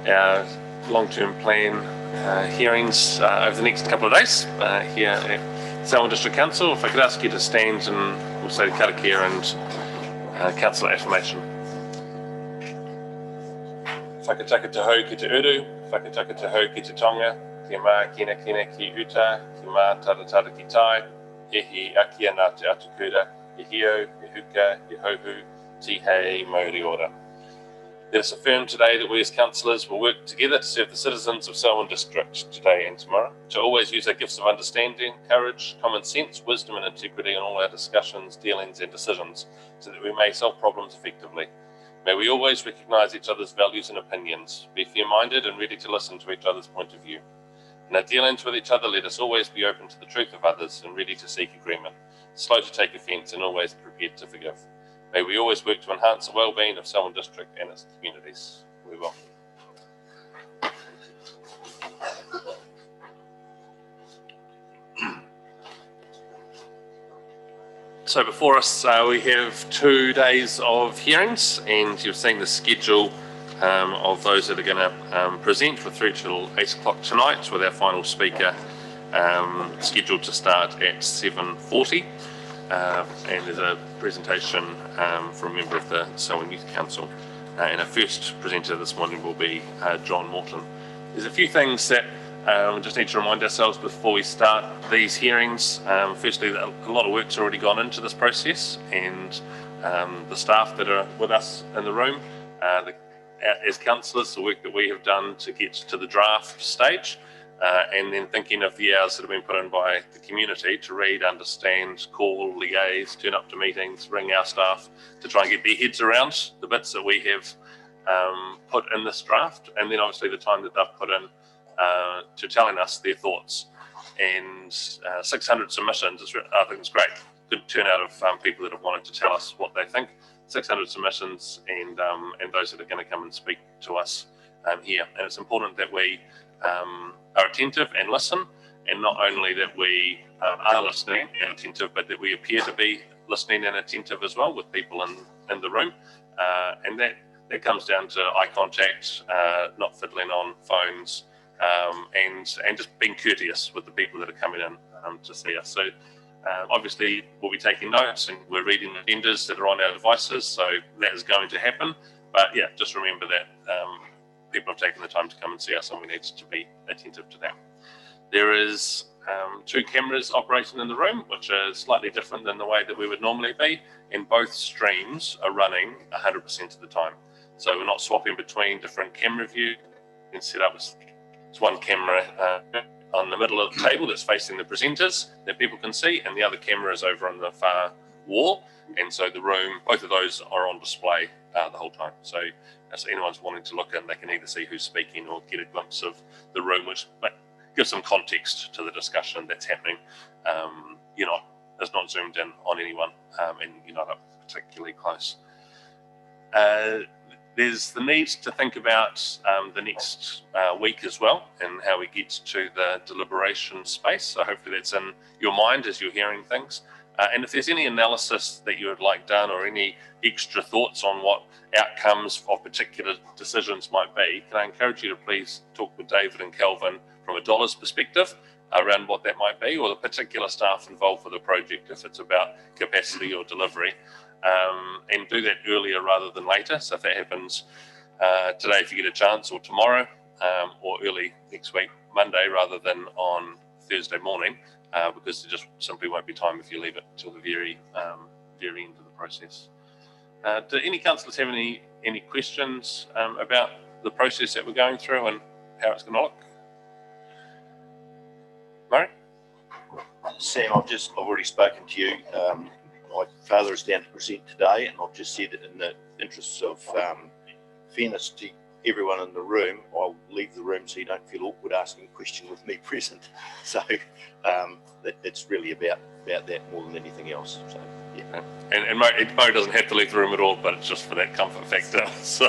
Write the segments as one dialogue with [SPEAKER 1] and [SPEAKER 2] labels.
[SPEAKER 1] our long-term plan hearings over the next couple of days here at Selwyn District Council. If I could ask you to stand, and we'll say karakia and council affirmation. Whakataka te hau ki te uru, whakataka te hau ki te tonga, ki mā kina kina ki uta, ki mā taratara ki tai, ehi akia nā te atukura, e hio, e huka, e hohu, ti hei mauri ora. Let us affirm today that we as councillors will work together to serve the citizens of Selwyn District today and tomorrow, to always use our gifts of understanding, courage, common sense, wisdom and integrity in all our discussions, dealings and decisions, so that we may solve problems effectively. May we always recognise each other's values and opinions, be fair-minded and ready to listen to each other's point of view. In our dealings with each other, let us always be open to the truth of others and ready to seek agreement, slow to take offence and always prepared to forgive. May we always work to enhance the well-being of Selwyn District and its communities. We will. So before us we have 2 days of hearings, and you've seen the schedule of those that are going to present. We're through till 8 o'clock tonight with our final speaker scheduled to start at 7:40. And there's a presentation from a member of the Selwyn Youth Council. And our first presenter this morning will be John Morton. There's a few things that we just need to remind ourselves before we start these hearings. Firstly, a lot of work's already gone into this process, and the staff that are with us in the room, as councillors, the work that we have done to get to the draft stage, and then thinking of the hours that have been put in by the community to read, understand, call, liaise, turn up to meetings, ring our staff to try and get their heads around the bits that we have put in this draft, and then obviously the time that they've put in to telling us their thoughts. And 600 submissions, I think it's great. Good turnout of people that have wanted to tell us what they think. 600 submissions, and those that are going to come and speak to us here. And it's important that we are attentive and listen, and not only that we are listening and attentive, but that we appear to be listening and attentive as well with people in the room. And that comes down to eye contact, not fiddling on phones, and just being courteous with the people that are coming in to see us. So obviously we'll be taking notes, and we're reading the agendas that are on our devices, so that is going to happen. But yeah, just remember that people have taken the time to come and see us, and we need to be attentive to that. There is 2 cameras operating in the room, which is slightly different than the way that we would normally be, and both streams are running 100% of the time. So we're not swapping between different camera views. You can set up it's one camera on the middle of the table that's facing the presenters that people can see, and the other camera is over on the far wall. And so the room, both of those are on display the whole time. So if anyone's wanting to look in, they can either see who's speaking or get a glimpse of the room, which gives some context to the discussion that's happening. It's not zoomed in on anyone, and you're not up particularly close. There's the need to think about the next week as well, and how we get to the deliberation space. So hopefully that's in your mind as you're hearing things. And if there's any analysis that you would like done, or any extra thoughts on what outcomes of particular decisions might be, can I encourage you to please talk with David and Kelvin from a dollars perspective around what that might be, or the particular staff involved for the project if it's about capacity or delivery, and do that earlier rather than later. So if that happens today, if you get a chance, or tomorrow, or early next week, Monday, rather than on Thursday morning, because there just simply won't be time if you leave it till the very end of the process. Do any councillors have any questions about the process that we're going through and how it's going to look? Murray?
[SPEAKER 2] Sam, I've already spoken to you. My father is down to present today, and I've just said that in the interests of fairness to everyone in the room, I'll leave the room so you don't feel awkward asking a question with me present. So it's really about that more than anything else. So yeah.
[SPEAKER 1] And Mo doesn't have to leave the room at all, but it's just for that comfort factor. So.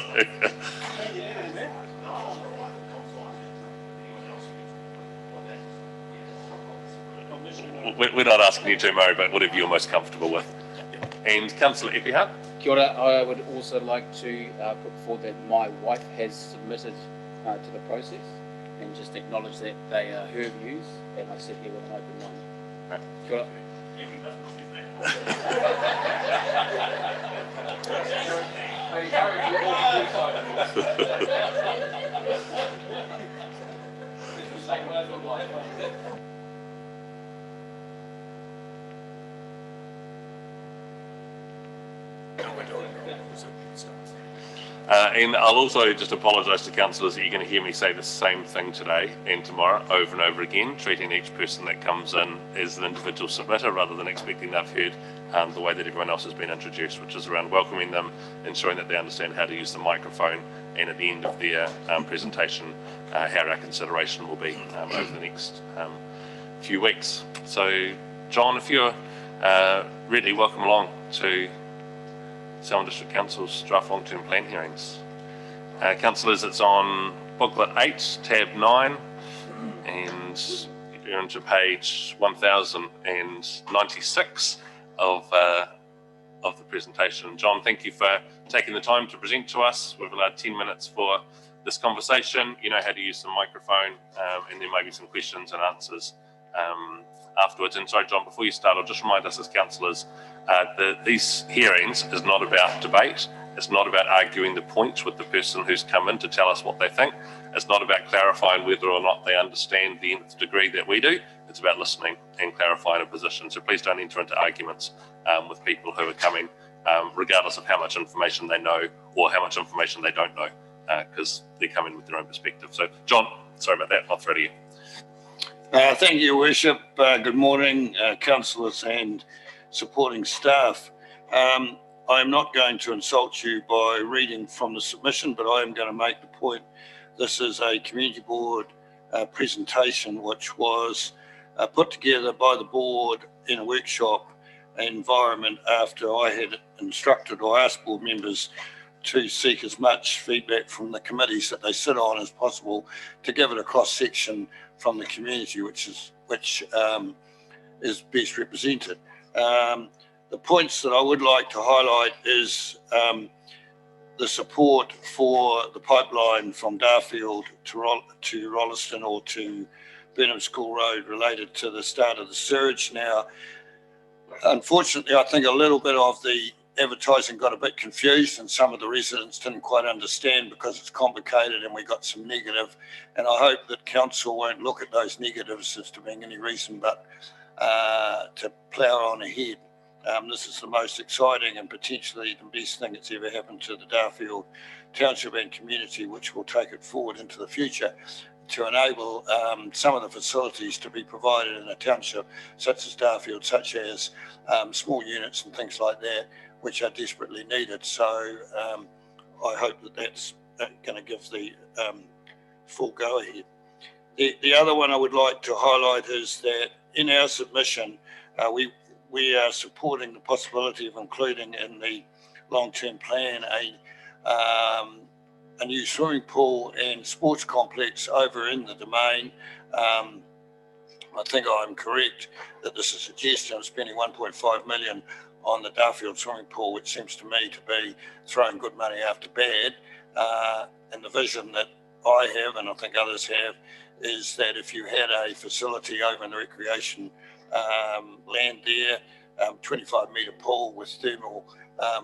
[SPEAKER 1] We're not asking you to, Murray, but whatever you're most comfortable with. And Councillor Epihart?
[SPEAKER 3] Kia ora. I would also like to put forward that my wife has submitted to the process, and just acknowledge that they are her views, and I sit here with an open mind.
[SPEAKER 1] Right.
[SPEAKER 3] Sure.
[SPEAKER 1] And I'll also just apologise to councillors that you're going to hear me say the same thing today and tomorrow over and over again, treating each person that comes in as an individual submitter rather than expecting they've heard the way that everyone else has been introduced, which is around welcoming them, ensuring that they understand how to use the microphone, and at the end of their presentation, how our consideration will be over the next few weeks. So, John, if you're ready, welcome along to Selwyn District Council's draft long-term plan hearings. Councillors, it's on booklet 8, tab 9, and you're into page 1096 of the presentation. John, thank you for taking the time to present to us. We've allowed 10 minutes for this conversation. You know how to use the microphone, and there may be some questions and answers afterwards. And sorry, John, before you start, I'll just remind us as councillors, these hearings is not about debate. It's not about arguing the points with the person who's come in to tell us what they think. It's not about clarifying whether or not they understand the nth degree that we do. It's about listening and clarifying a position. So please don't enter into arguments with people who are coming, regardless of how much information they know or how much information they don't know, because they're coming with their own perspective. So, John, sorry about that. I'll throw to you.
[SPEAKER 4] Thank you, Your Worship. Good morning, councillors and supporting staff. I am not going to insult you by reading from the submission, but I am going to make the point. This is a community board presentation which was put together by the board in a workshop environment after I had instructed or asked board members to seek as much feedback from the committees that they sit on as possible to give it a cross-section from the community which is best represented. The points that I would like to highlight is the support for the pipeline from Darfield to Rolleston or to Burnham School Road related to the start of the surge. Now, unfortunately, I think a little bit of the advertising got a bit confused and some of the residents didn't quite understand because it's complicated and we got some negative, and I hope that council won't look at those negatives as to being any reason but to plough on ahead. This is the most exciting and potentially the best thing that's ever happened to the Darfield Township and community, which will take it forward into the future to enable some of the facilities to be provided in a township such as Darfield, such as small units and things like that, which are desperately needed. So I hope that that's going to give the full go ahead. The other one I would like to highlight is that in our submission, we are supporting the possibility of including in the long-term plan a new swimming pool and sports complex over in the domain. I think I'm correct that this is a suggestion of spending 1.5 million on the Darfield swimming pool, which seems to me to be throwing good money after bad. And the vision that I have, and I think others have, is that if you had a facility over in the recreation land there, 25-metre pool with thermal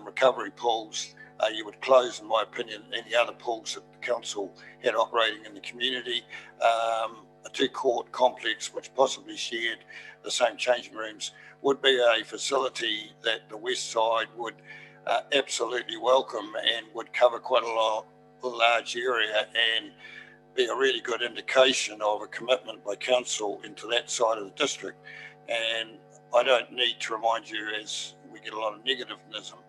[SPEAKER 4] recovery pools, you would close, in my opinion, any other pools that the council had operating in the community. A two-court complex, which possibly shared the same changing rooms, would be a facility that the west side would absolutely welcome and would cover quite a large area and be a really good indication of a commitment by council into that side of the district. And I don't need to remind you, as we get a lot of negativism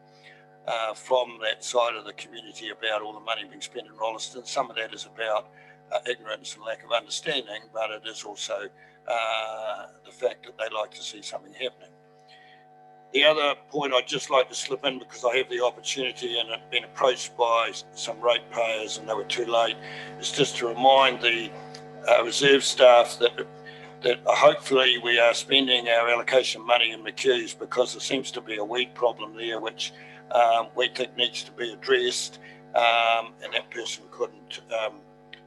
[SPEAKER 4] from that side of the community about all the money being spent in Rolleston. Some of that is about ignorance and lack of understanding, but it is also the fact that they like to see something happening. The other point I'd just like to slip in, because I have the opportunity and I've been approached by some ratepayers and they were too late, is just to remind the reserve staff that hopefully we are spending our allocation money in McHugh's, because there seems to be a weed problem there which we think needs to be addressed, and that person couldn't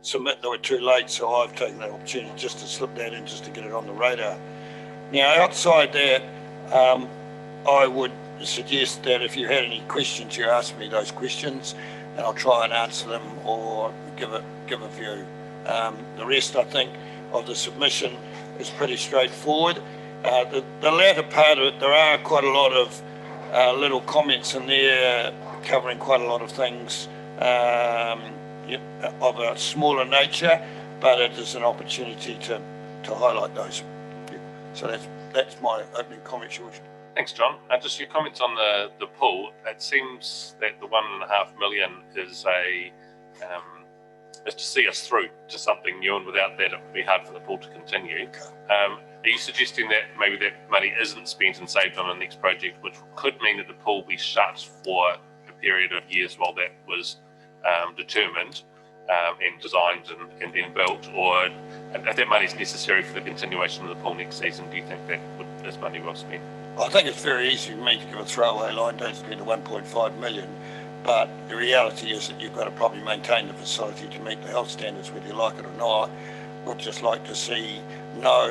[SPEAKER 4] submit, they were too late, so I've taken the opportunity just to slip that in, just to get it on the radar. Now, outside that, I would suggest that if you had any questions, you ask me those questions, and I'll try and answer them or give a view. The rest, I think, of the submission is pretty straightforward. The latter part of it, there are quite a lot of little comments in there covering quite a lot of things of a smaller nature, but it is an opportunity to highlight those. So that's my opening comment, George.
[SPEAKER 1] Thanks, John. Just your comments on the pool. It seems that the $1.5 million is is to see us through to something new, and without that, it would be hard for the pool to continue. Are you suggesting that maybe that money isn't spent and saved on the next project, which could mean that the pool will be shut for a period of years while that was determined and designed and then built, or if that money is necessary for the continuation of the pool next season, do you think that is money well spent?
[SPEAKER 4] I think it's very easy for me to give a throwaway line, don't spend the 1.5 million, but the reality is that you've got to probably maintain the facility to meet the health standards, whether you like it or not. We'd just like to see no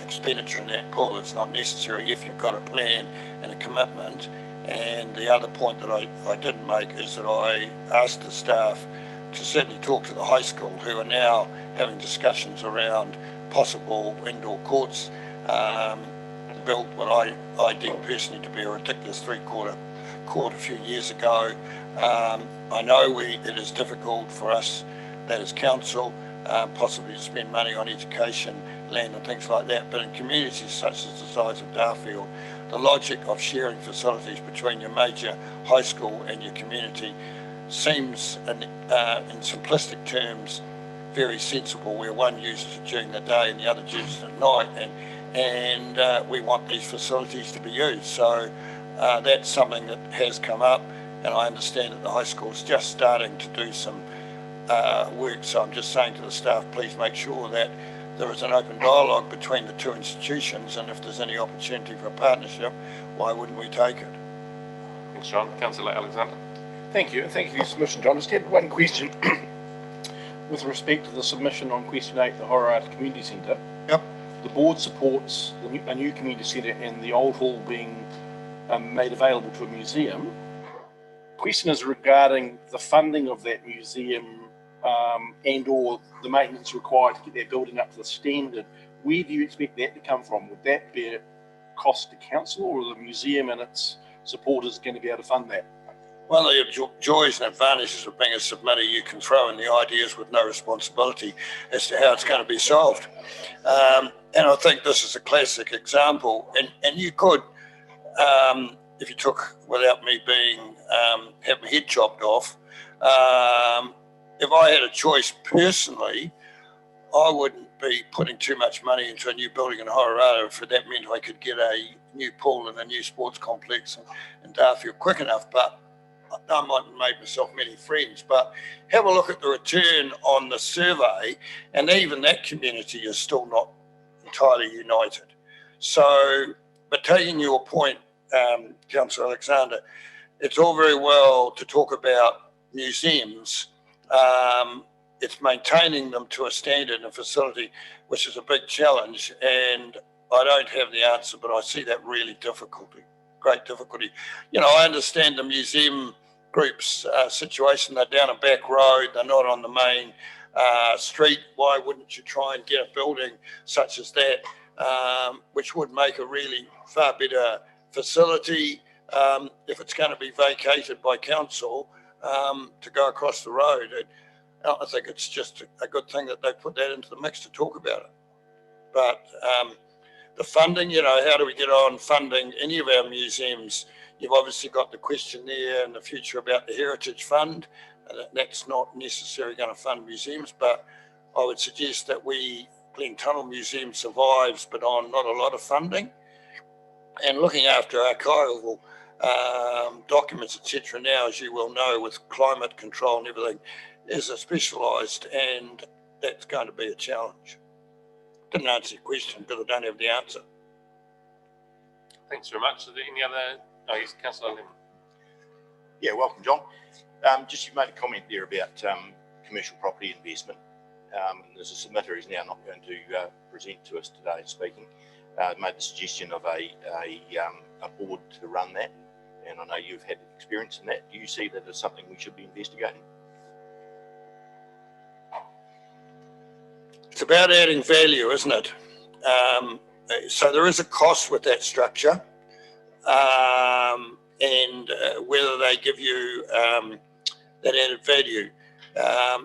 [SPEAKER 4] expenditure in that pool. It's not necessary if you've got a plan and a commitment. And the other point that I didn't make is that I asked the staff to certainly talk to the high school, who are now having discussions around possible indoor courts, built what I deem personally to be a ridiculous three-quarter court a few years ago. I know it is difficult for us, that is council, possibly to spend money on education, land and things like that, but in communities such as the size of Darfield, the logic of sharing facilities between your major high school and your community seems, in simplistic terms, very sensible, where one uses it during the day and the other uses it at night, and we want these facilities to be used. So that's something that has come up, and I understand that the high school is just starting to do some work. So I'm just saying to the staff, please make sure that there is an open dialogue between the two institutions, and if there's any opportunity for a partnership, why wouldn't we take it?
[SPEAKER 1] Thanks, John. Councillor Alexander.
[SPEAKER 5] Thank you, and thank you for your submission, John. I just had one question with respect to the submission on question 8, the Horrorata Community Centre.
[SPEAKER 4] Yep.
[SPEAKER 5] The board supports a new community centre and the old hall being made available to a museum. Question is regarding the funding of that museum and or the maintenance required to get that building up to the standard. Where do you expect that to come from? Would that be a cost to council, or the museum and its supporters going to be able to fund that?
[SPEAKER 4] One of the joys and advantages of being a submitter, you can throw in the ideas with no responsibility as to how it's going to be solved. And I think this is a classic example. And you could, if you took, without me have my head chopped off, if I had a choice personally, I wouldn't be putting too much money into a new building in Horrorata if that meant I could get a new pool and a new sports complex in Darfield quick enough. But I mightn't have made myself many friends, but have a look at the return on the survey, and even that community is still not entirely united. So, but taking your point, Councillor Alexander, it's all very well to talk about museums. It's maintaining them to a standard and facility, which is a big challenge, and I don't have the answer, but I see that really great difficulty. You know, I understand the museum group's situation. They're down a back road, they're not on the main street. Why wouldn't you try and get a building such as that, which would make a really far better facility if it's going to be vacated by council to go across the road? I think it's just a good thing that they put that into the mix to talk about it. But the funding, you know, how do we get on funding any of our museums? You've obviously got the question there in the future about the Heritage Fund. That's not necessarily going to fund museums, but I would suggest that Glen Tunnel Museum survives, but on not a lot of funding. And looking after archival documents, etc. now, as you will know, with climate control and everything, is a specialised, and that's going to be a challenge. Didn't answer your question because I don't have the answer.
[SPEAKER 1] Thanks very much. Are there any other? Oh, yes, Councillor Lemon.
[SPEAKER 2] Yeah, welcome, John. Just you made a comment there about commercial property investment. And there's a submitter who's now not going to present to us today speaking. Made the suggestion of a board to run that, and I know you've had experience in that. Do you see that as something we should be investigating?
[SPEAKER 4] It's about adding value, isn't it? So there is a cost with that structure, and whether they give you that added value.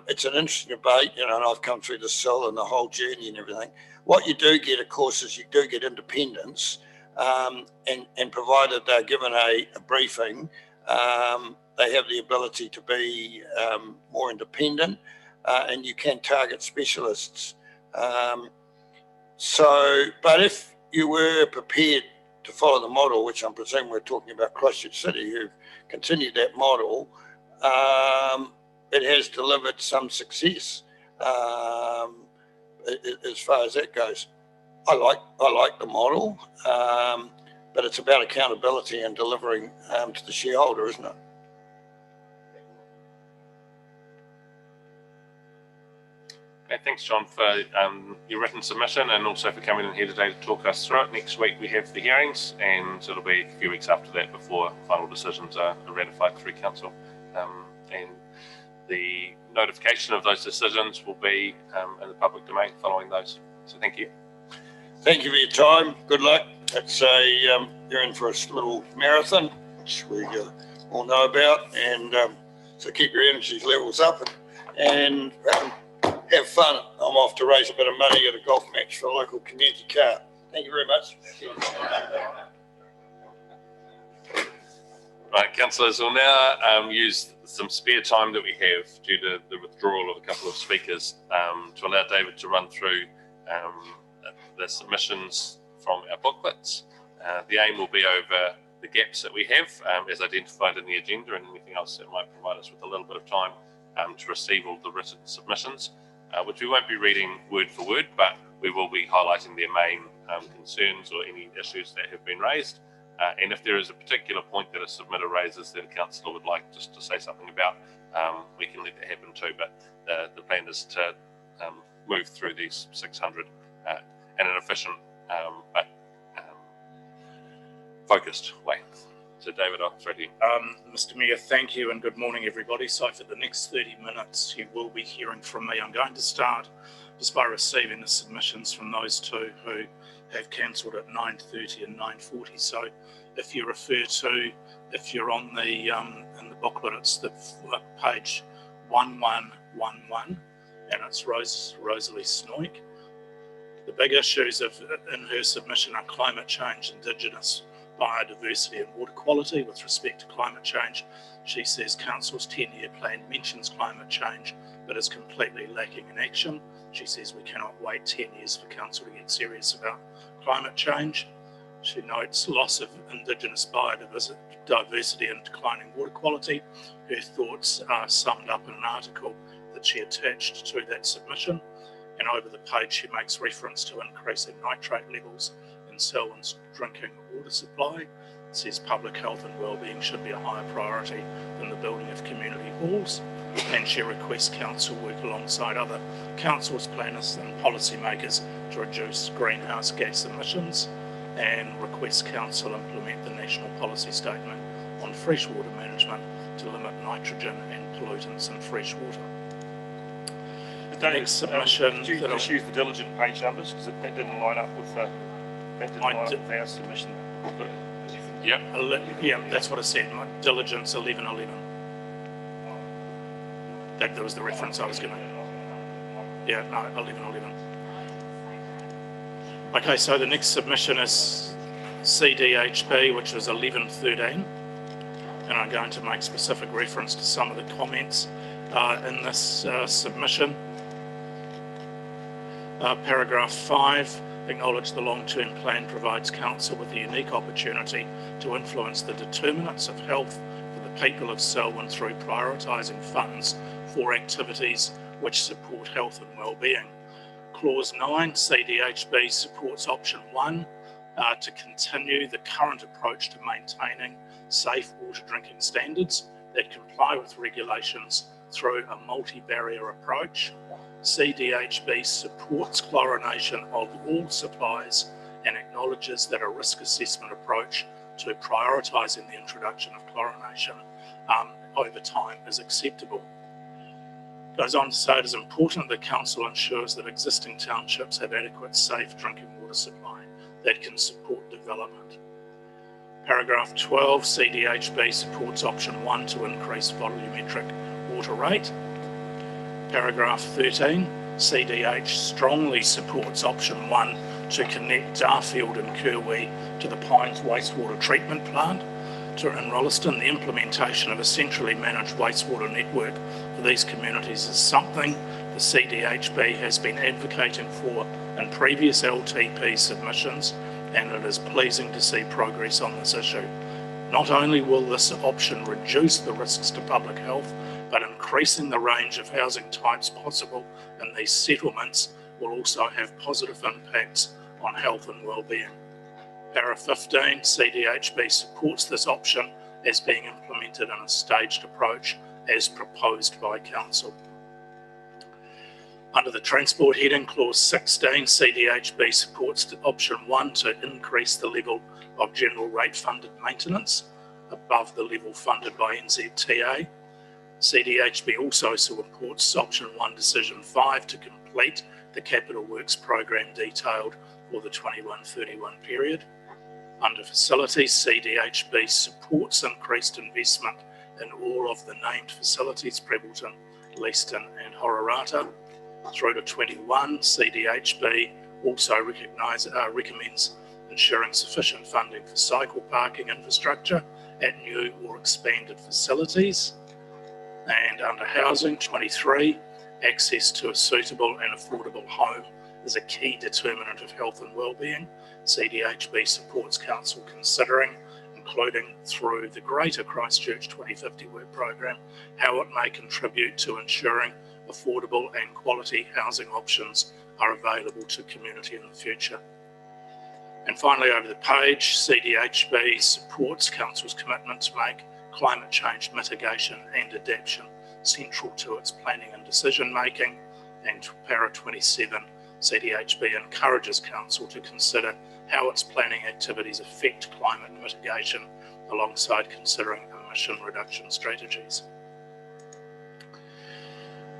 [SPEAKER 4] It's an interesting debate, and I've come through the cell and the whole journey and everything. What you do get, of course, is you do get independence, and provided they're given a briefing, they have the ability to be more independent, and you can target specialists. But if you were prepared to follow the model, which I'm presuming we're talking about Christchurch City, who've continued that model, it has delivered some success as far as that goes. I like the model, but it's about accountability and delivering to the shareholder, isn't it?
[SPEAKER 1] Okay, thanks, John, for your written submission and also for coming in here today to talk us through it. Next week we have the hearings, and it'll be a few weeks after that before final decisions are ratified through council. And the notification of those decisions will be in the public domain following those. So thank you.
[SPEAKER 4] Thank you for your time. Good luck. It's you're in for a little marathon, which we all know about, and so keep your energy levels up and have fun. I'm off to raise a bit of money at a golf match for a local community car. Thank you very much.
[SPEAKER 1] Right, councillors, we'll now use some spare time that we have due to the withdrawal of a couple of speakers to allow David to run through the submissions from our booklets. The aim will be over the gaps that we have as identified in the agenda, and anything else that might provide us with a little bit of time to receive all the written submissions, which we won't be reading word for word, but we will be highlighting their main concerns or any issues that have been raised. And if there is a particular point that a submitter raises that a councillor would like just to say something about, we can let that happen too. But the plan is to move through these 600 in an efficient but focused way. So David, I'll throw to you.
[SPEAKER 6] Mr. Mayor, thank you and good morning, everybody. So for the next 30 minutes, you will be hearing from me. I'm going to start just by receiving the submissions from those two who have cancelled at 9:30 and 9:40. So if you refer to, if you're on the in the booklet, it's the page 1111, and it's Rosalie Snoik. The big issues in her submission are climate change, Indigenous biodiversity and water quality. With respect to climate change, she says Council's 10-year plan mentions climate change but is completely lacking in action. She says we cannot wait 10 years for Council to get serious about climate change. She notes loss of Indigenous biodiversity and declining water quality. Her thoughts are summed up in an article that she attached to that submission. And over the page, she makes reference to increasing nitrate levels in Selwyn's drinking water supply. It says public health and wellbeing should be a higher priority than the building of community halls. And she requests Council work alongside other councils, planners and policymakers to reduce greenhouse gas emissions, and requests Council implement the National Policy Statement on freshwater management to limit nitrogen and pollutants in fresh water. The next submission.
[SPEAKER 5] Could you just use the diligent page numbers, because that didn't line up with our submission.
[SPEAKER 6] Yeah, that's what I said. My diligence 1111. That was the reference I was given. Yeah, no, 1111. Okay, so the next submission is CDHP, which is 1113, and I'm going to make specific reference to some of the comments in this submission. Paragraph 5, acknowledge the long-term plan provides Council with a unique opportunity to influence the determinants of health for the people of Selwyn through prioritising funds for activities which support health and wellbeing. Clause 9, CDHB supports option 1 to continue the current approach to maintaining safe water drinking standards, that comply with regulations through a multi-barrier approach. CDHB supports chlorination of all supplies and acknowledges that a risk assessment approach to prioritising the introduction of chlorination over time is acceptable. Goes on to say it is important that Council ensures that existing townships have adequate, safe drinking water supply that can support development. Paragraph 12, CDHB supports option 1 to increase volumetric water rate. Paragraph 13, CDH strongly supports option 1 to connect Darfield and Kirwee to the Pines wastewater treatment plant. In Rolleston, the implementation of a centrally managed wastewater network for these communities is something the CDHB has been advocating for in previous LTP submissions, and it is pleasing to see progress on this issue. Not only will this option reduce the risks to public health, but increasing the range of housing types possible in these settlements will also have positive impacts on health and well-being. Para 15, CDHB supports this option as being implemented in a staged approach as proposed by Council. Under the Transport heading, Clause 16, CDHB supports option 1 to increase the level of general rate funded maintenance above the level funded by NZTA. CDHB also supports option 1 decision 5 to complete the capital works program detailed for the 21-31 period. Under facilities, CDHB supports increased investment in all of the named facilities, Prebbleton, Leaston and Hororata. Through to 21, CDHB also recommends ensuring sufficient funding for cycle parking infrastructure at new or expanded facilities. And under housing, 23, access to a suitable and affordable home is a key determinant of health and wellbeing. CDHB supports Council considering, including through the Greater Christchurch 2050 work program, how it may contribute to ensuring affordable and quality housing options are available to community in the future. And finally, over the page, CDHB supports Council's commitment to make climate change mitigation and adaptation central to its planning and decision making. And Para 27, CDHB encourages Council to consider how its planning activities affect climate mitigation alongside considering emission reduction strategies.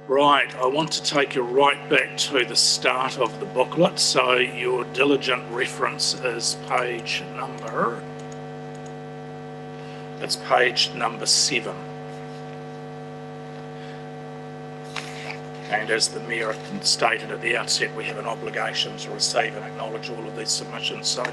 [SPEAKER 6] Right, I want to take you right back to the start of the booklet. So your diligent reference is page number 7. And as the Mayor stated at the outset, we have an obligation to receive and acknowledge all of these submissions. So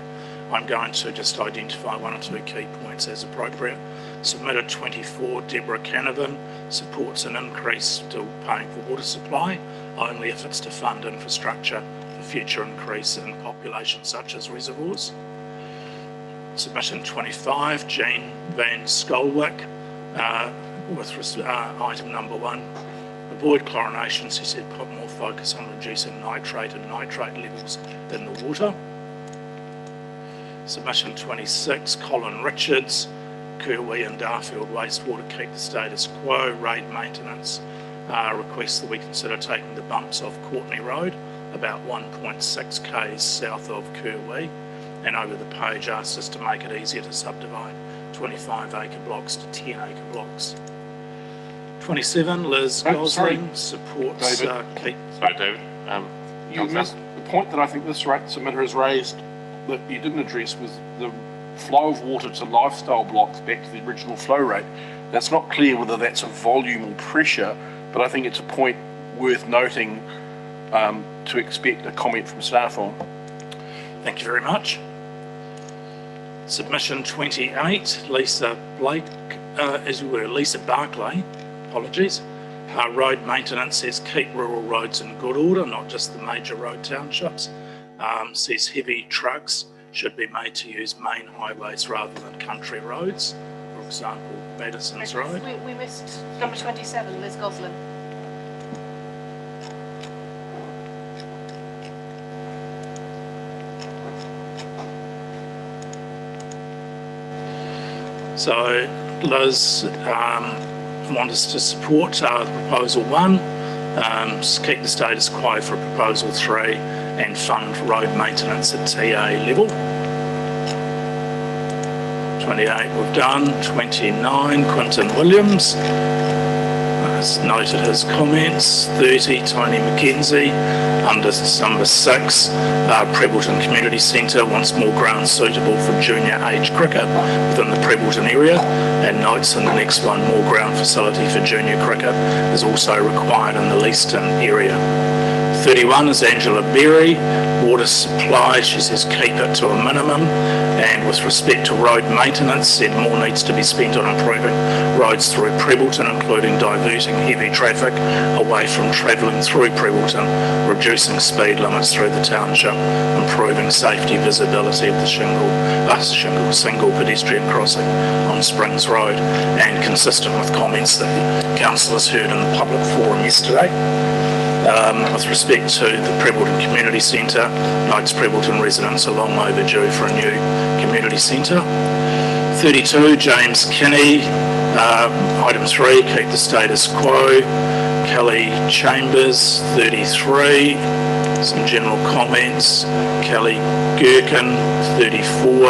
[SPEAKER 6] I'm going to just identify 1 or 2 key points as appropriate. Submitted 24, Deborah Canavan supports an increase to paying for water supply, only if it's to fund infrastructure for future increase in population such as reservoirs. Submission 25, Jean Van Skolwick, with item number 1. Avoid chlorinations, he said, put more focus on reducing nitrate and nitrate levels in the water. Submission 26, Colin Richards, Kirwee and Darfield wastewater keep the status quo, raid maintenance, requests that we consider taking the bumps off Courtney Road, about 1.6 k's south of Kirwee, and over the page asks us to make it easier to subdivide 25 acre blocks to 10 acre blocks. 27, Liz Gosling supports keep.
[SPEAKER 1] Sorry, David.
[SPEAKER 5] You missed the point that I think this submitter has raised that you didn't address was the flow of water to lifestyle blocks back to the original flow rate. That's not clear whether that's a volume or pressure, but I think it's a point worth noting to expect a comment from staff on.
[SPEAKER 6] Thank you very much. Submission 28, Lisa Barclay, apologies. Road maintenance says keep rural roads in good order, not just the major road townships. Says heavy trucks should be made to use main highways rather than country roads, for example, Madison's Road.
[SPEAKER 7] We missed number 27, Liz Gosling.
[SPEAKER 6] So Liz want us to support proposal 1, keep the status quo for proposal 3 and fund road maintenance at TA level. 28 we've done. 29 Quinton Williams has noted his comments. 30 Tony McKenzie under number 6 Prebbleton Community Centre wants more ground suitable for junior age cricket within the Prebbleton area, and notes in the next one more ground facility for junior cricket is also required in the Leaston area. 31 is Angela Berry. Water supply, she says keep it to a minimum, and with respect to road maintenance, said more needs to be spent on improving roads through Prebbleton, including diverting heavy traffic away from travelling through Prebbleton, reducing speed limits through the township, improving safety visibility of the single pedestrian crossing on Springs Road, and consistent with comments that councillors heard in the public forum yesterday. With respect to the Prebbleton Community Centre, notes Prebbleton residents are long overdue for a new community centre. 32, James Kinney, item 3, keep the status quo. Kelly Chambers, 33, some general comments. Kelly Gherkin, 34,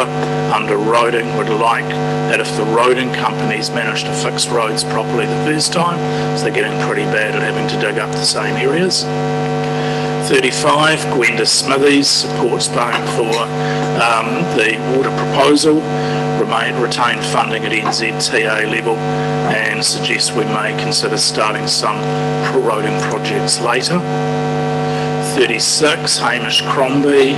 [SPEAKER 6] under roading, would like that if the roading companies manage to fix roads properly the first time, so they're getting pretty bad at having to dig up the same areas. 35, Gwenda Smithies supports paying for the water proposal, retain funding at NZTA level, and suggests we may consider starting some roading projects later. 36, Hamish Crombie,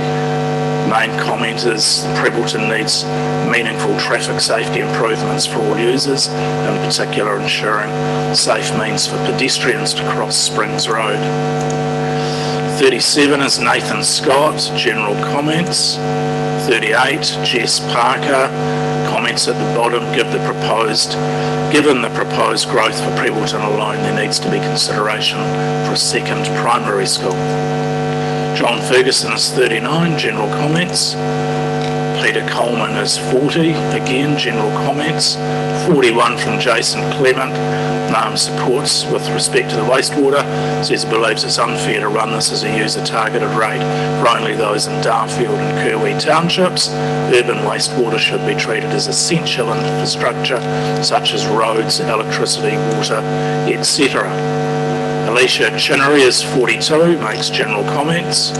[SPEAKER 6] main comment is Prebbleton needs meaningful traffic safety improvements for all users, in particular ensuring safe means for pedestrians to cross Springs Road. 37 is Nathan Scott, general comments. 38, Jess Parker, comments at the bottom, given the proposed growth for Prebbleton alone, there needs to be consideration for a second primary school. John Ferguson is 39, general comments. Peter Coleman is 40, again, general comments. 41 from Jason Clement, supports with respect to the wastewater, says he believes it's unfair to run this as a user-targeted rate for only those in Darfield and Kirwee townships. Urban wastewater should be treated as essential infrastructure, such as roads, electricity, water, etc. Alicia Chinnery is 42, makes general comments.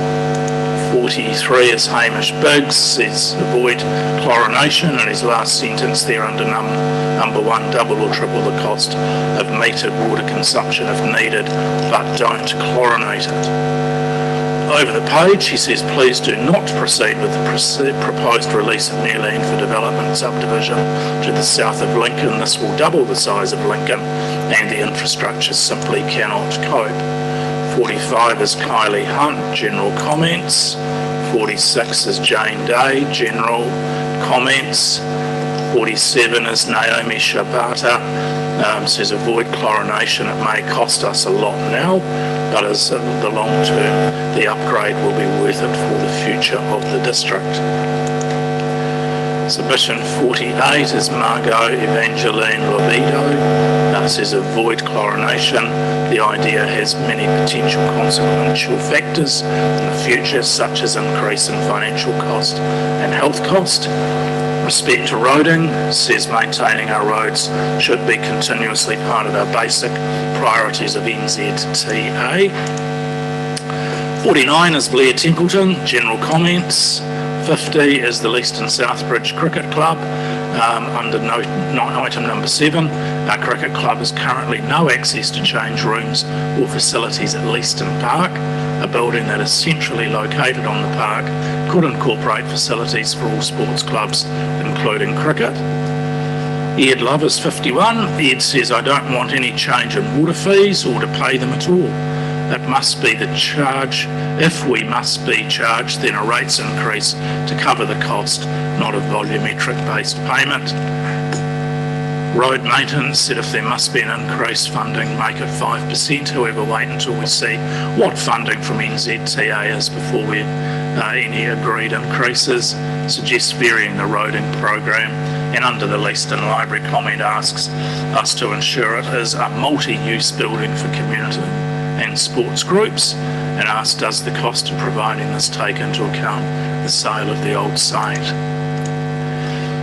[SPEAKER 6] 43 is Hamish Biggs, says avoid chlorination, and his last sentence there under number 1, double or triple the cost of metered water consumption if needed, but don't chlorinate it. Over the page, he says please do not proceed with the proposed release of new land for development subdivision to the south of Lincoln. This will double the size of Lincoln and the infrastructure simply cannot cope. 45 is Kylie Hunt, general comments. 46 is Jane Day, general comments. 47 is Naomi Shabata, says avoid chlorination, it may cost us a lot now, but as in the long term, the upgrade will be worth it for the future of the district. Submission 48 is Margot Evangeline Lobido, says avoid chlorination. The idea has many potential consequential factors in the future, such as increase in financial cost and health cost. Respect to roading, says maintaining our roads should be continuously part of our basic priorities of NZTA. 49 is Blair Templeton, general comments. 50 is the Leaston Southbridge Cricket Club. Under item number 7, our cricket club has currently no access to change rooms or facilities at Leaston Park. A building that is centrally located on the park could incorporate facilities for all sports clubs, including cricket. Ed Love is 51. Ed says, I don't want any change in water fees or to pay them at all. It must be the charge. If we must be charged, then a rates increase to cover the cost, not a volumetric based payment. Road maintenance said if there must be an increase funding, make it 5%. However, wait until we see what funding from NZTA is before we any agreed increases. Suggests varying the roading program And under the Leaston Library comment asks us to ensure it is a multi-use building for community and sports groups, and asks, does the cost of providing this take into account the sale of the old site?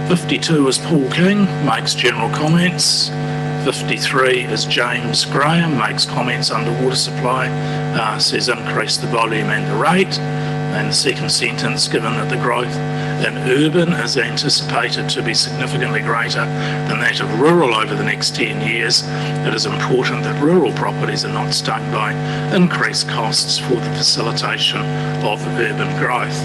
[SPEAKER 6] 52 is Paul King, makes general comments. 53 is James Graham, makes comments under water supply, says increase the volume and the rate. And the second sentence, given that the growth in urban is anticipated to be significantly greater than that of rural over the next 10 years, it is important that rural properties are not stung by increased costs for the facilitation of urban growth.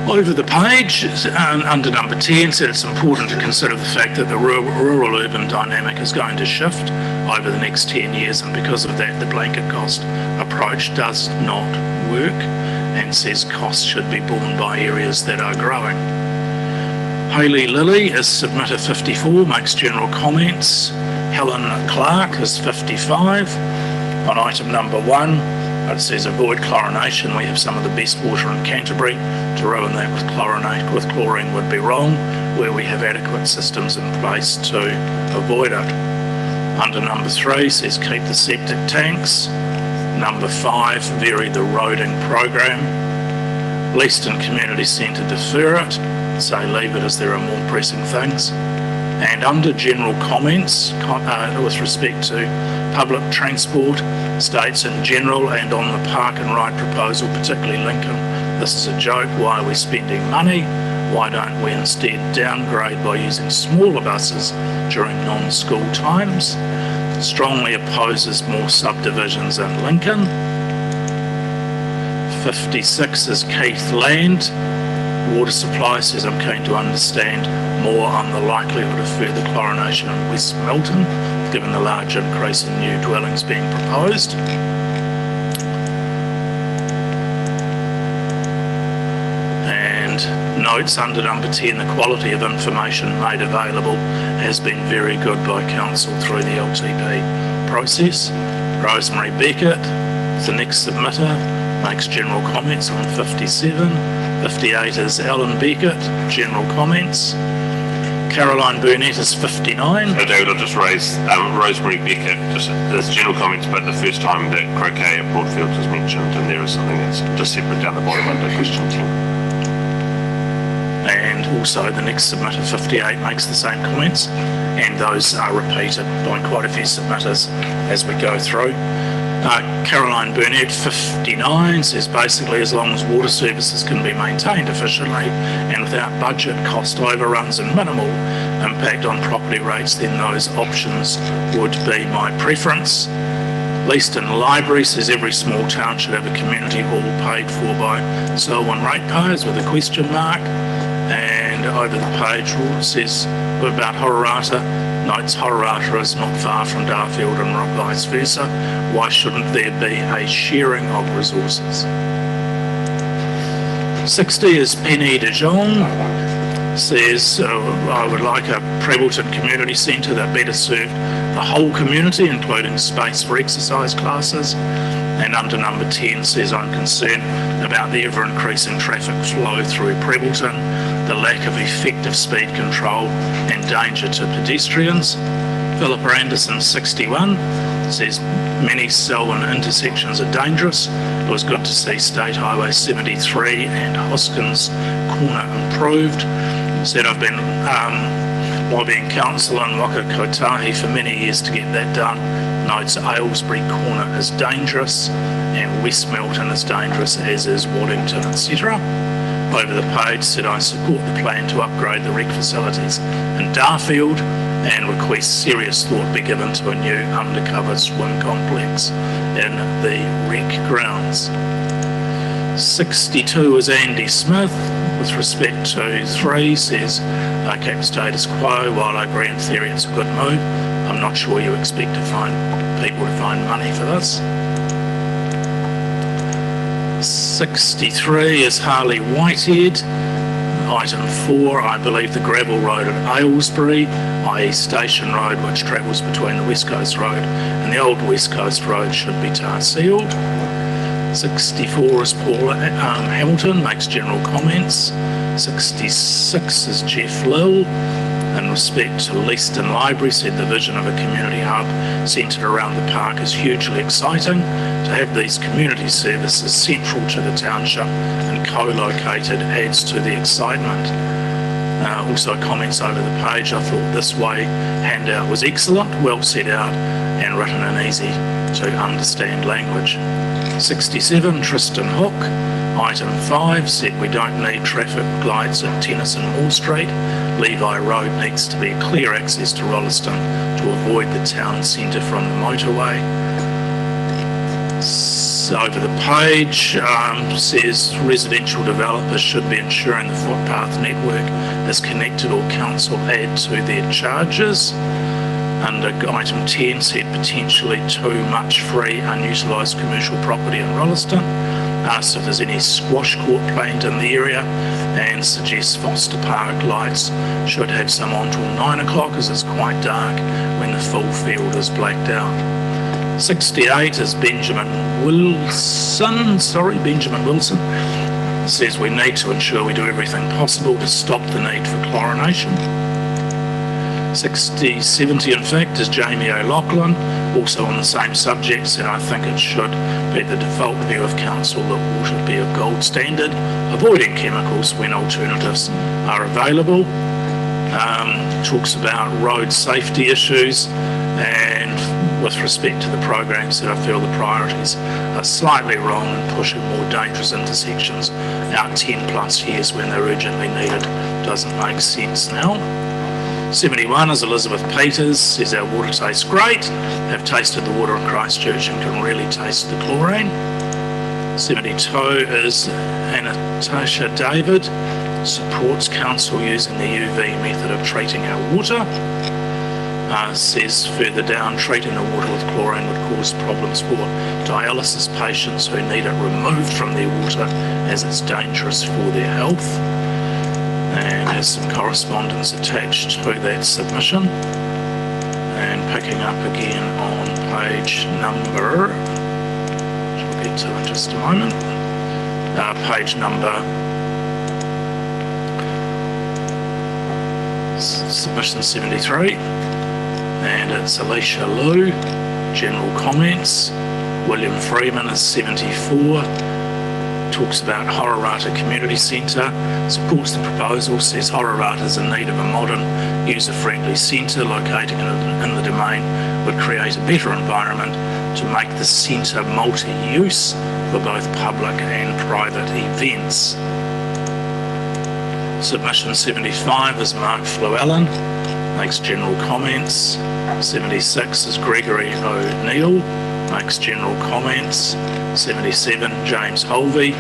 [SPEAKER 6] Over the page, under number 10, said it's important to consider the fact that the rural-urban dynamic is going to shift over the next 10 years, and because of that, the blanket cost approach does not work, and says costs should be borne by areas that are growing. Hayley Lilly is submitter 54, makes general comments. Helen Clark is 55. On item number 1, it says avoid chlorination. We have some of the best water in Canterbury. To ruin that with chlorine would be wrong, where we have adequate systems in place to avoid it. Under number 3 says keep the septic tanks. Number 5, vary the roading program. Leaston Community Centre, defer it. Say leave it as there are more pressing things. And under general comments with respect to public transport, states in general, and on the park and ride proposal, particularly Lincoln, this is a joke. Why are we spending money? Why don't we instead downgrade by using smaller buses during non-school times? Strongly opposes more subdivisions in Lincoln. 56 is Keith Land. Water supply says I'm keen to understand more on the likelihood of further chlorination in West Milton, given the large increase in new dwellings being proposed. And notes under number 10, the quality of information made available has been very good by Council through the LTP process. Rosemary Beckett, the next submitter, makes general comments on 57. 58 is Alan Beckett, general comments. Caroline Burnett is 59.
[SPEAKER 1] David, I'll just raise Rosemary Beckett, just as general comments, but the first time that croquet at Portfield was mentioned, and there is something that's just separate down the bottom under question 10.
[SPEAKER 6] And also the next submitter, 58, makes the same comments, and those are repeated by quite a few submitters as we go through. Caroline Burnett, 59, says basically as long as water services can be maintained efficiently and without budget cost overruns and minimal impact on property rates, then those options would be my preference. Leaston Library says every small town should have a community hall paid for by Selwyn ratepayers with a question mark. And over the page says about Hororata, notes Hororata is not far from Darfield and vice versa. Why shouldn't there be a sharing of resources? 60 is Penny de Jong, says I would like a Prebleton Community Centre that better served the whole community, including space for exercise classes. And under number 10 says I'm concerned about the ever increasing traffic flow through Prebleton, the lack of effective speed control and danger to pedestrians. Philippa Anderson, 61, says many Selwyn intersections are dangerous. It was good to see State Highway 73 and Hoskins Corner improved. Said I've been lobbying council in Waka Kotahi for many years to get that done. Notes Aylesbury Corner is dangerous and West Milton is dangerous, as is Waddington, etc. Over the page said I support the plan to upgrade the rec facilities in Darfield and request serious thought be given to a new undercover swim complex in the rec grounds. 62 is Andy Smith. With respect to 3, says keep status quo. While I agree in theory it's a good move, I'm not sure you expect to find people to find money for this. 63 is Harley Whitehead. Item 4, I believe the gravel road at Aylesbury, i.e. Station Road, which travels between the West Coast Road and the old West Coast Road, should be tar sealed. 64 is Paul Hamilton, makes general comments. 66 is Jeff Lill. In respect to Leaston Library, said the vision of a community hub centred around the park is hugely exciting. To have these community services central to the township and co-located adds to the excitement. Also comments over the page. I thought this way handout was excellent, well set out and written in easy to understand language. 67, Tristan Hook. Item 5 said we don't need traffic lights at Tennyson Moore Street. Levi Road needs to be clear access to Rolleston to avoid the town centre from the motorway. Over the page says residential developers should be ensuring the footpath network is connected or council add to their charges. Under item 10 said potentially too much free unutilised commercial property in Rolleston. Asked if there's any squash court planned in the area and suggests Foster Park lights should have some on till 9 o'clock as it's quite dark when the full field is blacked out. 68 is Benjamin Wilson. Says we need to ensure we do everything possible to stop the need for chlorination. 70 in fact is Jamie O'Loughlin, also on the same subject, and I think it should be the default view of council that water be a gold standard, avoiding chemicals when alternatives are available. Talks about road safety issues, and with respect to the programs that I feel the priorities are slightly wrong in pushing more dangerous intersections out 10 plus years when they're urgently needed doesn't make sense now. 71 is Elizabeth Peters, says our water tastes great, have tasted the water in Christchurch and can really taste the chlorine. 72 is Anastasia David, supports council using the UV method of treating our water. Says further down, treating the water with chlorine would cause problems for dialysis patients who need it removed from their water as it's dangerous for their health. And has some correspondence attached to that submission. And picking up again on page number, which we'll get to in just a moment, page number, submission 73, and it's Alicia Liu, general comments. William Freeman is 74. Talks about Hororata Community Centre, supports the proposal, says Hororata is in need of a modern, user-friendly centre. Locating it in the domain would create a better environment to make the centre multi-use for both public and private events. Submission 75 is Mark Llewellyn, makes general comments. 76 is Gregory O'Neill, makes general comments. 77, James Holvey,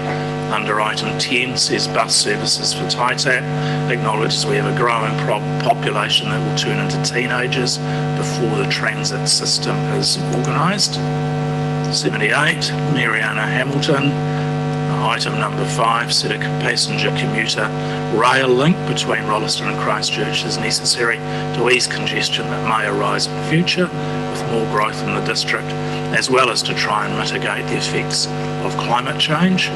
[SPEAKER 6] under item 10, says bus services for Taitap, acknowledges we have a growing population that will turn into teenagers before the transit system is organised. 78, Mariana Hamilton, item number 5, said a passenger commuter rail link between Rolleston and Christchurch is necessary to ease congestion that may arise in future with more growth in the district, as well as to try and mitigate the effects of climate change.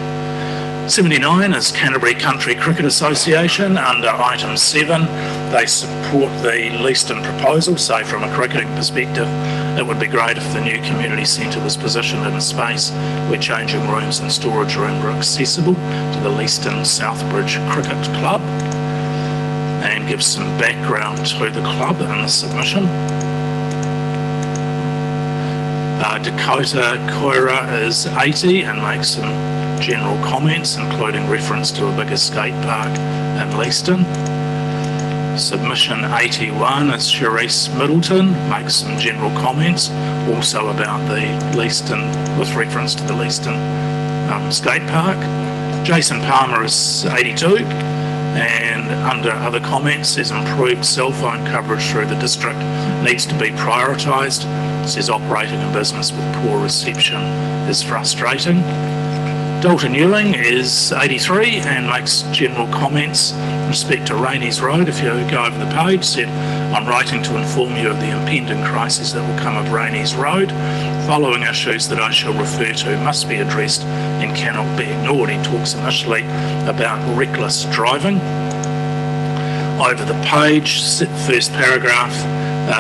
[SPEAKER 6] 79 is Canterbury Country Cricket Association. Under item 7, they support the Leaston proposal. So from a cricketing perspective, it would be great if the new community centre was positioned in a space where changing rooms and storage room were accessible to the Leaston Southbridge Cricket Club, and gives some background to the club in the submission. Dakota Koira is 80 and makes some general comments, including reference to a bigger skate park in Leaston. Submission 81 is Cherise Middleton, makes some general comments, also about the Leaston, with reference to the Leaston skate park. Jason Palmer is 82, and under other comments says improved cell phone coverage through the district needs to be prioritised. Says operating a business with poor reception is frustrating. Dalton Ewing is 83 and makes general comments in respect to Rainey's Road. If you go over the page, said, I'm writing to inform you of the impending crisis that will come of Rainey's Road. following issues that I shall refer to must be addressed and cannot be ignored. He talks initially about reckless driving. Over the page, first paragraph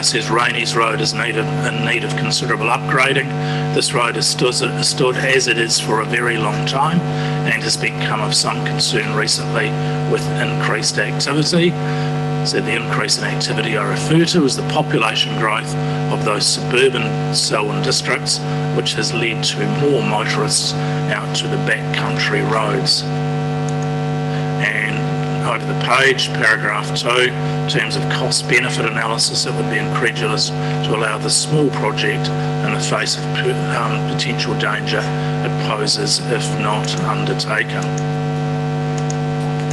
[SPEAKER 6] says Rainey's Road is in need of considerable upgrading. This road has stood as it is for a very long time and has become of some concern recently with increased activity. So the increase in activity I refer to is the population growth of those suburban Selwyn districts, which has led to more motorists out to the backcountry roads. Over the page, paragraph 2, in terms of cost-benefit analysis, it would be incredulous to allow this small project in the face of potential danger it poses if not undertaken.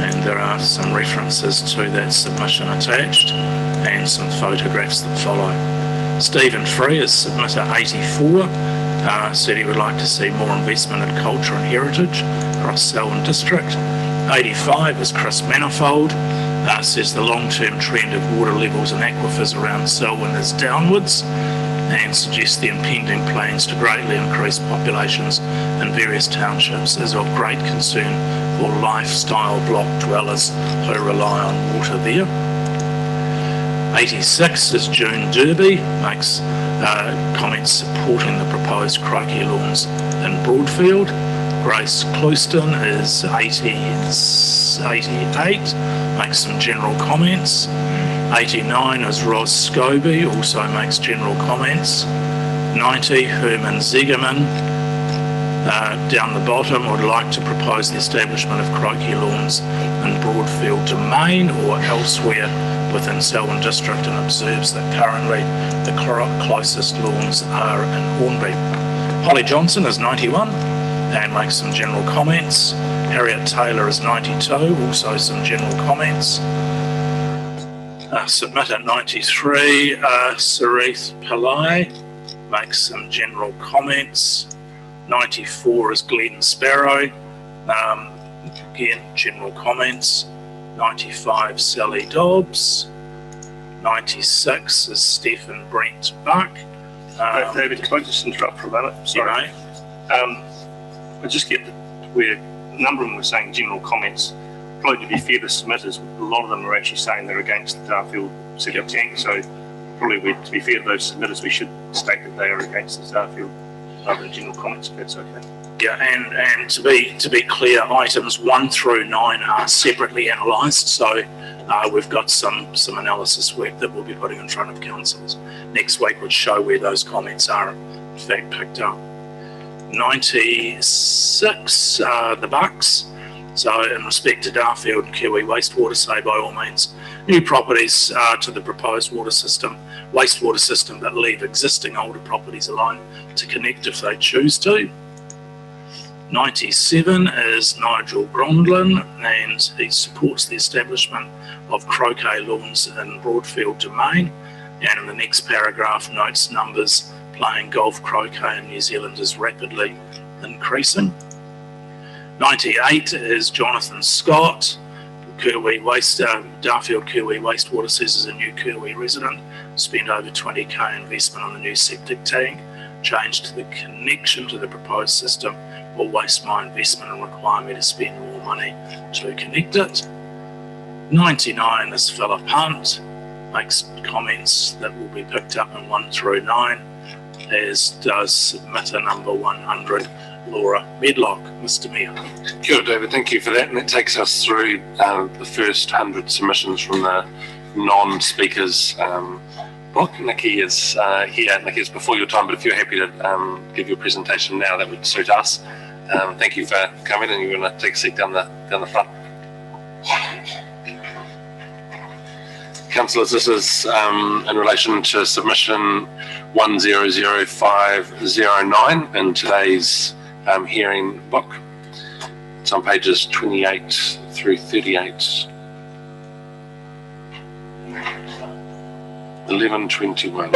[SPEAKER 6] And there are some references to that submission attached and some photographs that follow. Stephen Free is submitter 84. Said he would like to see more investment in culture and heritage across Selwyn District. 85 is Chris Manifold, says the long-term trend of water levels and aquifers around Selwyn is downwards, and suggests the impending plans to greatly increase populations in various townships is of great concern for lifestyle block dwellers who rely on water there. 86 is June Derby, makes comments supporting the proposed croquet lawns in Broadfield. Grace Clouston is 88, makes some general comments. 89 is Ros Scobie, also makes general comments. 90, Herman Zegerman, down the bottom, would like to propose the establishment of croquet lawns in Broadfield Domain or elsewhere within Selwyn District, and observes that currently the closest lawns are in Hornby. Holly Johnson is 91 and makes some general comments. Harriet Taylor is 92, also some general comments. Submitter 93, Sarith Pillai, makes some general comments. 94 is Glenn Sparrow, again general comments. 95, Sally Dobbs. 96 is Stephen Brent Buck.
[SPEAKER 8] David, can I just interrupt for a minute? Sorry.
[SPEAKER 6] You know,
[SPEAKER 8] I just get where a number of them were saying general comments. Probably to be fair to submitters, a lot of them are actually saying they're against the Darfield City Tank, so probably to be fair to those submitters, we should state that they are against the Darfield rather than general comments, if that's okay.
[SPEAKER 6] Yeah, and to be clear, items 1 through 9 are separately analysed, so we've got some analysis work that we'll be putting in front of councils next week, which show where those comments are in fact picked up. 96, the Bucks. So in respect to Darfield and Kiwi wastewater, say by all means, new properties to the proposed wastewater system, but leave existing older properties alone to connect if they choose to. 97 is Nigel Grondlin, and he supports the establishment of croquet lawns in Broadfield Domain, and in the next paragraph notes numbers playing golf croquet in New Zealand is rapidly increasing. 98 is Jonathan Scott, Darfield Kiwi Wastewater, says is a new Kiwi resident, spent over 20k investment on the new septic tank, change to the connection to the proposed system will waste my investment and require me to spend more money to connect it. 99 is Philip Hunt, makes comments that will be picked up in 1 through 9, as does submitter number 100, Laura Medlock. Mr. Mayor.
[SPEAKER 1] Kia ora, David, thank you for that. And that takes us through the first 100 submissions from the non-speakers book. Nikki is here. Nikki, it's before your time, but if you're happy to give your presentation now, that would suit us. Thank you for coming, and you're going to take a seat down the front. Councillors, this is in relation to submission 100509 in today's hearing book. It's on pages 28 through 38. 1121.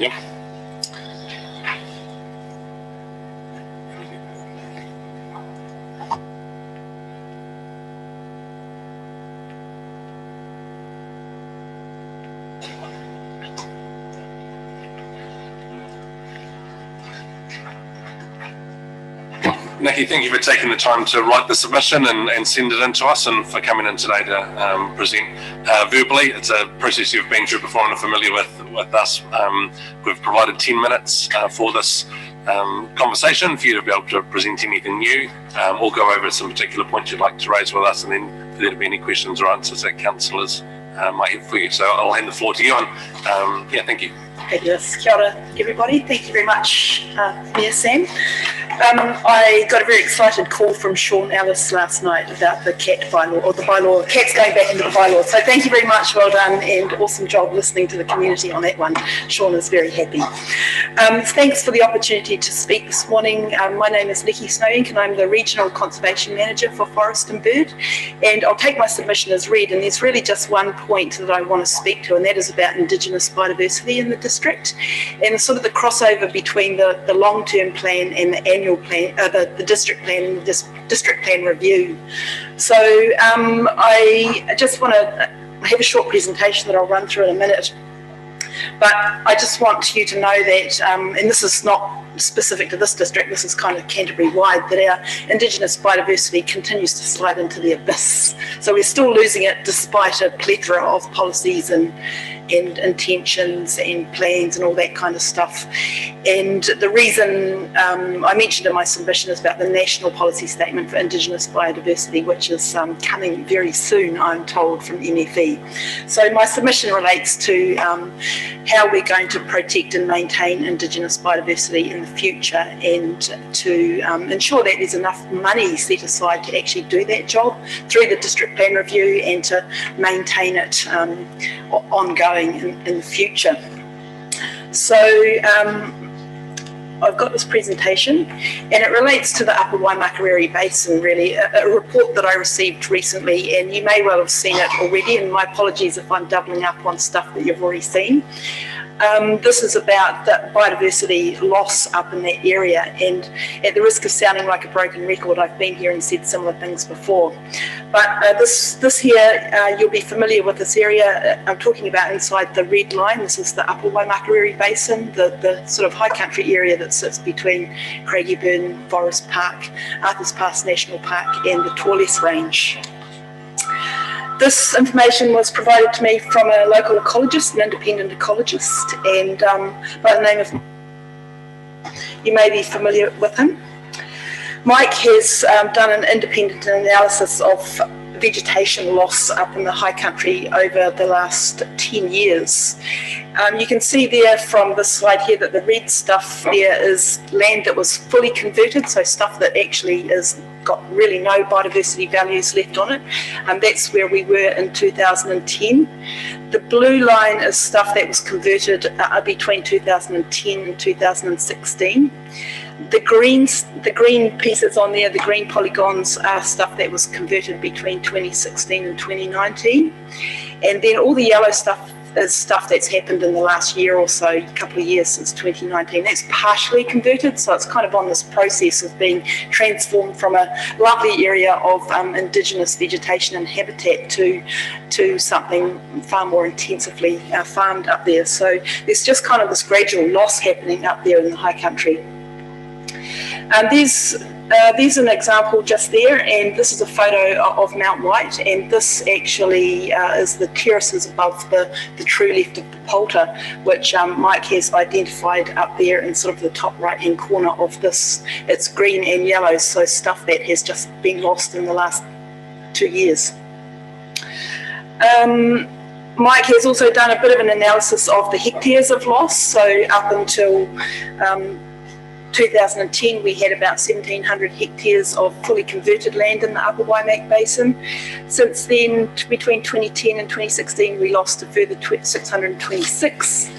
[SPEAKER 1] Yep. Nikki, thank you for taking the time to write the submission and send it in to us, and for coming in today to present verbally. It's a process you've been through before and are familiar with us. We've provided 10 minutes for this conversation for you to be able to present anything new, or go over some particular points you'd like to raise with us, and then for there to be any questions or answers that councillors might have for you. So I'll hand the floor to you, and thank you.
[SPEAKER 9] Fabulous. Kia ora, everybody. Thank you very much, Mayor Sam. I got a very excited call from Sean Ellis last night about the cat bylaw, or the bylaw, cats going back into the bylaw. So thank you very much, well done, and awesome job listening to the community on that one. Sean is very happy. Thanks for the opportunity to speak this morning. My name is Nikki Snowink, and I'm the Regional Conservation Manager for Forest and Bird. And I'll take my submission as read, and there's really just one point that I want to speak to, and that is about Indigenous biodiversity in the district, and sort of the crossover between the long-term plan and the annual plan, the district plan and the district plan review. So I just want to have a short presentation that I'll run through in a minute. But I just want you to know that, and this is not specific to this district, this is kind of Canterbury-wide, that our Indigenous biodiversity continues to slide into the abyss. So we're still losing it despite a plethora of policies and intentions and plans and all that kind of stuff. And the reason I mentioned in my submission is about the National Policy Statement for Indigenous Biodiversity, which is coming very soon, I'm told, from MFE. So my submission relates to how we're going to protect and maintain Indigenous biodiversity in the future, and to ensure that there's enough money set aside to actually do that job through the district plan review, and to maintain it ongoing in the future. So I've got this presentation, and it relates to the Upper Waimakariri Basin, really, a report that I received recently, and you may well have seen it already, and my apologies if I'm doubling up on stuff that you've already seen. This is about the biodiversity loss up in that area, and at the risk of sounding like a broken record, I've been here and said similar things before. But this here, you'll be familiar with this area. I'm talking about inside the red line. This is the Upper Waimakariri Basin, the sort of high country area that sits between Craigieburn Forest Park, Arthur's Pass National Park, and the Torles Range. This information was provided to me from a local ecologist, an independent ecologist, and by the name of, you may be familiar with him. Mike has done an independent analysis of vegetation loss up in the high country over the last 10 years. You can see there from this slide here that the red stuff there is land that was fully converted, so stuff that actually is got really no biodiversity values left on it, and that's where we were in 2010. The blue line is stuff that was converted between 2010 and 2016. The green pieces on there, the green polygons, are stuff that was converted between 2016 and 2019. And then all the yellow stuff is stuff that's happened in the last year or so, a couple of years since 2019. That's partially converted, so it's kind of on this process of being transformed from a lovely area of Indigenous vegetation and habitat to something far more intensively farmed up there. So there's just kind of this gradual loss happening up there in the high country. There's an example just there, and this is a photo of Mount White, and this actually is the terraces above the true left of the polter, which Mike has identified up there in sort of the top right hand corner of this. It's green and yellow, so stuff that has just been lost in the last 2 years. Mike has also done a bit of an analysis of the hectares of loss, so up until 2010 we had about 1,700 hectares of fully converted land in the Upper Waimak Basin. Since then, between 2010 and 2016, we lost a further 626.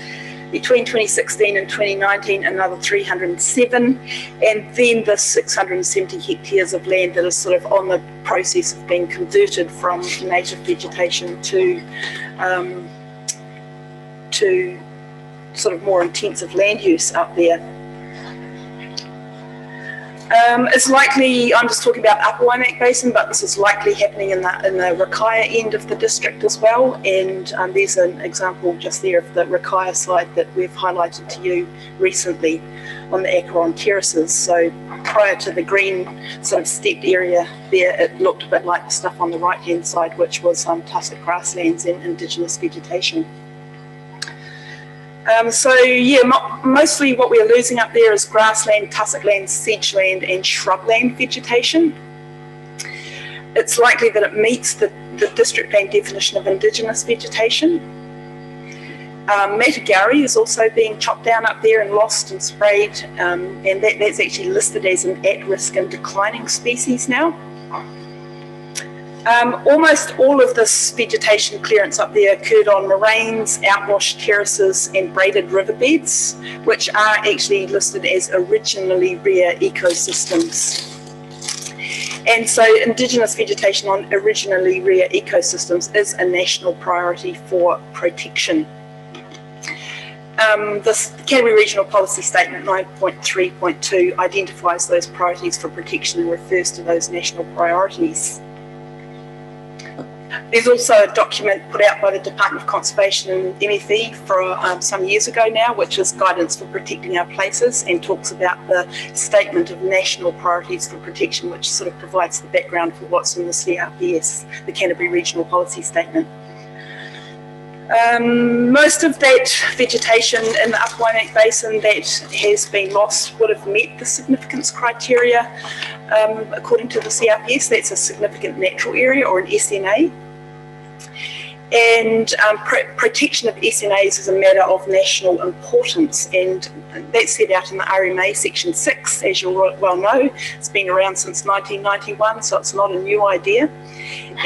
[SPEAKER 9] Between 2016 and 2019, another 307, and then the 670 hectares of land that is sort of on the process of being converted from native vegetation to sort of more intensive land use up there. It's likely, I'm just talking about Upper Waimak Basin, but this is likely happening in the Rakaia end of the district as well. And there's an example just there of the Rakaia side that we've highlighted to you recently on the Acheron terraces. So prior to the green sort of stepped area there, it looked a bit like the stuff on the right-hand side, which was tussock grasslands and indigenous vegetation. Mostly what we're losing up there is grassland, tussock land, sedge land and shrubland vegetation. It's likely that it meets the district plan definition of indigenous vegetation. Matagari is also being chopped down up there and lost and sprayed, and that's actually listed as an at-risk and declining species now. Almost all of this vegetation clearance up there occurred on moraines, outwash terraces and braided riverbeds, which are actually listed as originally rare ecosystems. And so indigenous vegetation on originally rare ecosystems is a national priority for protection. This Canterbury Regional Policy Statement 9.3.2 identifies those priorities for protection and refers to those national priorities. There's also a document put out by the Department of Conservation and MFE for some years ago now, which is guidance for protecting our places, and talks about the statement of national priorities for protection, which sort of provides the background for what's in the CRPS, the Canterbury Regional Policy Statement. Most of that vegetation in the Upper Waimak Basin that has been lost would have met the significance criteria according to the CRPS. That's a significant natural area, or an SNA. And protection of SNAs is a matter of national importance, and that's set out in the RMA Section 6, as you'll well know. It's been around since 1991, so it's not a new idea.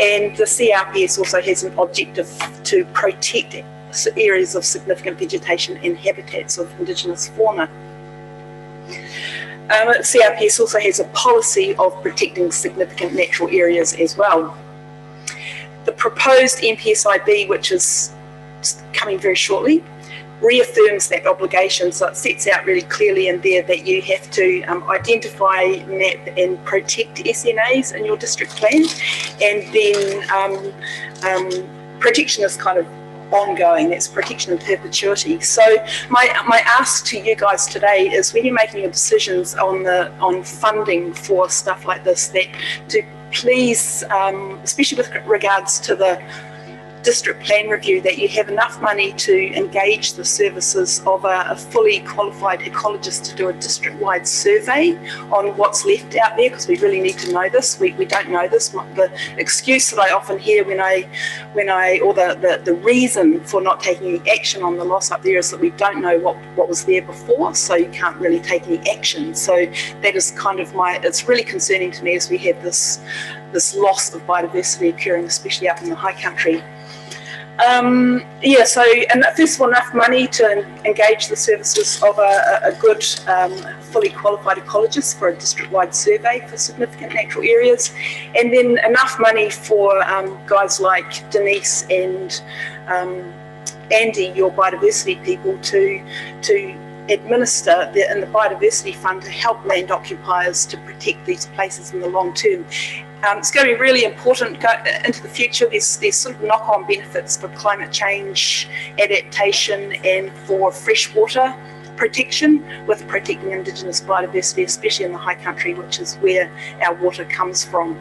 [SPEAKER 9] And the CRPS also has an objective to protect areas of significant vegetation and habitats of indigenous fauna. CRPS also has a policy of protecting significant natural areas as well. The proposed NPSIB, which is coming very shortly, reaffirms that obligation. So it sets out really clearly in there that you have to identify, map and protect SNAs in your district plan, and then protection is kind of ongoing. That's protection in perpetuity. So my ask to you guys today is, when you're making your decisions on funding for stuff like this, that to please, especially with regards to the district plan review, that you have enough money to engage the services of a fully qualified ecologist to do a district-wide survey on what's left out there, because we really need to know this. We don't know this. The excuse that I often hear or the reason for not taking any action on the loss up there is that we don't know what was there before, so you can't really take any action. So that is kind of it's really concerning to me as we have this loss of biodiversity occurring, especially up in the high country. And first of all, enough money to engage the services of a good, fully qualified ecologist for a district-wide survey for significant natural areas, and then enough money for guys like Denise and Andy, your biodiversity people, to administer in the biodiversity fund to help land occupiers to protect these places in the long term. It's going to be really important into the future. There's sort of knock-on benefits for climate change adaptation and for freshwater protection, with protecting indigenous biodiversity, especially in the high country, which is where our water comes from.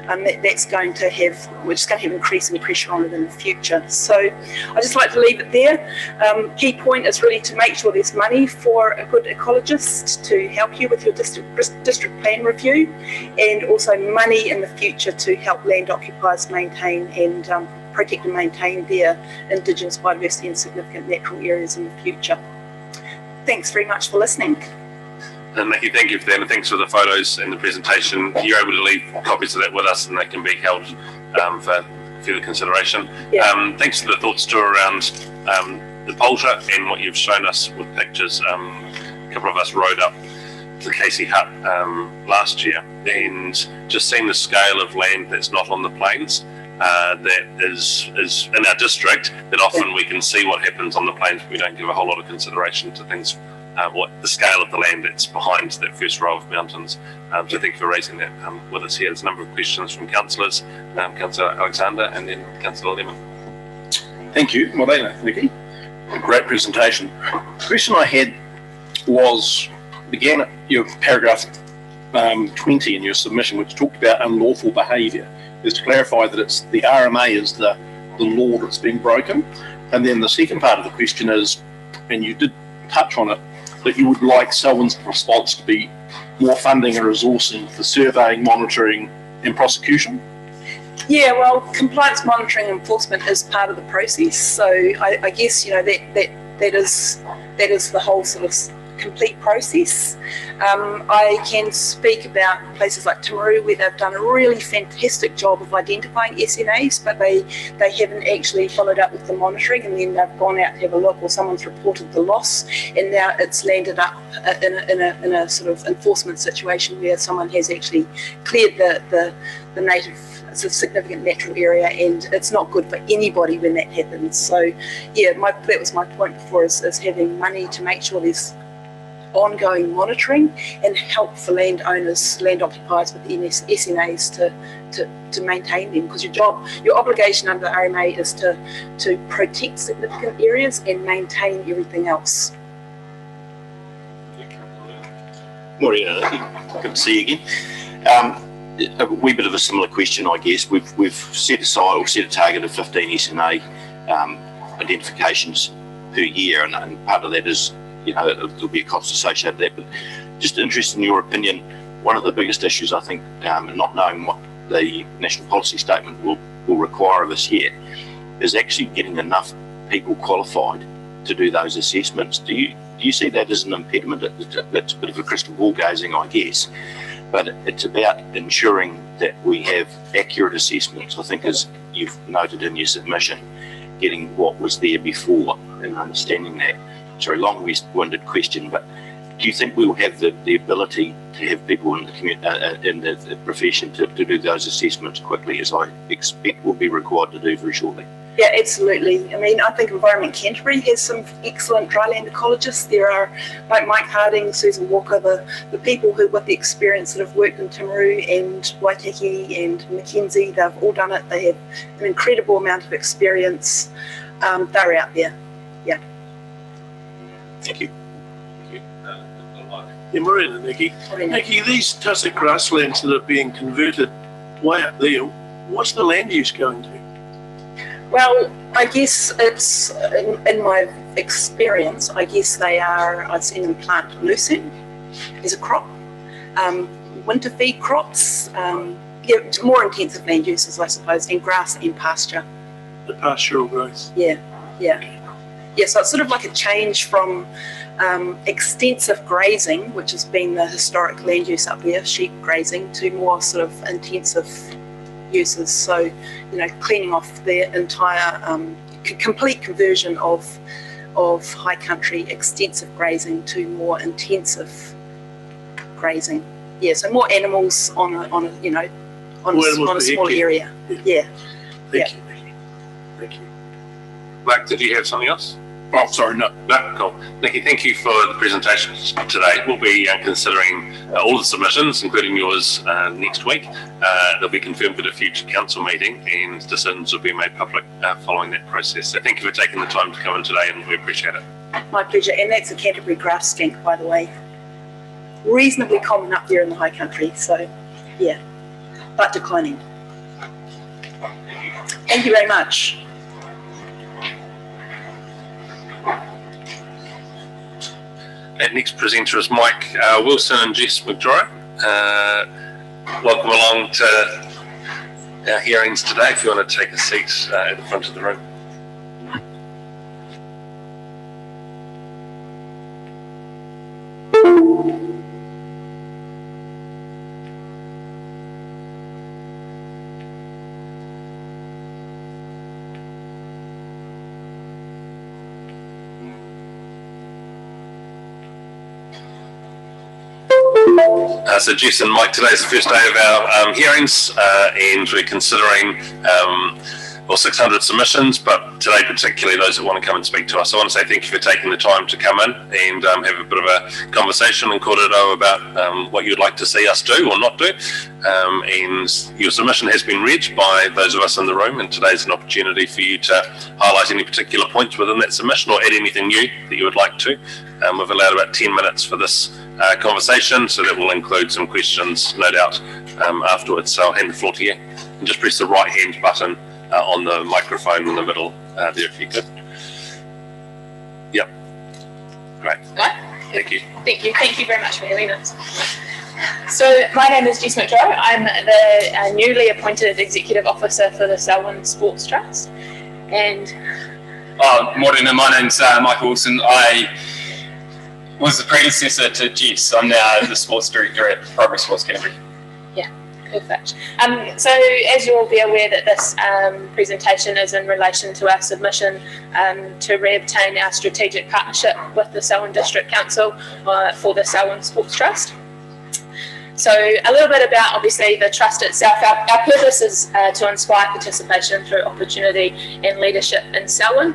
[SPEAKER 9] That's going to have increasing pressure on it in the future. So I just like to leave it there. Key point is really to make sure there's money for a good ecologist to help you with your district plan review, and also money in the future to help land occupiers maintain and protect and maintain their indigenous biodiversity in significant natural areas in the future. Thanks very much for listening.
[SPEAKER 1] Nikki, thank you for that, and thanks for the photos and the presentation. You're able to leave copies of that with us, and they can be held for further consideration.
[SPEAKER 9] Yeah.
[SPEAKER 1] Thanks for the thoughts too around the polter and what you've shown us with pictures. A couple of us rode up to Casey Hut last year, and just seeing the scale of land that's not on the plains. That is in our district, that often we can see what happens on the plains, but we don't give a whole lot of consideration to things what the scale of the land that's behind that first row of mountains. So thank you for raising that with us here. There's a number of questions from councillors, Councillor Alexander and then Councillor Lemon.
[SPEAKER 5] Thank you, Morena, Nikki. Great presentation. The question I had began at your paragraph 20 in your submission, which talked about unlawful behaviour. Is to clarify that it's the RMA is the law that's been broken. And then the second part of the question is, and you did touch on it, that you would like Selwyn's response to be more funding and resourcing for surveying, monitoring and prosecution.
[SPEAKER 9] Yeah, well, compliance monitoring and enforcement is part of the process. So I guess, you know, that is the whole sort of complete process. I can speak about places like Timaru, where they've done a really fantastic job of identifying SNAs, but they haven't actually followed up with the monitoring, and then they've gone out to have a look, or someone's reported the loss, and now it's landed up in a sort of enforcement situation where someone has actually cleared the native. It's a significant natural area, and it's not good for anybody when that happens. So yeah, that was my point before, is having money to make sure there's ongoing monitoring and help for landowners, land occupiers with SNAs to maintain them, because your obligation under the RMA is to protect significant areas and maintain everything else.
[SPEAKER 2] Morena, good to see you again. A wee bit of a similar question, I guess. We've set aside or set a target of 15 SNA identifications per year, and part of that is, you know, there'll be a cost associated with that. But just interested in your opinion, one of the biggest issues I think, not knowing what the national policy statement will require of us yet, is actually getting enough people qualified to do those assessments. Do you see that as an impediment? It's a bit of a crystal ball gazing, I guess. But it's about ensuring that we have accurate assessments, I think, as you've noted in your submission, getting what was there before and understanding that. Sorry, long-winded question, but do you think we will have the ability to have people in the community, in the profession to do those assessments quickly, as I expect will be required to do very shortly?
[SPEAKER 9] Yeah, absolutely. I mean, I think Environment Canterbury has some excellent dryland ecologists. There are, like Mike Harding, Susan Walker, the people who, with the experience, that have worked in Timaru and Waitaki and Mackenzie, they've all done it. They have an incredible amount of experience. They're out there. Yeah.
[SPEAKER 2] Thank you.
[SPEAKER 10] Yeah, Morena, Nikki. Nikki, these tussock grasslands that are being converted way up there, what's the land use going to?
[SPEAKER 9] Well, I guess it's, in my experience, I guess I've seen them plant lucerne as a crop, winter feed crops, more intensive land uses, I suppose, and grass and pasture.
[SPEAKER 10] The pastoral growth.
[SPEAKER 9] Yeah. So it's sort of like a change from extensive grazing, which has been the historic land use up there, sheep grazing, to more sort of intensive uses. So, you know, cleaning off the entire complete conversion of high country extensive grazing to more intensive grazing. Yeah, so more animals on a small area. Yeah.
[SPEAKER 10] Thank you. Thank you.
[SPEAKER 1] Mark, did you have something else?
[SPEAKER 5] Oh, sorry, no.
[SPEAKER 1] No, cool. Nikki, thank you for the presentation today. We'll be considering all the submissions, including yours, next week. They'll be confirmed at a future council meeting, and decisions will be made public following that process. So thank you for taking the time to come in today, and we appreciate it.
[SPEAKER 9] My pleasure. And that's a Canterbury grass skink, by the way. Reasonably common up there in the high country. So, yeah, but declining. Thank you very much.
[SPEAKER 1] That next presenter is Mike Wilson and Jess McDrow. Welcome along to our hearings today. If you want to take a seat at the front of the room. So Jess and Mike, today is the first day of our hearings, and we're considering 600 submissions, but today, particularly those that want to come and speak to us. I want to say thank you for taking the time to come in and have a bit of a conversation and kōrero about what you'd like to see us do or not do. And your submission has been read by those of us in the room, and today's an opportunity for you to highlight any particular points within that submission or add anything new that you would like to. We've allowed about 10 minutes for this conversation, so that will include some questions, no doubt, afterwards. So I'll hand the floor to you, and just press the right hand button on the microphone in the middle there, if you could. Yep. Great.
[SPEAKER 11] Right.
[SPEAKER 1] Thank you.
[SPEAKER 11] Thank you very much for having us. So my name is Jess McDrow. I'm the newly appointed Executive Officer for the Selwyn Sports Trust. And
[SPEAKER 12] morning, my name's Michael Wilson. I was the predecessor to Jess. I'm now the Sports Director at Primary Sports Canterbury.
[SPEAKER 11] yeah, perfect. So as you'll be aware that this presentation is in relation to our submission to reobtain our strategic partnership with the Selwyn District Council for the Selwyn Sports Trust. So a little bit about obviously the trust itself. Our purpose is to inspire participation through opportunity and leadership in Selwyn.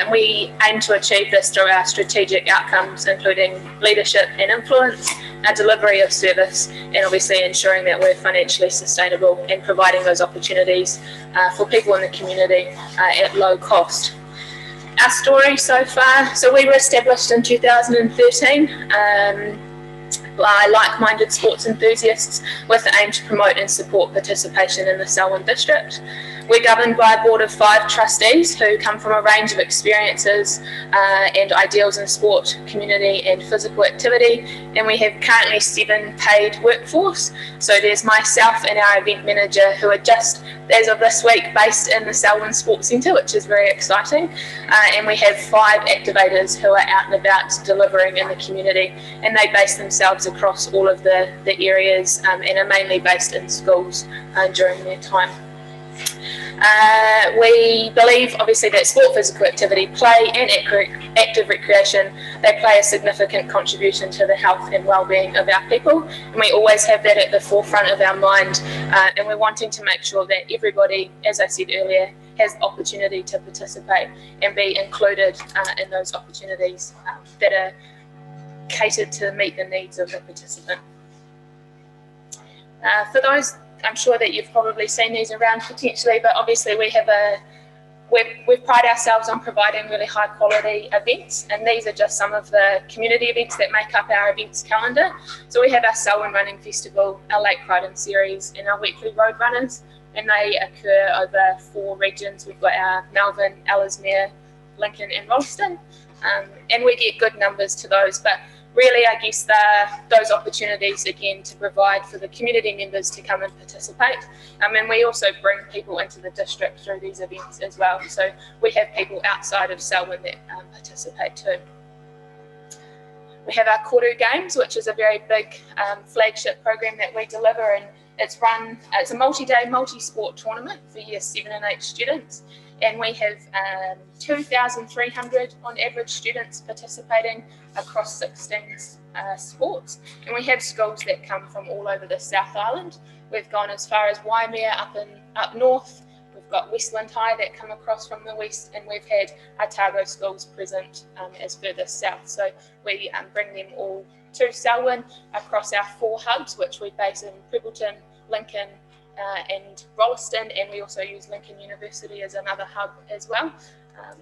[SPEAKER 11] We aim to achieve this through our strategic outcomes, including leadership and influence, our delivery of service, and obviously ensuring that we're financially sustainable and providing those opportunities for people in the community at low cost. Our story so far, so we were established in 2013 by like-minded sports enthusiasts with the aim to promote and support participation in the Selwyn District. We're governed by a board of 5 trustees who come from a range of experiences and ideals in sport, community and physical activity, and we have currently 7 paid workforce. So there's myself and our event manager who are just, as of this week, based in the Selwyn Sports Centre, which is very exciting, and we have 5 activators who are out and about delivering in the community, and they base themselves across all of the areas and are mainly based in schools during their time. We believe obviously that sport, physical activity, play and active recreation, they play a significant contribution to the health and well-being of our people, and we always have that at the forefront of our mind, and we're wanting to make sure that everybody, as I said earlier, has the opportunity to participate and be included in those opportunities that are catered to meet the needs of the participant. For those, I'm sure that you've probably seen these around potentially, but obviously we have we pride ourselves on providing really high quality events, and these are just some of the community events that make up our events calendar. So we have our Selwyn Running Festival, our Lake Crichton Series, and our weekly road runners, and they occur over 4 regions. We've got our Melbourne, Ellesmere, Lincoln and Rolleston, and we get good numbers to those, but really, I guess those opportunities again to provide for the community members to come and participate. And we also bring people into the district through these events as well. So we have people outside of Selwyn that participate too. We have our Koru Games, which is a very big flagship program that we deliver, and it's a multi-day, multi-sport tournament for year 7 and 8 students. And we have 2,300 on average students participating across 16 sports. And we have schools that come from all over the South Island. We've gone as far as Waimea up north. We've got Westland High that come across from the west, and we've had Otago schools present as further south. So we bring them all to Selwyn across our 4 hubs, which we base in Prebbleton, Lincoln, and Rolleston, and we also use Lincoln University as another hub as well,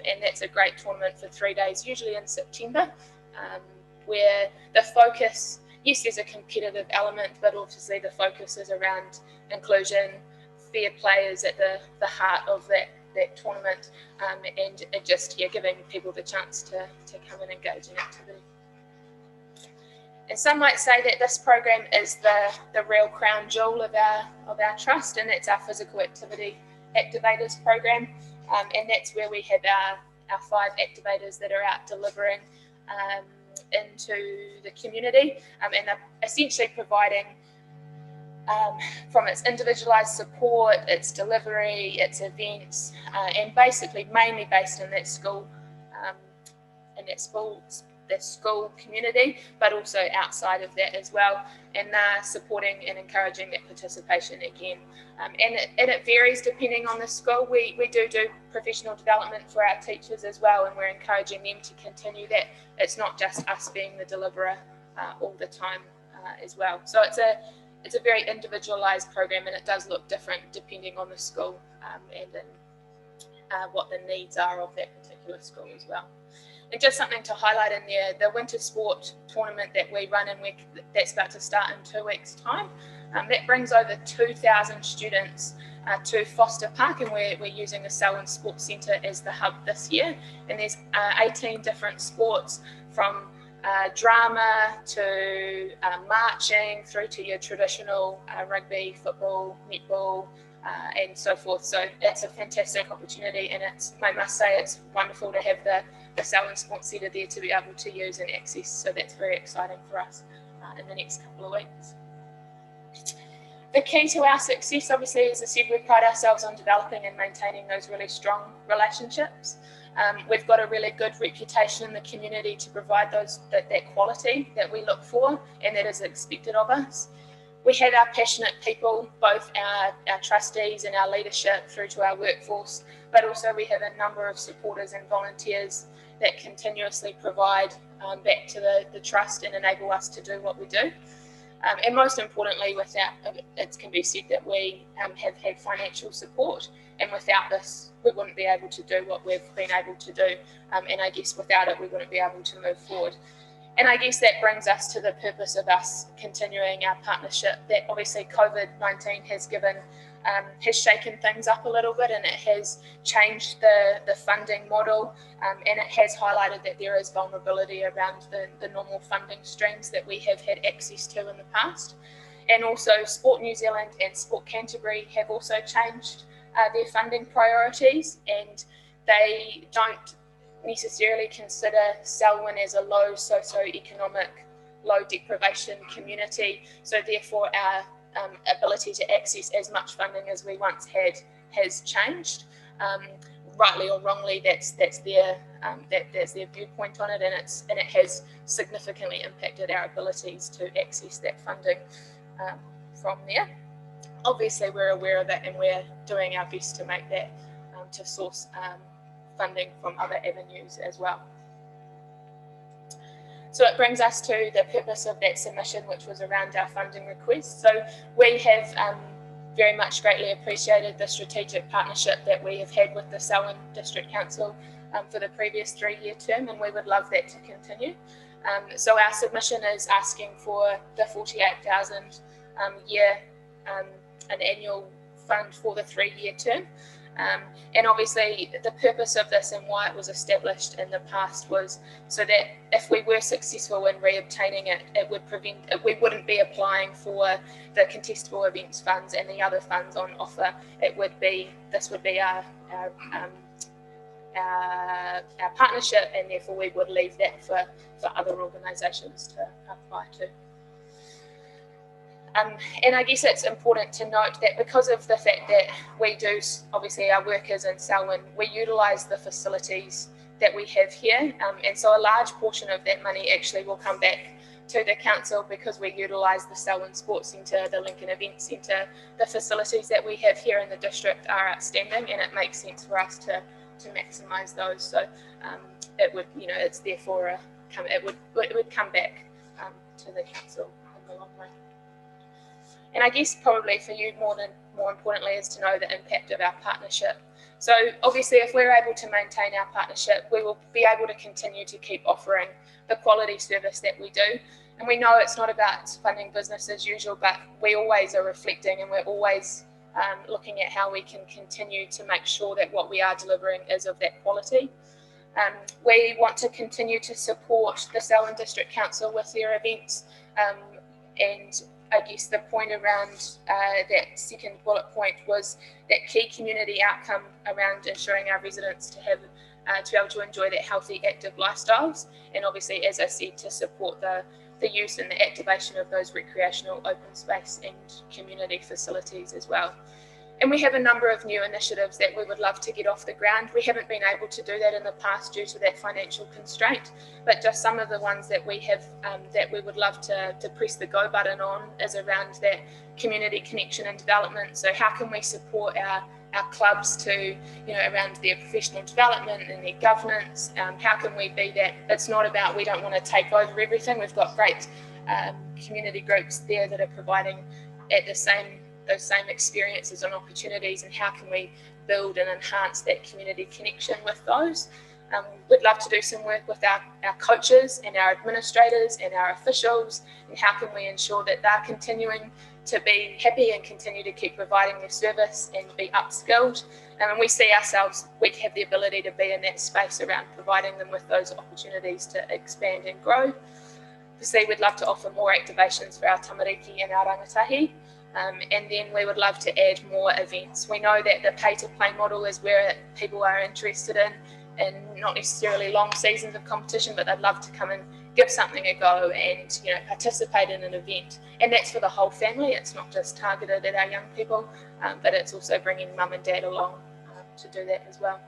[SPEAKER 11] and that's a great tournament for 3 days, usually in September, where the focus, yes, there's a competitive element, but obviously the focus is around inclusion. Fair play is at the heart of that tournament, and just giving people the chance to come and engage in activity. And some might say that this program is the real crown jewel of our trust, and that's our physical activity activators program, and that's where we have our 5 activators that are out delivering into the community, and they're essentially providing from its individualised support, its delivery, its events, and basically mainly based in that school the school community, but also outside of that as well, and supporting and encouraging that participation again. And it varies depending on the school. We do professional development for our teachers as well, and we're encouraging them to continue that. It's not just us being the deliverer all the time as well. So it's a very individualised program, and it does look different depending on the school and what the needs are of that particular school as well. And just something to highlight in there, the winter sport tournament that we run, and that's about to start in 2 weeks' time, that brings over 2,000 students to Foster Park, and we're using the Selwyn Sports Centre as the hub this year. And there's 18 different sports, from drama to marching through to your traditional rugby, football, netball, and so forth. So it's a fantastic opportunity, and I must say it's wonderful to have the Selwyn Sports Centre there to be able to use and access. So that's very exciting for us in the next couple of weeks. The key to our success, obviously, as I said, we pride ourselves on developing and maintaining those really strong relationships. We've got a really good reputation in the community to provide that quality that we look for and that is expected of us. We have our passionate people, both our trustees and our leadership through to our workforce, but also we have a number of supporters and volunteers that continuously provide back to the trust and enable us to do what we do. And most importantly, it can be said that we have had financial support, and without this, we wouldn't be able to do what we've been able to do. And I guess without it, we wouldn't be able to move forward. And I guess that brings us to the purpose of us continuing our partnership, that obviously COVID-19 has shaken things up a little bit, and it has changed the funding model, and it has highlighted that there is vulnerability around the normal funding streams that we have had access to in the past. And also Sport New Zealand and Sport Canterbury have also changed their funding priorities, and they don't necessarily consider Selwyn as a low socioeconomic, low deprivation community. So therefore our ability to access as much funding as we once had has changed. Rightly or wrongly, that's their viewpoint on it, and it has significantly impacted our abilities to access that funding from there. Obviously, we're aware of it, and we're doing our best to make that to source funding from other avenues as well. So it brings us to the purpose of that submission, which was around our funding request. So we have very much greatly appreciated the strategic partnership that we have had with the Selwyn District Council for the previous 3-year term, and we would love that to continue. So our submission is asking for the 48,000 year an annual fund for the 3-year term. And obviously the purpose of this and why it was established in the past was so that if we were successful in reobtaining it, we wouldn't be applying for the contestable events funds and the other funds on offer. This would be our partnership, and therefore we would leave that for other organisations to apply to. And I guess it's important to note that because of the fact that we do, obviously our workers in Selwyn, we utilise the facilities that we have here, and so a large portion of that money actually will come back to the council because we utilise the Selwyn Sports Centre, the Lincoln Events Centre. The facilities that we have here in the district are outstanding, and it makes sense for us to maximise those. So it would, it's therefore it would come back to the council in the long run. And I guess probably for you more importantly is to know the impact of our partnership. So obviously if we're able to maintain our partnership, we will be able to continue to keep offering the quality service that we do. And we know it's not about funding business as usual, but we always are reflecting, and we're always looking at how we can continue to make sure that what we are delivering is of that quality. We want to continue to support the Selwyn District Council with their events, and I guess the point around that second bullet point was that key community outcome around ensuring our residents to be able to enjoy that healthy, active lifestyles, and obviously, as I said, to support the use and the activation of those recreational open space and community facilities as well. And we have a number of new initiatives that we would love to get off the ground. We haven't been able to do that in the past due to that financial constraint, but just some of the ones that we have that we would love to press the go button on is around that community connection and development. So how can we support our clubs to, around their professional development and their governance? How can we be that? It's not about, we don't want to take over everything. We've got great community groups there that are providing at those same experiences and opportunities, and how can we build and enhance that community connection with those? We'd love to do some work with our coaches and our administrators and our officials, and how can we ensure that they're continuing to be happy and continue to keep providing their service and be upskilled. And we see ourselves, we have the ability to be in that space around providing them with those opportunities to expand and grow. Obviously, we'd love to offer more activations for our tamariki and our rangatahi. And then we would love to add more events. We know that the pay-to-play model is where people are interested in, and not necessarily long seasons of competition, but they'd love to come and give something a go and participate in an event. And that's for the whole family. It's not just targeted at our young people, but it's also bringing mum and dad along to do that as well.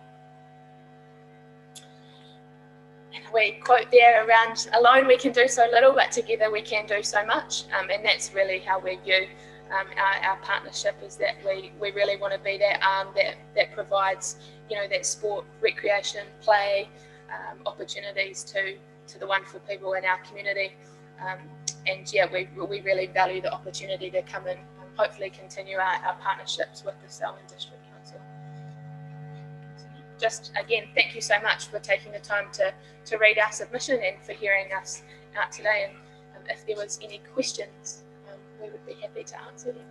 [SPEAKER 11] And we quote there around, alone we can do so little, but together we can do so much. And that's really how we view our partnership, is that we really want to be that arm that provides that sport, recreation, play opportunities to the wonderful people in our community. And yeah, we really value the opportunity to come and hopefully continue our partnerships with the Selwyn District Council. Just again, thank you so much for taking the time to read our submission and for hearing us out today. And if there was any questions, we would be happy to answer them.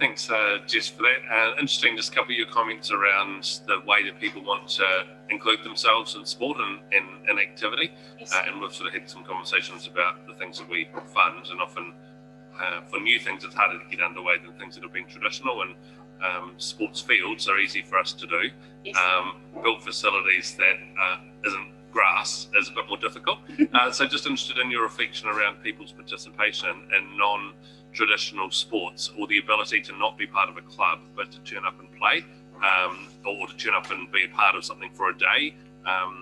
[SPEAKER 1] Thanks, Jess, for that. Interesting, just a couple of your comments around the way that people want to include themselves in sport and activity.
[SPEAKER 11] Yes.
[SPEAKER 1] And we've sort of had some conversations about the things that we fund, and often for new things it's harder to get underway than things that have been traditional, and sports fields are easy for us to do.
[SPEAKER 11] Yes.
[SPEAKER 1] Built facilities that isn't grass is a bit more difficult. So just interested in your reflection around people's participation in non-traditional sports, or the ability to not be part of a club but to turn up and play, or to turn up and be a part of something for a day. Have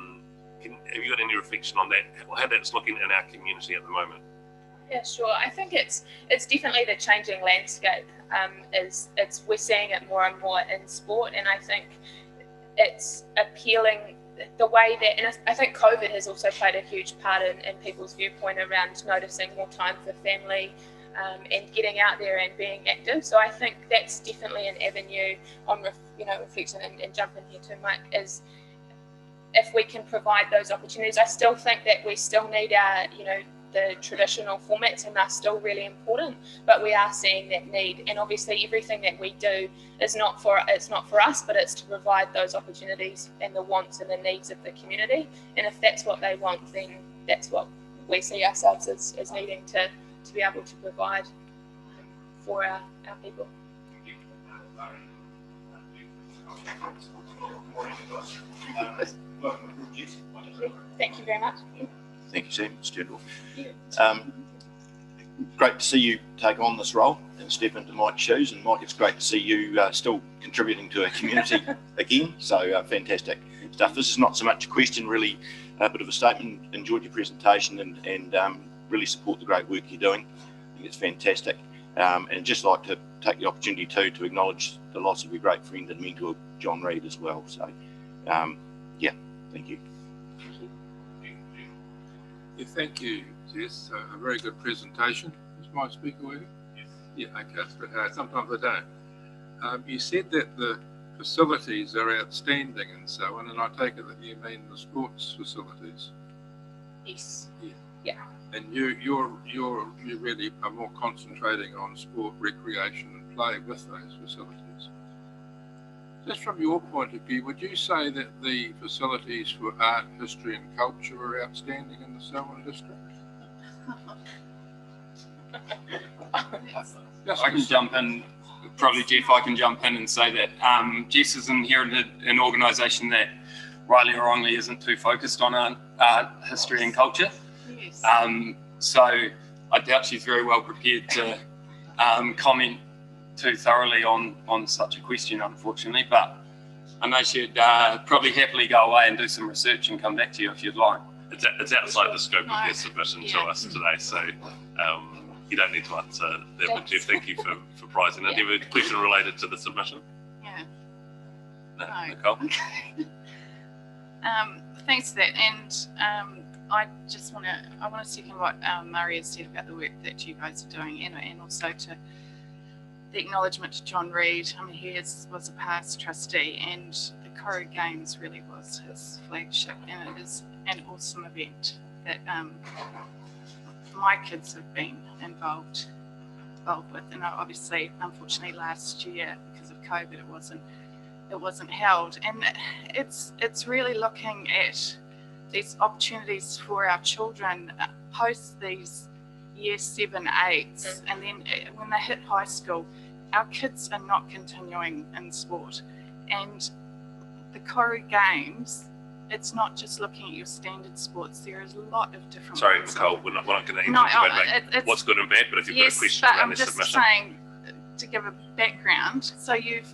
[SPEAKER 1] you got any reflection on that, how that's looking in our community at the moment?
[SPEAKER 11] Yeah, sure. I think it's definitely the changing landscape. We're seeing it more and more in sport, and I think it's appealing the way that, and I think COVID has also played a huge part in people's viewpoint around noticing more time for family and getting out there and being active. So I think that's definitely an avenue on reflection, and jump in here too, Mike, is if we can provide those opportunities. I still think that we still need our the traditional formats, and they're still really important, but we are seeing that need, and obviously everything that we do is not for us, but it's to provide those opportunities and the wants and the needs of the community. And if that's what they want, then that's what we see ourselves as needing to be able to provide for our people. Thank you very much.
[SPEAKER 2] Thank you, Sam. Stuart. Great to see you take on this role and step into Mike's shoes. And Mike, it's great to see you still contributing to our community again. So fantastic stuff. This is not so much a question, really a bit of a statement. Enjoyed your presentation and really support the great work you're doing. I think it's fantastic. And just like to take the opportunity to acknowledge the loss of your great friend and mentor, John Reid, as well. So yeah, thank you.
[SPEAKER 13] Yeah, thank you, Jess. A very good presentation. Is my speaker with you? Yes. Yeah, okay. But sometimes I don't. You said that the facilities are outstanding and so on, and I take it that you mean the sports facilities.
[SPEAKER 11] Yes.
[SPEAKER 13] Yeah.
[SPEAKER 11] Yeah.
[SPEAKER 13] And you really are more concentrating on sport, recreation, and play with those facilities. Just from your point of view, would you say that the facilities for art, history and culture are outstanding in the Selwyn District?
[SPEAKER 12] I can jump in, probably Jeff, I can jump in and say that Jess has inherited an organisation that rightly or wrongly isn't too focused on art, history and culture.
[SPEAKER 11] Yes.
[SPEAKER 12] So I doubt she's very well prepared to comment too thoroughly on such a question, unfortunately, but I know she'd probably happily go away and do some research and come back to you if you'd like.
[SPEAKER 1] It's outside the scope of their submission to us today, so you don't need to answer that. But Jeff, thank you for prizing it. Do you have a question related to the submission?
[SPEAKER 14] Yeah.
[SPEAKER 1] No.
[SPEAKER 14] No.
[SPEAKER 1] Nicole?
[SPEAKER 14] Thanks for that. And I want to second what Murray has said about the work that you guys are doing, and also to the acknowledgement to John Reid. I mean, he was a past trustee, and the Koru Games really was his flagship, and it is an awesome event that my kids have been involved with. And obviously, unfortunately, last year because of COVID, it wasn't held. And it's really looking at these opportunities for our children post these year 7, 8s, and then when they hit high school, our kids are not continuing in sport. And the Koru Games, it's not just looking at your standard sports. There is a lot of different.
[SPEAKER 1] Sorry,
[SPEAKER 14] ones.
[SPEAKER 1] Nicole, we're not going to debate what's good and bad, but if you've got a question around this submission.
[SPEAKER 14] I'm just saying, to give a background, so you've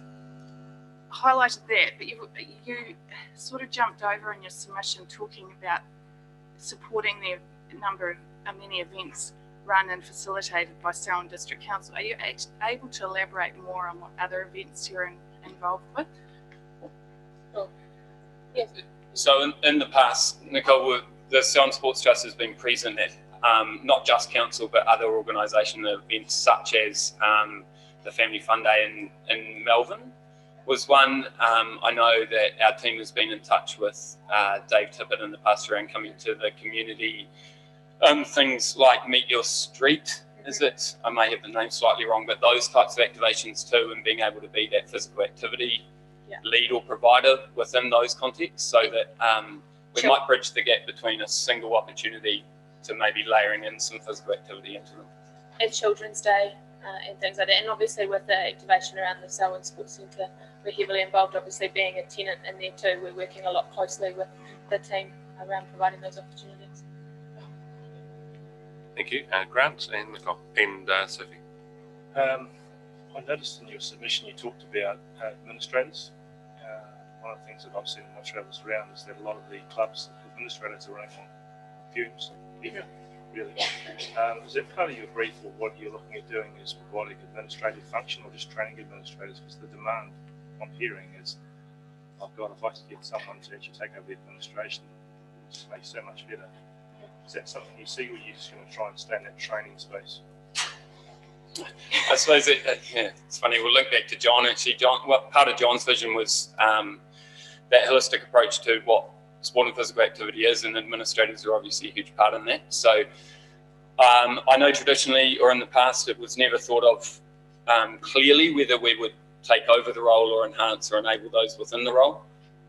[SPEAKER 14] highlighted that, but you sort of jumped over in your submission talking about supporting the number of many events run and facilitated by Selwyn District Council. Are you able to elaborate more on what other events you're involved with?
[SPEAKER 11] Sure. Yes.
[SPEAKER 12] So in the past, Nicole, the Selwyn Sports Trust has been present at not just council but other organisation events such as the Family Fun Day in Melbourne was one. I know that our team has been in touch with Dave Tippett in the past around coming to the community. Things like Meet Your Street, is it? I may have the name slightly wrong, but those types of activations too, and being able to be that physical activity lead or provider within those contexts, so that we might bridge the gap between a single opportunity to maybe layering in some physical activity into them.
[SPEAKER 11] And Children's Day and things like that. And obviously with the activation around the Selwyn Sports Centre, we're heavily involved, obviously being a tenant in there too. We're working a lot closely with the team around providing those opportunities.
[SPEAKER 1] Thank you. Grant and Nicole and Sophie.
[SPEAKER 15] I noticed in your submission you talked about administrators. One of the things that I've seen in my travels around is that a lot of the clubs administrators are running on fumes. Really. Is that part of your brief, or what you're looking at doing is providing administrative function or just training administrators? Because the demand I'm hearing is, oh God, if I could get someone to actually take over the administration, it just makes so much better. Is that something you see, or are you just going to try and stay in that training space?
[SPEAKER 12] I suppose it's funny. We'll link back to John. Actually, part of John's vision was that holistic approach to what sport and physical activity is, and administrators are obviously a huge part in that. So I know traditionally or in the past it was never thought of clearly whether we would take over the role or enhance or enable those within the role.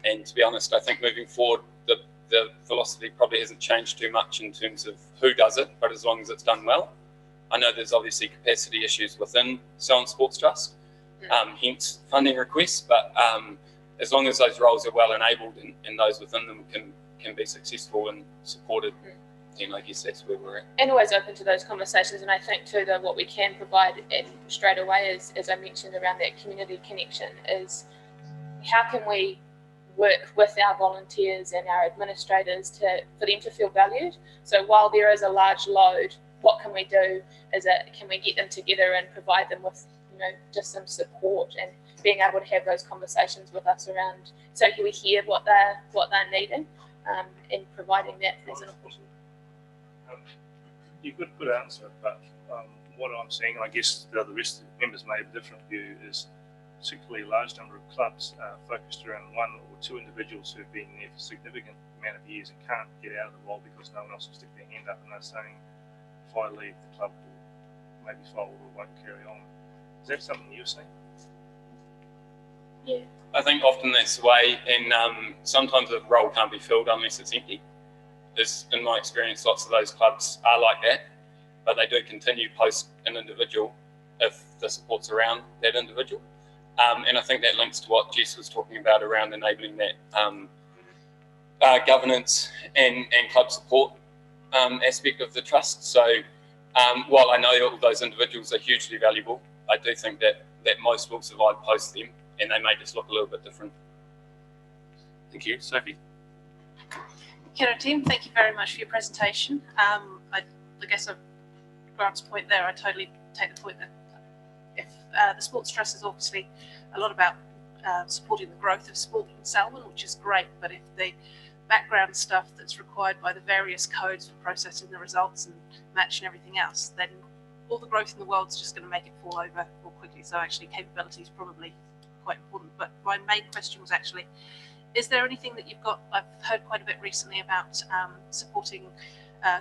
[SPEAKER 12] And to be honest, I think moving forward the philosophy probably hasn't changed too much in terms of who does it, but as long as it's done well. I know there's obviously capacity issues within Selwyn Sports Trust, hence funding requests, but as long as those roles are well enabled and those within them can be successful and supported, then I guess that's where we're at.
[SPEAKER 11] And always open to those conversations. And I think too that what we can provide and straight away is, as I mentioned around that community connection, is how can we work with our volunteers and our administrators for them to feel valued. So while there is a large load, what can we do can we get them together and provide them with just some support and being able to have those conversations with us around, so we hear what they're needing and providing that as an opportunity.
[SPEAKER 15] You good answer, but what I'm seeing, and I guess the rest of the members may have a different view, is particularly a large number of clubs focused around one or two individuals who have been there for a significant amount of years and can't get out of the role because no one else will stick their hand up, and they're saying, if I leave, the club will maybe fold or won't carry on. Is that something you're seeing?
[SPEAKER 11] Yeah.
[SPEAKER 12] I think often that's the way, and sometimes the role can't be filled unless it's empty. In my experience, lots of those clubs are like that, but they do continue post an individual if the support's around that individual. And I think that links to what Jess was talking about around enabling that governance and club support aspect of the trust. So while I know all those individuals are hugely valuable, I do think that that most will survive post them, and they may just look a little bit different.
[SPEAKER 1] Thank you. Sophie?
[SPEAKER 7] Kia ora team, thank you very much for your presentation. I guess of Grant's point there, I totally take the point that if the sports trust is obviously a lot about supporting the growth of sport in Selwyn, which is great, but if the background stuff that's required by the various codes for processing the results and matching everything else, then all the growth in the world is just going to make it fall over more quickly. So actually capability is probably quite important. But my main question was actually, is there anything that you've got, I've heard quite a bit recently about supporting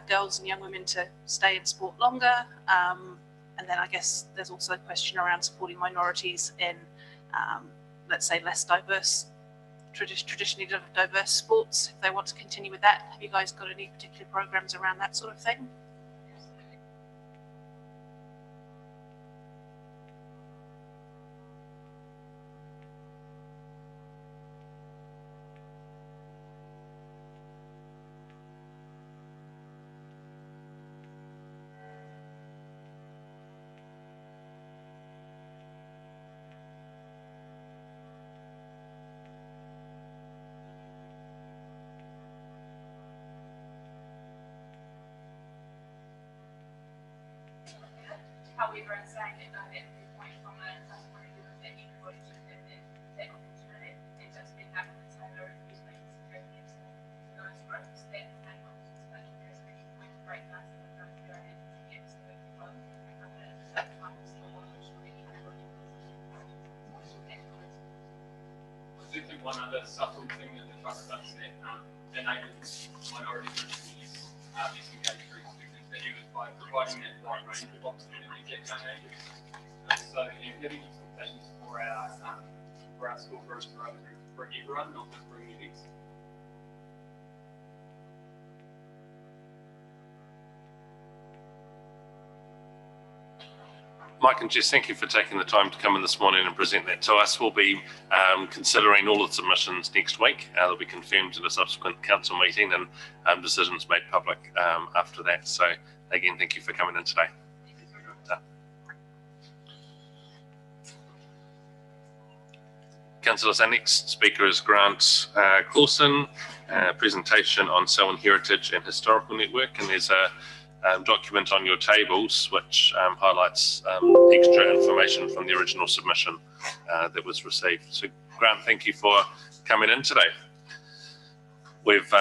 [SPEAKER 7] girls and young women to stay in sport longer. And then I guess there's also a question around supporting minorities in, let's say, less diverse, traditionally diverse sports, if they want to continue with that. Have you guys got any particular programs around that sort of thing?
[SPEAKER 11] However, in saying that, at the point from a customer view of that everybody should have that opportunity, it just being able to tailor these things to those groups that may not participate in this point great mass and don't go ahead and get to the club.
[SPEAKER 12] I do think one other subtle thing that the trust does that enables minority groups to use these engaged groups is by providing that wide range of opportunities at young ages. So giving expectations for our school groups, for other groups, for everyone, not just for newbies.
[SPEAKER 1] Mike and Jess, thank you for taking the time to come in this morning and present that to us. We'll be considering all of the submissions next week. They'll be confirmed in a subsequent council meeting and decisions made public after that. So again, thank you for coming in today. Councillors, our next speaker is Grant Coulson, presentation on Selwyn Heritage and Historical Network, and there's a document on your tables which highlights extra information from the original submission that was received. So Grant, thank you for coming in today. We've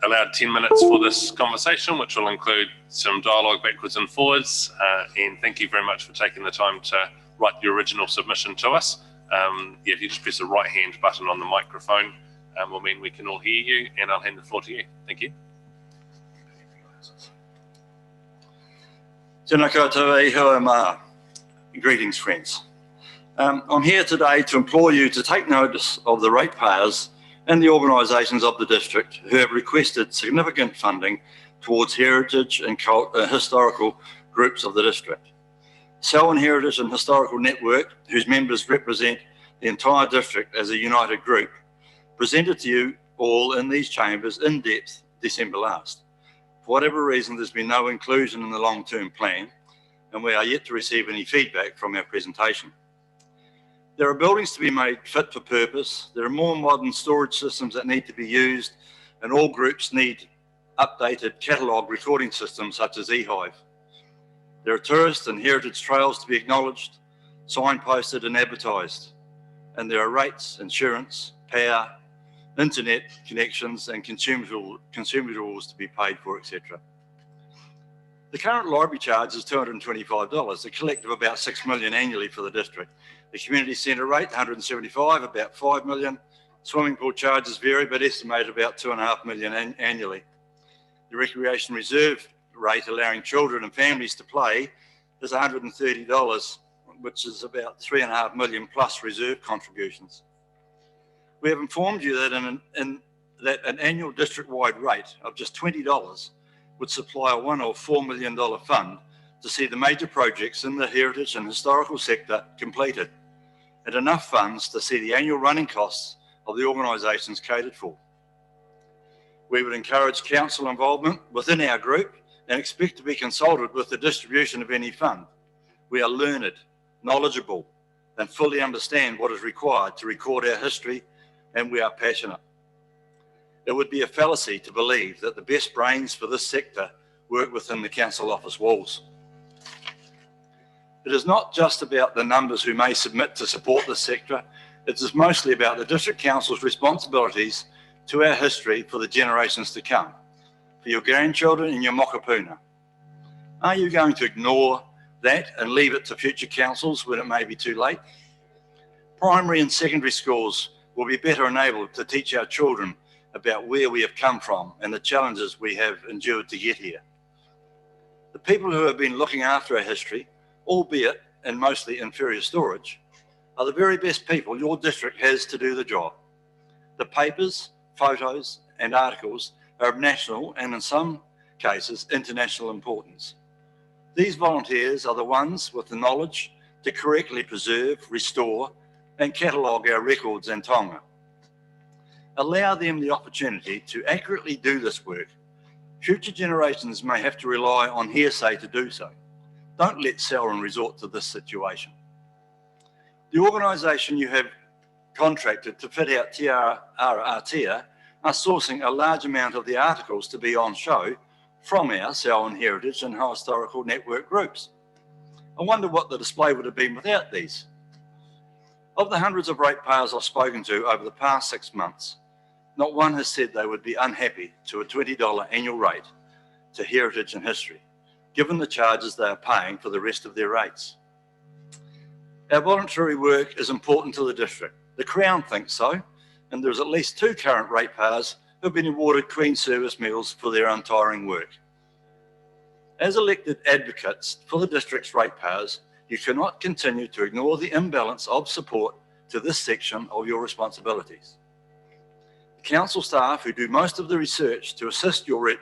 [SPEAKER 1] allowed 10 minutes for this conversation, which will include some dialogue backwards and forwards, and thank you very much for taking the time to write your original submission to us. If you just press the right hand button on the microphone, will mean we can all hear you, and I'll hand the floor to you. Thank you.
[SPEAKER 4] Tēnā koutou e hoa mā. Greetings, friends. I'm here today to implore you to take notice of the ratepayers and the organisations of the district who have requested significant funding towards heritage and historical groups of the district. Selwyn Heritage and Historical Network, whose members represent the entire district as a united group, presented to you all in these chambers in depth December last. For whatever reason, there's been no inclusion in the long-term plan, and we are yet to receive any feedback from our presentation. There are buildings to be made fit for purpose. There are more modern storage systems that need to be used, and all groups need updated catalogue recording systems such as eHive. There are tourist and heritage trails to be acknowledged, signposted and advertised, and there are rates, insurance, power, internet connections and consumables to be paid for, etc. The current library charge is $225, a collective about $6 million annually for the district. The community centre rate, $175, about $5 million. Swimming pool charges vary, but estimated about $2.5 million annually. The recreation reserve rate, allowing children and families to play, is $130, which is about $3.5 million plus reserve contributions. We have informed you that that an annual district-wide rate of just $20 would supply a $1 or $4 million fund to see the major projects in the heritage and historical sector completed, and enough funds to see the annual running costs of the organisations catered for. We would encourage council involvement within our group and expect to be consulted with the distribution of any fund. We are learned, knowledgeable,
[SPEAKER 16] and fully understand what is required to record our history, and we are passionate. It would be a fallacy to believe that the best brains for this sector work within the council office walls. It is not just about the numbers who may submit to support this sector. It is mostly about the District Council's responsibilities to our history for the generations to come, for your grandchildren and your mokopuna. Are you going to ignore that and leave it to future councils when it may be too late? Primary and secondary schools will be better enabled to teach our children about where we have come from and the challenges we have endured to get here. The people who have been looking after our history, albeit in mostly inferior storage, are the very best people your district has to do the job. The papers, photos and articles are of national and in some cases international importance. These volunteers are the ones with the knowledge to correctly preserve, restore and catalogue our records and tonga. Allow them the opportunity to accurately do this work. Future generations may have to rely on hearsay to do so. Don't let Selwyn resort to this situation. The organisation you have contracted to fit out Te Aroha are sourcing a large amount of the articles to be on show from our Selwyn Heritage and Historical Network groups. I wonder what the display would have been without these. Of the hundreds of ratepayers I've spoken to over the past 6 months, not one has said they would be unhappy to a $20 annual rate to heritage and history, given the charges they are paying for the rest of their rates. Our voluntary work is important to the district. The Crown thinks so, and there's at least 2 current ratepayers who have been awarded Queen Service Medals for their untiring work. As elected advocates for the district's ratepayers, you cannot continue to ignore the imbalance of support to this section of your responsibilities. The council staff who do most of the research to assist your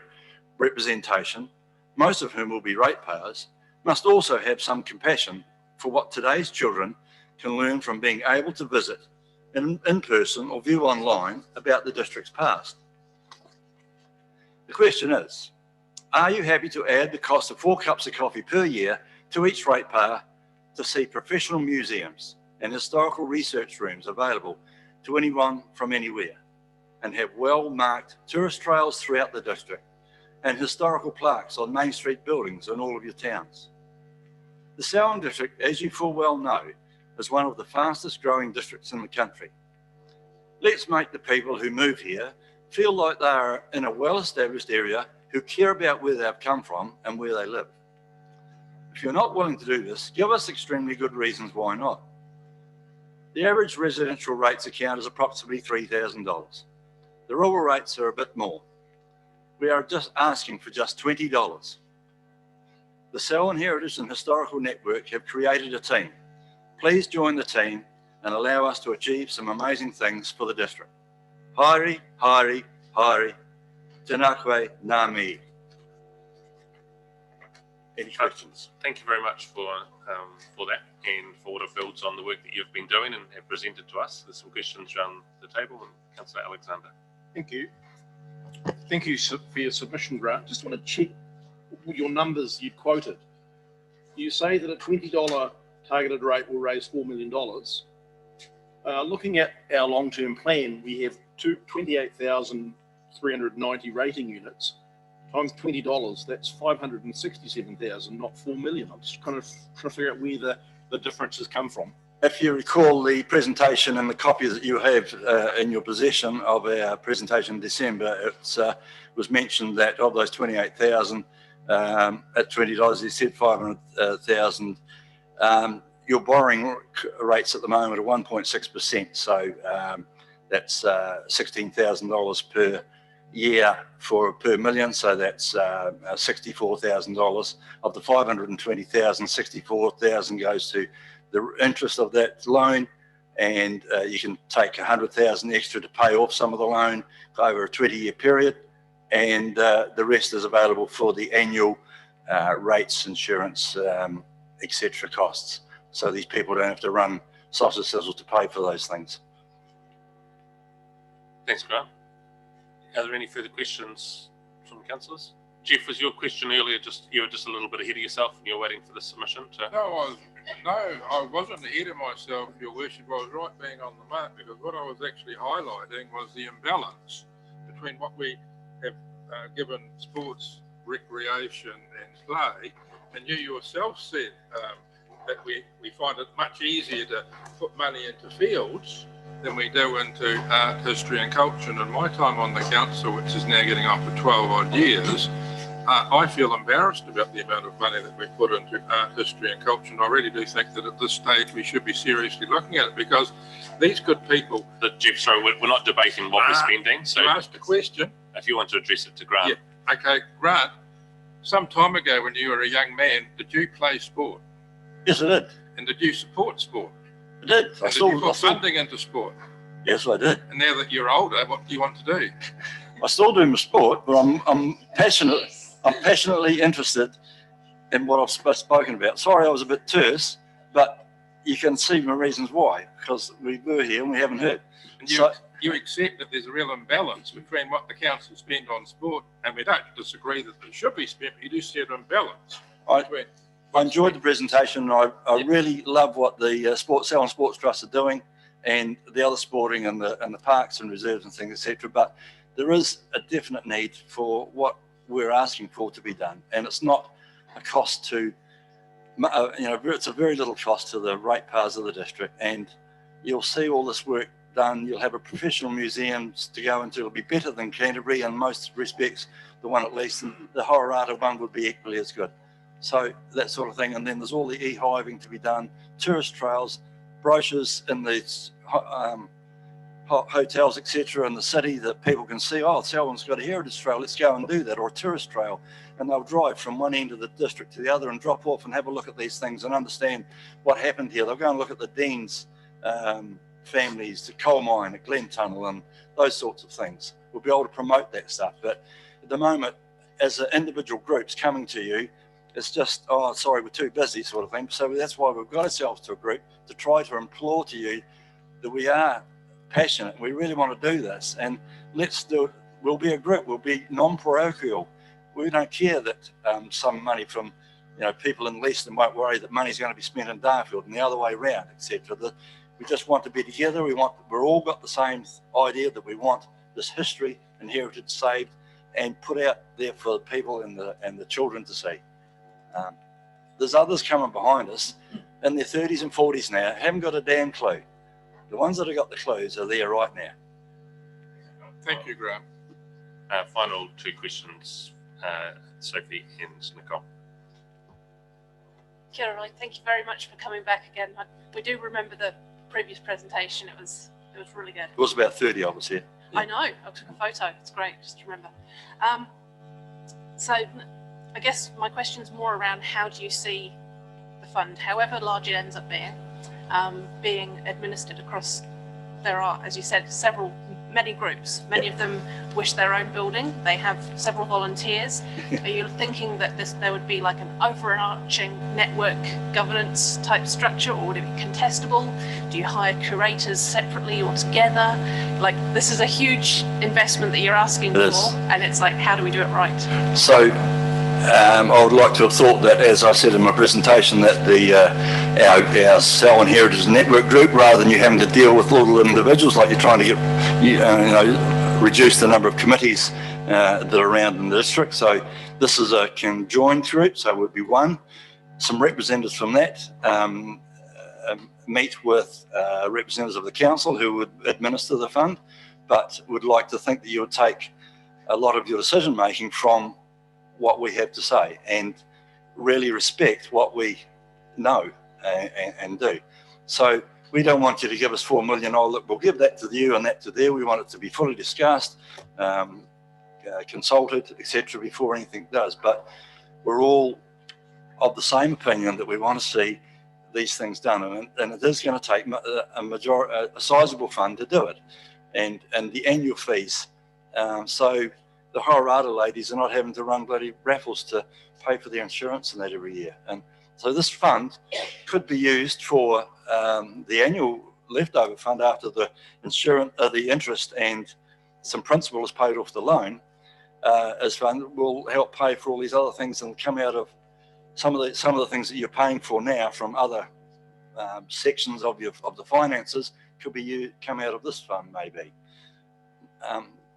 [SPEAKER 16] representation, most of whom will be ratepayers, must also have some compassion for what today's children can learn from being able to visit in person or view online about the district's past. The question is, are you happy to add the cost of 4 cups of coffee per year to each ratepayer to see professional museums and historical research rooms available to anyone from anywhere, and have well-marked tourist trails throughout the district and historical plaques on Main Street buildings in all of your towns? The Selwyn district, as you full well know, is one of the fastest growing districts in the country. Let's make the people who move here feel like they are in a well-established area who care about where they've come from and where they live. If you're not willing to do this, give us extremely good reasons why not. The average residential rates account is approximately $3,000. The rural rates are a bit more. We are just asking for just $20. The Selwyn Heritage and Historical Network have created a team. Please join the team and allow us to achieve some amazing things for the district. Haere, haere, haere, tēnā koe, ngā mihi. Any questions?
[SPEAKER 1] Thank you very much for that and for what it builds on the work that you've been doing and have presented to us. There's some questions around the table, and Councillor Alexander.
[SPEAKER 5] Thank you. Thank you for your submission, Grant. Just want to check your numbers you quoted. You say that a $20 targeted rate will raise $4 million. Looking at our long-term plan, we have 28,390 rating units. Times $20, that's 567,000, not 4 million. I'm just kind of trying to figure out where the differences come from.
[SPEAKER 16] If you recall the presentation and the copy that you have in your possession of our presentation in December, it was mentioned that of those 28,000 at $20, you said 500,000. Your borrowing rates at the moment are 1.6%, so that's $16,000 per year per million, so that's $64,000. Of the 520,000, 64,000 goes to the interest of that loan, and you can take 100,000 extra to pay off some of the loan over a 20-year period, and the rest is available for the annual rates, insurance, etc. costs. So these people don't have to run sausage sizzles to pay for those things.
[SPEAKER 1] Thanks, Grant. Are there any further questions from the councillors? Jeff, was your question earlier you were just a little bit ahead of yourself and you're waiting for the submission to?
[SPEAKER 13] No, I wasn't ahead of myself, Your Worship. I was right being on the mark, because what I was actually highlighting was the imbalance between what we have given sports, recreation and play, and you yourself said that we find it much easier to put money into fields than we do into art, history and culture. And in my time on the council, which is now getting up to 12 odd years, I feel embarrassed about the amount of money that we put into art, history and culture, and I really do think that at this stage we should be seriously looking at it, because these good people...
[SPEAKER 1] Jeff, sorry, we're not debating what we're spending. So
[SPEAKER 13] you asked a question.
[SPEAKER 1] If you want to address it to Grant.
[SPEAKER 13] Yeah. Okay, Grant, some time ago when you were a young man, did you play sport?
[SPEAKER 16] Yes, I did.
[SPEAKER 13] And did you support sport?
[SPEAKER 16] I did.
[SPEAKER 13] Did you put funding into sport?
[SPEAKER 16] Yes, I did.
[SPEAKER 13] And now that you're older, what do you want to do?
[SPEAKER 16] I still do my sport, but I'm passionately interested in what I've spoken about. Sorry, I was a bit terse, but you can see my reasons why, because we were here and we haven't heard.
[SPEAKER 13] And you accept that there's a real imbalance between what the council spend on sport, and we don't disagree that it should be spent, but you do see an imbalance.
[SPEAKER 16] I enjoyed the presentation. I really love what the Salon Sports Trust are doing, and the other sporting and the parks and reserves and things, etc. But there is a definite need for what we're asking for to be done, and it's not a cost to, it's a very little cost to the ratepayers of the district, and you'll see all this work done. You'll have a professional museums to go into. It'll be better than Canterbury in most respects, the one at least, and the Hororata one would be equally as good. So that sort of thing. And then there's all the e-hiving to be done, tourist trails, brochures in these hotels, etc. in the city that people can see, oh, Selwyn's got a heritage trail, let's go and do that, or a tourist trail. And they'll drive from one end of the district to the other and drop off and have a look at these things and understand what happened here. They'll go and look at the Dean's families, the coal mine at Glen Tunnel and those sorts of things. We'll be able to promote that stuff. But at the moment, as individual groups coming to you, it's just, oh, sorry, we're too busy sort of thing. So that's why we've got ourselves to a group to try to implore to you that we are passionate. We really want to do this, and let's do it. We'll be a group. We'll be non-parochial. We don't care that some money from people in Leaston won't worry that money's going to be spent in Darfield and the other way around, etc. We just want to be together. We're all got the same idea that we want this history and heritage saved and put out there for the people and the children to see. There's others coming behind us in their 30s and 40s now, haven't got a damn clue. The ones that have got the clues are there right now.
[SPEAKER 13] Thank you, Graham.
[SPEAKER 1] Final two questions, Sophie and Nicole.
[SPEAKER 7] Kia ora, thank you very much for coming back again. We do remember the previous presentation. It was really good.
[SPEAKER 16] It was about 30 of us here.
[SPEAKER 7] Yeah. I know. I took a photo. It's great. Just to remember. So I guess my question is more around how do you see the fund, however large it ends up being administered across. There are, as you said, many groups. Many of them wish their own building. They have several volunteers. Are you thinking that there would be like an overarching network governance type structure, or would it be contestable? Do you hire curators separately or together? Like, this is a huge investment that you're asking for, and it's like, how do we do it right?
[SPEAKER 16] So I would like to have thought that, as I said in my presentation, that our Selwyn Heritage Network group, rather than you having to deal with little individuals, like you're trying to get, reduce the number of committees that are around in the district. So this is a conjoined group, so it would be one. Some representatives from that meet with representatives of the council who would administer the fund, but would like to think that you would take a lot of your decision making from what we have to say and really respect what we know and do. So we don't want you to give us 4 million, oh look, we'll give that to you and that to there. We want it to be fully discussed, consulted, etc. before anything does. But we're all of the same opinion that we want to see these things done, and it is going to take a sizable fund to do it, and the annual fees. So the Hororata ladies are not having to run bloody raffles to pay for their insurance and that every year. And so this fund could be used for the annual leftover fund after the insurance, the interest and some principal is paid off the loan, as fund will help pay for all these other things and come out of some of the things that you're paying for now from other sections of the finances could be come out of this fund maybe.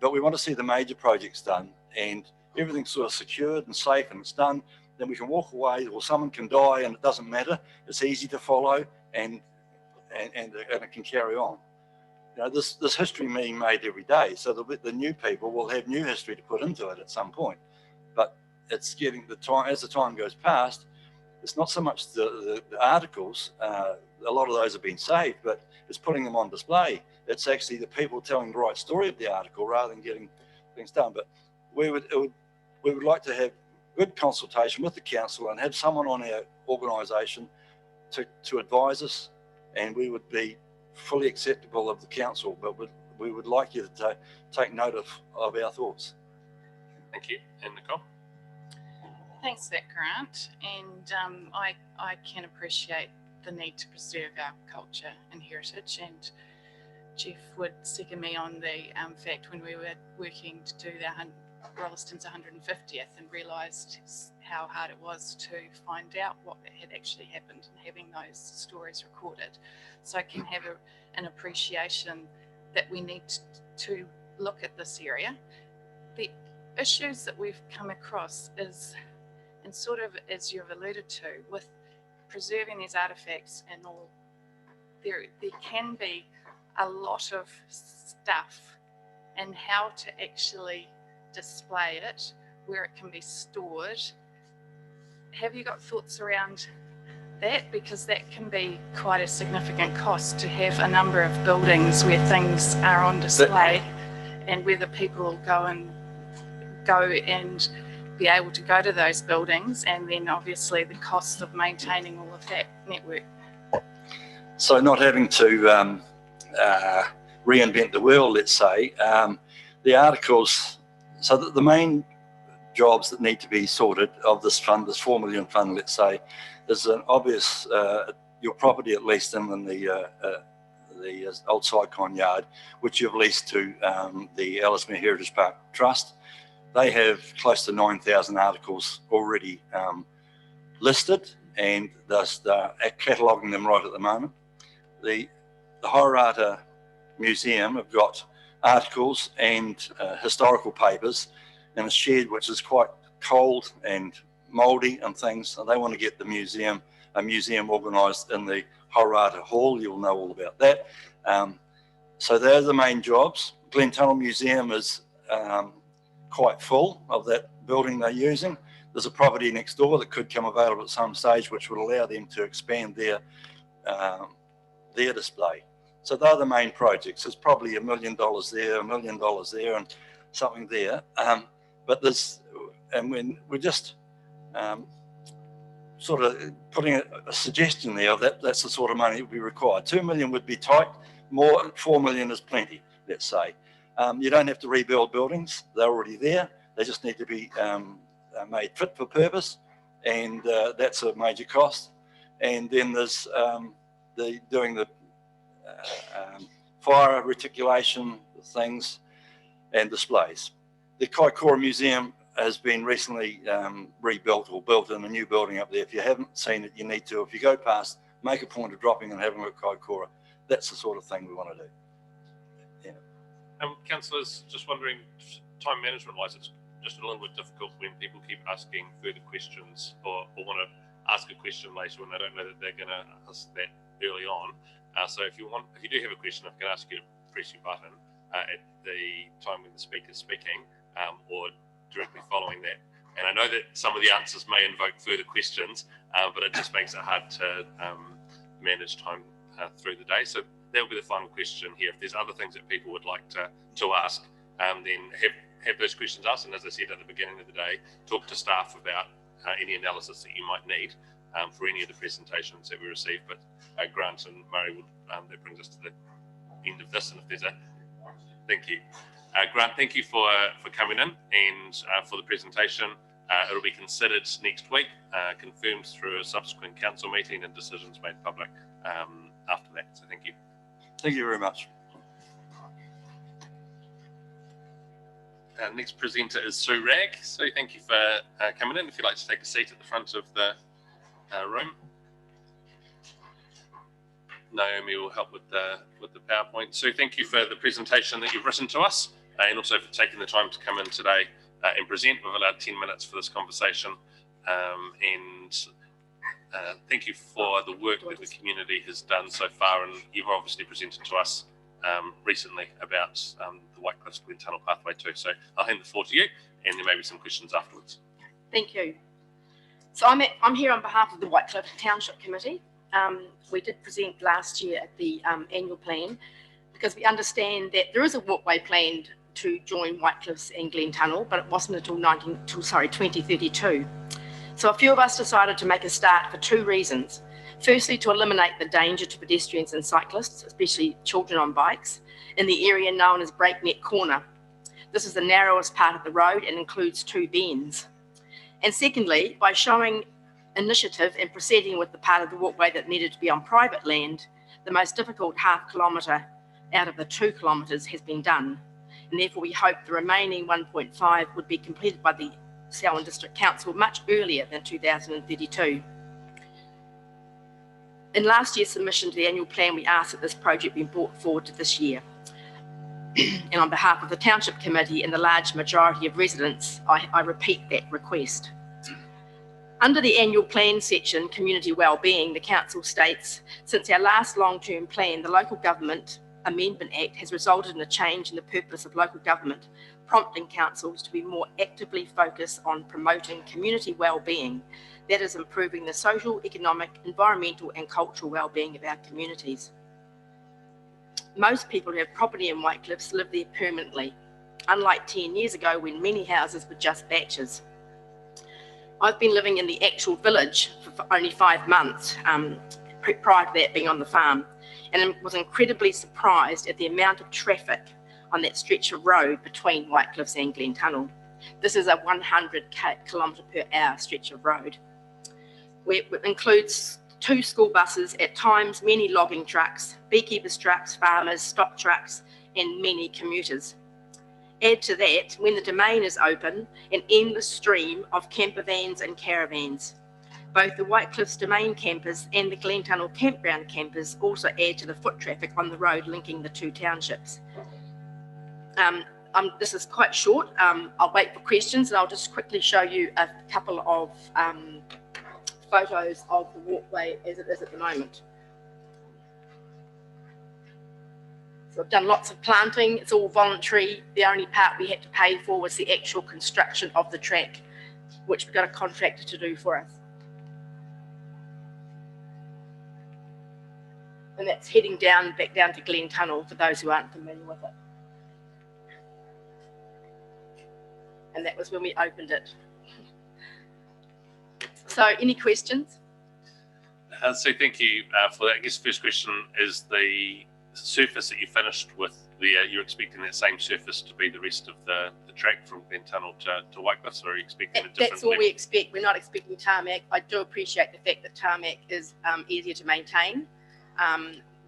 [SPEAKER 16] But we want to see the major projects done, and everything's sort of secured and safe and it's done. Then we can walk away, or someone can die and it doesn't matter. It's easy to follow, and it can carry on. You know, this history being made every day, so the new people will have new history to put into it at some point. But it's getting the time, as the time goes past, it's not so much the articles, a lot of those have been saved, but it's putting them on display. It's actually the people telling the right story of the article rather than getting things done. But we would like to have good consultation with the council and have someone on our organisation to advise us, and we would be fully acceptable of the council, but we would like you to take note of our thoughts.
[SPEAKER 1] Thank you. And Nicole?
[SPEAKER 14] Thanks for that, Grant. And I can appreciate the need to preserve our culture and heritage. And Jeff would second me on the fact when we were working to do Rollaston's 150th and realised how hard it was to find out what had actually happened and having those stories recorded. So I can have an appreciation that we need to look at this area. The issues that we've come across is, and sort of as you've alluded to, with preserving these artefacts and all, there can be a lot of stuff, and how to actually display it, where it can be stored. Have you got thoughts around that? Because that can be quite a significant cost to have a number of buildings where things are on display, and whether people go and be able to go to those buildings, and then obviously the cost of maintaining all of that network.
[SPEAKER 16] So not having to reinvent the wheel, let's say, the articles, so that the main jobs that need to be sorted of this fund, this 4 million fund, let's say, is an obvious, your property at least in the old Sycon yard, which you've leased to the Ellesmere Heritage Park Trust. They have close to 9,000 articles already listed, and they're cataloguing them right at the moment. The Horata Museum have got articles and historical papers in a shed which is quite cold and mouldy and things, and they want to get a museum organised in the Horata Hall. You'll know all about that. So they're the main jobs. Glen Tunnel Museum is quite full of that building they're using. There's a property next door that could come available at some stage, which would allow them to expand their display. So they're the main projects. There's probably $1 million there, $1 million there, and something there. But there's, and when we're just sort of putting a suggestion there that that's the sort of money that would be required. 2 million would be tight. More, 4 million is plenty, let's say. You don't have to rebuild buildings. They're already there. They just need to be made fit for purpose, and that's a major cost. And then there's doing the fire reticulation things and displays. The Kaikoura Museum has been recently rebuilt or built in a new building up there. If you haven't seen it, you need to. If you go past, make a point of dropping and having a look at Kaikoura. That's the sort of thing we want to do. Yeah.
[SPEAKER 1] Councillors, just wondering, time management wise, it's just a little bit difficult when people keep asking further questions or want to ask a question later when they don't know that they're going to ask that early on. So if you do have a question, I can ask you to press your button at the time when the speaker's speaking, or directly following that. And I know that some of the answers may invoke further questions, but it just makes it hard to manage time through the day. So that will be the final question here. If there's other things that people would like to ask, then have those questions asked. And as I said at the beginning of the day, talk to staff about any analysis that you might need for any of the presentations that we receive. But Grant and Murray would, that brings us to the end of this. And if there's thank you. Grant, thank you for coming in and for the presentation. It'll be considered next week, confirmed through a subsequent council meeting, and decisions made public after that. So thank you.
[SPEAKER 16] Thank you very much.
[SPEAKER 1] Next presenter is Sue Ragg. Sue, thank you for coming in. If you'd like to take a seat at the front of the room. Naomi will help with the PowerPoint. Sue, thank you for the presentation that you've written to us, and also for taking the time to come in today and present. We've allowed 10 minutes for this conversation, and thank you for the work that the community has done so far, and you've obviously presented to us recently about the Whitecliffs Glen Tunnel pathway too. So I'll hand the floor to you, and there may be some questions afterwards.
[SPEAKER 17] Thank you. So I'm here on behalf of the Whitecliff Township Committee. We did present last year at the annual plan, because we understand that there is a walkway planned to join Whitecliffs and Glen Tunnel, but it wasn't until 2032. So a few of us decided to make a start for two reasons. Firstly, to eliminate the danger to pedestrians and cyclists, especially children on bikes, in the area known as Breakneck Corner. This is the narrowest part of the road and includes two bends. And secondly, by showing initiative and proceeding with the part of the walkway that needed to be on private land, the most difficult half kilometre out of the 2 kilometres has been done. And therefore we hope the remaining 1.5 would be completed by the Selwyn District Council much earlier than 2032. In last year's submission to the annual plan, we asked that this project be brought forward to this year. And on behalf of the Township Committee and the large majority of residents, I repeat that request. Under the annual plan section, Community Wellbeing, the Council states, since our last long-term plan, the Local Government Amendment Act has resulted in a change in the purpose of local government, prompting councils to be more actively focused on promoting community wellbeing, that is, improving the social, economic, environmental and cultural wellbeing of our communities. Most people who have property in Whitecliffs live there permanently, unlike 10 years ago when many houses were just batches. I've been living in the actual village for only 5 months, prior to that being on the farm, and was incredibly surprised at the amount of traffic on that stretch of road between Whitecliffs and Glen Tunnel. This is a 100 km/h stretch of road. It includes 2 school buses, at times many logging trucks, beekeepers trucks, farmers, stock trucks, and many commuters. Add to that, when the domain is open, an endless stream of camper vans and caravans. Both the Whitecliffs domain campers and the Glen Tunnel campground campers also add to the foot traffic on the road linking the two townships. This is quite short. I'll wait for questions, and I'll just quickly show you a couple of photos of the walkway as it is at the moment. So I've done lots of planting. It's all voluntary. The only part we had to pay for was the actual construction of the track, which we got a contractor to do for us. And that's heading down, back down to Glen Tunnel, for those who aren't familiar with it. And that was when we opened it. So any questions?
[SPEAKER 1] So thank you for that. I guess the first question is the surface that you finished with. You're expecting that same surface to be the rest of the track from Glen Tunnel to Whitecliffs, or are you expecting a different?
[SPEAKER 17] That's all we expect. We're not expecting tarmac. I do appreciate the fact that tarmac is easier to maintain.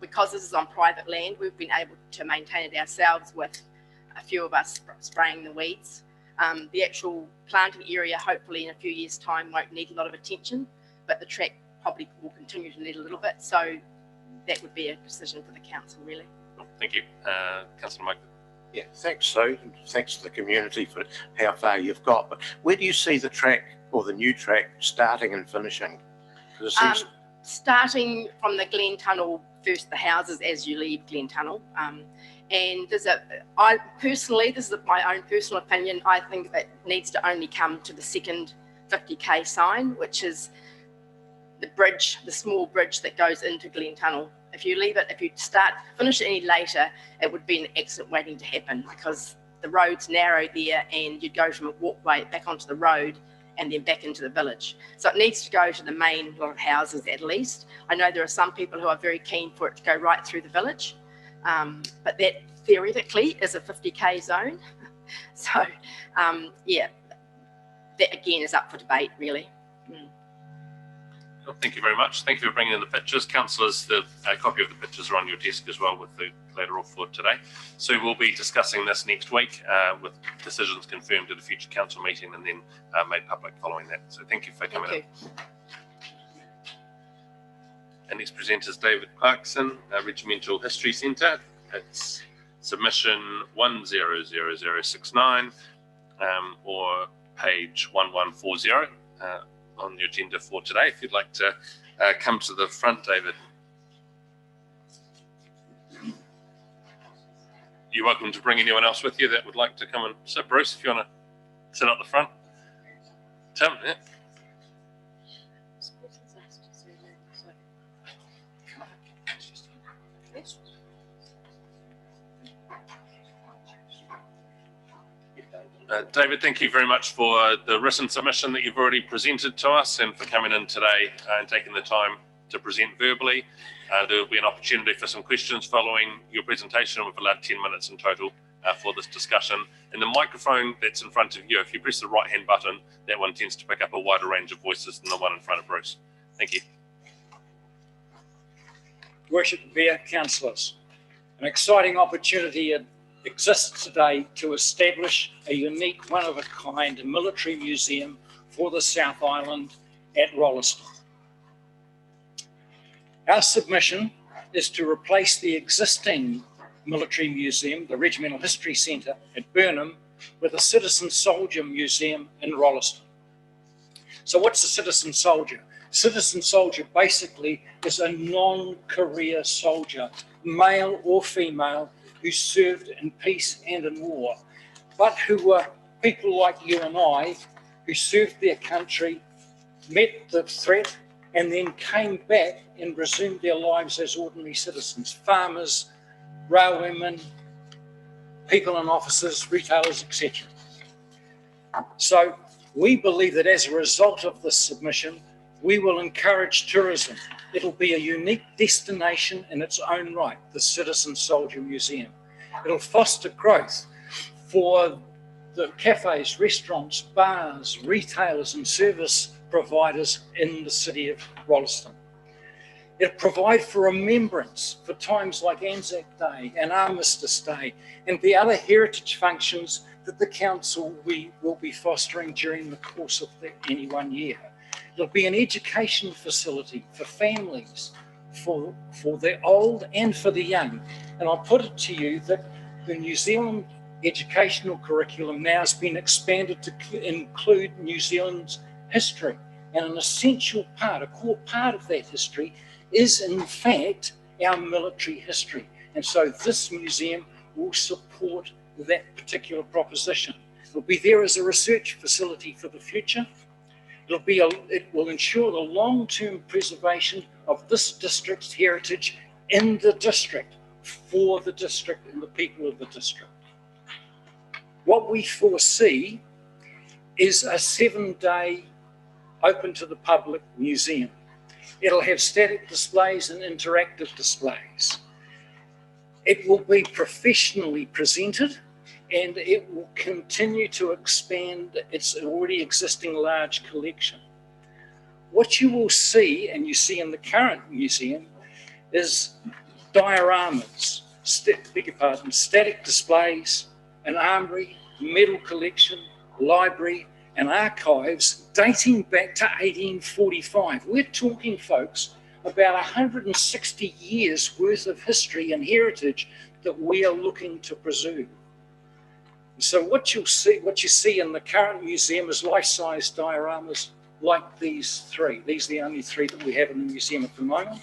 [SPEAKER 17] Because this is on private land, we've been able to maintain it ourselves with a few of us spraying the weeds. The actual planting area, hopefully in a few years' time, won't need a lot of attention, but the track probably will continue to need a little bit. So that would be a decision for the council, really.
[SPEAKER 1] Thank you. Councillor Mike.
[SPEAKER 18] Yeah, thanks, Sue, and thanks to the community for how far you've got. But where do you see the track, or the new track, starting and finishing? Because it seems
[SPEAKER 17] starting from the Glen Tunnel, first the houses as you leave Glen Tunnel. And there's I personally, this is my own personal opinion, I think that needs to only come to the second 50k sign, which is the bridge, the small bridge that goes into Glen Tunnel. If you leave it, if you finish it any later, it would be an accident waiting to happen, because the road's narrow there and you'd go from a walkway back onto the road and then back into the village. So it needs to go to the main lot of houses at least. I know there are some people who are very keen for it to go right through the village, but that theoretically is a 50k zone. So yeah, that again is up for debate, really.
[SPEAKER 1] Well, thank you very much. Thank you for bringing in the pictures. Councillors, a copy of the pictures are on your desk as well with the collateral for today. So we'll be discussing this next week with decisions confirmed at a future council meeting and then made public following that. So thank you for coming in. And next presenter is David Clarkson, Regimental History Centre. It's submission 100069 or page 1140 on the agenda for today. If you'd like to come to the front, David. You're welcome to bring anyone else with you that would like to come and sit. Bruce, if you want to sit up the front. Tim, yeah. David, thank you very much for the written submission that you've already presented to us and for coming in today and taking the time to present verbally. There will be an opportunity for some questions following your presentation. We've allowed 10 minutes in total for this discussion. And the microphone that's in front of you, if you press the right-hand button, that one tends to pick up a wider range of voices than the one in front of Bruce. Thank you.
[SPEAKER 19] Worship Beer Councillors, an exciting opportunity exists today to establish a unique, one-of-a-kind military museum for the South Island at Rolleston. Our submission is to replace the existing military museum, the Regimental History Centre at Burnham, with a Citizen Soldier Museum in Rolleston. So what's a citizen soldier? Citizen soldier basically is a non-career soldier, male or female, who served in peace and in war, but who were people like you and I, who served their country, met the threat, and then came back and resumed their lives as ordinary citizens, farmers, railwaymen, people in offices, retailers, etc. So we believe that as a result of this submission, we will encourage tourism. It'll be a unique destination in its own right, the Citizen Soldier Museum. It'll foster growth for the cafes, restaurants, bars, retailers and service providers in the city of Rolleston. It'll provide for remembrance for times like Anzac Day and Armistice Day and the other heritage functions that the council will be fostering during the course of any 1 year. It'll be an education facility for families, for the old and for the young. And I'll put it to you that the New Zealand educational curriculum now has been expanded to include New Zealand's history. And an essential part, a core part of that history is in fact our military history. And so this museum will support that particular proposition. It'll be there as a research facility for the future. It will ensure the long-term preservation of this district's heritage in the district, for the district and the people of the district. What we foresee is a 7-day open to the public museum. It'll have static displays and interactive displays. It will be professionally presented and it will continue to expand its already existing large collection. What you will see, and you see in the current museum, is dioramas, static displays, an armoury, medal collection, library, and archives dating back to 1845. We're talking, folks, about 160 years worth of history and heritage that we are looking to preserve. So what you see in the current museum is life-size dioramas like these three. These are the only three that we have in the museum at the moment.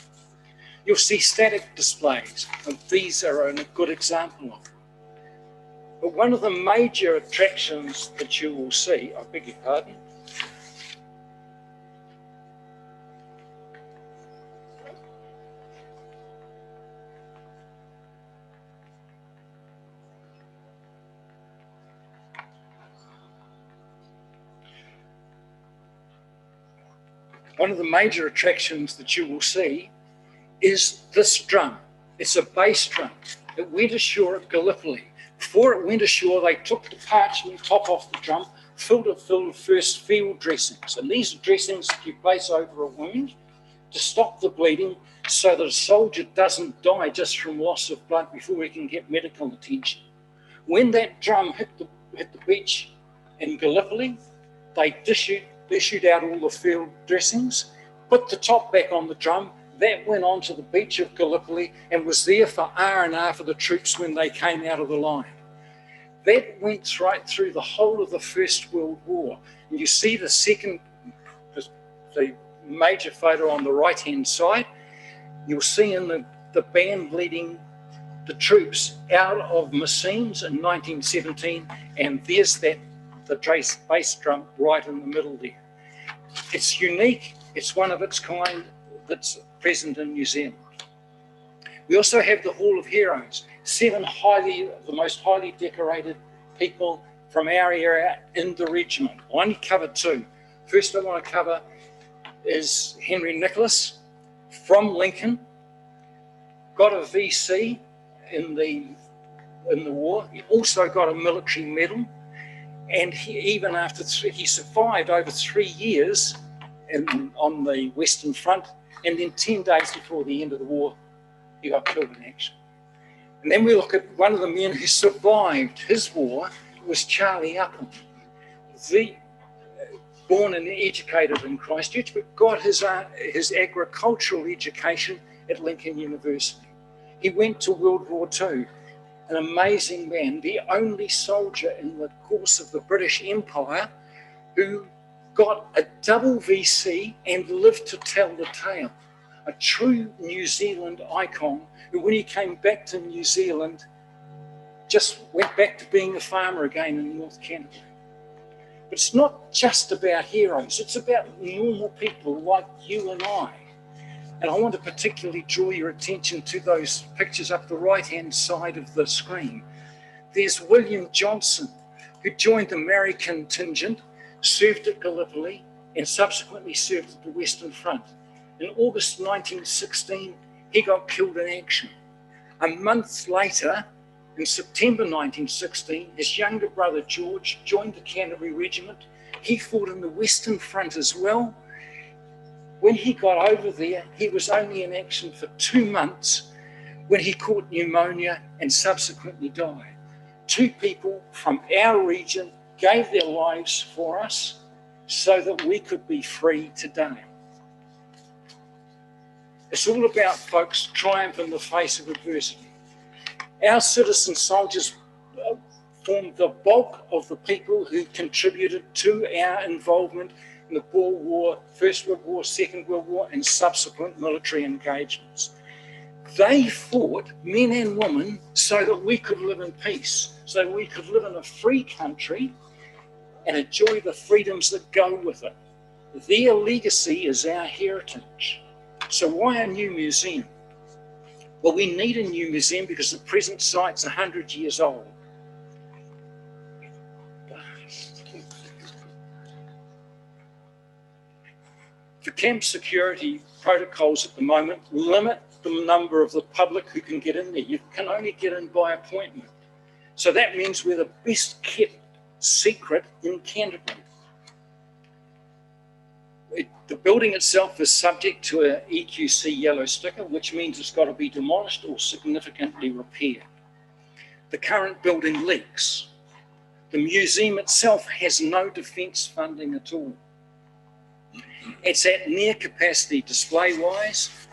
[SPEAKER 19] You'll see static displays, and these are a good example of it. But one of the major attractions that you will see, I beg your pardon, one of the major attractions that you will see is this drum. It's a bass drum. It went ashore at Gallipoli. Before it went ashore, they took the parchment top off the drum, filled it full of first field dressings. And these are dressings that you place over a wound to stop the bleeding so that a soldier doesn't die just from loss of blood before he can get medical attention. When that drum hit the beach in Gallipoli, they issued out all the field dressings, put the top back on the drum. That went onto the beach of Gallipoli and was there for R&R for the troops when they came out of the line. That went right through the whole of the First World War. And you see the major photo on the right-hand side. You'll see in the band leading the troops out of Messines in 1917, and there's the bass drum right in the middle there. It's unique, it's one of its kind that's present in New Zealand. We also have the Hall of Heroes, 7 the most highly decorated people from our area in the regiment. I only cover 2. First I want to cover is Henry Nicholas from Lincoln, got a VC in the war. He also got a military medal, and even after he survived over 3 years on the Western Front, and then 10 days before the end of the war, he got killed in action. And then we look at one of the men who survived his war was Charlie Upham, born and educated in Christchurch, but got his agricultural education at Lincoln University. He went to World War II, an amazing man, the only soldier in the course of the British Empire who got a double VC and lived to tell the tale. A true New Zealand icon who, when he came back to New Zealand, just went back to being a farmer again in North Canterbury. But it's not just about heroes, it's about normal people like you and I. And I want to particularly draw your attention to those pictures up the right-hand side of the screen. There's William Johnson, who joined the Maori contingent, served at Gallipoli, and subsequently served at the Western Front. In August 1916, he got killed in action. A month later, in September 1916, his younger brother George joined the Canterbury Regiment. He fought in the Western Front as well. When he got over there, he was only in action for 2 months when he caught pneumonia and subsequently died. 2 people from our region gave their lives for us so that we could be free today. It's all about, folks, triumph in the face of adversity. Our citizen soldiers formed the bulk of the people who contributed to our involvement in the Boer War, First World War, Second World War, and subsequent military engagements. They fought, men and women, so that we could live in peace, so that we could live in a free country and enjoy the freedoms that go with it. Their legacy is our heritage. So why a new museum? Well, we need a new museum because the present site's 100 years old. The camp security protocols at the moment limit the number of the public who can get in there. You can only get in by appointment. So that means we're the best kept secret in Canterbury. The building itself is subject to an EQC yellow sticker, which means it's got to be demolished or significantly repaired. The current building leaks. The museum itself has no defence funding at all. It's at near capacity display-wise,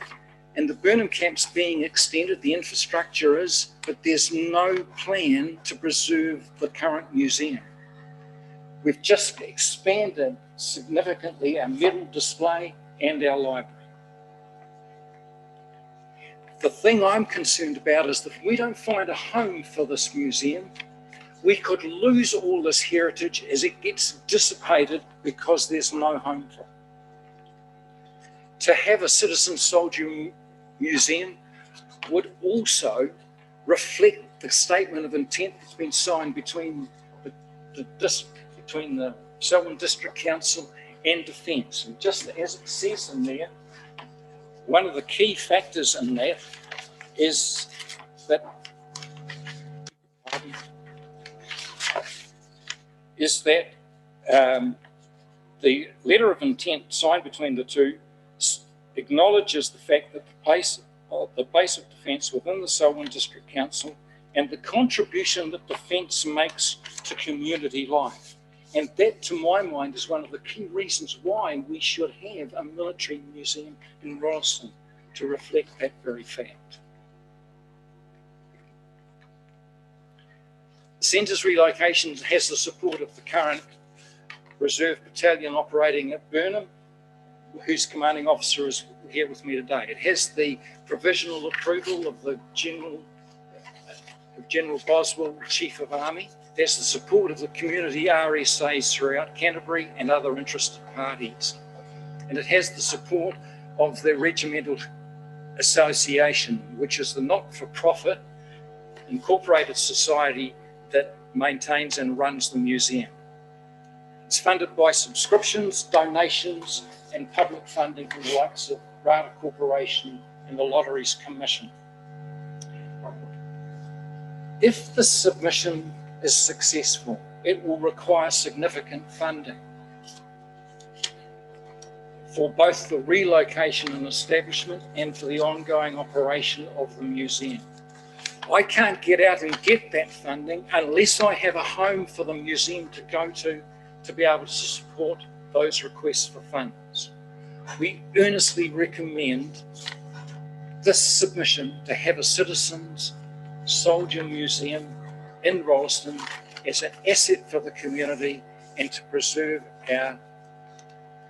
[SPEAKER 19] and the Burnham camp's being extended, the infrastructure is, but there's no plan to preserve the current museum. We've just expanded significantly our medal display and our library. The thing I'm concerned about is that if we don't find a home for this museum, we could lose all this heritage as it gets dissipated because there's no home for it. To have a citizen soldier museum would also reflect the statement of intent that's been signed between the Selwyn District Council and Defence. And just as it says in there, one of the key factors in that is that the letter of intent signed between the two acknowledges the fact that the base of defence within the Selwyn District Council and the contribution that defence makes to community life. And that, to my mind, is one of the key reasons why we should have a military museum in Rolleston, to reflect that very fact. The Centre's relocation has the support of the current Reserve Battalion operating at Burnham, whose commanding officer is here with me today. It has the provisional approval of the General Boswell, Chief of Army. It has the support of the community RSAs throughout Canterbury and other interested parties. And it has the support of the Regimental Association, which is the not-for-profit incorporated society that maintains and runs the museum. It's funded by subscriptions, donations, and public funding from the likes of Rata Corporation and the Lotteries Commission. If the submission is successful, it will require significant funding for both the relocation and establishment and for the ongoing operation of the museum. I can't get out and get that funding unless I have a home for the museum to go to be able to support those requests for funds. We earnestly recommend this submission to have a Citizens Soldier Museum in Rolleston as an asset for the community and to preserve our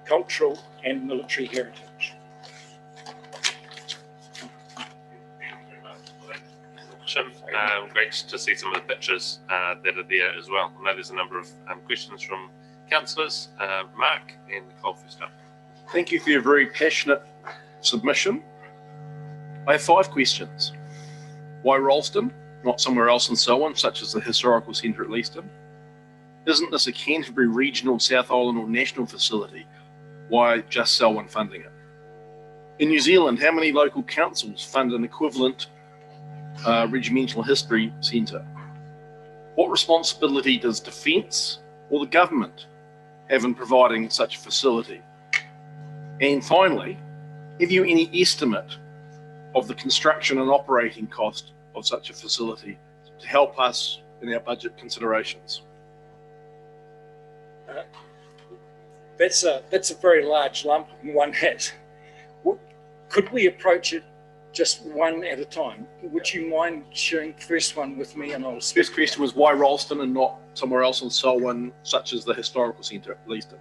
[SPEAKER 19] cultural and military heritage.
[SPEAKER 1] Great to see some of the pictures that are there as well. I know there's a number of questions from councillors. Mark and Nicole first up.
[SPEAKER 5] Thank you for your very passionate submission. I have 5 questions. Why Rolleston, not somewhere else in Selwyn, such as the Historical Centre at Leaston? Isn't this a Canterbury regional, South Island or national facility? Why just Selwyn funding it? In New Zealand, how many local councils fund an equivalent regimental history centre? What responsibility does Defence or the government have in providing such a facility? And finally, have you any estimate of the construction and operating cost of such a facility to help us in our budget considerations?
[SPEAKER 19] That's a very large lump in one hat. Could we approach it just one at a time? Would you mind sharing the first one with me and I'll speak?
[SPEAKER 5] First question was why Rolleston and not somewhere else in Selwyn, such as the Historical Centre at Leaston?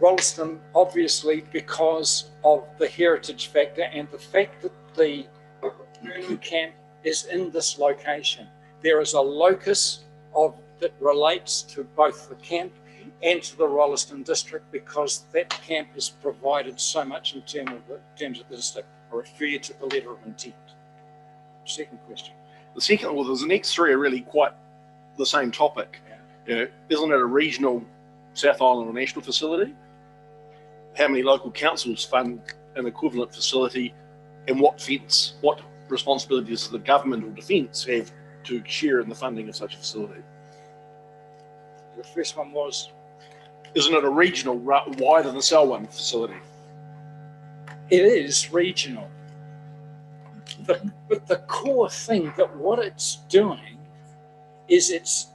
[SPEAKER 19] Rolleston, obviously, because of the heritage factor and the fact that the Burnham camp is in this location. There is a locus that relates to both the camp and to the Rolleston district because that camp has provided so much in terms of the district. I refer you to the letter of intent. Second question.
[SPEAKER 5] The second, well, the next 3 are really quite the same topic. You know, isn't it a regional South Island or national facility? How many local councils fund an equivalent facility, and what responsibilities does the government or Defence have to share in the funding of such a facility?
[SPEAKER 19] The first one was?
[SPEAKER 5] Isn't it a regional, wider than Selwyn facility?
[SPEAKER 19] It is regional. But the core thing that what it's doing is it's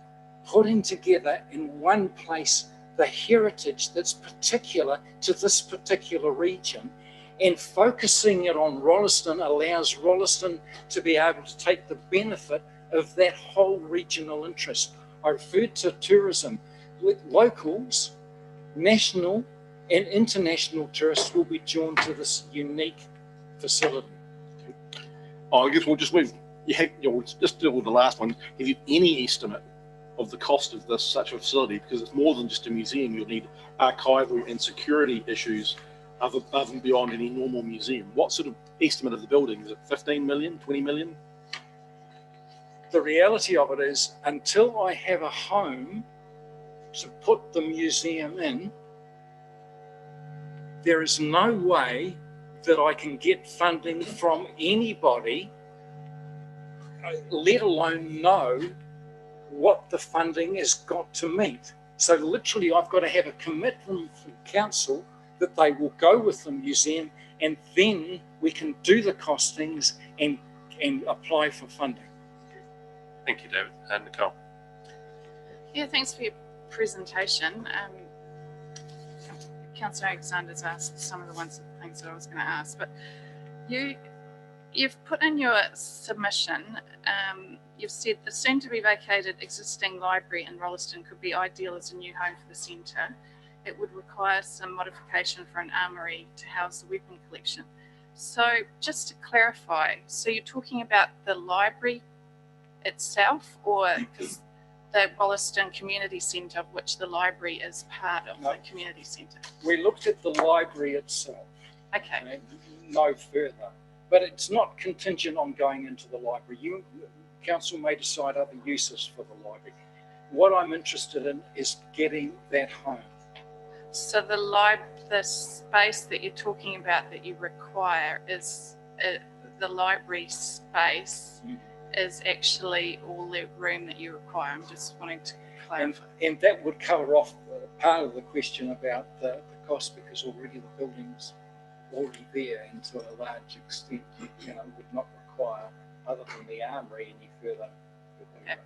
[SPEAKER 19] putting together in one place the heritage that's particular to this particular region, and focusing it on Rolleston allows Rolleston to be able to take the benefit of that whole regional interest. I referred to tourism. With locals, national and international tourists will be drawn to this unique facility.
[SPEAKER 5] I guess we'll just move. Just deal with the last one. Have you any estimate of the cost of such a facility? Because it's more than just a museum. You'll need archival and security issues above and beyond any normal museum. What sort of estimate of the building? Is it 15 million, 20 million?
[SPEAKER 19] The reality of it is, until I have a home to put the museum in, there is no way that I can get funding from anybody, let alone know what the funding has got to meet. So literally I've got to have a commitment from council that they will go with the museum, and then we can do the costings and apply for funding.
[SPEAKER 1] Thank you, David. And Nicole.
[SPEAKER 14] Yeah, thanks for your presentation. Councillor Alexander's asked some of the things that I was going to ask, but you've put in your submission, you've said the soon to be vacated existing library in Rolleston could be ideal as a new home for the centre. It would require some modification for an armoury to house the weapon collection. So just to clarify, so you're talking about the library itself, or because the Rolleston Community Centre, of which the library is part of the community centre?
[SPEAKER 19] We looked at the library itself.
[SPEAKER 14] Okay.
[SPEAKER 19] No further. But it's not contingent on going into the library. Council may decide other uses for the library. What I'm interested in is getting that home.
[SPEAKER 14] So the space that you're talking about that you require is the library space is actually all the room that you require. I'm just wanting to clarify.
[SPEAKER 19] And that would cover off part of the question about the cost, because already the building's already there, and to a large extent, would not require, other than the armoury, any further.
[SPEAKER 14] Okay.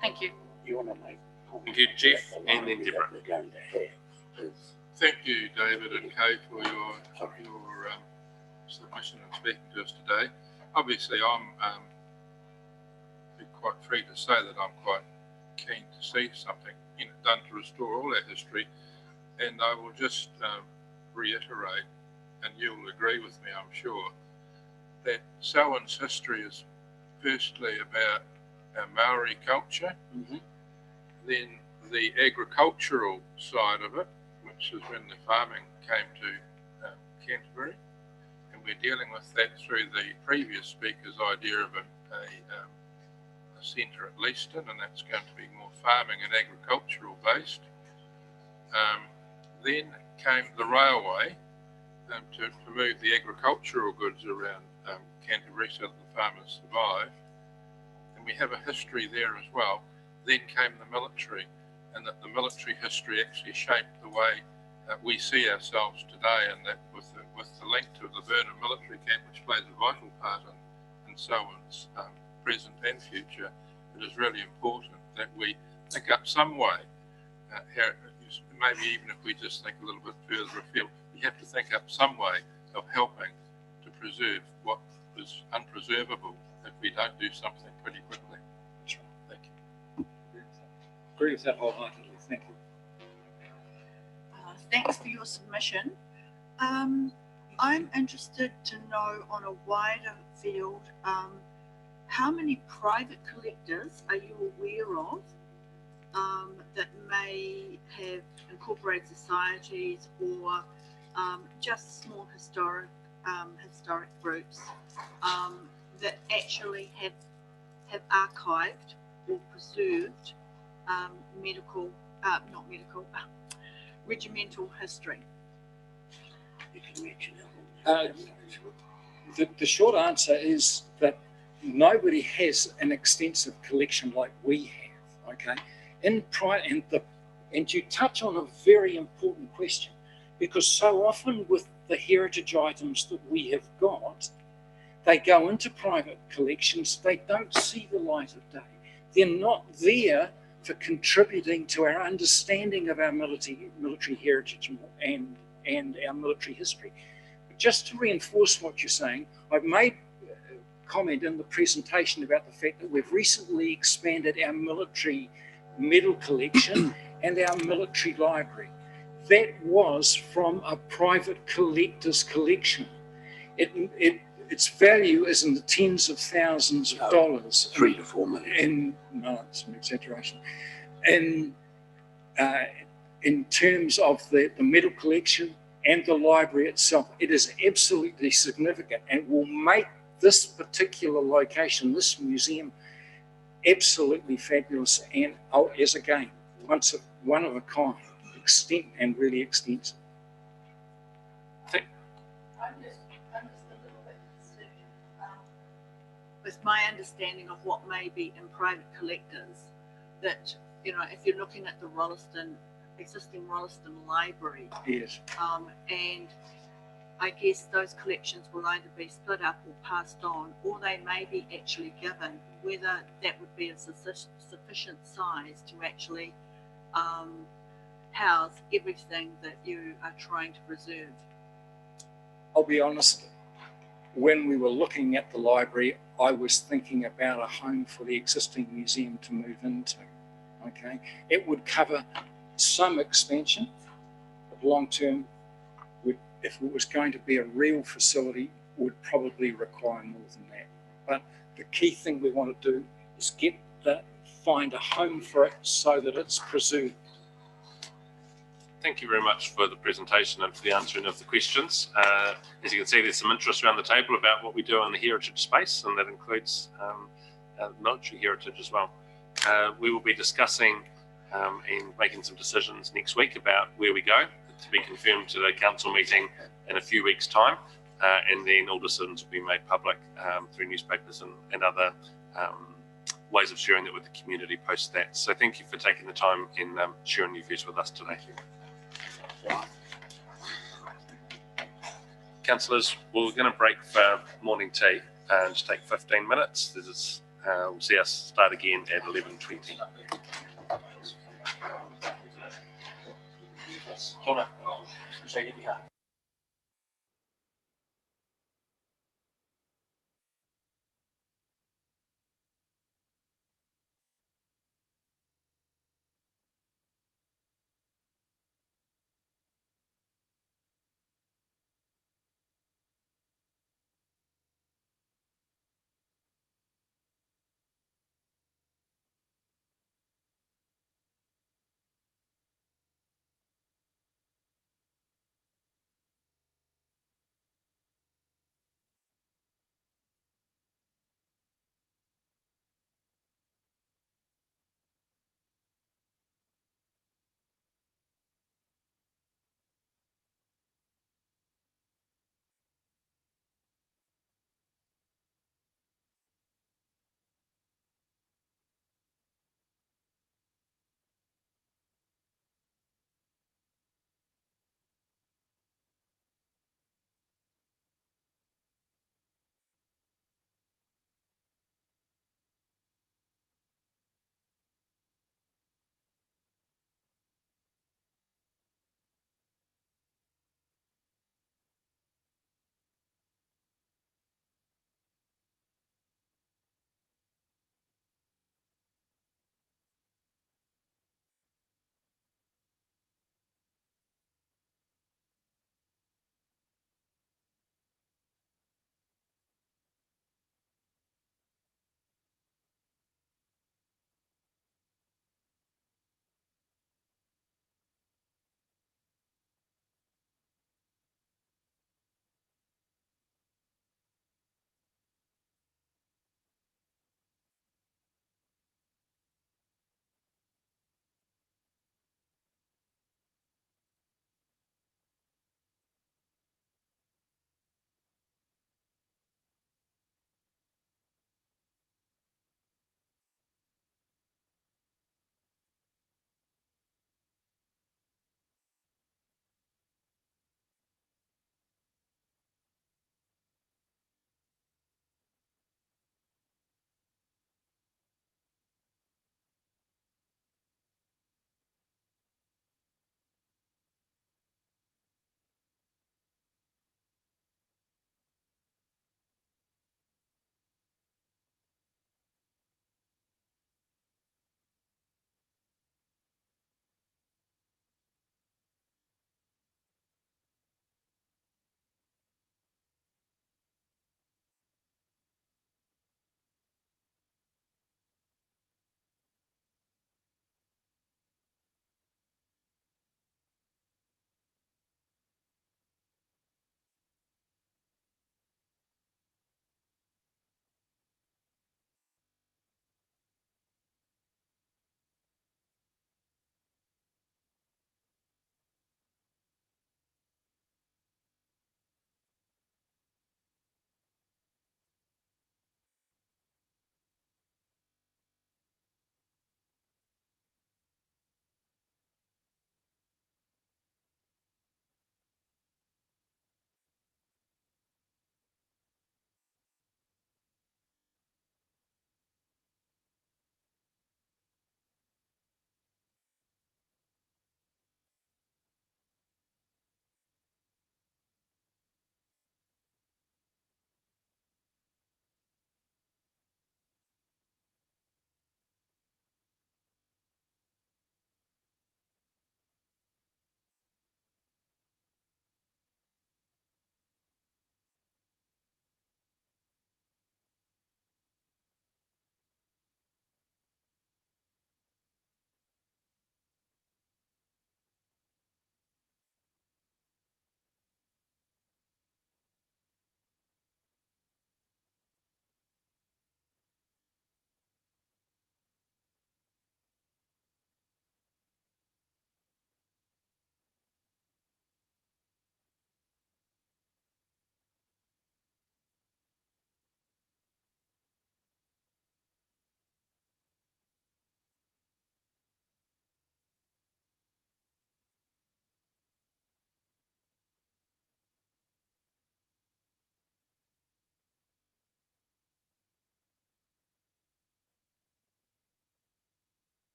[SPEAKER 14] Thank you.
[SPEAKER 18] You want to make?
[SPEAKER 1] Thank you, Jeff, and then Deborah.
[SPEAKER 13] Thank you, David and Kay, for your submission and speaking to us today. Obviously, I'm quite free to say that I'm quite keen to see something done to restore all our history, and I will just reiterate, and you'll agree with me, I'm sure, that Selwyn's history is firstly about our Maori culture, then the agricultural side of it, which is when the farming came to Canterbury, and we're dealing with that through the previous speaker's idea of a centre at Leaston, and that's going to be more farming and agricultural based. Then came the railway to move the agricultural goods around Canterbury so that the farmers survived, and we have a history there as well. Then came the military, and that the military history actually shaped the way we see ourselves today, and that with the link to the Burnham military camp, which plays a vital part in Selwyn's present and future, it is really important that we think up some way, maybe even if we just think a little bit further afield, we have to think up some way of helping to preserve what is unpreservable if we don't do something pretty quickly. Thank you.
[SPEAKER 19] Agree with that wholeheartedly. Thank you.
[SPEAKER 20] Thanks for your submission. I'm interested to know, on a wider field, how many private collectors are you aware of that may have incorporated societies or just small historic groups that actually have archived or preserved regimental history?
[SPEAKER 19] The short answer is that nobody has an extensive collection like we have. Okay, and you touch on a very important question, because so often with the heritage items that we have got, they go into private collections. They don't see the light of day. They're not there for contributing to our understanding of our military heritage and our military history. But just to reinforce what you're saying, I've made a comment in the presentation about the fact that we've recently expanded our military medal collection and our military library. That was from a private collector's collection. Its value is in the tens of thousands of dollars.
[SPEAKER 18] $3 to $4 million.
[SPEAKER 19] No, it's an exaggeration. In terms of the medal collection and the library itself, it is absolutely significant and will make this particular location, this museum, absolutely fabulous and, as again, one of a kind, and really extensive.
[SPEAKER 20] With my understanding of what may be in private collectors, that, if you're looking at the Rolleston existing Rolleston Library.
[SPEAKER 19] Yes.
[SPEAKER 20] And I guess those collections will either be split up or passed on, or they may be actually given, whether that would be a sufficient size to actually house everything that you are trying to preserve.
[SPEAKER 19] I'll be honest, when we were looking at the library, I was thinking about a home for the existing museum to move into. Okay, it would cover some expansion, but long term, if it was going to be a real facility, would probably require more than that. But the key thing we want to do is find a home for it so that it's preserved.
[SPEAKER 1] Thank you very much for the presentation and for the answering of the questions. As you can see, there's some interest around the table about what we do in the heritage space, and that includes military heritage as well. We will be discussing and making some decisions next week about where we go, to be confirmed to the council meeting in a few weeks' time, and then all decisions will be made public through newspapers and other ways of sharing it with the community post that. So thank you for taking the time and sharing your views with us today. Councillors, we're going to break for morning tea and just take 15 minutes. We'll see us start again at 11:20.
[SPEAKER 3] Donna, say it here.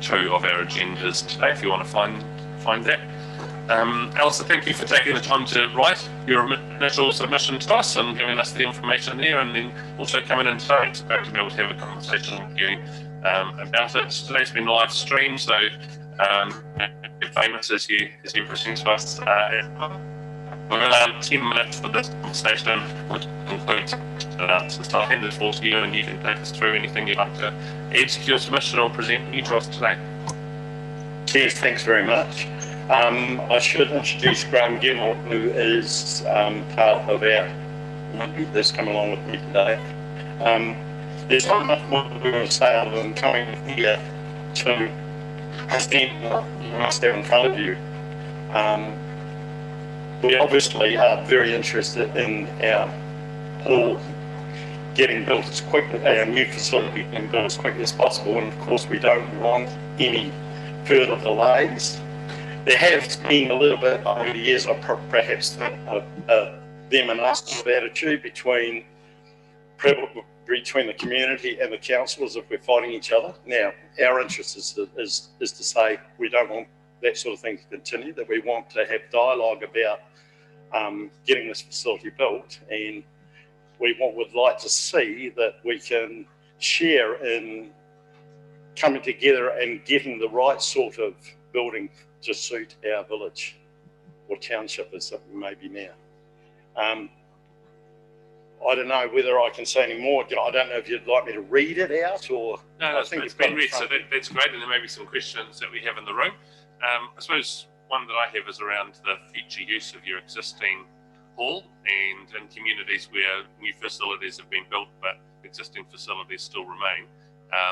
[SPEAKER 1] 2 of our agendas today, if you want to find that. Alistair, thank you for taking the time to write your initial submission to us and giving us the information there, and then also coming in today. It's great to be able to have a conversation with you about it. Today's been live streamed, so famous as you present to us. We're around 10 minutes for this conversation, which includes so I'll hand it forward to you, and you can take us through anything you'd like to add to your submission or present new to us today.
[SPEAKER 21] Yes, thanks very much. I should introduce Graham Gemmell, who is part of our group that's come along with me today. There's not much more we want to say other than coming here to present what you must have in front of you. We obviously are very interested in our hall getting built as quickly, our new facility getting built as quickly as possible, and of course we don't want any further delays. There has been a little bit over the years of perhaps them and us sort of attitude between the community and the councils if we're fighting each other. Now, our interest is to say we don't want that sort of thing to continue, that we want to have dialogue about getting this facility built, and would like to see that we can share in coming together and getting the right sort of building to suit our village or township as it may be now. I don't know whether I can say any more. I don't know if you'd like me to read it out or...
[SPEAKER 1] No, it's been read, so that's great, and there may be some questions that we have in the room. I suppose one that I have is around the future use of your existing hall, and in communities where new facilities have been built but existing facilities still remain.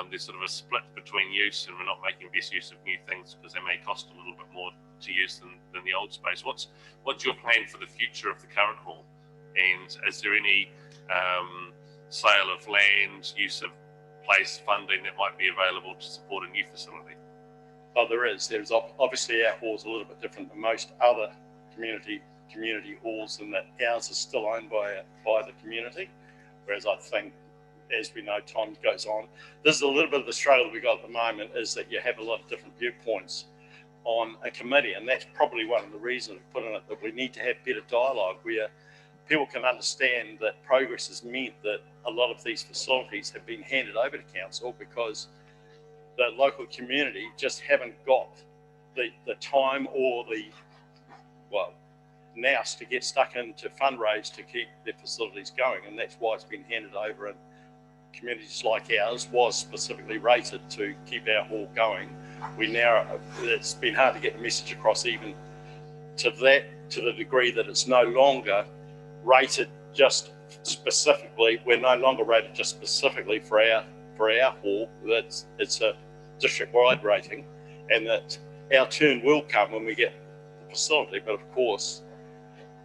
[SPEAKER 1] There's sort of a split between use, and we're not making best use of new things because they may cost a little bit more to use than the old space. What's your plan for the future of the current hall? And is there any sale of land, use of place funding that might be available to support a new facility?
[SPEAKER 21] Oh, there is. There's obviously our hall's a little bit different than most other community halls, in that ours is still owned by the community, whereas I think, as we know, time goes on. This is a little bit of the struggle we got at the moment, is that you have a lot of different viewpoints on a committee, and that's probably one of the reasons we put in it, that we need to have better dialogue where people can understand that progress has meant that a lot of these facilities have been handed over to council because the local community just haven't got the time or the nous to get stuck in to fundraise to keep their facilities going, and that's why it's been handed over. And communities like ours was specifically rated to keep our hall going. It's been hard to get the message across, even to the degree that it's no longer rated just specifically. We're no longer rated just specifically for our hall. It's a district-wide rating, and that our turn will come when we get the facility. But of course,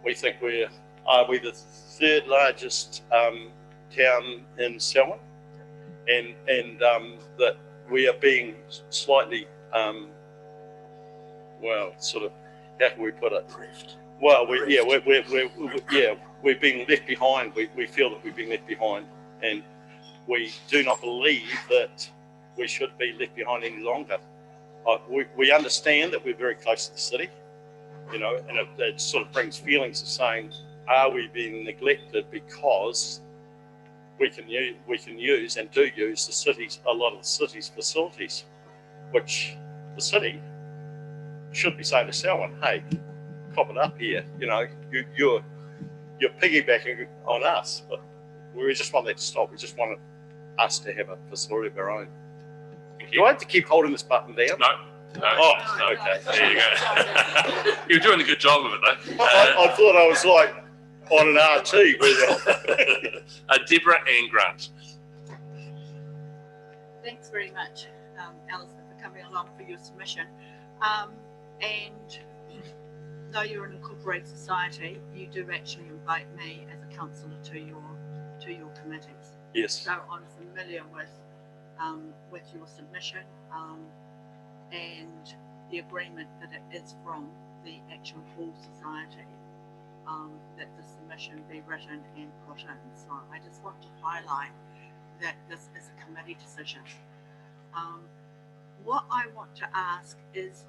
[SPEAKER 21] we think we're the third largest town in Selwyn, and that we are being slightly sort of, how can we put it? Well, we're being left behind. We feel that we've been left behind, and we do not believe that we should be left behind any longer. We understand that we're very close to the city, and it sort of brings feelings of saying, are we being neglected because we can use and do use a lot of the city's facilities, which the city should be saying to Selwyn, hey, cop it up here. You're piggybacking on us, but we just want that to stop. We just want us to have a facility of our own. Do I have to keep holding this button down?
[SPEAKER 1] No.
[SPEAKER 21] Oh, okay.
[SPEAKER 1] There you go. You're doing a good job of it, though.
[SPEAKER 21] I thought I was like on an RT.
[SPEAKER 1] Deborah and Grant.
[SPEAKER 20] Thanks very much, Alistair, for coming along for your submission. And though you're an incorporated society, you do actually invite me as a councillor to your committees.
[SPEAKER 21] Yes.
[SPEAKER 20] So I'm familiar with your submission and the agreement that it is from the actual Hall Society that the submission be written and put in. So I just want to highlight that this is a committee decision. What I want to ask is,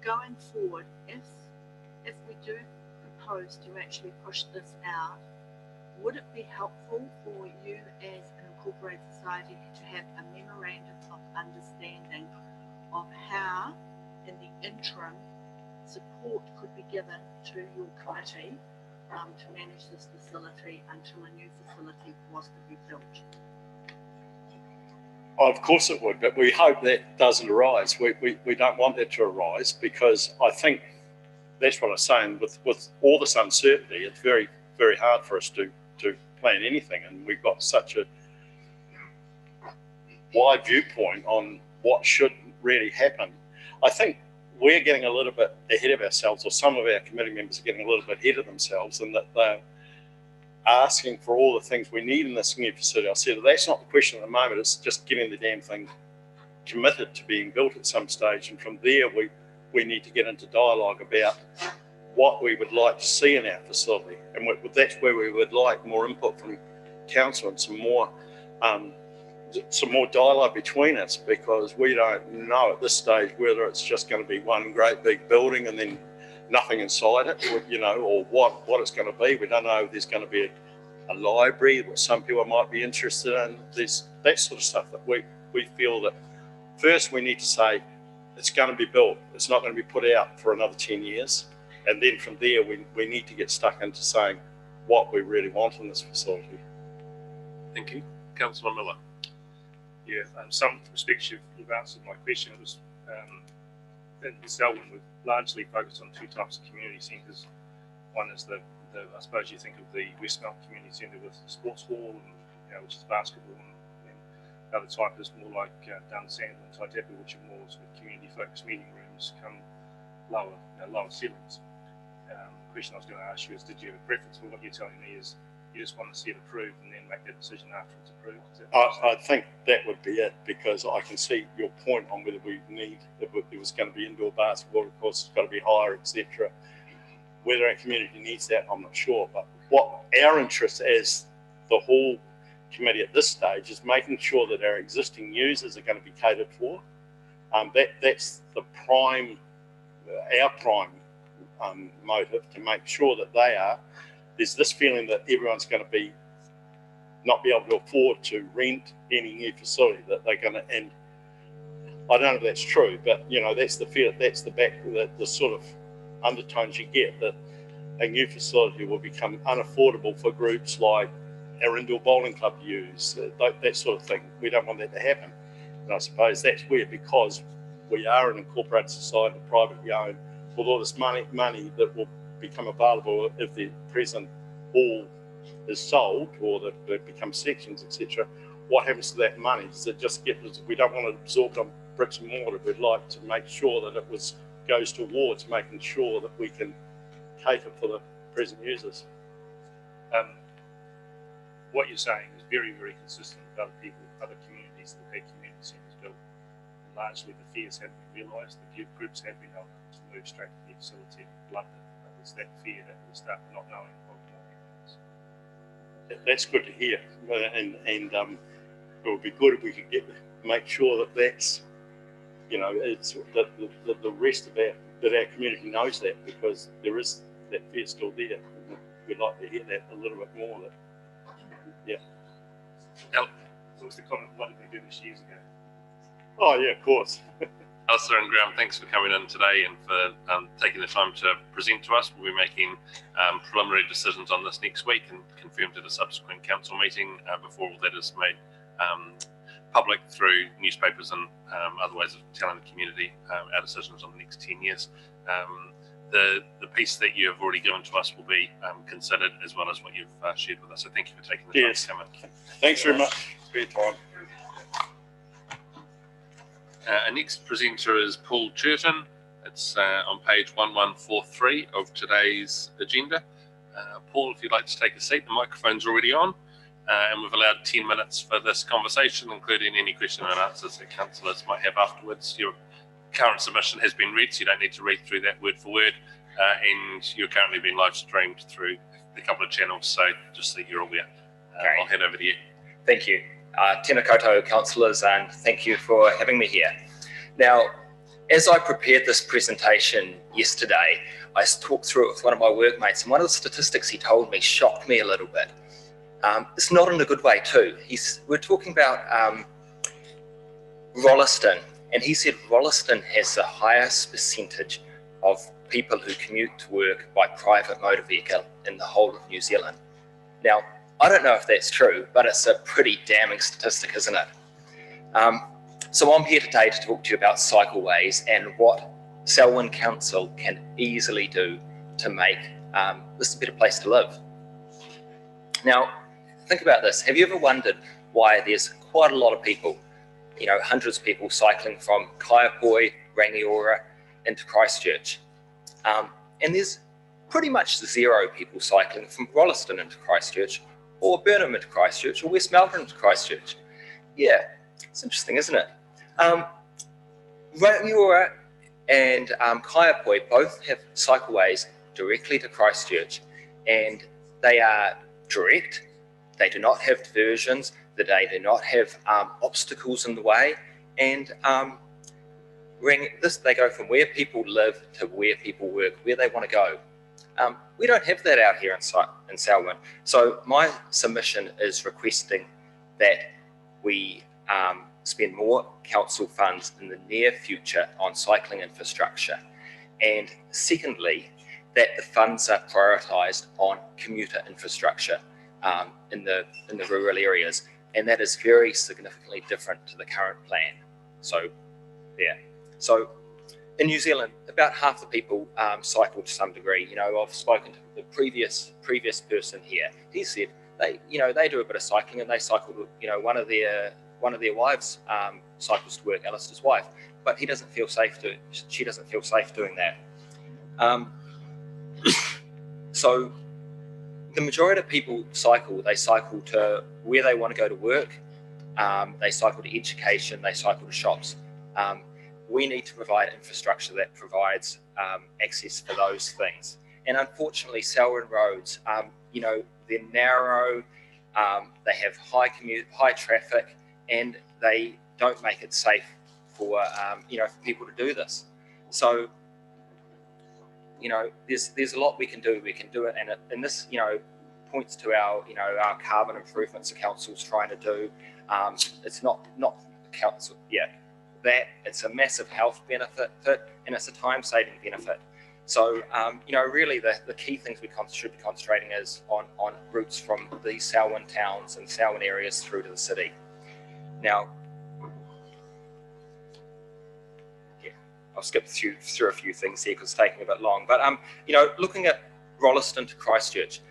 [SPEAKER 20] going forward, if we do propose to actually push this out, would it be helpful for you as an incorporated society to have a memorandum of understanding of how, in the interim, support could be given to your committee to manage this facility until a new facility was to be built?
[SPEAKER 21] Of course it would, but we hope that doesn't arise. We don't want that to arise, because I think that's what I'm saying. With all this uncertainty, it's very, very hard for us to plan anything, and we've got such a wide viewpoint on what should really happen. I think we're getting a little bit ahead of ourselves, or some of our committee members are getting a little bit ahead of themselves, and that they're asking for all the things we need in this new facility. I said that's not the question at the moment. It's just getting the damn thing committed to being built at some stage, and from there we need to get into dialogue about what we would like to see in our facility, and that's where we would like more input from council and some more dialogue between us, because we don't know at this stage whether it's just going to be one great big building and then nothing inside it, or what it's going to be. We don't know if there's going to be a library, what some people might be interested in. There's that sort of stuff that we feel that first we need to say it's going to be built. It's not going to be put out for another 10 years. And then from there, we need to get stuck into saying what we really want in this facility.
[SPEAKER 1] Thank you. Councillor Miller.
[SPEAKER 15] Yeah, in some respects you've answered my question. It was in Selwyn, we've largely focused on two types of community centres. One is the I suppose you think of the Westmount Community Centre with the sports hall, and, which is basketball, and the other type is more like Dunsandel and Taitapu, which are more sort of community-focused meeting rooms, come lower ceilings. The question I was going to ask you is, did you have a preference? For what you're telling me is you just want to see it approved and then make that decision after it's approved?
[SPEAKER 21] I think that would be it, because I can see your point on whether we need, if it was going to be indoor basketball, of course it's got to be higher, etc. Whether our community needs that, I'm not sure. But what our interest as the whole committee at this stage is making sure that our existing users are going to be catered for. That's the prime, our prime motive, to make sure that they are. There's this feeling that everyone's going to not be able to afford to rent any new facility, that they're going to, and I don't know if that's true, but that's the fear, that's the sort of undertones you get, that a new facility will become unaffordable for groups like our indoor bowling club to use, that sort of thing. We don't want that to happen. And I suppose that's where, because we are an incorporated society, privately owned, with all this money that will become available if the present hall is sold, or that it becomes sections, etc. What happens to that money? Does it just get, we don't want it absorbed on bricks and mortar. We'd like to make sure that it goes towards making sure that we can cater for the present users.
[SPEAKER 15] What you're saying is very, very consistent with other people, other communities that had community centres built. And largely the fears have been realised, the groups have been able to move straight to the facility in London. There's that fear that we start not knowing what happens.
[SPEAKER 21] That's good to hear, and it would be good if we could make sure that that's, it's that the rest of our community knows that, because there is that fear still there. We'd like to hear that a little bit more. Yeah.
[SPEAKER 15] What was the comment? What did they do this years ago?
[SPEAKER 21] Oh yeah, of course.
[SPEAKER 1] Alistair and Graham, thanks for coming in today and for taking the time to present to us. We'll be making preliminary decisions on this next week and confirmed at a subsequent council meeting before all that is made public through newspapers and other ways of telling the community our decisions on the next 10 years. The piece that you have already given to us will be considered, as well as what you've shared with us. So thank you for taking the time to come in.
[SPEAKER 21] Thanks very much for your time.
[SPEAKER 1] Our next presenter is Paul Churton. It's on page 1143 of today's agenda. Paul, if you'd like to take a seat, the microphone's already on, and we've allowed 10 minutes for this conversation, including any question and answers that councillors might have afterwards. Your current submission has been read, so you don't need to read through that word for word, and you're currently being live streamed through a couple of channels, so just so you're aware. I'll hand over to you.
[SPEAKER 8] Thank you. Tēnā koutou councillors, and thank you for having me here. Now, as I prepared this presentation yesterday, I talked through it with one of my workmates, and one of the statistics he told me shocked me a little bit. It's not in a good way too. We're talking about Rolleston, and he said Rolleston has the highest percentage of people who commute to work by private motor vehicle in the whole of New Zealand. Now, I don't know if that's true, but it's a pretty damning statistic, isn't it? So I'm here today to talk to you about cycleways and what Selwyn Council can easily do to make this a better place to live. Now, think about this. Have you ever wondered why there's quite a lot of people, you know, hundreds of people cycling from Kaiapoi, Rangiora into Christchurch? And there's pretty much zero people cycling from Rolleston into Christchurch, or Burnham into Christchurch, or West Melbourne into Christchurch. Yeah, it's interesting, isn't it? Rangiora and Kaiapoi both have cycleways directly to Christchurch, and they are direct. They do not have diversions. They do not have obstacles in the way, and they go from where people live to where people work, where they want to go. We don't have that out here in Selwyn. So my submission is requesting that we spend more council funds in the near future on cycling infrastructure. And secondly, that the funds are prioritised on commuter infrastructure in the rural areas. And that is very significantly different to the current plan. So, yeah. So in New Zealand, about half the people cycle to some degree. You know, I've spoken to the previous person here. He said they do a bit of cycling, and they cycle to, you know, one of their wives cycles to work, Alistair's wife, but she doesn't feel safe doing that. So the majority of people they cycle to where they want to go to work, they cycle to education, they cycle to shops. We need to provide infrastructure that provides access for those things. And unfortunately, Selwyn roads, you know, they're narrow, they have high traffic, and they don't make it safe for for people to do this. So, you know, there's a lot we can do. We can do it, and this, you know, points to our carbon improvements the council's trying to do. It's not the council, that it's a massive health benefit, and it's a time-saving benefit. So, you know, really the key things we should be concentrating is on routes from these Selwyn towns and Selwyn areas through to the city. Now, I'll skip through a few things here because it's taking a bit long. But, you know, looking at Rolleston to Christchurch,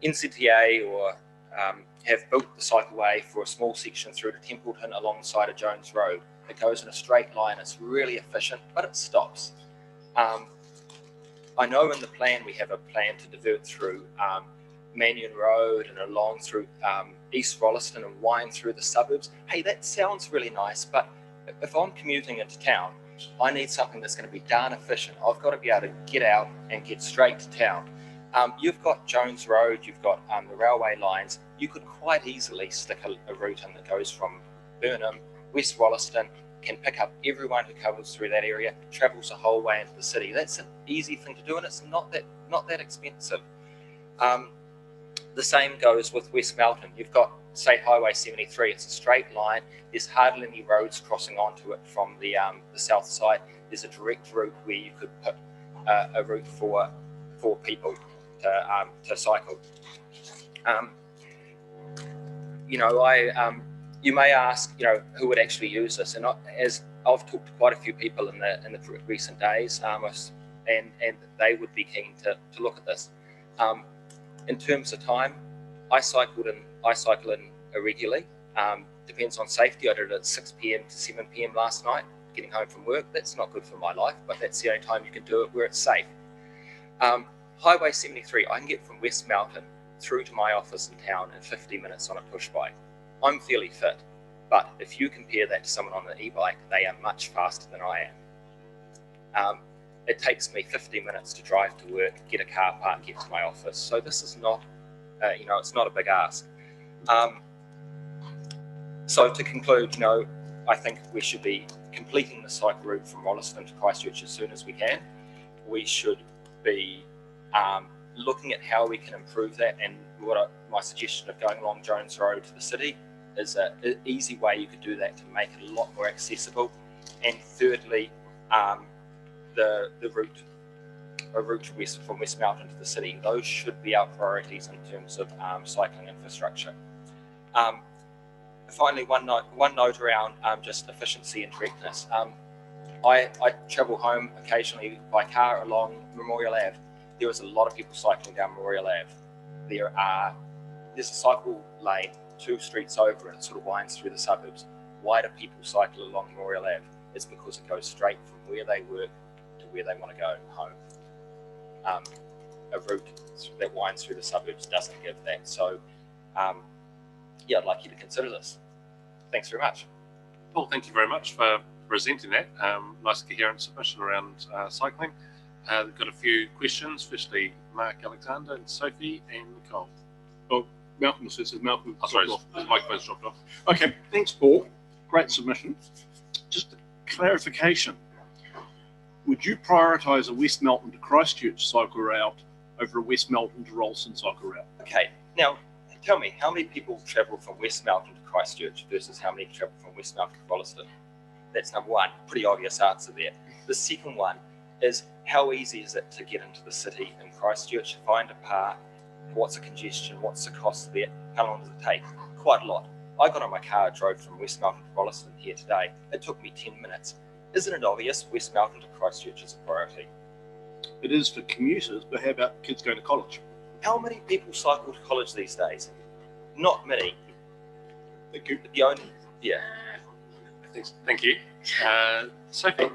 [SPEAKER 8] NZTA have built the cycleway for a small section through to Templeton alongside of Jones Road. It goes in a straight line. It's really efficient, but it stops. I know in the plan we have a plan to divert through Mannion Road and along through East Rolleston and wind through the suburbs. Hey, that sounds really nice, but if I'm commuting into town, I need something that's going to be darn efficient. I've got to be able to get out and get straight to town. You've got Jones Road, you've got the railway lines. You could quite easily stick a route in that goes from Burnham, West Rolleston, can pick up everyone who covers through that area, travels the whole way into the city. That's an easy thing to do, and it's not that expensive. The same goes with West Melton. You've got State Highway 73. It's a straight line. There's hardly any roads crossing onto it from the south side. There's a direct route where you could put a route for people to cycle. You know, you may ask, you know, who would actually use this? And as I've talked to quite a few people in the recent days, and they would be keen to look at this. In terms of time, I cycle in irregularly. Depends on safety. I did it at 6 p.m. to 7 p.m. last night, getting home from work. That's not good for my life, but that's the only time you can do it where it's safe. Highway 73, I can get from West Melton through to my office in town in 50 minutes on a push bike. I'm fairly fit, but if you compare that to someone on the e-bike, they are much faster than I am. It takes me 50 minutes to drive to work, get a car park, get to my office. So this is not, you know, it's not a big ask. So to conclude, you know, I think we should be completing the cycle route from Rolleston to Christchurch as soon as we can. We should be looking at how we can improve that, and my suggestion of going along Jones Road to the city is an easy way you could do that to make it a lot more accessible. And thirdly, the route from West Mountain to the city. Those should be our priorities in terms of cycling infrastructure. Finally, one note around just efficiency and directness. I travel home occasionally by car along Memorial Ave. There is a lot of people cycling down Memorial Ave. There's a cycle lane 2 streets over, and it sort of winds through the suburbs. Why do people cycle along Memorial Ave? It's because it goes straight from where they work to where they want to go home. A route that winds through the suburbs doesn't give that. So, yeah, I'd like you to consider this. Thanks very much.
[SPEAKER 1] Paul, thank you very much for presenting that. Nice coherent submission around cycling. We've got a few questions. Firstly, Mark, Alexander, and Sophie, and Nicole.
[SPEAKER 5] Oh, Malcolm says Malcolm.
[SPEAKER 1] Oh, sorry, the microphone's dropped off.
[SPEAKER 5] Okay, thanks, Paul. Great submission. Just a clarification. Would you prioritise a West Melton to Christchurch cycle route over a West Melton to Rolleston cycle route?
[SPEAKER 8] Okay, now tell me, how many people travel from West Melton to Christchurch versus how many travel from West Melton to Rolleston? That's number one. Pretty obvious answer there. The second one is, how easy is it to get into the city in Christchurch, find a park? What's the congestion? What's the cost there? How long does it take? Quite a lot. I got on my car, drove from West Melton to Rolleston here today. It took me 10 minutes. Isn't it obvious West Melton to Christchurch is a priority?
[SPEAKER 5] It is for commuters, but how about kids going to college?
[SPEAKER 8] How many people cycle to college these days? Not many.
[SPEAKER 5] Thank you.
[SPEAKER 8] The only, yeah.
[SPEAKER 1] Thank you. Sophie.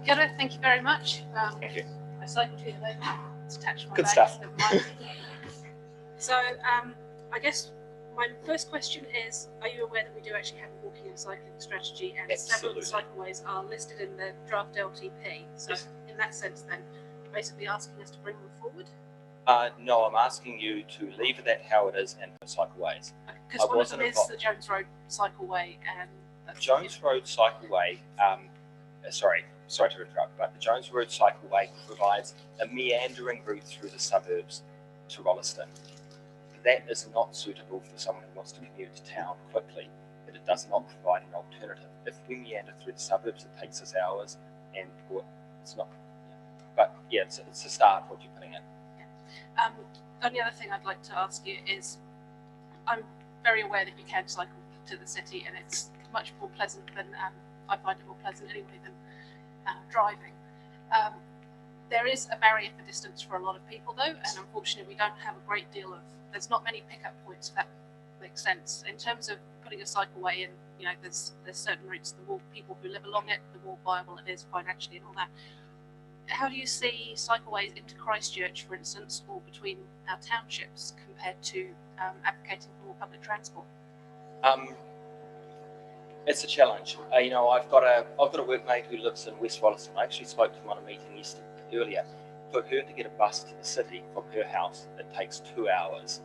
[SPEAKER 7] Kia ora, thank you very much.
[SPEAKER 8] Thank you.
[SPEAKER 7] I cycled here today. It's attached to my
[SPEAKER 8] Good
[SPEAKER 7] bag.
[SPEAKER 8] stuff.
[SPEAKER 7] Never mind. So I guess my first question is, are you aware that we do actually have a walking and cycling strategy, and several of the cycleways are listed in the draft LTP? So in that sense then, basically asking us to bring them forward?
[SPEAKER 8] No, I'm asking you to leave it how it is and put cycleways.
[SPEAKER 7] Because one of them is the Jones Road cycleway, and
[SPEAKER 8] Jones Road cycleway, sorry to interrupt, but the Jones Road cycleway provides a meandering route through the suburbs to Rolleston. That is not suitable for someone who wants to commute to town quickly, but it does not provide an alternative. If we meander through the suburbs, it takes us hours, and it's not. But yeah, it's a start what you're putting in.
[SPEAKER 7] Only other thing I'd like to ask you is, I'm very aware that you can cycle to the city, and it's much more pleasant than, I find it more pleasant anyway than driving. There is a barrier for distance for a lot of people though, and unfortunately we don't have a great deal of, there's not many pickup points, if that makes sense. In terms of putting a cycleway in, you know, there's certain routes, the more people who live along it, the more viable it is financially and all that. How do you see cycleways into Christchurch, for instance, or between our townships compared to advocating for more public transport?
[SPEAKER 8] It's a challenge. You know, I've got a workmate who lives in West Rolleston. I actually spoke to him on a meeting earlier. For her to get a bus to the city from her house, it takes 2 hours,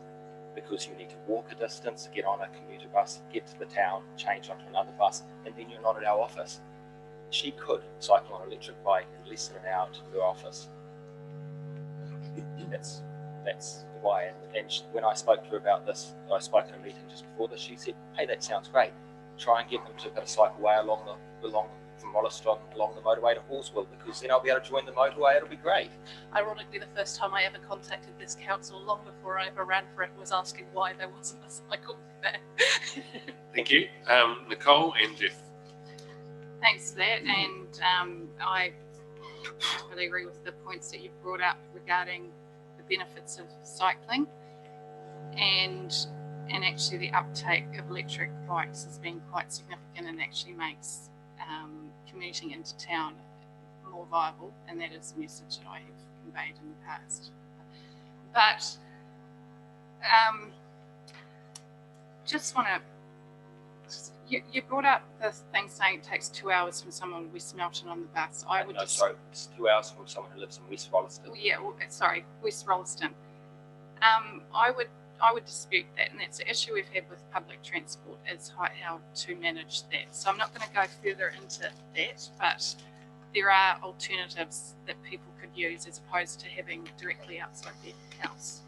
[SPEAKER 8] because you need to walk a distance, get on a commuter bus, get to the town, change onto another bus, and then you're not at our office. She could cycle on an electric bike in less than an hour to her office. That's why. And when I spoke to her about this, I spoke in a meeting just before this, she said, hey, that sounds great. Try and get them to put a cycleway from Rolleston along the motorway to Horswell, because then I'll be able to join the motorway. It'll be great.
[SPEAKER 7] Ironically, the first time I ever contacted this council, long before I ever ran for it, was asking why there wasn't a cycle there.
[SPEAKER 1] Thank you. Nicole and Jeff.
[SPEAKER 14] Thanks for that, and I really agree with the points that you've brought up regarding the benefits of cycling, and actually the uptake of electric bikes has been quite significant, and actually makes commuting into town more viable, and that is a message that I have conveyed in the past. But just want to, you brought up the thing saying it takes 2 hours from someone in West Melton on the bus.
[SPEAKER 8] Sorry, it's 2 hours from someone who lives in West Rolleston.
[SPEAKER 14] Yeah, sorry, West Rolleston. I would would dispute that, and that's the issue we've had with public transport, is how to manage that. So I'm not going to go further into that, but there are alternatives that people could use as opposed to having directly outside their house.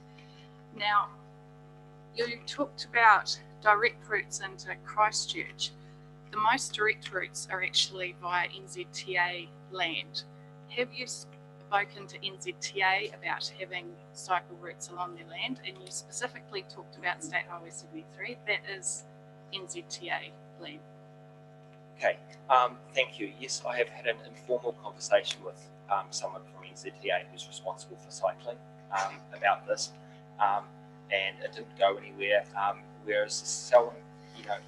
[SPEAKER 14] Now, you talked about direct routes into Christchurch. The most direct routes are actually via NZTA land. Have you spoken to NZTA about having cycle routes along their land? And you specifically talked about State Highway 73. That is NZTA land.
[SPEAKER 8] Okay, thank you. Yes, I have had an informal conversation with someone from NZTA who's responsible for cycling about this, and it didn't go anywhere. Whereas Selwyn, and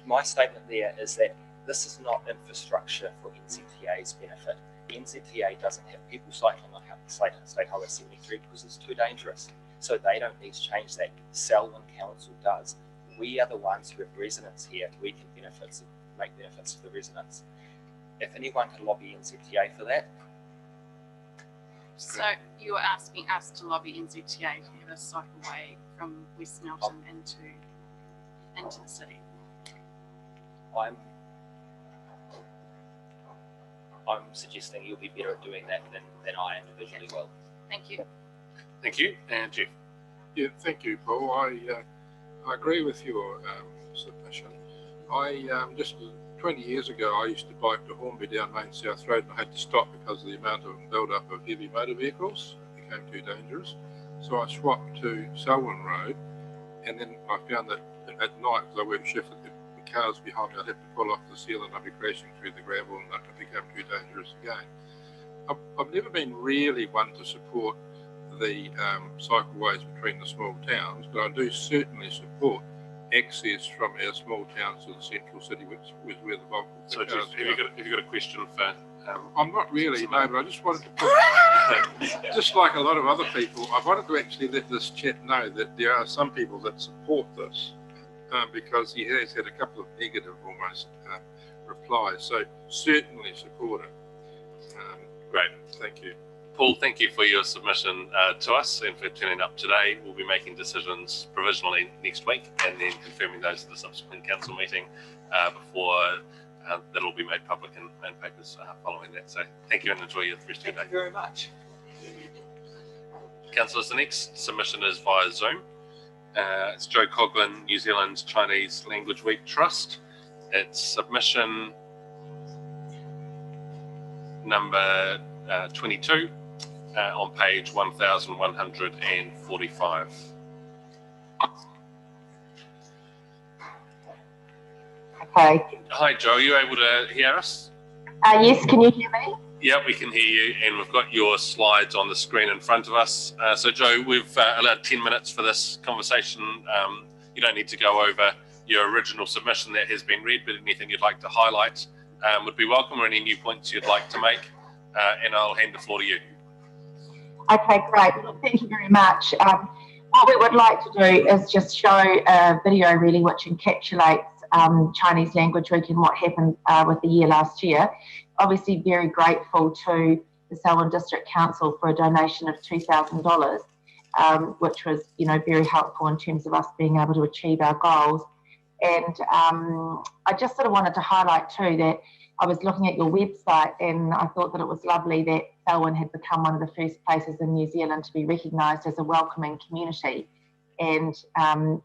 [SPEAKER 8] my statement there is that this is not infrastructure for NZTA's benefit. NZTA doesn't have people cycling on State Highway 73 because it's too dangerous. So they don't need to change that. Selwyn Council does. We are the ones who have residents here. We can make benefits for the residents. If anyone can lobby NZTA for that.
[SPEAKER 14] So you are asking us to lobby NZTA to have a cycleway from West Melton into the city?
[SPEAKER 8] I'm suggesting you'll be better at doing that than I individually will.
[SPEAKER 14] Thank you.
[SPEAKER 1] Thank you. And Jeff.
[SPEAKER 13] Yeah, thank you, Paul. I agree with your submission. Just 20 years ago, I used to bike to Hornby down Main South Road, and I had to stop because of the amount of build-up of heavy motor vehicles. It became too dangerous. So I swapped to Selwyn Road, and then I found that at night, because I worked shift, the cars behind me, I'd have to pull off the seal and I'd be crashing through the gravel, and it became too dangerous again. I've never been really one to support the cycleways between the small towns, but I do certainly support access from our small towns to the central city, which was where the bulk of the
[SPEAKER 1] So,
[SPEAKER 13] cars
[SPEAKER 1] Jeff, have you got a question for?
[SPEAKER 13] I'm not really, no, but I just wanted to put, just like a lot of other people, I wanted to actually let this chap know that there are some people that support this, because he has had a couple of negative almost replies. So certainly support it.
[SPEAKER 1] Great.
[SPEAKER 13] Thank you.
[SPEAKER 1] Paul, thank you for your submission to us and for turning up today. We'll be making decisions provisionally next week and then confirming those at the subsequent council meeting before that'll be made public in papers following that. So thank you and enjoy your rest of your day.
[SPEAKER 8] Thank you very much.
[SPEAKER 1] Councillors, the next submission is via Zoom. It's Joe Coughlin, New Zealand Chinese Language Week Trust. It's submission number 22 on page 1145.
[SPEAKER 6] Okay.
[SPEAKER 1] Hi Joe, are you able to hear us?
[SPEAKER 6] Yes, can you hear me?
[SPEAKER 1] Yeah, we can hear you, and we've got your slides on the screen in front of us. So Joe, we've allowed 10 minutes for this conversation. You don't need to go over your original submission that has been read, but anything you'd like to highlight would be welcome, or any new points you'd like to make, and I'll hand the floor to you.
[SPEAKER 6] Okay, great. Well, thank you very much. What we would like to do is just show a video really which encapsulates Chinese Language Week and what happened with the year last year. Obviously very grateful to the Selwyn District Council for a donation of $2,000, which was, very helpful in terms of us being able to achieve our goals. And I just sort of wanted to highlight too that I was looking at your website and I thought that it was lovely that Selwyn had become one of the first places in New Zealand to be recognised as a welcoming community. And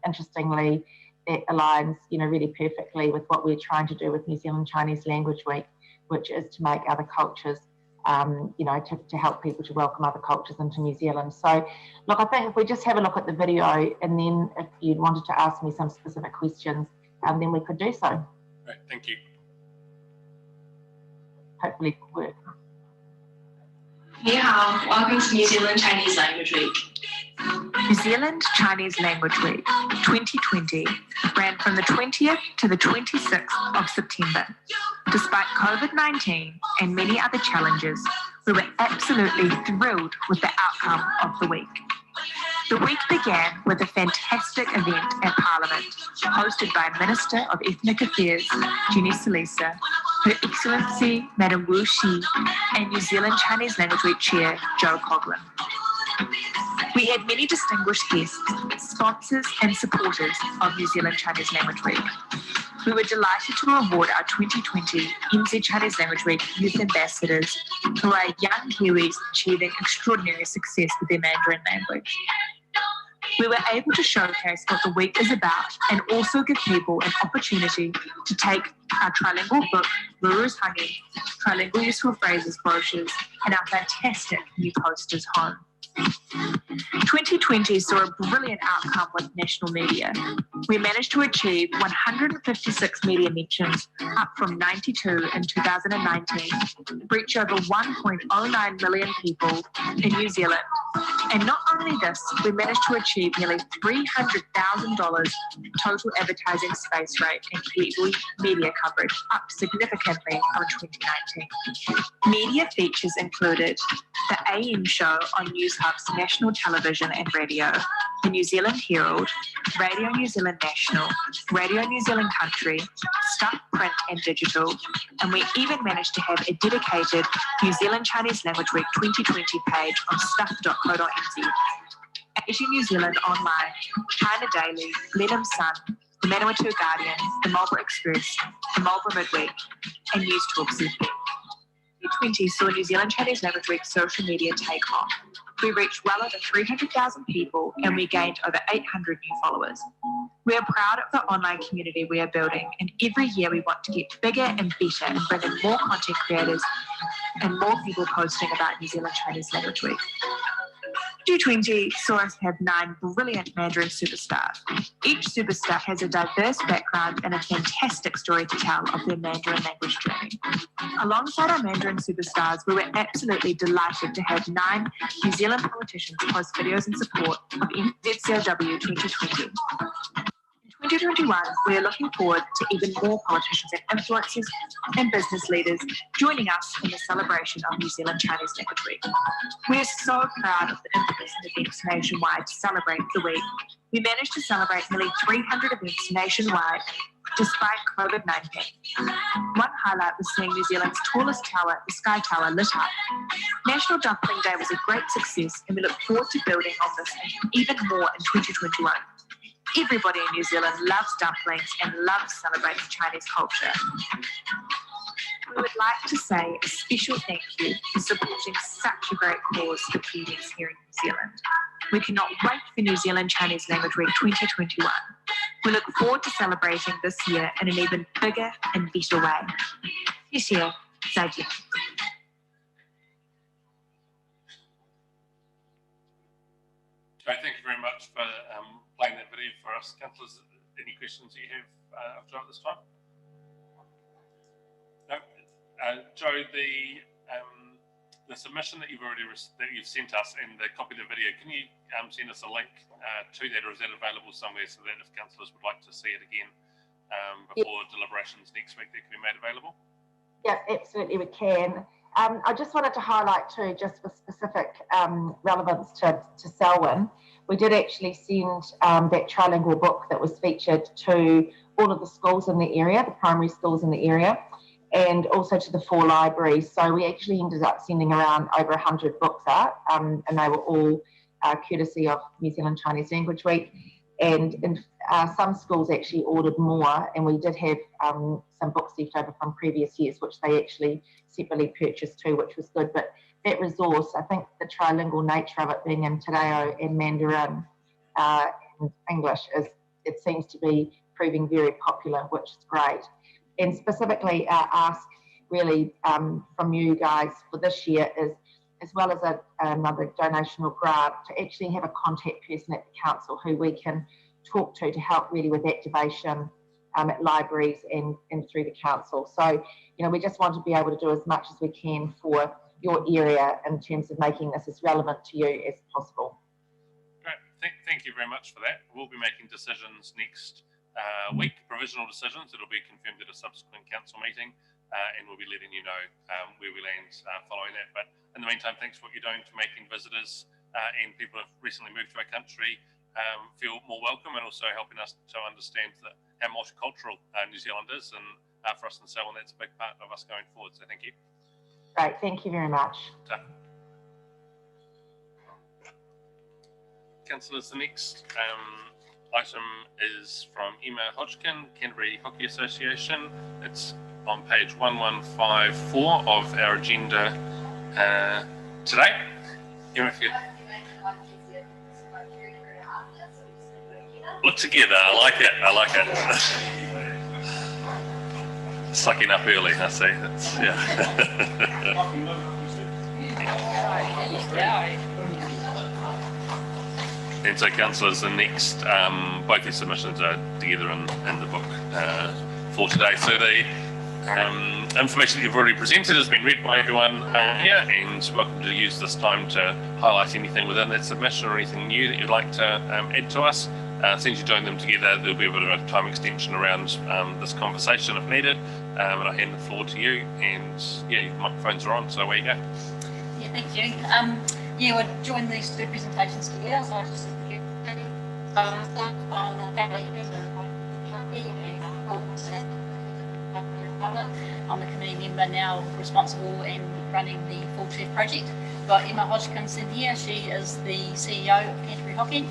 [SPEAKER 6] interestingly, that aligns, really perfectly with what we're trying to do with New Zealand Chinese Language Week, which is to make other cultures, to help people to welcome other cultures into New Zealand. So, look, I think if we just have a look at the video, and then if you wanted to ask me some specific questions, then we could do so.
[SPEAKER 1] Great, thank you.
[SPEAKER 6] Hopefully it will work.
[SPEAKER 22] Ni hao, welcome to New Zealand Chinese Language Week.
[SPEAKER 23] New Zealand Chinese Language Week 2020 ran from the 20th to the 26th of September. Despite COVID-19 and many other challenges, we were absolutely thrilled with the outcome of the week. The week began with a fantastic event at Parliament, hosted by Minister of Ethnic Affairs, Jenny Salisa, Her Excellency Madam Wu Xi, and New Zealand Chinese Language Week Chair, Joe Coughlin. We had many distinguished guests, sponsors and supporters of New Zealand Chinese Language Week. We were delighted to award our 2020 NZ Chinese Language Week Youth Ambassadors, who are young Kiwis achieving extraordinary success with their Mandarin language. We were able to showcase what the week is about and also give people an opportunity to take our trilingual book, Ruru's Hangi, trilingual useful phrases brochures, and our fantastic new posters home. 2020 saw a brilliant outcome with national media. We managed to achieve 156 media mentions, up from 92 in 2019, reach over 1.09 million people in New Zealand. And not only this, we managed to achieve nearly $300,000 total advertising space rate and Kiwi media coverage, up significantly from 2019. Media features included the AM show on News Hub's national television and radio, the New Zealand Herald, Radio New Zealand National, Radio New Zealand Country, Stuff Print and Digital, and we even managed to have a dedicated New Zealand Chinese Language Week 2020 page on stuff.co.nz. Asia New Zealand Online, China Daily, Blenheim Sun, the Manawatu Guardian, the Marlborough Express, the Marlborough Midweek, and News Talk CP. 2020 saw New Zealand Chinese Language Week social media take off. We reached well over 300,000 people and we gained over 800 new followers. We are proud of the online community we are building, and every year we want to get bigger and better and bring in more content creators and more people posting about New Zealand Chinese Language Week. 2020 saw us have 9 brilliant Mandarin superstars. Each superstar has a diverse background and a fantastic story to tell of their Mandarin language journey. Alongside our Mandarin superstars, we were absolutely delighted to have 9 New Zealand politicians post videos in support of NZCOW 2020. In 2021, we are looking forward to even more politicians and influencers and business leaders joining us in the celebration of New Zealand Chinese Language Week. We are so proud of the in-person events nationwide to celebrate the week. We managed to celebrate nearly 300 events nationwide despite COVID-19. One highlight was seeing New Zealand's tallest tower, the Sky Tower, lit up. National Dumpling Day was a great success, and we look forward to building on this and even more in 2021. Everybody in New Zealand loves dumplings and loves celebrating Chinese culture. We would like to say a special thank you for supporting such a great cause for Kiwis here in New Zealand. We cannot wait for New Zealand Chinese Language Week 2021. We look forward to celebrating this year in an even bigger and better way. This year, 再见.
[SPEAKER 1] Joe, thank you very much for playing that video for us. Councillors, any questions you have of Joe at this time? No. Joe, the submission that you've sent us and the copy of the video, can you send us a link to that, or is that available somewhere so that if councillors would like to see it again before deliberations next week, that can be made available?
[SPEAKER 6] Yeah, absolutely, we can. I just wanted to highlight too, just for specific relevance to Selwyn, we did actually send that trilingual book that was featured to all of the schools in the area, the primary schools in the area, and also to the 4 libraries. So we actually ended up sending around over 100 books out, and they were all courtesy of New Zealand Chinese Language Week. And some schools actually ordered more, and we did have some books left over from previous years, which they actually separately purchased too, which was good. But that resource, I think the trilingual nature of it being in Te Reo and Mandarin and English, it seems to be proving very popular, which is great. And specifically our ask really from you guys for this year is, as well as another donational grant, to actually have a contact person at the council who we can talk to help really with activation at libraries and through the council. So, you know, we just want to be able to do as much as we can for your area in terms of making this as relevant to you as possible.
[SPEAKER 1] Great, thank you very much for that. We'll be making decisions next week, provisional decisions. It'll be confirmed at a subsequent council meeting, and we'll be letting you know where we land following that. But in the meantime, thanks for what you're doing to making visitors and people who have recently moved to our country feel more welcome, and also helping us to understand how multicultural New Zealand is, and for us in Selwyn, that's a big part of us going forward. So thank you.
[SPEAKER 6] Great, thank you very much.
[SPEAKER 1] councillors, the next item is from Emma Hodgkin, Canterbury Hockey Association. It's on page 1154 of our agenda today. Emma, if you look together, I like it. I like it. Sucking up early, I see. That's, yeah. And so, councillors, the next, both these submissions are together in the book for today. So the information that you've already presented has been read by everyone here, and welcome to use this time to highlight anything within that submission or anything new that you'd like to add to us. Since you join them together, there'll be a bit of a time extension around this conversation if needed. And I hand the floor to you, and yeah, your microphones are on, so away you go.
[SPEAKER 2] Yeah, thank you. Yeah, we'll join these two presentations together. So I just I'm the committee member now responsible and running the Full Turf project. We've got Emma Hodgkinson here. She is the CEO of Canterbury Hockey.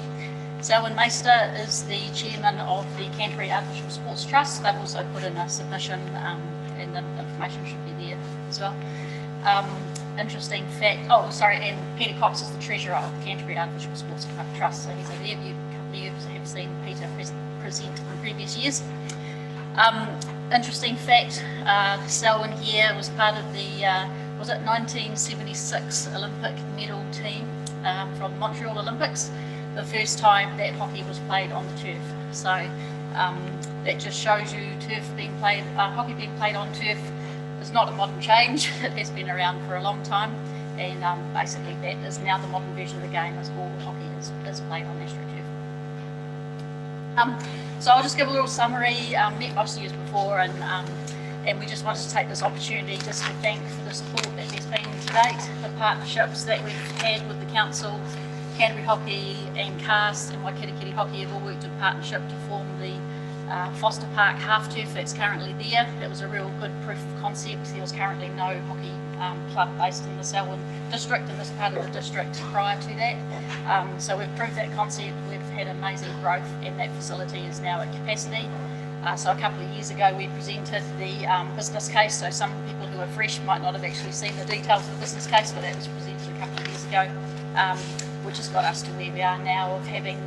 [SPEAKER 2] Selwyn Meister is the chairman of the Canterbury Artificial Sports Trust. They've also put in a submission, and the information should be there as well. Interesting fact, and Peter Cox is the treasurer of the Canterbury Artificial Sports Trust, so he's a there. A couple of you have seen Peter present in previous years. Interesting fact, Selwyn here was part of the, was it 1976 Olympic medal team from Montreal Olympics, the first time that hockey was played on the turf. So that just shows you hockey being played on turf is not a modern change. It has been around for a long time, and basically that is now the modern version of the game, as all hockey is played on AstroTurf. So I'll just give a little summary. Met most of you before, and we just wanted to take this opportunity just to thank for the support that there's been to date, the partnerships that we've had with the council. Canterbury Hockey and Cast and Waikirikiri Hockey have all worked in partnership to form the Foster Park half turf that's currently there. It was a real good proof of concept. There was currently no hockey club based in the Selwyn district, in this part of the district prior to that. So we've proved that concept. We've had amazing growth, and that facility is now at capacity. So a couple of years ago we presented the business case. So some people who are fresh might not have actually seen the details of the business case, but that was presented a couple of years ago, which has got us to where we are now of having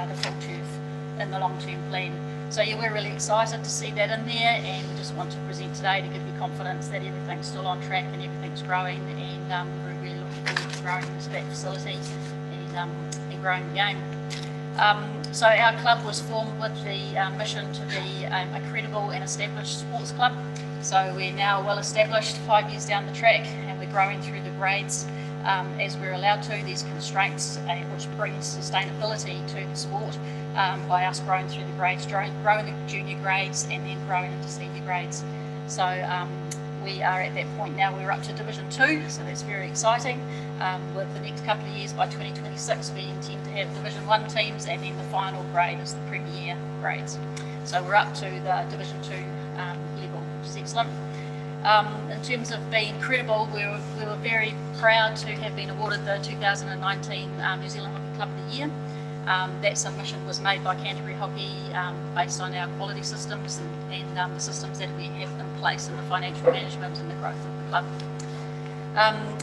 [SPEAKER 2] the full turf in the long-term plan. So yeah, we're really excited to see that in there, and we just want to present today to give you confidence that everything's still on track and everything's growing, and we're really looking forward to growing that facility and growing the game. So our club was formed with the mission to be a credible and established sports club. So we're now well established 5 years down the track, and we're growing through the grades as we're allowed to. These constraints which brings sustainability to the sport by us growing through the grades, growing the junior grades and then growing into senior grades. So we are at that point now. We're up to Division 2, so that's very exciting. With the next couple of years, by 2026, we intend to have Division 1 teams, and then the final grade is the Premier grades. So we're up to the Division 2 level, which is excellent. In terms of being credible, we were very proud to have been awarded the 2019 New Zealand Hockey Club of the Year. That submission was made by Canterbury Hockey based on our quality systems and the systems that we have in place in the financial management and the growth of the club.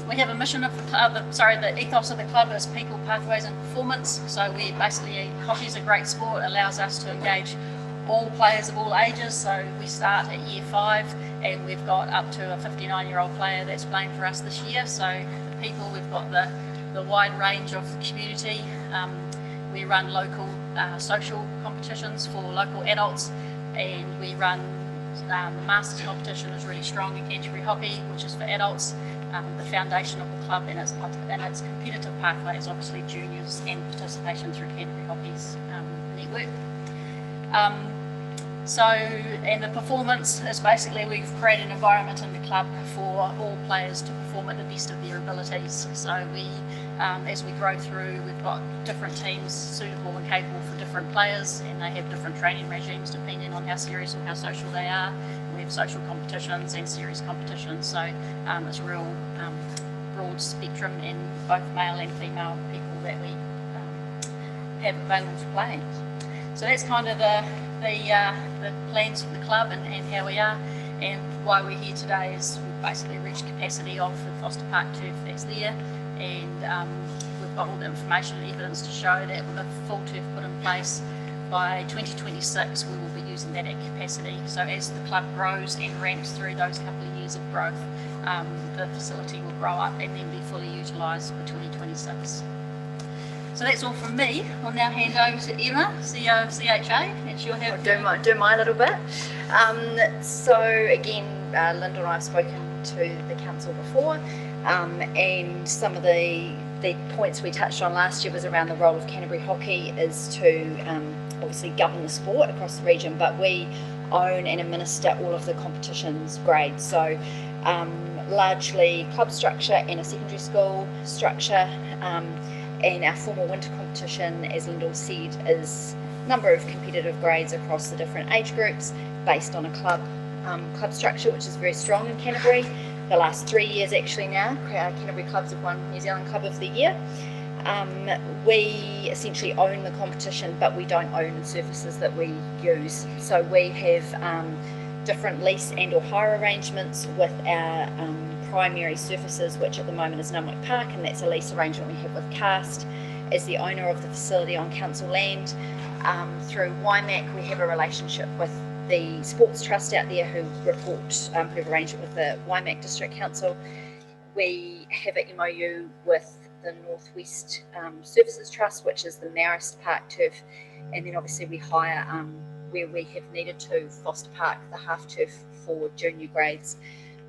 [SPEAKER 2] We have a mission of the club, the ethos of the club is people, pathways and performance. So we basically, hockey is a great sport, allows us to engage all players of all ages. So we start at year 5 and we've got up to a 59-year-old player that's playing for us this year. So the people, we've got the wide range of the community. We run local social competitions for local adults, and we run the Masters competition is really strong in Canterbury Hockey, which is for adults. The foundation of the club and its competitive pathway is obviously juniors and participation through Canterbury Hockey's network. And the performance is basically we've created an environment in the club for all players to perform at the best of their abilities. So we, as we grow through, we've got different teams suitable and capable for different players, and they have different training regimes depending on how serious or how social they are. We have social competitions and series competitions, so it's a real broad spectrum in both male and female people that we have available for playing. So that's kind of the plans for the club and how we are, and why we're here today is we've basically reached capacity of the Foster Park turf that's there, and we've got all the information and evidence to show that with a full turf put in place by 2026 we will be using that at capacity. So as the club grows and ramps through those couple of years of growth, the facility will grow up and then be fully utilised for 2026. So that's all from me. I'll now hand over to Emma, CEO of CHA, and she'll have
[SPEAKER 9] I'll do my little bit. So again, Linda and I have spoken to the council before, and some of the points we touched on last year was around the role of Canterbury Hockey is to obviously govern the sport across the region, but we own and administer all of the competitions grades. So largely club structure and a secondary school structure. And our formal winter competition, as Lyndall said, is a number of competitive grades across the different age groups based on a club structure, which is very strong in Canterbury. The last 3 years actually now, Canterbury clubs have won New Zealand Club of the Year. We essentially own the competition, but we don't own the surfaces that we use. So we have different lease and or hire arrangements with our primary surfaces, which at the moment is Nunwick Park, and that's a lease arrangement we have with Cast as the owner of the facility on council land. Through WIMAC we have a relationship with the Sports Trust out there who who've arranged it with the WIMAC District Council. We have an MOU with the Northwest Services Trust, which is the Marist Park turf, and then obviously we hire where we have needed to Foster Park, the half turf for junior grades.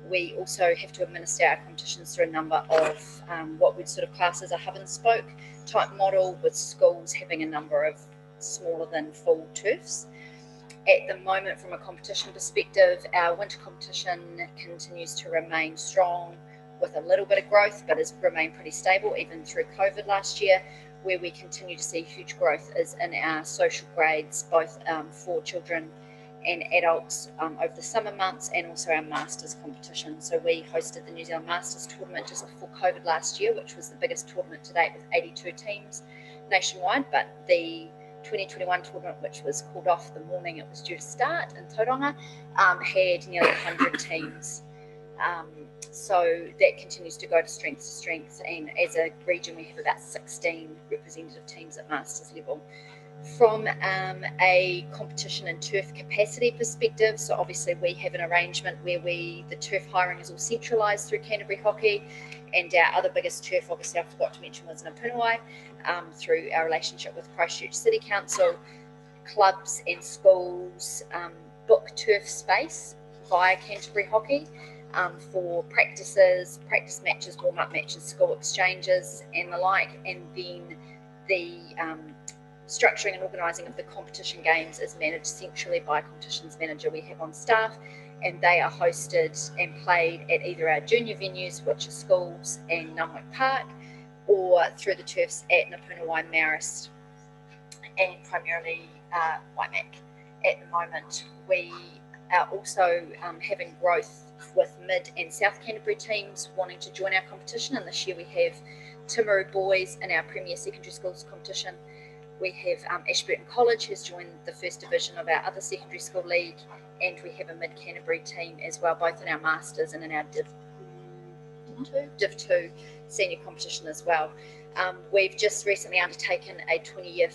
[SPEAKER 9] We also have to administer our competitions through a number of what we'd sort of class as a hub and spoke type model, with schools having a number of smaller than full turfs. At the moment, from a competition perspective, our winter competition continues to remain strong with a little bit of growth, but has remained pretty stable even through COVID last year. Where we continue to see huge growth is in our social grades, both for children and adults over the summer months, and also our Masters competition. So we hosted the New Zealand Masters tournament just before COVID last year, which was the biggest tournament to date with 82 teams nationwide, but the 2021 tournament, which was called off the morning it was due to start in Tauranga, had nearly 100 teams. So that continues to go to strength, and as a region we have about 16 representative teams at Masters level. From a competition and turf capacity perspective, so obviously we have an arrangement where the turf hiring is all centralised through Canterbury Hockey, and our other biggest turf, obviously I forgot to mention, was Napunawai, through our relationship with Christchurch City Council. Clubs and schools book turf space via Canterbury Hockey for practices, practice matches, warm-up matches, school exchanges and the like, and then the structuring and organising of the competition games is managed centrally by a competitions manager we have on staff, and they are hosted and played at either our junior venues, which are schools and Nunwick Park, or through the turfs at Napunawai, Marist and primarily WIMAC. At the moment we are also having growth with Mid and South Canterbury teams wanting to join our competition, and this year we have Timaru Boys in our Premier Secondary Schools competition. We have Ashburton College has joined the first division of our other secondary school league, and we have a Mid Canterbury team as well, both in our Masters and in our Div 2 senior competition as well. We've just recently undertaken a 20-year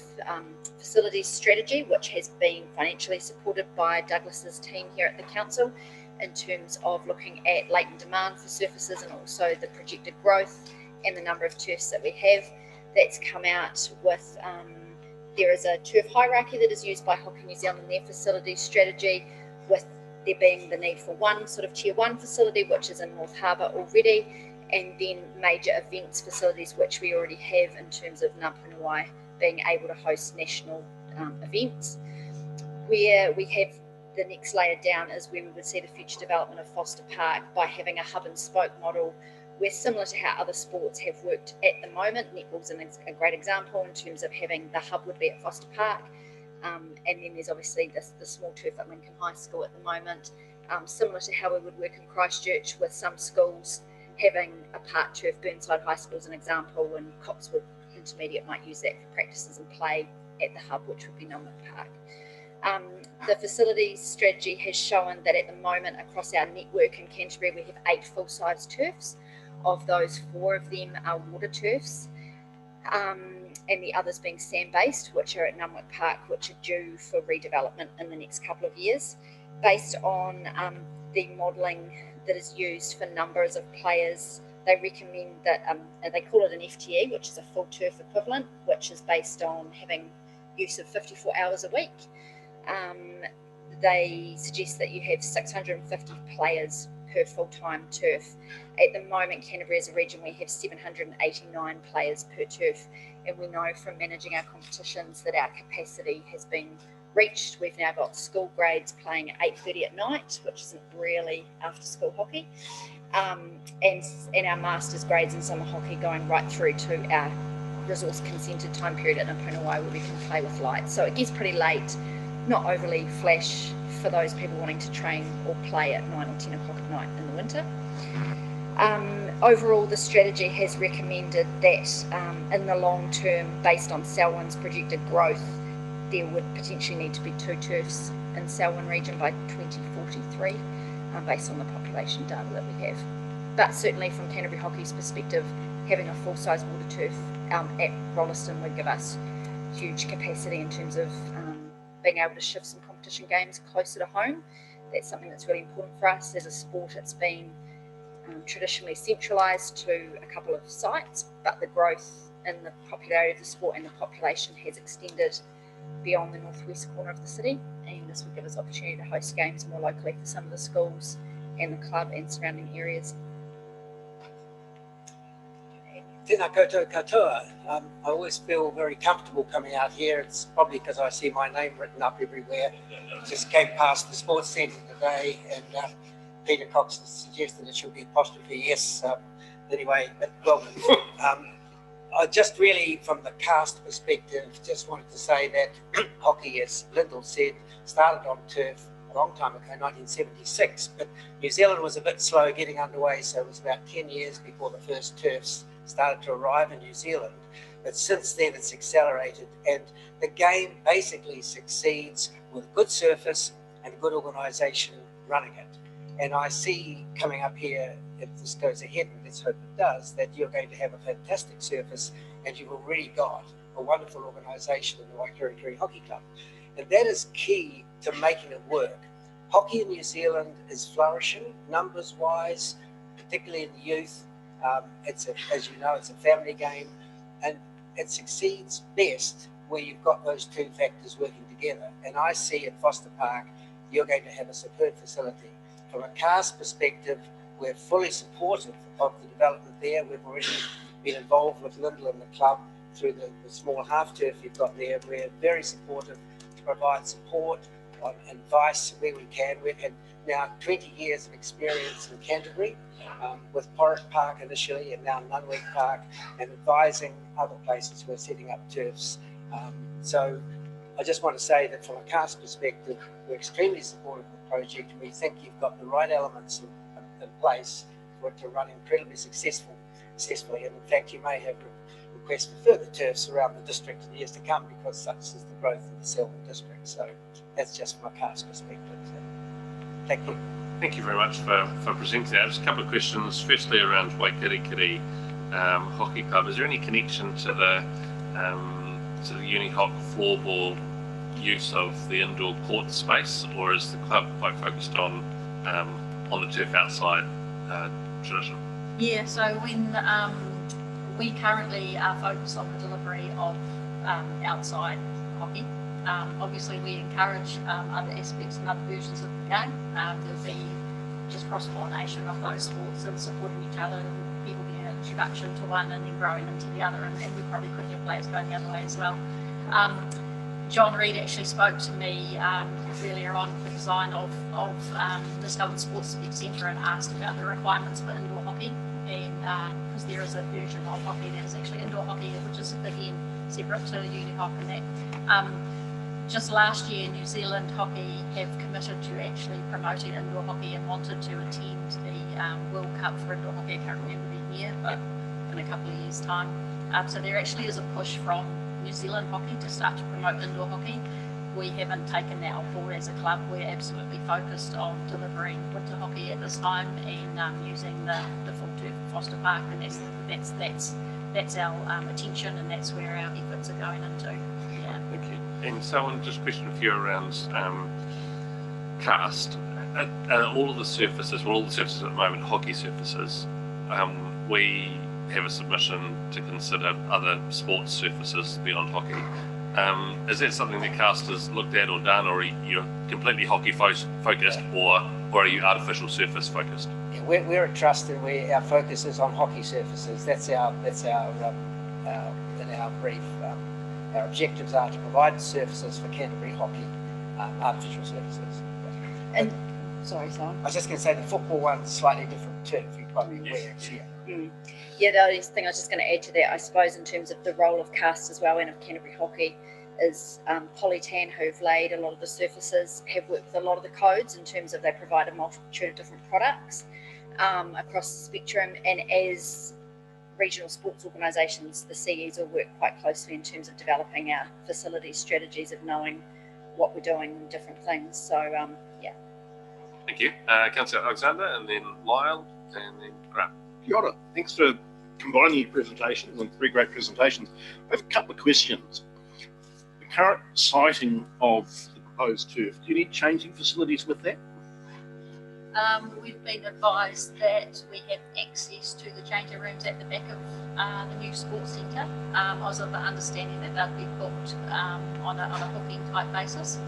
[SPEAKER 9] facilities strategy, which has been financially supported by Douglas's team here at the council, in terms of looking at latent demand for surfaces and also the projected growth and the number of turfs that we have. That's come out with there is a turf hierarchy that is used by Hockey New Zealand in their facilities strategy, with there being the need for one sort of tier 1 facility, which is in North Harbour already, and then major events facilities, which we already have in terms of Napunawai being able to host national events. Where we have the next layer down is where we would see the future development of Foster Park by having a hub and spoke model, where similar to how other sports have worked at the moment, netball's a great example in terms of having the hub would be at Foster Park, and then there's obviously the small turf at Lincoln High School at the moment, similar to how we would work in Christchurch, with some schools having a park turf, Burnside High School as an example, and Cotswood intermediate might use that for practices and play at the hub, which would be Nunwick Park. The facilities strategy has shown that at the moment across our network in Canterbury we have 8 full-size turfs. Of those, 4 of them are water turfs, and the others being sand-based, which are at Nunwick Park, which are due for redevelopment in the next couple of years. Based on the modelling that is used for numbers of players, they recommend that, they call it an FTE, which is a full turf equivalent, which is based on having use of 54 hours a week. They suggest that you have 650 players per full-time turf. At the moment, Canterbury as a region, we have 789 players per turf, and we know from managing our competitions that our capacity has been reached. We've now got school grades playing at 8:30 at night, which isn't really after-school hockey, and our masters grades in summer hockey going right through to our resource consented time period at Napunawai where we can play with lights. So it gets pretty late, not overly flash for those people wanting to train or play at 9 or 10 o'clock at night in the winter. Overall, the strategy has recommended that in the long term, based on Selwyn's projected growth, there would potentially need to be 2 turfs in Selwyn region by 2043, based on the population data that we have. But certainly from Canterbury Hockey's perspective, having a full-size water turf at Rolleston would give us huge capacity in terms of being able to shift some competition games closer to home. That's something that's really important for us. As a sport, it's been traditionally centralised to a couple of sites, but the growth in the popularity of the sport and the population has extended beyond the northwest corner of the city, and this would give us opportunity to host games more locally for some of the schools and the club and surrounding areas.
[SPEAKER 10] Tēnā koutou katoa. I always feel very comfortable coming out here. It's probably because I see my name written up everywhere. Just came past the sports centre today, and Peter Cox has suggested it should be apostrophe S. Anyway, but welcome. I just really, from the cast perspective, just wanted to say that hockey, as Lyndall said, started on turf a long time ago, 1976, but New Zealand was a bit slow getting underway, so it was about 10 years before the first turfs started to arrive in New Zealand. But since then it's accelerated, and the game basically succeeds with good surface and good organisation running it. And I see coming up here, if this goes ahead, and let's hope it does, that you're going to have a fantastic surface, and you've already got a wonderful organisation in the Waikirikiri Hockey Club. And that is key to making it work. Hockey in New Zealand is flourishing, numbers-wise, particularly in the youth. As you know, it's a family game, and it succeeds best where you've got those 2 factors working together. And I see at Foster Park, you're going to have a superb facility. From a cast perspective, we're fully supportive of the development there. We've already been involved with Lyndall and the club through the small half turf you've got there. We're very supportive to provide support and advice where we can. We've had now 20 years of experience in Canterbury with Porrick Park initially, and now Nunwick Park, and advising other places who are setting up turfs. So I just want to say that from a cast perspective, we're extremely supportive of the project, and we think you've got the right elements in place for it to run incredibly successfully. And in fact, you may have requests for further turfs around the district in years to come, because such is the growth of the Selwyn district. So that's just from a cast perspective. So, thank you.
[SPEAKER 1] Thank you very much for presenting that. Just a couple of questions. Firstly, around Waikirikiri Hockey Club, is there any connection to the Unihoc floorball use of the indoor court space, or is the club quite focused on the turf outside tradition?
[SPEAKER 2] Yeah, so when we currently are focused on the delivery of outside hockey. Obviously, we encourage other aspects and other versions of the game. There'll be just cross-pollination of those sports and supporting each other, and people getting an introduction to one and then growing into the other, and we probably could have players going the other way as well. John Reid actually spoke to me earlier on for the design of the Selwyn Sports Centre and asked about the requirements for indoor hockey, and because there is a version of hockey that is actually indoor hockey, which is again separate to Unihoc and that. Just last year, New Zealand Hockey have committed to actually promoting indoor hockey and wanted to attend the World Cup for indoor hockey. I can't remember the year, but in a couple of years' time. So there actually is a push from New Zealand Hockey to start to promote indoor hockey. We haven't taken that on board as a club. We're absolutely focused on delivering winter hockey at this time and using the full turf at Foster Park, and that's our attention, and that's where our efforts are going into. Yeah.
[SPEAKER 1] Thank you. And so, just a question for you around cast. All of the surfaces, well, all the surfaces at the moment, hockey surfaces, we have a submission to consider other sports surfaces beyond hockey. Is that something that cast has looked at or done, or are you completely hockey focused, or are you artificial surface focused?
[SPEAKER 10] Yeah, we're a trust, and our focus is on hockey surfaces. That's our in our brief. Our objectives are to provide surfaces for Canterbury hockey, artificial surfaces.
[SPEAKER 9] And sorry, Simon.
[SPEAKER 10] I was just going to say the football one's slightly different turf. You're probably aware.
[SPEAKER 9] Yeah, the only thing I was just going to add to that, I suppose, in terms of the role of cast as well and of Canterbury hockey, is Polytan, who've laid a lot of the surfaces, have worked with a lot of the codes in terms of they provide a multitude of different products across the spectrum, and as regional sports organisations, the CEs will work quite closely in terms of developing our facility strategies of knowing what we're doing and different things. So, yeah.
[SPEAKER 1] Thank you. Councillor Alexander, and then Lyle, and then Grant.
[SPEAKER 5] Kia ora. Thanks for combining your presentations and 3 great presentations. I have a couple of questions. The current siting of the proposed turf, do you need changing facilities with that?
[SPEAKER 2] We've been advised that we have access to the changing rooms at the back of the new sports centre. I was of the understanding that they'll be booked on a booking type basis.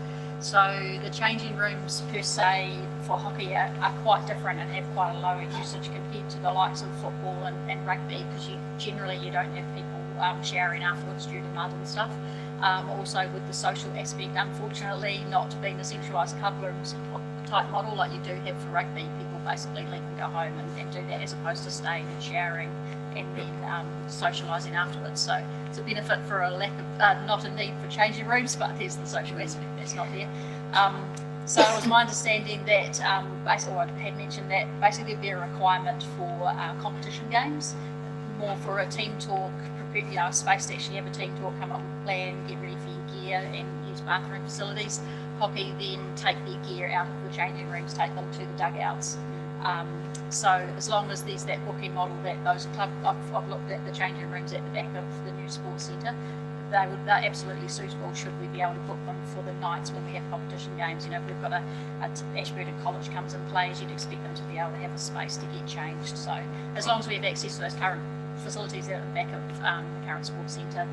[SPEAKER 2] So the changing rooms per se for hockey are quite different and have quite a lower usage compared to the likes of football and rugby, because generally you don't have people showering afterwards due to mud and stuff. Also with the social aspect, unfortunately, not being a centralised club rooms type model like you do have for rugby, people basically leave and go home and do that, as opposed to staying and showering and then socialising afterwards. So it's a benefit for a lack of, not a need for changing rooms, but there's the social aspect that's not there. So it was my understanding that, basically, I had mentioned that basically there'd be a requirement for competition games, more for a team talk, prepare, a space to actually have a team talk, come up with a plan, get ready for your gear and use bathroom facilities. Hockey then take their gear out of the changing rooms, take them to the dugouts. So as long as there's that booking model that those clubs, I've looked at the changing rooms at the back of the new sports centre, they're absolutely suitable should we be able to book them for the nights when we have competition games. You know, if we've got a Ashburton College comes and plays, you'd expect them to be able to have a space to get changed. So as long as we have access to those current facilities out at the back of the current sports centre,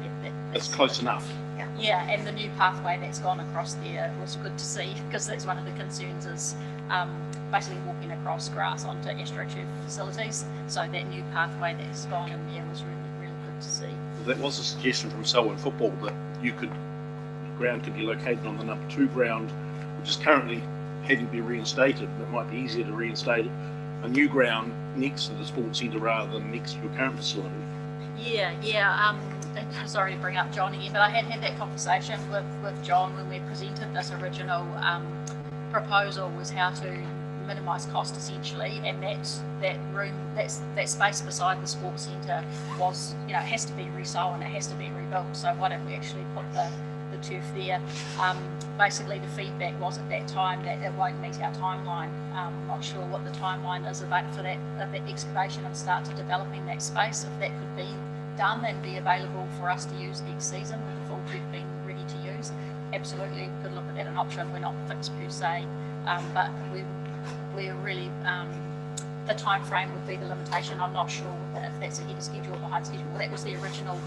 [SPEAKER 5] that's close enough.
[SPEAKER 2] Yeah, and the new pathway that's gone across there was good to see, because that's one of the concerns is basically walking across grass onto AstroTurf facilities. So that new pathway that's gone in there was really, really good to see.
[SPEAKER 5] Well, that was a suggestion from Selwyn Football that the ground could be located on the number 2 ground, which is currently having to be reinstated. It might be easier to reinstate it. A new ground next to the sports centre rather than next to your current facility.
[SPEAKER 2] Yeah. Sorry to bring up John again, but I had that conversation with John when we presented this original proposal, was how to minimise cost essentially, and that room, that space beside the sports centre was, you know, it has to be resold and it has to be rebuilt. So why don't we actually put the turf there? Basically the feedback was at that time that it won't meet our timeline. I'm not sure what the timeline is about for that excavation and start to developing that space. If that could be done and be available for us to use next season with the full turf being ready to use, absolutely we could look at that an option. We're not fixed per se, but we're really, the time frame would be the limitation. I'm not sure if that's ahead of schedule or behind schedule. That was the original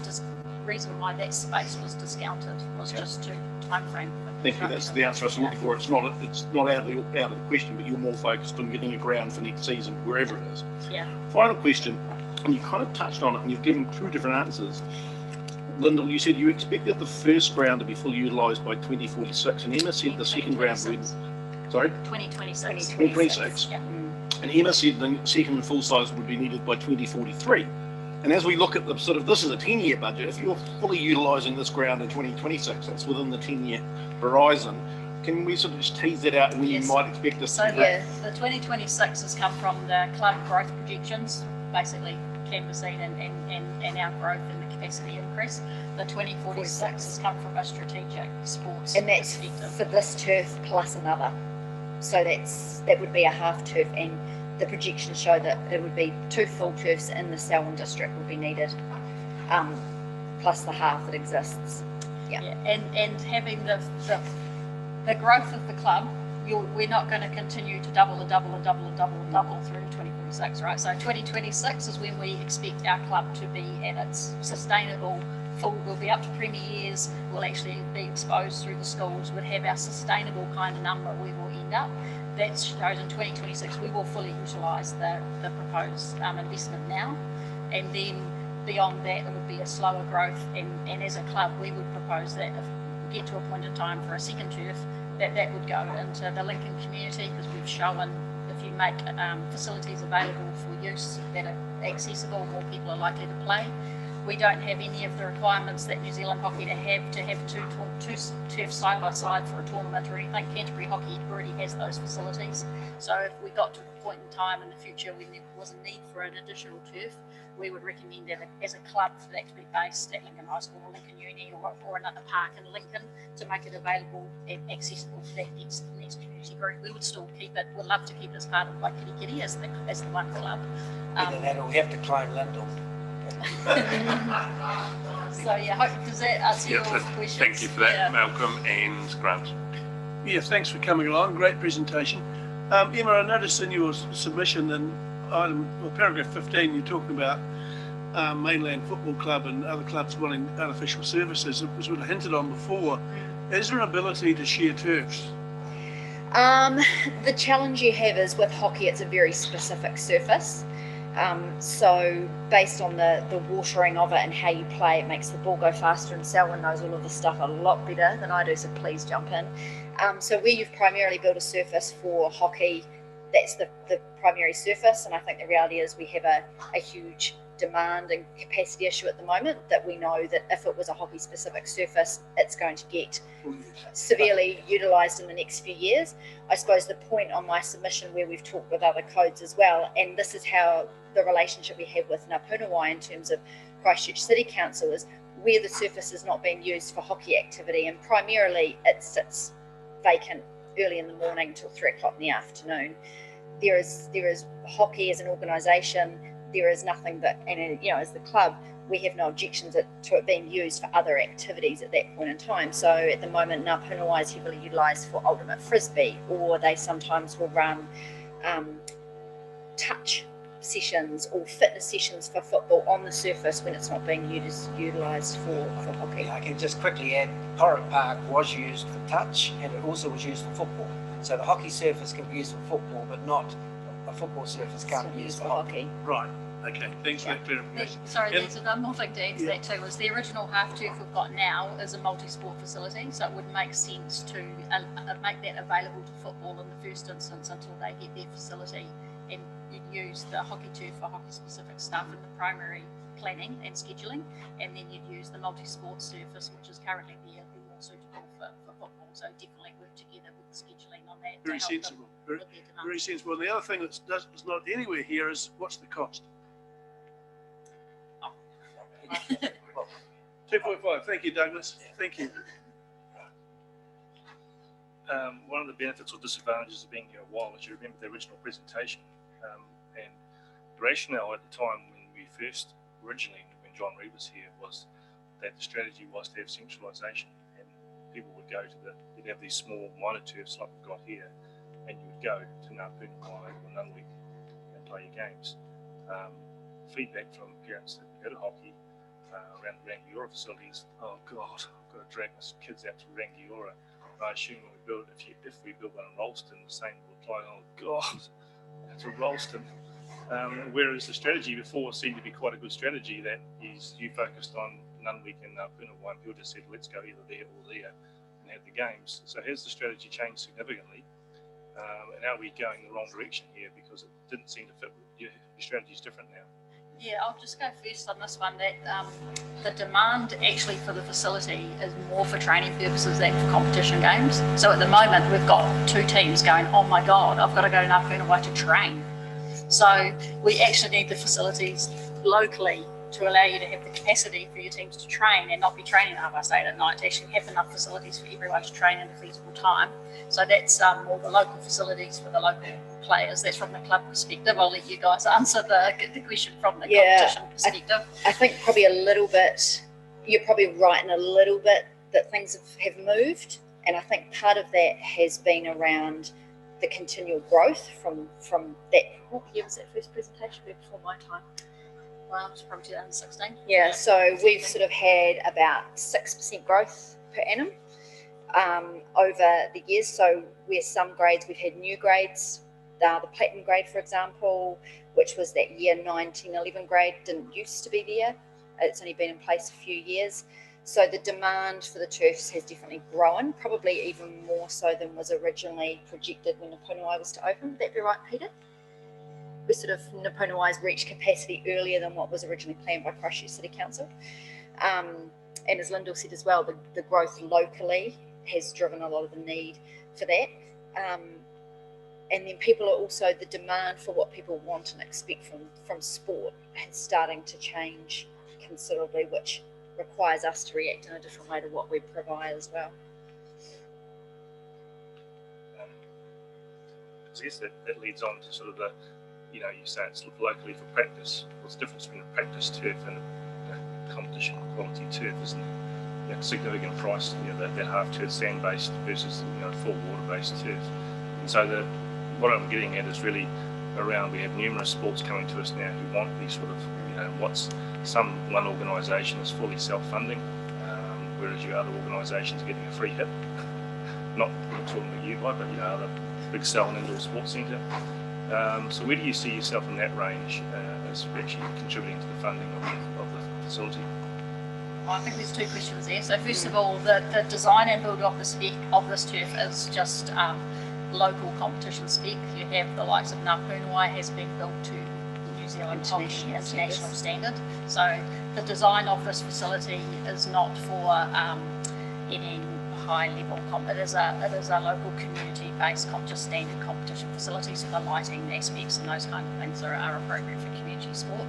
[SPEAKER 2] reason why that space was discounted, was just to time frame.
[SPEAKER 5] Thank you. That's the answer I was looking for. It's not out of the question, but you're more focused on getting a ground for next season, wherever it is.
[SPEAKER 2] Yeah.
[SPEAKER 5] Final question, and you kind of touched on it, and you've given 2 different answers. Lyndall, you said you expected the first ground to be fully utilised by 2046, and Emma said the second ground would. Sorry?
[SPEAKER 2] 2026.
[SPEAKER 5] 2026.
[SPEAKER 2] Yeah.
[SPEAKER 5] And Emma said the second full size would be needed by 2043. And as we look at the sort of, this is a 10-year budget, if you're fully utilising this ground in 2026, that's within the 10-year horizon. Can we sort of just tease that out when you might expect this to be?
[SPEAKER 2] So the 2026 has come from the club growth projections, basically canvassing and our growth and the capacity increase. The 2046 has come from a strategic sports
[SPEAKER 9] And that's
[SPEAKER 2] perspective.
[SPEAKER 9] for this turf plus another. So that would be a half turf, and the projections show that it would be 2 full turfs in the Selwyn district would be needed, plus the half that exists. Yeah.
[SPEAKER 2] And having the growth of the club, we're not going to continue to double through 2046, right? So 2026 is when we expect our club to be at its sustainable full. We'll be up to premier years. We'll actually be exposed through the schools. We'll have our sustainable kind of number where we'll end up. That shows in 2026 we will fully utilise the proposed investment now, and then beyond that it would be a slower growth. And as a club, we would propose that if we get to a point in time for a second turf, that would go into the Lincoln community, because we've shown if you make facilities available for use that are accessible, more people are likely to play. We don't have any of the requirements that New Zealand Hockey to have two turfs side by side for a tournament or anything. Canterbury Hockey already has those facilities. So if we got to a point in time in the future when there was a need for an additional turf, we would recommend that as a club for that to be based at Lincoln High School or Lincoln Uni or another park in Lincoln, to make it available and accessible to that next community group. We would still keep it. We'd love to keep it as part of Waikiri Kiri as the one club.
[SPEAKER 10] Either that or we have to climb Lindell.
[SPEAKER 2] So yeah, does that answer your questions?
[SPEAKER 1] Thank you for that, Malcolm and Grant.
[SPEAKER 4] Yeah, thanks for coming along. Great presentation. Emma, I noticed in your submission in paragraph 15, you're talking about Mainland Football Club and other clubs wanting unofficial services. It was sort of hinted on before. Is there an ability to share turfs?
[SPEAKER 9] The challenge you have is with hockey, it's a very specific surface. So based on the watering of it and how you play, it makes the ball go faster, and Selwyn knows all of this stuff a lot better than I do, so please jump in. So where you've primarily built a surface for hockey, that's the primary surface, and I think the reality is we have a huge demand and capacity issue at the moment, that we know that if it was a hockey specific surface, it's going to get severely utilised in the next few years. I suppose the point on my submission where we've talked with other codes as well, and this is how the relationship we have with Ngā Punawai in terms of Christchurch City Council, is where the surface is not being used for hockey activity, and primarily it sits vacant early in the morning till 3 o'clock in the afternoon. There is hockey as an organisation. There is nothing that, and as the club, we have no objections to it being used for other activities at that point in time. So at the moment, Ngā Punawai is heavily utilised for ultimate frisbee, or they sometimes will run touch sessions or fitness sessions for football on the surface when it's not being utilised for hockey.
[SPEAKER 10] I can just quickly add, Porritt Park was used for touch, and it also was used for football. So the hockey surface can be used for football, but not a football surface can't be used for hockey.
[SPEAKER 4] Right. Okay, thanks for that clarification.
[SPEAKER 2] Sorry, there's one more thing to add to that too, is the original half turf we've got now is a multi-sport facility, so it would make sense to make that available to football in the first instance until they get their facility, and you'd use the hockey turf for hockey specific stuff in the primary planning and scheduling, and then you'd use the multi-sport surface, which is currently there, be more suitable for football. So definitely work together with the scheduling on that.
[SPEAKER 4] Very sensible. Very sensible. And the other thing that's not anywhere here is, what's the cost? 2.5. Thank you, Douglas. Thank you.
[SPEAKER 15] One of the benefits or disadvantages of being here a while is you remember the original presentation, and the rationale at the time when we first originally, when John Reid was here, was that the strategy was to have centralisation, and people would go to you'd have these small minor turfs like we've got here, and you would go to Ngā Punawai or Nunwick and play your games. Feedback from parents that go to hockey around the Rangiora facilities, oh God, I've got to drag my kids out to Rangiora. And I assume when we build, if we build one in Rolleston, the same will apply. Oh God, to Rolleston. Whereas the strategy before seemed to be quite a good strategy, that is, you focused on Nunwick and Punawai, and people just said, let's go either there or there and have the games. So has the strategy changed significantly? And are we going the wrong direction here, because it didn't seem to fit with your strategy is different now?
[SPEAKER 2] Yeah, I'll just go first on this one, that the demand actually for the facility is more for training purposes than for competition games. So at the moment we've got 2 teams going, oh my God, I've got to go to Ngā Punawai to train. So we actually need the facilities locally to allow you to have the capacity for your teams to train and not be training at 8:30 at night, to actually have enough facilities for everyone to train in a feasible time. So that's all the local facilities for the local players. That's from the club perspective. I'll let you guys answer the question from the competition perspective.
[SPEAKER 9] I think probably a little bit, you're probably right in a little bit that things have moved. And I think part of that has been around the continual growth from that. What year was that first presentation? Before my time.
[SPEAKER 2] Well, it's from 2016.
[SPEAKER 9] Yeah, so we've sort of had about 6% growth per annum over the years. So where some grades, we've had new grades, the platinum grade, for example, which was that year 9, 10, 11 grade, didn't used to be there. It's only been in place a few years. So the demand for the turfs has definitely grown, probably even more so than was originally projected when Napunawai was to open. Would that be right, Peter? We sort of, Napunawai's reached capacity earlier than what was originally planned by Christchurch City Council. And as Lyndall said as well, the growth locally has driven a lot of the need for that. And then people are also, the demand for what people want and expect from sport is starting to change considerably, which requires us to react in a different way to what we provide as well.
[SPEAKER 15] I guess that leads on to sort of the, you say it's locally for practice. What's the difference between a practice turf and a competition quality turf, isn't it? Significant price, that half turf sand-based versus full water-based turf. And so what I'm getting at is really around, we have numerous sports coming to us now who want these sort of, one organisation is fully self-funding, whereas your other organisations are getting a free hit. Not talking about you, but other big Selwyn Indoor Sports Centre. So where do you see yourself in that range as actually contributing to the funding of the facility?
[SPEAKER 2] Well, I think there's two questions there. So first of all, the design and build of the spec of this turf is just local competition spec. You have the likes of Napunawai has been built to New Zealand international standard. So the design of this facility is not for any high level it is a local community based just standard competition facility. So the lighting aspects and those kind of things are appropriate for community sport.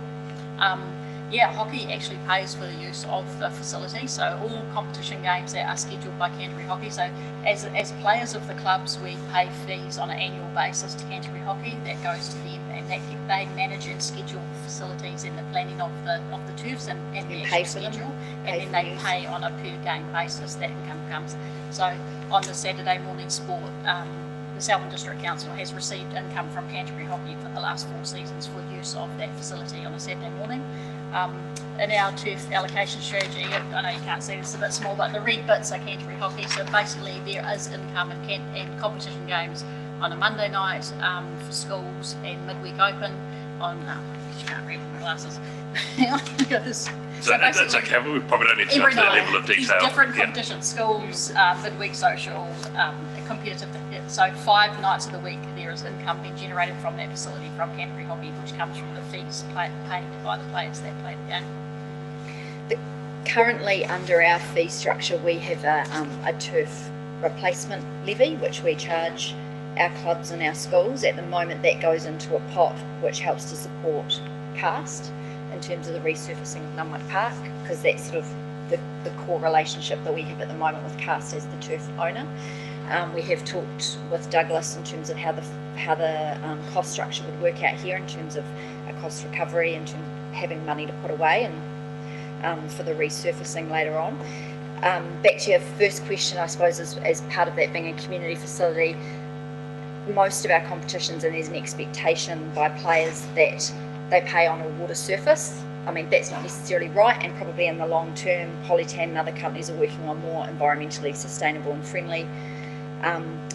[SPEAKER 2] Hockey actually pays for the use of the facility. So all competition games that are scheduled by Canterbury Hockey. So as players of the clubs, we pay fees on an annual basis to Canterbury Hockey. That goes to them, and they manage and schedule facilities and the planning of the turfs and the actual schedule. And then they pay on a per game basis. That income comes. So on the Saturday morning sport, the Selwyn District Council has received income from Canterbury Hockey for the last 4 seasons for use of that facility on a Saturday morning. In our turf allocation strategy, I know you can't see this, a bit small, but the red bits are Canterbury Hockey. So basically there is income in competition games on a Monday night for schools and midweek open on, you can't read my glasses.
[SPEAKER 1] That's okay, we probably don't need to go to that level of detail.
[SPEAKER 2] There's different competition, schools, midweek social, competitive. So 5 nights of the week there is income being generated from that facility from Canterbury Hockey, which comes from the fees paid by the players that play the game.
[SPEAKER 9] Currently under our fee structure we have a turf replacement levy which we charge our clubs and our schools. At the moment that goes into a pot which helps to support CAST in terms of the resurfacing of Nunwut Park, because that's sort of the core relationship that we have at the moment with CAST as the turf owner. We have talked with Douglas in terms of how the cost structure would work out here in terms of a cost recovery and having money to put away and for the resurfacing later on. Back to your first question, I suppose, as part of that being a community facility, most of our competitions, and there's an expectation by players that they pay on a water surface. I mean, that's not necessarily right, and probably in the long term, Polytan and other companies are working on more environmentally sustainable and friendly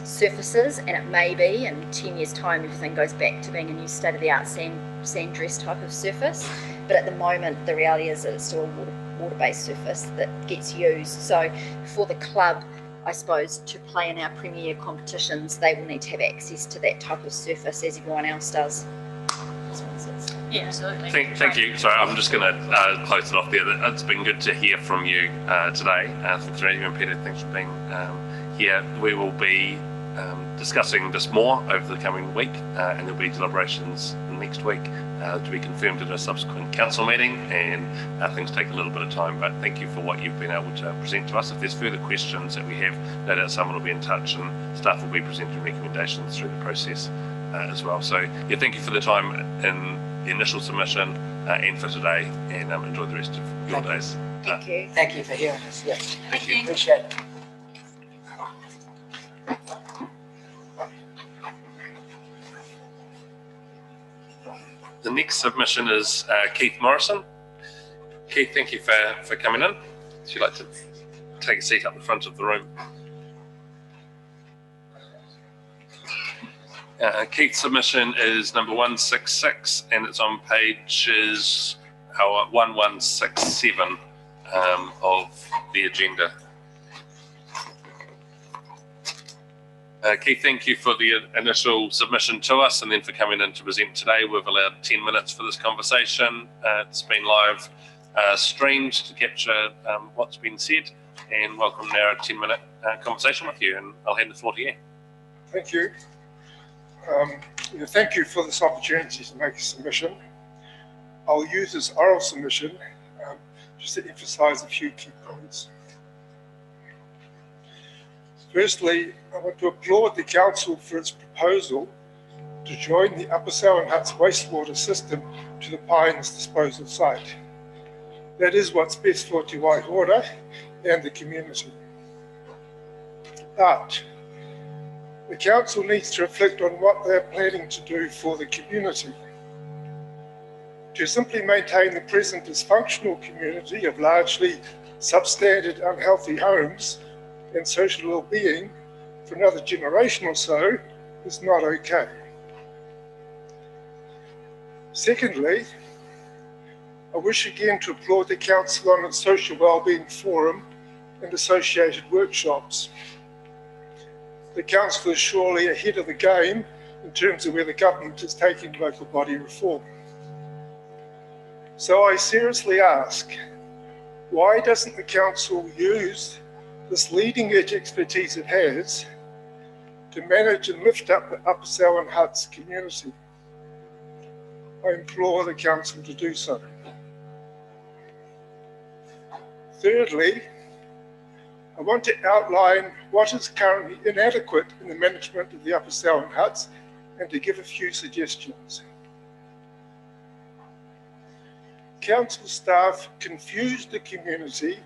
[SPEAKER 9] surfaces, and it may be in 10 years' time everything goes back to being a new state-of-the-art sand dress type of surface. But at the moment, the reality is that it's still a water-based surface that gets used. So for the club, I suppose, to play in our premier competitions, they will need to have access to that type of surface as everyone else does.
[SPEAKER 2] Yeah, absolutely.
[SPEAKER 1] Thank you. Sorry, I'm just going to close it off there. It's been good to hear from you today. Thanks for you and Peter. Thanks for being here. We will be discussing this more over the coming week, and there'll be deliberations next week to be confirmed at a subsequent council meeting, and things take a little bit of time, but thank you for what you've been able to present to us. If there's further questions that we have, no doubt someone will be in touch and staff will be presenting recommendations through the process as well. So yeah, thank you for the time in the initial submission and for today, and enjoy the rest of your days.
[SPEAKER 10] Thank you. Thank you for hearing us. Yes.
[SPEAKER 1] Thank you.
[SPEAKER 10] Appreciate it.
[SPEAKER 1] The next submission is Keith Morrison. Keith, thank you for coming in. Would you like to take a seat up the front of the room? Keith's submission is number 166, and it's on pages 1167 of the agenda. Keith, thank you for the initial submission to us and then for coming in to present today. We've allowed 10 minutes for this conversation. It's been live streamed to capture what's been said, and welcome now a 10-minute conversation with you, and I'll hand the floor to you.
[SPEAKER 11] Thank you. Thank you for this opportunity to make a submission. I'll use this oral submission just to emphasise a few key points. Firstly, I want to applaud the Council for its proposal to join the Upper Salwin Huts wastewater system to the Pines disposal site. That is what's best for Te Waihora and the community. But the Council needs to reflect on what they're planning to do for the community. To simply maintain the present dysfunctional community of largely substandard, unhealthy homes and social well-being for another generation or so is not okay. Secondly, I wish again to applaud the Council on its Social Wellbeing Forum and associated workshops. The Council is surely ahead of the game in terms of where the government is taking local body reform. So I seriously ask, why doesn't the Council use this leading edge expertise it has to manage and lift up the Upper Salwin Huts community? I implore the Council to do so. Thirdly, I want to outline what is currently inadequate in the management of the Upper Salwin Huts and to give a few suggestions. Council staff confused the community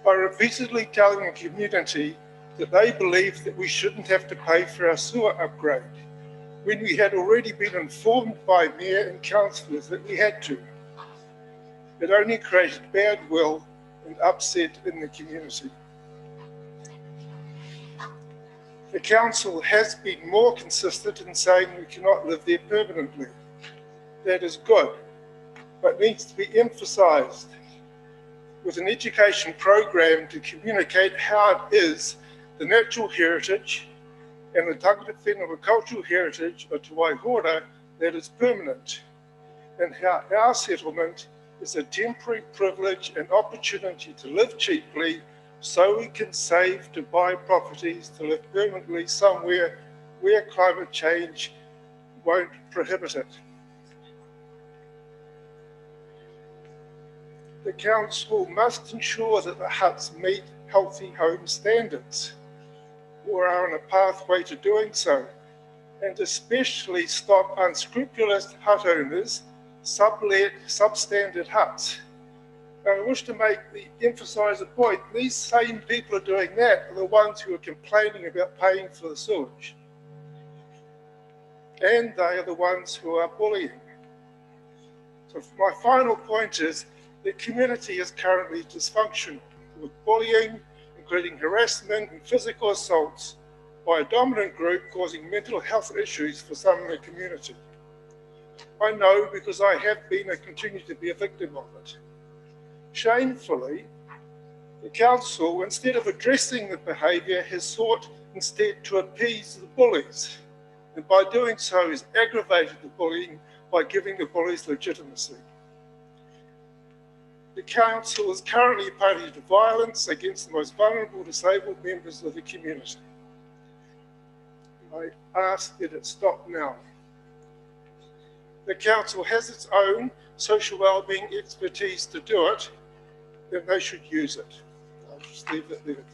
[SPEAKER 11] by repeatedly telling the community that they believed that we shouldn't have to pay for our sewer upgrade, when we had already been informed by Mayor and councillors that we had to. It only created bad will and upset in the community. The Council has been more consistent in saying we cannot live there permanently. That is good, but needs to be emphasised with an education program to communicate how it is the natural heritage and the tangata whenua cultural heritage of Te Waihora that is permanent, and how our settlement is a temporary privilege and opportunity to live cheaply so we can save to buy properties to live permanently somewhere where climate change won't prohibit it. The Council must ensure that the huts meet healthy home standards or are on a pathway to doing so, and especially stop unscrupulous hut owners sublet substandard huts. Now, I wish to emphasise a point. These same people are doing that are the ones who are complaining about paying for the sewage. And they are the ones who are bullying. So my final point is the community is currently dysfunctional with bullying, including harassment and physical assaults by a dominant group causing mental health issues for some in the community. I know because I have been and continue to be a victim of it. Shamefully, the Council, instead of addressing the behaviour, has sought instead to appease the bullies, and by doing so has aggravated the bullying by giving the bullies legitimacy. The Council is currently a party to violence against the most vulnerable disabled members of the community. I ask that it stop now. The council has its own social wellbeing expertise to do it, then they should use it. I'll just leave it there.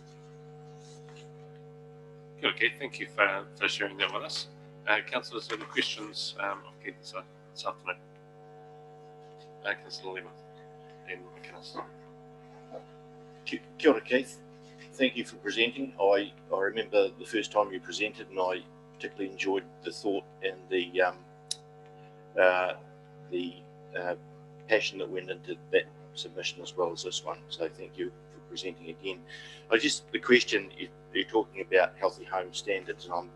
[SPEAKER 1] Okay, thank you for sharing that with us. Councillors, any questions of Keith this afternoon? Councillor Lima and McInnes.
[SPEAKER 18] Kia ora, Keith. Thank you for presenting. I remember the first time you presented, and I particularly enjoyed the thought and the passion that went into that submission as well as this one. So thank you for presenting again. The question, you're talking about healthy home standards, and I'm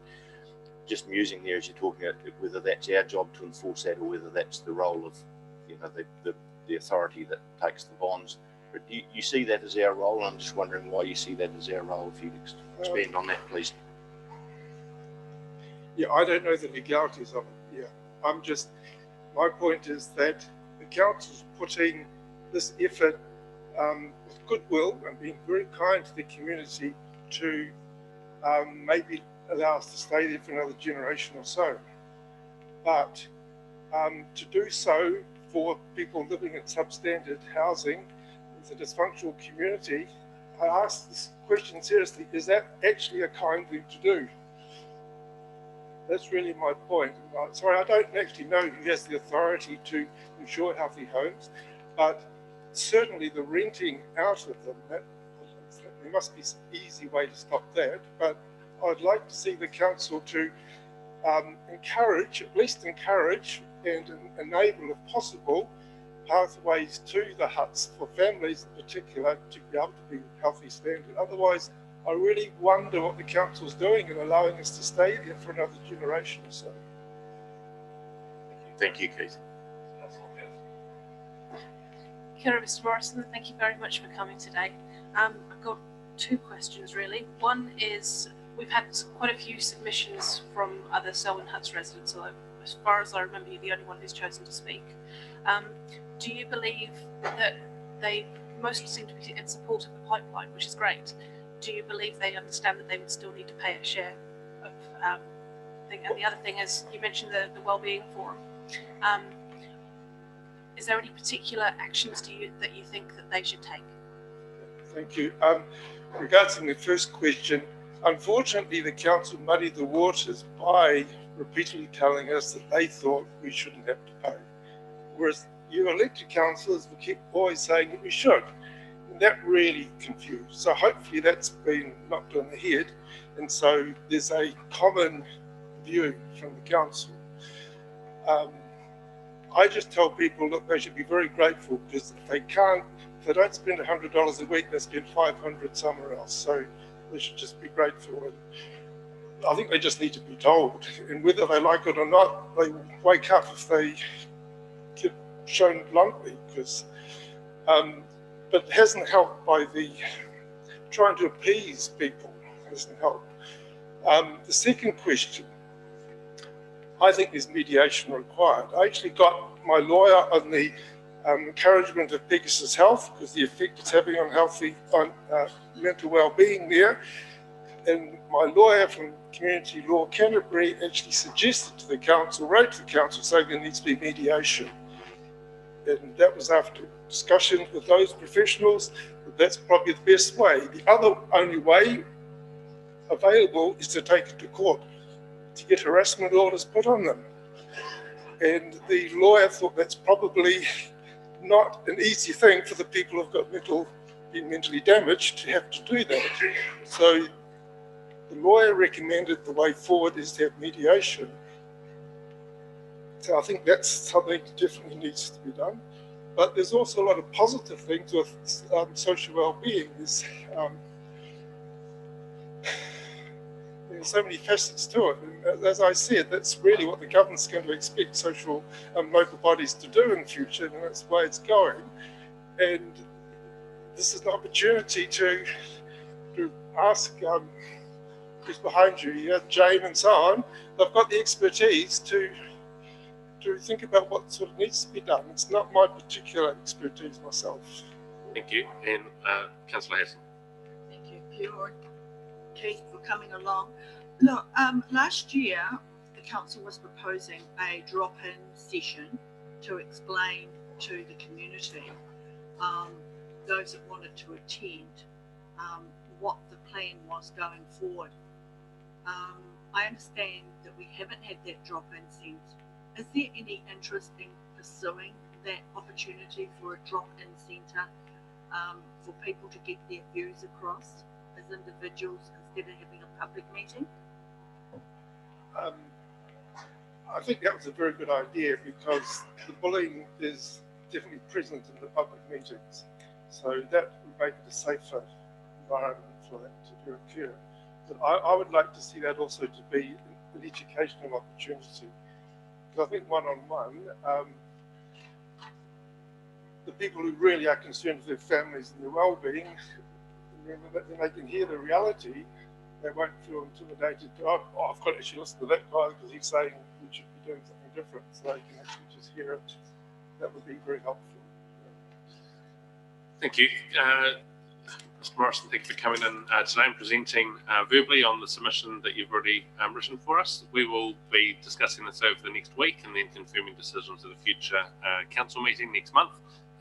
[SPEAKER 18] just musing there as you're talking about whether that's our job to enforce that or whether that's the role of, you know, the authority that takes the bonds. But you see that as our role. I'm just wondering why you see that as our role. If you'd expand on that, please.
[SPEAKER 11] Yeah, I don't know the legalities of it. Yeah, my point is that the council's putting this effort with goodwill and being very kind to the community to maybe allow us to stay there for another generation or so. But to do so for people living in substandard housing with a dysfunctional community, I ask this question seriously, is that actually a kind thing to do? That's really my point. Sorry, I don't actually know who has the authority to ensure healthy homes, but certainly the renting out of them, there must be some easy way to stop that. But I'd like to see the council to encourage, at least encourage and enable, if possible, pathways to the huts for families in particular to be able to be healthy standard. Otherwise, I really wonder what the council's doing in allowing us to stay there for another generation or so.
[SPEAKER 18] Thank you, Keith.
[SPEAKER 7] Kia ora, Mr. Morrison, thank you very much for coming today. I've got two questions really. One is, we've had quite a few submissions from other Selwyn Huts residents, although as far as I remember, you're the only one who's chosen to speak. Do you believe that they mostly seem to be in support of the pipeline, which is great? Do you believe they understand that they would still need to pay a share of thing? And the other thing is, you mentioned the wellbeing forum. Is there any particular actions that you think that they should take?
[SPEAKER 11] Thank you. Regarding the first question, unfortunately the council muddied the waters by repeatedly telling us that they thought we shouldn't have to pay. Whereas you elected councillors will keep always saying that we should. And that really confused. So hopefully that's been knocked on the head. And so there's a common view from the council. I just tell people, look, they should be very grateful, because if they don't spend $100 a week, they spend 500 somewhere else. So they should just be grateful. And I think they just need to be told. And whether they like it or not, they wake up if they get shown bluntly, because but it hasn't helped by the trying to appease people. It hasn't helped. The second question, I think there's mediation required. I actually got my lawyer on the encouragement of Pegasus Health, because the effect it's having on mental well-being there. And my lawyer from Community Law Canterbury actually suggested to the council, wrote to the council saying there needs to be mediation. And that was after discussion with those professionals, that that's probably the best way. The only way available is to take it to court, to get harassment orders put on them. And the lawyer thought that's probably not an easy thing for the people who've got been mentally damaged to have to do that. So the lawyer recommended the way forward is to have mediation. So I think that's something that definitely needs to be done. But there's also a lot of positive things with social well-being. There's so many facets to it. And as I said, that's really what the government's going to expect social local bodies to do in the future, and that's the way it's going. And this is an opportunity to ask who's behind you, Jane and so on. They've got the expertise to think about what sort of needs to be done. It's not my particular expertise myself.
[SPEAKER 1] Thank you. And Councillor Hassan.
[SPEAKER 12] Thank you, Keith, for coming along.
[SPEAKER 20] Look, last year the council was proposing a drop-in session to explain to the community, those that wanted to attend, what the plan was going forward. I understand that we haven't had that drop-in sent. Is there any interest in pursuing that opportunity for a drop-in centre for people to get their views across as individuals instead of having a public meeting?
[SPEAKER 11] I think that was a very good idea because the bullying is definitely present in the public meetings. So that would make it a safer environment for that to occur. But I would like to see that also to be an educational opportunity. Because I think one-on-one, the people who really are concerned with their families and their well-being, when they can hear the reality, they won't feel intimidated. Oh, I've got to actually listen to that guy because he's saying we should be doing something different. So they can actually just hear it. That would be very helpful.
[SPEAKER 1] Thank you. Mr. Morrison, thank you for coming in today and presenting verbally on the submission that you've already written for us. We will be discussing this over the next week and then confirming decisions at a future council meeting next month,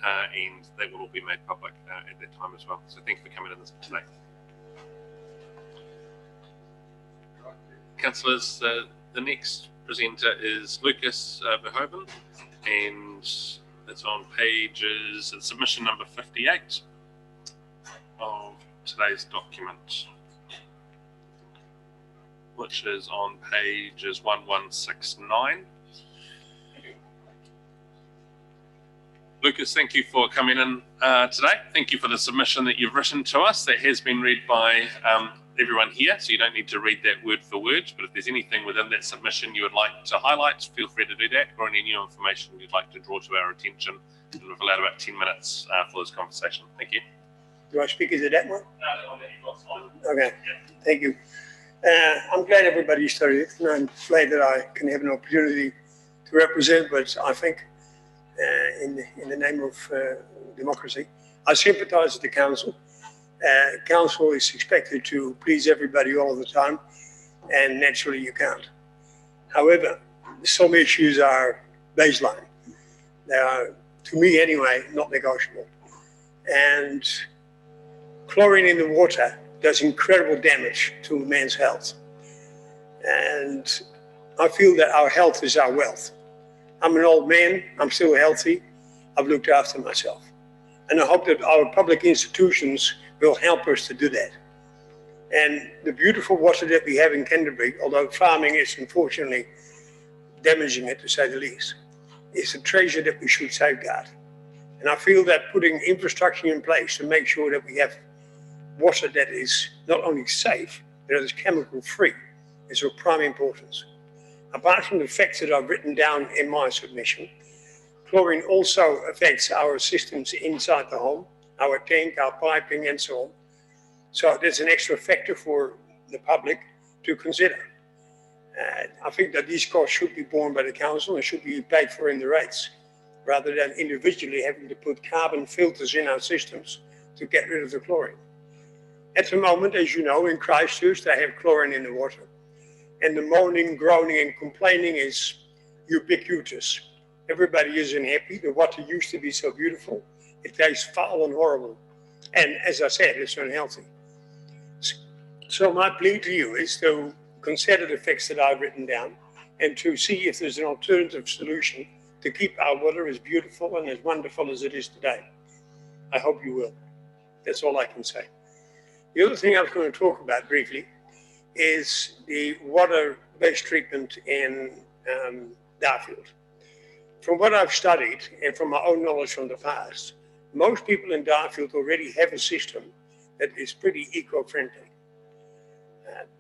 [SPEAKER 1] and they will all be made public at that time as well. So thank you for coming in today. Councillors, the next presenter is Lucas Verhoeven, and it's on pages, submission number 58 of today's document, which is on pages 1169. Lucas, thank you for coming in today. Thank you for the submission that you've written to us. That has been read by everyone here, so you don't need to read that word for word, but if there's anything within that submission you would like to highlight, feel free to do that, or any new information you'd like to draw to our attention. And we've allowed about 10 minutes for this conversation. Thank you.
[SPEAKER 12] Do I speak into that one? Okay, thank you. I'm glad everybody started, and I'm glad that I can have an opportunity to represent, but I think in the name of democracy, I sympathise with the council. Council is expected to please everybody all the time, and naturally you can't. However, some issues are baseline. They are, to me anyway, not negotiable. And chlorine in the water does incredible damage to man's health. And I feel that our health is our wealth. I'm an old man, I'm still healthy, I've looked after myself. And I hope that our public institutions will help us to do that. And the beautiful water that we have in Canterbury, although farming is unfortunately damaging it to say the least, is a treasure that we should safeguard. And I feel that putting infrastructure in place to make sure that we have water that is not only safe, but is chemical free is of prime importance. Apart from the facts that I've written down in my submission, chlorine also affects our systems inside the home, our tank, our piping, and so on. So there's an extra factor for the public to consider. I think that these costs should be borne by the council and should be paid for in the rates, rather than individually having to put carbon filters in our systems to get rid of the chlorine. At the moment, as you know, in Christchurch, they have chlorine in the water. And the moaning, groaning, and complaining is ubiquitous. Everybody is unhappy. The water used to be so beautiful. It tastes foul and horrible. And as I said, it's unhealthy. So my plea to you is to consider the facts that I've written down and to see if there's an alternative solution to keep our water as beautiful and as wonderful as it is today. I hope you will. That's all I can say. The other thing I was going to talk about briefly is the water-based treatment in Darfield. From what I've studied and from my own knowledge from the past, most people in Darfield already have a system that is pretty eco-friendly.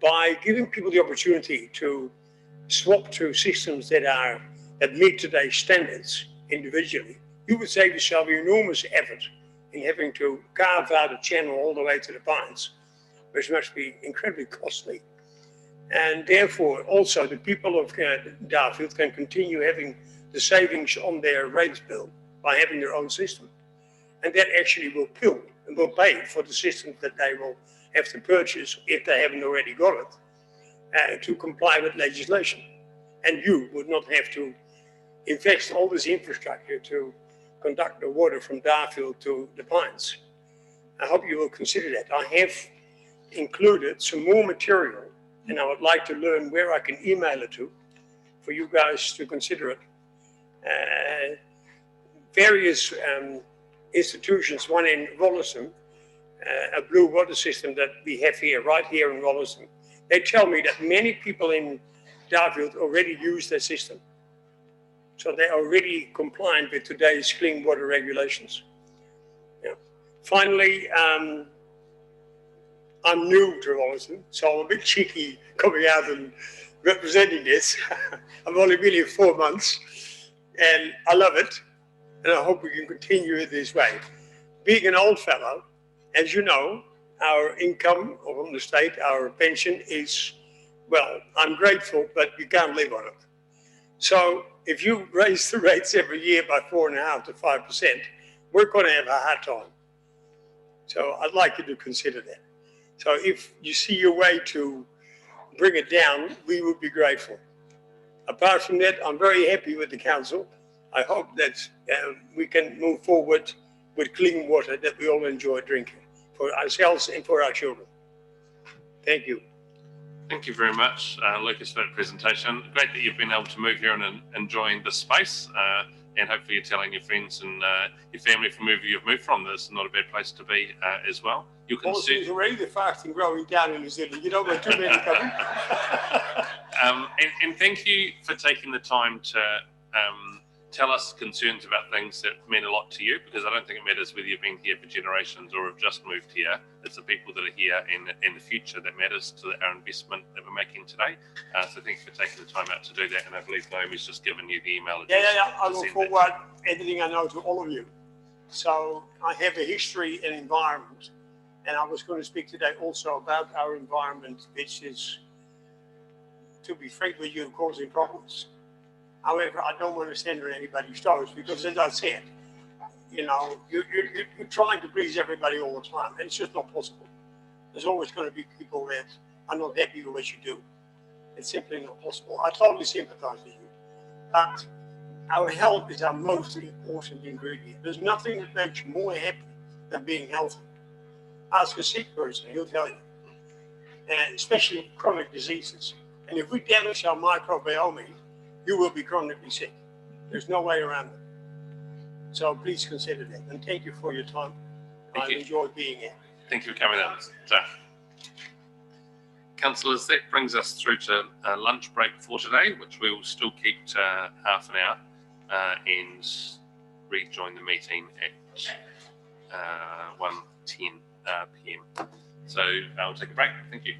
[SPEAKER 12] By giving people the opportunity to swap to systems that meet today's standards individually, you would save yourself enormous effort in having to carve out a channel all the way to the pines, which must be incredibly costly. And therefore, also the people of Darfield can continue having the savings on their rates bill by having their own system. And that actually will pay for the systems that they will have to purchase if they haven't already got it. to comply with legislation. And you would not have to invest all this infrastructure to conduct the water from Darfield to the Pines. I hope you will consider that. I have included some more material, and I would like to learn where I can email it to for you guys to consider it. Various institutions, one in Rolleston, a blue water system that we have here, right here in Rolleston. They tell me that many people in Darfield already use their system. So they're already compliant with today's clean water regulations. Yeah. Finally, I'm new to Rolleston, so I'm a bit cheeky coming out and representing this. I've only been here 4 months and I love it. And I hope we can continue it this way. Being an old fellow, as you know, our income from the state, our pension is, well, I'm grateful, but you can't live on it. So if you raise the rates every year by 4.5% to 5%, we're going to have a hard time. So I'd like you to consider that. So if you see your way to bring it down, we would be grateful. Apart from that, I'm very happy with the council. I hope that we can move forward with clean water that we all enjoy drinking for ourselves and for our children. Thank you.
[SPEAKER 1] Thank you very much, Lucas, for that presentation. Great that you've been able to move here and enjoying the space, and hopefully you're telling your friends and your family from wherever you've moved from that it's not a bad place to be as well. You can
[SPEAKER 12] see already the fast and growing down in New Zealand. You don't want too many coming.
[SPEAKER 1] And thank you for taking the time to tell us concerns about things that mean a lot to you, because I don't think it matters whether you've been here for generations or have just moved here. It's the people that are here and the future that matters to our investment that we're making today. So thanks for taking the time out to do that. And I believe Naomi's just given you the email address.
[SPEAKER 12] Yeah. I will forward everything I know to all of you. So I have a history and environment. And I was going to speak today also about our environment, which is, to be frank with you, causing problems. However, I don't want to stand on anybody's toes because, as I said, you know, you're trying to please everybody all the time, and it's just not possible. There's always going to be people that are not happy with what you do. It's simply not possible. I totally sympathize with you. But our health is our most important ingredient. There's nothing that makes you more happy than being healthy. Ask a sick person, he'll tell you. And especially chronic diseases. And if we damage our microbiome, you will be chronically sick. There's no way around it. So please consider that. And thank you for your time. I enjoyed being here.
[SPEAKER 1] Thank you for coming out. So, councillors, that brings us through to a lunch break for today, which we will still keep to half an hour and rejoin the meeting at 1:10 p.m. So I'll take a break. Thank you.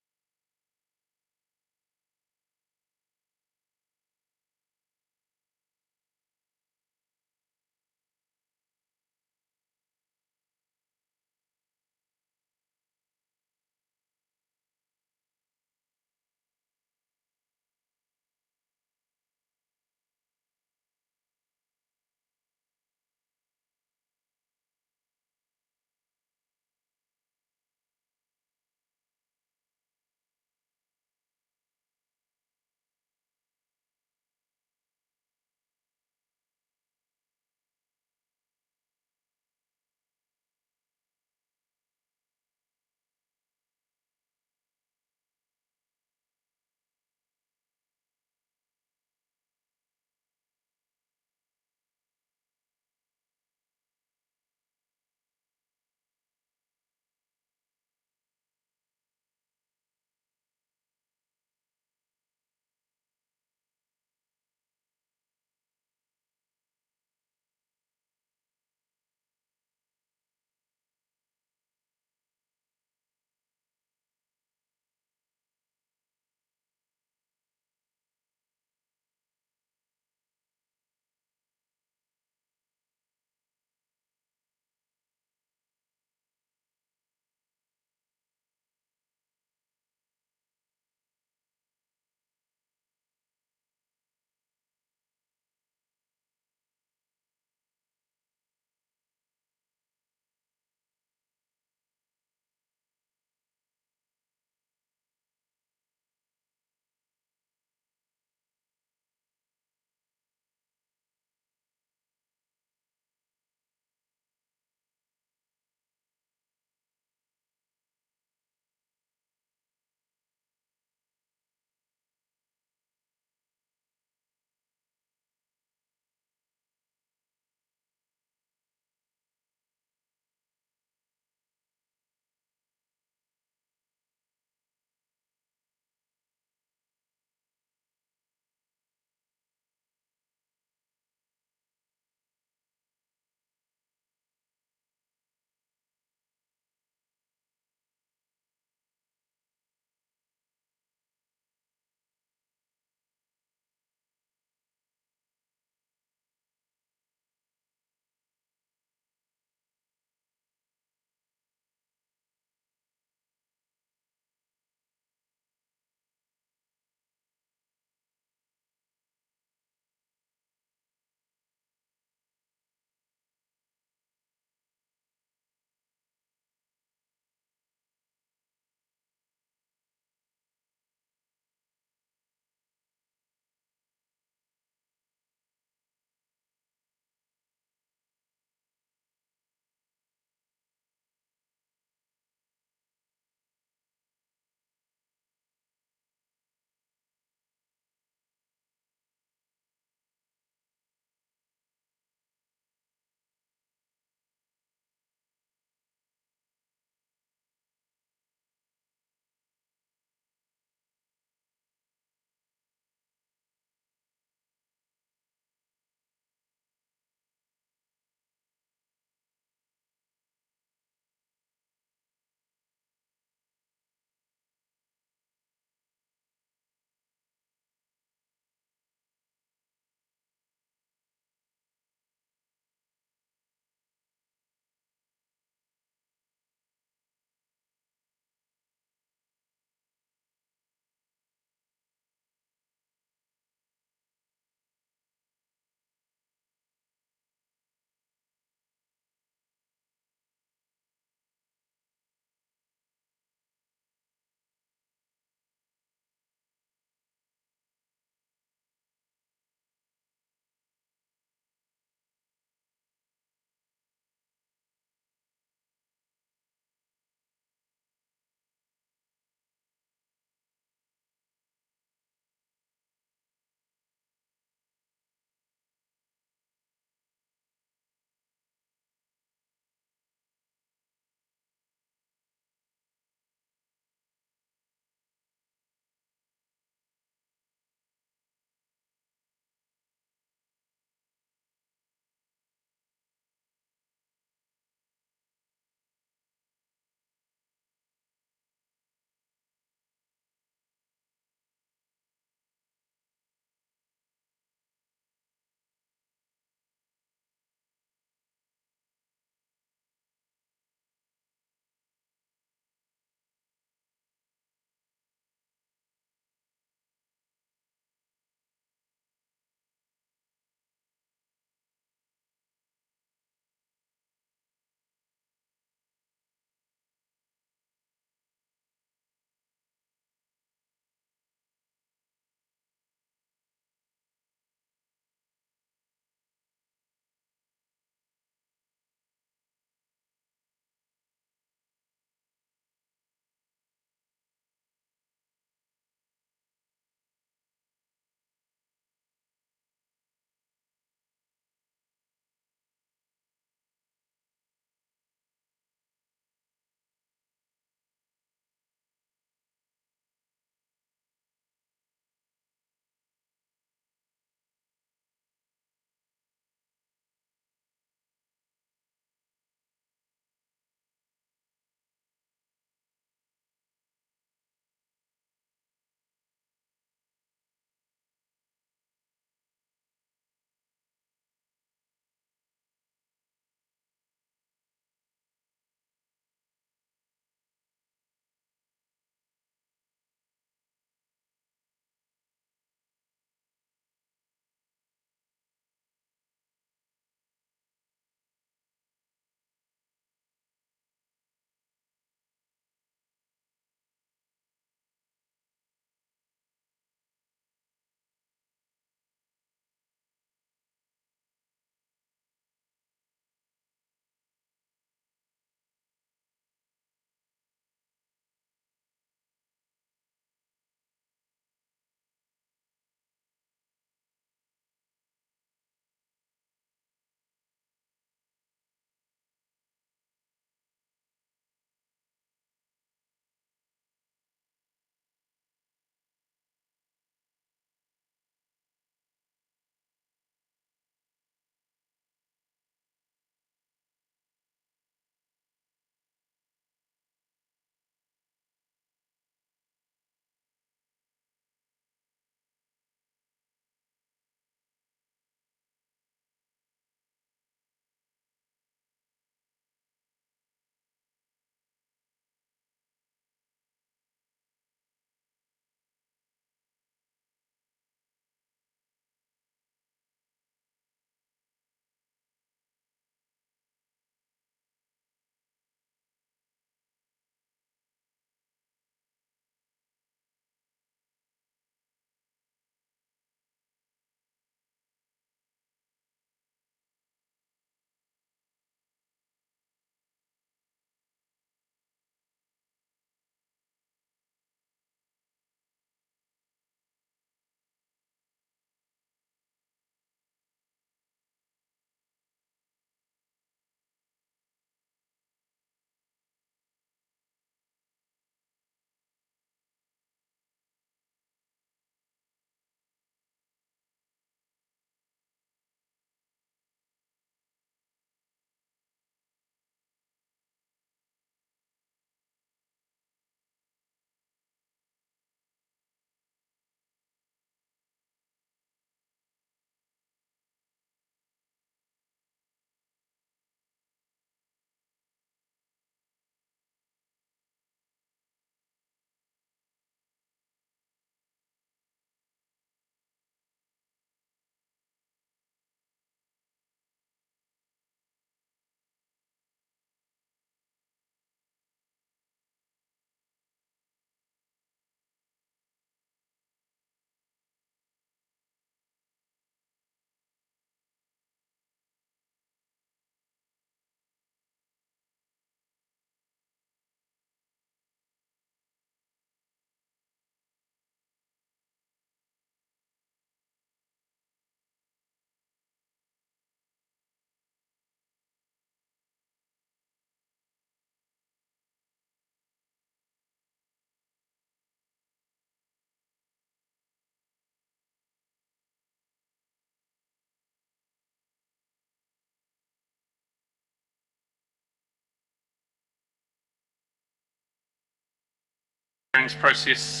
[SPEAKER 1] hearings process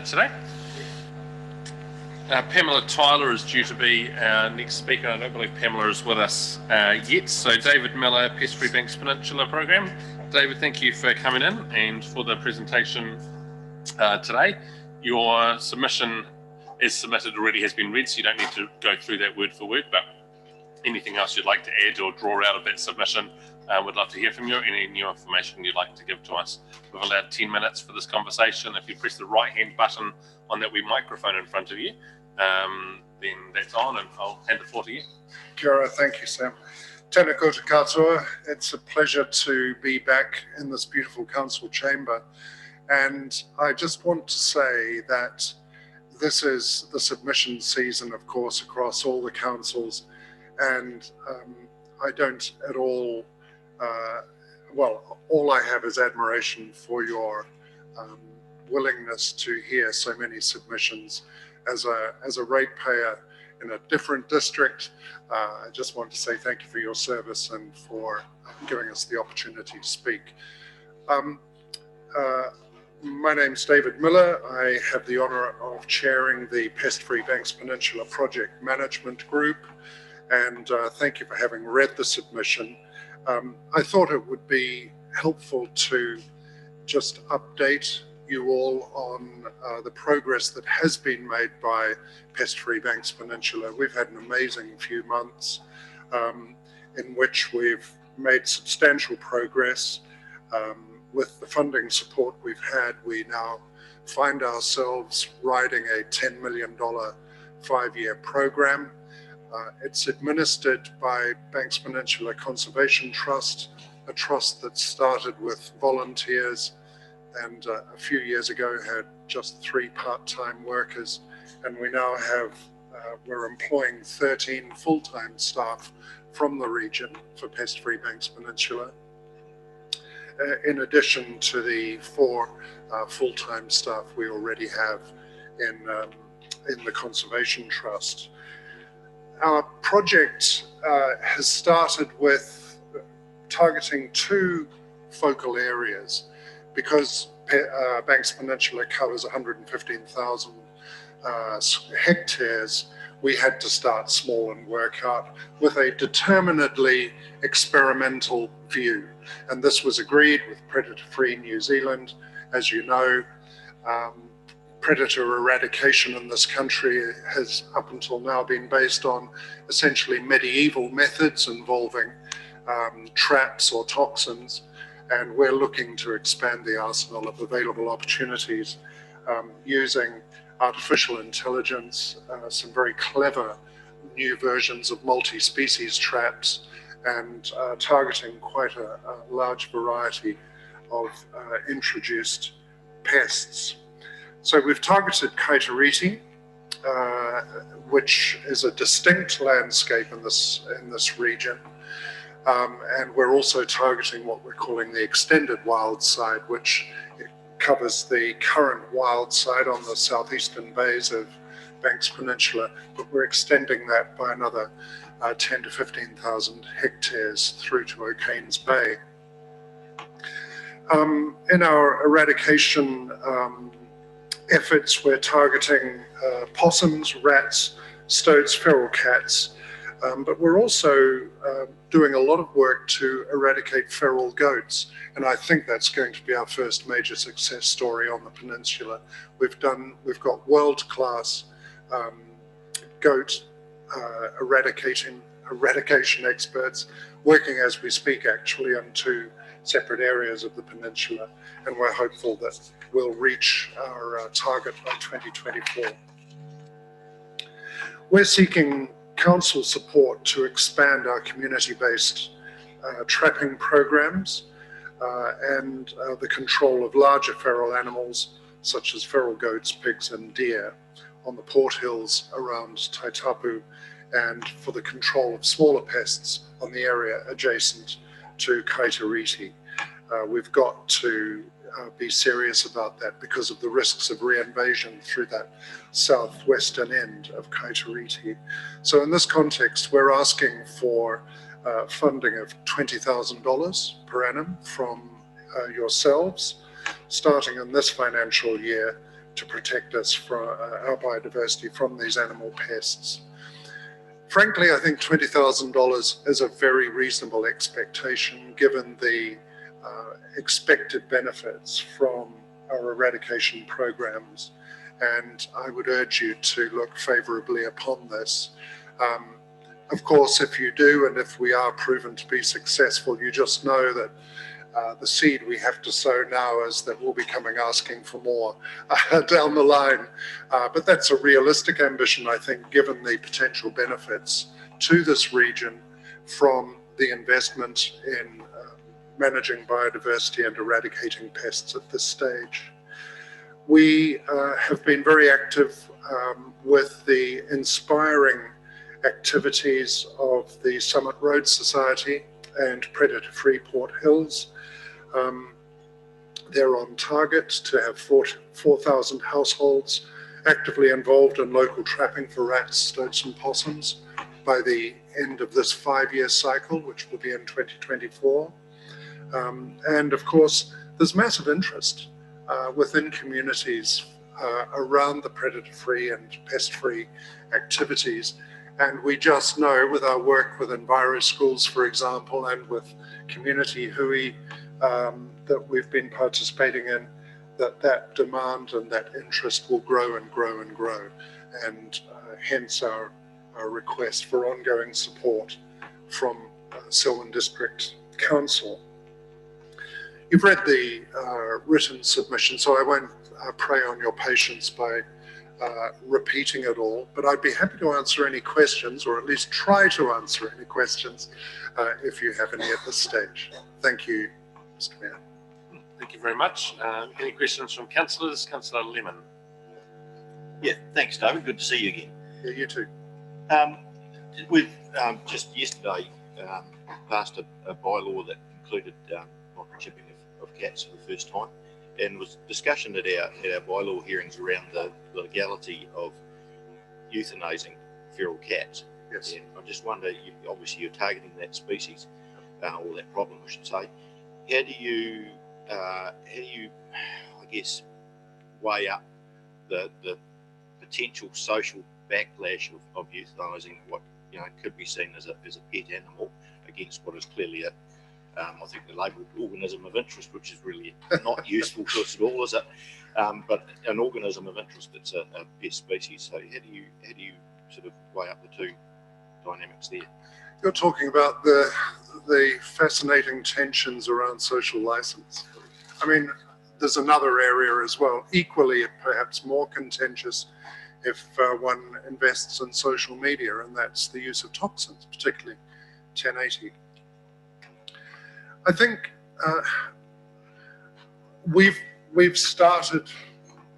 [SPEAKER 1] today. Pamela Tyler is due to be our next speaker. I don't believe Pamela is with us yet. So David Miller, Pest Free Banks Peninsula Program. David, thank you for coming in and for the presentation today. Your submission is submitted already, has been read, so you don't need to go through that word for word, but anything else you'd like to add or draw out of that submission, we'd love to hear from you. Any new information you'd like to give to us. We've allowed 10 minutes for this conversation. If you press the right-hand button on that wee microphone in front of you, then that's on, and I'll hand the floor to you.
[SPEAKER 16] Kia ora, thank you, Sam. Tēnā koutou katoa. It's a pleasure to be back in this beautiful council chamber. And I just want to say that this is the submission season, of course, across all the councils. And I don't at all, well, all I have is admiration for your willingness to hear so many submissions. As a ratepayer in a different district, I just want to say thank you for your service and for giving us the opportunity to speak. My name's David Miller. I have the honour of chairing the Pest Free Banks Peninsula Project Management Group, and thank you for having read the submission. I thought it would be helpful to just update you all on the progress that has been made by Pest Free Banks Peninsula. We've had an amazing few months in which we've made substantial progress. With the funding support we've had, we now find ourselves riding a $10 million 5-year program. It's administered by Banks Peninsula Conservation Trust, a trust that started with volunteers and a few years ago had just 3 part-time workers, and we now have, we're employing 13 full-time staff from the region for Pest Free Banks Peninsula, in addition to the 4 full-time staff we already have in the Conservation Trust. Our project has started with targeting 2 focal areas. Because Banks Peninsula covers 115,000 hectares, we had to start small and work out with a determinedly experimental view. And this was agreed with Predator Free New Zealand. As you know, predator eradication in this country has up until now been based on essentially medieval methods involving traps or toxins. And we're looking to expand the arsenal of available opportunities using artificial intelligence, some very clever new versions of multi-species traps, and targeting quite a large variety of introduced pests. So we've targeted Kaiteriti, which is a distinct landscape in this region. And we're also targeting what we're calling the extended wild side, which covers the current wild side on the southeastern bays of Banks Peninsula, but we're extending that by another 10 to 15,000 hectares through to O'Kane's Bay. In our eradication efforts, we're targeting possums, rats, stoats, feral cats, but we're also doing a lot of work to eradicate feral goats, and I think that's going to be our first major success story on the peninsula. We've got world-class goat eradication experts working as we speak, actually, on 2 separate areas of the peninsula, and we're hopeful that we'll reach our target by 2024. We're seeking council support to expand our community-based trapping programs and the control of larger feral animals such as feral goats, pigs and deer on the port hills around Taitapu, and for the control of smaller pests on the area adjacent to Kaiteriti. We've got to be serious about that because of the risks of reinvasion through that southwestern end of Kaiteriti. So in this context, we're asking for funding of $20,000 per annum from yourselves starting in this financial year to protect us from our biodiversity from these animal pests. Frankly, I think $20,000 is a very reasonable expectation given the expected benefits from our eradication programs, and I would urge you to look favourably upon this. Of course, if you do, and if we are proven to be successful, you just know that the seed we have to sow now is that we'll be coming asking for more down the line. But that's a realistic ambition, I think, given the potential benefits to this region from the investment in managing biodiversity and eradicating pests at this stage. We have been very active with the inspiring activities of the Summit Road Society and Predator-Free Port Hills. They're on target to have 4,000 households actively involved in local trapping for rats, stoats and possums by the end of this 5-year cycle, which will be in 2024. And of course, there's massive interest within communities around the predator-free and pest-free activities. And we just know with our work with Enviro Schools, for example, and with Community Hui that we've been participating in, that demand and that interest will grow and grow and grow. And hence our request for ongoing support from Selwyn District Council. You've read the written submission, so I won't prey on your patience by repeating it all, but I'd be happy to answer any questions, or at least try to answer any questions if you have any at this stage. Thank you, Mr. Mayor.
[SPEAKER 1] Thank you very much. Any questions from councillors? Councillor Lemon.
[SPEAKER 18] Yeah, thanks, David. Good to see you again.
[SPEAKER 16] Yeah, you too.
[SPEAKER 18] We've just yesterday passed a bylaw that included microchipping of cats for the first time, and was discussion at our bylaw hearings around the legality of euthanizing feral cats.
[SPEAKER 16] Yes.
[SPEAKER 18] And I just wonder, obviously you're targeting that species, or that problem, I should say. How do you, I guess, weigh up the potential social backlash of euthanizing what could be seen as a pet animal against what is clearly I think the labelled organism of interest, which is really not useful to us at all, is it? But an organism of interest that's a pest species. So how do you sort of weigh up the two dynamics there?
[SPEAKER 16] You're talking about the fascinating tensions around social license. I mean, there's another area as well, equally perhaps more contentious if one invests in social media, and that's the use of toxins, particularly 1080. I think we've started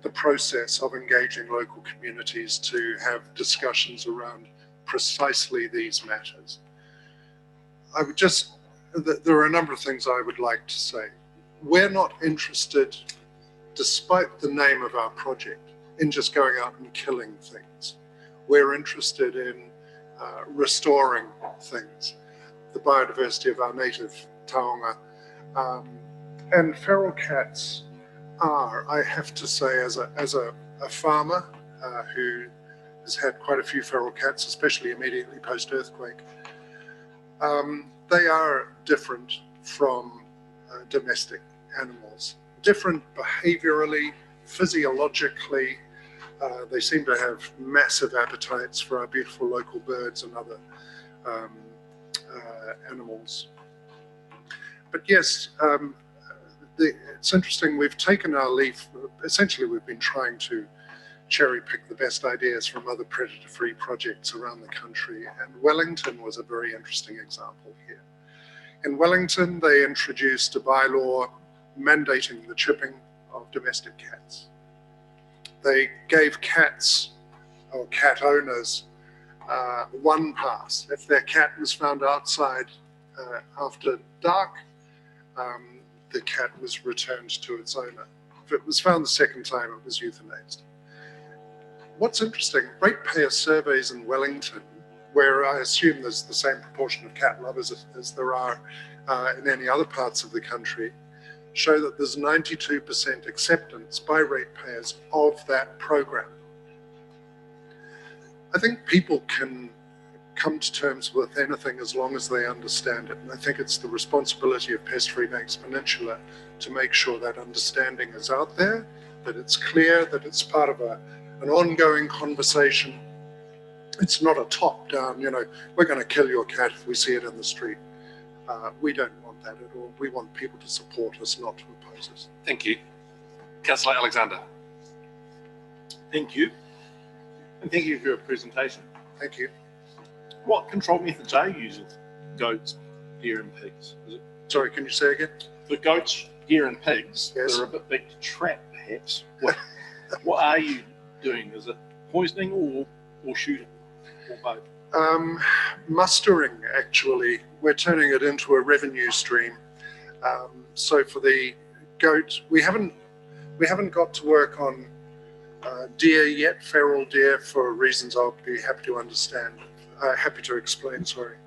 [SPEAKER 16] the process of engaging local communities to have discussions around precisely these matters. There are a number of things I would like to say. We're not interested, despite the name of our project, in just going out and killing things. We're interested in restoring things, the biodiversity of our native taonga. And feral cats are, I have to say, as a farmer who has had quite a few feral cats, especially immediately post-earthquake, they are different from domestic animals. Different behaviorally, physiologically. They seem to have massive appetites for our beautiful local birds and other animals. But yes, it's interesting, we've taken our leaf, essentially we've been trying to cherry pick the best ideas from other predator-free projects around the country, and Wellington was a very interesting example here. In Wellington, they introduced a bylaw mandating the chipping of domestic cats. They gave cats, or cat owners, one pass. If their cat was found outside after dark, the cat was returned to its owner. If it was found the second time, it was euthanized. What's interesting, ratepayer surveys in Wellington, where I assume there's the same proportion of cat lovers as there are in any other parts of the country, show that there's 92% acceptance by ratepayers of that program. I think people can come to terms with anything as long as they understand it. And I think it's the responsibility of Pest Free Banks Peninsula to make sure that understanding is out there, that it's clear, that it's part of an ongoing conversation. It's not a top-down, you know, we're going to kill your cat if we see it in the street. We don't want that at all. We want people to support us, not to oppose us.
[SPEAKER 1] Thank you. Councillor Alexander.
[SPEAKER 5] Thank you. And thank you for your presentation.
[SPEAKER 16] Thank you.
[SPEAKER 5] What control methods are you using for goats, deer and pigs?
[SPEAKER 16] Sorry, can you say again?
[SPEAKER 5] For goats, deer and pigs,
[SPEAKER 16] yes.
[SPEAKER 5] They're a bit big to trap perhaps. What are you doing? Is it poisoning or shooting or both?
[SPEAKER 16] Mustering, actually. We're turning it into a revenue stream. So for the goat, we haven't got to work on deer yet, feral deer, for reasons I'll be happy to explain, sorry.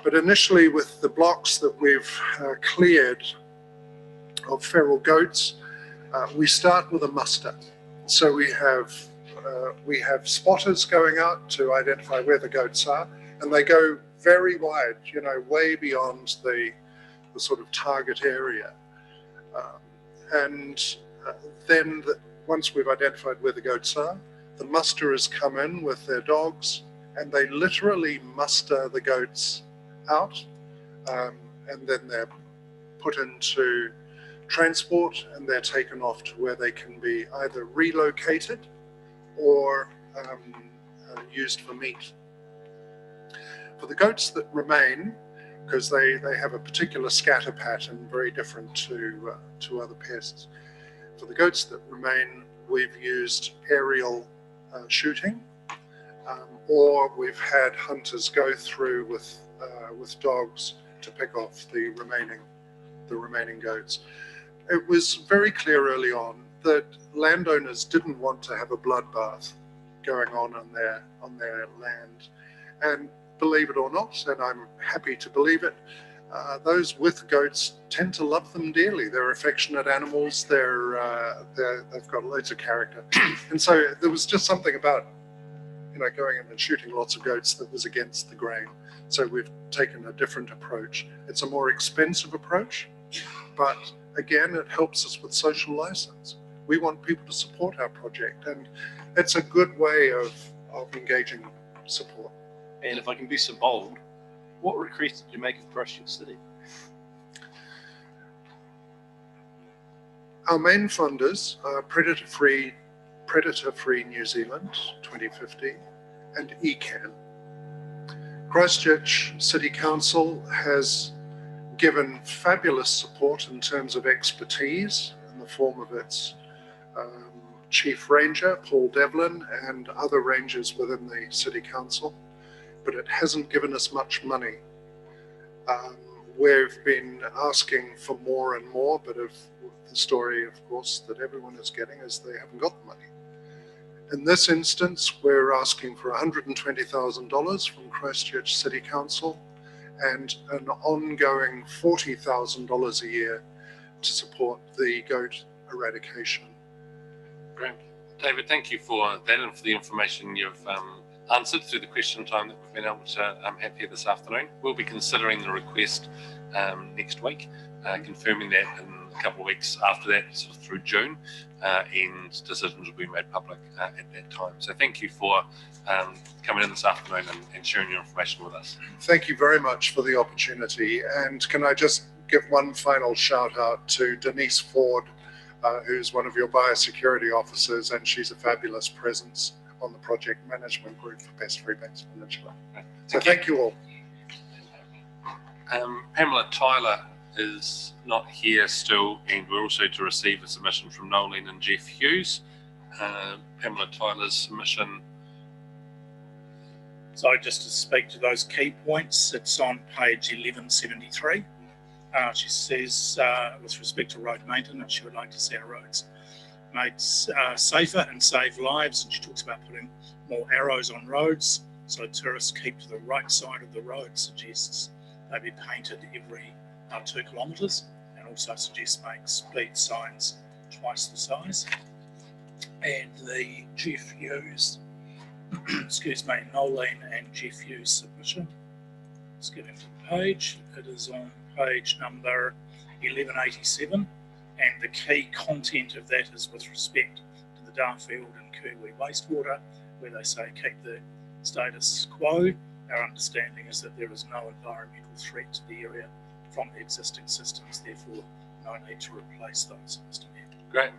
[SPEAKER 16] But initially with the blocks that we've cleared of feral goats, we start with a muster. So we have spotters going out to identify where the goats are, and they go very wide, you know, way beyond the sort of target area. Then once we've identified where the goats are, the musterers come in with their dogs and they literally muster the goats out, and then they're put into transport and they're taken off to where they can be either relocated or used for meat. For the goats that remain, because they have a particular scatter pattern very different to other pests, for the goats that remain, we've used aerial shooting, or we've had hunters go through with dogs to pick off the remaining goats. It was very clear early on that landowners didn't want to have a bloodbath going on their land, and believe it or not, and I'm happy to believe it, those with goats tend to love them dearly. They're affectionate animals. They've got loads of character, and so there was just something about, you know, going in and shooting lots of goats that was against the grain. So we've taken a different approach. It's a more expensive approach, but again, it helps us with social license. We want people to support our project, and it's a good way of engaging support.
[SPEAKER 5] And if I can be so bold, what request did you make of Christchurch City?
[SPEAKER 16] Our main funders are Predator Free New Zealand 2050 and ECAN. Christchurch City Council has given fabulous support in terms of expertise in the form of its Chief Ranger, Paul Devlin, and other rangers within the City Council, but it hasn't given us much money. We've been asking for more and more, but the story, of course, that everyone is getting is they haven't got the money. In this instance, we're asking for $120,000 from Christchurch City Council and an ongoing $40,000 a year to support the goat eradication.
[SPEAKER 1] Great. David, thank you for that and for the information you've answered through the question time that we've been able to have here this afternoon. We'll be considering the request next week, confirming that in a couple of weeks after that, sort of through June, and decisions will be made public at that time. So thank you for coming in this afternoon and sharing your information with us.
[SPEAKER 16] Thank you very much for the opportunity. And can I just give one final shout out to Denise Ford, who's one of your biosecurity officers, and she's a fabulous presence on the project management group for Pest Free Banks Peninsula. So thank you all.
[SPEAKER 1] Pamela Tyler is not here still, and we're also to receive a submission from Nolene and Jeff Hughes. Pamela Tyler's submission.
[SPEAKER 3] So just to speak to those key points, it's on page 1173. She says, with respect to road maintenance, she would like to see our roads made safer and save lives, and she talks about putting more arrows on roads so tourists keep to the right side of the road. Suggests they be painted every 2 kilometres, and also suggest make speed signs twice the size. And the Jeff Hughes, excuse me, Nolene and Jeff Hughes submission. Let's get into the page. It is on page number 1187, and the key content of that is with respect to the Darfield and Kiwi wastewater, where they say keep the status quo. Our understanding is that there is no environmental threat to the area from the existing systems, therefore no need to replace those, Mr. Mayor.
[SPEAKER 1] Great.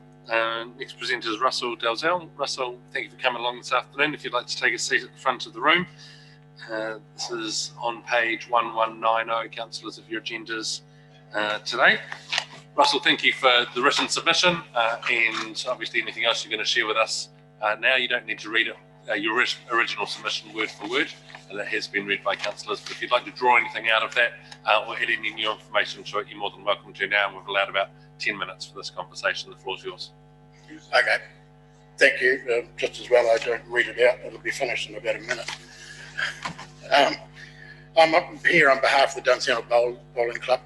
[SPEAKER 1] Next presenter is Russell Dalzell. Russell, thank you for coming along this afternoon. If you'd like to take a seat at the front of the room. This is on page 1190, councillors, of your agendas today. Russell, thank you for the written submission and obviously anything else you're going to share with us now. You don't need to read it, your original submission word for word, and that has been read by councillors. But if you'd like to draw anything out of that or add any new information to it, you're more than welcome to now. And we've allowed about 10 minutes for this conversation. The floor is yours.
[SPEAKER 17] Okay, thank you. Just as well I don't read it out, it'll be finished in about a minute. I'm up here on behalf of the Dunsandel Bowling Club.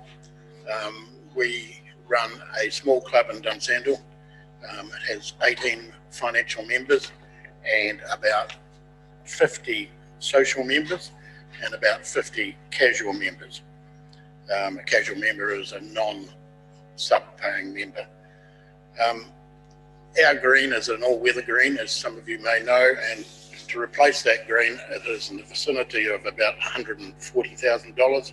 [SPEAKER 17] We run a small club in Dunsandel. It has 18 financial members and about 50 social members and about 50 casual members. A casual member is a non-sub-paying member. Our green is an all-weather green, as some of you may know, and to replace that green, it is in the vicinity of about $140,000,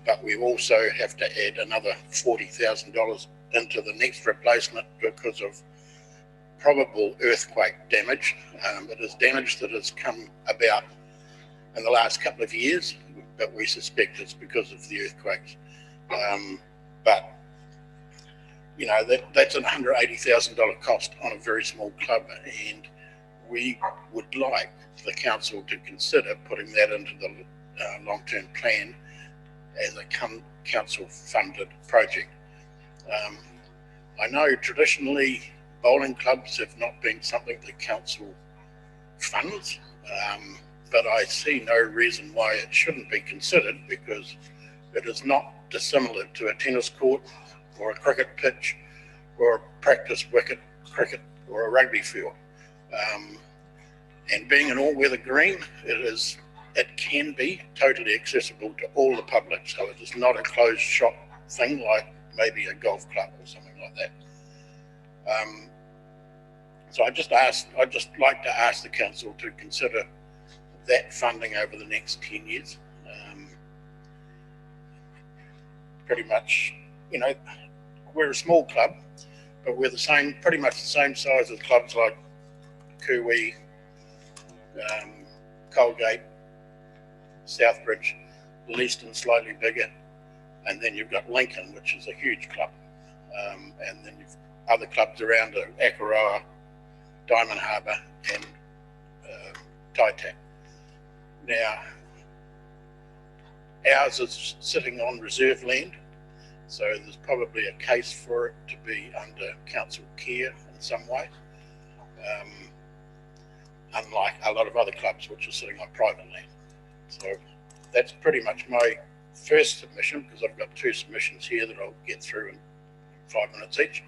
[SPEAKER 17] but we also have to add another $40,000 into the next replacement because of probable earthquake damage. It is damage that has come about in the last couple of years, but we suspect it's because of the earthquakes. But you know, that's an $180,000 cost on a very small club, and we would like the council to consider putting that into the long-term plan as a council-funded project. I know traditionally bowling clubs have not been something the council funds, but I see no reason why it shouldn't be considered, because it is not dissimilar to a tennis court or a cricket pitch or a practice wicket cricket or a rugby field. And being an all-weather green, it can be totally accessible to all the public, so it is not a closed shop thing like maybe a golf club or something like that. So I'd just like to ask the council to consider that funding over the next 10 years. Pretty much, you know, we're a small club, but we're pretty much the same size as clubs like Kiwi, Colgate, Southbridge, Leaston slightly bigger, and then you've got Lincoln, which is a huge club, and then you've other clubs around Akaroa, Diamond Harbour, and Taitang. Now, ours is sitting on reserve land, so there's probably a case for it to be under council care in some way, unlike a lot of other clubs which are sitting on private land. So that's pretty much my first submission, because I've got two submissions here that I'll get through in 5 minutes each.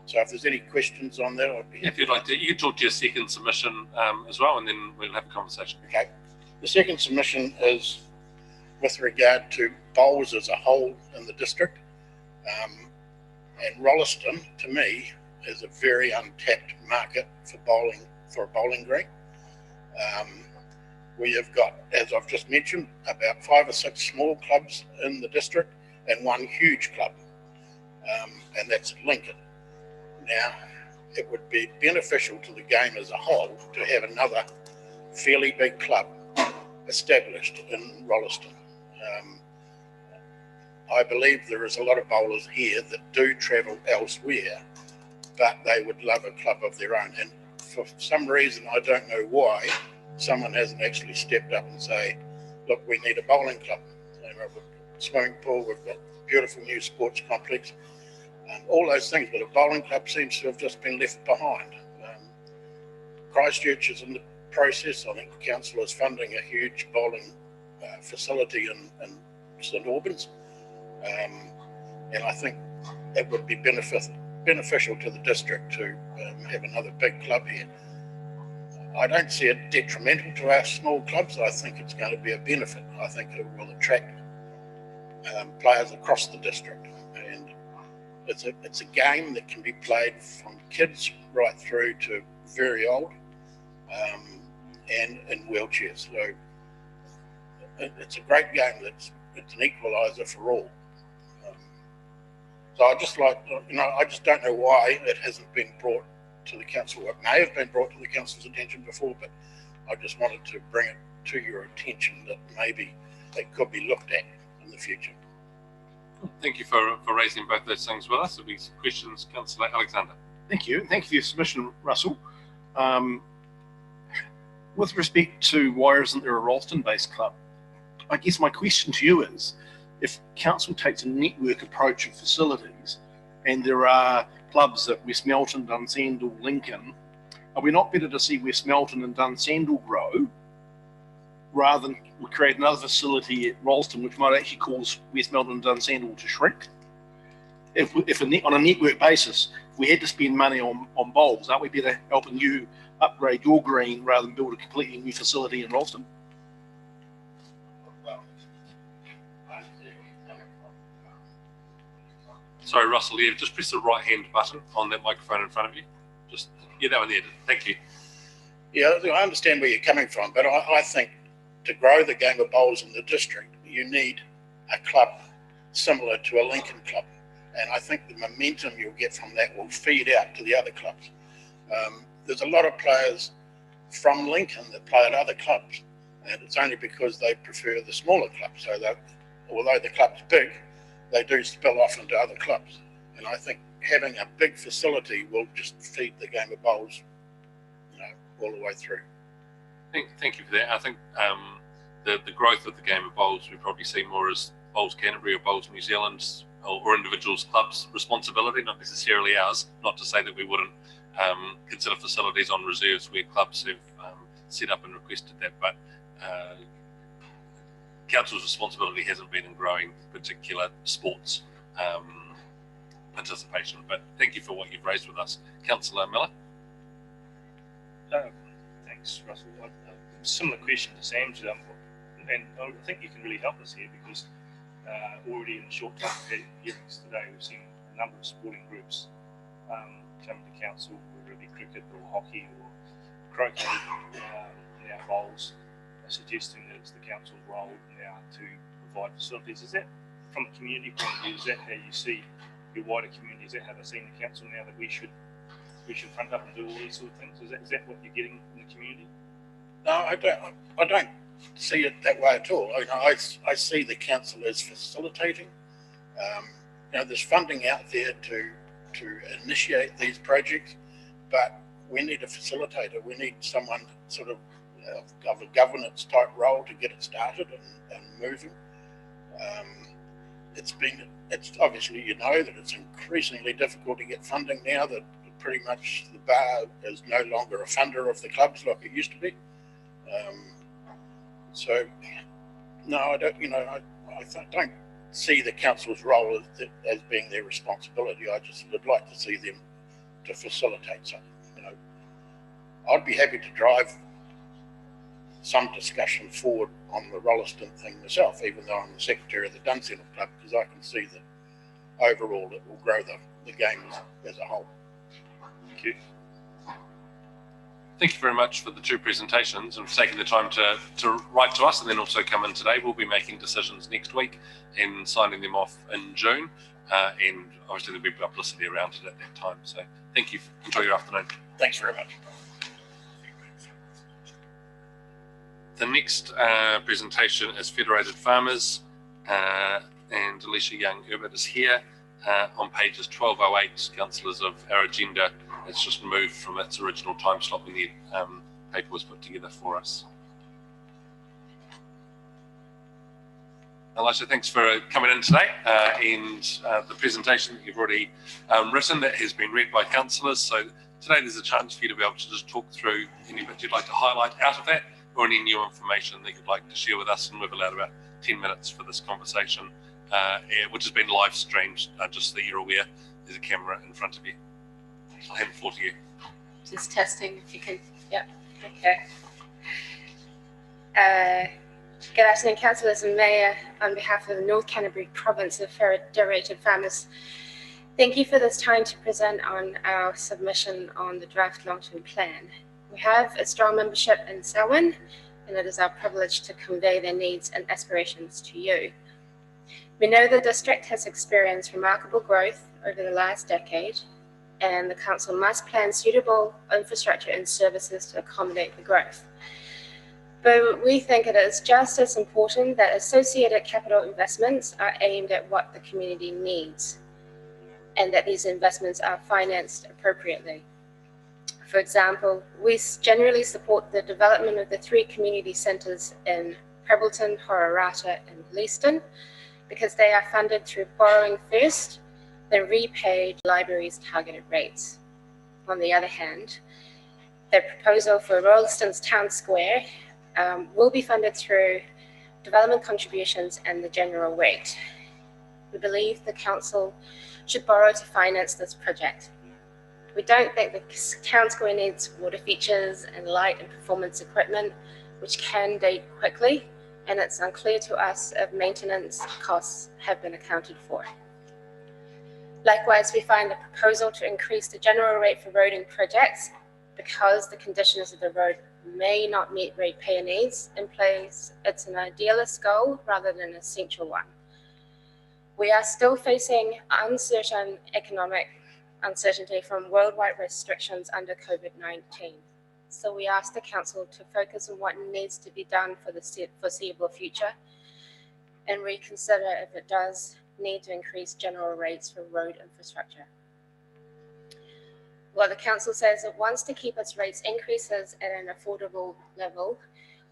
[SPEAKER 17] So if there's any questions on that, I'd be happy.
[SPEAKER 1] If you'd like to, you can talk to your second submission as well, and then we'll have a conversation.
[SPEAKER 17] Okay. The second submission is with regard to bowls as a whole in the district. And Rolleston, to me, is a very untapped market for bowling, for a bowling green. We have got, as I've just mentioned, about 5 or 6 small clubs in the district and one huge club, and that's Lincoln. Now, it would be beneficial to the game as a whole to have another fairly big club established in Rolleston. I believe there is a lot of bowlers here that do travel elsewhere, but they would love a club of their own. And for some reason, I don't know why, someone hasn't actually stepped up and say, look, we need a bowling club. And we've got a swimming pool, we've got a beautiful new sports complex, all those things, but a bowling club seems to have just been left behind. Christchurch is in the process. I think the council is funding a huge bowling facility in St Albans. And I think it would be beneficial to the district to have another big club here. I don't see it detrimental to our small clubs. I think it's going to be a benefit. I think it will attract players across the district, and it's a game that can be played from kids right through to very old, and in wheelchairs. So it's a great game. It's an equaliser for all. So I just I just don't know why it hasn't been brought to the council. It may have been brought to the council's attention before, but I just wanted to bring it to your attention that maybe it could be looked at in the future.
[SPEAKER 1] Thank you for raising both those things with us. There'll be some questions, Councillor Alexander.
[SPEAKER 5] Thank you. Thank you for your submission, Russell. With respect to why isn't there a Ralston-based club, I guess my question to you is, if council takes a network approach of facilities and there are clubs at West Melton, Dunsandel, Lincoln, are we not better to see West Melton and Dunsandel grow rather than we create another facility at Ralston which might actually cause West Melton and Dunsandel to shrink? If on a network basis we had to spend money on bowls, aren't we better helping you upgrade your green rather than build a completely new facility in Ralston?
[SPEAKER 1] Sorry, Russell, yeah, just press the right-hand button on that microphone in front of you. Just, yeah, that one there. Thank you.
[SPEAKER 17] Yeah, I understand where you're coming from, but I think to grow the game of bowls in the district, you need a club similar to a Lincoln club. And I think the momentum you'll get from that will feed out to the other clubs. There's a lot of players from Lincoln that play at other clubs, and it's only because they prefer the smaller clubs. So that although the club's big, they do spill off into other clubs. And I think having a big facility will just feed the game of bowls, all the way through.
[SPEAKER 1] Thank you for that. I think the growth of the game of bowls we probably see more as Bowls Canterbury or Bowls New Zealand's or individuals' clubs' responsibility, not necessarily ours. Not to say that we wouldn't consider facilities on reserves where clubs have set up and requested that, but council's responsibility hasn't been in growing particular sports participation. But thank you for what you've raised with us. Councillor Miller.
[SPEAKER 15] Thanks, Russell. Similar question to Sam's, and I think you can really help us here because already in the short time we've had hearings today, we've seen a number of sporting groups come to council, whether it be cricket or hockey or croquet in our bowls, suggesting that it's the council's role now to provide facilities. Is that, from a community point of view, is that how you see your wider community? Is that how they're seeing the council now, that we should front up and do all these sort of things? Is that what you're getting in the community?
[SPEAKER 17] No, I don't see it that way at all. I see the council as facilitating. There's funding out there to initiate these projects, but we need a facilitator. We need someone sort of a governance type role to get it started and moving. It's obviously, that it's increasingly difficult to get funding now, that pretty much the bar is no longer a funder of the clubs like it used to be. So no, I don't, I don't see the council's role as being their responsibility. I just would like to see them to facilitate something. I'd be happy to drive some discussion forward on the Rolleston thing myself, even though I'm the secretary of the Dunsandel Club, because I can see that overall it will grow the game as a whole.
[SPEAKER 15] Thank you.
[SPEAKER 1] Thank you very much for the two presentations and for taking the time to write to us and then also come in today. We'll be making decisions next week and signing them off in June. And obviously there'll be publicity around it at that time. So thank you. Enjoy your afternoon.
[SPEAKER 17] Thanks very much.
[SPEAKER 1] The next presentation is Federated Farmers, and Alicia Young-Herbert is here. On pages 1208, councillors, of our agenda. It's just moved from its original time slot when the paper was put together for us. Alicia, thanks for coming in today, and the presentation that you've already written that has been read by councillors. So today there's a chance for you to be able to just talk through any bit you'd like to highlight out of that, or any new information that you'd like to share with us, and we've allowed about 10 minutes for this conversation. which has been live streamed, just so that you're aware. There's a camera in front of you. I'll hand the floor to you.
[SPEAKER 14] Just testing if you can, yep, okay. Good afternoon, councillors and mayor. On behalf of the North Canterbury Province of Federated Farmers, thank you for this time to present on our submission on the draft long-term plan. We have a strong membership in Selwyn, and it is our privilege to convey their needs and aspirations to you. We know the district has experienced remarkable growth over the last decade, and the council must plan suitable infrastructure and services to accommodate the growth. But we think it is just as important that associated capital investments are aimed at what the community needs, and that these investments are financed appropriately. For example, we generally support the development of the 3 community centres in Prebbleton, Hororata and Leaston, because they are funded through borrowing first, then repaid libraries' targeted rates. On the other hand, the proposal for Royalston's Town Square will be funded through development contributions and the general rate. We believe the council should borrow to finance this project. We don't think the town square needs water features and light and performance equipment, which can date quickly, and it's unclear to us if maintenance costs have been accounted for. Likewise, we find the proposal to increase the general rate for roading projects, because the conditions of the road may not meet ratepayer needs in place, it's an idealist goal rather than an essential one. We are still facing uncertain economic uncertainty from worldwide restrictions under COVID-19. So we ask the council to focus on what needs to be done for the foreseeable future and reconsider if it does need to increase general rates for road infrastructure. While the council says it wants to keep its rates increases at an affordable level,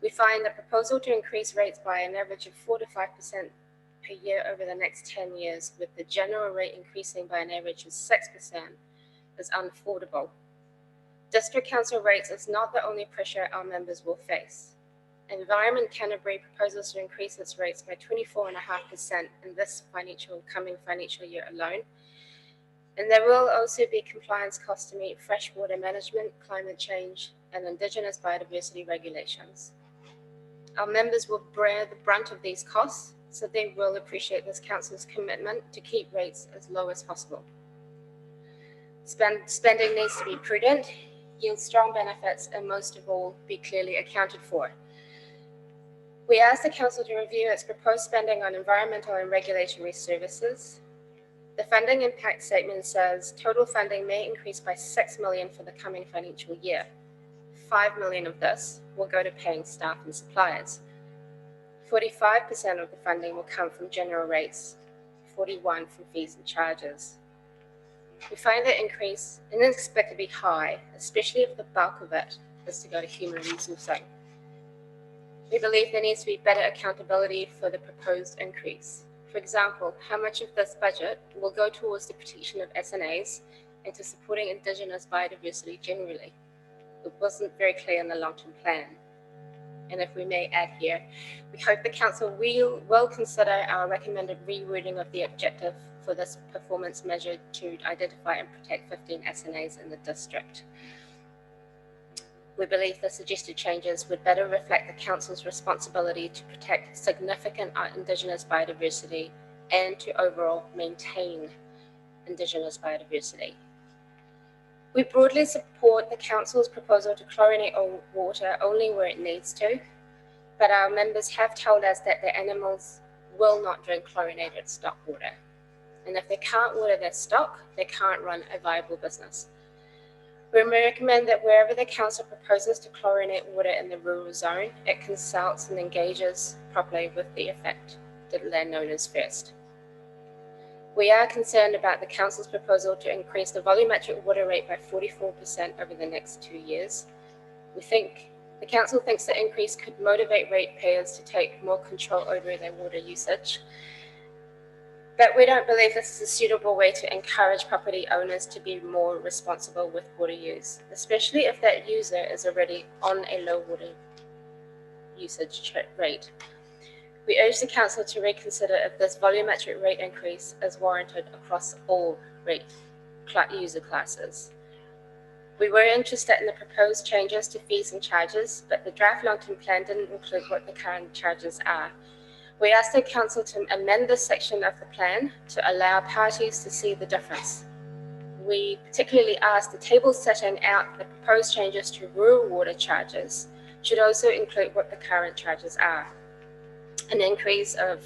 [SPEAKER 14] we find the proposal to increase rates by an average of 4 to 5% per year over the next 10 years, with the general rate increasing by an average of 6%, is unaffordable. District council rates is not the only pressure our members will face. Environment Canterbury proposes to increase its rates by 24.5% in this coming financial year alone. And there will also be compliance costs to meet freshwater management, climate change, and Indigenous biodiversity regulations. Our members will bear the brunt of these costs, so they will appreciate this council's commitment to keep rates as low as possible. Spending needs to be prudent, yield strong benefits, and most of all, be clearly accounted for. We ask the council to review its proposed spending on environmental and regulatory services. The funding impact statement says total funding may increase by $6 million for the coming financial year. $5 million of this will go to paying staff and suppliers. 45% of the funding will come from general rates, 41% from fees and charges. We find the increase inexplicably high, especially if the bulk of it is to go to human resourcing. We believe there needs to be better accountability for the proposed increase. For example, how much of this budget will go towards the protection of SNAs and to supporting Indigenous biodiversity generally? It wasn't very clear in the long-term plan. And if we may add here, we hope the council will consider our recommended rewording of the objective for this performance measure to identify and protect 15 SNAs in the district. We believe the suggested changes would better reflect the council's responsibility to protect significant Indigenous biodiversity and to overall maintain Indigenous biodiversity. We broadly support the council's proposal to chlorinate water only where it needs to, but our members have told us that their animals will not drink chlorinated stock water. And if they can't water their stock, they can't run a viable business. We recommend that wherever the council proposes to chlorinate water in the rural zone, it consults and engages properly with the affected landowners first. We are concerned about the council's proposal to increase the volumetric water rate by 44% over the next 2 years. The council thinks the increase could motivate ratepayers to take more control over their water usage. But we don't believe this is a suitable way to encourage property owners to be more responsible with water use, especially if that user is already on a low water usage rate. We urge the Council to reconsider if this volumetric rate increase is warranted across all user classes. We were interested in the proposed changes to fees and charges, but the draft long-term plan didn't include what the current charges are. We asked the Council to amend this section of the plan to allow parties to see the difference. We particularly asked the table setting out the proposed changes to rural water charges should also include what the current charges are. An increase of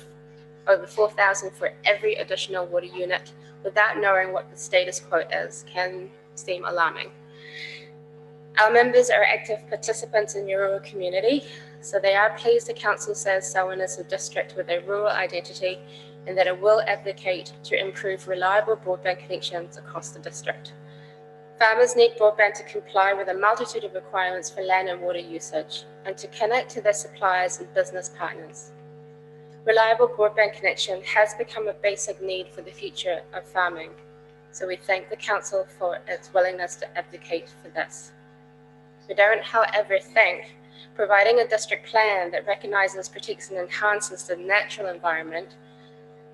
[SPEAKER 14] over 4,000 for every additional water unit without knowing what the status quo is can seem alarming. Our members are active participants in the rural community, so they are pleased the Council says Selwyn is a district with a rural identity and that it will advocate to improve reliable broadband connections across the district. Farmers need broadband to comply with a multitude of requirements for land and water usage and to connect to their suppliers and business partners. Reliable broadband connection has become a basic need for the future of farming, so we thank the Council for its willingness to advocate for this. We don't, however, think providing a district plan that recognises, protects and enhances the natural environment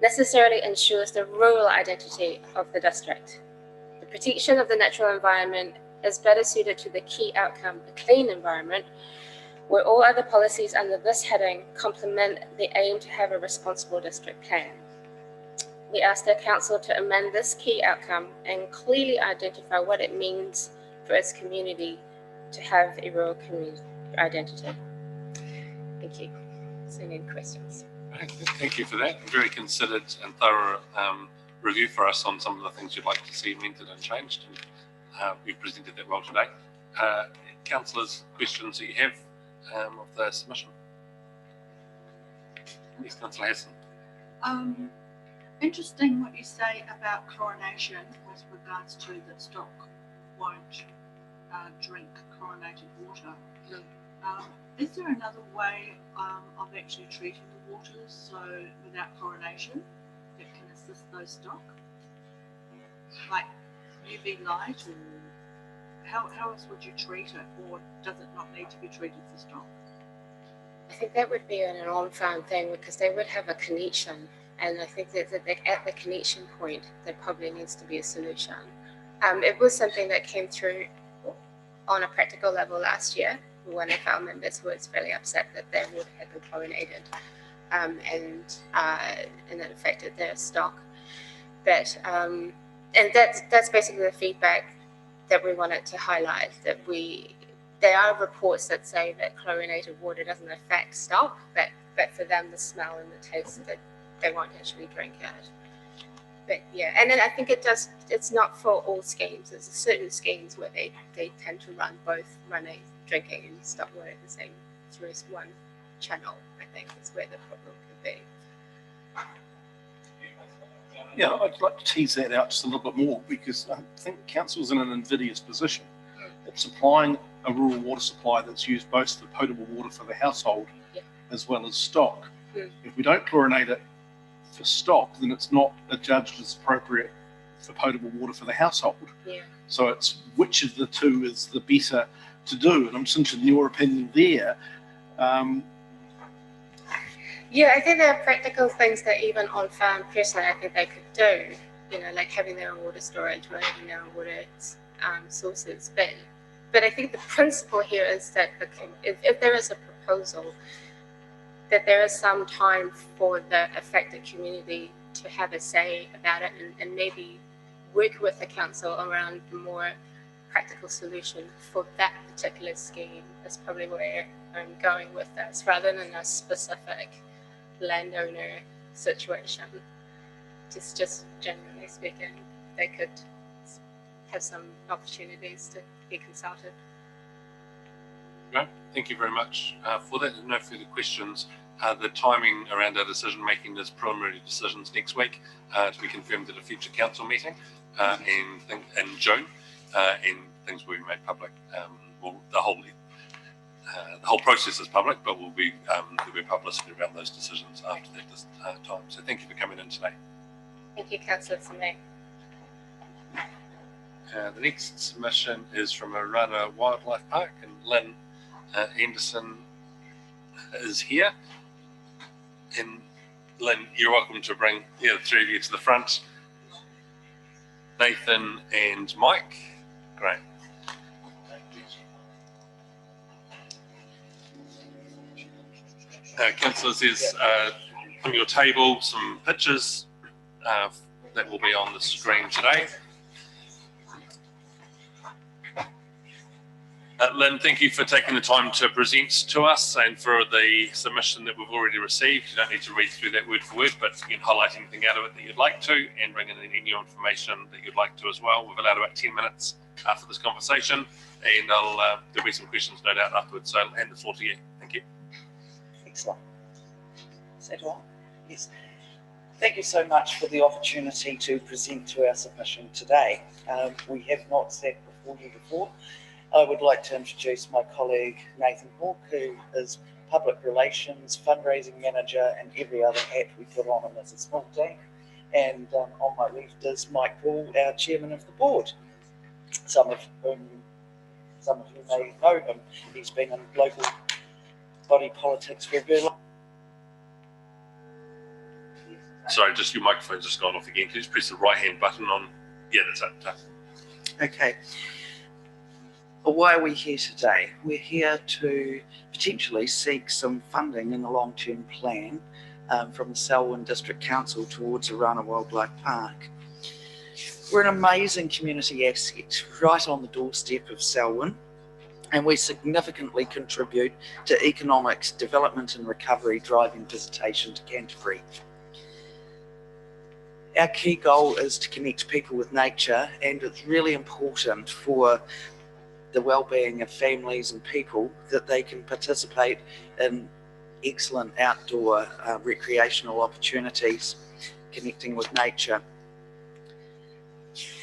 [SPEAKER 14] necessarily ensures the rural identity of the district. The protection of the natural environment is better suited to the key outcome, a clean environment, where all other policies under this heading complement the aim to have a responsible district plan. We ask the Council to amend this key outcome and clearly identify what it means for its community to have a rural community identity. Thank you. Any questions?
[SPEAKER 1] Thank you for that. Very considered and thorough review for us on some of the things you'd like to see amended and changed. And you've presented that well today. Councillors, questions that you have of the submission? Yes, Councillor Hassan.
[SPEAKER 20] Interesting what you say about chlorination with regards to that stock won't drink chlorinated water. Is there another way of actually treating the waters so without chlorination that can assist those stock? Like UV light, or how else would you treat it, or does it not need to be treated for stock?
[SPEAKER 14] I think that would be an on-farm thing because they would have a connection, and I think that at the connection point there probably needs to be a solution. It was something that came through on a practical level last year. One of our members was really upset that their water had been chlorinated and that affected their stock. But and that's basically the feedback that we wanted to highlight, that there are reports that say that chlorinated water doesn't affect stock, but for them the smell and the taste, that they won't actually drink it. But yeah, and then I think it's not for all schemes. There's certain schemes where they tend to run both drinking and stock water the same through one channel. I think is where the problem could be.
[SPEAKER 5] Yeah, I'd like to tease that out just a little bit more because I think Council's in an invidious position. It's supplying a rural water supply that's used both for potable water for the household as well as stock. If we don't chlorinate it for stock, then it's not adjudged as appropriate for potable water for the household. So it's which of the two is the better to do, and I'm just interested in your opinion there.
[SPEAKER 14] Yeah, I think there are practical things that even on farm, personally, I think they could do. You know, like having their own water storage or having their own water sources. But I think the principle here is that if there is a proposal, that there is some time for the affected community to have a say about it and maybe work with the council around the more practical solution for that particular scheme. Is probably where I'm going with this, rather than a specific landowner situation. Just generally speaking, they could have some opportunities to be consulted.
[SPEAKER 1] Right. Thank you very much for that. No further questions. The timing around our decision making is preliminary decisions next week to be confirmed at a future council meeting in June, and things will be made public. The whole process is public, but there'll be publicity around those decisions after that time. So thank you for coming in today.
[SPEAKER 14] Thank you, Councillor Samay.
[SPEAKER 1] The next submission is from Arana Wildlife Park, and Lynn Anderson is here. And Lynn, you're welcome to bring the three of you to the front. Nathan and Mike. Great. Councillors, there's on your table some pictures that will be on the screen today. Lynn, thank you for taking the time to present to us and for the submission that we've already received. You don't need to read through that word for word, but you can highlight anything out of it that you'd like to and bring in any new information that you'd like to as well. We've allowed about 10 minutes after this conversation, and there'll be some questions no doubt afterwards, so I'll hand the floor to you. Thank you.
[SPEAKER 13] Excellent. Is that all? Yes. Thank you so much for the opportunity to present to our submission today. We have not sat before you before. I would like to introduce my colleague Nathan Hawke, who is Public Relations, Fundraising Manager, and every other hat we put on him as a small team. And on my left is Mike Ball, our Chairman of the Board. Some of you may know him. He's been in local body politics for a very long.
[SPEAKER 1] Sorry, just your microphone's just gone off again. Can you just press the right-hand button on? Yeah, that's it.
[SPEAKER 13] Okay. But why are we here today? We're here to potentially seek some funding in the long-term plan from the Selwyn District Council towards Orana Wildlife Park. We're an amazing community asset right on the doorstep of Selwyn, and we significantly contribute to economic development and recovery, driving visitation to Canterbury. Our key goal is to connect people with nature, and it's really important for the well-being of families and people that they can participate in excellent outdoor recreational opportunities, connecting with nature.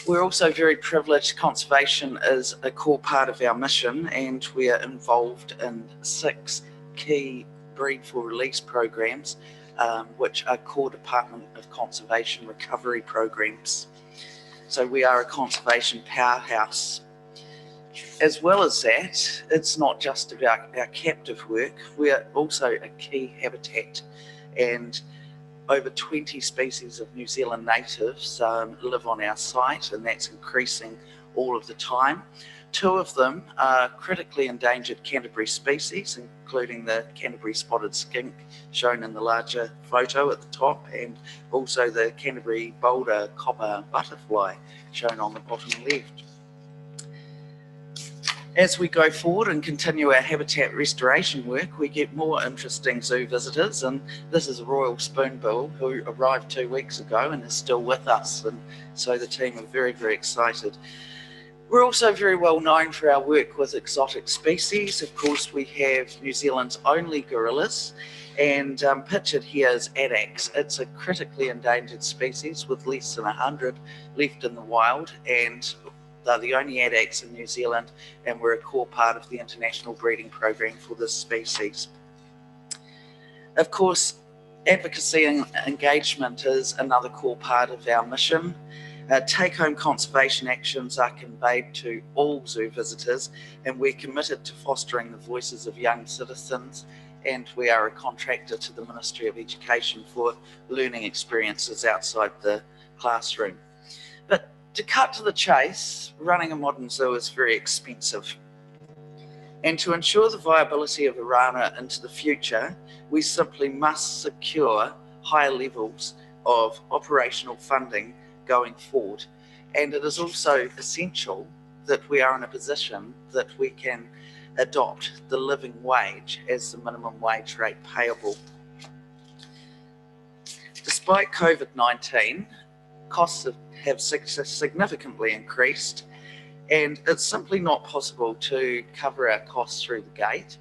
[SPEAKER 13] We're also very privileged. Conservation is a core part of our mission, and we are involved in 6 key breed for release programs, which are core Department of Conservation recovery programs. So we are a conservation powerhouse. As well as that, it's not just about our captive work, we are also a key habitat, and over 20 species of New Zealand natives live on our site, and that's increasing all of the time. 2 of them are critically endangered Canterbury species, including the Canterbury spotted skink shown in the larger photo at the top, and also the Canterbury boulder copper butterfly shown on the bottom left. As we go forward and continue our habitat restoration work, we get more interesting zoo visitors, and this is a royal spoonbill who arrived 2 weeks ago and is still with us, and so the team are very, very excited. We're also very well known for our work with exotic species. Of course, we have New Zealand's only gorillas, and pictured here is Adax. It's a critically endangered species with less than 100 left in the wild, and they're the only Adax in New Zealand, and we're a core part of the international breeding program for this species. Of course, advocacy and engagement is another core part of our mission. Take-home conservation actions are conveyed to all zoo visitors, and we're committed to fostering the voices of young citizens, and we are a contractor to the Ministry of Education for learning experiences outside the classroom. But to cut to the chase, running a modern zoo is very expensive. And to ensure the viability of Orana into the future, we simply must secure higher levels of operational funding going forward. And it is also essential that we are in a position that we can adopt the living wage as the minimum wage rate payable. Despite COVID-19, costs have significantly increased, and it's simply not possible to cover our costs through the gate.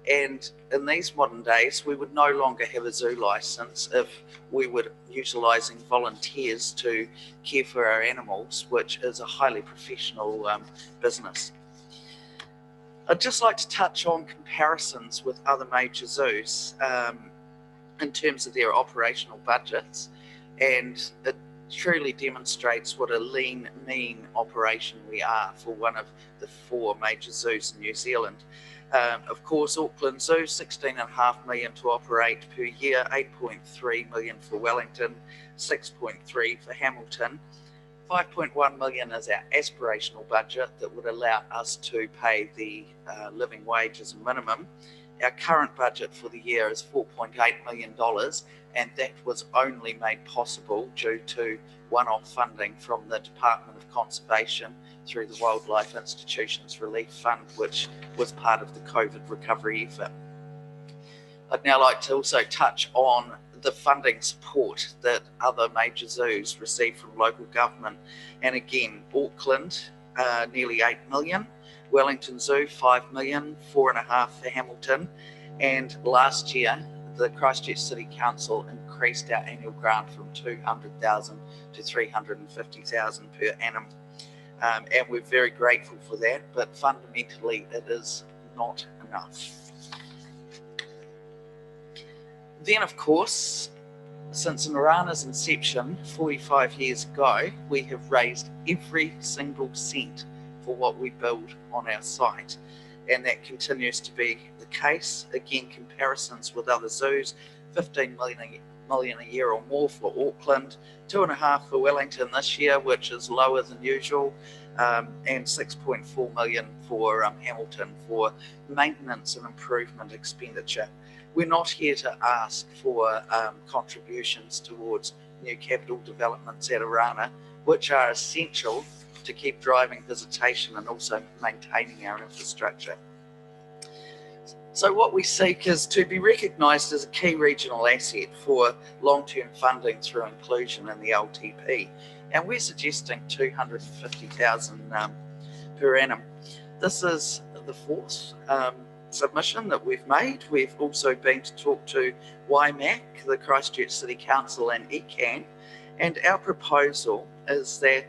[SPEAKER 13] And in these modern days, we would no longer have a zoo license if we were utilising volunteers to care for our animals, which is a highly professional business. I'd just like to touch on comparisons with other major zoos in terms of their operational budgets, and it truly demonstrates what a lean, mean operation we are for one of the 4 major zoos in New Zealand. Of course, Auckland Zoo, 16.5 million to operate per year, 8.3 million for Wellington, 6.3 for Hamilton. 5.1 million is our aspirational budget that would allow us to pay the living wage as a minimum. Our current budget for the year is $4.8 million, and that was only made possible due to one-off funding from the Department of Conservation through the Wildlife Institutions Relief Fund, which was part of the COVID recovery effort. I'd now like to also touch on the funding support that other major zoos receive from local government. And again, Auckland, nearly 8 million, Wellington Zoo, 5 million, 4.5 for Hamilton. And last year, the Christchurch City Council increased our annual grant from 200,000 to 350,000 per annum. And we're very grateful for that, but fundamentally it is not enough. Then, of course, since Narana's inception 45 years ago, we have raised every single cent for what we build on our site, and that continues to be the case. Again, comparisons with other zoos, 15 million a year or more for Auckland, 2.5 for Wellington this year, which is lower than usual, and 6.4 million for Hamilton for maintenance and improvement expenditure. We're not here to ask for contributions towards new capital developments at Orana, which are essential to keep driving visitation and also maintaining our infrastructure. So what we seek is to be recognised as a key regional asset for long-term funding through inclusion in the LTP, and we're suggesting 250,000 per annum. This is the fourth submission that we've made. We've also been to talk to YMAC, the Christchurch City Council, and ECAN, and our proposal is that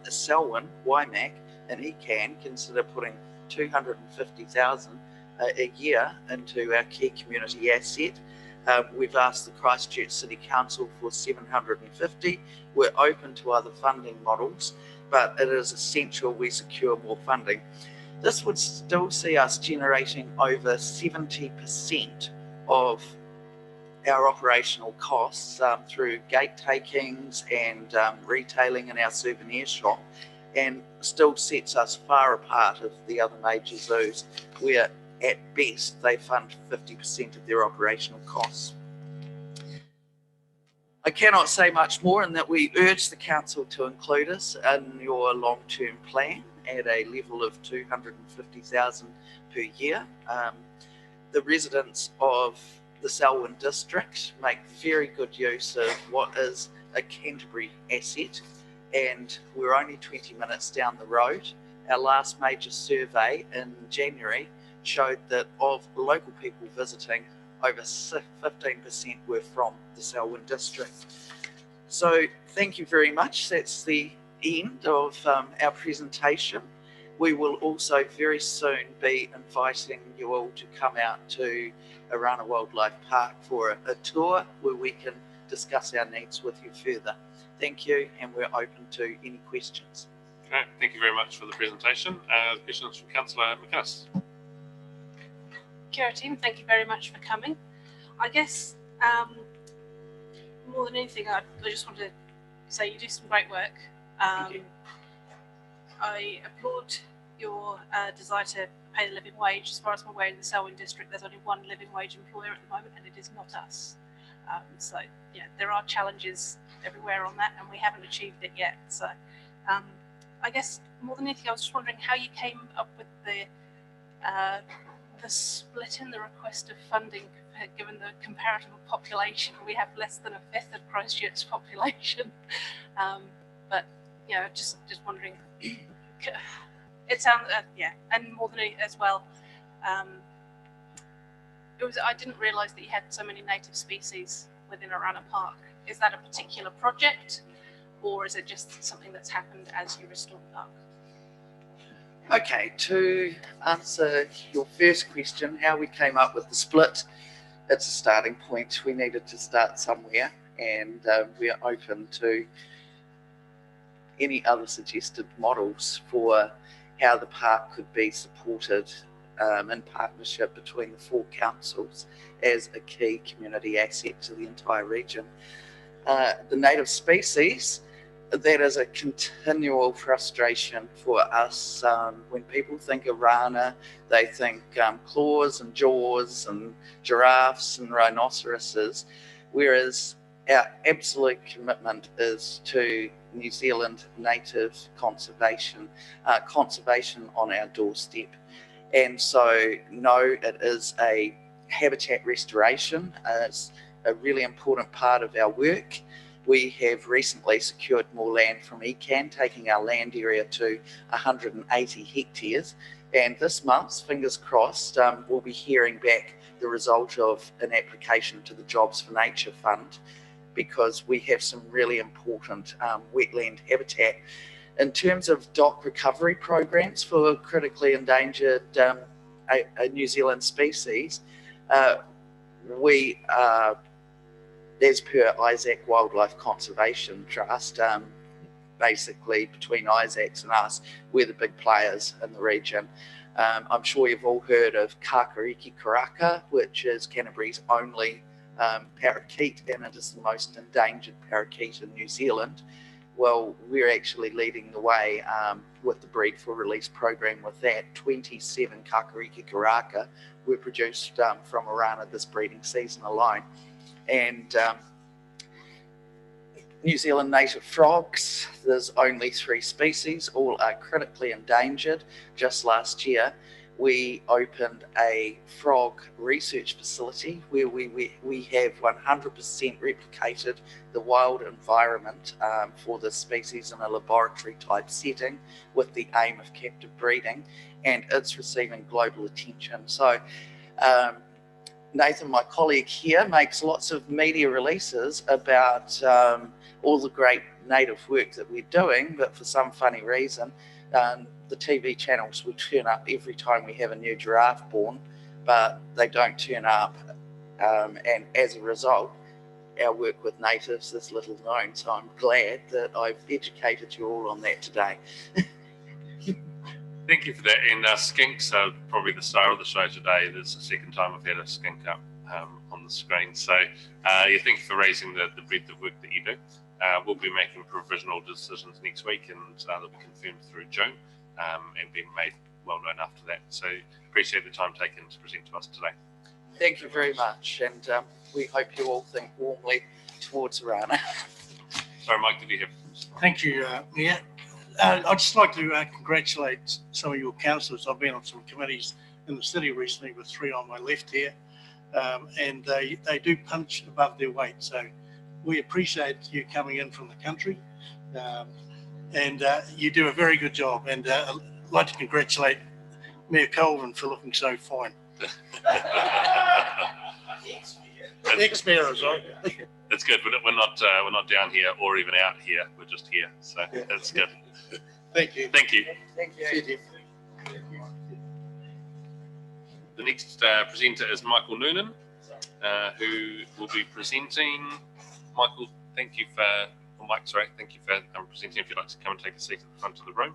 [SPEAKER 13] Selwyn, YMAC and ECAN consider putting 250,000 a year into our key community asset. We've asked the Christchurch City Council for 750. We're open to other funding models, but it is essential we secure more funding. This would still see us generating over 70% of our operational costs through gate takings and retailing in our souvenir shop, and still sets us far apart of the other major zoos, where at best they fund 50% of their operational costs. I cannot say much more in that we urge the council to include us in your long-term plan at a level of 250,000 per year. The residents of the Selwyn district make very good use of what is a Canterbury asset, and we're only 20 minutes down the road. Our last major survey in January showed that of local people visiting, over 15% were from the Selwyn district. So thank you very much. That's the end of our presentation. We will also very soon be inviting you all to come out to Orana Wildlife Park for a tour where we can discuss our needs with you further. Thank you, and we're open to any questions.
[SPEAKER 1] Okay, thank you very much for the presentation. Questions from Councillor McInnes.
[SPEAKER 7] Kia ora team, thank you very much for coming. I guess more than anything, I just want to say you do some great work.
[SPEAKER 13] Thank you.
[SPEAKER 7] I applaud your desire to pay the living wage. As far as I'm aware, in the Selwyn district, there's only one living wage employer at the moment, and it is not us. So yeah, there are challenges everywhere on that, and we haven't achieved it yet. So I guess more than anything, I was just wondering how you came up with the split in the request of funding, given the comparative population. We have less than a fifth of Christchurch's population. But yeah, just wondering. It sounds yeah, and more than as well. I didn't realise that you had so many native species within Orana Park. Is that a particular project, or is it just something that's happened as you restore the park?
[SPEAKER 13] Okay, to answer your first question, how we came up with the split, it's a starting point. We needed to start somewhere, and we are open to any other suggested models for how the park could be supported in partnership between the 4 councils as a key community asset to the entire region. The native species, that is a continual frustration for us. When people think of rana, they think claws and jaws and giraffes and rhinoceroses, whereas our absolute commitment is to New Zealand native conservation, conservation on our doorstep. And so, no, it is a habitat restoration. It's a really important part of our work. We have recently secured more land from ECAN, taking our land area to 180 hectares. And this month, fingers crossed, we'll be hearing back the result of an application to the Jobs for Nature Fund, because we have some really important wetland habitat. In terms of DOC recovery programs for critically endangered New Zealand species, we are, as per Isaac Wildlife Conservation Trust, basically between Isaacs and us, we're the big players in the region. I'm sure you've all heard of Kakariki Karaka, which is Canterbury's only parakeet, and it is the most endangered parakeet in New Zealand. Well, we're actually leading the way with the Breed for Release program with that. 27 Kakariki Karaka were produced from Orana this breeding season alone. And New Zealand native frogs, there's only 3 species, all are critically endangered. Just last year, we opened a frog research facility where we have 100% replicated the wild environment for this species in a laboratory type setting with the aim of captive breeding, and it's receiving global attention. So Nathan, my colleague here, makes lots of media releases about all the great native work that we're doing, but for some funny reason, the TV channels will turn up every time we have a new giraffe born, but they don't turn up. And as a result, our work with natives is little known. So I'm glad that I've educated you all on that today.
[SPEAKER 1] Thank you for that. And skinks are probably the star of the show today. This is the second time I've had a skink up on the screen. So yeah, thank you for raising the breadth of work that you do. We'll be making provisional decisions next week, and they'll be confirmed through June and being made well known after that. So appreciate the time taken to present to us today.
[SPEAKER 13] Thank you very much, and we hope you all think warmly towards Orana.
[SPEAKER 1] Sorry, Mike, did you have?
[SPEAKER 4] Thank you, Mayor. I'd just like to congratulate some of your councillors. I've been on some committees in the city recently with 3 on my left here, and they do punch above their weight. So we appreciate you coming in from the country, and you do a very good job. And I'd like to congratulate Mayor Colvin for looking so fine. Ex-mayor, sorry.
[SPEAKER 1] That's good. We're not down here or even out here. We're just here. So yeah, that's good.
[SPEAKER 4] Thank you.
[SPEAKER 1] Thank you.
[SPEAKER 4] Thank you.
[SPEAKER 1] The next presenter is Michael Noonan, who will be presenting. Michael, thank you for Mike. Sorry, thank you for presenting. If you'd like to come and take a seat at the front of the room.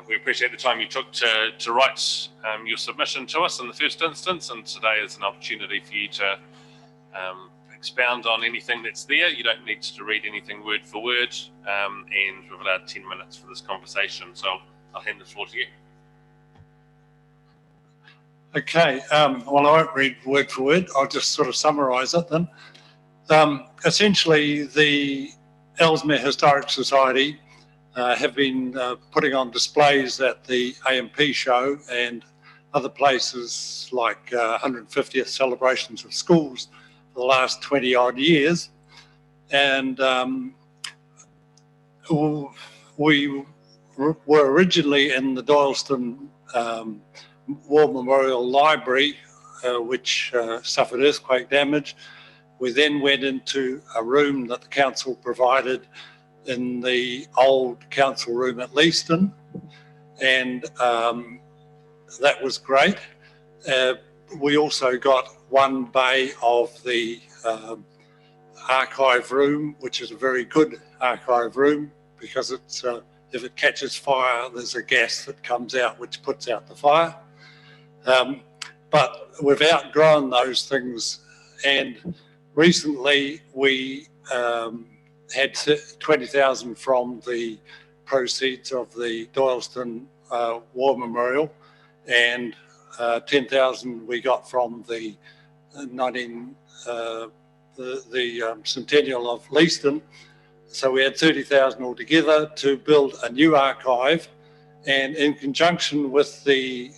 [SPEAKER 1] We appreciate the time you took to write your submission to us in the first instance, and today is an opportunity for you to expound on anything that's there. You don't need to read anything word for word, and we've allowed 10 minutes for this conversation, so I'll hand the floor to you.
[SPEAKER 3] Okay, well, I won't read word for word. I'll just sort of summarise it then. Essentially, the Ellesmere Historic Society have been putting on displays at the AMP show and other places like 150th celebrations of schools for the last 20 odd years. And we were originally in the Doyleston War Memorial Library, which suffered earthquake damage. We then went into a room that the council provided in the old council room at Leaston, and that was great. We also got one bay of the archive room, which is a very good archive room because it's
[SPEAKER 8] if it catches fire, there's a gas that comes out which puts out the fire. But we've outgrown those things, and recently we had 20,000 from the proceeds of the Doyleston War Memorial, and 10,000 we got from the centennial of Leaston. So we had 30,000 altogether to build a new archive, and in conjunction with the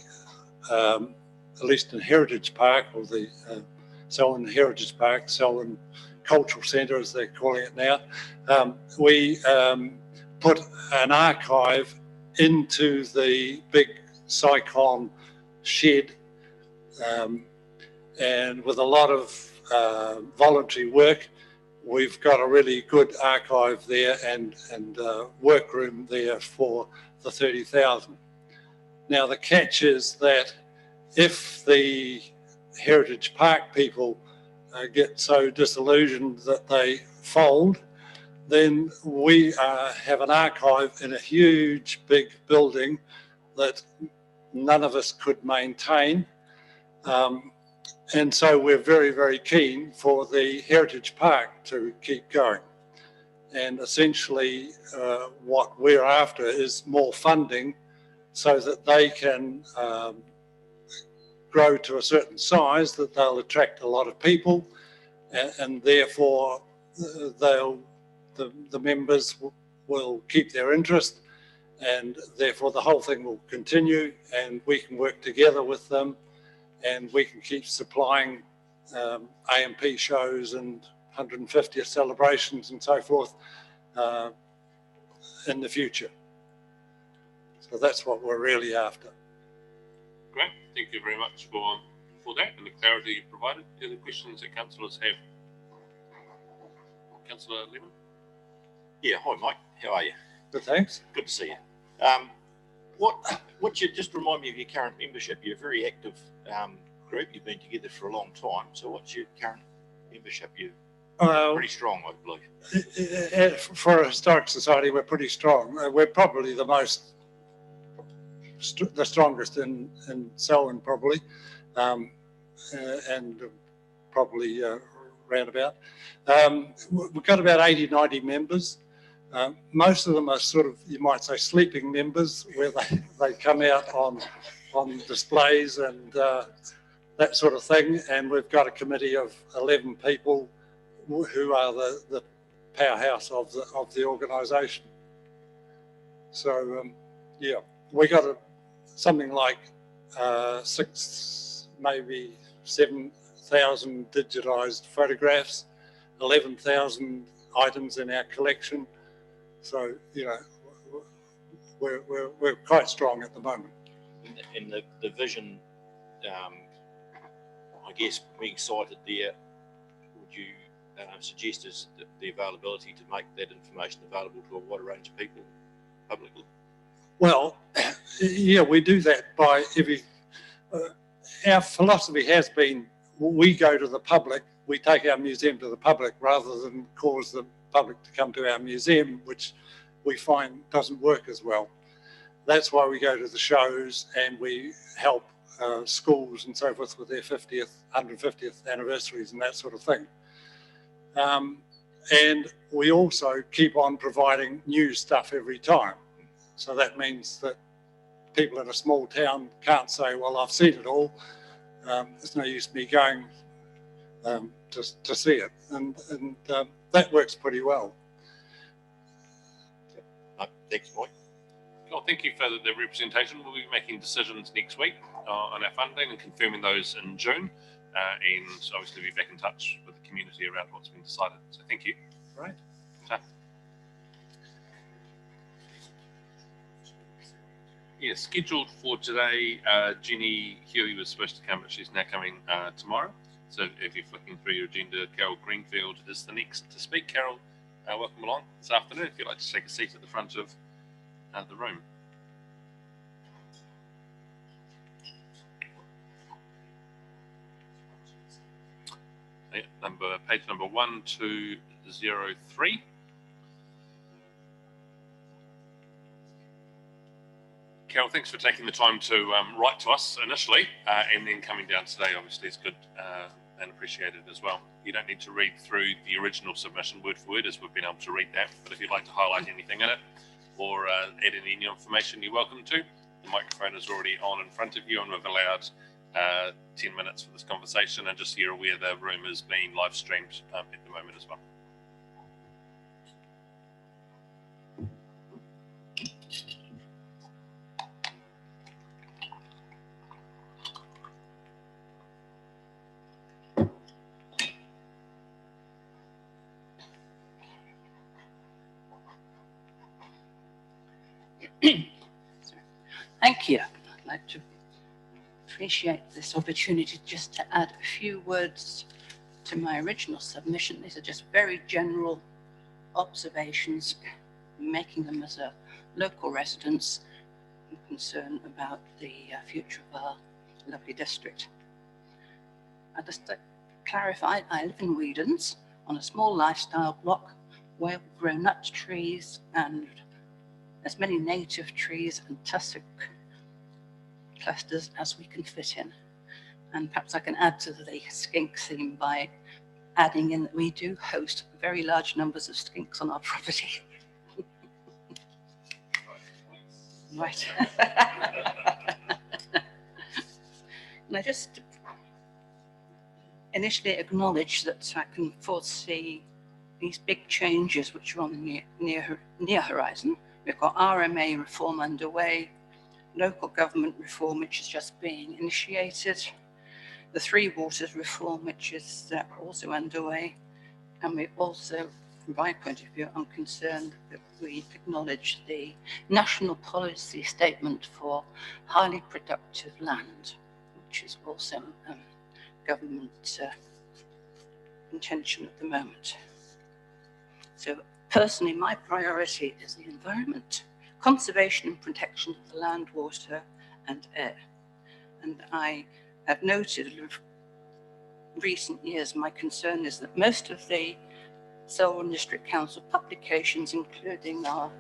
[SPEAKER 8] Leaston Heritage Park, or the Selwyn Heritage Park, Selwyn Cultural Centre as they're calling it now, we put an archive into the big Cyclone shed, and with a lot of voluntary work, we've got a really good archive there and workroom there for the 30,000. Now the catch is that if the Heritage Park people get so disillusioned that they fold, then we have an archive in a huge big building that none of us could maintain. And so we're very, very keen for the Heritage Park to keep going. And essentially what we're after is more funding so that they can grow to a certain size that they'll attract a lot of people, and therefore the members will keep their interest, and therefore the whole thing will continue, and we can work together with them, and we can keep supplying AMP shows and 150th celebrations and so forth in the future. So that's what we're really after.
[SPEAKER 1] Great, thank you very much for that and the clarity you provided. Any questions that councillors have? Councillor Lemon?
[SPEAKER 18] Yeah, hi Mike, how are you?
[SPEAKER 8] Good, thanks.
[SPEAKER 18] Good to see you. What you just remind me of your current membership? You're a very active group. You've been together for a long time. So what's your current membership? You're pretty strong, I believe.
[SPEAKER 8] For a historic society, we're pretty strong. We're probably the strongest in Selwyn, probably, and probably roundabout. We've got about 80, 90 members. Most of them are sort of, you might say, sleeping members, where they come out on displays and that sort of thing. And we've got a committee of 11 people who are the powerhouse of the organisation. So yeah, we got something like 6, maybe 7,000 digitised photographs, 11,000 items in our collection. So, you know, we're quite strong at the moment.
[SPEAKER 18] And the vision, I guess, being cited there, would you suggest is the availability to make that information available to a wider range of people publicly?
[SPEAKER 8] Well, yeah, we do that by our philosophy has been, we go to the public, we take our museum to the public rather than cause the public to come to our museum, which we find doesn't work as well. That's why we go to the shows and we help schools and so forth with their 50th, 150th anniversaries and that sort of thing. And we also keep on providing new stuff every time. So that means that people in a small town can't say, well, I've seen it all. There's no use me going to see it. And that works pretty well.
[SPEAKER 18] Thanks, Mike.
[SPEAKER 1] Well, thank you for the representation. We'll be making decisions next week on our funding and confirming those in June, and obviously be back in touch with the community around what's been decided. So thank you.
[SPEAKER 8] Right.
[SPEAKER 1] Yeah, scheduled for today, Jenny Huey was supposed to come, but she's now coming tomorrow. So if you're flicking through your agenda, Carol Greenfield is the next to speak. Carol, welcome along this afternoon. If you'd like to take a seat at the front of the room. Yeah, page number 1203. Carol, thanks for taking the time to write to us initially, and then coming down today. Obviously, is good and appreciated as well. You don't need to read through the original submission word for word, as we've been able to read that. But if you'd like to highlight anything in it or add any new information, you're welcome to. The microphone is already on in front of you, and we've allowed 10 minutes for this conversation. And just so you're aware, the room is being live streamed at the moment as well.
[SPEAKER 19] Thank you. I'd like to appreciate this opportunity just to add a few words to my original submission. These are just very general observations, making them as a local residents concerned about the future of our lovely district. I'd just like to clarify, I live in Weedons on a small lifestyle block where we grow nut trees and as many native trees and tussock clusters as we can fit in. And perhaps I can add to the skink theme by adding in that we do host very large numbers of skinks on our property. Right. And I just initially acknowledge that I can foresee these big changes which are on the near horizon. We've got RMA reform underway, local government reform which is just being initiated, the Three Waters reform which is also underway, and we also, from my point of view, I'm concerned that we acknowledge the national policy statement for highly productive land, which is also government intention at the moment. So personally, my priority is the environment, conservation and protection of the land, water and air. And I have noted in recent years, my concern is that most of the Selwyn District Council publications, including our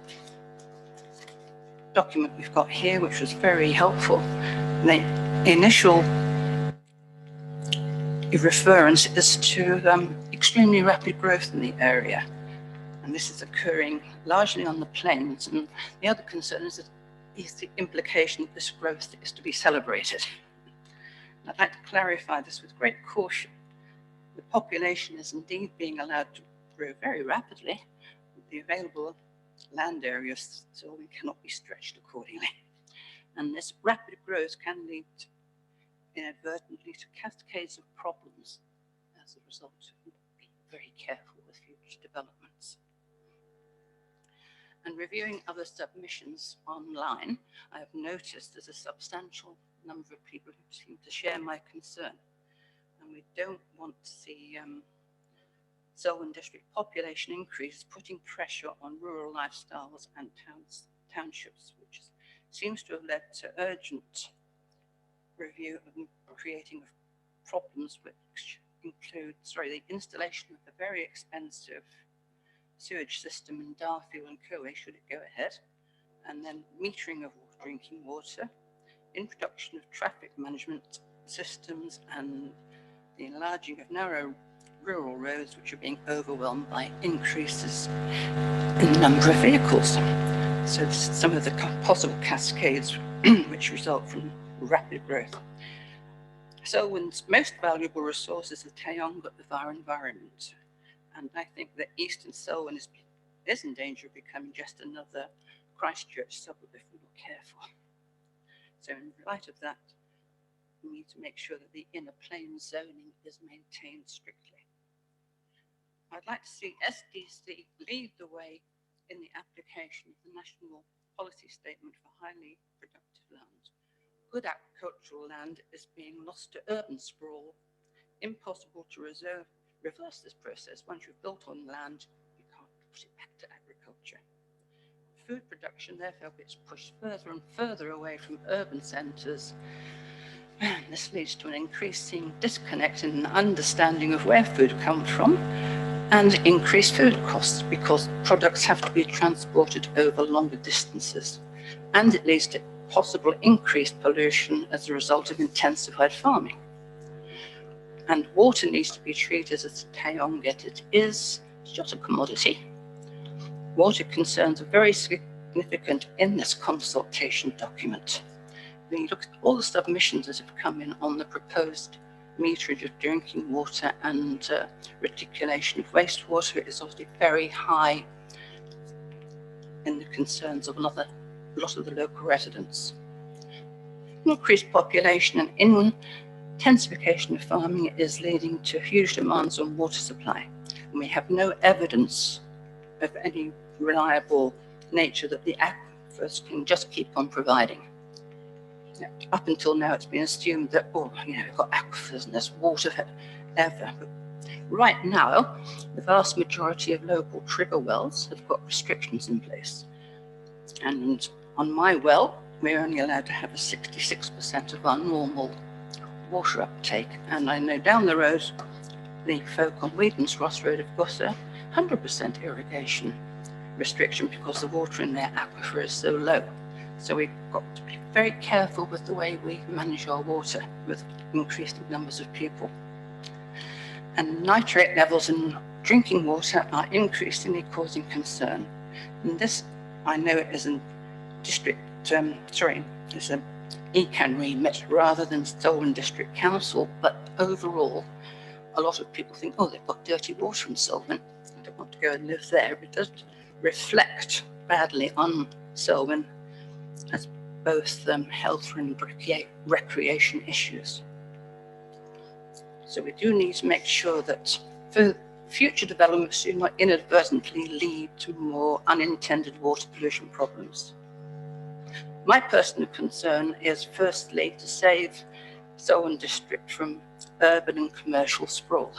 [SPEAKER 19] document we've got here, which was very helpful, the initial reference is to extremely rapid growth in the area. And this is occurring largely on the plains. And the other concern is the implication that this growth is to be celebrated. And I'd like to clarify this with great caution. The population is indeed being allowed to grow very rapidly. The available land areas so we cannot be stretched accordingly. And this rapid growth can lead inadvertently to cascades of problems as a result of being very careful with future developments. And reviewing other submissions online, I have noticed there's a substantial number of people who seem to share my concern. And we don't want to see Selwyn District population increase putting pressure on rural lifestyles and townships, which seems to have led to urgent review and creating of problems which include, the installation of a very expensive sewage system in Darfield and Kowe, should it go ahead, and then metering of drinking water, introduction of traffic management systems, and the enlarging of narrow rural roads which are being overwhelmed by increases in the number of vehicles. So some of the possible cascades which result from rapid growth. Selwyn's most valuable resource is the Taonga of our environment. And I think that Eastern Selwyn is in danger of becoming just another Christchurch suburb if we're not careful. So in light of that, we need to make sure that the inner plain zoning is maintained strictly. I'd like to see SDC lead the way in the application of the National Policy Statement for Highly Productive Land. Good agricultural land is being lost to urban sprawl. Impossible to reverse this process. Once you've built on land, you can't put it back to agriculture. Food production, therefore, gets pushed further and further away from urban centres. And this leads to an increasing disconnect in the understanding of where food comes from and increased food costs because products have to be transported over longer distances. And it leads to possible increased pollution as a result of intensified farming. And water needs to be treated as taonget it is, it's just a commodity. Water concerns are very significant in this consultation document. When you look at all the submissions that have come in on the proposed meterage of drinking water and reticulation of wastewater, it is obviously very high in the concerns of a lot of the local residents. Increased population and intensification of farming is leading to huge demands on water supply. And we have no evidence of any reliable nature that the aquifers can just keep on providing. Up until now, it's been assumed that, oh, you know, we've got aquifers and there's water forever. But right now, the vast majority of local trigger wells have got restrictions in place. And on my well, we're only allowed to have a 66% of our normal water uptake. And I know down the road, the folk on Whedon's Ross Road have got a 100% irrigation restriction because the water in their aquifer is so low. So we've got to be very careful with the way we manage our water with increasing numbers of people. And nitrate levels in drinking water are increasingly causing concern. And this, I know it is a district, it's an ECAN remit rather than Solwyn District Council, but overall, a lot of people think, oh, they've got dirty water in Solwyn. I don't want to go and live there. It does reflect badly on Solwyn as both health and recreation issues. So we do need to make sure that for future developments do not inadvertently lead to more unintended water pollution problems. My personal concern is firstly to save Solwyn District from urban and commercial sprawl.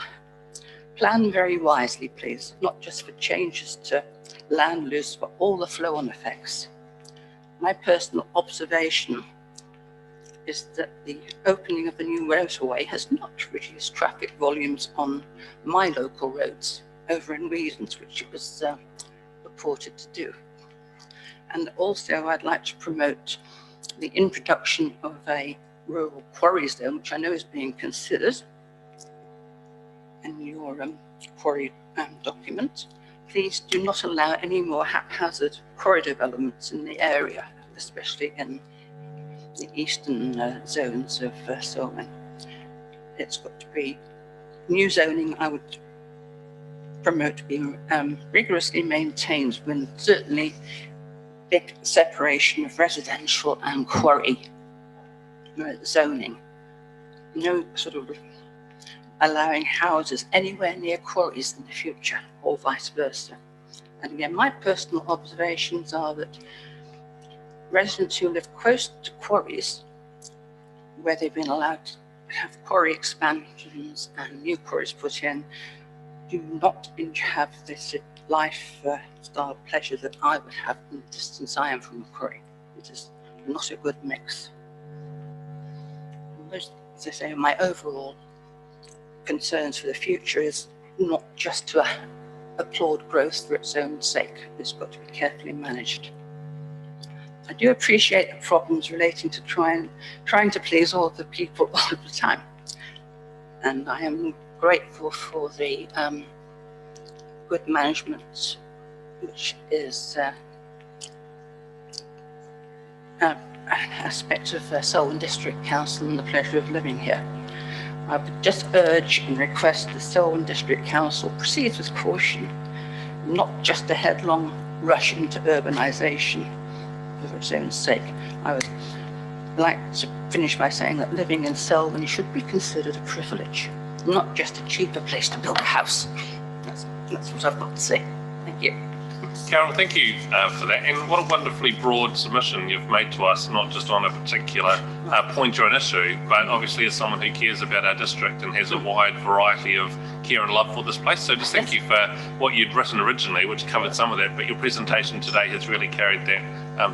[SPEAKER 19] Plan very wisely, please, not just for changes to land use, but all the flow-on effects. My personal observation is that the opening of the new motorway has not reduced traffic volumes on my local roads over in Whedon's, which it was purported to do. And also I'd like to promote the introduction of a rural quarry zone, which I know is being considered in your quarry document. Please do not allow any more haphazard quarry developments in the area, especially in the eastern zones of Solwyn. It's got to be new zoning. I would promote to be rigorously maintained when certainly big separation of residential and quarry zoning. No sort of allowing houses anywhere near quarries in the future or vice versa. And again, my personal observations are that residents who live close to quarries, where they've been allowed to have quarry expansions and new quarries put in, do not have this lifestyle pleasure that I would have in the distance I am from a quarry. It is not a good mix. Most, as I say, my overall concerns for the future is not just to applaud growth for its own sake. It's got to be carefully managed. I do appreciate the problems relating to trying to please all the people all of the time. And I am grateful for the good management, which is an aspect of Solwyn District Council and the pleasure of living here. I would just urge and request the Solwyn District Council proceeds with caution, not just a headlong rush into urbanisation for its own sake. I would like to finish by saying that living in Solwyn should be considered a privilege, not just a cheaper place to build a house. That's what I've got to say. Thank you.
[SPEAKER 1] Carol, thank you for that. And what a wonderfully broad submission you've made to us, not just on a particular point or an issue, but obviously as someone who cares about our district and has a wide variety of care and love for this place. So just thank you for what you'd written originally, which covered some of that, but your presentation today has really carried that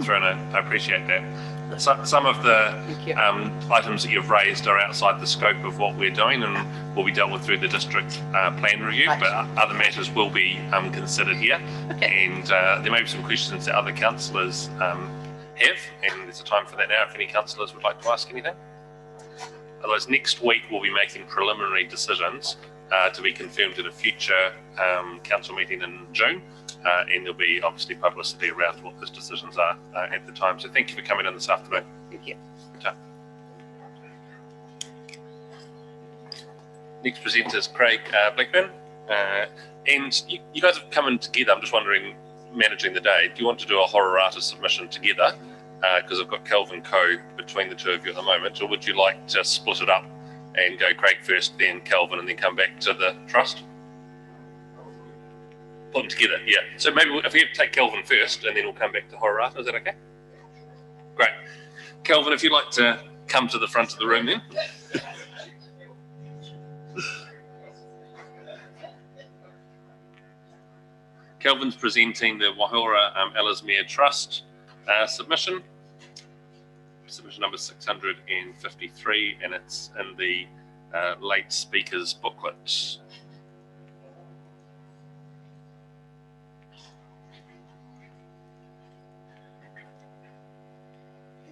[SPEAKER 1] through, and I appreciate that. Some of the items that you've raised are outside the scope of what we're doing and will be dealt with through the district plan review, but other matters will be considered here. And there may be some questions that other councillors have have, and there's a time for that now if any councillors would like to ask anything. Otherwise, next week we'll be making preliminary decisions to be confirmed at a future council meeting in June, and there'll be obviously publicity around what those decisions are at the time. So thank you for coming in this afternoon.
[SPEAKER 9] Thank you.
[SPEAKER 1] Next presenter is Craig Blackburn, and you guys have come in together. I'm just wondering, managing the day, do you want to do a hororata submission together? Because I've got Kelvin Co between the two of you at the moment, or would you like to split it up and go Craig first, then Kelvin, and then come back to the trust? Put them together, yeah. So maybe if we take Kelvin first, and then we'll come back to hororata, is that okay? Great. Kelvin, if you'd like to come to the front of the room then. Kelvin's presenting the Wahora Ellesmere Trust submission number 653, and it's in the late speakers booklet.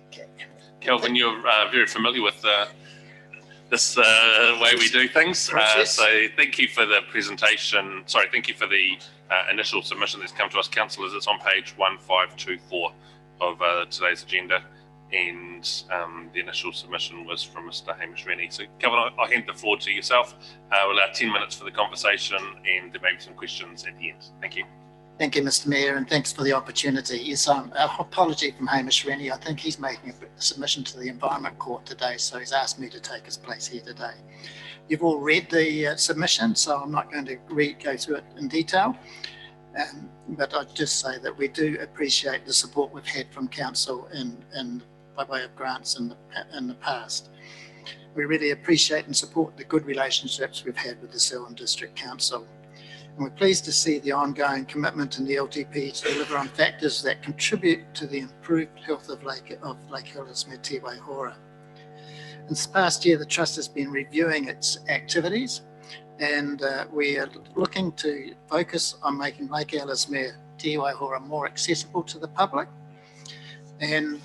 [SPEAKER 21] Okay.
[SPEAKER 1] Kelvin, you're very familiar with this way we do things. So thank you for the presentation. Sorry, thank you for the initial submission that's come to us, councillors. It's on page 1524 of today's agenda, and the initial submission was from Mr. Hamish Rennie. So Kelvin, I'll hand the floor to yourself. We'll allow 10 minutes for the conversation, and there may be some questions at the end. Thank you.
[SPEAKER 21] Thank you, Mr. Mayor, and thanks for the opportunity. Yes, an apology from Hamish Rennie. I think he's making a submission to the Environment Court today, so he's asked me to take his place here today. You've all read the submission, so I'm not going to go through it in detail, but I'd just say that we do appreciate the support we've had from Council and by way of grants in the past. We really appreciate and support the good relationships we've had with the Selwyn District Council. And we're pleased to see the ongoing commitment in the LTP to deliver on factors that contribute to the improved health of Lake Ellesmere Te Waihora. In this past year, the Trust has been reviewing its activities, and we are looking to focus on making Lake Ellesmere Te Waihora more accessible to the public. And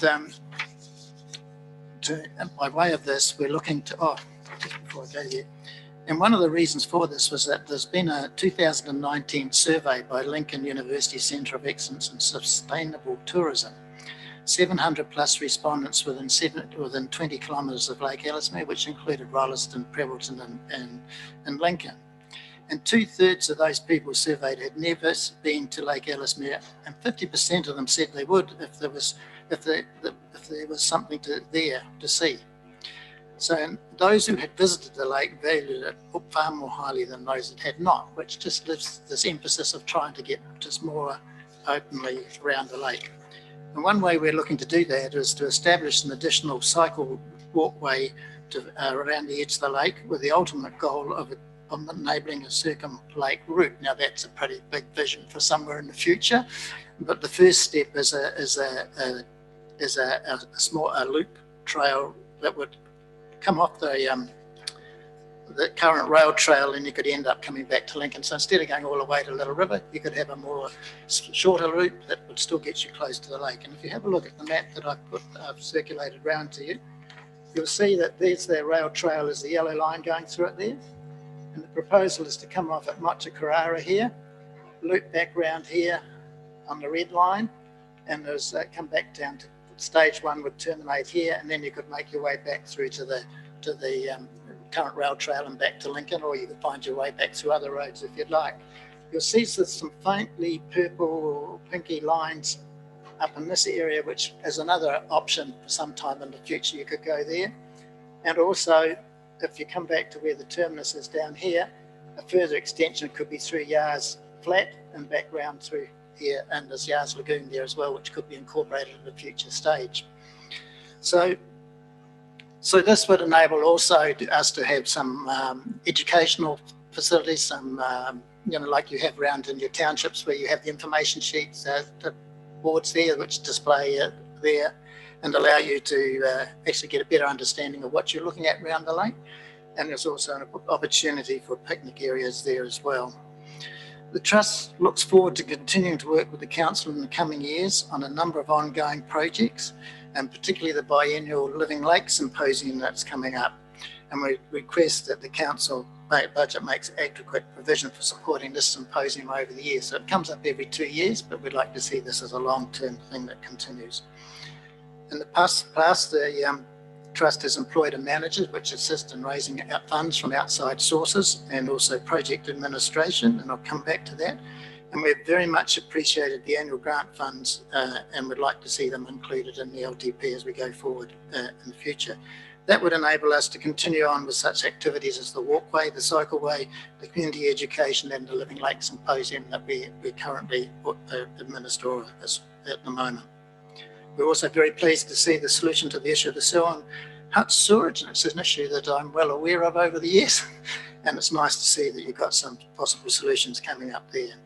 [SPEAKER 21] by way of this, we're looking to, just before I go here, and one of the reasons for this was that there's been a 2019 survey by Lincoln University Centre of Excellence in Sustainable Tourism. 700 plus respondents within 20 kilometres of Lake Ellesmere, which included Rolleston, Prebbleton and Lincoln. And 2/3 of those people surveyed had never been to Lake Ellesmere, and 50% of them said they would if there was something there to see. So those who had visited the lake valued it far more highly than those that had not, which just lifts this emphasis of trying to get just more openly around the lake. And one way we're looking to do that is to establish an additional cycle walkway around the edge of the lake, with the ultimate goal of enabling a circum-lake route. Now that's a pretty big vision for somewhere in the future, but the first step is a small loop trail that would come off the current rail trail, and you could end up coming back to Lincoln. So instead of going all the way to Little River, you could have a more shorter route that would still get you close to the lake. And if you have a look at the map that I've circulated round to you, you'll see that there's the rail trail, is the yellow line going through it there. And the proposal is to come off at Motukarara here, loop back round here on the red line, and there's come back down to stage one would terminate here, and then you could make your way back through to the current rail trail and back to Lincoln, or you could find your way back through other roads if you'd like. You'll see there's some faintly purple or pinky lines up in this area, which is another option for some time in the future. You could go there. And also, if you come back to where the terminus is down here, a further extension could be through Yars Flat and back round through here, and there's Yars Lagoon there as well, which could be incorporated at a future stage. So this would enable also us to have some educational facilities, some like you have around in your townships, where you have the information sheets, the boards there which display there and allow you to actually get a better understanding of what you're looking at around the lake. And there's also an opportunity for picnic areas there as well. The Trust looks forward to continuing to work with the Council in the coming years on a number of ongoing projects, and particularly the biennial Living Lake Symposium that's coming up. And we request that the Council budget makes adequate provision for supporting this symposium over the years. So it comes up every 2 years, but we'd like to see this as a long-term thing that continues. In the past the Trust has employed a manager which assists in raising funds from outside sources and also project administration, and I'll come back to that. And we've very much appreciated the annual grant funds and would like to see them included in the LTP as we go forward in the future. That would enable us to continue on with such activities as the walkway, the cycleway, the community education and the Living Lake Symposium that we currently administer at the moment. We're also very pleased to see the solution to the issue of the Selwyn Hut sewerage, and it's an issue that I'm well aware of over the years, and it's nice to see that you've got some possible solutions coming up there.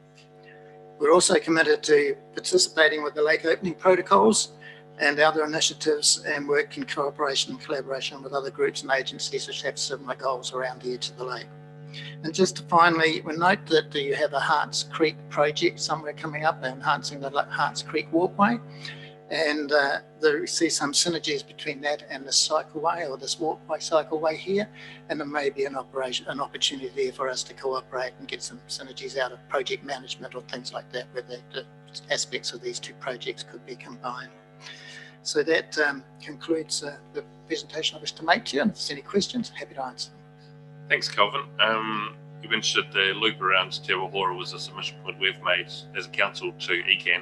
[SPEAKER 21] We're also committed to participating with the lake opening protocols and other initiatives, and work in cooperation and collaboration with other groups and agencies which have similar goals around the edge of the lake. And just to finally, we note that you have a Harts Creek project somewhere coming up, enhancing the Harts Creek walkway. And we see some synergies between that and the cycleway, or this walkway cycleway here, and there may be an opportunity there for us to cooperate and get some synergies out of project management or things like that, where the aspects of these two projects could be combined. So that concludes the presentation I wish to make to you, and if there's any questions, happy to answer them.
[SPEAKER 1] Thanks, Kelvin. You mentioned the loop around Te Wahora was a submission point we've made as a council to ECAN.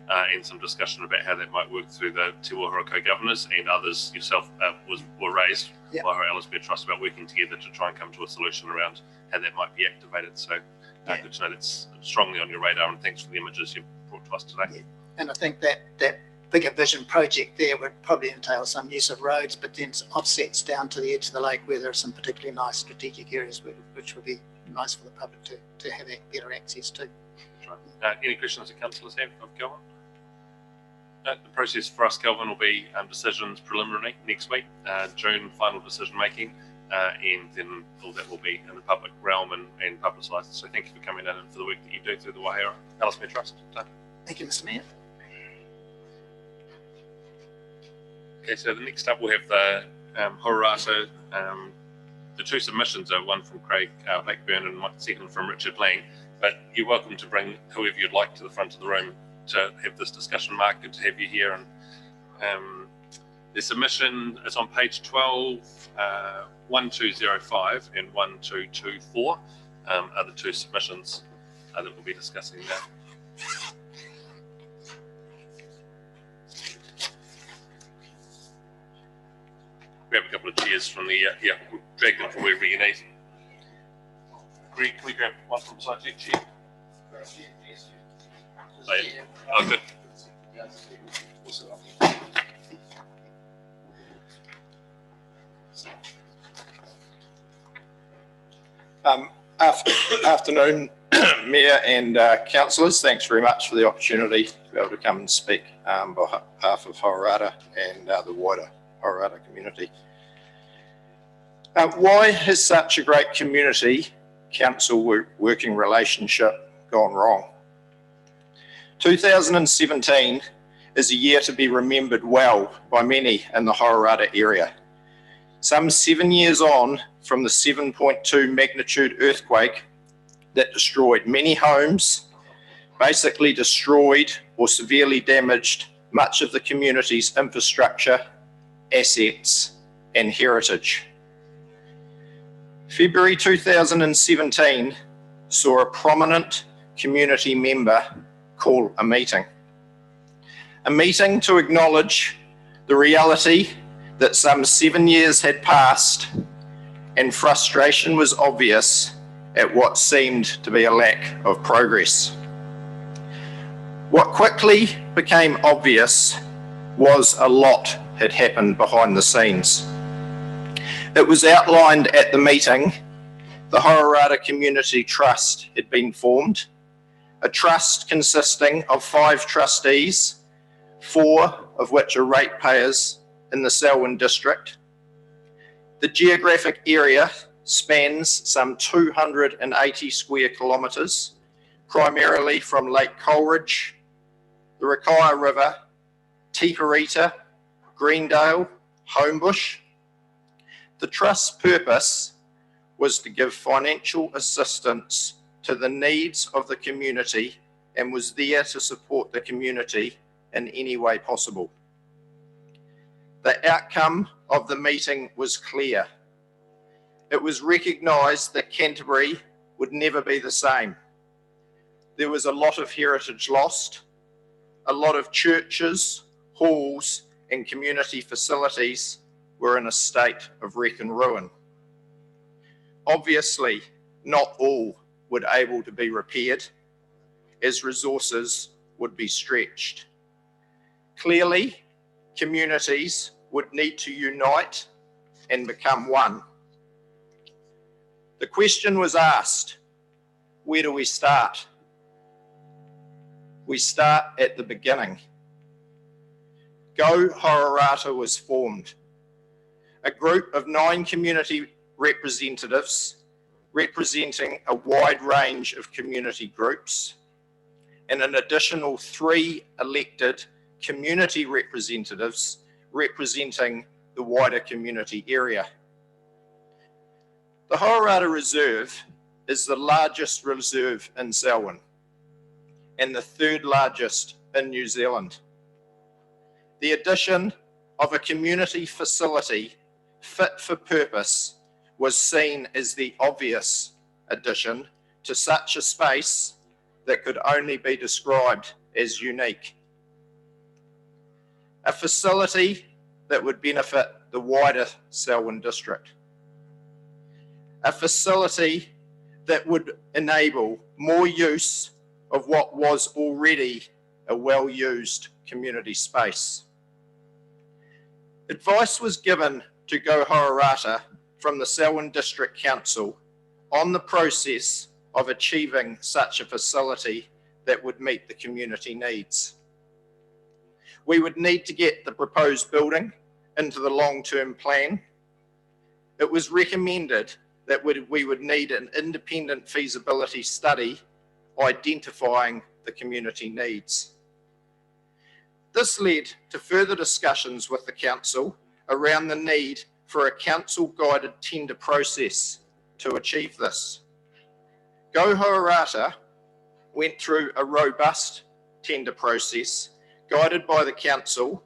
[SPEAKER 1] And some discussion about how that might work through the Te Wahora co-governors, and others yourself were raised by our LSP Trust about working together to try and come to a solution around how that might be activated. So good to know that's strongly on your radar, and thanks for the images you've brought to us today.
[SPEAKER 21] Yeah. And I think that bigger vision project there would probably entail some use of roads, but then offsets down to the edge of the lake where there are some particularly nice strategic areas which would be nice for the public to have better access to.
[SPEAKER 1] Right. Any questions that councillors have of Kelvin? The process for us, Kelvin, will be decisions preliminary next week, June final decision making, and then all that will be in the public realm and publicised. So thank you for coming in and for the work that you do through the Waihara LSP Trust.
[SPEAKER 21] Thank you, Mr. Mayor.
[SPEAKER 1] Okay, so the next up we'll have the Hororata. The two submissions are one from Craig Blackburn and second from Richard Lang, but you're welcome to bring whoever you'd like to the front of the room to have this discussion. Mark, good to have you here. And the submission is on page 12, 1205 and 1224 are the two submissions that we'll be discussing now. Grab a couple of chairs from the, we'll drag them from wherever you need. Greg, can we grab one from beside you, chair? Oh, good.
[SPEAKER 6] Afternoon, Mayor and councillors. Thanks very much for the opportunity to be able to come and speak on behalf of Hororata and the wider Hororata community. Why has such a great community council working relationship gone wrong? 2017 is a year to be remembered well by many in the Hororata area. Some 7 years on from the 7.2 magnitude earthquake that destroyed many homes, basically destroyed or severely damaged much of the community's infrastructure, assets and heritage. February 2017 saw a prominent community member call a meeting to acknowledge the reality that some 7 years had passed and frustration was obvious at what seemed to be a lack of progress. What quickly became obvious was a lot had happened behind the scenes. It was outlined at the meeting. The Hororata Community Trust had been formed, a trust consisting of 5 trustees, 4 of which are ratepayers in the Selwyn district. The geographic area spans some 280 square kilometres, primarily from Lake Coleridge, the Rakaia River, Tiparita, Greendale, Homebush. The Trust's purpose was to give financial assistance to the needs of the community and was there to support the community in any way possible. The outcome of the meeting was clear. It was recognised that Canterbury would never be the same. There was a lot of heritage lost, a lot of churches, halls and community facilities were in a state of wreck and ruin. Obviously, not all were able to be repaired, as resources would be stretched. Clearly, communities would need to unite and become one. The question was asked, where do we start? We start at the beginning. Go Hororata was formed, a group of 9 community representatives representing a wide range of community groups, and an additional 3 elected community representatives representing the wider community area. The Hororata Reserve is the largest reserve in Selwyn and the 3rd largest in New Zealand. The addition of a community facility fit for purpose was seen as the obvious addition to such a space that could only be described as unique. A facility that would benefit the wider Selwyn district. A facility that would enable more use of what was already a well-used community space. Advice was given to Go Hororata from the Selwyn District Council on the process of achieving such a facility that would meet the community needs. We would need to get the proposed building into the long-term plan. It was recommended that we would need an independent feasibility study identifying the community needs. This led to further discussions with the council around the need for a council-guided tender process to achieve this. Go Hororata went through a robust tender process guided by the council,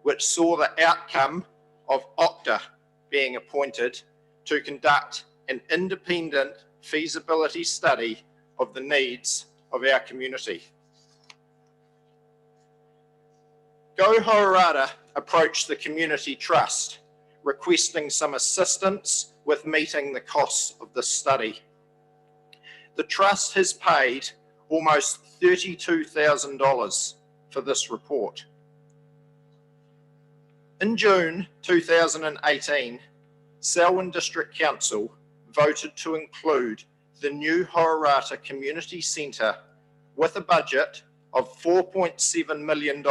[SPEAKER 6] which saw the outcome of Octa being appointed to conduct an independent feasibility study of the needs of our community. Go Hororata approached the Community Trust, requesting some assistance with meeting the costs of this study. The Trust has paid almost $32,000 for this report. In June 2018, Selwyn District Council voted to include the new Hororata Community Centre with a budget of $4.7 million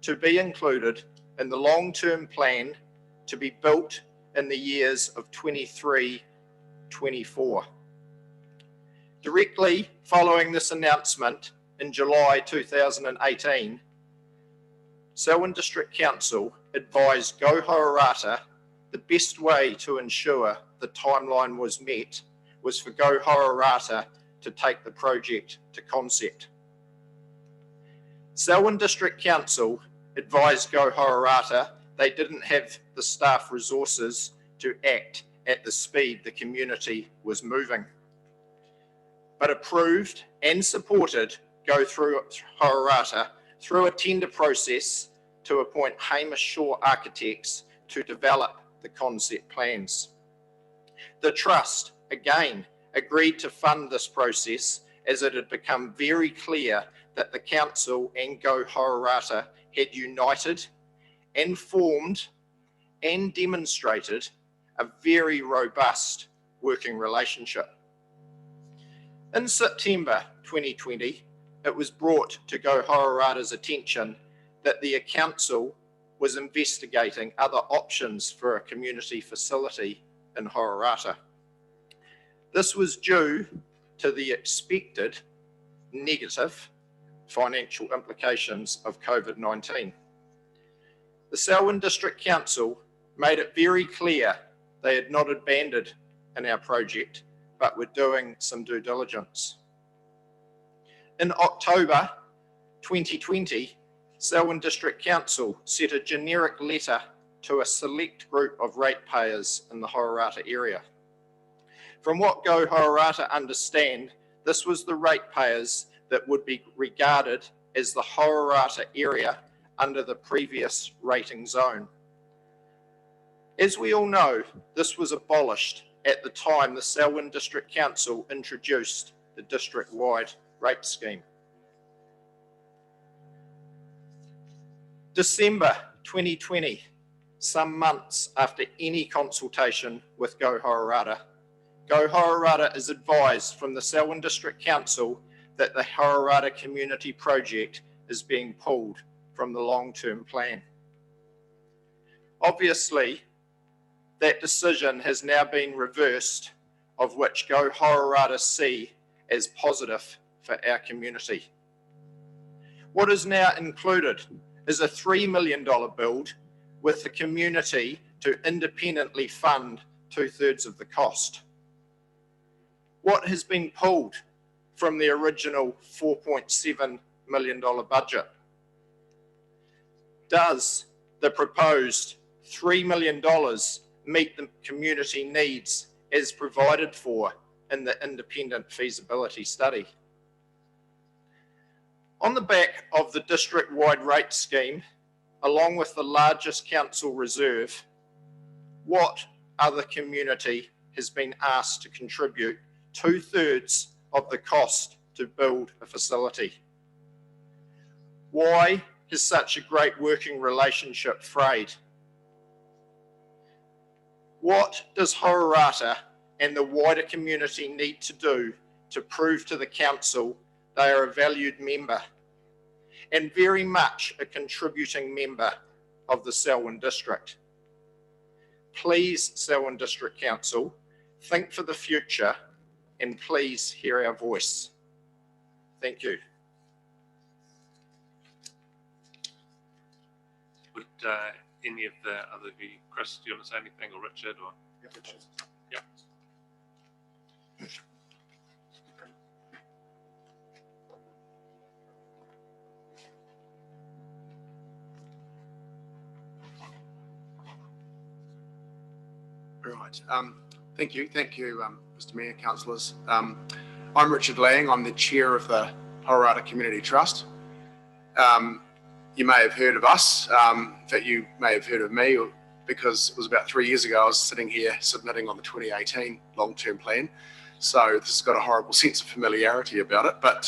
[SPEAKER 6] to be included in the long-term plan to be built in the years of 23-24. Directly following this announcement in July 2018, Selwyn District Council advised Go Hororata the best way to ensure the timeline was met was for Go Hororata to take the project to concept. Selwyn District Council advised Go Hororata they didn't have the staff resources to act at the speed the community was moving, but approved and supported Go Hororata through a tender process to appoint Hamish Shaw Architects to develop the concept plans. The Trust, again, agreed to fund this process as it had become very clear that the Council and Go Hororata had united and formed and demonstrated a very robust working relationship. In September 2020, it was brought to Go Hororata's attention that the Council was investigating other options for a community facility in Hororata. This was due to the expected negative financial implications of COVID-19. The Selwyn District Council made it very clear they had not abandoned in our project, but were doing some due diligence. In October 2020, Selwyn District Council sent a generic letter to a select group of ratepayers in the Hororata area. From what Go Hororata understand, this was the ratepayers that would be regarded as the Hororata area under the previous rating zone. As we all know, this was abolished at the time the Selwyn District Council introduced the district-wide rate scheme. December 2020, some months after any consultation with Go Hororata, Go Hororata is advised from the Selwyn District Council that the Hororata Community Project is being pulled from the long-term plan. Obviously, that decision has now been reversed, of which Go Hororata see as positive for our community. What is now included is a $3 million build with the community to independently fund 2/3 of the cost. What has been pulled from the original $4.7 million budget? Does the proposed $3 million meet the community needs as provided for in the independent feasibility study? On the back of the district-wide rate scheme, along with the largest council reserve, what other community has been asked to contribute 2/3 of the cost to build a facility? Why has such a great working relationship frayed? What does Hororata and the wider community need to do to prove to the council they are a valued member and very much a contributing member of the Selwyn District? Please, Selwyn District Council, think for the future and please hear our voice. Thank you.
[SPEAKER 1] Would any of the other of you, Chris, do you want to say anything, or Richard? Or? Yep.
[SPEAKER 2] Right. Thank you, Mr. Mayor, councillors. I'm Richard Lang. I'm the chair of the Hororata Community Trust. You may have heard of us, that you may have heard of me, because it was about 3 years ago I was sitting here submitting on the 2018 long-term plan. So this has got a horrible sense of familiarity about it. But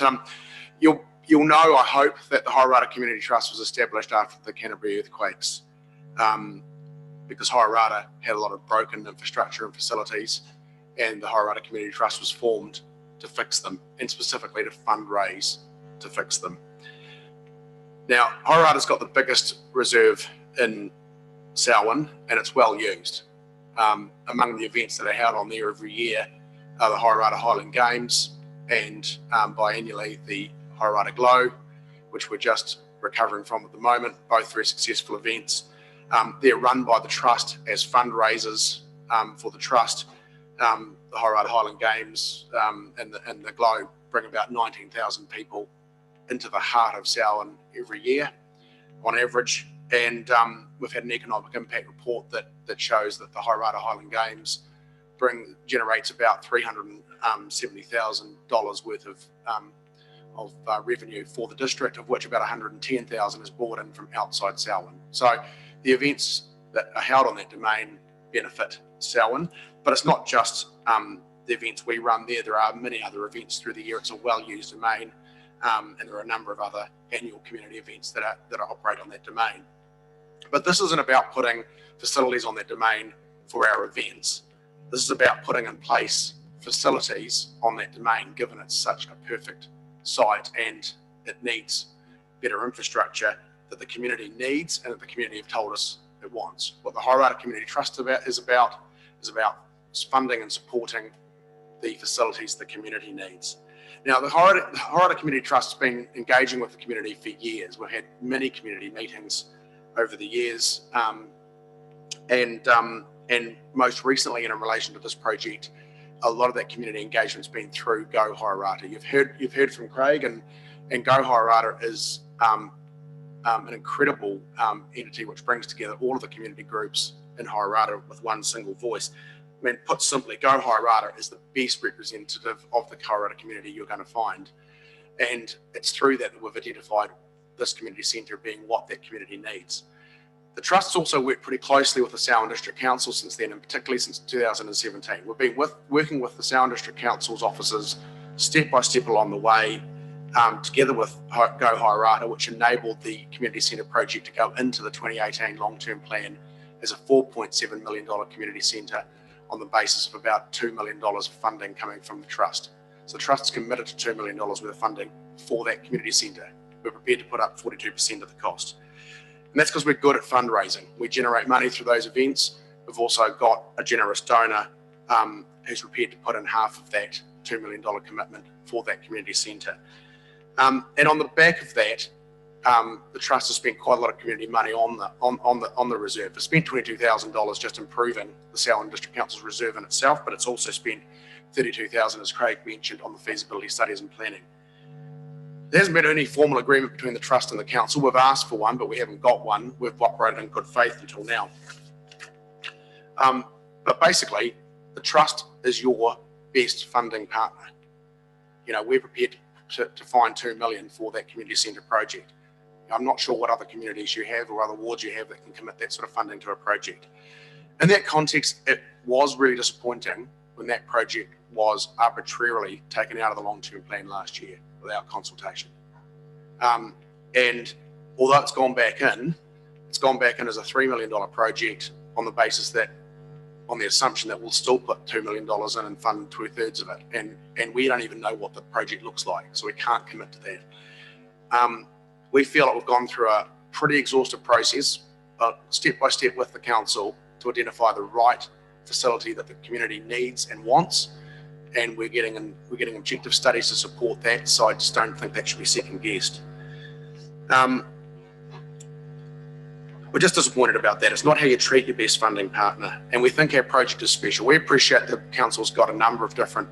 [SPEAKER 2] you'll know, I hope, that the Hororata Community Trust was established after the Canterbury earthquakes, because Hororata had a lot of broken infrastructure and facilities, and the Hororata Community Trust was formed to fix them, and specifically to fundraise to fix them. Now, Hororata's got the biggest reserve in Selwyn, and it's well used. Among the events that are held on there every year are the Hororata Highland Games, and biannually the Hororata Glow, which we're just recovering from at the moment, both very successful events. They're run by the Trust as fundraisers for the Trust. The Hororata Highland Games and the Glow bring about 19,000 people into the heart of Selwyn every year on average. And we've had an economic impact report that shows that the Hororata Highland Games generates about $370,000 worth of revenue for the district, of which about 110,000 is brought in from outside Selwyn. So the events that are held on that domain benefit Selwyn, but it's not just the events we run there. There are many other events through the year. It's a well-used domain, and there are a number of other annual community events that operate on that domain. But this isn't about putting facilities on that domain for our events. This is about putting in place facilities on that domain, given it's such a perfect site and it needs better infrastructure that the community needs and that the community have told us it wants. What the Hororata Community Trust is about funding and supporting the facilities the community needs. Now, the Horata Community Trust has been engaging with the community for years. We've had many community meetings over the years, and most recently, in relation to this project, a lot of that community engagement's been through Go Horata. You've heard from Craig, and Go Horata is an incredible entity which brings together all of the community groups in Horata with one single voice. I mean, put simply, Go Horata is the best representative of the Horata community you're going to find. And it's through that we've identified this community centre being what that community needs. The Trust's also worked pretty closely with the Southern District Council since then, and particularly since 2017. We've been working with the Southern District Council's officers step by step along the way, together with Go Horata, which enabled the community centre project to go into the 2018 long-term plan as a $4.7 million community centre on the basis of about $2 million of funding coming from the Trust. So the Trust's committed to $2 million worth of funding for that community centre. We're prepared to put up 42% of the cost. And that's because we're good at fundraising. We generate money through those events. We've also got a generous donor who's prepared to put in half of that $2 million commitment for that community centre. And on the back of that, the Trust has spent quite a lot of community money on the reserve. It's spent $22,000 just improving the Southern District Council's reserve in itself, but it's also spent $32,000, as Craig mentioned, on the feasibility studies and planning. There hasn't been any formal agreement between the Trust and the Council. We've asked for one, but we haven't got one. We've operated in good faith until now. But basically, the Trust is your best funding partner. You know, we're prepared to find $2 million for that community centre project. I'm not sure what other communities you have or other wards you have that can commit that sort of funding to a project. In that context, it was really disappointing when that project was arbitrarily taken out of the long-term plan last year without consultation. And although it's gone back in as a $3 million project on the basis that, on the assumption that we'll still put $2 million in and fund 2/3 of it. And we don't even know what the project looks like, so we can't commit to that. We feel like we've gone through a pretty exhaustive process, but step by step with the council to identify the right facility that the community needs and wants. And we're getting objective studies to support that, so I just don't think that should be second guessed. We're just disappointed about that. It's not how you treat your best funding partner. And we think our project is special. We appreciate the council's got a number of different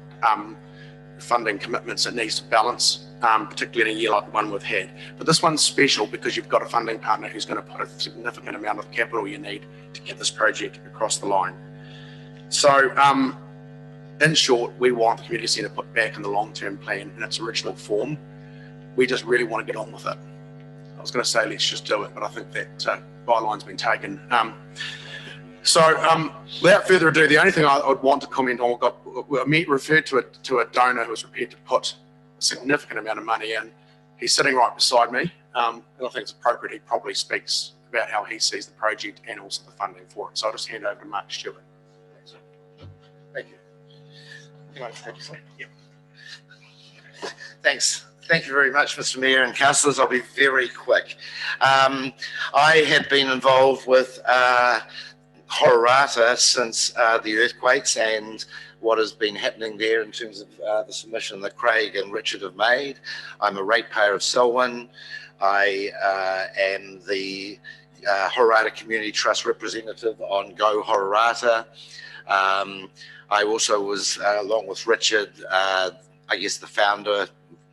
[SPEAKER 2] funding commitments it needs to balance, particularly in a year like the one we've had. But this one's special because you've got a funding partner who's going to put a significant amount of capital you need to get this project across the line. So, in short, we want the community centre put back in the long-term plan in its original form. We just really want to get on with it. I was going to say, let's just do it, but I think that byline's been taken. Without further ado, the only thing I would want to comment on, we referred to a donor who was prepared to put a significant amount of money in. He's sitting right beside me, and I think it's appropriate he probably speaks about how he sees the project and also the funding for it. So I'll just hand over to Mark Stewart.
[SPEAKER 10] Thank you. Yep. Thanks. Thank you very much, Mr. Mayor and councillors. I'll be very quick. I have been involved with Horata since the earthquakes and what has been happening there in terms of the submission that Craig and Richard have made. I'm a ratepayer of Selwyn. I am the Horata Community Trust representative on Go Horata. I also was, along with Richard, I guess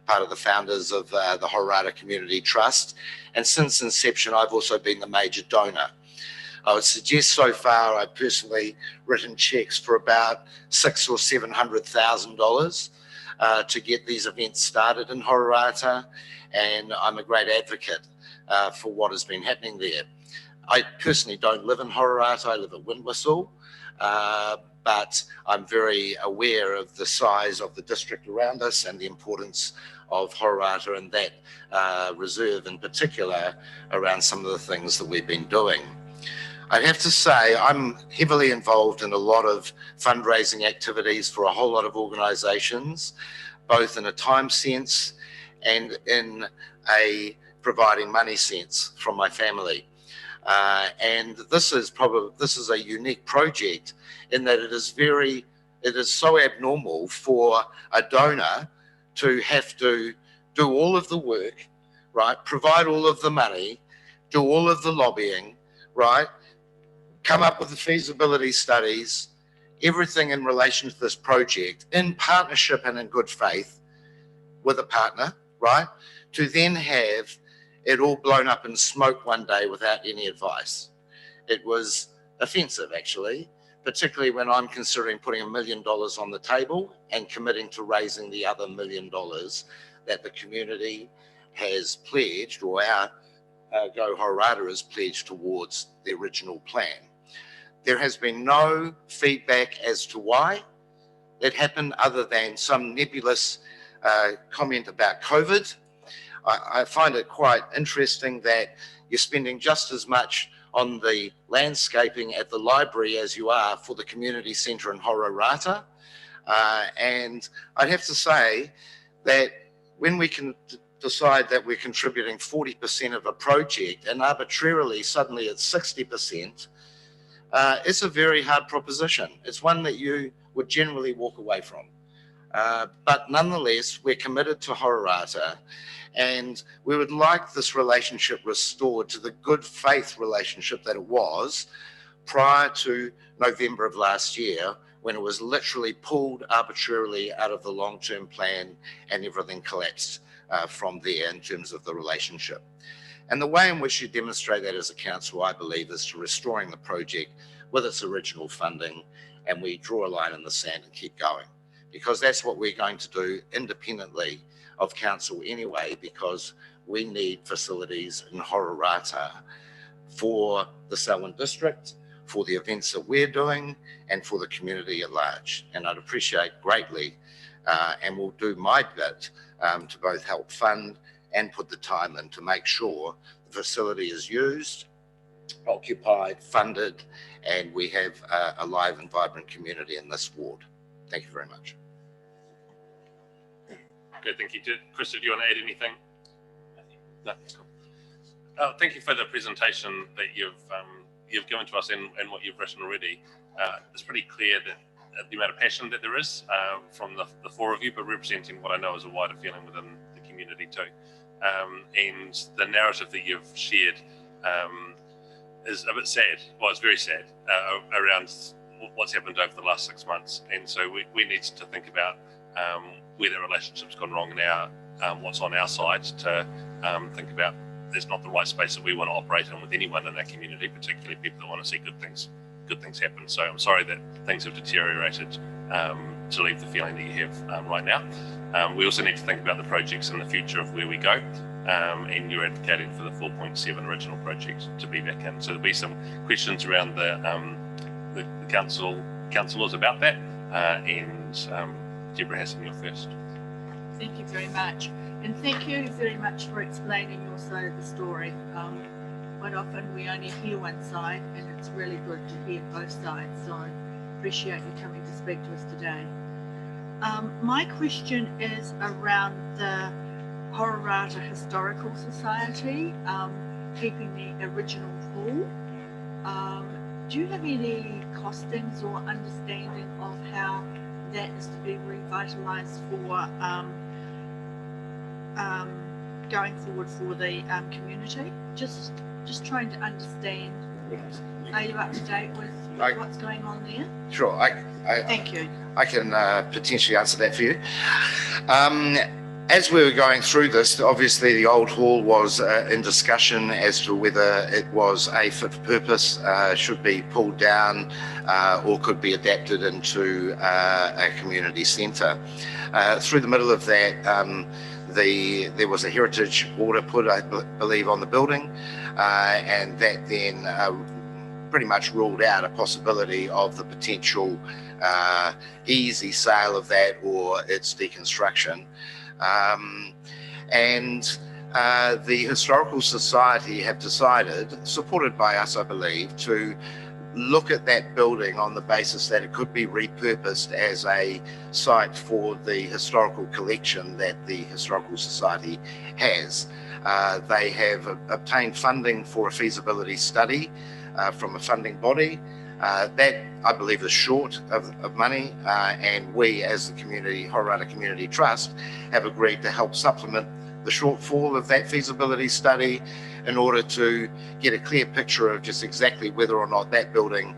[SPEAKER 10] part of the founders of the Horata Community Trust. And since inception, I've also been the major donor. I would suggest so far I've personally written checks for about $600,000 or $700,000 to get these events started in Horata, and I'm a great advocate for what has been happening there. I personally don't live in Horata, I live at Windwhistle, but I'm very aware of the size of the district around us and the importance of Horata and that reserve in particular around some of the things that we've been doing. I have to say I'm heavily involved in a lot of fundraising activities for a whole lot of organisations, both in a time sense and in a providing money sense from my family. And this is a unique project in that it is so abnormal for a donor to have to do all of the work, right? Provide all of the money, do all of the lobbying, right? Come up with the feasibility studies, everything in relation to this project in partnership and in good faith with a partner, right? To then have it all blown up in smoke one day without any advice. It was offensive, actually, particularly when I'm considering putting $1 million on the table and committing to raising the other $1 million that the community has pledged, or our Go Horata has pledged towards the original plan. There has been no feedback as to why it happened other than some nebulous comment about COVID. I find it quite interesting that you're spending just as much on the landscaping at the library as you are for the community centre in Hororata. And I'd have to say that when we can decide that we're contributing 40% of a project and arbitrarily suddenly it's 60%, it's a very hard proposition. It's one that you would generally walk away from. But nonetheless, we're committed to Hororata, and we would like this relationship restored to the good faith relationship that it was prior to November of last year, when it was literally pulled arbitrarily out of the long-term plan and everything collapsed from there in terms of the relationship. And the way in which you demonstrate that as a council, I believe, is to restoring the project with its original funding, and we draw a line in the sand and keep going. Because that's what we're going to do independently of council anyway, because we need facilities in Hororata for the Selwyn district, for the events that we're doing, and for the community at large. And I'd appreciate greatly, and will do my bit to both help fund and put the time in to make sure the facility is used, occupied, funded, and we have a live and vibrant community in this ward. Thank you very much.
[SPEAKER 1] Good, thank you. Chris, did you want to add anything? No. Cool. Thank you for the presentation that you've given to us and what you've written already. It's pretty clear that the amount of passion that there is from the four of you, but representing what I know is a wider feeling within the community too. And the narrative that you've shared is a bit sad. Well, it's very sad around what's happened over the last 6 months. And so we need to think about where the relationship's gone wrong now, what's on our side to think about there's not the right space that we want to operate in with anyone in our community, particularly people that want to see good things happen. So I'm sorry that things have deteriorated to leave the feeling that you have right now. We also need to think about the projects in the future of where we go. And you're advocating for the 4.7 original project to be back in. So there'll be some questions around the councillors about that. And Deborah Hassan, you're first.
[SPEAKER 20] Thank you very much. And thank you very much for explaining your side of the story. Quite often we only hear one side, and it's really good to hear both sides. So I appreciate you coming to speak to us today. My question is around the Hororata Historical Society, keeping the original hall. Do you have any costings or understanding of how that is to be revitalised for going forward for the community? Just trying to understand. Are you up to date with what's going on there?
[SPEAKER 10] Sure.
[SPEAKER 20] Thank you.
[SPEAKER 10] I can potentially answer that for you. As we were going through this, obviously the old hall was in discussion as to whether it was a fit for purpose, should be pulled down, or could be adapted into a community centre. Through the middle of that, there was a heritage order put, I believe, on the building, and that then pretty much ruled out a possibility of the potential easy sale of that or its deconstruction. The Historical Society have decided, supported by us, I believe, to look at that building on the basis that it could be repurposed as a site for the historical collection that the Historical Society has. They have obtained funding for a feasibility study from a funding body. That, I believe, is short of money, and we as the Horowara Community Trust have agreed to help supplement the shortfall of that feasibility study in order to get a clear picture of just exactly whether or not that building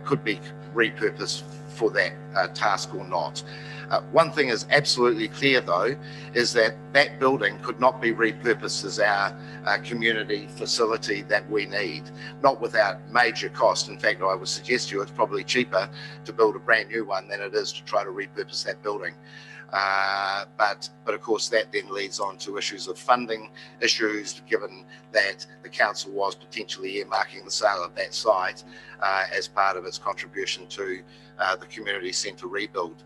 [SPEAKER 10] could be repurposed for that task or not. One thing is absolutely clear, though, is that that building could not be repurposed as our community facility that we need, not without major cost. In fact, I would suggest to you it's probably cheaper to build a brand new one than it is to try to repurpose that building. But of course that then leads on to issues of funding issues, given that the council was potentially earmarking the sale of that site as part of its contribution to the community centre rebuild.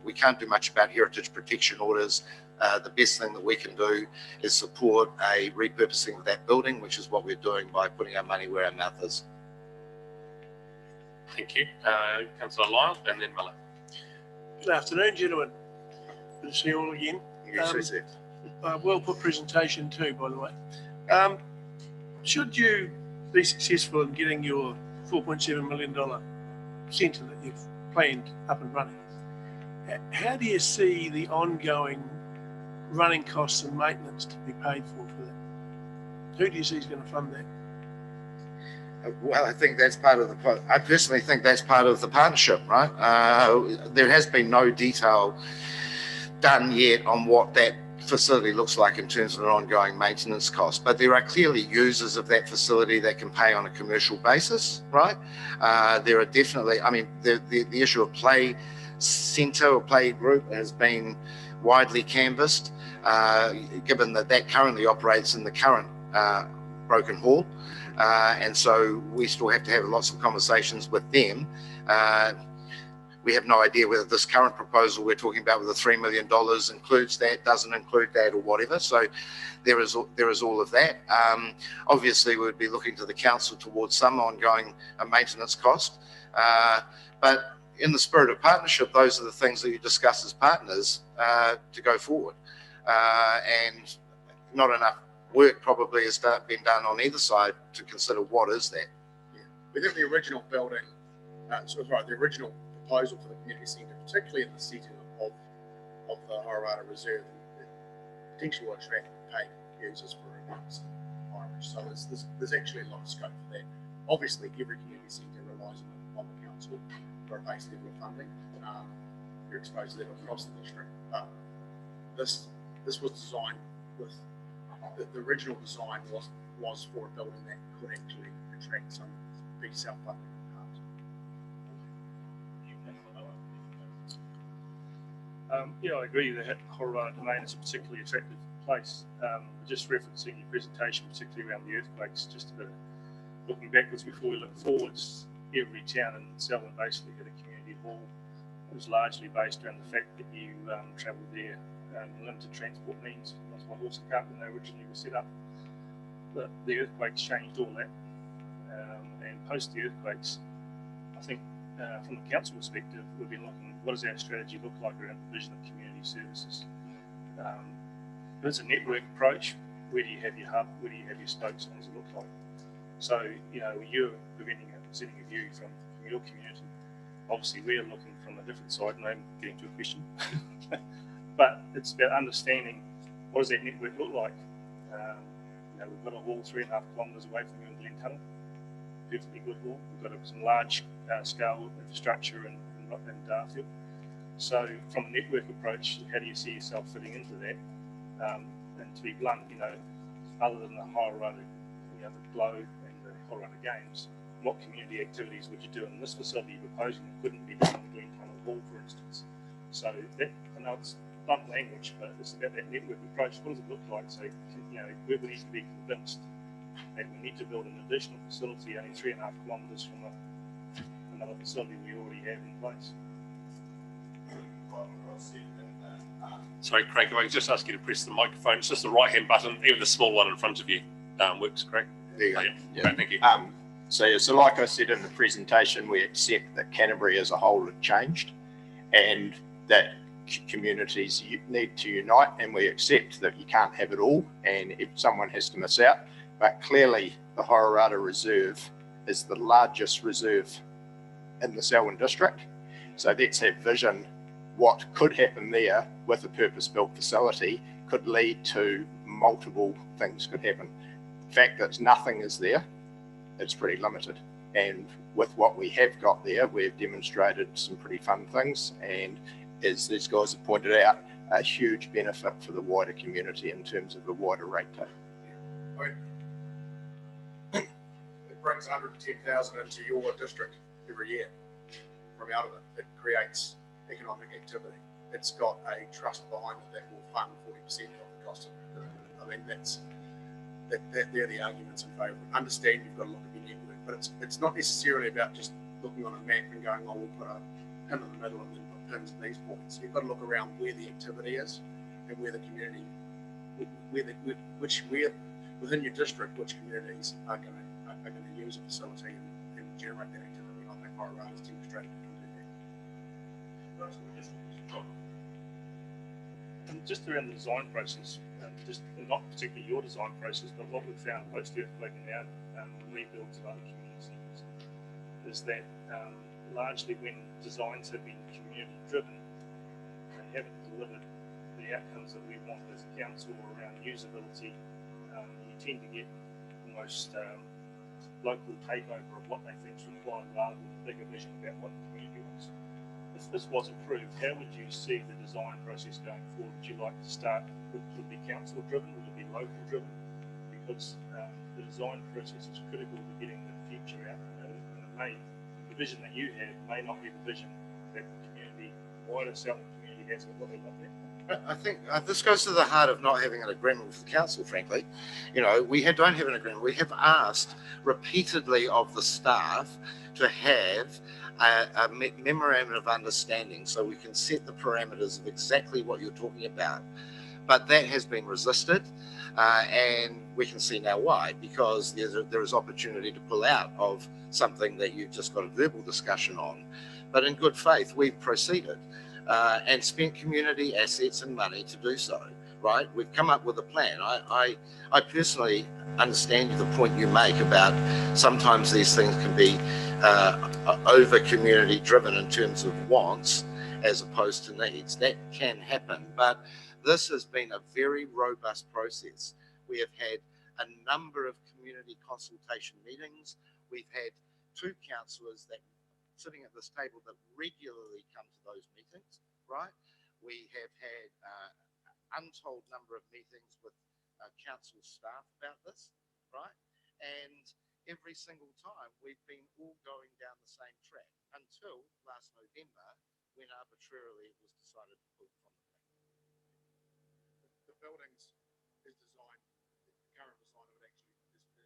[SPEAKER 10] We can't do much about heritage protection orders. The best thing that we can do is support a repurposing of that building, which is what we're doing by putting our money where our mouth is.
[SPEAKER 1] Thank you. Councillor Lyle and then Miller.
[SPEAKER 4] Good afternoon, gentlemen. Good to see you all again. Well put presentation too, by the way. Should you be successful in getting your $4.7 million centre that you've planned up and running, how do you see the ongoing running costs and maintenance to be paid for that? Who do you see is going to fund that?
[SPEAKER 10] Well, I think that's part of the. I personally think that's part of the partnership, right? There has been no detail done yet on what that facility looks like in terms of an ongoing maintenance cost, but there are clearly users of that facility that can pay on a commercial basis, right? There are definitely. I mean, the issue of play centre or play group has been widely canvassed, given that that currently operates in the current Broken Hall. And so we still have to have lots of conversations with them. We have no idea whether this current proposal we're talking about with the $3 million includes that, doesn't include that, or whatever. So there is all of that. Obviously, we would be looking to the council towards some ongoing maintenance cost. But in the spirit of partnership, those are the things that you discuss as partners to go forward. And not enough work probably has been done on either side to consider what is that.
[SPEAKER 2] Yeah. Within the original building, the original proposal for the community centre, particularly in the setting of the Horowara Reserve, potentially will attract paid users for events and Irish. So there's actually a lot of scope for that. Obviously, every community centre relies on the council for a base level of funding. You're exposed to that across the district, but this was designed with. The original design was for a building that could actually attract some big self-funding parts.
[SPEAKER 15] Yeah, I agree that Horowara Domain is a particularly attractive place. Just referencing your presentation, particularly around the earthquakes, just a bit looking backwards before we look forwards, every town in Selwyn basically had a community hall. It was largely based around the fact that you travelled there limited transport means. That's my horse and cart when they originally were set up. But the earthquakes changed all that. And post the earthquakes, I think from the council perspective, we've been looking at what does our strategy look like around the provision of community services. If it's a network approach, where do you have your hub, where do you have your spokes, what does it look like? So, you know, you're presenting a view from your community. Obviously, we're looking from a different side, and I'm getting to a question. But it's about understanding what does that network look like. You know, we've got a hall 3.5 kilometres away from you in Glen Tunnel, perfectly good hall. We've got some large scale infrastructure in Darfield. So from a network approach, how do you see yourself fitting into that? And to be blunt, you know, other than the Horowara, you know, the Glow and the Horowara Games, what community activities would you do in this facility you're proposing that couldn't be done in the Glen Tunnel Hall, for instance? So that, I know it's blunt language, but it's about that network approach. What does it look like? So, you know, we need to be convinced that we need to build an additional facility only 3.5 kilometres from another facility we already have in place.
[SPEAKER 1] Sorry, Craig, if I could just ask you to press the microphone. It's just the right-hand button, even the small one in front of you works, Craig.
[SPEAKER 6] There you go.
[SPEAKER 1] Yeah. Great, thank you.
[SPEAKER 6] So like I said in the presentation, we accept that Canterbury as a whole had changed and that communities need to unite, and we accept that you can't have it all and if someone has to miss out. But clearly the Horowara Reserve is the largest reserve in the Selwyn district. So let's have vision. What could happen there with a purpose-built facility could lead to multiple things could happen. The fact that nothing is there, it's pretty limited. And with what we have got there, we've demonstrated some pretty fun things. And as these guys have pointed out, a huge benefit for the wider community in terms of a wider rate take.
[SPEAKER 2] It brings 110,000 into your district every year from out of it. It creates economic activity. It's got a trust behind it that will fund 40% of the cost of it. I mean, they're the arguments in favour. Understand you've got to look at your network, but it's not necessarily about just looking on a map and going, oh, we'll put a pin in the middle and then put pins at these points. You've got to look around where the activity is and where the community, within your district, which communities are going to use a facility and generate that activity. I think Horowara's demonstrated it can do that.
[SPEAKER 15] And just around the design process, just not particularly your design process, but what we've found post-earthquake and now rebuilds of other communities is that largely when designs have been community-driven, they haven't delivered the outcomes that we want as a council around usability. You tend to get almost local takeover of what they think is required rather than a bigger vision about what the community wants. If this was approved, how would you see the design process going forward? Would you like to start, would it be council driven, would it be local driven? Because the design process is critical to getting the future out, and the vision that you have may not be the vision that the community, wider Selwyn community has of what they want there.
[SPEAKER 10] I think this goes to the heart of not having an agreement with the council, frankly. You know, don't have an agreement. We have asked repeatedly of the staff to have a memorandum of understanding so we can set the parameters of exactly what you're talking about. But that has been resisted, and we can see now why, because there is opportunity to pull out of something that you've just got a verbal discussion on. But in good faith, we've proceeded. And spent community assets and money to do so, right? We've come up with a plan. I personally understand the point you make about sometimes these things can be over community driven in terms of wants as opposed to needs. That can happen, but this has been a very robust process. We have had a number of community consultation meetings. We've had 2 councillors that sitting at this table that regularly come to those meetings, right? We have had untold number of meetings with council staff about this, right? And every single time we've been all going down the same track until last November when arbitrarily it was decided to pull from the plan.
[SPEAKER 2] The buildings is designed, the current design of it actually is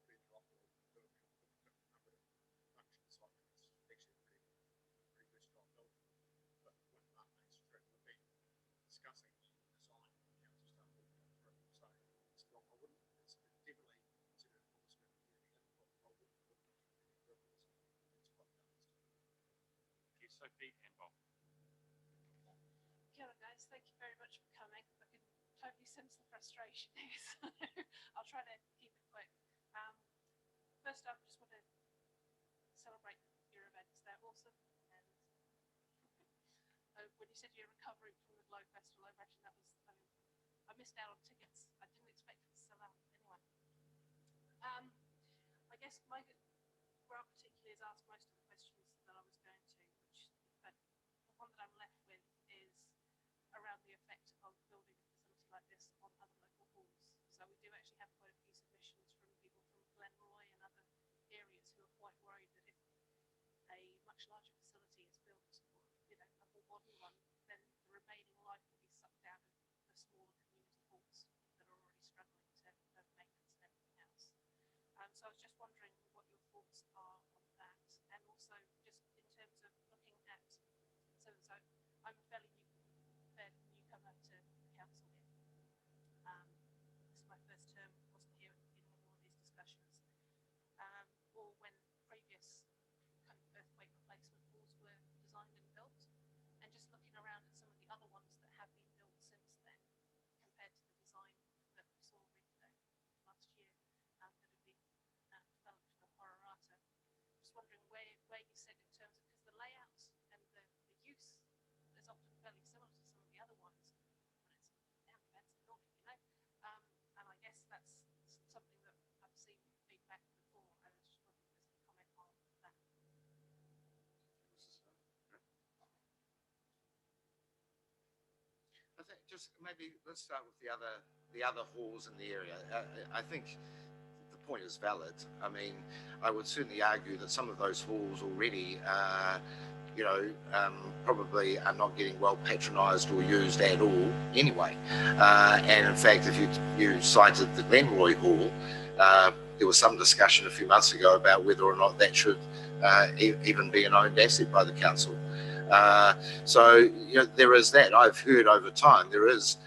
[SPEAKER 2] very interoperable. Discussing the design of the council stuff with the group. So it's not, I wouldn't, it's definitely considered almost a community input, but I wouldn't put it into community group. It's quite balanced.
[SPEAKER 1] Thank you, Sophie and Bob.
[SPEAKER 7] Kia ora, guys. Thank you very much for coming. I can totally sense the frustration here, so I'll try to keep it quick. First up, just want to celebrate your events. They're awesome. And when you said you're recovering from the Glow Festival, I imagine that was, I missed out on tickets. I didn't expect it to sell out anyway. I guess my grant particularly has asked most of the questions that I was going to, but the one that I'm left with is around the effect of building a facility like this on other local halls. So we do actually have quite a few submissions from people from Glenroy and other areas who are quite worried that if a much larger facility is built, or a more modern one, then the remaining life will be sucked out of the smaller community halls that are already struggling to have maintenance and everything else. So I was just wondering what your thoughts are on that, and also just in terms of looking at, so I'm a fairly newcomer to the council here. This is my first term, wasn't here in all of these discussions, or when previous kind of earthquake replacement walls were designed and built, and just looking around at some of the other ones that have been built since then compared to the design that we saw last year that have been developed wondering where you sit in terms of, because the layouts and the use is often fairly similar to some of the other ones, but it's damn fancy building, you know. And I guess that's something that I've seen feedback before, and I was just wondering if there's a comment on that.
[SPEAKER 10] I think just maybe let's start with the other halls in the area. I think the point is valid. I mean, I would certainly argue that some of those halls already, probably are not getting well patronised or used at all anyway. And in fact, if you cited the Glenroy Hall, there was some discussion a few months ago about whether or not that should even be an owned asset by the council. So there is that. I've heard over time there is,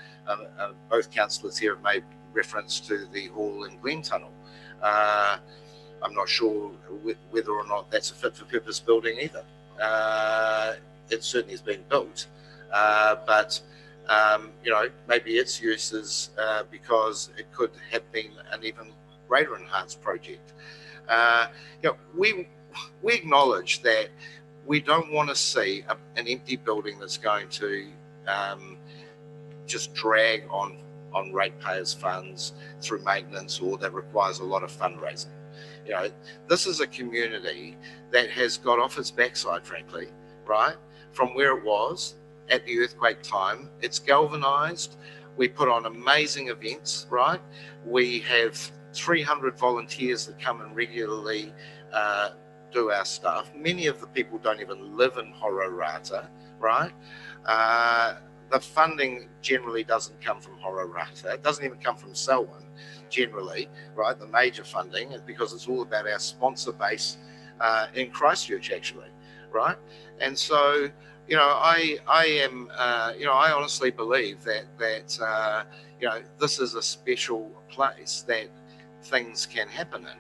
[SPEAKER 10] both councillors here have made reference to the hall in Glen Tunnel. I'm not sure whether or not that's a fit for purpose building either. It certainly has been built, but maybe its use is because it could have been an even greater enhanced project. We acknowledge that we don't want to see an empty building that's going to just drag on ratepayers' funds through maintenance, or that requires a lot of fundraising. This is a community that has got off its backside, frankly, right? From where it was at the earthquake time. It's galvanized. We put on amazing events, right? We have 300 volunteers that come and regularly do our stuff. Many of the people don't even live in Hororata, right? The funding generally doesn't come from Hororata. It doesn't even come from Selwyn, generally, right? The major funding is because it's all about our sponsor base in Christchurch, actually, right? And so, I honestly believe that this is a special place that things can happen in.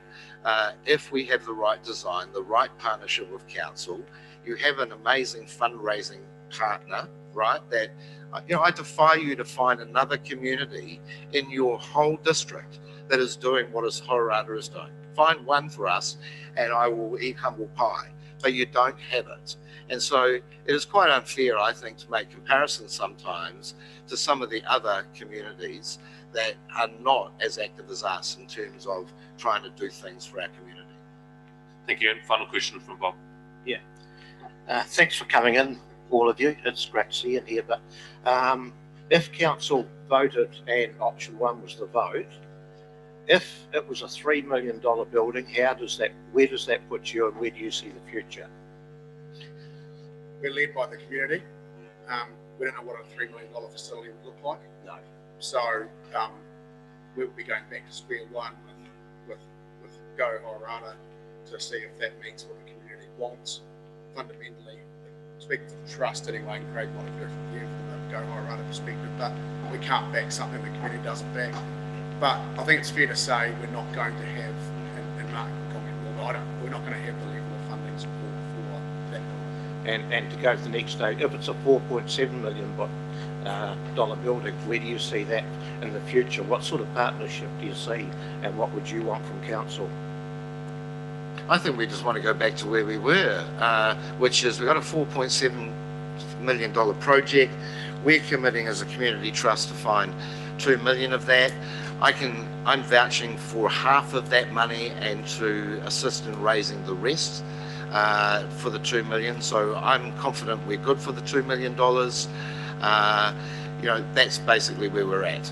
[SPEAKER 10] If we have the right design, the right partnership with council, you have an amazing fundraising partner, right? That, I defy you to find another community in your whole district that is doing what Hororata is doing. Find one for us and I will eat humble pie, but you don't have it. And so it is quite unfair, I think, to make comparisons sometimes to some of the other communities that are not as active as us in terms of trying to do things for our community.
[SPEAKER 1] Thank you. And final question from Bob.
[SPEAKER 11] Yeah. Thanks for coming in, all of you. It's great to see you here. But if council voted and option one was the vote, if it was a $3 million building, where does that put you, and where do you see the future?
[SPEAKER 2] We're led by the community. We don't know what a $3 million facility would look like.
[SPEAKER 11] No.
[SPEAKER 2] So we'll be going back to square one with Go Hororata to see if that meets what the community wants. Fundamentally, speaking for the trust anyway, and Craig might have a different view from the Go Hororata perspective, but we can't back something the community doesn't back. But I think it's fair to say we're not going to have, and Mark can comment more, we're not going to have the level of funding support for that building.
[SPEAKER 11] And to go to the next stage, if it's a $4.7 million building, where do you see that in the future? What sort of partnership do you see, and what would you want from council?
[SPEAKER 10] I think we just want to go back to where we were, which is we've got a $4.7 million project. We're committing as a community trust to find $2 million of that. I'm vouching for half of that money and to assist in raising the rest for the $2 million. So I'm confident we're good for the $2 million. That's basically where we're at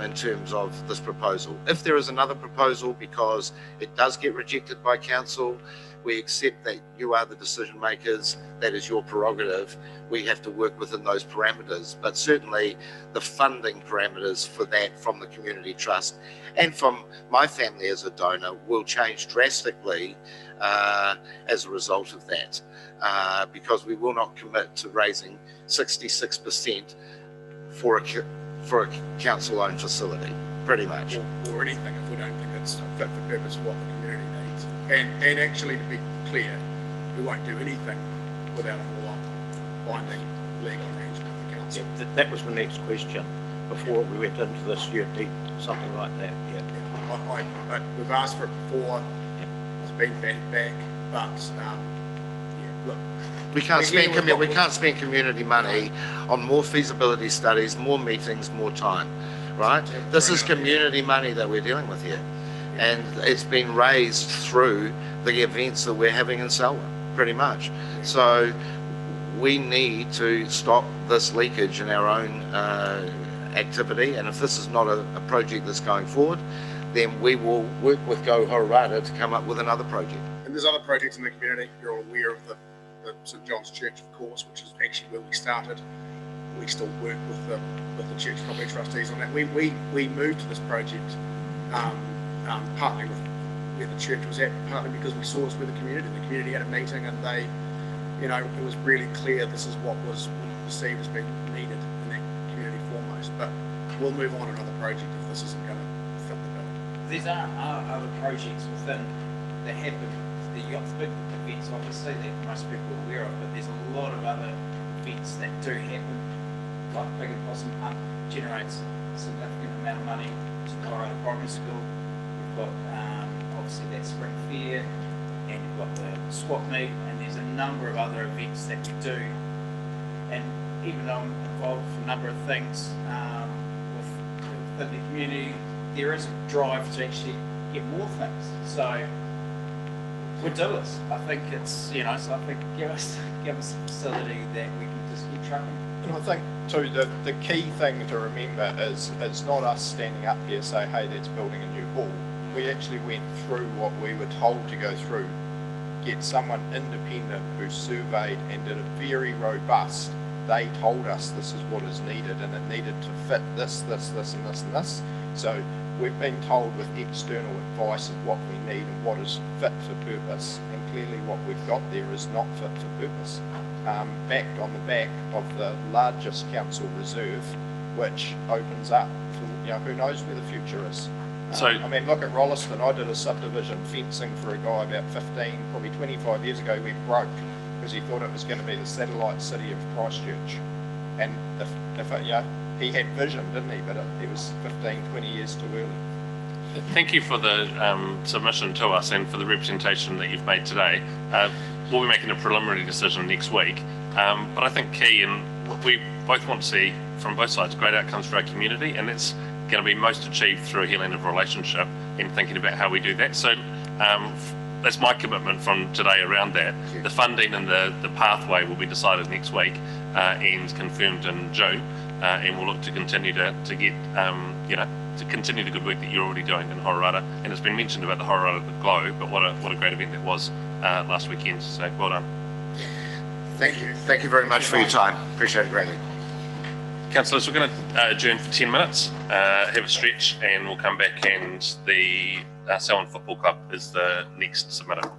[SPEAKER 10] in terms of this proposal. If there is another proposal, because it does get rejected by council, we accept that you are the decision makers. That is your prerogative. We have to work within those parameters, but certainly the funding parameters for that from the community trust and from my family as a donor will change drastically as a result of that, because we will not commit to raising 66% for a council-owned facility, pretty much.
[SPEAKER 2] Or anything if we don't think it's fit for purpose of what the community needs. And actually, to be clear, we won't do anything without a more binding legal arrangement with the council.
[SPEAKER 11] Yeah, that was my next question. Before we went into this, you'd need something like that. Yeah.
[SPEAKER 2] But we've asked for it before. It's been back. But look,
[SPEAKER 10] We can't
[SPEAKER 2] We're here
[SPEAKER 10] spend
[SPEAKER 2] with-
[SPEAKER 10] we can't spend community money on more feasibility studies, more meetings, more time, right? This is community money that we're dealing with here, and it's been raised through the events that we're having in Selwyn, pretty much. So we need to stop this leakage in our own activity, and if this is not a project that's going forward, then we will work with Go Hororata to come up with another project.
[SPEAKER 2] And there's other projects in the community. You're all aware of the St John's Church, of course, which is actually where we started. We still work with the church property trustees on that. We moved to this project partly with where the church was at, partly because we saw us with the community had a meeting, and they, you know, it was really clear this is what was perceived as being needed in that community foremost. But we'll move on to another project if this isn't going to fit the bill.
[SPEAKER 12] These are other projects within that happen. You've got the big events, obviously, that most people are aware of, but there's a lot of other events that do happen. Like Big and Possum Hunt generates a significant amount of money to Colorado Primary School. You've got obviously that spring fair, and you've got the swap meet, and there's a number of other events that we do. And even though I'm involved with a number of things within the community, there is a drive to actually get more things. So we'll do it. I think it's, you know, so I think give us a facility that we can just get trucking.
[SPEAKER 6] And I think too, the key thing to remember is it's not us standing up here saying, hey, that's building a new hall. We actually went through what we were told to go through, get someone independent who surveyed and did a very robust. They told us this is what is needed, and it needed to fit this, and this, and this. So we've been told with external advice of what we need and what is fit for purpose, and clearly what we've got there is not fit for purpose. Backed on the back of the largest council reserve, which opens up for, you know, who knows where the future is.
[SPEAKER 1] So,
[SPEAKER 6] I mean, look at Rolleston. I did a subdivision fencing for a guy about 15, probably 25 years ago. He went broke because he thought it was going to be the satellite city of Christchurch. And he had vision, didn't he? But he was 15, 20 years too early.
[SPEAKER 1] Thank you for the submission to us and for the representation that you've made today. We'll be making a preliminary decision next week. But I think key, and we both want to see from both sides great outcomes for our community, and it's going to be most achieved through a healing of relationship and thinking about how we do that. So that's my commitment from today around that. The funding and the pathway will be decided next week and confirmed in June, and we'll look to continue to get to continue the good work that you're already doing in Hororata. And it's been mentioned about the Hororata Glow, but what a great event that was last weekend. So well done.
[SPEAKER 10] Thank you very much for your time. Appreciate it greatly.
[SPEAKER 1] Councillors, we're going to adjourn for 10 minutes, have a stretch, and we'll come back, and the Selwyn Football Club is the next submitter.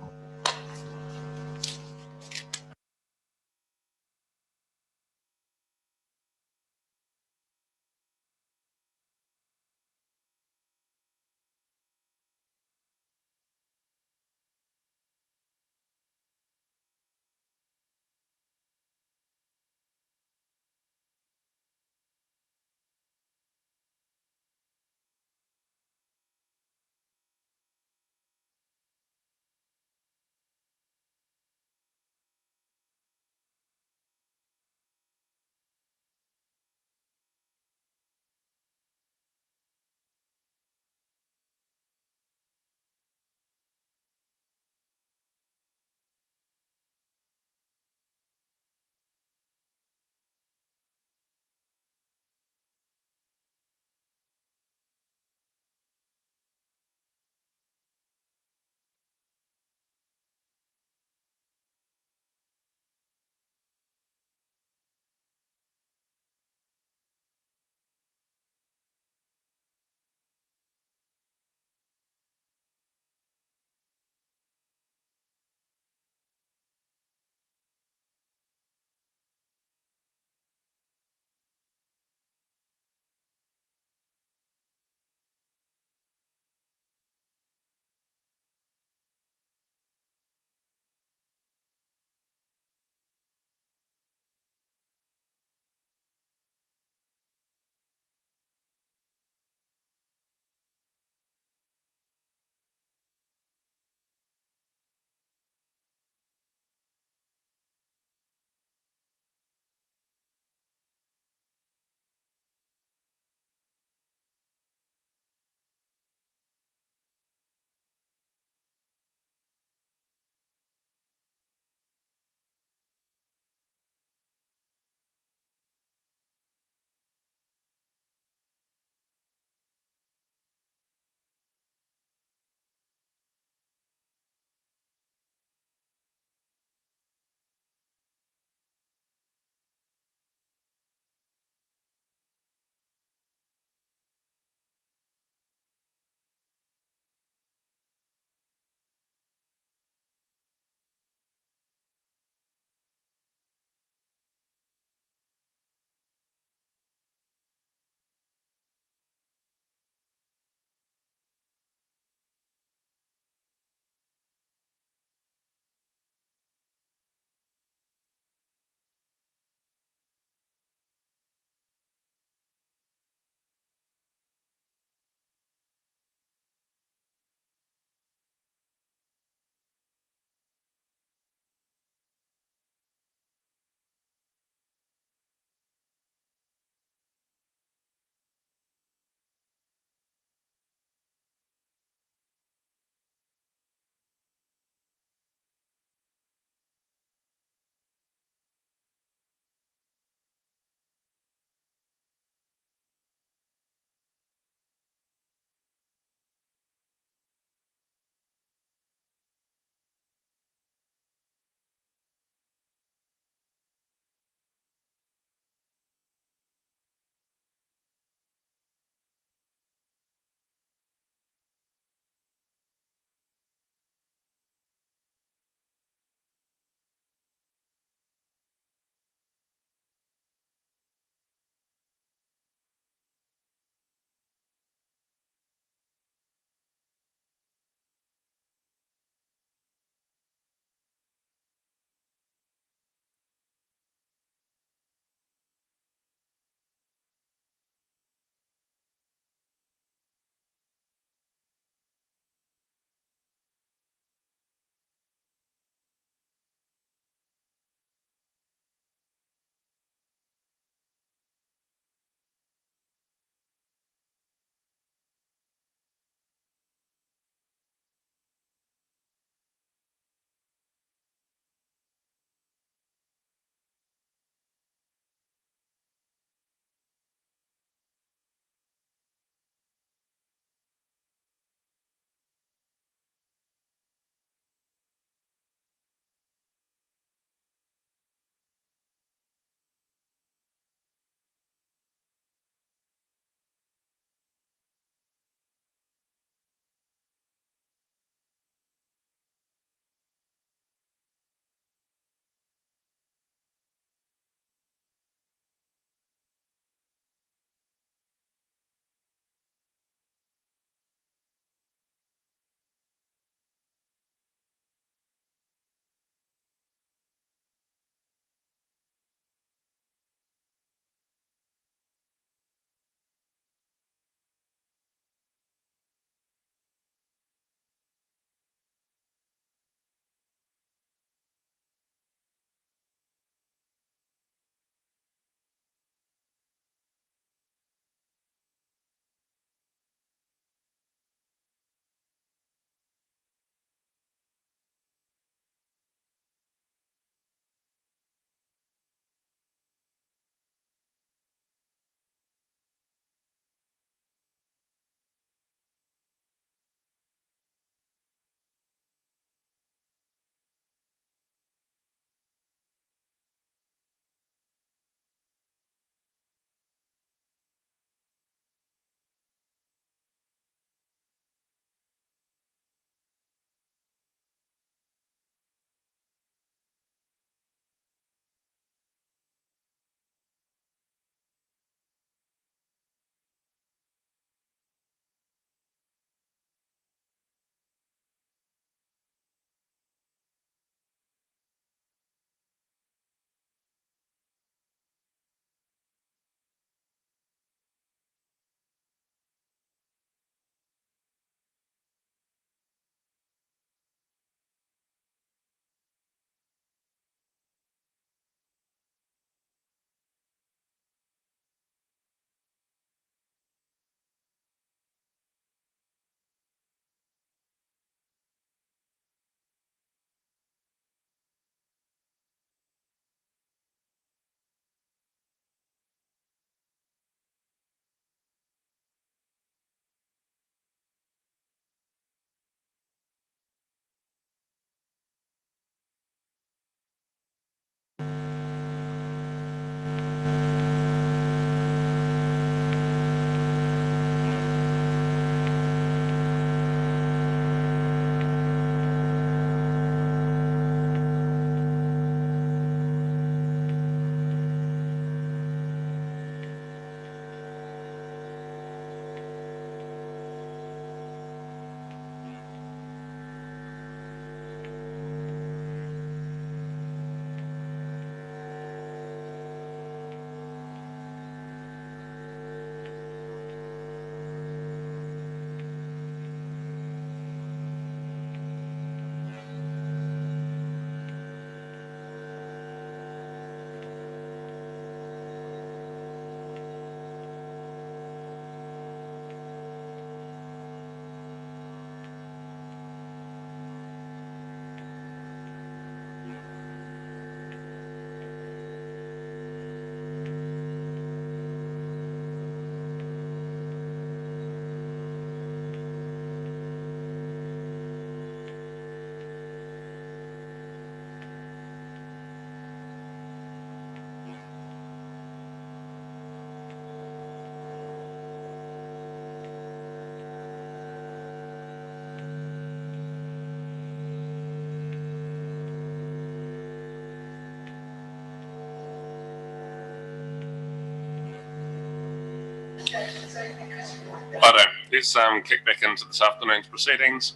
[SPEAKER 1] Righto, let's kick back into this afternoon's proceedings.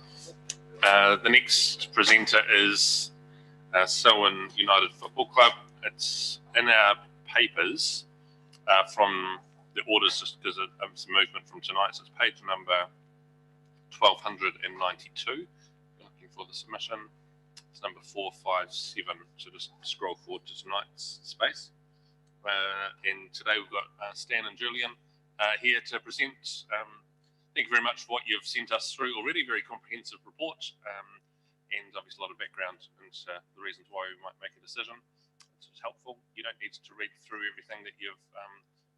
[SPEAKER 1] The next presenter is Selwyn United Football Club. It's in our papers from the orders, just because it's a movement from tonight, so it's page number 1292. Looking for the submission. It's number 457, so just scroll forward to tonight's space. And today we've got Stan and Julian here to present. Thank you very much for what you've sent us through already. Very comprehensive report, and obviously a lot of background into the reasons why we might make a decision. It's helpful. You don't need to read through everything that you've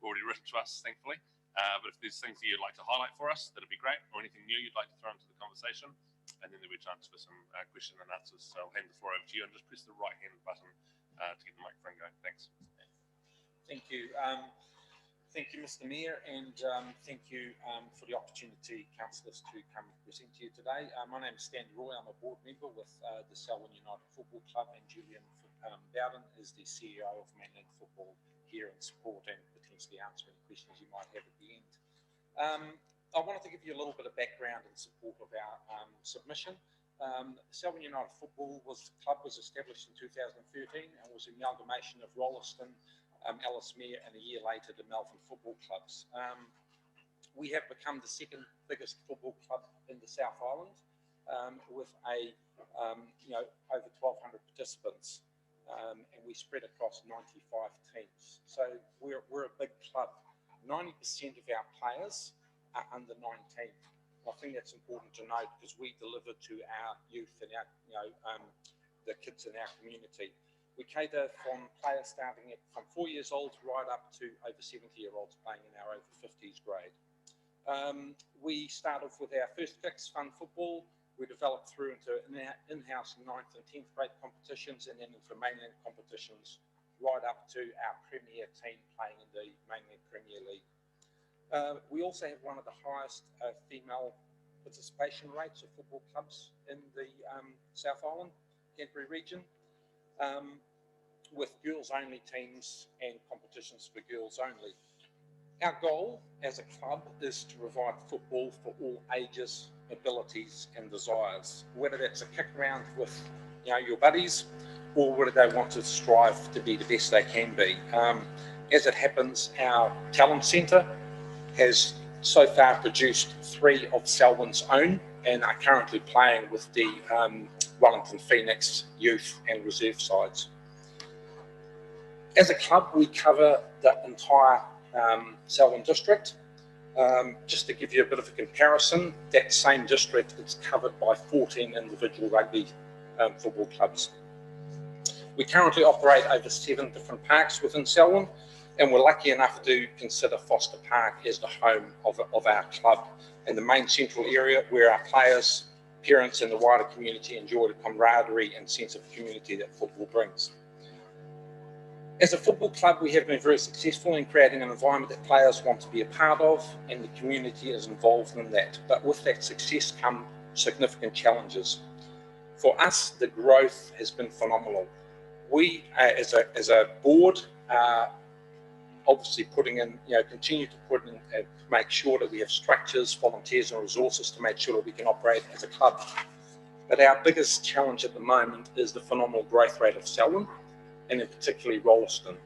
[SPEAKER 1] already written to us, thankfully. But if there's things that you'd like to highlight for us, that'd be great, or anything new you'd like to throw into the conversation, and then there'll be a chance for some question and answers. So I'll hand the floor over to you, and just press the right-hand button to get the microphone going. Thanks.
[SPEAKER 12] Thank you. Thank you, Mr. Mayor, and thank you for the opportunity, councillors, to come and present to you today. My name is Stan Roy. I'm a board member with the Selwyn United Football Club, and Julian Bowden is the CEO of Mainland Football here in support and potentially answer any questions you might have at the end. I wanted to give you a little bit of background in support of our submission. Selwyn United Football Club was established in 2013 and was an amalgamation of Rolleston, Ellesmere, and a year later the Melbourne football clubs. We have become the second biggest football club in the South Island, with over 1,200 participants, and we spread across 95 teams. So we're a big club. 90% of our players are under 19. I think that's important to note because we deliver to our youth and our the kids in our community. We cater from players starting from 4 years old right up to over 70-year-olds playing in our over 50s grade. We start off with our first kicks, fun football. We develop through into in-house 9th and 10th grade competitions, and then into mainland competitions right up to our premier team playing in the Mainland Premier League. We also have one of the highest female participation rates of football clubs in the South Island, Canterbury region, with girls-only teams and competitions for girls only. Our goal as a club is to provide football for all ages, abilities and desires, whether that's a kick round with your buddies or whether they want to strive to be the best they can be. As it happens, our talent centre has so far produced 3 of Selwyn's own and are currently playing with the Wellington Phoenix youth and reserve sides. As a club, we cover the entire Selwyn district. Just to give you a bit of a comparison, that same district is covered by 14 individual rugby football clubs. We currently operate over 7 different parks within Selwyn, and we're lucky enough to consider Foster Park as the home of our club and the main central area where our players, parents and the wider community enjoy the camaraderie and sense of community that football brings. As a football club, we have been very successful in creating an environment that players want to be a part of, and the community is involved in that. But with that success come significant challenges. For us, the growth has been phenomenal. We, as a board, are obviously putting in, continue to put in and make sure that we have structures, volunteers, and resources to make sure that we can operate as a club. But our biggest challenge at the moment is the phenomenal growth rate of Selwyn, and in particularly Rolleston,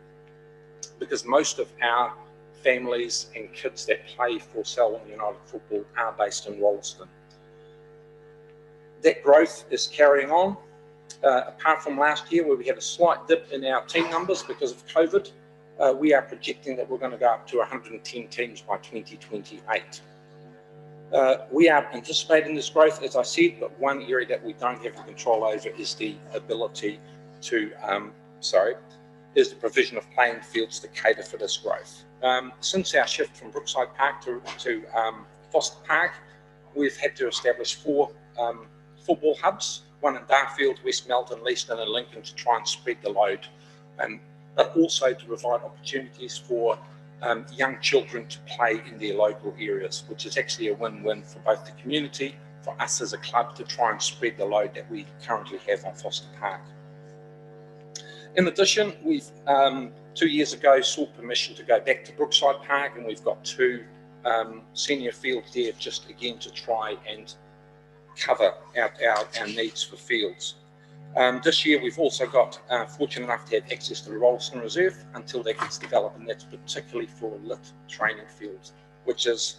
[SPEAKER 12] because most of our families and kids that play for Selwyn United Football are based in Rolleston. That growth is carrying on. Apart from last year where we had a slight dip in our team numbers because of COVID, we are projecting that we're going to go up to 110 teams by 2028. We are anticipating this growth, as I said, but one area that we don't have control over is the ability to is the provision of playing fields to cater for this growth. Since our shift from Brookside Park to Foster Park, we've had to establish 4 football hubs, one in Darfield, West Melton, Leeston and Lincoln, to try and spread the load, but also to provide opportunities for young children to play in their local areas, which is actually a win-win for both the community, for us as a club to try and spread the load that we currently have on Foster Park. In addition, we've 2 years ago sought permission to go back to Brookside Park, and we've got 2
[SPEAKER 5] senior field there just again to try and cover our needs for fields. This year we've also got fortunate enough to have access to the Rolleston Reserve until that gets developed, and that's particularly for lit training fields, which is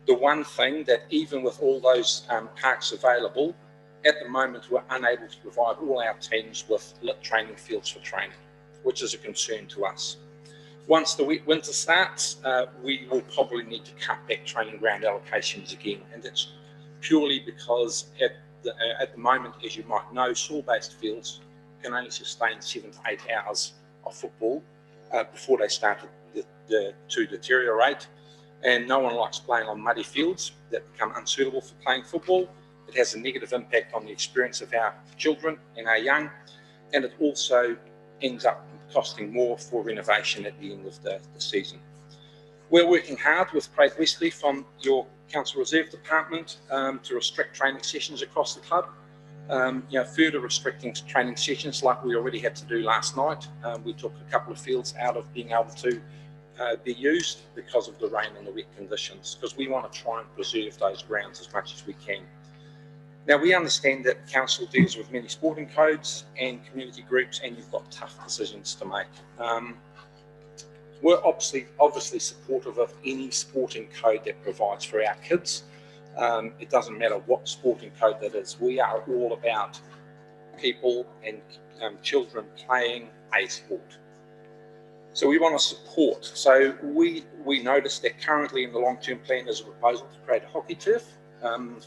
[SPEAKER 5] the one thing that even with all those parks available, at the moment we're unable to provide all our teams with lit training fields for training, which is a concern to us. Once the wet winter starts, we will probably need to cut back training ground allocations again, and that's purely because at the moment, as you might know, soil-based fields can only sustain 7 to 8 hours of football before they start to deteriorate, and no one likes playing on muddy fields that become unsuitable for playing football. It has a negative impact on the experience of our children and our young, and it also ends up costing more for renovation at the end of the season. We're working hard with Craig Wesley from your Council Reserve Department to restrict training sessions across the club. Further restricting training sessions like we already had to do last night. We took a couple of fields out of being able to be used because of the rain and the wet conditions, because we want to try and preserve those grounds as much as we can. Now, we understand that Council deals with many sporting codes and community groups, and you've got tough decisions to make. We're obviously supportive of any sporting code that provides for our kids. It doesn't matter what sporting code that is. We are all about people and children playing a sport. So we want to support. So we noticed that currently in the long-term plan there's a proposal to create a hockey turf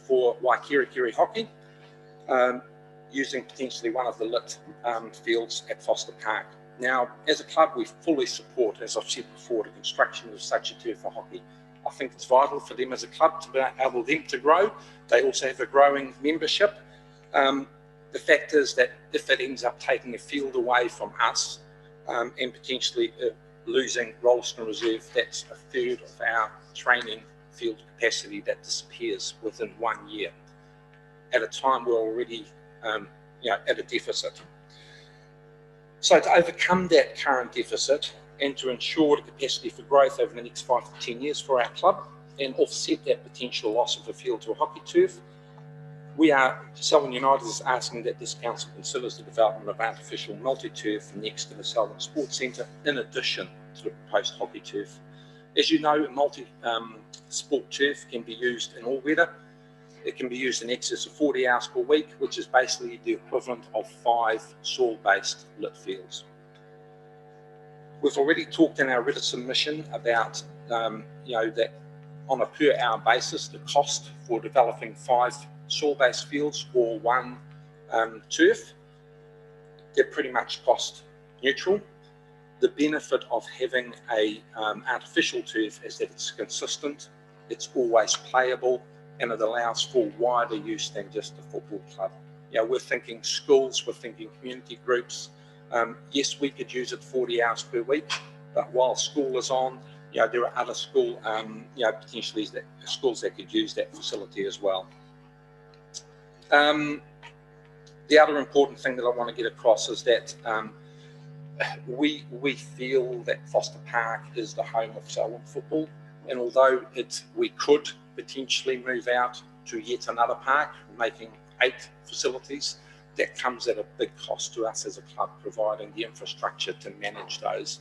[SPEAKER 5] for Waikirikiri hockey, using potentially one of the lit fields at Foster Park. Now, as a club, we fully support, as I've said before, the construction of such a turf for hockey. I think it's vital for them as a club to be able them to grow. They also have a growing membership. The fact is that if it ends up taking a field away from us and potentially losing Rolleston Reserve, that's a third of our training field capacity that disappears within 1 year. At a time we're already at a deficit. So to overcome that current deficit and to ensure the capacity for growth over the next 5 to 10 years for our club and offset that potential loss of a field to a hockey turf, Selwyn United is asking that this council considers the development of artificial multi-turf next to the Selwyn Sports Centre in addition to the proposed hockey turf. As you know, a multi-sport turf can be used in all weather. It can be used in excess of 40 hours per week, which is basically the equivalent of 5 soil-based lit fields. We've already talked in our written submission about, that on a per hour basis, the cost for developing 5 soil-based fields or 1 turf, they're pretty much cost neutral. The benefit of having a artificial turf is that it's consistent, it's always playable, and it allows for wider use than just a football club. We're thinking schools, we're thinking community groups. Yes, we could use it 40 hours per week, but while school is on, there are other potentially schools that could use that facility as well. The other important thing that I want to get across is that we feel that Foster Park is the home of Selwyn football, and although we could potentially move out to yet another park, making 8 facilities, that comes at a big cost to us as a club, providing the infrastructure to manage those,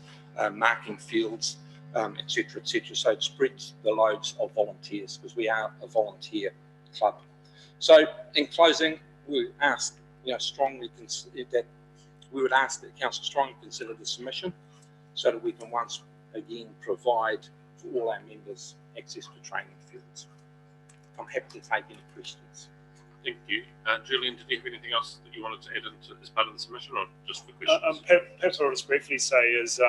[SPEAKER 5] marking fields, etc., etc. So it spreads the loads of volunteers, because we are a volunteer club. So in closing, we ask, strongly that we would ask that council strongly consider the submission, so that we can once again provide for all our members access to training fields. I'm happy to take any questions.
[SPEAKER 1] Thank you. Julian, did you have anything else that you wanted to add into as part of the submission, or just for questions?
[SPEAKER 15] Perhaps I'll just briefly say is,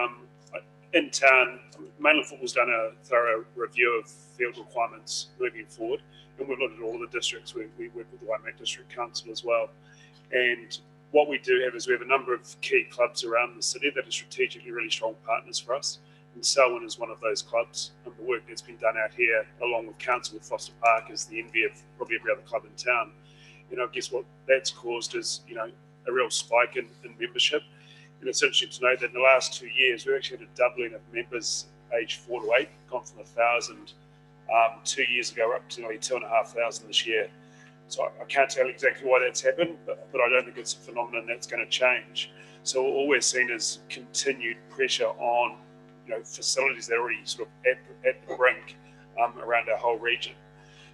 [SPEAKER 15] in town, mainland football's done a thorough review of field requirements moving forward, and we've looked at all the districts. We work with the Waimate District Council as well. And what we do have is we have a number of key clubs around the city that are strategically really strong partners for us. And Selwyn is one of those clubs. And the work that's been done out here, along with council with Foster Park, is the envy of probably every other club in town. I guess what that's caused is, a real spike in membership. And it's interesting to note that in the last 2 years, we've actually had a doubling of members aged 4 to 8, gone from 1,000 2 years ago, we're up to nearly 2,500 this year. So I can't tell exactly why that's happened, but I don't think it's a phenomenon that's going to change. So all we're seeing is continued pressure on, facilities that are already sort of at the brink around our whole region.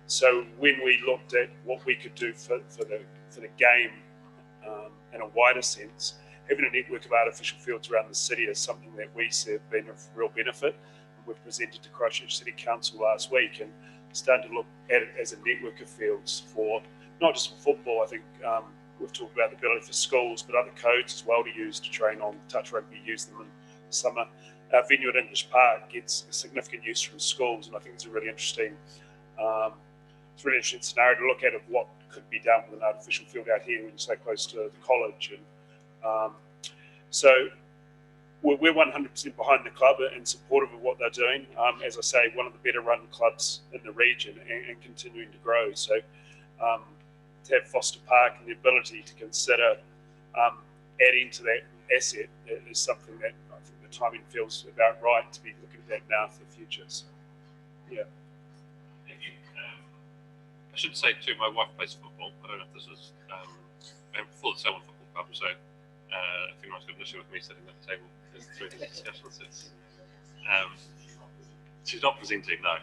[SPEAKER 15] So when we looked at what we could do for the game in a wider sense, having a network of artificial fields around the city is something that we see have been of real benefit. We've presented to Christchurch City Council last week and starting to look at it as a network of fields for not just for football. I think we've talked about the ability for schools, but other codes as well to use to train on touch rugby, use them in the summer. Our venue at English Park gets significant use from schools, and I think it's a really interesting scenario to look at of what could be done with an artificial field out here when you stay close to the college. And so we're 100% behind the club and supportive of what they're doing. As I say, one of the better run clubs in the region and continuing to grow. So to have Foster Park and the ability to consider adding to that asset is something that I think the timing feels about right to be looking at that now for the future. So, yeah.
[SPEAKER 1] I should say too, my wife plays football. I don't know if this is before the Selwyn Football Club, so if anyone's got an issue with me sitting at the table through these discussions, it's she's not presenting, no.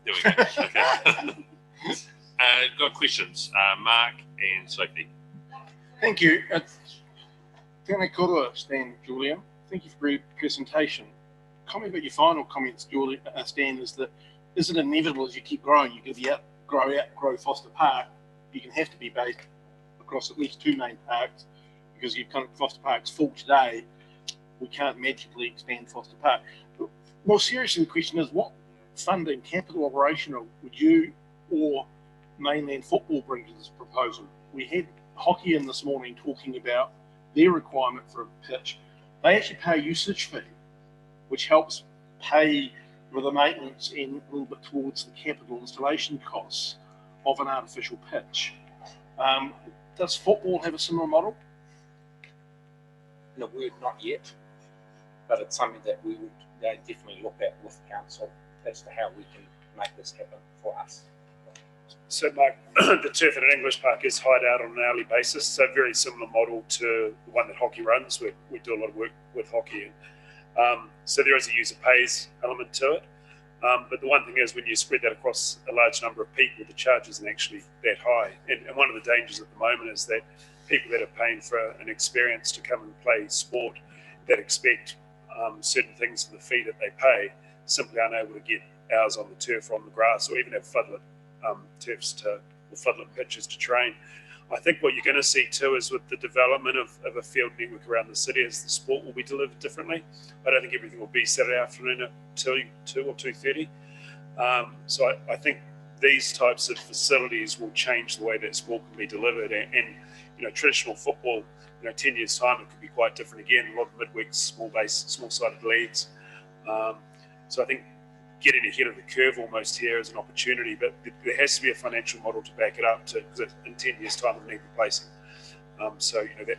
[SPEAKER 1] There we go. Okay. Got questions, Mark and Sophie.
[SPEAKER 5] Thank you. Tēnā koroa, Stan, Julian. Thank you for your presentation. Comment about your final comments, Julian, Stan, is it inevitable as you keep growing, you're going to outgrow Foster Park? You can have to be based across at least two main parks because Foster Park's full today. We can't magically expand Foster Park. But more seriously, the question is, what funding, capital operational, would you or mainland football bring to this proposal? We had hockey in this morning talking about their requirement for a pitch. They actually pay a usage fee, which helps pay for the maintenance and a little bit towards the capital installation costs of an artificial pitch. Does football have a similar model?
[SPEAKER 12] In a word, not yet, but it's something that we would definitely look at with council as to how we can make this happen for us.
[SPEAKER 15] So, Mike, the turf at English Park is hired out on an hourly basis, so very similar model to the one that hockey runs. We do a lot of work with hockey. So there is a user pays element to it. But the one thing is when you spread that across a large number of people, the charge isn't actually that high. And one of the dangers at the moment is that people that are paying for an experience to come and play sport that expect certain things in the fee that they pay simply aren't able to get hours on the turf or on the grass or even have floodlit turfs or floodlit pitches to train. I think what you're going to see too is with the development of a field network around the city is the sport will be delivered differently. I don't think everything will be Saturday afternoon at 2 or 2:30. So I think these types of facilities will change the way that sport can be delivered. And traditional football, 10 years time, it could be quite different again. A lot of midweeks, small-sided leagues. So I think getting ahead of the curve almost here is an opportunity, but there has to be a financial model to back it up because in 10 years time it'll need replacing. So that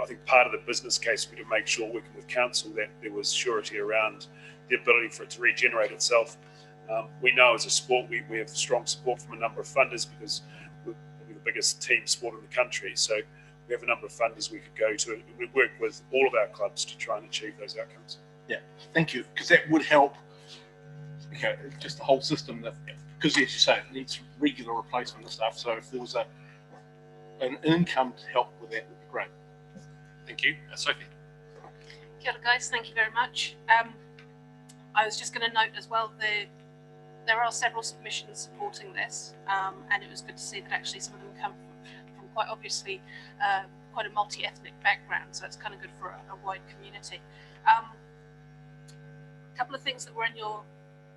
[SPEAKER 15] I think part of the business case would be to make sure working with council that there was surety around the ability for it to regenerate itself. We know as a sport we have strong support from a number of funders because we're the biggest team sport in the country. So we have a number of funders we could go to and we work with all of our clubs to try and achieve those outcomes.
[SPEAKER 5] Yeah, thank you, because that would help. Okay, just the whole system, because as you say, it needs regular replacement and stuff. So if there was an income to help with that, would be great.
[SPEAKER 1] Thank you, Sophie.
[SPEAKER 7] Kia ora, guys. Thank you very much. I was just going to note as well there are several submissions supporting this, and it was good to see that actually some of them come from quite obviously quite a multi-ethnic background. So it's kind of good for a wide community. A couple of things that were in your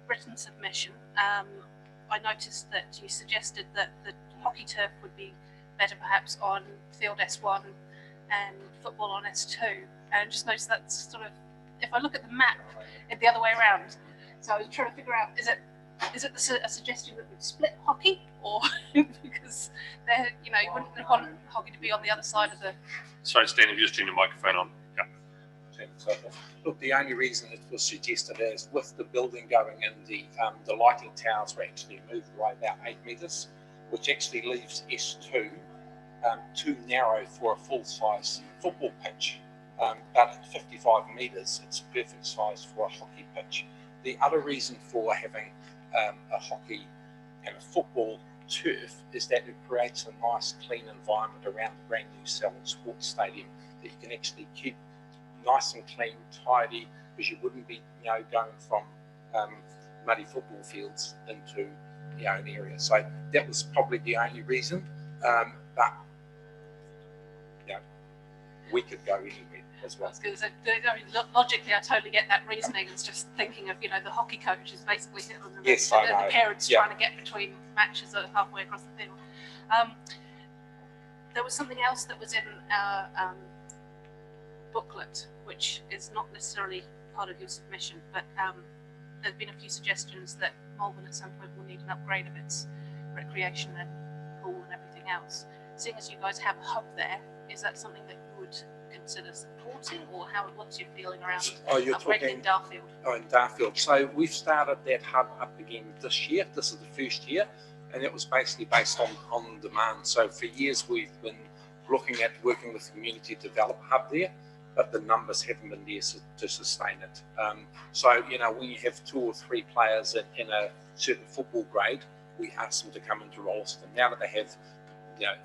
[SPEAKER 7] written submission. I noticed that you suggested that the hockey turf would be better perhaps on field S1 and football on S2. And I just noticed that's sort of, if I look at the map, it's the other way around. So I was trying to figure out, is it a suggestion that we'd split hockey, or because you wouldn't want hockey to be on the other side of the.
[SPEAKER 1] Sorry, Stan, if you just turn your microphone on. Yeah.
[SPEAKER 16] and so forth. Look, the only reason it was suggested is with the building going in, the lighting towers were actually moved away about 8 metres, which actually leaves S2 too narrow for a full-size football pitch. But at 55 metres, it's perfect size for a hockey pitch. The other reason for having a hockey and a football turf is that it creates a nice clean environment around the brand new Selwyn Sports Stadium that you can actually keep nice and clean, tidy, because you wouldn't be, going from muddy football fields into an area. So that was probably the only reason. But we could go anywhere as well.
[SPEAKER 7] Logically, I totally get that reasoning. It's just thinking of, the hockey coach is basically sitting on the
[SPEAKER 16] Yes,
[SPEAKER 7] and
[SPEAKER 16] I know.
[SPEAKER 7] the parents
[SPEAKER 16] Yeah.
[SPEAKER 7] trying to get between matches halfway across the field. There was something else that was in our booklet, which is not necessarily part of your submission, but there have been a few suggestions that Malvern at some point will need an upgrade of its recreation and pool and everything else. Seeing as you guys have a hub there, is that something that you would consider supporting, or what's your feeling around upgrading in Darfield?
[SPEAKER 16] Oh, in Darfield. So we've started that hub up again this year. This is the first year, and it was basically based on demand. So for years we've been looking at working with the community to develop a hub there, but the numbers haven't been there to sustain it. So, when you have 2 or 3 players in a certain football grade, we ask them to come into Rolleston. Now that they have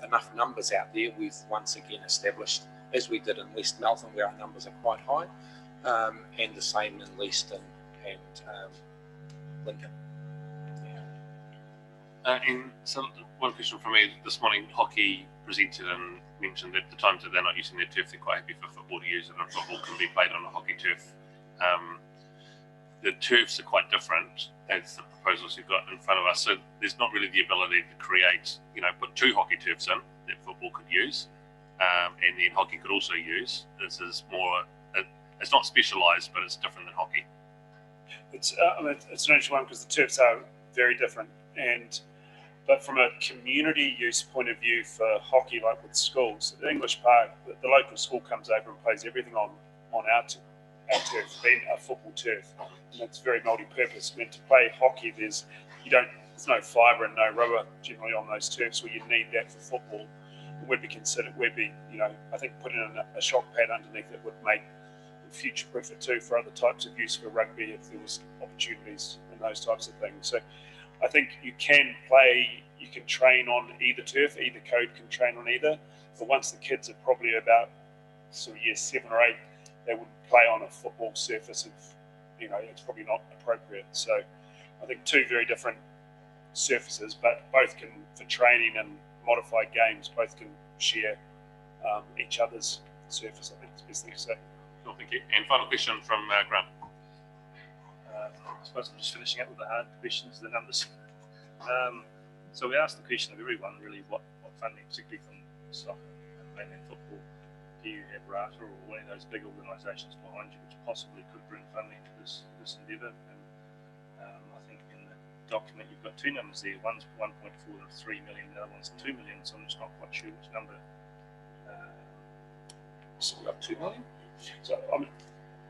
[SPEAKER 16] enough numbers out there, we've once again established, as we did in West Melton, where our numbers are quite high, and the same in Leiston and Lincoln.
[SPEAKER 1] And so one question from me this morning, hockey presented and mentioned that the times that they're not using their turf, they're quite happy for football to use it, and football can be played on a hockey turf. The turfs are quite different as the proposals you've got in front of us, so there's not really the ability to create, put 2 hockey turfs in that football could use, and then hockey could also use. This is more, it's not specialised, but it's different than hockey.
[SPEAKER 15] It's an interesting one because the turfs are very different, but from a community use point of view for hockey, like with schools, at English Park, the local school comes over and plays everything on our turf, being a football turf, and it's very multi-purpose. I mean, to play hockey, there's no fibre and no rubber generally on those turfs where you need that for football. I think putting in a shock pad underneath it would make future-proof it too for other types of use for rugby if there was opportunities and those types of things. So I think you can train on either turf, either code can train on either, but once the kids are probably about sort of year 7 or 8, they would play on a football surface if, it's probably not appropriate. So I think 2 very different surfaces, but both can, for training and modified games, both can share each other's surface. I think it's the best thing to say.
[SPEAKER 1] Cool, thank you. And final question from Grant.
[SPEAKER 15] I suppose I'm just finishing up with the hard questions, the numbers. So we asked the question of everyone really, what funding, particularly from soccer and mainland football, do you have RATA or one of those big organisations behind you which possibly could bring funding to this endeavour? And I think in the document you've got 2 numbers there. One's 1.4 and 3 million, the other one's 2 million. So I'm just not quite sure which number.
[SPEAKER 16] So we've got 2 million.
[SPEAKER 15] So I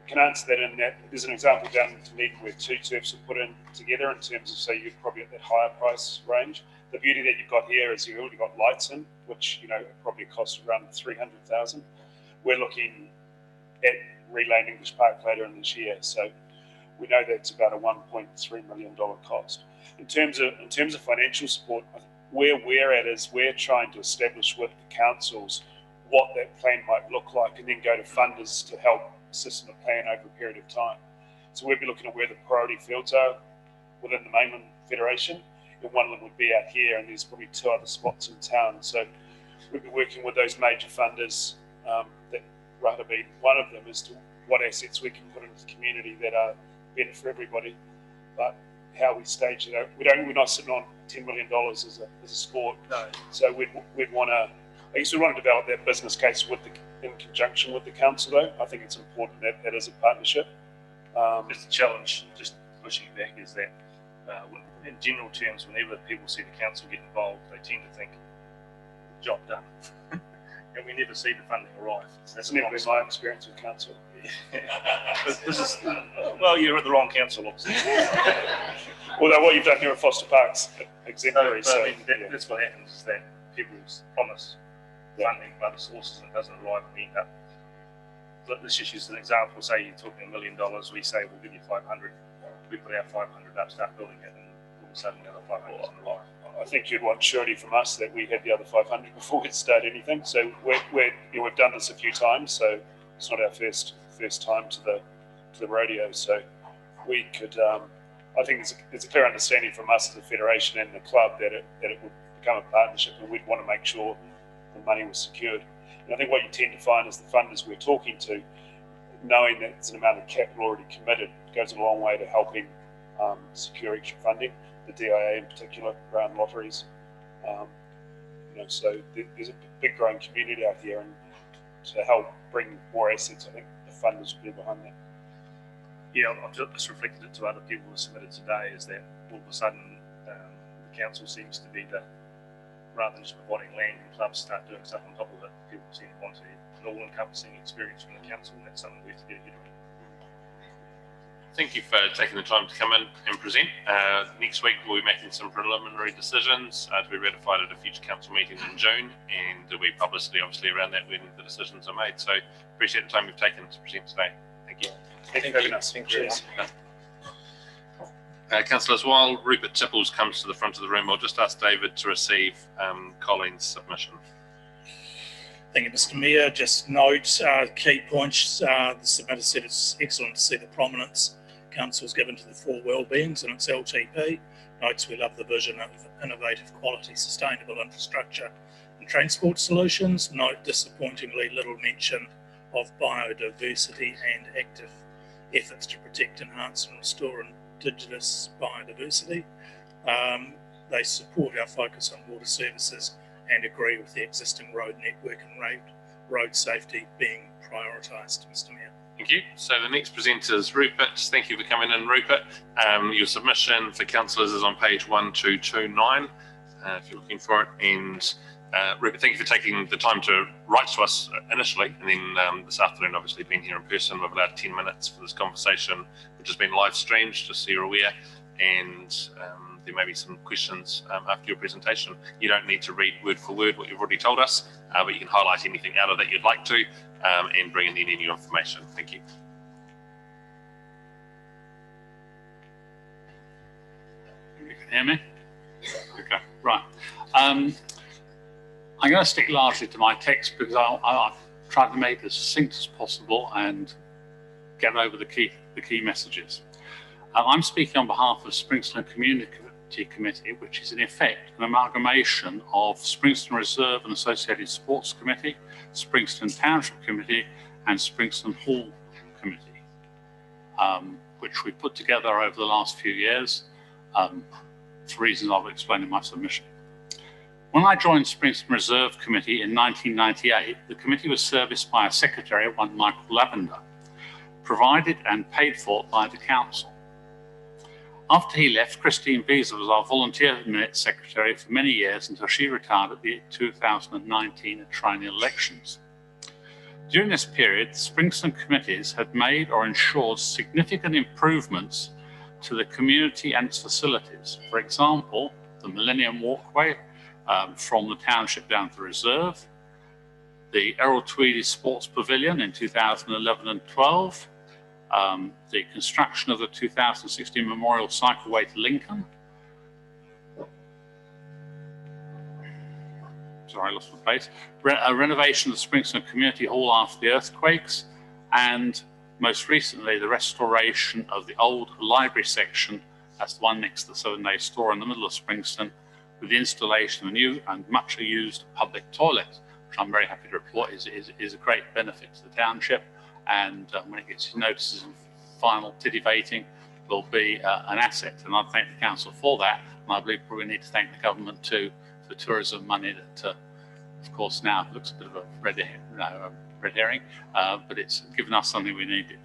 [SPEAKER 15] can answer that in that there's an example down in Dunedin where 2 turfs are put in together in terms of, so you're probably at that higher price range. The beauty that you've got here is you've already got lights in, which probably costs around 300,000. We're looking at relaying English Park later in this year, so we know that's about a $1.3 million cost. In terms of financial support, where we're at is we're trying to establish with the councils what that plan might look like, and then go to funders to help assist in the plan over a period of time. So we'll be looking at where the priority fields are within the mainland federation, and one of them would be out here, and there's probably 2 other spots in town. So we'll be working with those major funders, that RATA being one of them, as to what assets we can put into the community that are better for everybody, but how we stage it out. We're not sitting on $10 million as a sport. No. So we'd want to, I guess we want to develop that business case in conjunction with the council, though. I think it's important that is a partnership. Just the challenge, just pushing back, is that in general terms, whenever people see the council get involved, they tend to think, job done. And we never see the funding arrive.
[SPEAKER 17] That's never been my experience with council.
[SPEAKER 15] This is, well, you're at the wrong council, obviously.
[SPEAKER 17] Although what you've done here at Foster Park's exemplary.
[SPEAKER 15] So, I mean, that's what happens, is that people promise funding from other sources and it doesn't arrive, and we end up. Let's just use an example. Say you're talking $1 million, we say we'll give you 500. We put our 500 up, start building it, and all of a sudden the other 500 doesn't arrive.
[SPEAKER 17] I think you'd want surety from us that we had the other 500 before we'd start anything. So we've done this a few times, so it's not our first time to the rodeo. So we could, I think there's a clear understanding from us as a federation and the club that it would become a partnership, and we'd want to make sure the money was secured. And I think what you tend to find is the funders we're talking to, knowing that there's an amount of capital already committed, goes a long way to helping secure extra funding. The DIA in particular, around lotteries. So there's a big growing community out here, and to help bring more assets, I think the funders will be behind that.
[SPEAKER 15] Yeah, I've just reflected it to other people who submitted today, is that all of a sudden the council seems to be rather than just providing land, and clubs start doing stuff on top of it. People seem to want an all-encompassing experience from the council, and that's something we have to get ahead of.
[SPEAKER 1] Thank you for taking the time to come in and present. Next week we'll be making some preliminary decisions to be ratified at a future council meeting in June, and there'll be publicity obviously around that when the decisions are made. So appreciate the time you've taken to present today. Thank you.
[SPEAKER 17] Thank you for having us. Cheers.
[SPEAKER 1] Councillors, while Rupert Tipples comes to the front of the room, I'll just ask David to receive Colleen's submission.
[SPEAKER 3] Thank you, Mr. Mayor. Just note key points. The submitter said it's excellent to see the prominence Council's given to the four wellbeings in its LTP. Notes we love the vision of innovative, quality, sustainable infrastructure and transport solutions. Note disappointingly little mention of biodiversity and active efforts to protect, enhance and restore indigenous biodiversity. They support our focus on water services and agree with the existing road network and road safety being prioritised, Mr. Mayor.
[SPEAKER 1] Thank you. So the next presenter is Rupert. Thank you for coming in, Rupert. Your submission for councillors is on page 1229, if you're looking for it. And Rupert, thank you for taking the time to write to us initially, and then this afternoon, obviously, being here in person. We've allowed 10 minutes for this conversation, which has been live streamed, just so you're aware. And there may be some questions after your presentation. You don't need to read word for word what you've already told us, but you can highlight anything out of that you'd like to, and bring in any new information. Thank you.
[SPEAKER 22] You can hear me? Okay, right. I'm going to stick largely to my text because I've tried to make it as succinct as possible and get over the key messages. I'm speaking on behalf of Springston Community Committee, which is in effect an amalgamation of Springston Reserve and Associated Sports Committee, Springston Township Committee, and Springston Hall Committee, which we put together over the last few years for reasons I'll explain in my submission. When I joined Springston Reserve Committee in 1998, the committee was serviced by a secretary, one Michael Lavender, provided and paid for by the council. After he left, Christine Beazer was our volunteer minute secretary for many years until she retired at the 2019 triennial elections. During this period, the Springston committees had made or ensured significant improvements to the community and its facilities. For example, the Millennium Walkway from the township down to the reserve, the Errol Tweedy Sports Pavilion in 2011 and 12, the construction of the 2016 Memorial Cycleway to Lincoln. Sorry, I lost my place. A renovation of the Springston Community Hall after the earthquakes, and most recently the restoration of the old library section, that's the one next to the 7-day store in the middle of Springston, with the installation of a new and much used public toilet, which I'm very happy to report is a great benefit to the township. And when it gets notices and final titivating, will be an asset. And I thank the council for that. And I believe we need to thank the government too for the tourism money that, of course, now looks a bit of a red herring, but it's given us something we needed.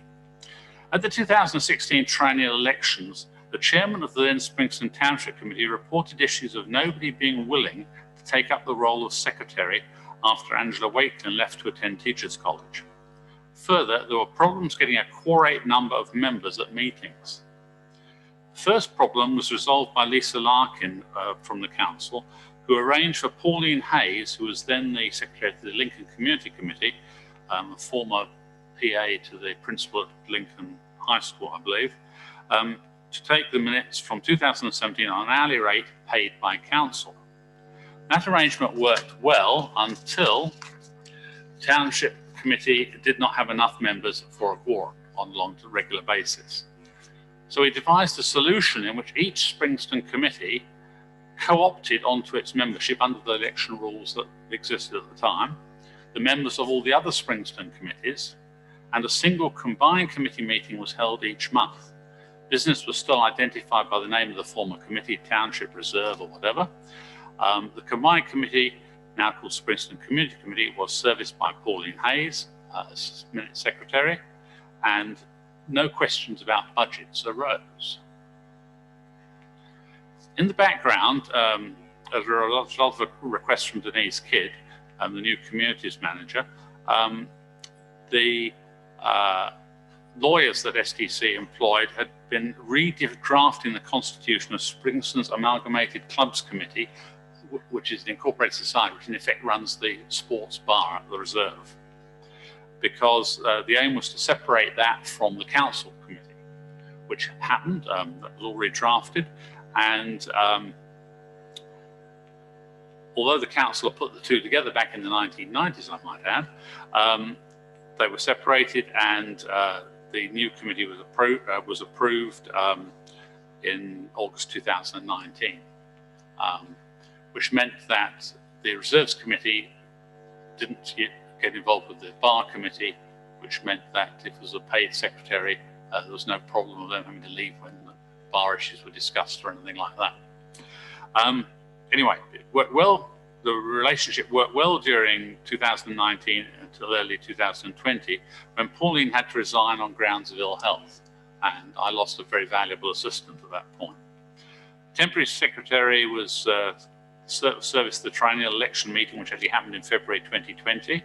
[SPEAKER 22] At the 2016 triennial elections, the chairman of the then Springston Township Committee reported issues of nobody being willing to take up the role of secretary after Angela Wakelin left to attend Teachers College. Further, there were problems getting a quorate number of members at meetings. The first problem was resolved by Lisa Larkin from the council, who arranged for Pauline Hayes, who was then the secretary of the Lincoln Community Committee, a former PA to the principal at Lincoln High School, I believe, to take the minutes from 2017 on an hourly rate paid by council. That arrangement worked well until the Township Committee did not have enough members for a quorum on a regular basis. So he devised a solution in which each Springston committee co-opted onto its membership under the election rules that existed at the time, the members of all the other Springston committees, and a single combined committee meeting was held each month. Business was still identified by the name of the former committee, Township Reserve or whatever. The combined committee, now called Springston Community Committee, was serviced by Pauline Hayes as minute secretary, and no questions about budgets arose. In the background, as there were a lot of requests from Denise Kidd, the new communities manager, the lawyers that STC employed had been redrafting the constitution of Springston's Amalgamated Clubs Committee, which is an incorporated society, which in effect runs the sports bar at the reserve, because the aim was to separate that from the council committee, which happened. That was all redrafted, and although the council had put the two together back in the 1990s, I might add, they were separated, and the new committee was approved in August 2019, which meant that the Reserves Committee didn't get involved with the Bar Committee, which meant that if there was a paid secretary, there was no problem with them having to leave when the bar issues were discussed or anything like that. Anyway, it worked well. The relationship worked well during 2019 until early 2020, when Pauline had to resign on grounds of ill health, and I lost a very valuable assistant at that point. Temporary secretary was serviced the triennial election meeting, which actually happened in February 2020,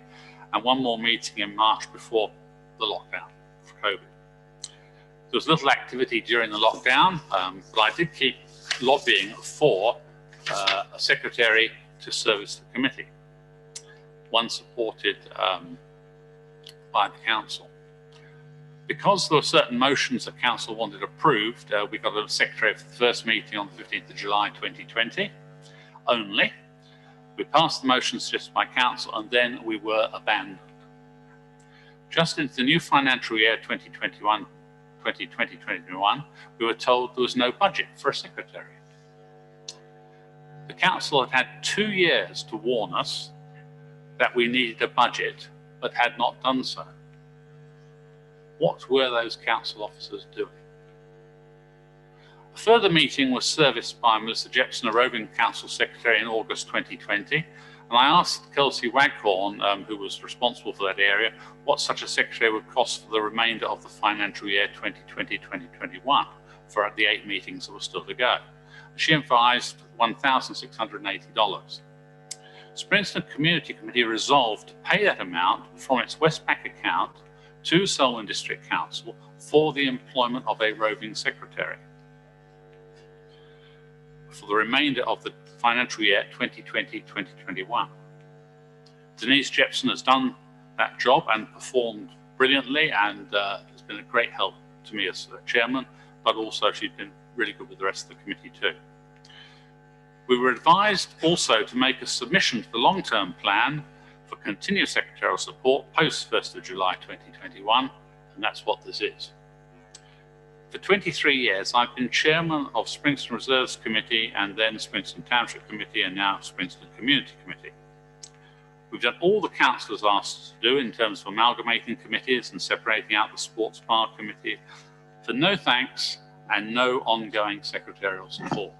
[SPEAKER 22] and one more meeting in March before the lockdown for COVID. There was little activity during the lockdown, but I did keep lobbying for a secretary to service the committee, one supported by the council. Because there were certain motions that council wanted approved, we got a secretary for the first meeting on the 15th of July 2020 only. We passed the motion suggested by council, and then we were abandoned. Just into the new financial year 2020-2021, we were told there was no budget for a secretary. The council had had 2 years to warn us that we needed a budget, but had not done so. What were those council officers doing? A further meeting was serviced by Melissa Jepson, a roving council secretary, in August 2020, and I asked Kelsey Waghorn, who was responsible for that area, what such a secretary would cost for the remainder of the financial year 2020-2021 for the 8 meetings that were still to go. She advised $1,680. Springston Community Committee resolved to pay that amount from its Westpac account to Selwyn District Council for the employment of a roving secretary for the remainder of the financial year 2020-2021. Denise Jepson has done that job and performed brilliantly, and has been a great help to me as chairman, but also she's been really good with the rest of the committee too. We were advised also to make a submission to the long-term plan for continued secretarial support post 1st of July 2021, and that's what this is. For 23 years, I've been chairman of Springston Reserves Committee, and then Springston Township Committee, and now Springston Community Committee. We've done all the councillors asked us to do in terms of amalgamating committees and separating out the sports bar committee, for no thanks and no ongoing secretarial support.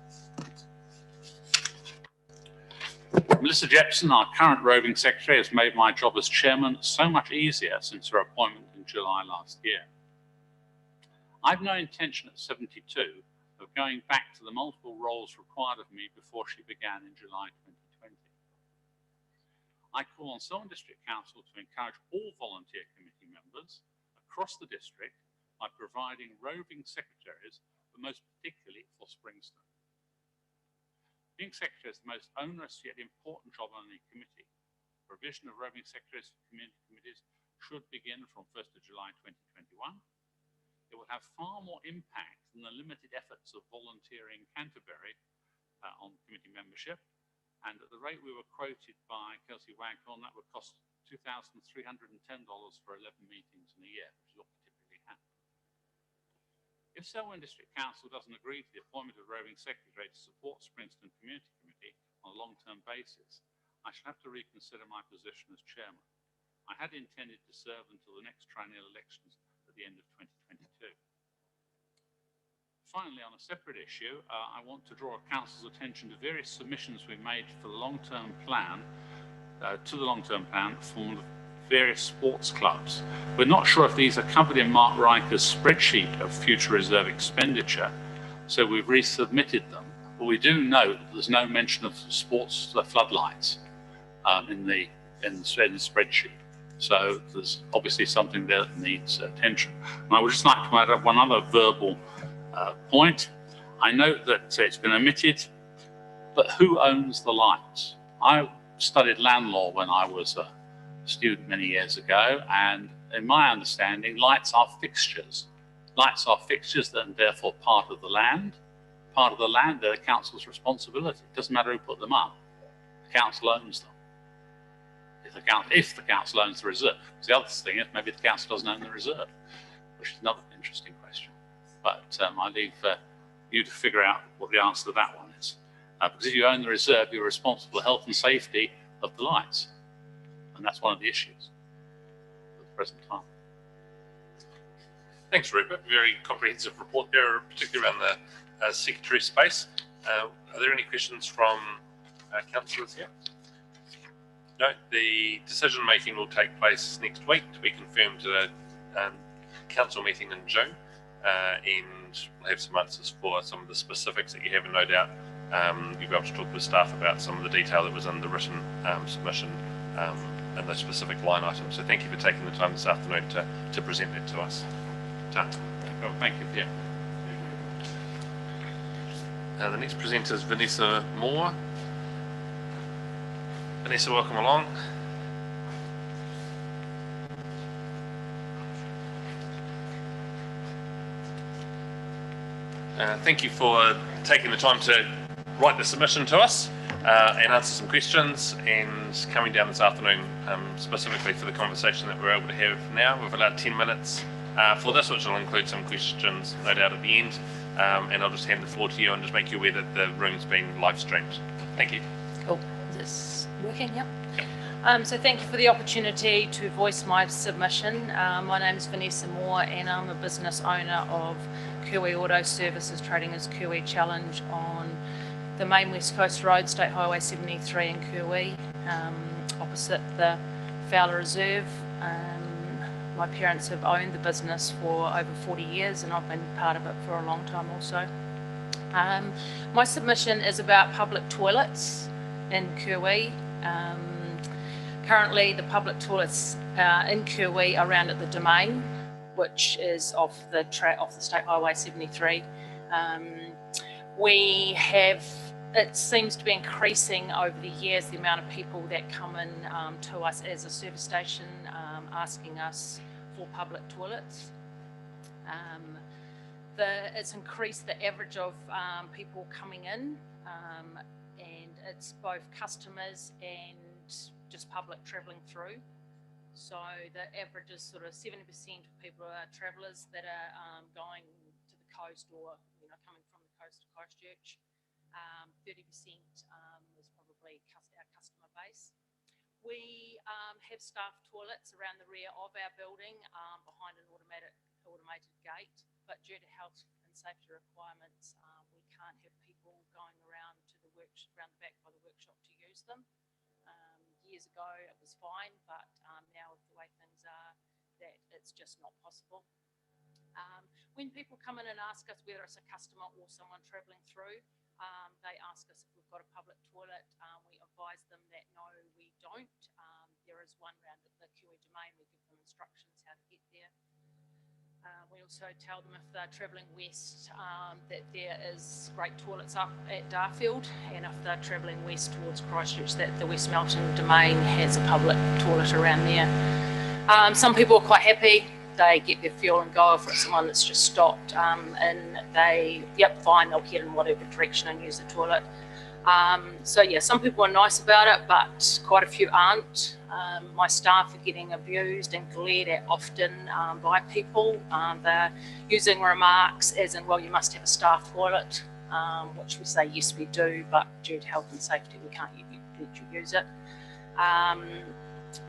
[SPEAKER 22] Melissa Jepson, our current roving secretary, has made my job as chairman so much easier since her appointment in July last year. I've no intention at 72 of going back to the multiple roles required of me before she began in July 2020. I call on Selwyn District Council to encourage all volunteer committee members across the district by providing roving secretaries, but most particularly for Springston. Being secretary is the most onerous yet important job on any committee. Provision of roving secretaries for community committees should begin from 1st of July 2021. It will have far more impact than the limited efforts of volunteering Canterbury on committee membership. And at the rate we were quoted by Kelsey Waghorn, that would cost $2,310 for 11 meetings in a year, which is what we typically have. If Selwyn District Council doesn't agree to the appointment of roving secretary to support Springston Community Committee on a long-term basis, I shall have to reconsider my position as chairman. I had intended to serve until the next triennial elections at the end of 2022. Finally, on a separate issue, I want to draw Council's attention to various submissions we made for the long-term plan, from the various sports clubs. We're not sure if these are covered in Mark Riker's spreadsheet of future reserve expenditure, so we've resubmitted them. But we do note that there's no mention of sports floodlights in the spreadsheet. So there's obviously something there that needs attention. And I would just like to add one other verbal point. I note that it's been omitted, but who owns the lights? I studied land law when I was a student many years ago, and in my understanding, lights are fixtures. Lights are fixtures that are therefore part of the land. Part of the land, they're the council's responsibility. It doesn't matter who put them up. The council owns them. If the council owns the reserve. Because the other thing is maybe the council doesn't own the reserve, which is another interesting question. But I leave you to figure out what the answer to that one is. Because if you own the reserve, you're responsible for health and safety of the lights. And that's one of the issues at the present time.
[SPEAKER 1] Thanks, Rupert. Very comprehensive report there, particularly around the secretary space. Are there any questions from councillors here? No, the decision making will take place next week to be confirmed at a council meeting in June, and we'll have some answers for some of the specifics that you have, and no doubt you'll be able to talk with staff about some of the detail that was in the written submission and those specific line items. So thank you for taking the time this afternoon to present that to us. Done.
[SPEAKER 22] Well, thank you, Pierre.
[SPEAKER 1] The next presenter is Vanessa Moore. Vanessa, welcome along. Thank you for taking the time to write the submission to us and answer some questions, and coming down this afternoon specifically for the conversation that we're able to have now. We've allowed 10 minutes for this, which will include some questions, no doubt, at the end. And I'll just hand the floor to you and just make you aware that the room's being live streamed. Thank you.
[SPEAKER 13] Cool. Is this working? Yep. So thank you for the opportunity to voice my submission. My name is Vanessa Moore, and I'm a business owner of Kiwi Auto Services, trading as Kiwi Challenge on the main West Coast Road, State Highway 73 in Kiwi, opposite the Fowler Reserve. My parents have owned the business for over 40 years, and I've been part of it for a long time also. My submission is about public toilets in Kiwi. Currently, the public toilets in Kiwi are around at the Domain, which is off the State Highway 73. It seems to be increasing over the years, the amount of people that come in to us as a service station asking us for public toilets. It's increased the average of people coming in, and it's both customers and just public travelling through. So the average is sort of 70% of people are travellers that are going to the coast or coming from the coast to Christchurch. 30% is probably our customer base. We have staffed toilets around the rear of our building behind an automated gate, but due to health and safety requirements, we can't have people going around around the back by the workshop to use them. Years ago it was fine, but now with the way things are, that it's just not possible. When people come in and ask us whether it's a customer or someone travelling through, They ask us if we've got a public toilet. We advise them that no, we don't. There is one round at the Kiwi Domain. We give them instructions how to get there. We also tell them if they're travelling west that there is great toilets up at Darfield, and if they're travelling west towards Christchurch that the West Melton Domain has a public toilet around there. Some people are quite happy. They get their fuel and go. If it's someone that's just stopped and they, yep, fine, they'll head in whatever direction and use the toilet. So yeah, some people are nice about it, but quite a few aren't. My staff are getting abused and glared at often by people. They're using remarks as in, well, you must have a staff toilet, which we say, yes, we do, but due to health and safety, we can't let you use it.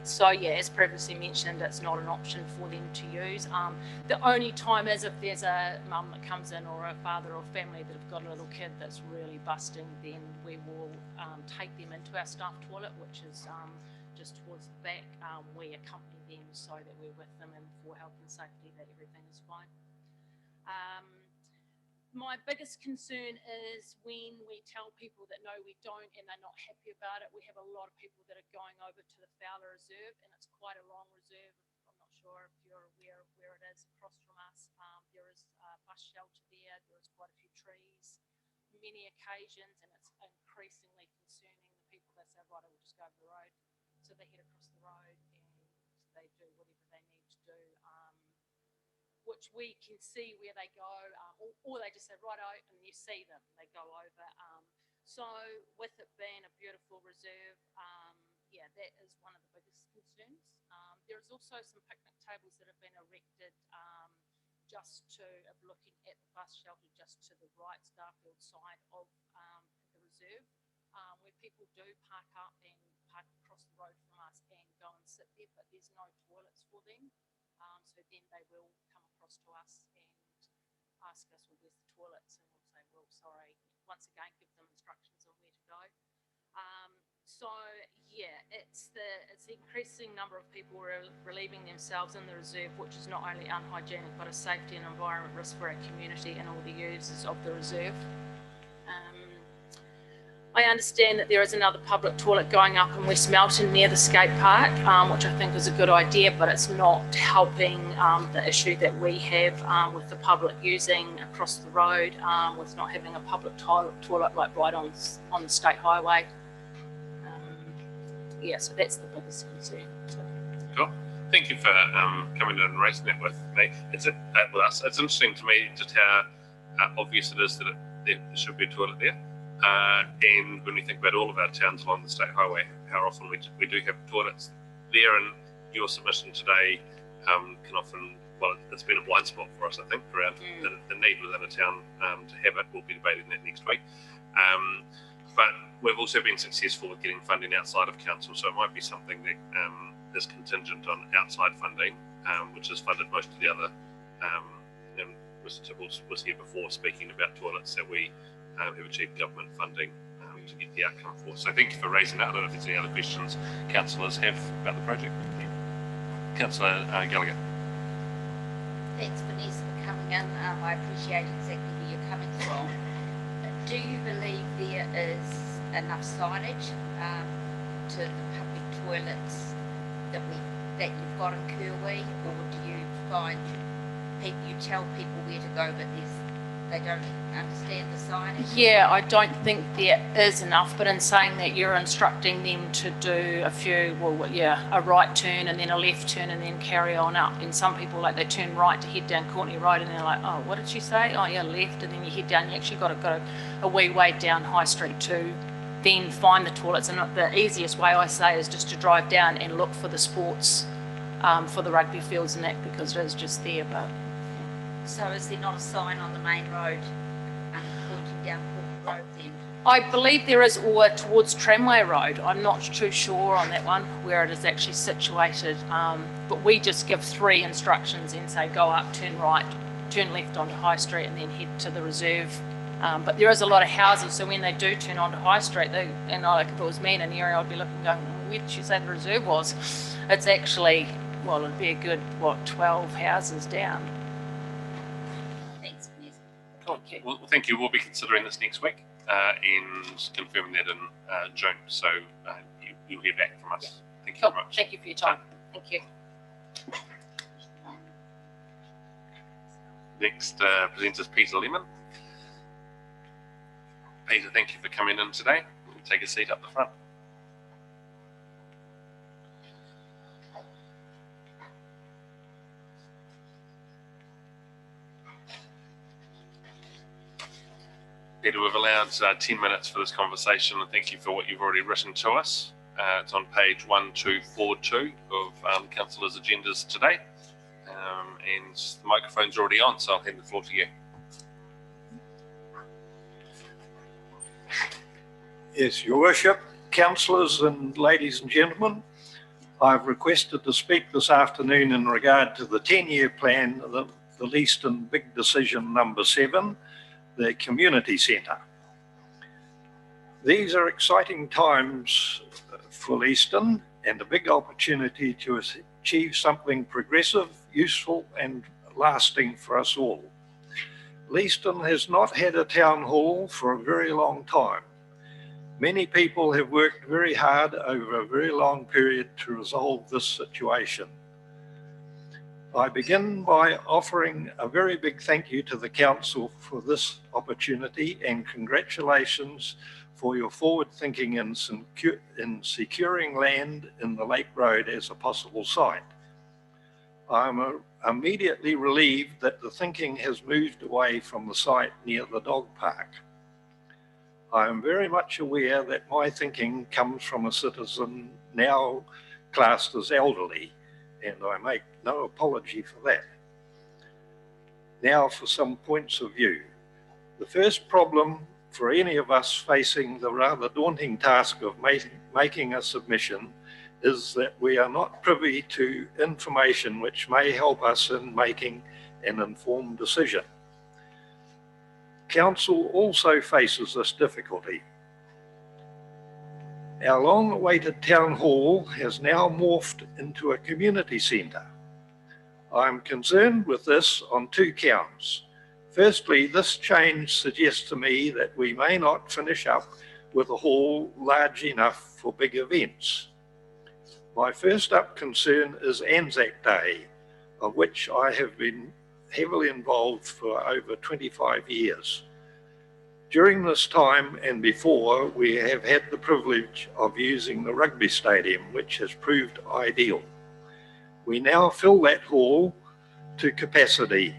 [SPEAKER 13] So yeah, as previously mentioned, it's not an option for them to use. The only time is if there's a mum that comes in or a father or family that have got a little kid that's really busting, then we will take them into our staff toilet, which is just towards the back. We accompany them so that we're with them and for health and safety that everything is fine. My biggest concern is when we tell people that no, we don't, and they're not happy about it. We have a lot of people that are going over to the Fowler Reserve, and it's quite a long reserve. I'm not sure if you're aware of where it is across from us. There is a bus shelter there. There is quite a few trees, many occasions, and it's increasingly concerning the people that say, right, I will just go over the road. So they head across the road and they do whatever they need to do. Which we can see where they go, or they just say, righto, and you see them, they go over. So with it being a beautiful reserve, yeah, that is one of the biggest concerns. There's also some picnic tables that have been erected just to, looking at the bus shelter, just to the right Starfield side of the reserve, where people do park up and park across the road from us and go and sit there, but there's no toilets for them. So then they will come across to us and ask us, well, where's the toilets? And we'll say, well, sorry. Once again, give them instructions on where to go. So yeah, it's the increasing number of people relieving themselves in the reserve, which is not only unhygienic, but a safety and environment risk for our community and all the users of the reserve. I understand that there is another public toilet going up in West Melton near the skate park, which I think is a good idea, but it's not helping the issue that we have with the public using across the road, with not having a public toilet like right on the state highway. Yeah, so that's the biggest concern.
[SPEAKER 1] Cool. Thank you for coming in and raising that with me. With us. It's interesting to me just how obvious it is that there should be a toilet there. And when we think about all of our towns along the state highway, how often we do have toilets there, and your submission today can often, well, it's been a blind spot for us, I think, around the need within a town to have it. We'll be debating that next week. But we've also been successful with getting funding outside of council, so it might be something that is contingent on outside funding, which has funded most of the other, and Mr. Tibbles was here before speaking about toilets that we have achieved government funding to get the outcome for. So thank you for raising that. I don't know if there's any other questions councillors have about the project. Councillor Gallagher.
[SPEAKER 9] Thanks, Vanessa, for coming in. I appreciate exactly where you're coming from. Do you believe there is enough signage to the public toilets that you've got in Kirwee, or do you find you tell people where to go, but they don't understand the signage?
[SPEAKER 13] Yeah, I don't think there is enough, but in saying that, you're instructing them to do a few, well, yeah, a right turn and then a left turn and then carry on up. And some people, like, they turn right to head down Courtney Road and they're like, oh, what did she say? Oh yeah, left, and then you head down. You actually got a wee way down High Street to then find the toilets. And the easiest way, I say, is just to drive down and look for the sports, for the rugby fields and that, because it is just there. But
[SPEAKER 9] so is there not a sign on the main road pointing down Courtney Road then?
[SPEAKER 13] I believe there is, or towards Tramway Road. I'm not too sure on that one, where it is actually situated. But we just give 3 instructions and say, go up, turn right, turn left onto High Street, and then head to the reserve. But there is a lot of houses, so when they do turn onto High Street, and like if it was me in an area, I'd be looking going, where did she say the reserve was? It's actually, well, it'd be a good, 12 houses down.
[SPEAKER 9] Thanks, Vanessa.
[SPEAKER 1] Cool. Well, thank you. We'll be considering this next week. and confirming that in June. So you'll hear back from us. Thank you
[SPEAKER 13] Cool.
[SPEAKER 1] very much.
[SPEAKER 13] Thank you for your time. Thank you.
[SPEAKER 1] Next presenter is Peter Lemon. Peter, thank you for coming in today. You can take a seat up the front. Peter, we've allowed 10 minutes for this conversation, and thank you for what you've already written to us. It's on page 1242 of Councillors' agendas today. And the microphone's already on, so I'll hand the floor to you.
[SPEAKER 14] Yes, Your Worship, councillors and ladies and gentlemen, I've requested to speak this afternoon in regard to the 10-year plan, the Leaston Big Decision number 7, the community centre. These are exciting times for Leaston and a big opportunity to achieve something progressive, useful and lasting for us all. Leaston has not had a town hall for a very long time. Many people have worked very hard over a very long period to resolve this situation. I begin by offering a very big thank you to the Council for this opportunity and congratulations for your forward thinking in securing land in the Lake Road as a possible site. I'm immediately relieved that the thinking has moved away from the site near the dog park. I am very much aware that my thinking comes from a citizen now classed as elderly, and I make no apology for that. Now for some points of view. The first problem for any of us facing the rather daunting task of making a submission is that we are not privy to information which may help us in making an informed decision. Council also faces this difficulty. Our long-awaited town hall has now morphed into a community centre. I'm concerned with this on 2 counts. Firstly, this change suggests to me that we may not finish up with a hall large enough for big events. My first up concern is Anzac Day, of which I have been heavily involved for over 25 years. During this time and before, we have had the privilege of using the rugby stadium, which has proved ideal. We now fill that hall to capacity,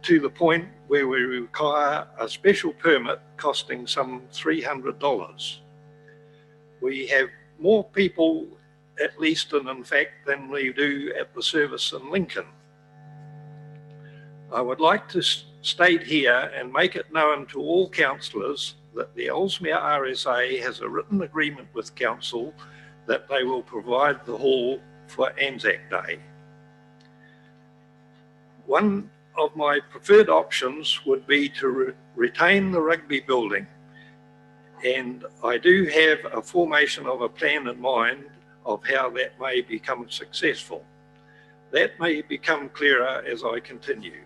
[SPEAKER 14] to the point where we require a special permit costing some $300. We have more people at Leaston, in fact, than we do at the service in Lincoln. I would like to state here and make it known to all councillors that the Ellesmere RSA has a written agreement with council that they will provide the hall for Anzac Day. One of my preferred options would be to retain the rugby building, and I do have a formation of a plan in mind of how that may become successful. That may become clearer as I continue.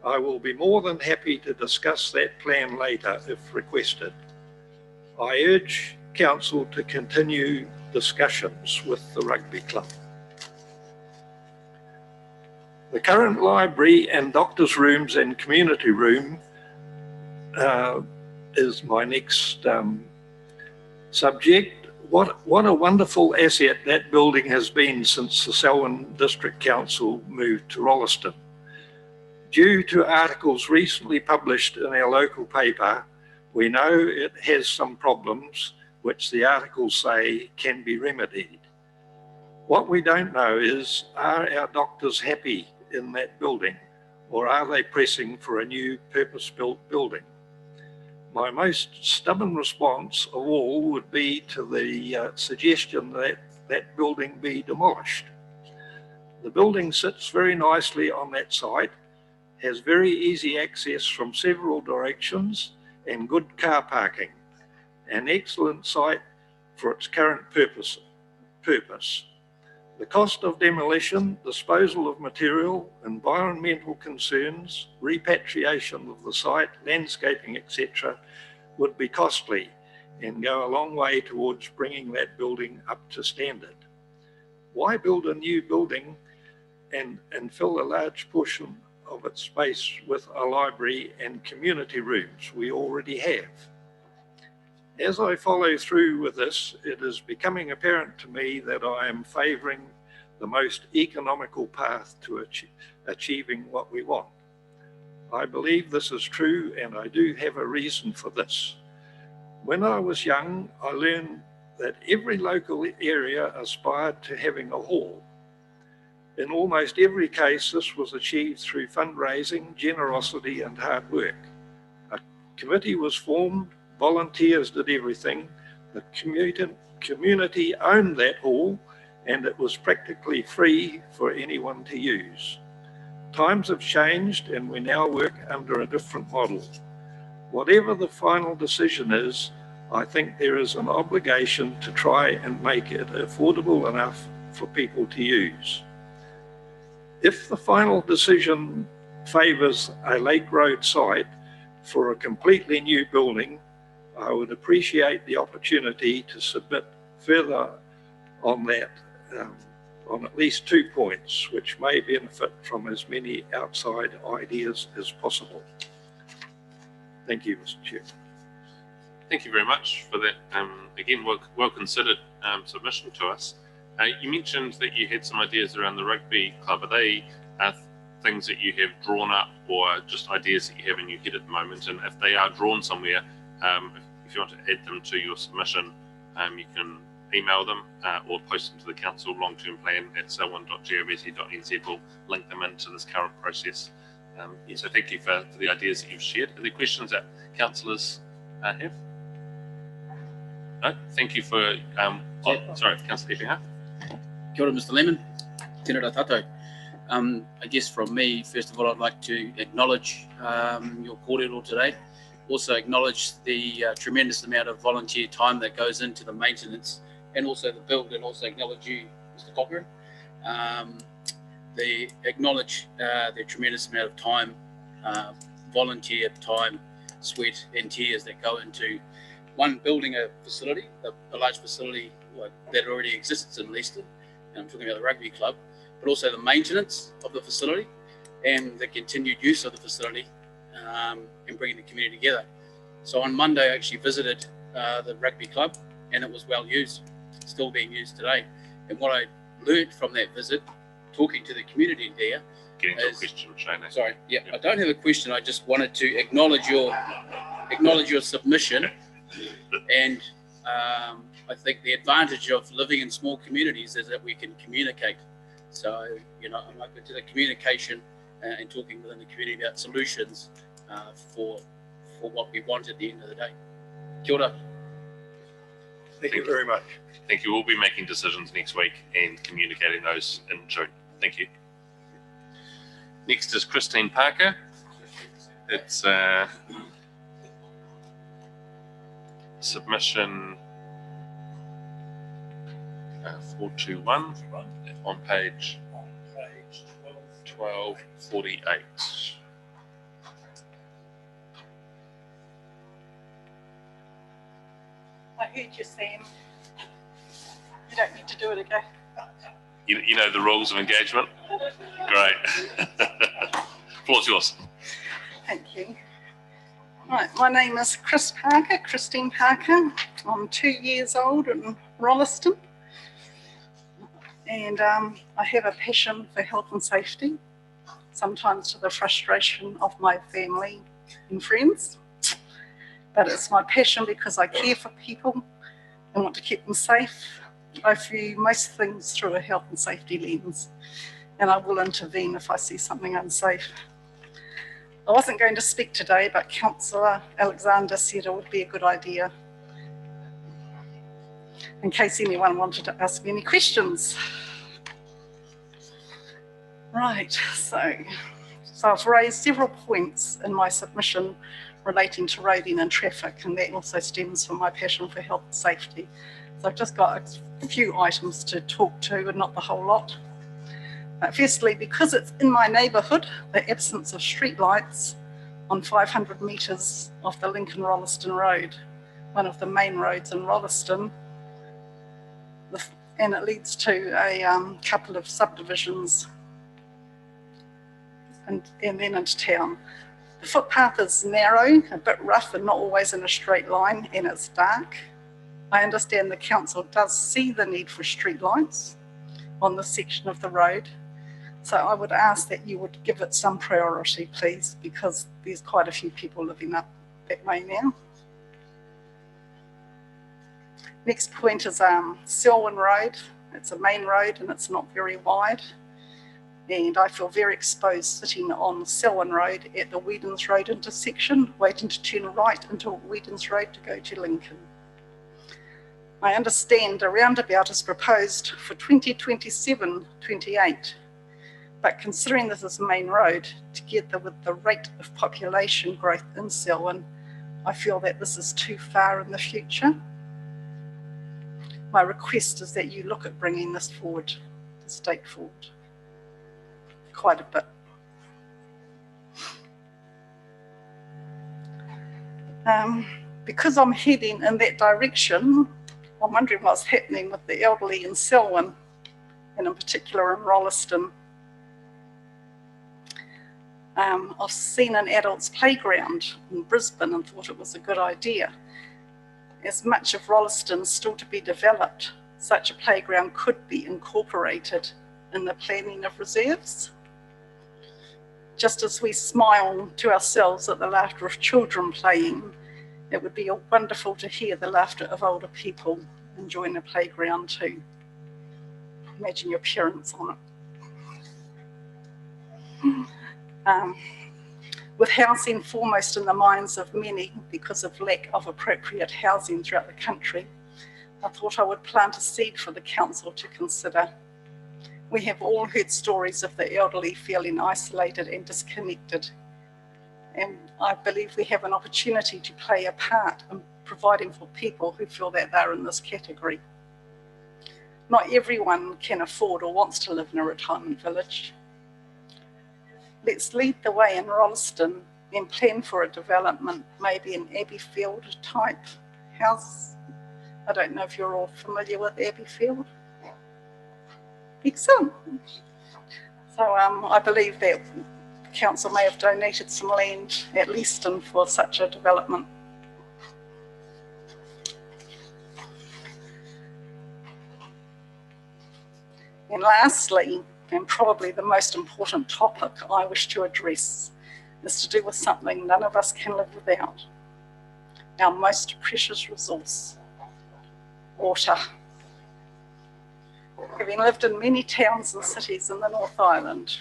[SPEAKER 14] I will be more than happy to discuss that plan later if requested. I urge council to continue discussions with the rugby club. The current library and doctor's rooms and community room is my next subject. What a wonderful asset that building has been since the Selwyn District Council moved to Rolleston. Due to articles recently published in our local paper, we know it has some problems which the articles say can be remedied. What we don't know is, are our doctors happy in that building, or are they pressing for a new purpose-built building? My most stubborn response of all would be to the suggestion that that building be demolished. The building sits very nicely on that site, has very easy access from several directions and good car parking, an excellent site for its current purpose. The cost of demolition, disposal of material, environmental concerns, repatriation of the site, landscaping, etc., would be costly and go a long way towards bringing that building up to standard. Why build a new building and fill a large portion of its space with a library and community rooms we already have? As I follow through with this, it is becoming apparent to me that I am favouring the most economical path to achieving what we want. I believe this is true, and I do have a reason for this. When I was young, I learned that every local area aspired to having a hall. In almost every case, this was achieved through fundraising, generosity, and hard work. A committee was formed, volunteers did everything, the community owned that hall, and it was practically free for anyone to use. Times have changed, and we now work under a different model. Whatever the final decision is, I think there is an obligation to try and make it affordable enough for people to use. If the final decision favours a Lake Road site for a completely new building, I would appreciate the opportunity to submit further on that, on at least 2 points, which may benefit from as many outside ideas as possible. Thank you, Mr. Chair.
[SPEAKER 1] Thank you very much for that, again, well considered submission to us. You mentioned that you had some ideas around the rugby club. Are they things that you have drawn up, or just ideas that you have in your head at the moment? And if they are drawn somewhere, if you want to add them to your submission, you can email them or post them to the council long-term plan at selwyn.gov.nz. We'll link them into this current process. So thank you for the ideas that you've shared. Are there questions that councillors have? No, thank you for, sorry, Councillor Epiha.
[SPEAKER 8] Kia ora, Mr. Lemon. Tēnā rā tātou. I guess from me, first of all, I'd like to acknowledge your kōrero today. Also acknowledge the tremendous amount of volunteer time that goes into the maintenance and also the build, and also acknowledge you, Mr. Cochrane. They acknowledge the tremendous amount of time, volunteer time, sweat and tears that go into one, building a facility, a large facility that already exists in Leeston, and I'm talking about the rugby club, but also the maintenance of the facility and the continued use of the facility, and bringing the community together. So on Monday, I actually visited the rugby club, and it was well used, still being used today. And what I learned from that visit, talking to the community there,
[SPEAKER 1] getting to a question, Shane.
[SPEAKER 8] Sorry, yeah, I don't have a question. I just wanted to acknowledge your submission, and I think the advantage of living in small communities is that we can communicate. So, you know, I'm open to the communication and talking within the community about solutions for what we want at the end of the day. Kia ora.
[SPEAKER 14] Thank you very much.
[SPEAKER 1] Thank you. We'll be making decisions next week and communicating those in June. Thank you. Next is Christine Parker. It's submission 421 on page 1248.
[SPEAKER 18] I heard you, Sam. You don't need to do it again.
[SPEAKER 1] You know the rules of engagement? Great. Floor's yours.
[SPEAKER 18] Thank you. Right, my name is Christine Parker. I'm 2 years old in Rolleston. And I have a passion for health and safety, sometimes to the frustration of my family and friends. But it's my passion because I care for people and want to keep them safe. I view most things through a health and safety lens, and I will intervene if I see something unsafe. I wasn't going to speak today, but Councillor Alexander said it would be a good idea in case anyone wanted to ask me any questions. Right, so I've raised several points in my submission relating to roading and traffic, and that also stems from my passion for health and safety. So I've just got a few items to talk to and not the whole lot. Firstly, because it's in my neighbourhood, the absence of street lights on 500 metres of the Lincoln-Rolleston Road, one of the main roads in Rolleston, and it leads to a couple of subdivisions and then into town. The footpath is narrow, a bit rough and not always in a straight line, and it's dark. I understand the council does see the need for street lights on this section of the road, so I would ask that you would give it some priority, please, because there's quite a few people living up that way now. Next point is Selwyn Road. It's a main road and it's not very wide. And I feel very exposed sitting on Selwyn Road at the Whedons Road intersection, waiting to turn right into Whedons Road to go to Lincoln. I understand a roundabout is proposed for 2027-28, but considering this is a main road, together with the rate of population growth in Selwyn, I feel that this is too far in the future. My request is that you look at bringing this forward, the state forward, quite a bit. Because I'm heading in that direction, I'm wondering what's happening with the elderly in Selwyn, and in particular in Rolleston. I've seen an adults playground in Brisbane and thought it was a good idea. As much of Rolleston is still to be developed, such a playground could be incorporated in the planning of reserves. Just as we smile to ourselves at the laughter of children playing, it would be wonderful to hear the laughter of older people enjoying a playground too. Imagine your parents on it. With housing foremost in the minds of many because of lack of appropriate housing throughout the country, I thought I would plant a seed for the council to consider. We have all heard stories of the elderly feeling isolated and disconnected, and I believe we have an opportunity to play a part in providing for people who feel that they're in this category. Not everyone can afford or wants to live in a retirement village. Let's lead the way in Rolleston and plan for a development, maybe an Abbeyfield type house. I don't know if you're all familiar with Abbeyfield. Excellent. So I believe that the council may have donated some land at Leaston for such a development. And lastly, and probably the most important topic I wish to address, is to do with something none of us can live without. Our most precious resource, water. Having lived in many towns and cities in the North Island,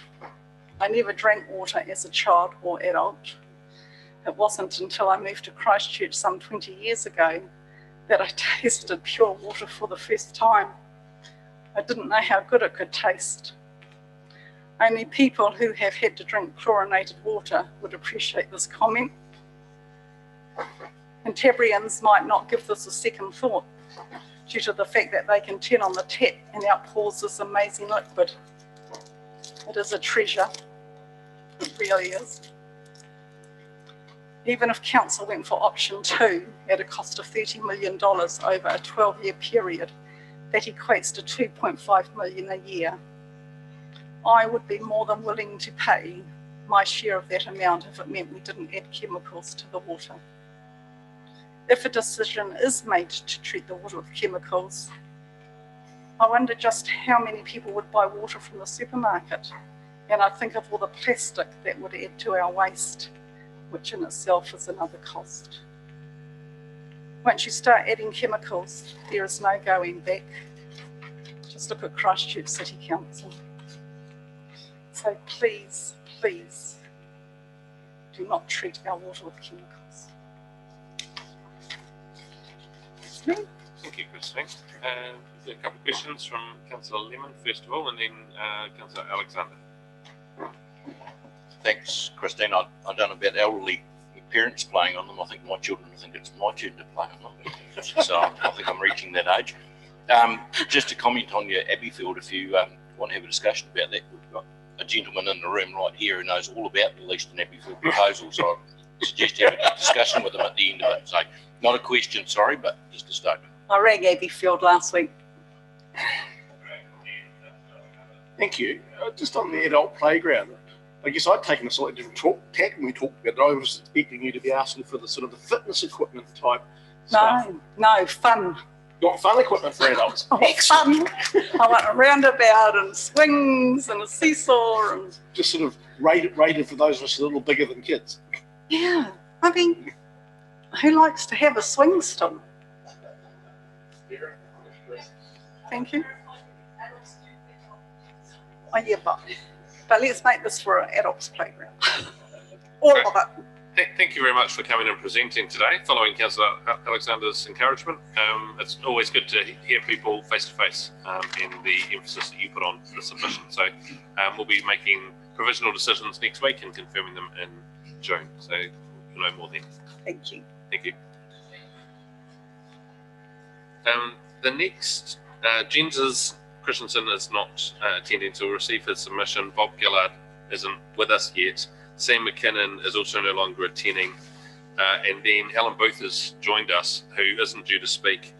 [SPEAKER 18] I never drank water as a child or adult. It wasn't until I moved to Christchurch some 20 years ago that I tasted pure water for the first time. I didn't know how good it could taste. Only people who have had to drink chlorinated water would appreciate this comment. Cantabrians might not give this a second thought due to the fact that they can turn on the tap and out pours this amazing liquid. It is a treasure. It really is. Even if council went for option 2 at a cost of $30 million over a 12-year period, that equates to $2.5 million a year. I would be more than willing to pay my share of that amount if it meant we didn't add chemicals to the water. If a decision is made to treat the water with chemicals, I wonder just how many people would buy water from the supermarket. And I think of all the plastic that would add to our waste, which in itself is another cost. Once you start adding chemicals, there is no going back. Just look at Christchurch City Council. So please, please, do not treat our water with chemicals.
[SPEAKER 1] Thank you, Christine. A couple of questions from Councillor Lemon, first of all, and then Councillor Alexander.
[SPEAKER 19] Thanks, Christine. I don't know about elderly parents playing on them. I think my children think it's my turn to play on them. So I think I'm reaching that age. Just to comment on your Abbeyfield, if you want to have a discussion about that, we've got a gentleman in the room right here who knows all about the Leaston Abbeyfield proposal, so I suggest having a discussion with him at the end of it. So, not a question, sorry, but just a statement.
[SPEAKER 18] I rang Abbeyfield last week.
[SPEAKER 5] Thank you. Just on the adult playground, I guess I'd taken a slightly different tack when we talked about it. I was expecting you to be asking for the sort of the fitness equipment type stuff.
[SPEAKER 18] No, fun.
[SPEAKER 5] You want fun equipment for adults?
[SPEAKER 18] I want fun. I want a roundabout and swings and a seesaw and
[SPEAKER 5] just sort of rated for those of us a little bigger than kids.
[SPEAKER 18] Yeah, I mean, who likes to have a swing still? Thank you. Oh yeah, but let's make this for an adults playground. All of it.
[SPEAKER 1] Thank you very much for coming and presenting today, following Councillor Alexander's encouragement. It's always good to hear people face to face and the emphasis that you put on the submission. So we'll be making provisional decisions next week and confirming them in June. So you'll know more then.
[SPEAKER 18] Thank you.
[SPEAKER 1] Thank you. The next, Jens Christensen is not attending to receive his submission. Bob Gillard isn't with us yet. Sam McKinnon is also no longer attending. And then Alan Booth has joined us, who isn't due to speak,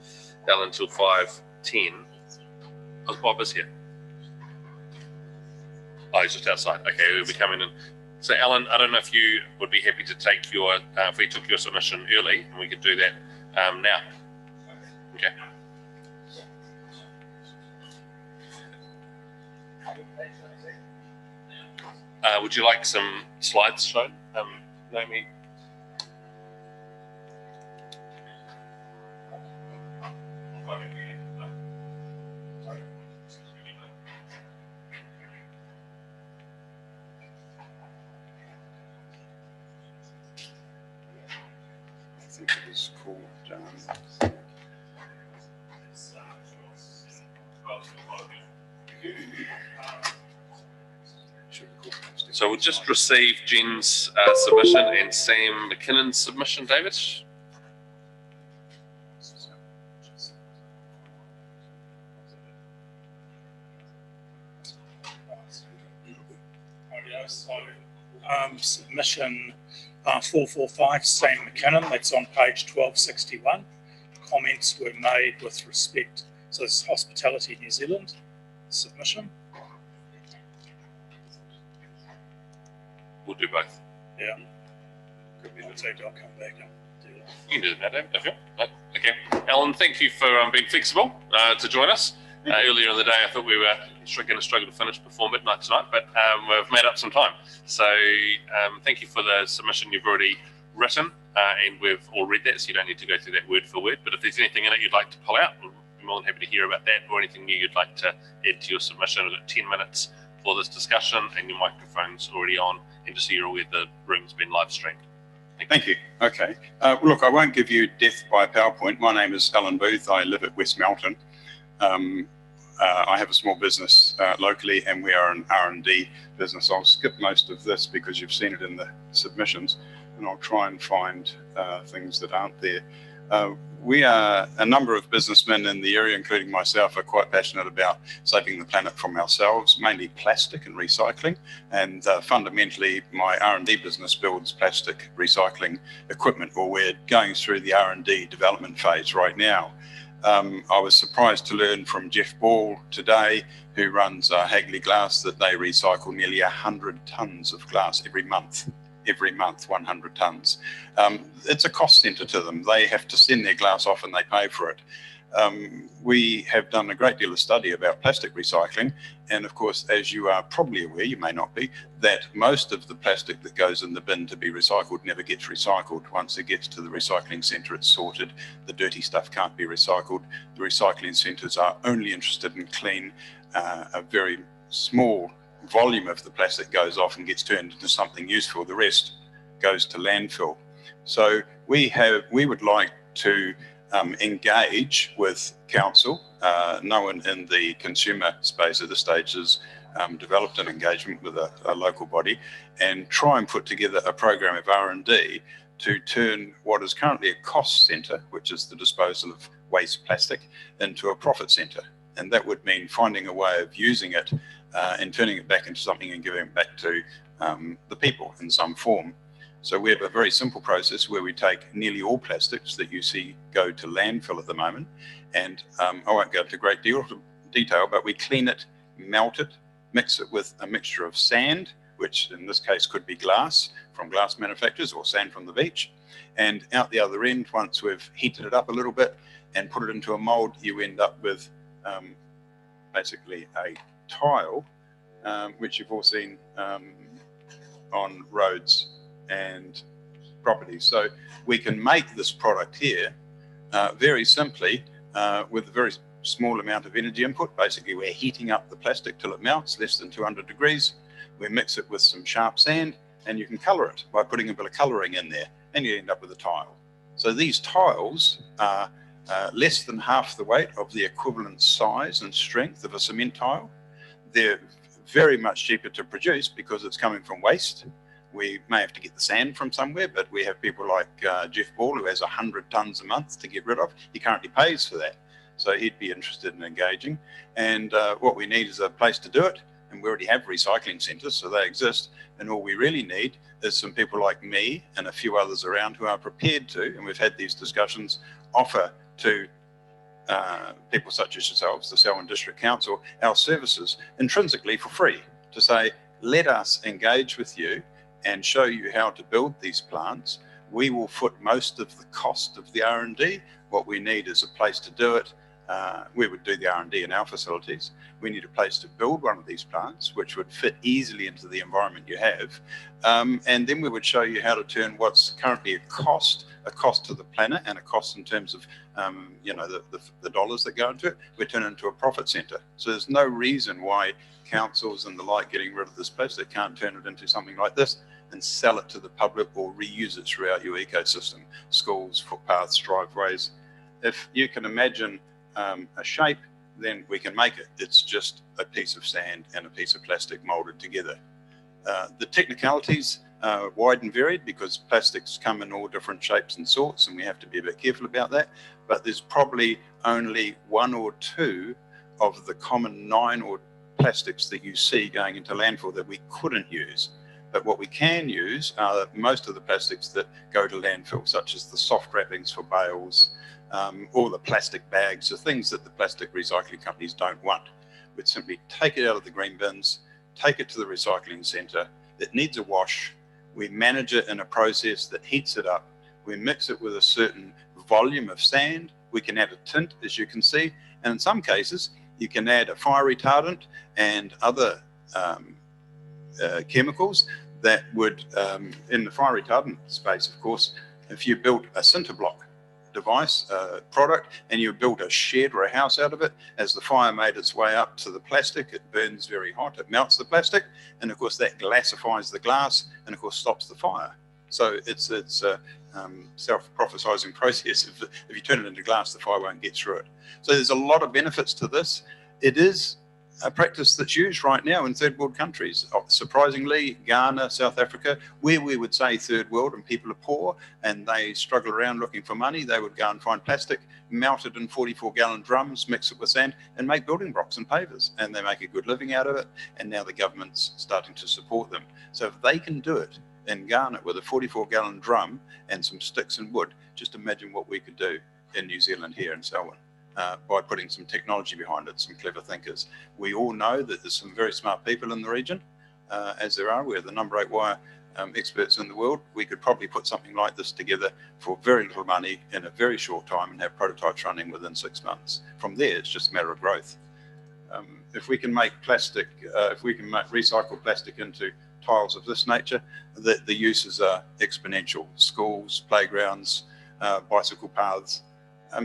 [SPEAKER 1] Alan, until 5:10. Oh, Bob is here. Oh, he's just outside. Okay, he'll be coming in. So, Alan, I don't know if you would be happy to take your, if we took your submission early, and we could do that now. Okay. Would you like some slides shown, Naomi?
[SPEAKER 20] I think it was called.
[SPEAKER 1] So we'll just receive Jen's submission and Sam McKinnon's submission, David.
[SPEAKER 3] So, submission 445, Sam McKinnon, that's on page 1261. Comments were made with respect, so this is Hospitality New Zealand submission.
[SPEAKER 1] We'll do both.
[SPEAKER 3] Yeah. Could be the two. I'll come back and do that.
[SPEAKER 1] You can do that, David, if you want. Okay. Alan, thank you for being flexible to join us. Earlier in the day, I thought we were going to struggle to finish before midnight tonight, but we've made up some time. So thank you for the submission you've already written, and we've all read that, so you don't need to go through that word for word. But if there's anything in it you'd like to pull out, we'll be more than happy to hear about that, or anything new you'd like to add to your submission. We've got 10 minutes for this discussion, and your microphone's already on, and just so you're aware, the room's been live streamed.
[SPEAKER 20] Thank you. Okay. Look, I won't give you death by PowerPoint. My name is Alan Booth. I live at West Melton. I have a small business locally, and we are an R&D business. I'll skip most of this because you've seen it in the submissions, and I'll try and find things that aren't there. We are, a number of businessmen in the area, including myself, are quite passionate about saving the planet from ourselves, mainly plastic and recycling. And fundamentally, my R&D business builds plastic recycling equipment, or we're going through the R&D development phase right now. I was surprised to learn from Jeff Ball today, who runs Hagley Glass, that they recycle nearly 100 tonnes of glass every month. 100 tonnes. It's a cost centre to them. They have to send their glass off and they pay for it. We have done a great deal of study about plastic recycling, and of course, as you are probably aware, you may not be, that most of the plastic that goes in the bin to be recycled never gets recycled. Once it gets to the recycling centre, it's sorted. The dirty stuff can't be recycled. The recycling centres are only interested in clean. A very small volume of the plastic goes off and gets turned into something useful. The rest goes to landfill. So we would like to engage with council. No one in the consumer space at this stage has developed an engagement with a local body, and try and put together a program of R&D to turn what is currently a cost centre, which is the disposal of waste plastic, into a profit centre. And that would mean finding a way of using it and turning it back into something and giving it back to the people in some form. So we have a very simple process where we take nearly all plastics that you see go to landfill at the moment, and I won't go into a great deal of detail, but we clean it, melt it, mix it with a mixture of sand, which in this case could be glass from glass manufacturers or sand from the beach, and out the other end, once we've heated it up a little bit and put it into a mold, you end up with basically a tile, which you've all seen on roads and properties. So we can make this product here very simply with a very small amount of energy input. Basically, we're heating up the plastic till it melts, less than 200 degrees. We mix it with some sharp sand, and you can color it by putting a bit of coloring in there, and you end up with a tile. So these tiles are less than half the weight of the equivalent size and strength of a cement tile. They're very much cheaper to produce because it's coming from waste. We may have to get the sand from somewhere, but we have people like Jeff Ball, who has 100 tons a month to get rid of. He currently pays for that. So he'd be interested in engaging. And what we need is a place to do it. And we already have recycling centres, so they exist. And all we really need is some people like me and a few others around who are prepared to, and we've had these discussions, offer to people such as yourselves, the Selwyn District Council, our services intrinsically for free, to say, let us engage with you and show you how to build these plants. We will foot most of the cost of the R&D. What we need is a place to do it. We would do the R&D in our facilities. We need a place to build one of these plants, which would fit easily into the environment you have. And then we would show you how to turn what's currently a cost to the planet and a cost in terms of, you know, the dollars that go into it, we turn it into a profit centre. So there's no reason why councils and the like getting rid of this place, they can't turn it into something like this and sell it to the public or reuse it throughout your ecosystem, schools, footpaths, driveways. If you can imagine a shape, then we can make it. It's just a piece of sand and a piece of plastic molded together. The technicalities are wide and varied because plastics come in all different shapes and sorts, and we have to be a bit careful about that. But there's probably only 1 or 2 of the common 9 or plastics that you see going into landfill that we couldn't use. But what we can use are most of the plastics that go to landfill, such as the soft wrappings for bales, all the plastic bags, the things that the plastic recycling companies don't want. We'd simply take it out of the green bins, take it to the recycling centre. It needs a wash. We manage it in a process that heats it up. We mix it with a certain volume of sand. We can add a tint, as you can see. And in some cases, you can add a fire retardant and other chemicals that would, in the fire retardant space, of course, if you built a cinder block device product and you built a shed or a house out of it, as the fire made its way up to the plastic, it burns very hot, it melts the plastic, and of course that glassifies the glass and of course stops the fire. So it's a self-prophesizing process. If you turn it into glass, the fire won't get through it. So there's a lot of benefits to this. It is a practice that's used right now in third world countries. Surprisingly, Ghana, South Africa, where we would say third world and people are poor and they struggle around looking for money, they would go and find plastic, melt it in 44-gallon drums, mix it with sand and make building blocks and pavers, and they make a good living out of it, and now the government's starting to support them. So if they can do it in Ghana with a 44-gallon drum and some sticks and wood, just imagine what we could do in New Zealand here in Selwyn. By putting some technology behind it, some clever thinkers. We all know that there's some very smart people in the region, as there are. We're the number 8 wire experts in the world. We could probably put something like this together for very little money in a very short time and have prototypes running within 6 months. From there, it's just a matter of growth. If we can make plastic, if we can recycle plastic into tiles of this nature, the uses are exponential. Schools, playgrounds, bicycle paths.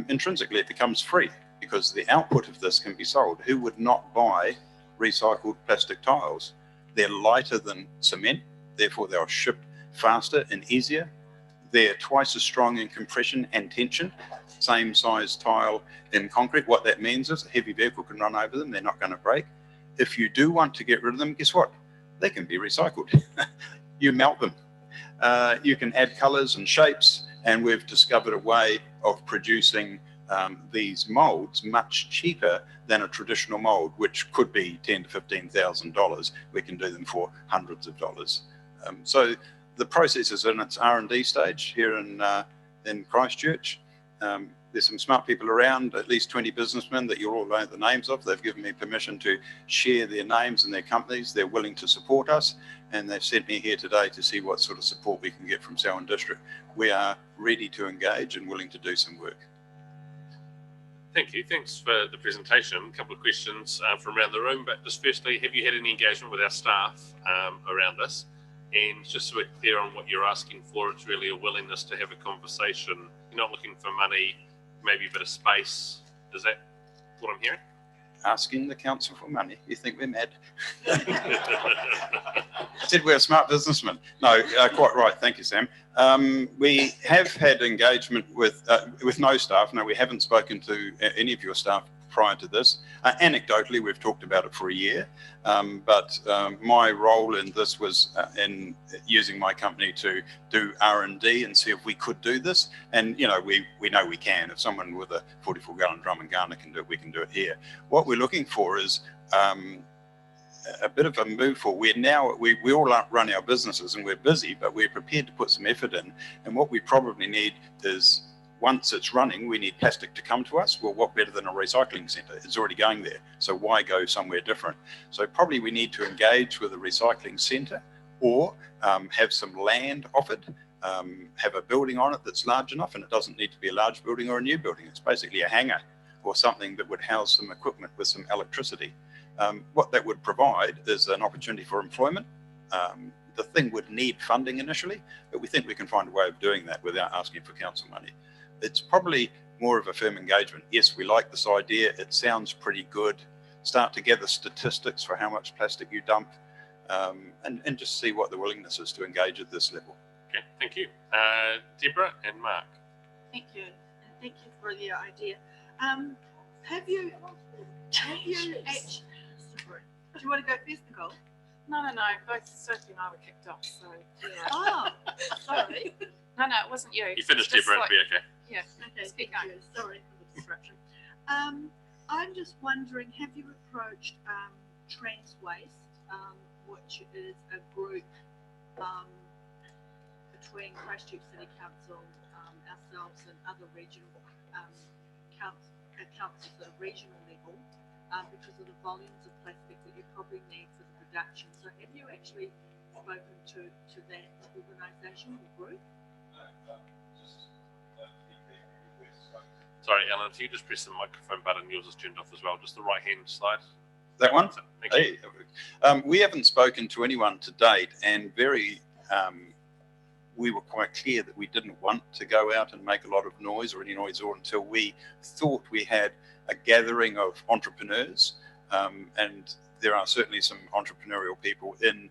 [SPEAKER 20] Intrinsically it becomes free because the output of this can be sold. Who would not buy recycled plastic tiles? They're lighter than cement, therefore they'll ship faster and easier. They're twice as strong in compression and tension. Same size tile in concrete. What that means is a heavy vehicle can run over them, they're not going to break. If you do want to get rid of them, guess what? They can be recycled. You melt them. You can add colors and shapes, and we've discovered a way of producing these molds much cheaper than a traditional mold, which could be $10,000 to $15,000. We can do them for hundreds of dollars. So the process is in its R&D stage here in Christchurch. There's some smart people around, at least 20 businessmen that you all know the names of. They've given me permission to share their names and their companies. They're willing to support us, and they've sent me here today to see what sort of support we can get from Selwyn District. We are ready to engage and willing to do some work.
[SPEAKER 1] Thank you. Thanks for the presentation. A couple of questions from around the room, but just firstly, have you had any engagement with our staff around this? And just so we're clear on what you're asking for, it's really a willingness to have a conversation. You're not looking for money, maybe a bit of space. Is that what I'm hearing?
[SPEAKER 20] Asking the council for money? You think we're mad? Said we're a smart businessman. No, quite right. Thank you, Sam. We have had engagement with no staff. No, we haven't spoken to any of your staff prior to this. Anecdotally, we've talked about it for a year, but my role in this was in using my company to do R&D and see if we could do this. And, you know, we know we can. If someone with a 44-gallon drum and garner can do it, we can do it here. What we're looking for is a bit of a move for we all run our businesses and we're busy, but we're prepared to put some effort in. And what we probably need is, once it's running, we need plastic to come to us. Well, what better than a recycling centre? It's already going there. So why go somewhere different? So probably we need to engage with a recycling centre, or have some land offered, have a building on it that's large enough, and it doesn't need to be a large building or a new building. It's basically a hangar or something that would house some equipment with some electricity. What that would provide is an opportunity for employment. The thing would need funding initially, but we think we can find a way of doing that without asking for council money. It's probably more of a firm engagement. Yes, we like this idea. It sounds pretty good. Start to gather statistics for how much plastic you dump, and just see what the willingness is to engage at this level.
[SPEAKER 1] Okay, thank you. Deborah and Mark.
[SPEAKER 4] Thank you, and thank you for the idea. Have you actually, sorry, do you want to go first, Nicole?
[SPEAKER 7] No. Both Sophie and I were kicked off, so yeah.
[SPEAKER 4] Oh, sorry.
[SPEAKER 7] No, it wasn't you.
[SPEAKER 1] You finished, Deborah, it'll be okay.
[SPEAKER 7] Yeah.
[SPEAKER 4] Okay, thank you. Sorry for the disruption. I'm just wondering, have you approached Trans Waste, which is a group between Christchurch City Council, ourselves, and other regional councils at a regional level, because of the volumes of plastic that you probably need for the production. So have you actually spoken to that organisation or group?
[SPEAKER 1] Sorry, Alan, if you just press the microphone button, yours is turned off as well. Just the right-hand side.
[SPEAKER 20] That one?
[SPEAKER 1] Thank you.
[SPEAKER 20] Hey, we haven't spoken to anyone to date, and we were quite clear that we didn't want to go out and make a lot of noise or any noise until we thought we had a gathering of entrepreneurs, and there are certainly some entrepreneurial people in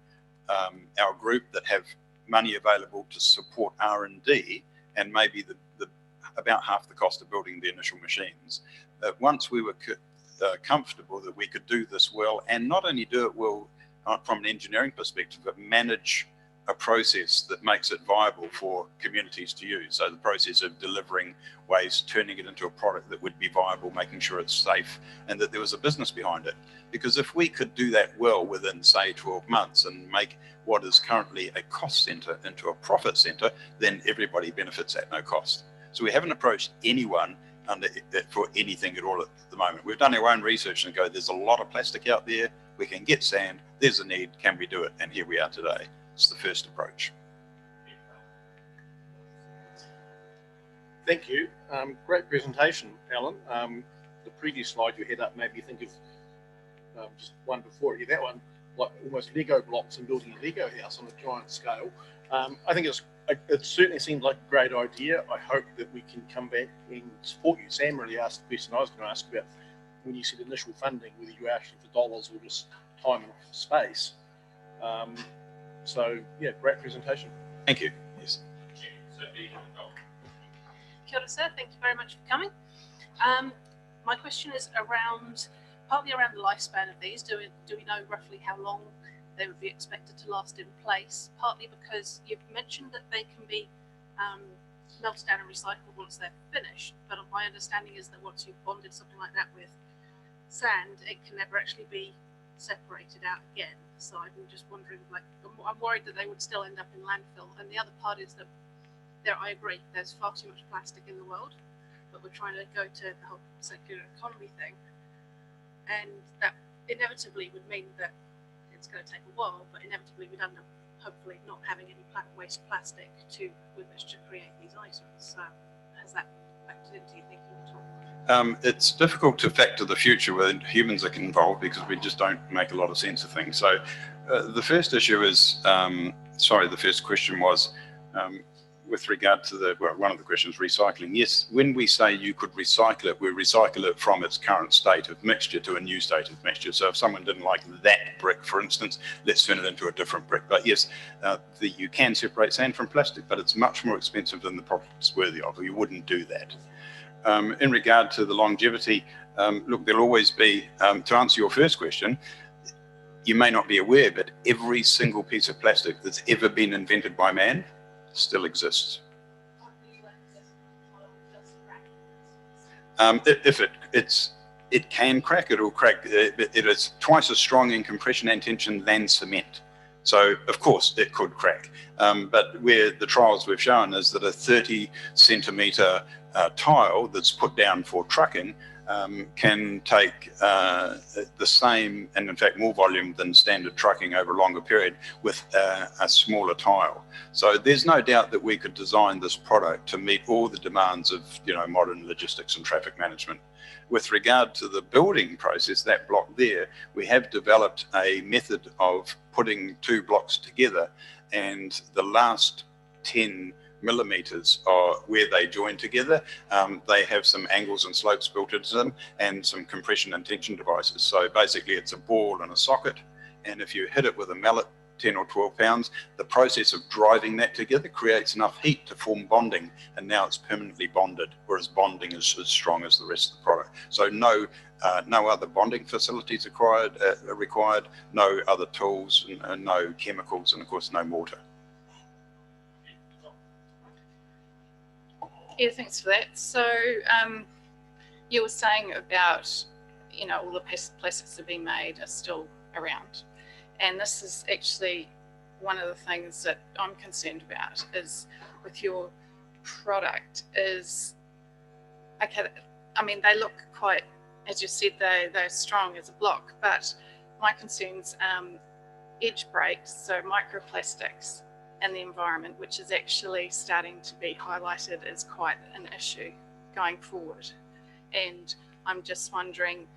[SPEAKER 20] our group that have money available to support R&D, and maybe about half the cost of building the initial machines. Once we were comfortable that we could do this well, and not only do it well from an engineering perspective, but manage a process that makes it viable for communities to use. So the process of delivering waste, turning it into a product that would be viable, making sure it's safe, and that there was a business behind it. Because if we could do that well within, say, 12 months and make what is currently a cost centre into a profit centre, then everybody benefits at no cost. So we haven't approached anyone for anything at all at the moment. We've done our own research and go, there's a lot of plastic out there. We can get sand. There's a need. Can we do it? And here we are today. It's the first approach.
[SPEAKER 5] Thank you. Great presentation, Alan. The previous slide you had up made me think of just one before it. That one, like almost Lego blocks and building a Lego house on a giant scale. I think it certainly seemed like a great idea. I hope that we can come back and support you. Sam really asked the question I was going to ask about when you said initial funding, whether you were asking for dollars or just time and space. So, yeah, great presentation.
[SPEAKER 20] Thank you. Yes.
[SPEAKER 7] Kia ora, sir. Thank you very much for coming. My question is partly around the lifespan of these. Do we know roughly how long they would be expected to last in place? Partly because you've mentioned that they can be melted down and recycled once they're finished. But my understanding is that once you've bonded something like that with sand, it can never actually be separated out again. So I'm just wondering, like, I'm worried that they would still end up in landfill. And the other part is that I agree, there's far too much plastic in the world, but we're trying to go to the whole circular economy thing, and that inevitably would mean that it's going to take a while, but inevitably we'd end up hopefully not having any waste plastic with which to create these items. So has that factored into your thinking at all?
[SPEAKER 20] It's difficult to factor the future when humans are involved because we just don't make a lot of sense of things. So the first issue is, the first question was with regard to one of the questions, recycling. Yes, when we say you could recycle it, we recycle it from its current state of mixture to a new state of mixture. So if someone didn't like that brick, for instance, let's turn it into a different brick. But yes, you can separate sand from plastic, but it's much more expensive than the product is worthy of. You wouldn't do that. In regard to the longevity, look, there'll always be, to answer your first question, you may not be aware, but every single piece of plastic that's ever been invented by man still exists. If it can crack, it'll crack. It is twice as strong in compression and tension than cement. So of course it could crack. But where the trials we've shown is that a 30 centimetre tile that's put down for trucking can take the same, and in fact more volume than standard trucking over a longer period with a smaller tile. So there's no doubt that we could design this product to meet all the demands of modern logistics and traffic management. With regard to the building process, that block there, we have developed a method of putting two blocks together, and the last 10 millimeters are where they join together. They have some angles and slopes built into them and some compression and tension devices. So basically it's a ball and a socket, and if you hit it with a mallet 10 or 12 pounds, the process of driving that together creates enough heat to form bonding, and now it's permanently bonded, whereas bonding is as strong as the rest of the product. So no other bonding facilities are required, no other tools, and no chemicals, and of course no mortar.
[SPEAKER 7] Yeah, thanks for that. So you were saying about, all the plastics that are being made are still around. And this is actually one of the things that I'm concerned about is with your product is, okay, I mean, they look quite, as you said, they're strong as a block, but my concern's edge breaks, so microplastics and the environment, which is actually starting to be highlighted as quite an issue going forward. And I'm just wondering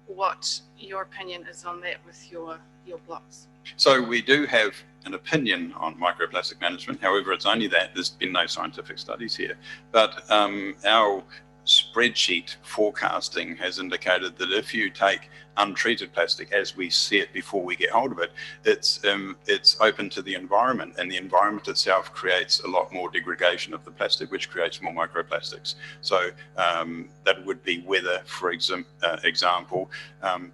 [SPEAKER 7] what your opinion is on that with your blocks.
[SPEAKER 20] So we do have an opinion on microplastic management. However, it's only that. There's been no scientific studies here. But our spreadsheet forecasting has indicated that if you take untreated plastic as we see it before we get hold of it, it's open to the environment, and the environment itself creates a lot more degradation of the plastic, which creates more microplastics. So that would be weather, for example,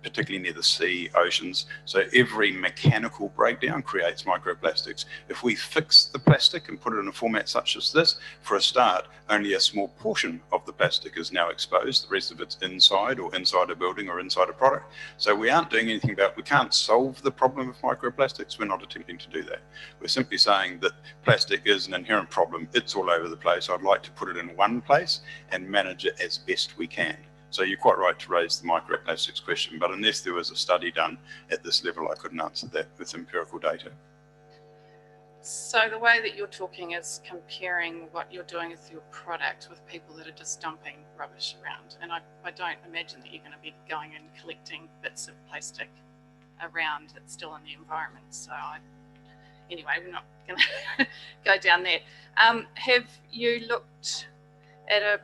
[SPEAKER 20] particularly near the sea, oceans. So every mechanical breakdown creates microplastics. If we fix the plastic and put it in a format such as this, for a start, only a small portion of the plastic is now exposed. The rest of it's inside or inside a building or inside a product. So we aren't doing anything about it. We can't solve the problem of microplastics. We're not attempting to do that. We're simply saying that plastic is an inherent problem. It's all over the place. I'd like to put it in one place and manage it as best we can. So you're quite right to raise the microplastics question, but unless there was a study done at this level, I couldn't answer that with empirical data.
[SPEAKER 7] So the way that you're talking is comparing what you're doing with your product with people that are just dumping rubbish around. And I don't imagine that you're going to be going and collecting bits of plastic around that's still in the environment. So anyway, we're not going to go down that. Have you looked at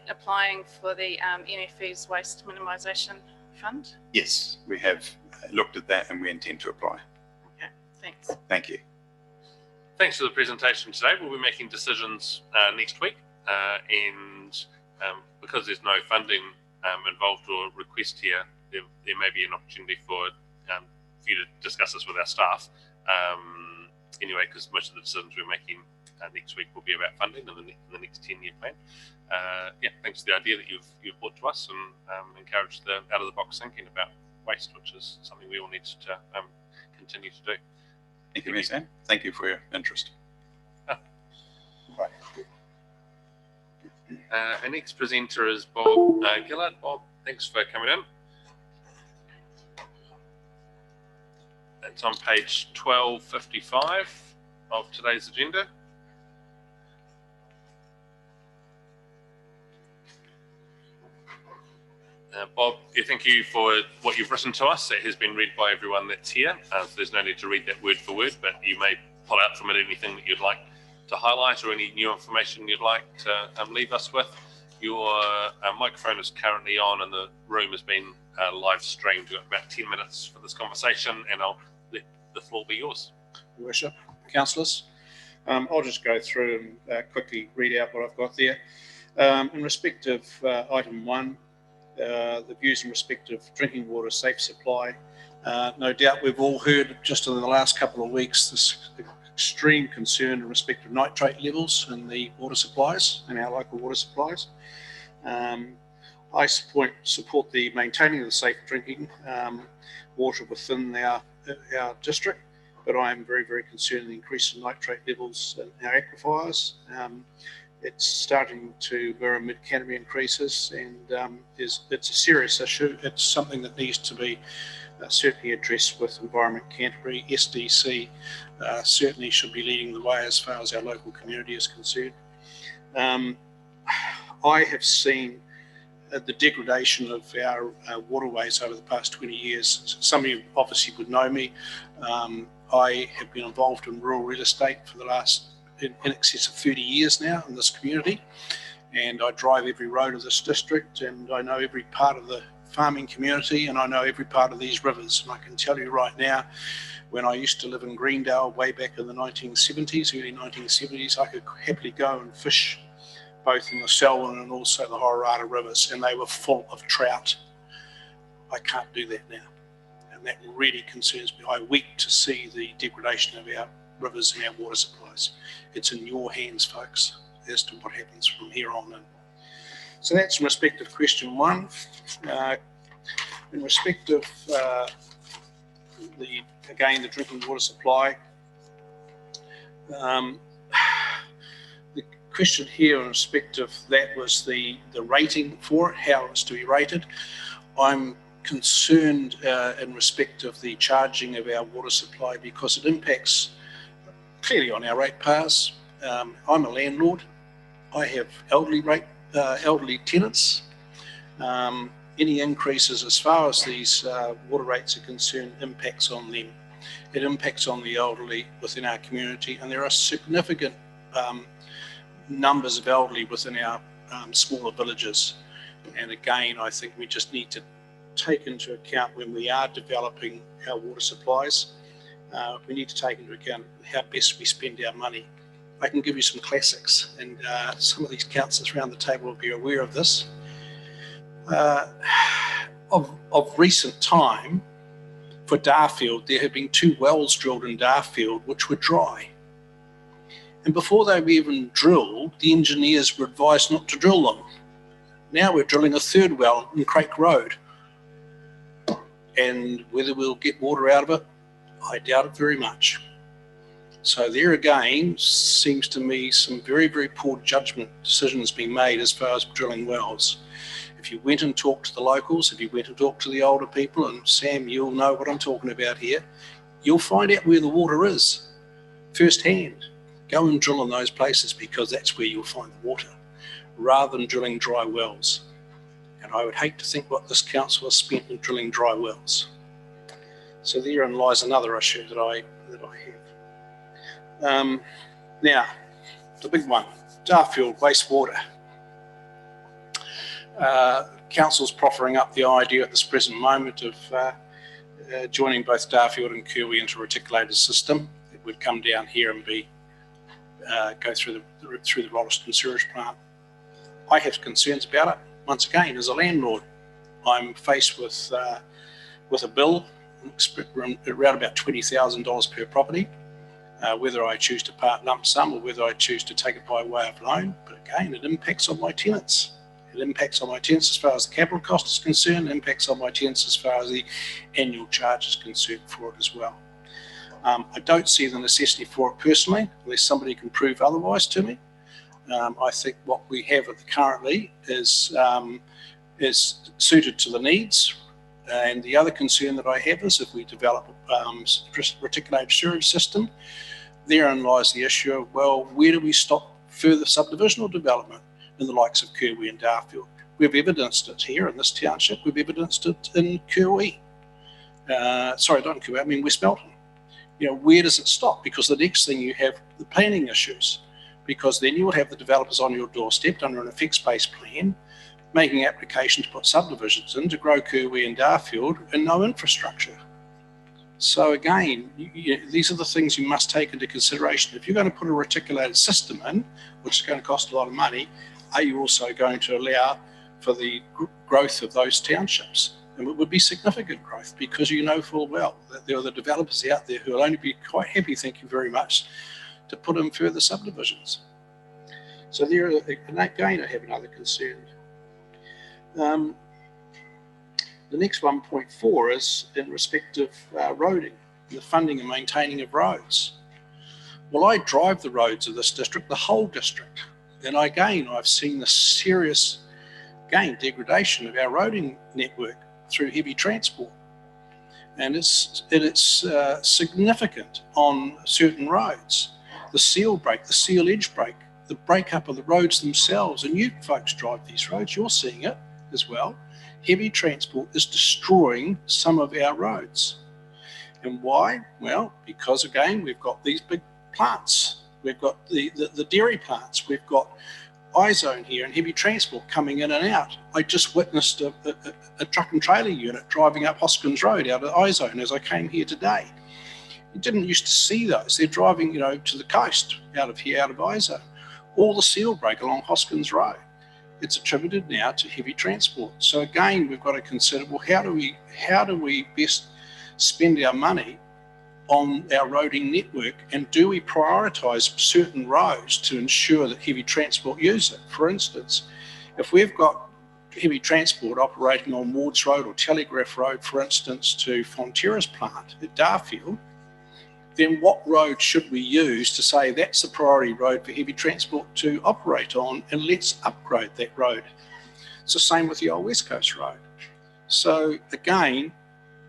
[SPEAKER 7] applying for the MFE's Waste Minimisation Fund?
[SPEAKER 20] Yes, we have looked at that and we intend to apply.
[SPEAKER 7] Okay, thanks.
[SPEAKER 20] Thank you.
[SPEAKER 1] Thanks for the presentation today. We'll be making decisions next week, and because there's no funding involved or request here, there may be an opportunity for you to discuss this with our staff. Anyway, because most of the decisions we're making next week will be about funding in the next 10-year plan. Yeah, thanks for the idea that you've brought to us, and encourage the out-of-the-box thinking about waste, which is something we all need to continue to do.
[SPEAKER 20] Thank you, Ms. Ann. Thank you for your interest.
[SPEAKER 1] Our next presenter is Bob Gillard. Bob, thanks for coming in. It's on page 1255 of today's agenda. Bob, thank you for what you've written to us. It has been read by everyone that's here, so there's no need to read that word for word, but you may pull out from it anything that you'd like to highlight or any new information you'd like to leave us with. Your microphone is currently on and the room has been live streamed. We've got about 10 minutes for this conversation, and I'll let the floor be yours.
[SPEAKER 3] Your Worship, councillors. I'll just go through and quickly read out what I've got there. In respect of item 1, the views in respect of drinking water safe supply. No doubt we've all heard just in the last couple of weeks this extreme concern in respect of nitrate levels in the water supplies, in our local water supplies. I support the maintaining of the safe drinking water within our district, but I am very, very concerned with the increase in nitrate levels in our aquifers. It's starting to mirror mid-Canterbury increases, and it's a serious issue. It's something that needs to be certainly addressed with Environment Canterbury. SDC certainly should be leading the way as far as our local community is concerned. I have seen the degradation of our waterways over the past 20 years. Some of you obviously would know me. I have been involved in rural real estate for the last in excess of 30 years now in this community, and I drive every road of this district, and I know every part of the farming community, and I know every part of these rivers. And I can tell you right now, when I used to live in Greendale way back in the 1970s, early 1970s, I could happily go and fish both in the Selwyn and also the Hororata rivers, and they were full of trout. I can't do that now, and that really concerns me. I weep to see the degradation of our rivers and our water supplies. It's in your hands, folks, as to what happens from here on in. So that's in respect of question 1. In respect of the drinking water supply, the question here in respect of that was the rating for it, how it's to be rated. I'm concerned in respect of the charging of our water supply because it impacts clearly on our ratepayers. I'm a landlord. I have elderly tenants. Any increases as far as these water rates are concerned impacts on them. It impacts on the elderly within our community, and there are significant numbers of elderly within our smaller villages. And again, I think we just need to take into account when we are developing our water supplies, we need to take into account how best we spend our money. I can give you some classics, and some of these councillors around the table will be aware of this. Of recent time, for Darfield, there have been 2 wells drilled in Darfield which were dry. And before they were even drilled, the engineers were advised not to drill them. Now we're drilling a 3rd well in Crake Road. And whether we'll get water out of it, I doubt it very much. So there again, seems to me some very, very poor judgment decisions being made as far as drilling wells. If you went and talked to the locals, if you went and talked to the older people, and Sam, you'll know what I'm talking about here, you'll find out where the water is firsthand. Go and drill in those places because that's where you'll find the water, rather than drilling dry wells. And I would hate to think what this council has spent in drilling dry wells. So therein lies another issue that I have. Now, the big one, Darfield wastewater. Council's proffering up the idea at this present moment of joining both Darfield and Kirwee into a reticulated system. It would come down here and be go through the Rolleston sewage plant. I have concerns about it. Once again, as a landlord, I'm faced with a bill around about $20,000 per property. whether I choose to part lump sum or whether I choose to take it by way of loan. But again, it impacts on my tenants. It impacts on my tenants as far as the capital cost is concerned, it impacts on my tenants as far as the annual charge is concerned for it as well. I don't see the necessity for it personally, unless somebody can prove otherwise to me. I think what we have currently is suited to the needs. And the other concern that I have is if we develop a reticulated sewerage system, therein lies the issue of, well, where do we stop further subdivisional development in the likes of Kirwee and Darfield? We've evidenced it here in this township. We've evidenced it in Kirwee. Sorry, not in Kirwee, I mean West Melton. You know, where does it stop? Because the next thing you have the planning issues, because then you will have the developers on your doorstep under an effects-based plan, making applications to put subdivisions in to grow Kirwee and Darfield and no infrastructure. So again, these are the things you must take into consideration. If you're going to put a reticulated system in, which is going to cost a lot of money, are you also going to allow for the growth of those townships? And it would be significant growth, because you know full well that there are the developers out there who will only be quite happy, thank you very much, to put in further subdivisions. So there, and again, I have another concern. The next 1.4 is in respect of roading, the funding and maintaining of roads. Well, I drive the roads of this district, the whole district, and again, I've seen the serious degradation of our roading network through heavy transport. And it's significant on certain roads. The seal break, the seal edge break, the breakup of the roads themselves, and you folks drive these roads, you're seeing it as well. Heavy transport is destroying some of our roads. And why? Well, because again, we've got these big plants. We've got the dairy plants. We've got I-zone here and heavy transport coming in and out. I just witnessed a truck and trailer unit driving up Hoskins Road out of I-zone as I came here today. You didn't used to see those. They're driving, you know, to the coast out of here, out of I-zone. All the seal break along Hoskins Road. It's attributed now to heavy transport. So again, we've got to consider, well, how do we best spend our money on our roading network, and do we prioritise certain roads to ensure that heavy transport use it? For instance, if we've got heavy transport operating on Wards Road or Telegraph Road, for instance, to Fonterra's plant at Darfield, then what road should we use to say that's the priority road for heavy transport to operate on, and let's upgrade that road? It's the same with the old West Coast Road. So again,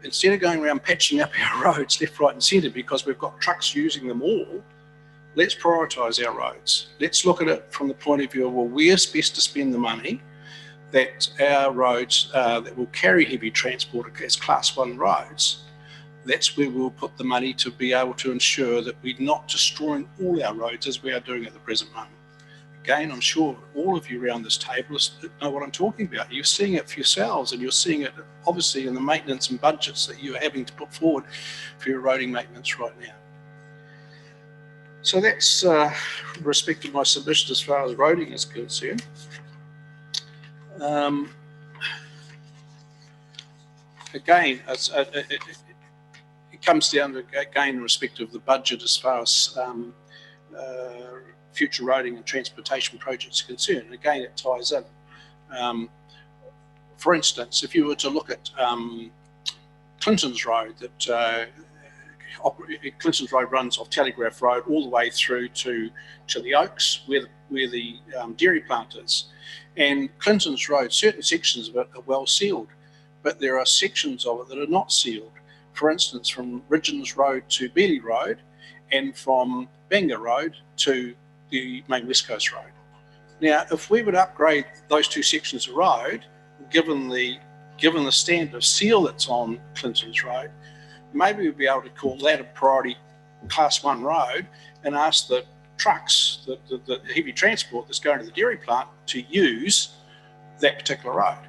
[SPEAKER 3] instead of going around patching up our roads left, right and centre because we've got trucks using them all, let's prioritise our roads. Let's look at it from the point of view of, well, where's best to spend the money that our roads that will carry heavy transport as Class 1 roads. That's where we'll put the money to be able to ensure that we're not destroying all our roads as we are doing at the present moment. Again, I'm sure all of you around this table know what I'm talking about. You're seeing it for yourselves, and you're seeing it obviously in the maintenance and budgets that you're having to put forward for your roading maintenance right now. So that's respect to my submission as far as roading is concerned. Again, it comes down to, again, in respect of the budget as far as future roading and transportation projects are concerned. And again, it ties in. For instance, if you were to look at Clinton's Road, that Clinton's Road runs off Telegraph Road all the way through to the Oaks, where the dairy plant is. And Clinton's Road, certain sections of it are well sealed, but there are sections of it that are not sealed. For instance, from Ridgeons Road to Beeley Road, and from Bangor Road to the main West Coast Road. Now, if we would upgrade those two sections of road, given the standard of seal that's on Clinton's Road, maybe we'd be able to call that a priority Class 1 road and ask the trucks, the heavy transport that's going to the dairy plant, to use that particular road.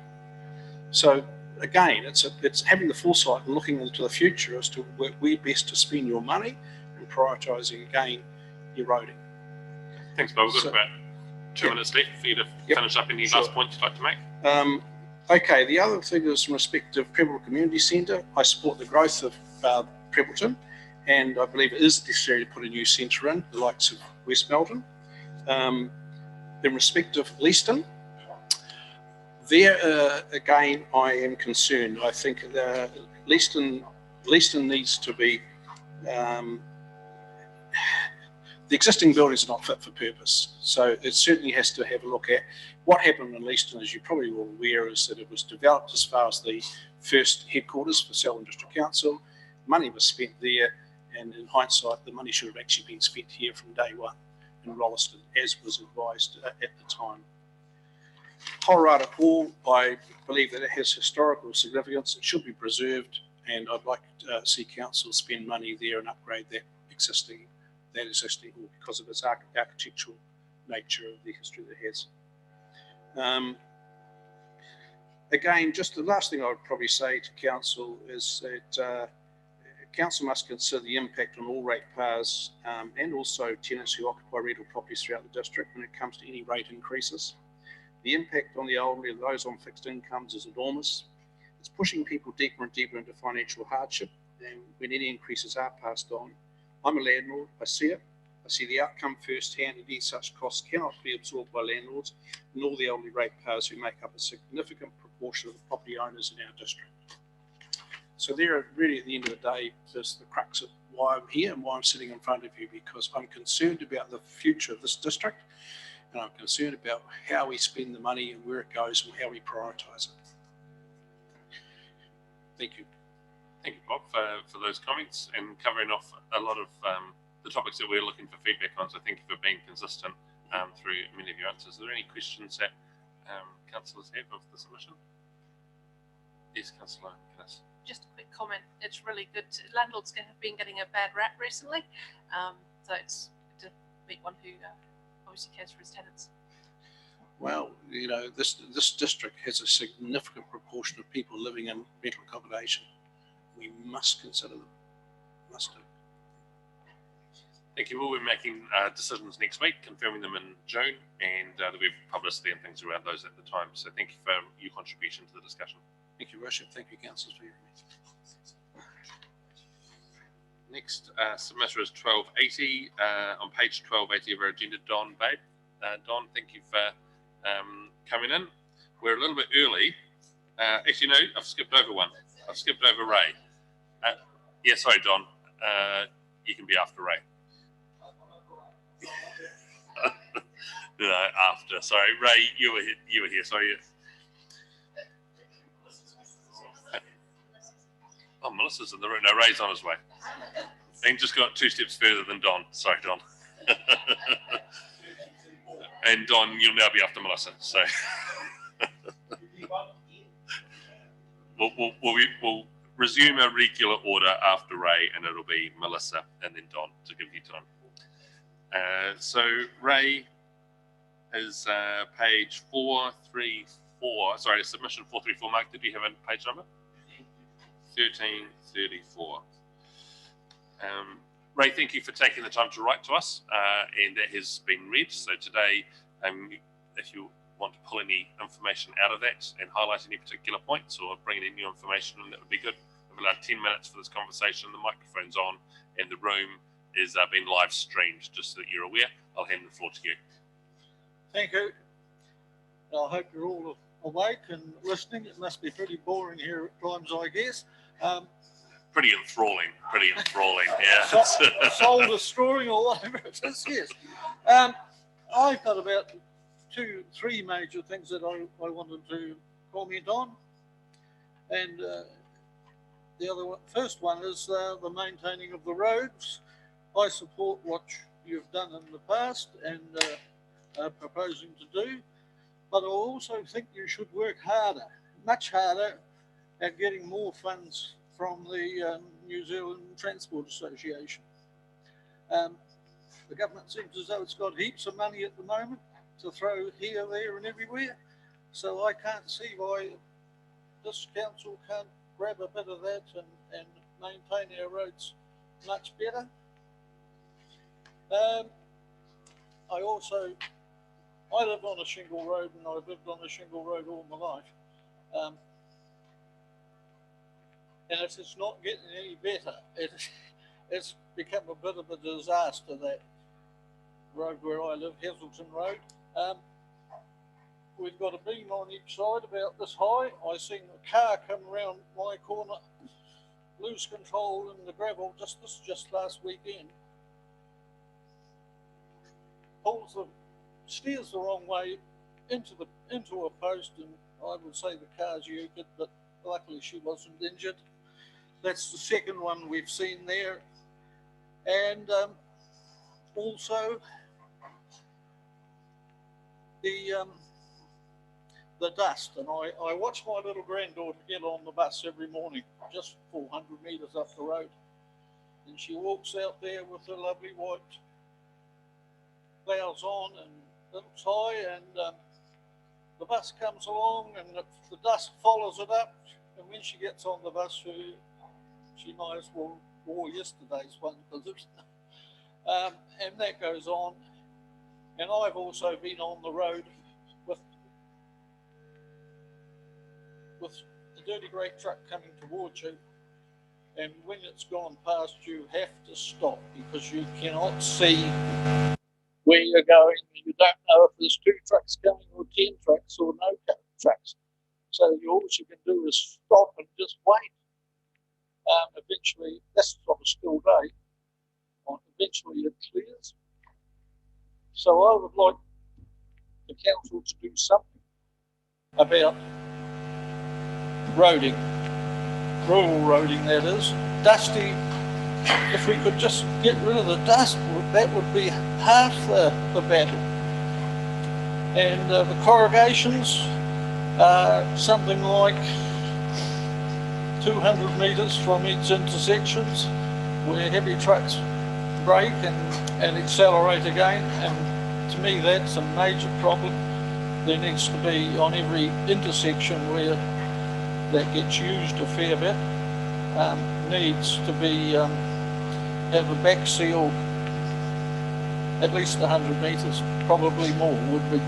[SPEAKER 3] So again, it's having the foresight and looking into the future as to where best to spend your money and prioritising again your roading.
[SPEAKER 1] Thanks, Bill. We've got about 2 minutes left for you to finish up any last points you'd like to make.
[SPEAKER 3] Okay, the other thing is in respect of Prebble Community Centre. I support the growth of Prebbleton,
[SPEAKER 5] and I believe it is necessary to put a new centre in, the likes of West Melton. In respect of Leaston, there again I am concerned. I think Leaston needs to be, the existing buildings are not fit for purpose, so it certainly has to have a look at what happened in Leaston. As you probably were aware, is that it was developed as far as the first headquarters for Selwyn District Council. Money was spent there, and in hindsight the money should have actually been spent here from day one in Rolleston, as was advised at the time. Hororata Hall, I believe that it has historical significance. It should be preserved, and I'd like to see council spend money there and upgrade that existing hall because of its architectural nature of the history that it has. Again, just the last thing I would probably say to council is that council must consider the impact on all ratepayers and also tenants who occupy rental properties throughout the district when it comes to any rate increases. The impact on the elderly and those on fixed incomes is enormous. It's pushing people deeper and deeper into financial hardship, and when any increases are passed on, I'm a landlord, I see it. I see the outcome firsthand, and any such costs cannot be absorbed by landlords and all the elderly ratepayers who make up a significant proportion of the property owners in our district. So there, really, at the end of the day, is the crux of why I'm here and why I'm sitting in front of you, because I'm concerned about the future of this district, and I'm concerned about how we spend the money and where it goes and how we prioritise it. Thank you.
[SPEAKER 1] Thank you, Bob, for those comments and covering off a lot of the topics that we're looking for feedback on. So thank you for being consistent through many of your answers. Are there any questions that councillors have of the submission? Yes, Councillor Guinness.
[SPEAKER 7] Just a quick comment. It's really good. Landlords have been getting a bad rap recently, so it's good to meet one who obviously cares for his tenants.
[SPEAKER 5] Well, you know, this district has a significant proportion of people living in rental accommodation. We must consider them. Must do.
[SPEAKER 1] Thank you. We'll be making decisions next week, confirming them in June, and there'll be publicity and things around those at the time. So thank you for your contribution to the discussion.
[SPEAKER 5] Thank you, Worship. Thank you, councillors, for your
[SPEAKER 1] Next submitter is 1280. On page 1280 of our agenda, Don Babe. Don, thank you for coming in. We're a little bit early. Actually, no, I've skipped over one. I've skipped over Ray. Yeah, sorry, Don. You can be after Ray. No, after. Sorry, Ray, you were here. Sorry. Oh, Melissa's in the room. No, Ray's on his way. And just got 2 steps further than Don. Sorry, Don. And Don, you'll now be after Melissa. So we'll resume a regular order after Ray, and it'll be Melissa and then Don to give you time. So Ray is page 434. Sorry, submission 434. Mark, did you have a page number? 1334. Ray, thank you for taking the time to write to us, and that has been read. So today, if you want to pull any information out of that and highlight any particular points or bring any new information, that would be good. We've allowed 10 minutes for this conversation. The microphone's on, and the room is being live streamed, just so that you're aware. I'll hand the floor to you.
[SPEAKER 11] Thank you. I hope you're all awake and listening. It must be pretty boring here at times, I guess.
[SPEAKER 1] Pretty enthralling, yeah.
[SPEAKER 11] Soul destroying or whatever it is, yes. I've got about 2-3 major things that I wanted to comment on. And the first one is the maintaining of the roads. I support what you've done in the past and are proposing to do, but I also think you should work harder, much harder, at getting more funds from the New Zealand Transport Association. The government seems as though it's got heaps of money at the moment to throw here, there and everywhere. So I can't see why this council can't grab a bit of that and maintain our roads much better. I live on a shingle road, and I've lived on a shingle road all my life. And it's not getting any better. it's become a bit of a disaster, that road where I live, Hazelton Road. We've got a beam on each side about this high. I seen a car come around my corner, lose control in the gravel, just last weekend. Steers the wrong way into a post, and I would say the car's uked, but luckily she wasn't injured. That's the second one we've seen there. And also the dust. And I watch my little granddaughter get on the bus every morning, just 400 metres up the road. And she walks out there with her lovely white blouse on and little tie, and the bus comes along and the dust follows it up. And when she gets on the bus, she might as well wore yesterday's one, because it's and that goes on. And I've also been on the road with the dirty great truck coming towards you, and when it's gone past, you have to stop, because you cannot see where you're going. You don't know if there's 2 trucks coming or 10 trucks or no trucks. So all you can do is stop and just wait. Eventually, that's on a still day, eventually it clears. So I would like the council to do something about roading, rural roading that is. Dusty, if we could just get rid of the dust, that would be half the battle. And the corrugations are something like 200 metres from each intersections, where heavy trucks brake and accelerate again. And to me, that's a major problem. There needs to be, on every intersection where that gets used a fair bit, needs to be have a back seal at least 100 metres, probably more would be.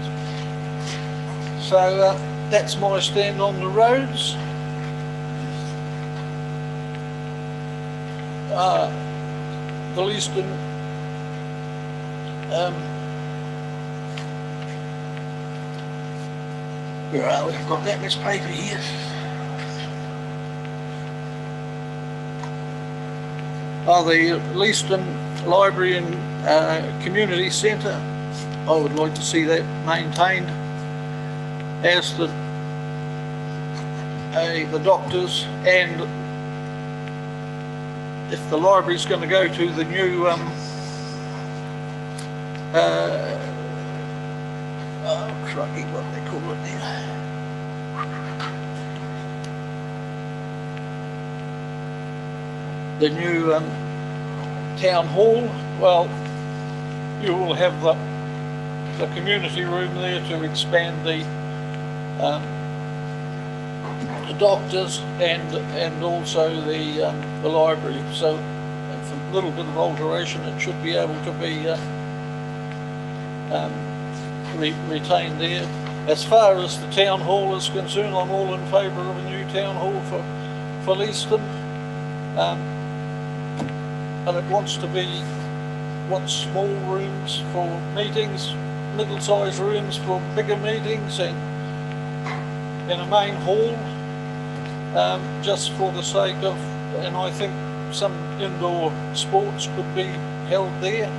[SPEAKER 11] So that's my stand on the roads. The Leeston where are we? I've got that much paper here. The Leeston Library and Community Centre, I would like to see that maintained, as the doctors, and if the library's going to go to the new crikey, what do they call it now? The new town hall. Well, you will have the community room there to expand the doctors and also the library. So with a little bit of alteration, it should be able to be retained there. As far as the town hall is concerned, I'm all in favour of a new town hall for Leeston. And it wants small rooms for meetings, middle-sized rooms for bigger meetings, and a main hall, just for the sake of, and I think some indoor sports could be held there.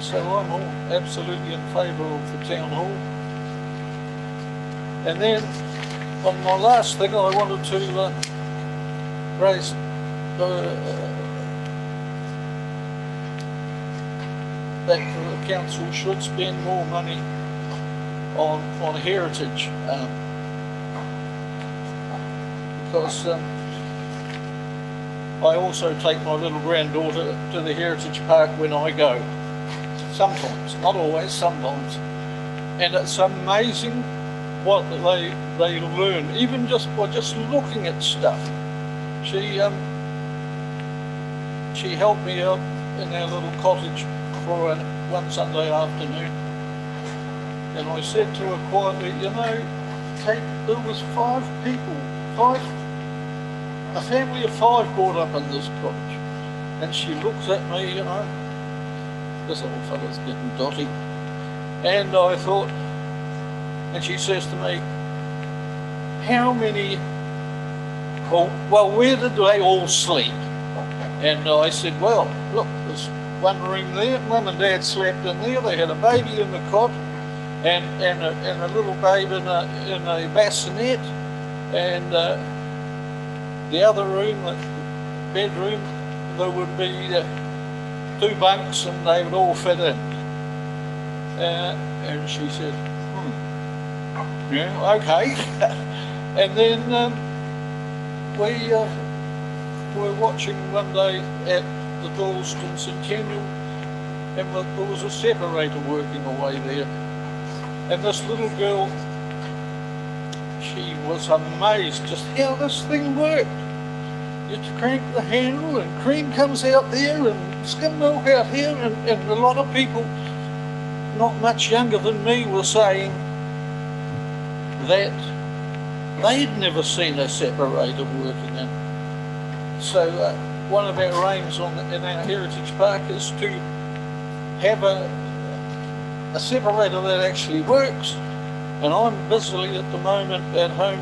[SPEAKER 11] So I'm all absolutely in favour of the town hall. And then on my last thing, I wanted to raise that the council should spend more money on heritage, because I also take my little granddaughter to the heritage park when I go. Sometimes, not always, sometimes, and it's amazing what they learn, even just by just looking at stuff. She helped me out in our little cottage for one Sunday afternoon, and I said to her quietly, you know, Kate, there was 5 people, a family of 5 brought up in this cottage. And she looks at me, you know, this old fella's getting dotty. And I thought, and she says to me, how many, well, where did they all sleep? And I said, well, look, there's one room there, Mum and Dad slept in there, they had a baby in the cot, and a little babe in a bassinet, and the other room, the bedroom, there would be 2 bunks and they would all fit in. And she said, yeah, okay. And then we were watching one day at the Dalston Centennial, and there was a separator working away there. And this little girl, she was amazed just how this thing worked. You crank the handle and cream comes out there and skim milk out here, and a lot of people not much younger than me were saying that they'd never seen a separator working in. So one of our aims in our Heritage Park is to have a separator that actually works. And I'm busily at the moment at home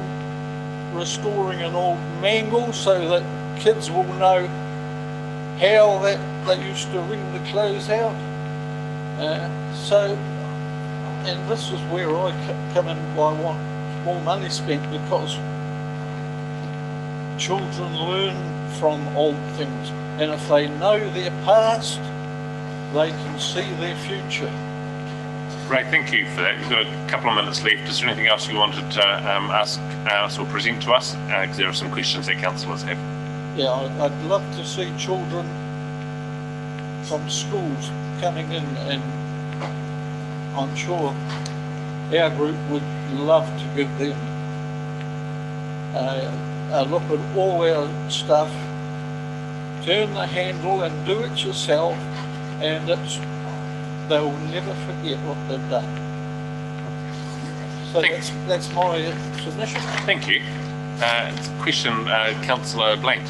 [SPEAKER 11] restoring an old mangle so that kids will know how that they used to wring the clothes out. And this is where I come in. I want more money spent because children learn from old things, and if they know their past, they can see their future.
[SPEAKER 1] Ray, thank you for that. We've got a couple of minutes left. Is there anything else you wanted to ask us or present to us? Because there are some questions that councillors have.
[SPEAKER 11] Yeah, I'd love to see children from schools coming in, and I'm sure our group would love to give them a look at all our stuff, turn the handle and do it yourself, and they'll never forget what they've done. So that's my submission.
[SPEAKER 1] Thank you. Question, Councillor Blank.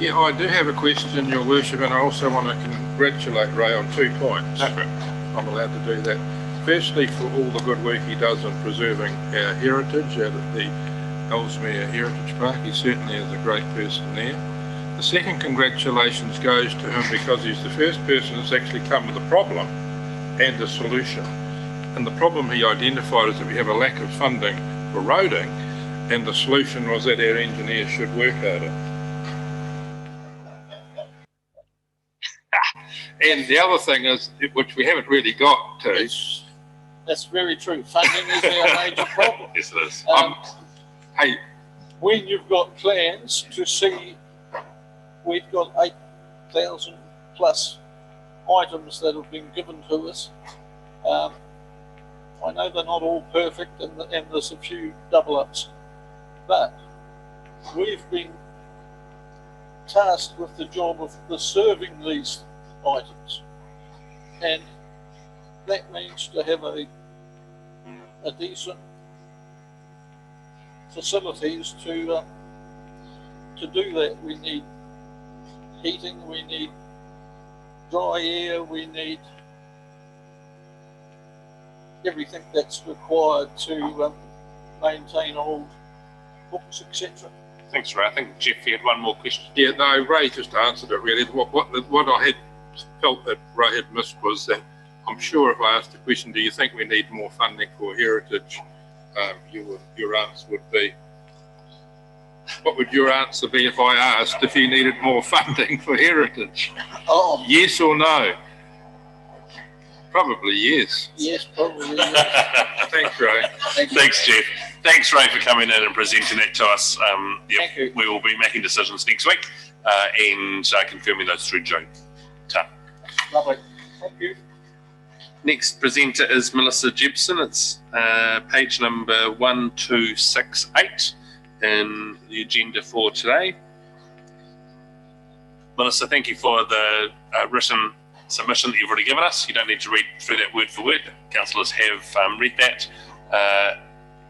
[SPEAKER 2] Yeah, I do have a question, Your Worship, and I also want to congratulate Ray on 2 points.
[SPEAKER 1] Okay.
[SPEAKER 2] I'm allowed to do that. Firstly, for all the good work he does in preserving our heritage out at the Ellesmere Heritage Park. He certainly is a great person there. The second congratulations goes to him because he's the first person that's actually come with a problem and a solution. And the problem he identified is that we have a lack of funding for roading, and the solution was that our engineers should work harder. And the other thing is, which we haven't really got to.
[SPEAKER 11] That's very true. Funding is our major problem.
[SPEAKER 1] Yes, it is.
[SPEAKER 11] Hey, when you've got plans to see, we've got 8,000 plus items that have been given to us. I know they're not all perfect, and there's a few double-ups, but we've been tasked with the job of preserving these items, and that means to have a decent facilities to do that. We need heating, we need dry air, we need everything that's required to maintain old books, etc.
[SPEAKER 1] Thanks, Ray. I think Jeff, you had one more question.
[SPEAKER 2] Yeah, no, Ray just answered it really. What I had felt that Ray had missed was that I'm sure if I asked the question, do you think we need more funding for heritage? Your answer would be, what would your answer be if I asked if you needed more funding for heritage?
[SPEAKER 11] Oh.
[SPEAKER 2] Yes or no? Probably yes.
[SPEAKER 11] Yes, probably yes.
[SPEAKER 2] Thanks, Ray.
[SPEAKER 1] Thanks, Jeff. Thanks, Ray, for coming in and presenting that to us.
[SPEAKER 11] Thank you.
[SPEAKER 1] We will be making decisions next week and confirming those through June.
[SPEAKER 11] Lovely. Thank you.
[SPEAKER 1] Next presenter is Melissa Gibson. It's page number 1268 in the agenda for today. Melissa, thank you for the written submission that you've already given us. You don't need to read through that word for word. Councillors have read that.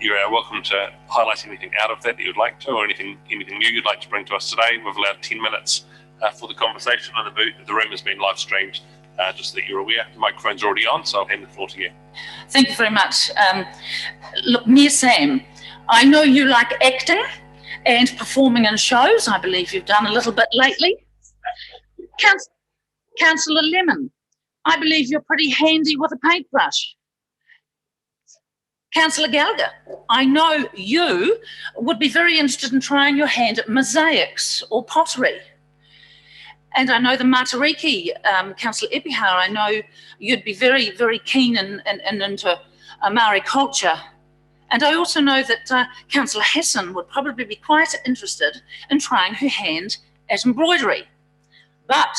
[SPEAKER 1] You are welcome to highlight anything out of that that you'd like to, or anything new you'd like to bring to us today. We've allowed 10 minutes for the conversation, and the room has been live streamed, just so that you're aware. The microphone's already on, so I'll hand the floor to you.
[SPEAKER 6] Thank you very much. Look, Mayor Sam, I know you like acting and performing in shows. I believe you've done a little bit lately. Councillor Lemon, I believe you're pretty handy with a paintbrush. Councillor Gallagher, I know you would be very interested in trying your hand at mosaics or pottery. And I know the Matariki, Councillor Epihara, I know you'd be very, very keen and into Maori culture. And I also know that Councillor Hassan would probably be quite interested in trying her hand at embroidery. But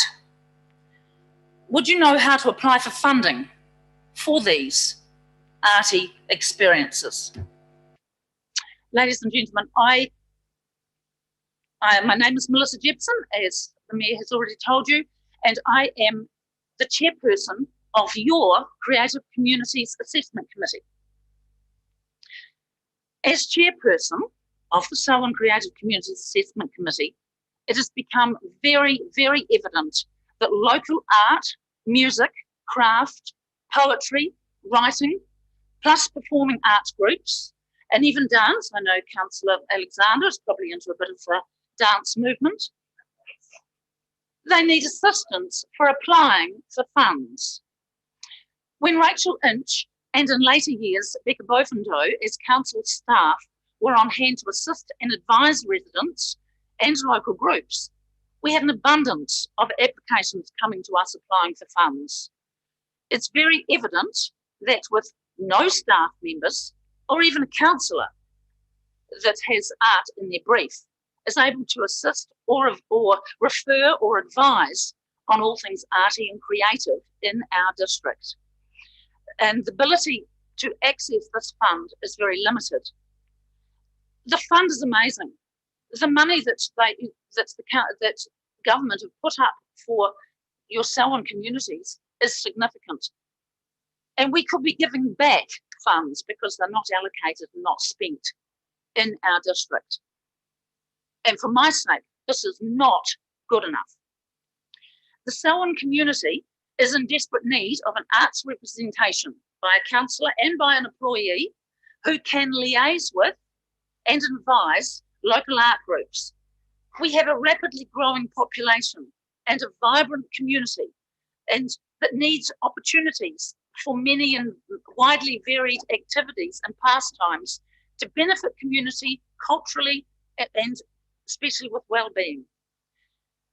[SPEAKER 6] would you know how to apply for funding for these arty experiences? Ladies and gentlemen, my name is Melissa Jepson, as the Mayor has already told you, and I am the chairperson of your Creative Communities Assessment Committee. As chairperson of the Selwyn Creative Communities Assessment Committee, it has become very, very evident that local art, music, craft, poetry, writing, plus performing arts groups, and even dance. I know Councillor Alexander is probably into a bit of the dance movement. They need assistance for applying for funds. When Rachel Inch and in later years Becca Bofindo as council staff were on hand to assist and advise residents and local groups, we had an abundance of applications coming to us applying for funds. It's very evident that with no staff members or even a councillor that has art in their brief is able to assist or refer or advise on all things arty and creative in our district. And the ability to access this fund is very limited. The fund is amazing. The money that government have put up for your Selwyn communities is significant. And we could be giving back funds because they're not allocated and not spent in our district. And for my sake, this is not good enough. The Selwyn community is in desperate need of an arts representation by a councillor and by an employee who can liaise with and advise local art groups. We have a rapidly growing population and a vibrant community and that needs opportunities for many and widely varied activities and pastimes to benefit community culturally and especially with well-being.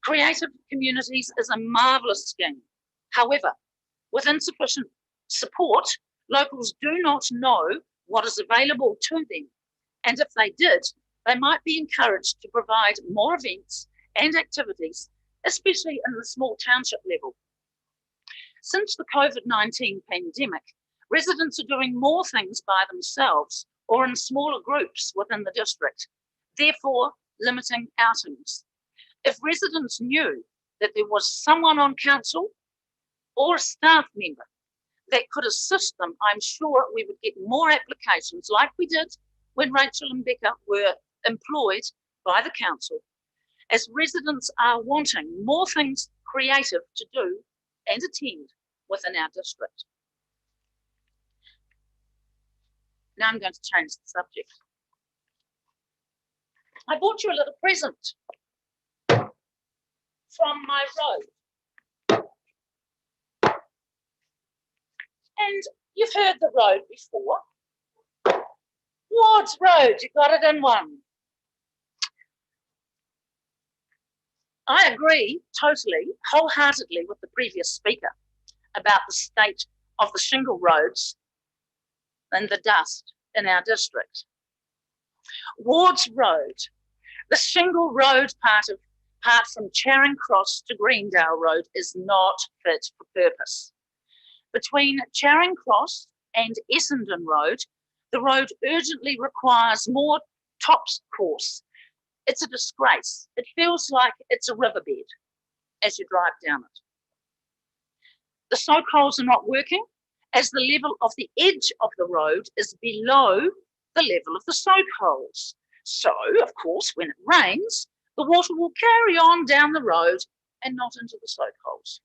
[SPEAKER 6] Creative Communities is a marvellous scheme. However, with insufficient support, locals do not know what is available to them. And if they did, they might be encouraged to provide more events and activities, especially in the small township level. Since the COVID-19 pandemic, residents are doing more things by themselves or in smaller groups within the district, therefore limiting outings. If residents knew that there was someone on council or a staff member that could assist them, I'm sure we would get more applications like we did when Rachel and Becca were employed by the council, as residents are wanting more things creative to do and attend within our district. Now I'm going to change the subject. I bought you a little present from my road. And you've heard the road before. Ward's Road, you got it in one. I agree totally, wholeheartedly with the previous speaker about the state of the shingle roads and the dust in our district. Ward's Road, the shingle road part from Charing Cross to Greendale Road is not fit for purpose. Between Charing Cross and Essendon Road, the road urgently requires more tops course. It's a disgrace. It feels like it's a riverbed as you drive down it. The soak holes are not working as the level of the edge of the road is below the level of the soak holes. So, of course, when it rains, the water will carry on down the road and not into the soak holes.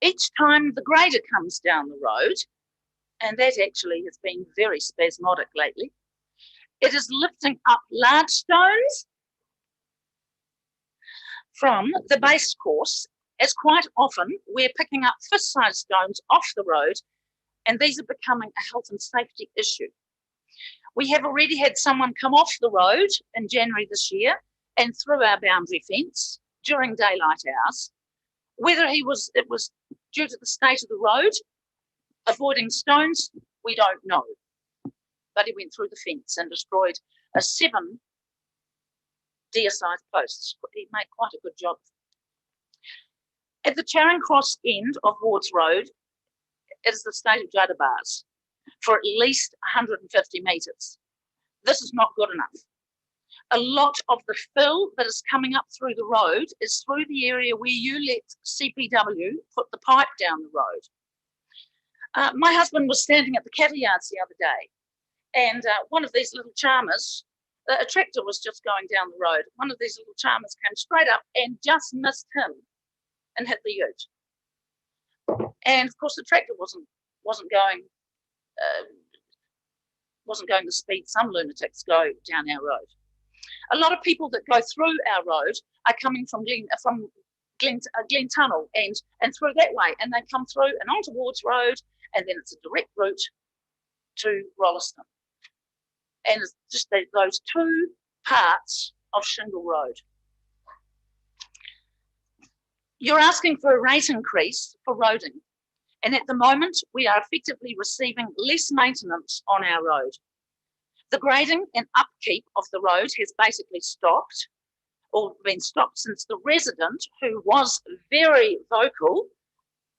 [SPEAKER 6] Each time the grader comes down the road, and that actually has been very spasmodic lately, it is lifting up large stones from the base course, as quite often we're picking up fist-sized stones off the road, and these are becoming a health and safety issue. We have already had someone come off the road in January this year and through our boundary fence during daylight hours. Whether it was due to the state of the road, avoiding stones, we don't know. But he went through the fence and destroyed 7 deer-sized posts. He made quite a good job. At the Charing Cross end of Wards Road, it is the state of Judder bars for at least 150 metres. This is not good enough. A lot of the fill that is coming up through the road is through the area where you let CPW put the pipe down the road. My husband was standing at the cattle yards the other day, and one of these little charmers, a tractor was just going down the road. One of these little charmers came straight up and just missed him and hit the ute. And of course, the tractor wasn't going the speed some lunatics go down our road. A lot of people that go through our road are coming from Glen Tunnel and through that way, and they come through and onto Wards Road, and then it's a direct route to Rolleston. And it's just those 2 parts of Shingle Road. You're asking for a rate increase for roading, and at the moment we are effectively receiving less maintenance on our road. The grading and upkeep of the road has basically stopped, or been stopped since the resident, who was very vocal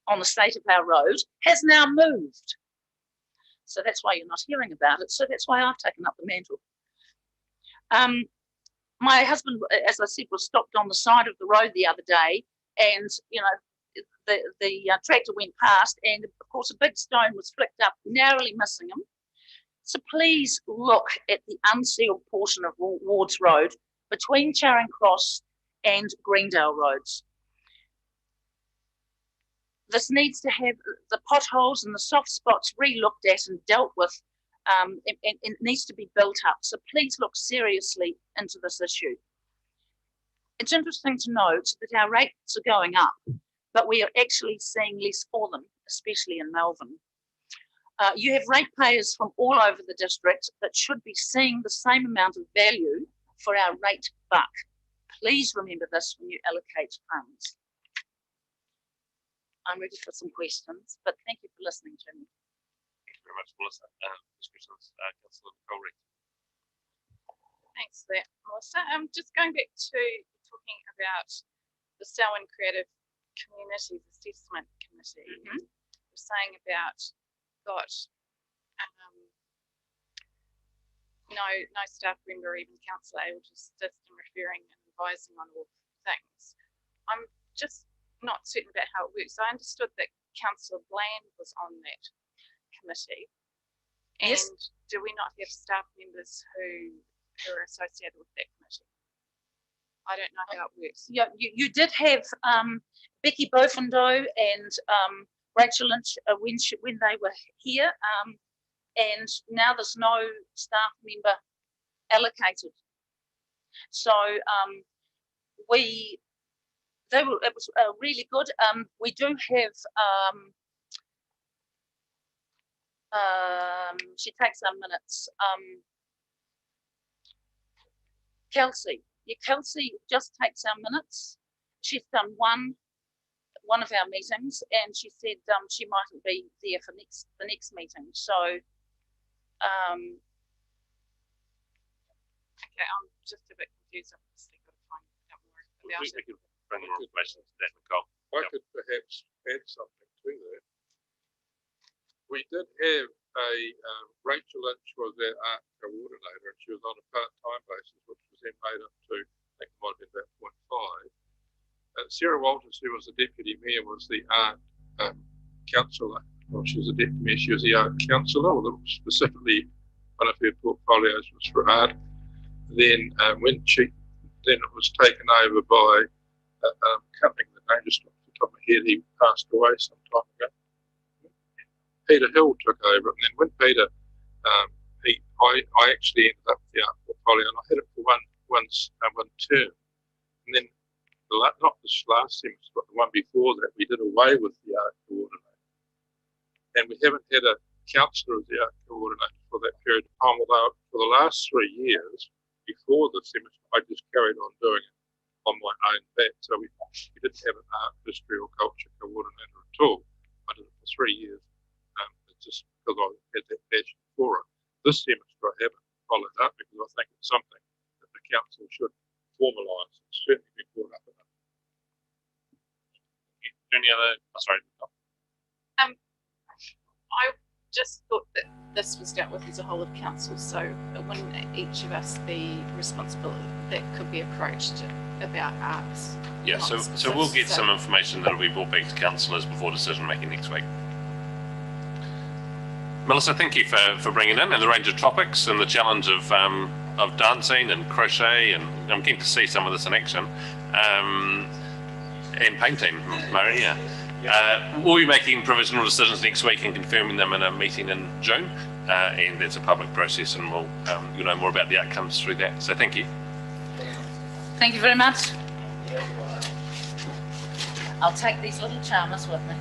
[SPEAKER 6] on the state of our road, has now moved. So that's why you're not hearing about it. So that's why I've taken up the mantle. My husband, as I said, was stopped on the side of the road the other day, and the tractor went past, and of course a big stone was flicked up, narrowly missing him. So please look at the unsealed portion of Wards Road between Charing Cross and Greendale Roads. This needs to have the potholes and the soft spots re-looked at and dealt with, and it needs to be built up. So please look seriously into this issue. It's interesting to note that our rates are going up, but we are actually seeing less for them, especially in Melbourne. You have ratepayers from all over the district that should be seeing the same amount of value for our rate buck. Please remember this when you allocate funds. I'm ready for some questions, but thank you for listening to me.
[SPEAKER 1] Thank you very much, Melissa. Questions, Councillor Colrick.
[SPEAKER 10] Thanks for that, Melissa. Just going back to talking about the Selwyn Creative Communities Assessment Committee. You're saying about got no staff member, even councillor, able to assist in referring and advising on all things. I'm just not certain about how it works. I understood that Councillor Bland was on that committee. And
[SPEAKER 6] Yes.
[SPEAKER 10] do we not have staff members who are associated with that committee? I don't know how it works.
[SPEAKER 6] Yeah, you did have Becky Bofindo and Rachel Lynch when they were here, and now there's no staff member allocated. So it was really good. We do have she takes our minutes. Kelsey. Yeah, Kelsey just takes our minutes. She's done one of our meetings, and she said she mightn't be there for the next meeting. So,
[SPEAKER 10] okay, I'm just a bit confused. I've obviously got to find out more about
[SPEAKER 1] We
[SPEAKER 10] it.
[SPEAKER 1] can bring more information to that, Nicole.
[SPEAKER 2] I could perhaps add something to that. We did have Rachel Lynch was our art coordinator, and she was on a part-time basis, which was then made up to, I think it might have been about 0.5. Sarah Walters, who was the deputy mayor, was the art councillor. Well, she was a deputy mayor, she was the art councillor, or specifically one of her portfolios was for art. Then when it was taken over by cutting the name just off the top of my head, he passed away some time ago. Peter Hill took over, and then when Peter, I actually ended up with the art portfolio, and I had it for one term, and then not this last semester, but the one before that, we did away with the art coordinator, and we haven't had a counsellor as the art coordinator for that period of time. Although for the last 3 years before the semester, I just carried on doing it on my own back. So we didn't have an art, history, or culture coordinator at all. I did it for 3 years. It's just because I had that passion for it. This semester I haven't followed up because I think it's something that the council should formalise and certainly be brought up in it.
[SPEAKER 1] Any other? Sorry.
[SPEAKER 10] I just thought that this was dealt with as a whole of council, so wouldn't each of us be responsible that could be approached about arts?
[SPEAKER 1] Yeah, so we'll get some information that will be brought back to councillors before decision making next week. Melissa, thank you for bringing in and the range of topics and the challenge of dancing and crochet, and I'm keen to see some of this in action. And painting, Maria. We'll be making provisional decisions next week and confirming them in a meeting in June, and it's a public process, and you'll know more about the outcomes through that. So thank you.
[SPEAKER 6] Thank you very much. I'll take these little charmers with me.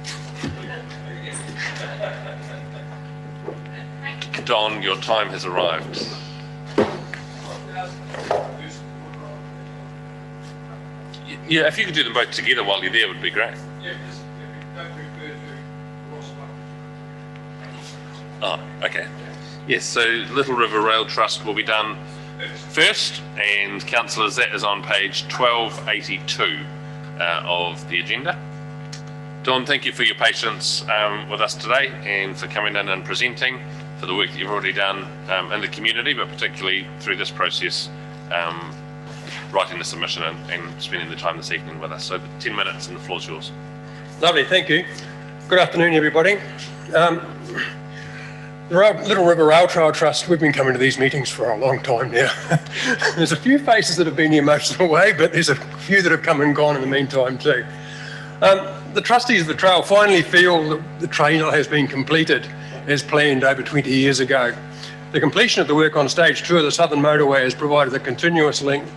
[SPEAKER 1] Don, your time has arrived. Yeah, if you could do them both together while you're there, would be great. Oh, okay. Yes, so Little River Rail Trust will be done first, and councillors, that is on page 1282 of the agenda. Don, thank you for your patience with us today and for coming in and presenting, for the work that you've already done in the community, but particularly through this process, writing the submission and spending the time this evening with us. So 10 minutes and the floor's yours.
[SPEAKER 12] Lovely, thank you. Good afternoon, everybody. The Little River Rail Trail Trust, we've been coming to these meetings for a long time now. There's a few faces that have been here most of the way, but there's a few that have come and gone in the meantime too. The trustees of the trail finally feel that the trail has been completed as planned over 20 years ago. The completion of the work on stage 2 of the Southern Motorway has provided a continuous link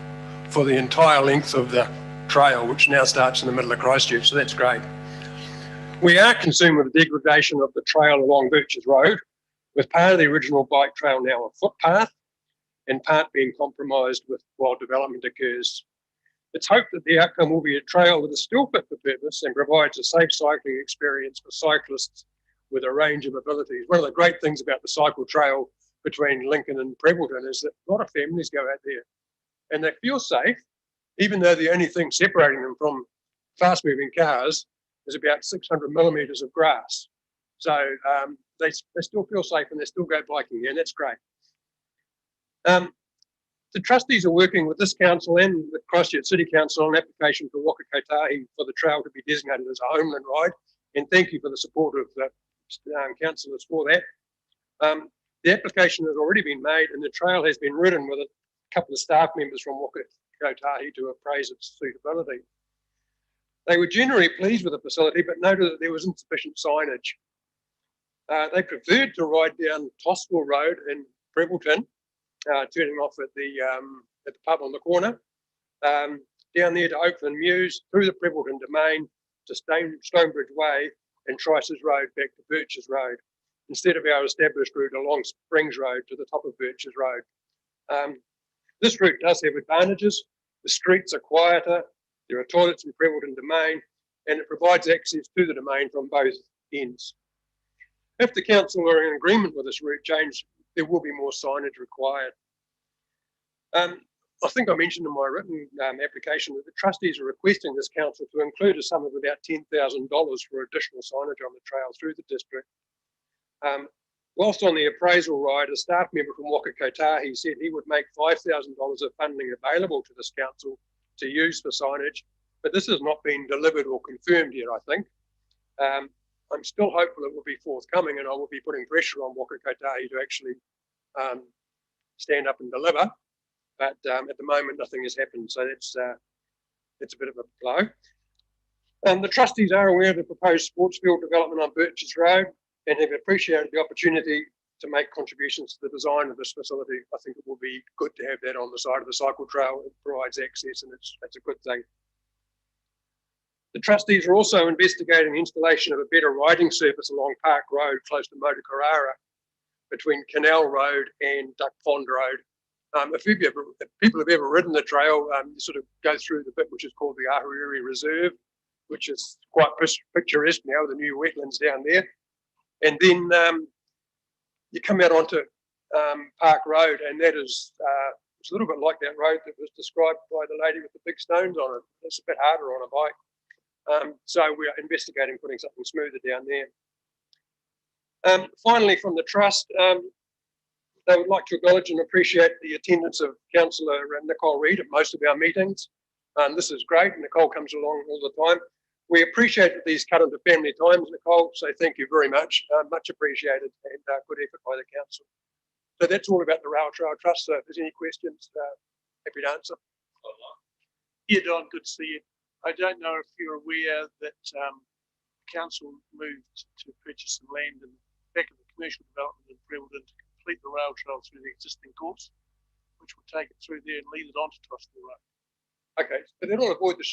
[SPEAKER 12] for the entire length of the trail, which now starts in the middle of Christchurch, so that's great. We are concerned with the degradation of the trail along Birches Road, with part of the original bike trail now a footpath and part being compromised while development occurs. It's hoped that the outcome will be a trail that is still fit for purpose and provides a safe cycling experience for cyclists with a range of abilities. One of the great things about the cycle trail between Lincoln and Prebbleton is that a lot of families go out there and they feel safe, even though the only thing separating them from fast moving cars is about 600 millimetres of grass. So they still feel safe and they still go biking there, and that's great. The trustees are working with this council and the Christchurch City Council on an application for Waka Kotahi for the trail to be designated as a homeland ride, and thank you for the support of the councillors for that. The application has already been made and the trail has been ridden with a couple of staff members from Waka Kotahi to appraise its suitability. They were generally pleased with the facility but noted that there was insufficient signage. They preferred to ride down Toswell Road in Prebbleton, turning off at the pub on the corner, down there to Oakland Mews, through the Prebbleton Domain to Stonebridge Way and Trice's Road back to Birches Road, instead of our established route along Springs Road to the top of Birches Road. This route does have advantages. The streets are quieter, there are toilets in Prebbleton Domain, and it provides access to the domain from both ends. If the council are in agreement with this route change, there will be more signage required. I think I mentioned in my written application that the trustees are requesting this council to include a sum of about $10,000 for additional signage on the trail through the district. Whilst on the appraisal ride, a staff member from Waka Kotahi said he would make $5,000 of funding available to this council to use for signage, but this has not been delivered or confirmed yet, I think. I'm still hopeful it will be forthcoming, and I will be putting pressure on Waka Kotahi to actually stand up and deliver. But at the moment, nothing has happened. So that's it's a bit of a blow. The trustees are aware of the proposed sports field development on Birches Road and have appreciated the opportunity to make contributions to the design of this facility. I think it will be good to have that on the side of the cycle trail. It provides access and it's a good thing. The trustees are also investigating the installation of a better riding surface along Park Road close to Motukarara between Canal Road and Duck Pond Road. If people have ever ridden the trail, you sort of go through the bit which is called the Ahuriri Reserve, which is quite picturesque now, the new wetlands down there. And then you come out onto Park Road, and that is it's a little bit like that road that was described by the lady with the big stones on it. It's a bit harder on a bike. So we are investigating putting something smoother down there. Finally, from the Trust, they would like to acknowledge and appreciate the attendance of Councillor Nicole Reid at most of our meetings. This is great. Nicole comes along all the time. We appreciate that these cut into family times, Nicole, so thank you very much. Much appreciated and good effort by the Council. So that's all about the Rail Trail Trust. So if there's any questions, happy to answer.
[SPEAKER 16] Yeah, Don, good to see you. I don't know if you're aware that Council moved to purchase some land in the back of the commercial development in Premalden to complete the rail trail through the existing course, which will take it through there and lead it onto Trustwell Road.
[SPEAKER 12] Okay, but that'll avoid the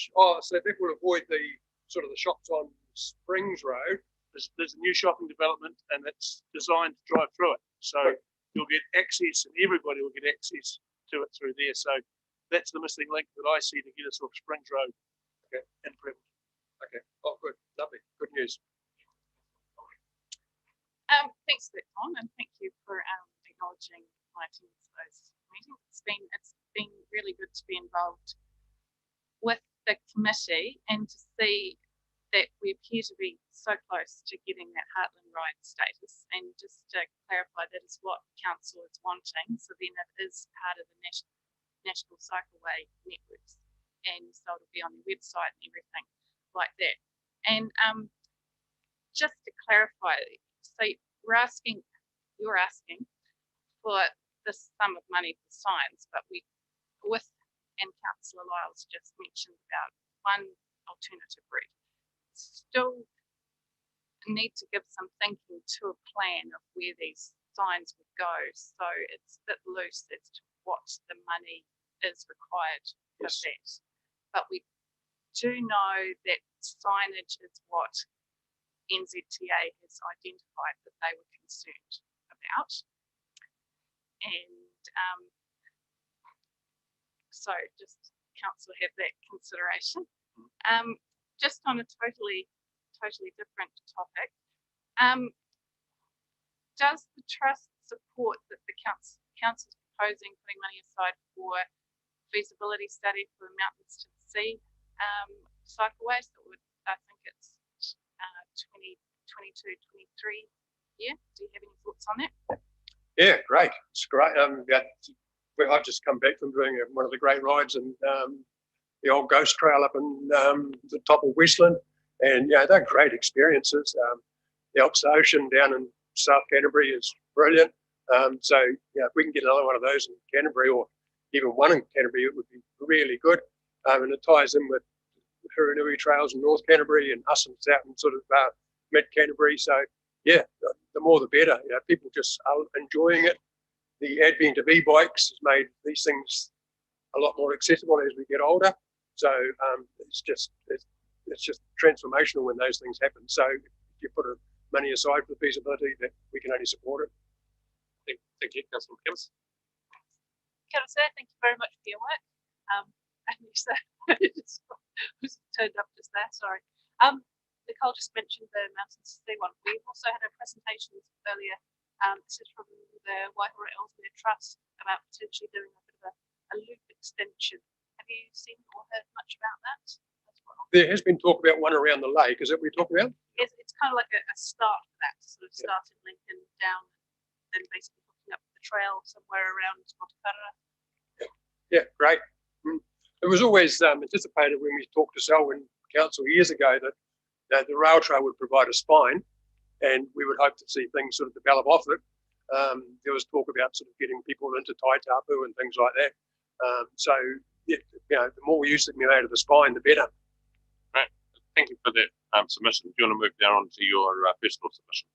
[SPEAKER 12] so that will avoid the sort of the shops on Springs Road.
[SPEAKER 16] There's a new shopping development and it's designed to drive through it. So you'll get access and everybody will get access to it through there. So that's the missing link that I see to get us off Springs Road.
[SPEAKER 12] Okay.
[SPEAKER 16] And Premalden.
[SPEAKER 12] Okay. Oh, good. Lovely. Good news.
[SPEAKER 10] Thanks for that, Tom, and thank you for acknowledging my attendance at those meetings. It's been really good to be involved with the committee and to see that we appear to be so close to getting that Heartland Ride status. And just to clarify, that is what Council is wanting. So then it is part of the National Cycleway networks, and so it'll be on the website and everything like that. And just to clarify, so you're asking for this sum of money for signs, but and Councillor Lyles just mentioned about one alternative route. Still need to give some thinking to a plan of where these signs would go. So it's a bit loose as to what the money is required for that. But we do know that signage is what NZTA has identified that they were concerned about. And so just Council have that consideration. Just on a totally different topic, does the Trust support that the Council's proposing putting money aside for feasibility study for the Mountains to the Sea cycleway? So I think it's 2022-23 year. Do you have any thoughts on that?
[SPEAKER 12] Yeah, great. It's great. I've just come back from doing one of the great rides and the old Ghost Trail up in the top of Westland, and yeah, they're great experiences. The Alps Ocean down in South Canterbury is brilliant. So yeah, if we can get another one of those in Canterbury, or even one in Canterbury, it would be really good. And it ties in with Hurunui Trails in North Canterbury and Husson's out in sort of mid Canterbury. So yeah, the more the better. You know, people just are enjoying it. The advent of e-bikes has made these things a lot more accessible as we get older. So it's just transformational when those things happen. So if you put money aside for the feasibility, that we can only support it. Thank you, Councillor Kimms.
[SPEAKER 7] Councillor, thank you very much for your work. Just turned up just there, sorry. Nicole just mentioned the Mountains to Sea one. We've also had a presentation earlier. This is from the Waihora Ellesmere Trust about potentially doing a bit of a loop extension. Have you seen or heard much about that as well?
[SPEAKER 12] There has been talk about one around the lake. Is that what we talk about?
[SPEAKER 7] It's kind of like a start for that, sort of start in Lincoln down, then basically hooking up the trail somewhere around Motukarara.
[SPEAKER 12] Yeah, great. It was always anticipated when we talked to Selwyn Council years ago that the rail trail would provide a spine, and we would hope to see things sort of develop off it. There was talk about sort of getting people into Taitapu and things like that. So you know, the more use that can be made of the spine, the better.
[SPEAKER 1] Right. Thank you for that submission. Do you want to move down onto your personal submission?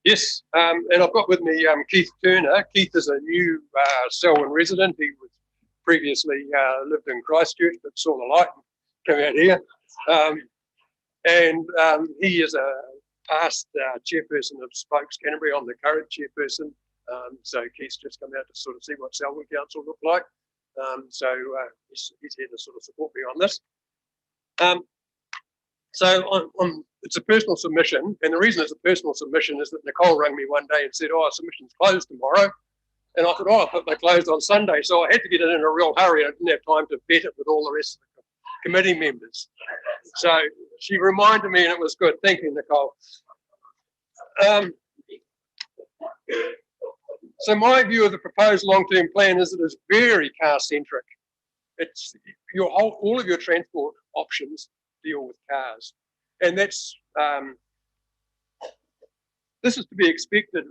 [SPEAKER 12] Yes, and I've got with me Keith Turner. Keith is a new Selwyn resident. He was previously lived in Christchurch, but saw the light and came out here. He is a past chairperson of Spokes Canterbury. I'm the current chairperson. So Keith's just come out to sort of see what Selwyn Council look like. He's here to sort of support me on this. It's a personal submission, and the reason it's a personal submission is that Nicole rang me one day and said, "Oh, our submission's closed tomorrow." And I thought, "Oh, I thought they closed on Sunday." So I had to get it in a real hurry. I didn't have time to vet it with all the rest of the committee members. So she reminded me, and it was good. Thank you, Nicole. So my view of the proposed long-term plan is that it's very car-centric. It's all of your transport options deal with cars, and that's this is to be expected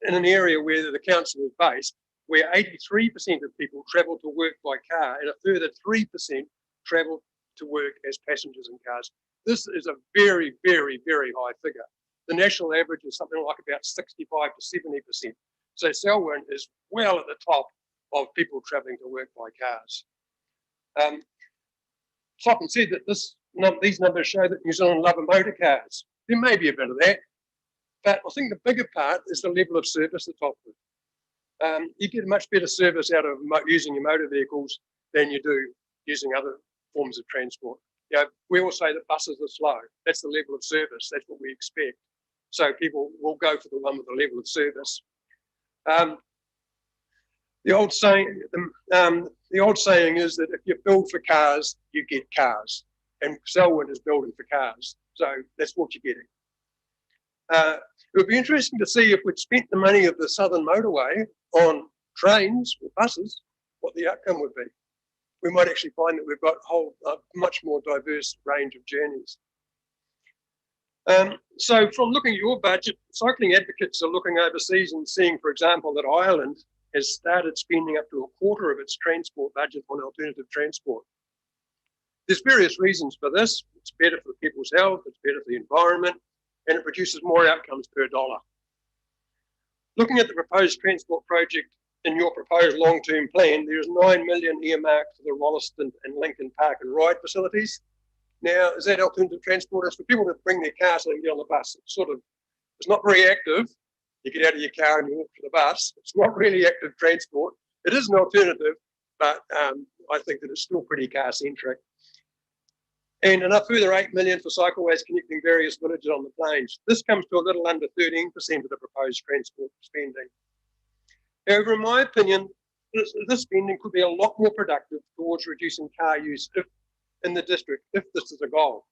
[SPEAKER 12] in an area where the council is based, where 83% of people travel to work by car and a further 3% travel to work as passengers in cars. This is a very, very, very high figure. The national average is something like about 65 to 70%. So Selwyn is well at the top of people travelling to work by cars. It's often said that these numbers show that New Zealand love motor cars. There may be a bit of that, but I think the bigger part is the level of service that's offered. You get a much better service out of using your motor vehicles than you do using other forms of transport. You know, we all say that buses are slow. That's the level of service. That's what we expect. So people will go for the one with the level of service. The old saying is that if you build for cars, you get cars. And Selwyn is building for cars. So that's what you're getting. It would be interesting to see if we'd spent the money of the Southern Motorway on trains or buses, what the outcome would be. We might actually find that we've got a much more diverse range of journeys. So from looking at your budget, cycling advocates are looking overseas and seeing, for example, that Ireland has started spending up to a quarter of its transport budget on alternative transport. There's various reasons for this. It's better for people's health, it's better for the environment, and it produces more outcomes per dollar. Looking at the proposed transport project in your proposed long-term plan, there's 9 million earmarked for the Rolleston and Lincoln Park and Ride facilities. Now, is that alternative transport? It's for people to bring their cars so they can get on the bus. It's not very active. You get out of your car and you walk to the bus. It's not really active transport. It is an alternative, but I think that it's still pretty car-centric. And another further 8 million for cycleways connecting various villages on the plains. This comes to a little under 13% of the proposed transport spending. However, in my opinion, this spending could be a lot more productive towards reducing car use in the district, if this is a goal.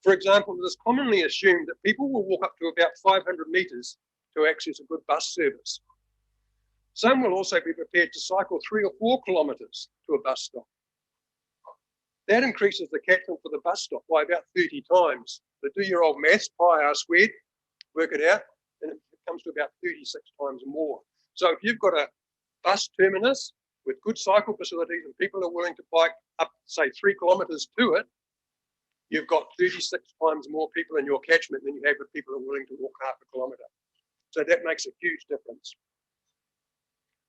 [SPEAKER 12] For example, it is commonly assumed that people will walk up to about 500 metres to access a good bus service. Some will also be prepared to cycle 3 or 4 kilometres to a bus stop. That increases the catchment for the bus stop by about 30 times. So do your old maths, pi r squared, work it out, and it comes to about 36 times more. So if you've got a bus terminus with good cycle facilities and people are willing to bike up, say, 3 kilometres to it, you've got 36 times more people in your catchment than you have with people who are willing to walk half a kilometre. So that makes a huge difference.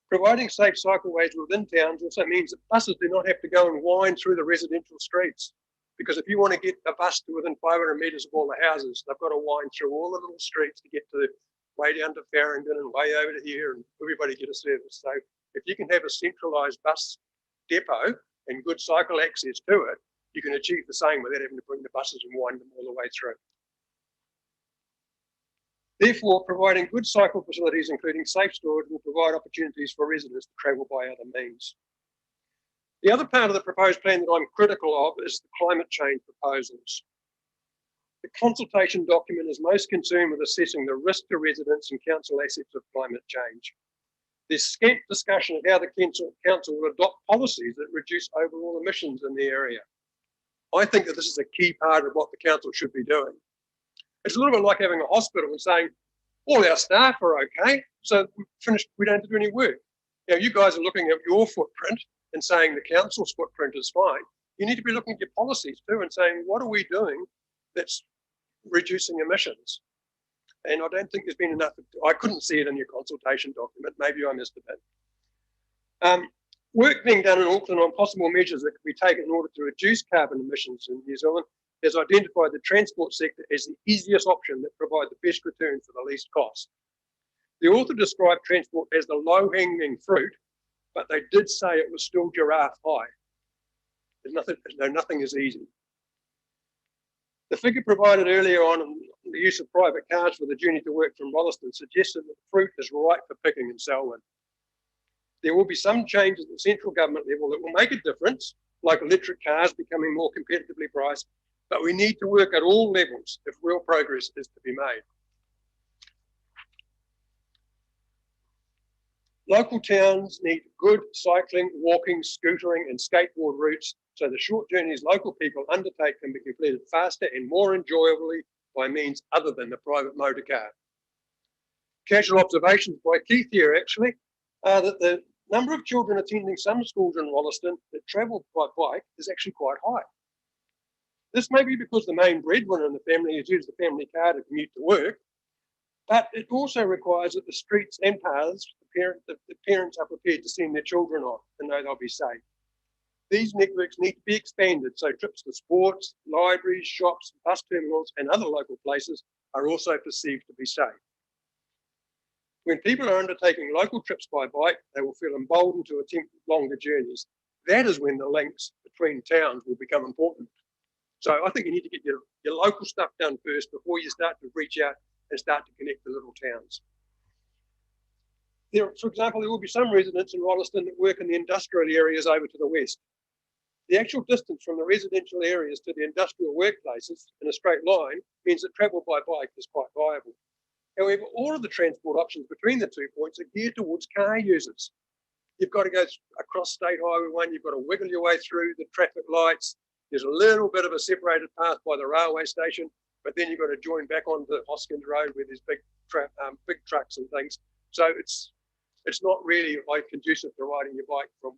[SPEAKER 12] Providing safe cycleways within towns also means that buses do not have to go and wind through the residential streets. Because if you want to get a bus to within 500 metres of all the houses, they've got to wind through all the little streets to get to way down to Farringdon and way over to here, and everybody get a service. So if you can have a centralised bus depot and good cycle access to it, you can achieve the same without having to bring the buses and wind them all the way through. Therefore, providing good cycle facilities, including safe storage, will provide opportunities for residents to travel by other means. The other part of the proposed plan that I'm critical of is the climate change proposals. The consultation document is most concerned with assessing the risk to residents and council assets of climate change. There's scant discussion of how the council will adopt policies that reduce overall emissions in the area. I think that this is a key part of what the council should be doing. It's a little bit like having a hospital and saying, all our staff are okay, so we don't have to do any work. Now, you guys are looking at your footprint and saying the council's footprint is fine. You need to be looking at your policies too and saying, what are we doing that's reducing emissions? And I don't think there's been enough. I couldn't see it in your consultation document. Maybe I missed a bit. Work being done in Auckland on possible measures that could be taken in order to reduce carbon emissions in New Zealand has identified the transport sector as the easiest option that provides the best return for the least cost. The author described transport as the low-hanging fruit, but they did say it was still giraffe high. Nothing is easy. The figure provided earlier on the use of private cars for the journey to work from Rolleston suggested that the fruit is ripe for picking in Selwyn. There will be some changes at the central government level that will make a difference, like electric cars becoming more competitively priced, but we need to work at all levels if real progress is to be made. Local towns need good cycling, walking, scootering and skateboard routes so the short journeys local people undertake can be completed faster and more enjoyably by means other than the private motor car. Casual observations by Keith here actually are that the number of children attending some schools in Rolleston that travel by bike is actually quite high. This may be because the main breadwinner in the family has used the family car to commute to work, but it also requires that the streets and paths the parents are prepared to send their children on and know they'll be safe. These networks need to be expanded so trips to sports, libraries, shops, bus terminals and other local places are also perceived to be safe. When people are undertaking local trips by bike, they will feel emboldened to attempt longer journeys. That is when the links between towns will become important. So I think you need to get your local stuff done first before you start to reach out and start to connect the little towns. For example, there will be some residents in Rolleston that work in the industrial areas over to the west. The actual distance from the residential areas to the industrial workplaces in a straight line means that travel by bike is quite viable. However, all of the transport options between the 2 points are geared towards car users. You've got to go across State Highway 1, you've got to wiggle your way through the traffic lights. There's a little bit of a separated path by the railway station, but then you've got to join back onto Hoskins Road where there's big trucks and things. So it's not really like conducive to riding your bike from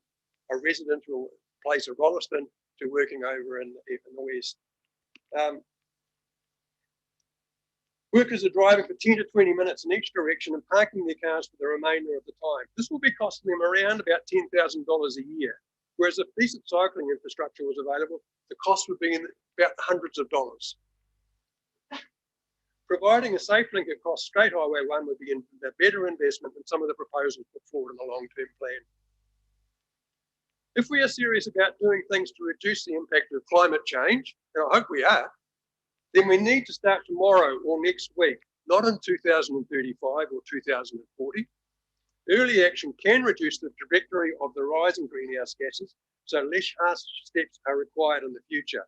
[SPEAKER 12] a residential place of Rolleston to working over in the west. Workers are driving for 10 to 20 minutes in each direction and parking their cars for the remainder of the time. This will be costing them around about $10,000 a year, whereas if decent cycling infrastructure was available, the cost would be in about hundreds of dollars. Providing a safe link across State Highway 1 would be a better investment than some of the proposals put forward in the long-term plan. If we are serious about doing things to reduce the impact of climate change, and I hope we are, then we need to start tomorrow or next week, not in 2035 or 2040. Early action can reduce the trajectory of the rise in greenhouse gases, so less harsh steps are required in the future.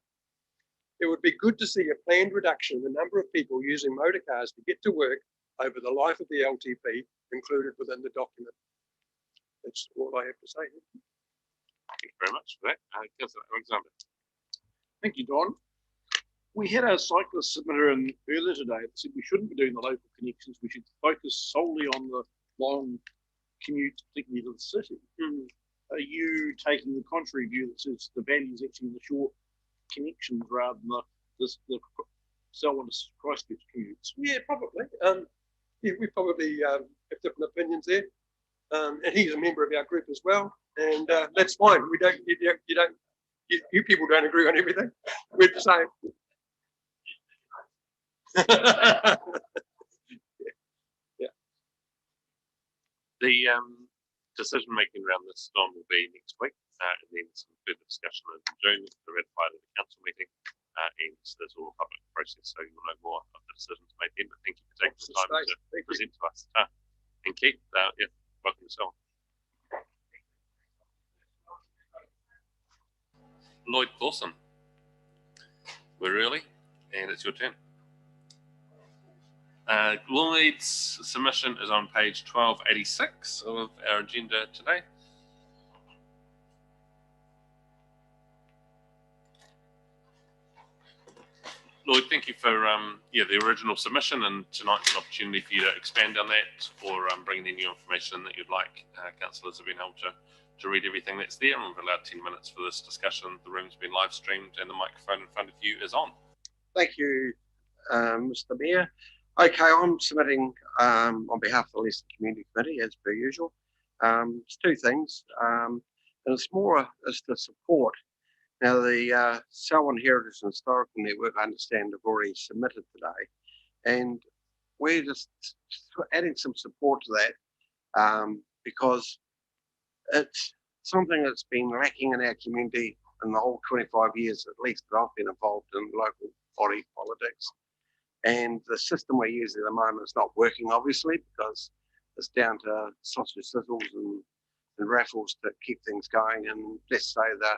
[SPEAKER 12] It would be good to see a planned reduction in the number of people using motor cars to get to work over the life of the LTP included within the document. That's all I have to say.
[SPEAKER 1] Thank you very much for that. Councillor Alexander.
[SPEAKER 5] Thank you, Don. We had a cyclist submitter in earlier today that said we shouldn't be doing the local connections. We should focus solely on the long commutes, particularly to the city. Are you taking the contrary view that says the value is actually in the short connections rather than the Selwyn to Christchurch commutes?
[SPEAKER 12] Yeah, probably. Yeah, we probably have different opinions there. And he's a member of our group as well. And that's fine. We don't, you people don't agree on everything. We're the same. Yeah.
[SPEAKER 1] The decision making around this, Don, will be next week, and then some further discussion in June to ratify at the council meeting, and there's all a public process, so you'll know more of the decisions made then. But thank you for taking the time to present to us. And Keith, yeah, welcome yourself. Lloyd Clawson, we're early, and it's your turn. Lloyd's submission is on page 1286 of our agenda today. Lloyd, thank you for the original submission, and tonight's an opportunity for you to expand on that or bring any new information that you'd like. Councillors have been able read everything that's there, and we've allowed 10 minutes for this discussion. The room's been live streamed and the microphone in front of you is on.
[SPEAKER 15] Thank you, Mr. Mayor. Okay, I'm submitting on behalf of the Leicester Community Committee, as per usual. It's two things, and it's more as to support. Now, the Selwyn Heritage and Historical Network, I understand, have already submitted today, and we're just adding some support to that because it's something that's been lacking in our community in the whole 25 years, at least, that I've been involved in local body politics. And the system we're using at the moment is not working, obviously, because it's down to sausage sizzles and raffles to keep things going. And let's say that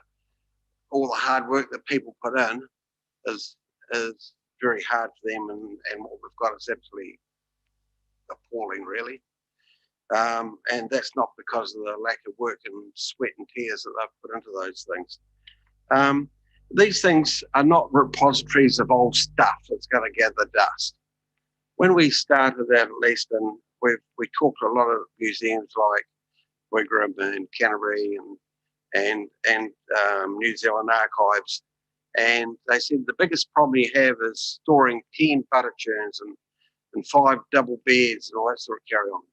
[SPEAKER 15] all the hard work that people put in is very hard for them, and what we've got is absolutely appalling, really. And that's not because of the lack of work and sweat and tears that they've put into those things. These things are not repositories of old stuff that's going to gather dust. When we started out at Leiston, we talked to a lot of museums like Wigram and Canterbury and New Zealand Archives, and they said the biggest problem you have is storing 10 butter churns and 5 double beds and all that sort of carry on.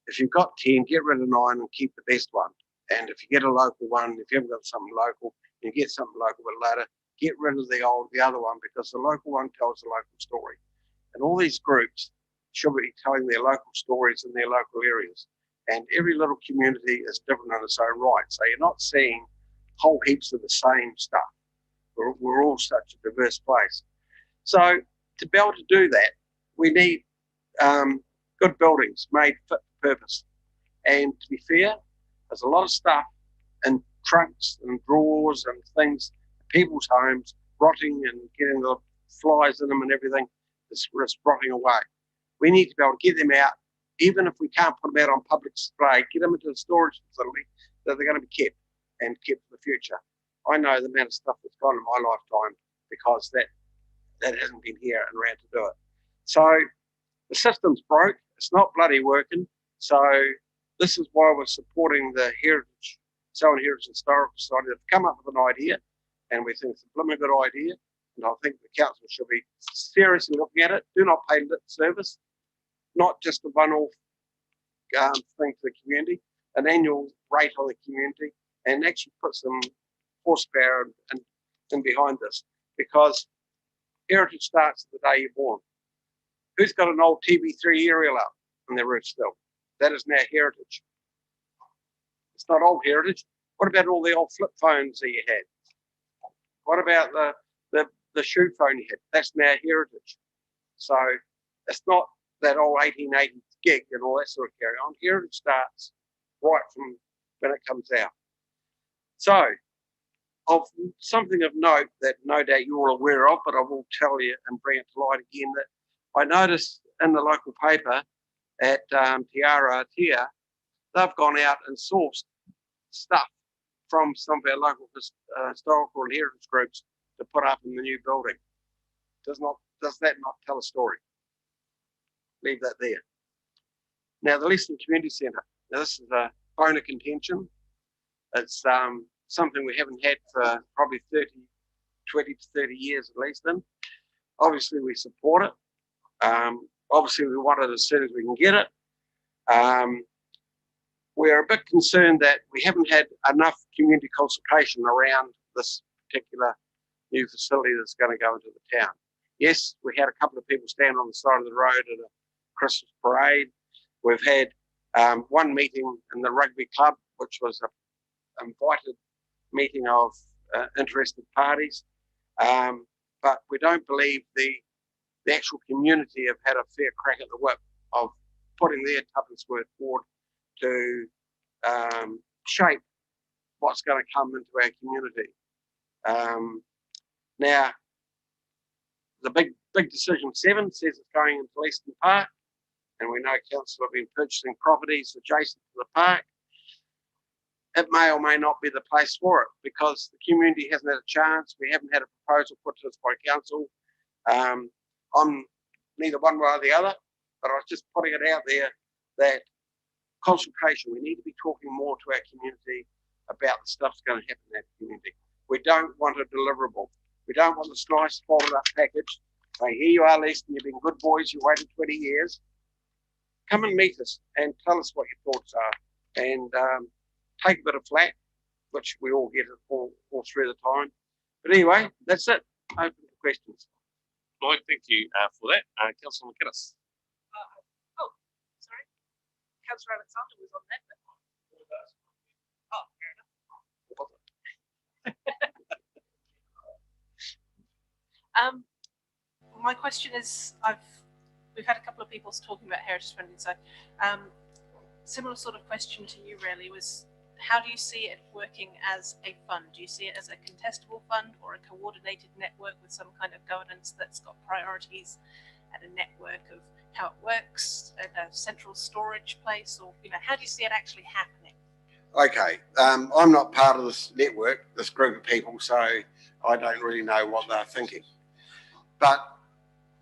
[SPEAKER 15] If you've got 10, get rid of 9 and keep the best one. And if you get a local one, if you haven't got something local, you get something local but later, get rid of the other one, because the local one tells the local story. And all these groups should be telling their local stories in their local areas. And every little community is different in its own right. So you're not seeing whole heaps of the same stuff. We're all such a diverse place. So to be able to do that, we need good buildings made fit for purpose. And to be fair, there's a lot of stuff in trunks and drawers and things, people's homes, rotting and getting the flies in them and everything. It's rotting away. We need to be able to get them out, even if we can't put them out on public display, get them into a storage facility that they're going to be kept and kept for the future. I know the amount of stuff that's gone in my lifetime because that hasn't been here and around to do it. So the system's broke. It's not bloody working. So this is why we're supporting the Selwyn Heritage Historical Society. They've come up with an idea, and we think it's a blooming good idea. And I think the council should be seriously looking at it. Do not pay lip service, not just a one-off thing to the community, an annual rate on the community, and actually put some horsepower and behind this, because heritage starts the day you're born. Who's got an old TV3 aerial up on their roof still? That is now heritage. It's not old heritage. What about all the old flip phones that you had? What about the shoe phone you had? That's now heritage. So it's not that old 1880 gig and all that sort of carry on. Heritage starts right from when it comes out. So, of something of note that no doubt you're aware of, but I will tell you and bring it to light again, that I noticed in the local paper at Tiara Atia, they've gone out and sourced stuff from some of our local historical and heritage groups to put up in the new building. Does that not tell a story? Leave that there. Now, the Leiston Community Centre. Now, this is a bone of contention. It's something we haven't had for probably 20 to 30 years at Leiston. Obviously, we support it. Obviously, we want it as soon as we can get it. We're a bit concerned that we haven't had enough community consultation around this particular new facility that's going to go into the town. Yes, we had a couple of people stand on the side of the road at a Christmas parade. We've had one meeting in the rugby club, which was an invited meeting of interested parties. But we don't believe the actual community have had a fair crack at the whip of putting their tuppence worth forward to shape what's going to come into our community. Now, the big decision 7 says it's going into Leiston Park, and we know council have been purchasing properties adjacent to the park. It may or may not be the place for it, because the community hasn't had a chance. We haven't had a proposal put to us by council. I'm neither one way or the other, but I was just putting it out there that consultation. We need to be talking more to our community about the stuff that's going to happen in that community. We don't want a deliverable. We don't want this nice folded up package. Hey, here you are, Leeston, you've been good boys, you waited 20 years. Come and meet us and tell us what your thoughts are. And take a bit of flack, which we all get all through the time. But anyway, that's it. Open to questions.
[SPEAKER 1] Lloyd, thank you for that. Councillor McInnes.
[SPEAKER 7] Oh, sorry. Councillor Alexander was on that. Oh, fair enough. My question is, we've had a couple of people talking about heritage funding, so similar sort of question to you really was, how do you see it working as a fund? Do you see it as a contestable fund or a coordinated network with some kind of governance that's got priorities and a network of how it works at a central storage place, or how do you see it actually happening?
[SPEAKER 15] Okay, I'm not part of this network, this group of people, so I don't really know what they're thinking. But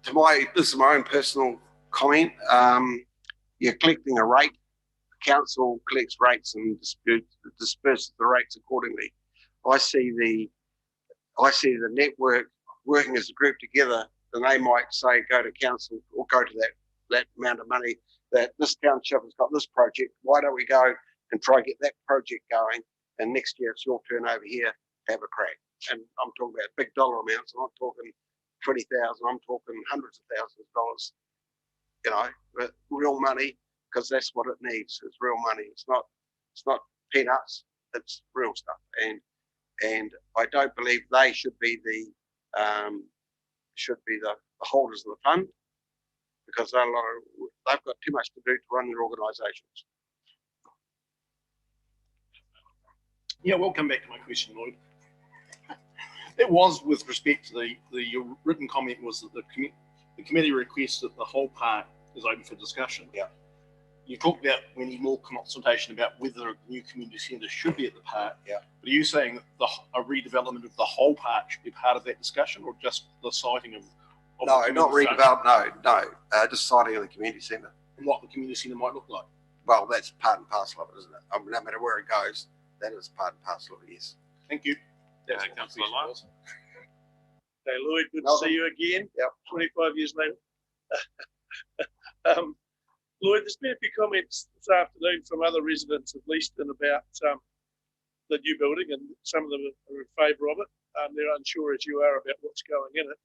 [SPEAKER 15] this is my own personal comment. You're collecting a rate. The council collects rates and disperses the rates accordingly. I see the network working as a group together. Then they might say, go to council or go to that amount of money that this township has got this project. Why don't we go and try to get that project going? And next year it's your turn over here, have a crack. And I'm talking about big dollar amounts. I'm not talking 20,000. I'm talking hundreds of thousands of dollars. But real money, because that's what it needs. It's real money. It's not peanuts. It's real stuff. And I don't believe they should be the holders of the fund, because they've got too much to do to run their organisations.
[SPEAKER 5] Yeah, we'll come back to my question, Lloyd. It was with respect to your written comment was that the committee requests that the whole park is open for discussion.
[SPEAKER 15] Yeah.
[SPEAKER 5] You talked about we need more consultation about whether a new community centre should be at the park.
[SPEAKER 15] Yeah.
[SPEAKER 5] But are you saying that a redevelopment of the whole park should be part of that discussion, or just the siting of
[SPEAKER 15] no, not redevelopment. No. Just siting of the community centre.
[SPEAKER 5] And what the community centre might look like.
[SPEAKER 15] Well, that's part and parcel of it, isn't it? I mean, no matter where it goes, that is part and parcel of it. Yes.
[SPEAKER 5] Thank you.
[SPEAKER 1] Councillor Lyles.
[SPEAKER 16] Okay, Lloyd, good to see you again.
[SPEAKER 15] Yep.
[SPEAKER 16] 25 years later. Lloyd, there's been a few comments this afternoon from other residents of Leeston about the new building, and some of them are in favour of it. They're unsure, as you are, about what's going in it.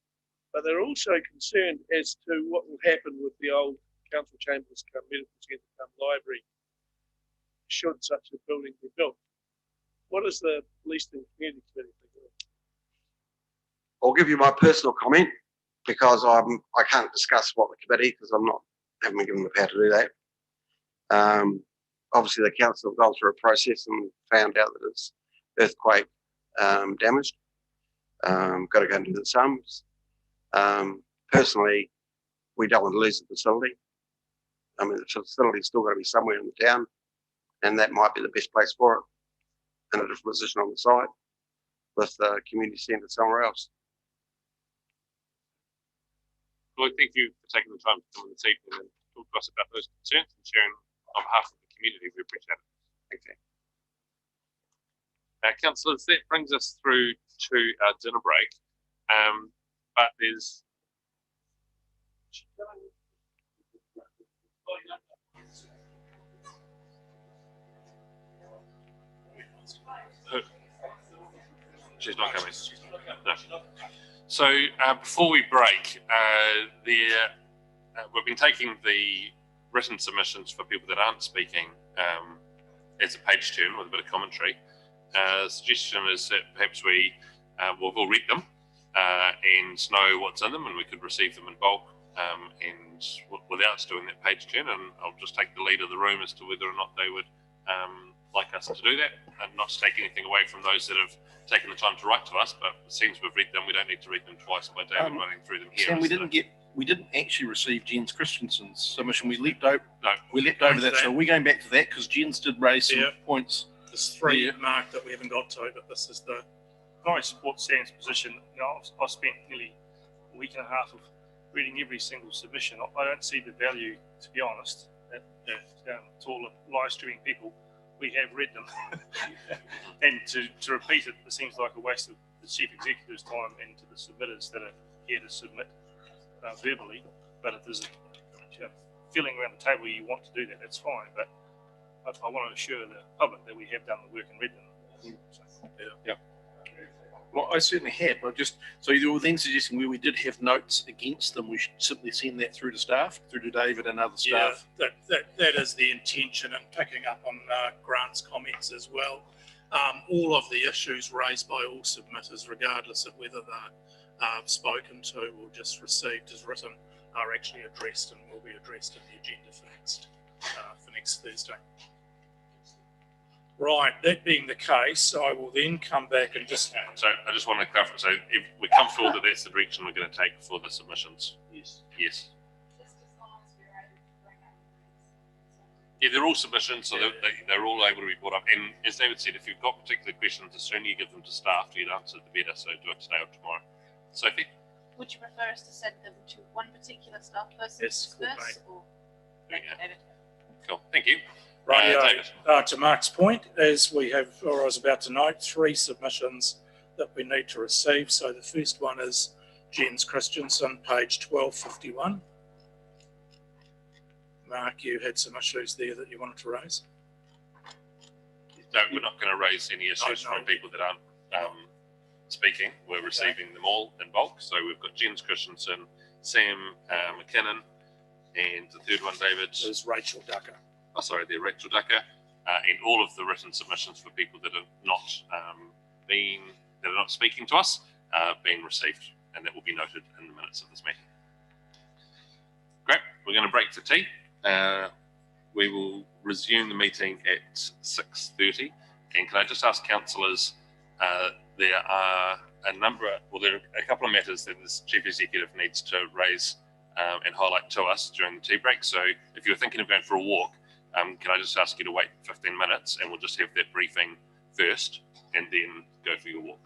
[SPEAKER 16] But they're also concerned as to what will happen with the old council chambers come medical centre come library should such a building be built. What does the Leeston Community Committee think of it?
[SPEAKER 15] I'll give you my personal comment, because I can't discuss what the committee, because haven't been given the power to do that. Obviously the council have gone through a process and found out that it's earthquake damaged. Got to go and do the sums. Personally, we don't want to lose the facility. I mean, the facility's still got to be somewhere in the town, and that might be the best place for it, in a different position on the site, with the community centre somewhere else.
[SPEAKER 1] Lloyd, thank you for taking the time to come on this evening and talk to us about those concerns and sharing on behalf of the community. We appreciate it.
[SPEAKER 15] Thank you.
[SPEAKER 1] Councillors, that brings us through to our dinner break. But there's she's not coming. No. So before we break, we've been taking the written submissions for people that aren't speaking as a page turn with a bit of commentary. The suggestion is that perhaps we'll read them and know what's in them, and we could receive them in bulk and without doing that page turn. And I'll just take the lead of the room as to whether or not they would like us to do that, and not to take anything away from those that have taken the time to write to us. But since we've read them, we don't need to read them twice by David running through them here.
[SPEAKER 5] Sam, we didn't actually receive Jens Christensen's submission. We leapt over that. So we're going back to that because Jens did raise some points.
[SPEAKER 17] There's three marked that we haven't got to, but this is the. I support Sam's position. I've spent nearly a week and a half of reading every single submission. I don't see the value, to be honest, to all the live streaming people, we have read them. And to repeat it, it seems like a waste of the chief executive's time and to the submitters that are here to submit verbally. But if there's a feeling around the table you want to do that, that's fine. But I want to assure the public that we have done the work and read them. So,
[SPEAKER 5] Yeah. Well, I certainly have. So you were then suggesting where we did have notes against them, we should simply send that through to staff, through to David and other staff.
[SPEAKER 3] Yeah, that is the intention, and picking up on Grant's comments as well. All of the issues raised by all submitters, regardless of whether they're spoken to or just received as written, are actually addressed and will be addressed in the agenda for next Thursday. Right, that being the case, I will then come back and just...
[SPEAKER 1] So I just want to clarify, so if we're comfortable that that's the direction we're going to take for the submissions?
[SPEAKER 5] Yes.
[SPEAKER 1] Yes. Yeah, they're all submissions, so they're all able to be brought up. And as David said, if you've got particular questions, the sooner you give them to staff to get answered, the better. So do it today or tomorrow. Sophie?
[SPEAKER 7] Would you prefer us to send them to one particular staff person
[SPEAKER 3] Yes,
[SPEAKER 7] first? Or... Thank you, David.
[SPEAKER 1] Cool, thank you.
[SPEAKER 3] Right, to Mark's point, as we have, or I was about to note, 3 submissions that we need to receive. So the first one is Jens Christensen, page 1251. Mark, you had some issues there that you wanted to raise?
[SPEAKER 1] No, we're not going to raise any issues from people that aren't speaking. We're receiving them all in bulk. So we've got Jens Christensen, Sam McKinnon, and the third one, David,
[SPEAKER 3] is Rachel Ducker.
[SPEAKER 1] Oh, sorry, they're Rachel Ducker, and all of the written submissions for people that have not not speaking to us being received, and that will be noted in the minutes of this meeting. Great, we're going to break for tea. We will resume the meeting at 6:30. And can I just ask councillors, there are there are a couple of matters that the chief executive needs to raise and highlight to us during the tea break. So if you're thinking of going for a walk, can I just ask you to wait 15 minutes and we'll just have that briefing first and then go for your walk.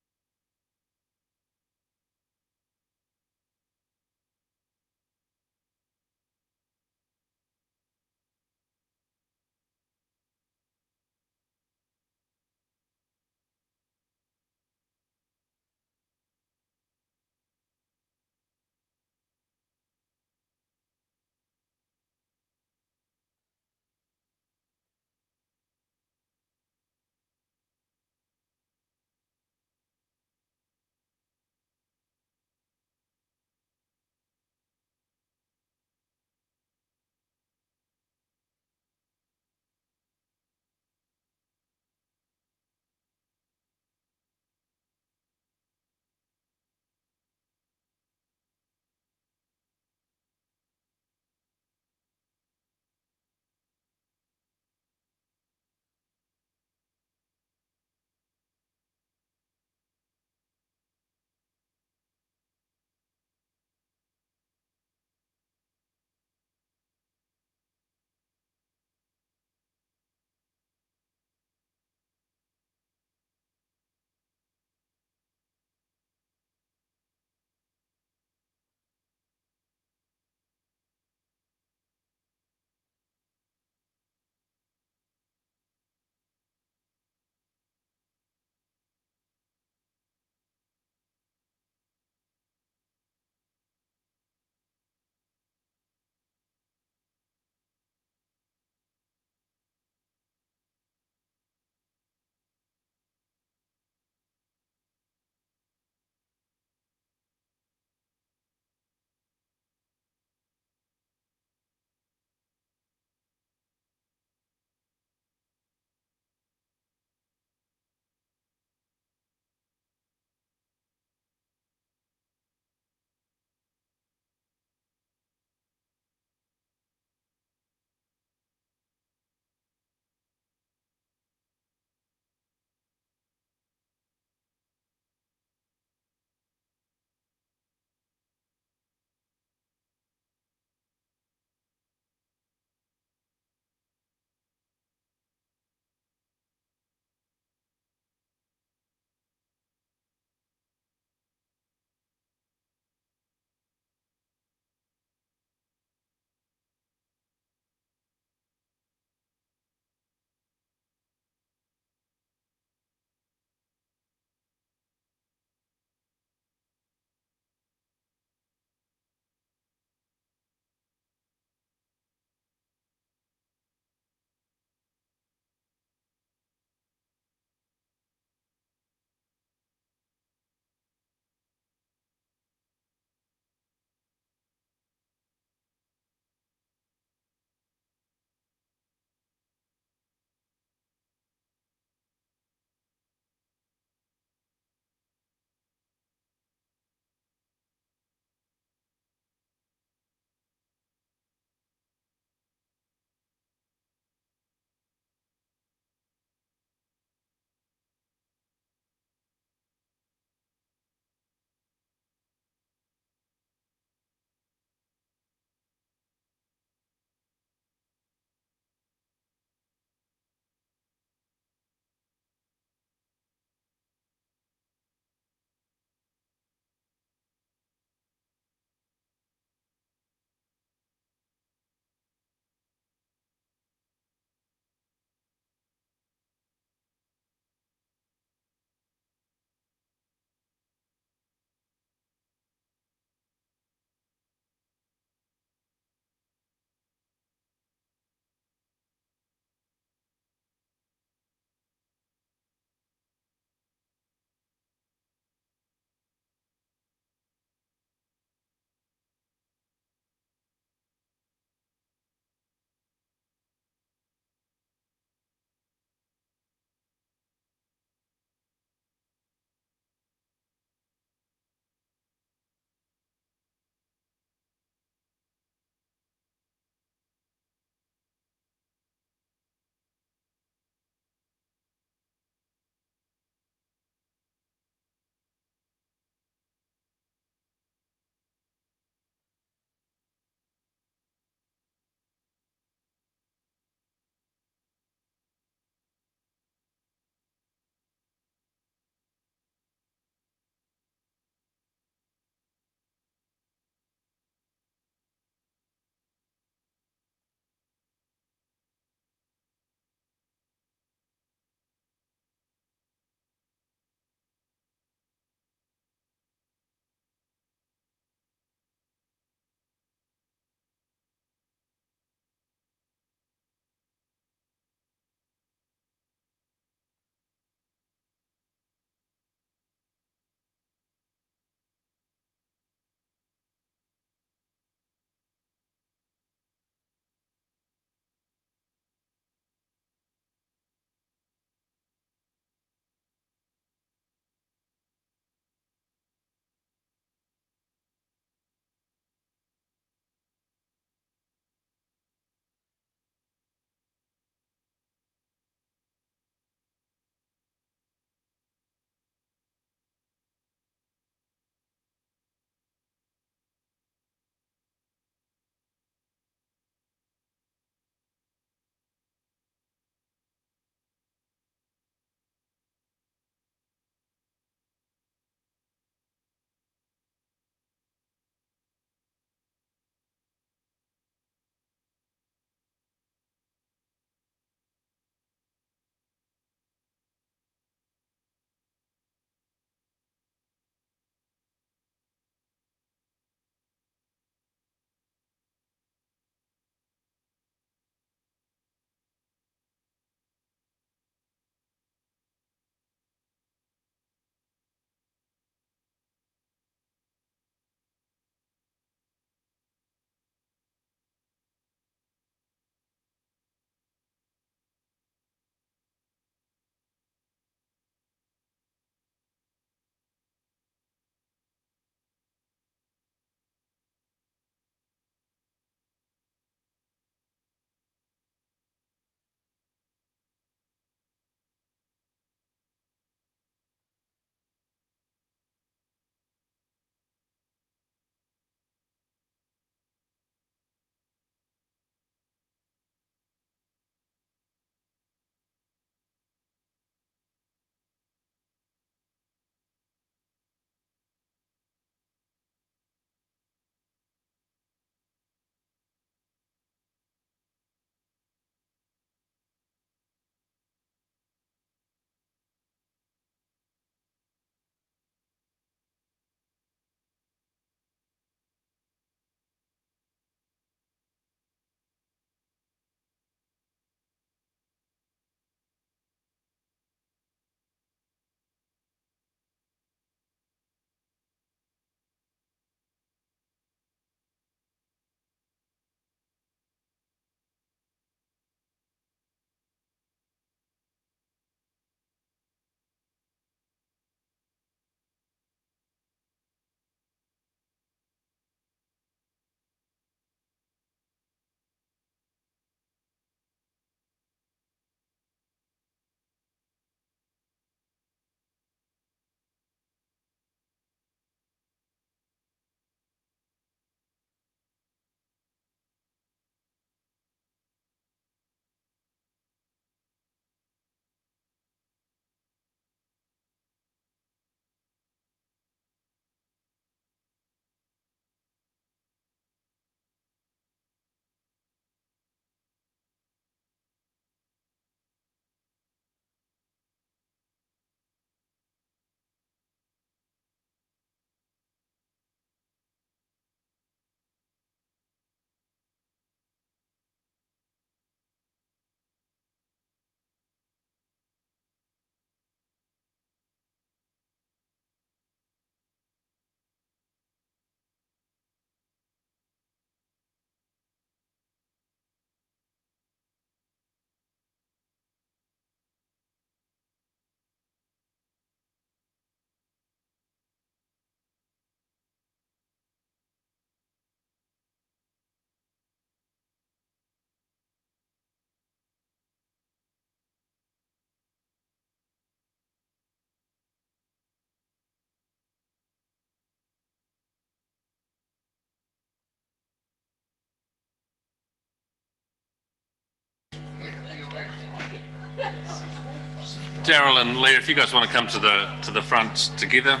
[SPEAKER 1] Daryl and Leah, if you guys want to come to the front together.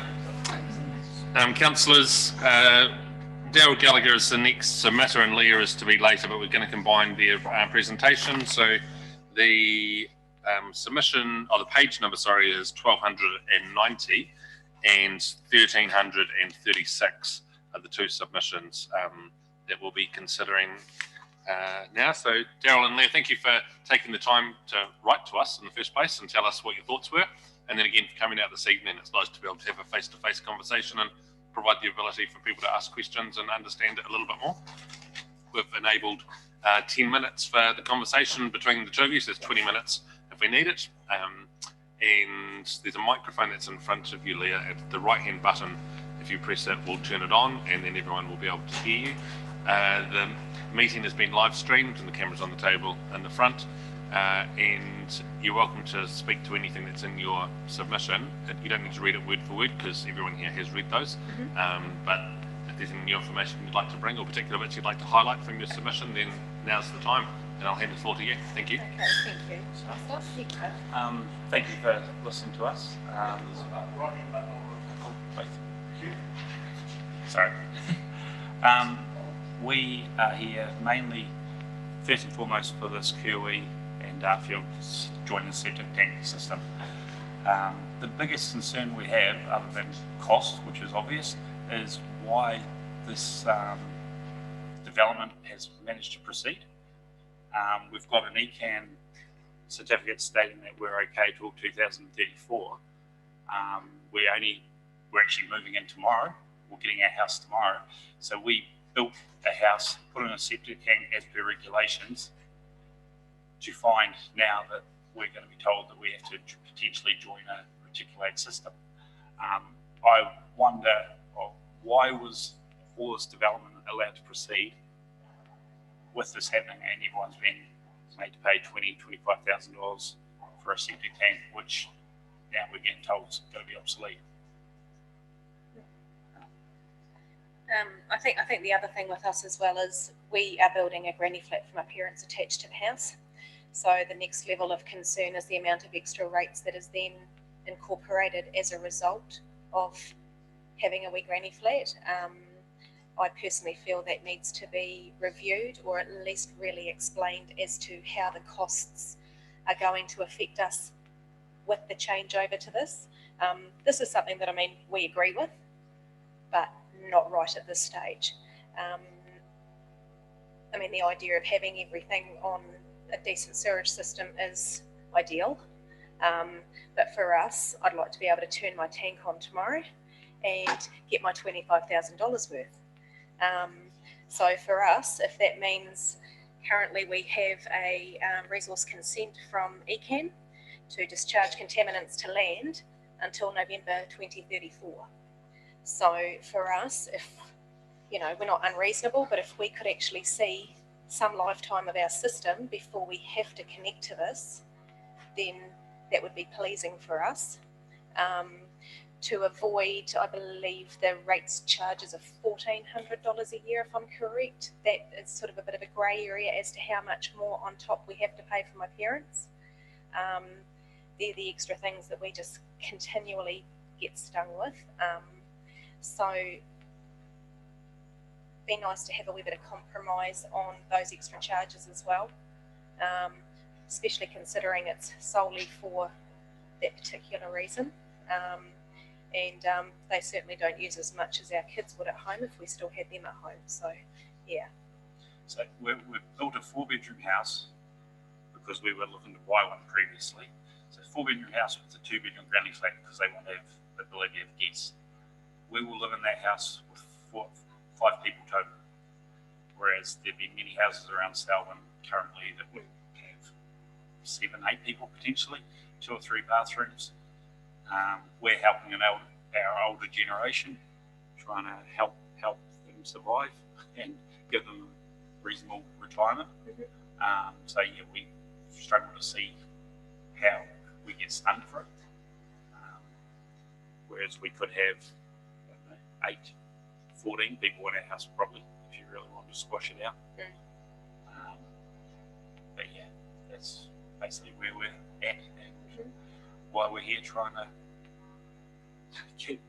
[SPEAKER 1] Councillors, Daryl Gallagher is the next submitter and Leah is to be later, but we're going to combine their presentation. So the submission, or the page number, sorry, is 1290 and 1336 are the two submissions that we'll be considering now. So Daryl and Leah, thank you for taking the time to write to us in the first place and tell us what your thoughts were. And then again, for coming out this evening. It's nice to be able to have a face-to-face conversation and provide the ability for people to ask questions and understand it a little bit more. We've enabled 10 minutes for the conversation between the two of you, so there's 20 minutes if we need it. And there's a microphone that's in front of you, Leah, at the right-hand button. If you press it, we'll turn it on and then everyone will be able to hear you. The meeting has been live streamed and the camera's on the table in the front. And you're welcome to speak to anything that's in your submission. You don't need to read it word for word because everyone here has read those. But if there's any new information you'd like to bring or particular bits you'd like to highlight from your submission, then now's the time. And I'll hand the floor to you. Thank you.
[SPEAKER 9] Okay, thank you.
[SPEAKER 21] Thank you for listening to us. Sorry. We are here mainly, first and foremost, for this QE and Darfield joint and septic tank system. The biggest concern we have, other than cost, which is obvious, is why this development has managed to proceed. We've got an ECAN certificate stating that we're okay till 2034. We're actually moving in tomorrow. We're getting our house tomorrow. So we built a house, put in a septic tank as per regulations, to find now that we're going to be told that we have to potentially join a reticulate system. I wonder why was all this development allowed to proceed with this happening and everyone's been made to pay $25,000 for a septic tank, which now we're getting told is going to be obsolete.
[SPEAKER 7] I think the other thing with us as well is we are building a granny flat for my parents attached to the house. So the next level of concern is the amount of extra rates that is then incorporated as a result of having a wee granny flat. I personally feel that needs to be reviewed or at least really explained as to how the costs are going to affect us with the changeover to this. This is something that we agree with, but not right at this stage. The idea of having everything on a decent sewage system is ideal, but for us, I'd like to be able to turn my tank on tomorrow and get my $25,000 worth. So for us, if that means currently we have a resource consent from ECAN to discharge contaminants to land until November 2034. So for us, if, we're not unreasonable, but if we could actually see some lifetime of our system before we have to connect to this, then that would be pleasing for us. To avoid, I believe the rates charges of $1,400 a year, if I'm correct. That is sort of a bit of a grey area as to how much more on top we have to pay for my parents. They're the extra things that we just continually get stung with. So be nice to have a wee bit of compromise on those extra charges as well, especially considering it's solely for that particular reason. And they certainly don't use as much as our kids would at home if we still had them at home. So, yeah.
[SPEAKER 21] So we've built a 4-bedroom house because we were looking to buy one previously. So 4-bedroom house with a 2-bedroom granny flat because they want to have the ability to have guests. We will live in that house with 5 people total, whereas there'd be many houses around Selwyn currently that would have 7, 8 people potentially, 2 or 3 bathrooms. We're helping our older generation, trying to help them survive and give them reasonable retirement. So yeah, we struggle to see how we get stunned for it. Whereas we could have 8, 14 people in our house probably, if you really wanted to squash it out. But yeah, that's basically where we're at. And why we're here, trying to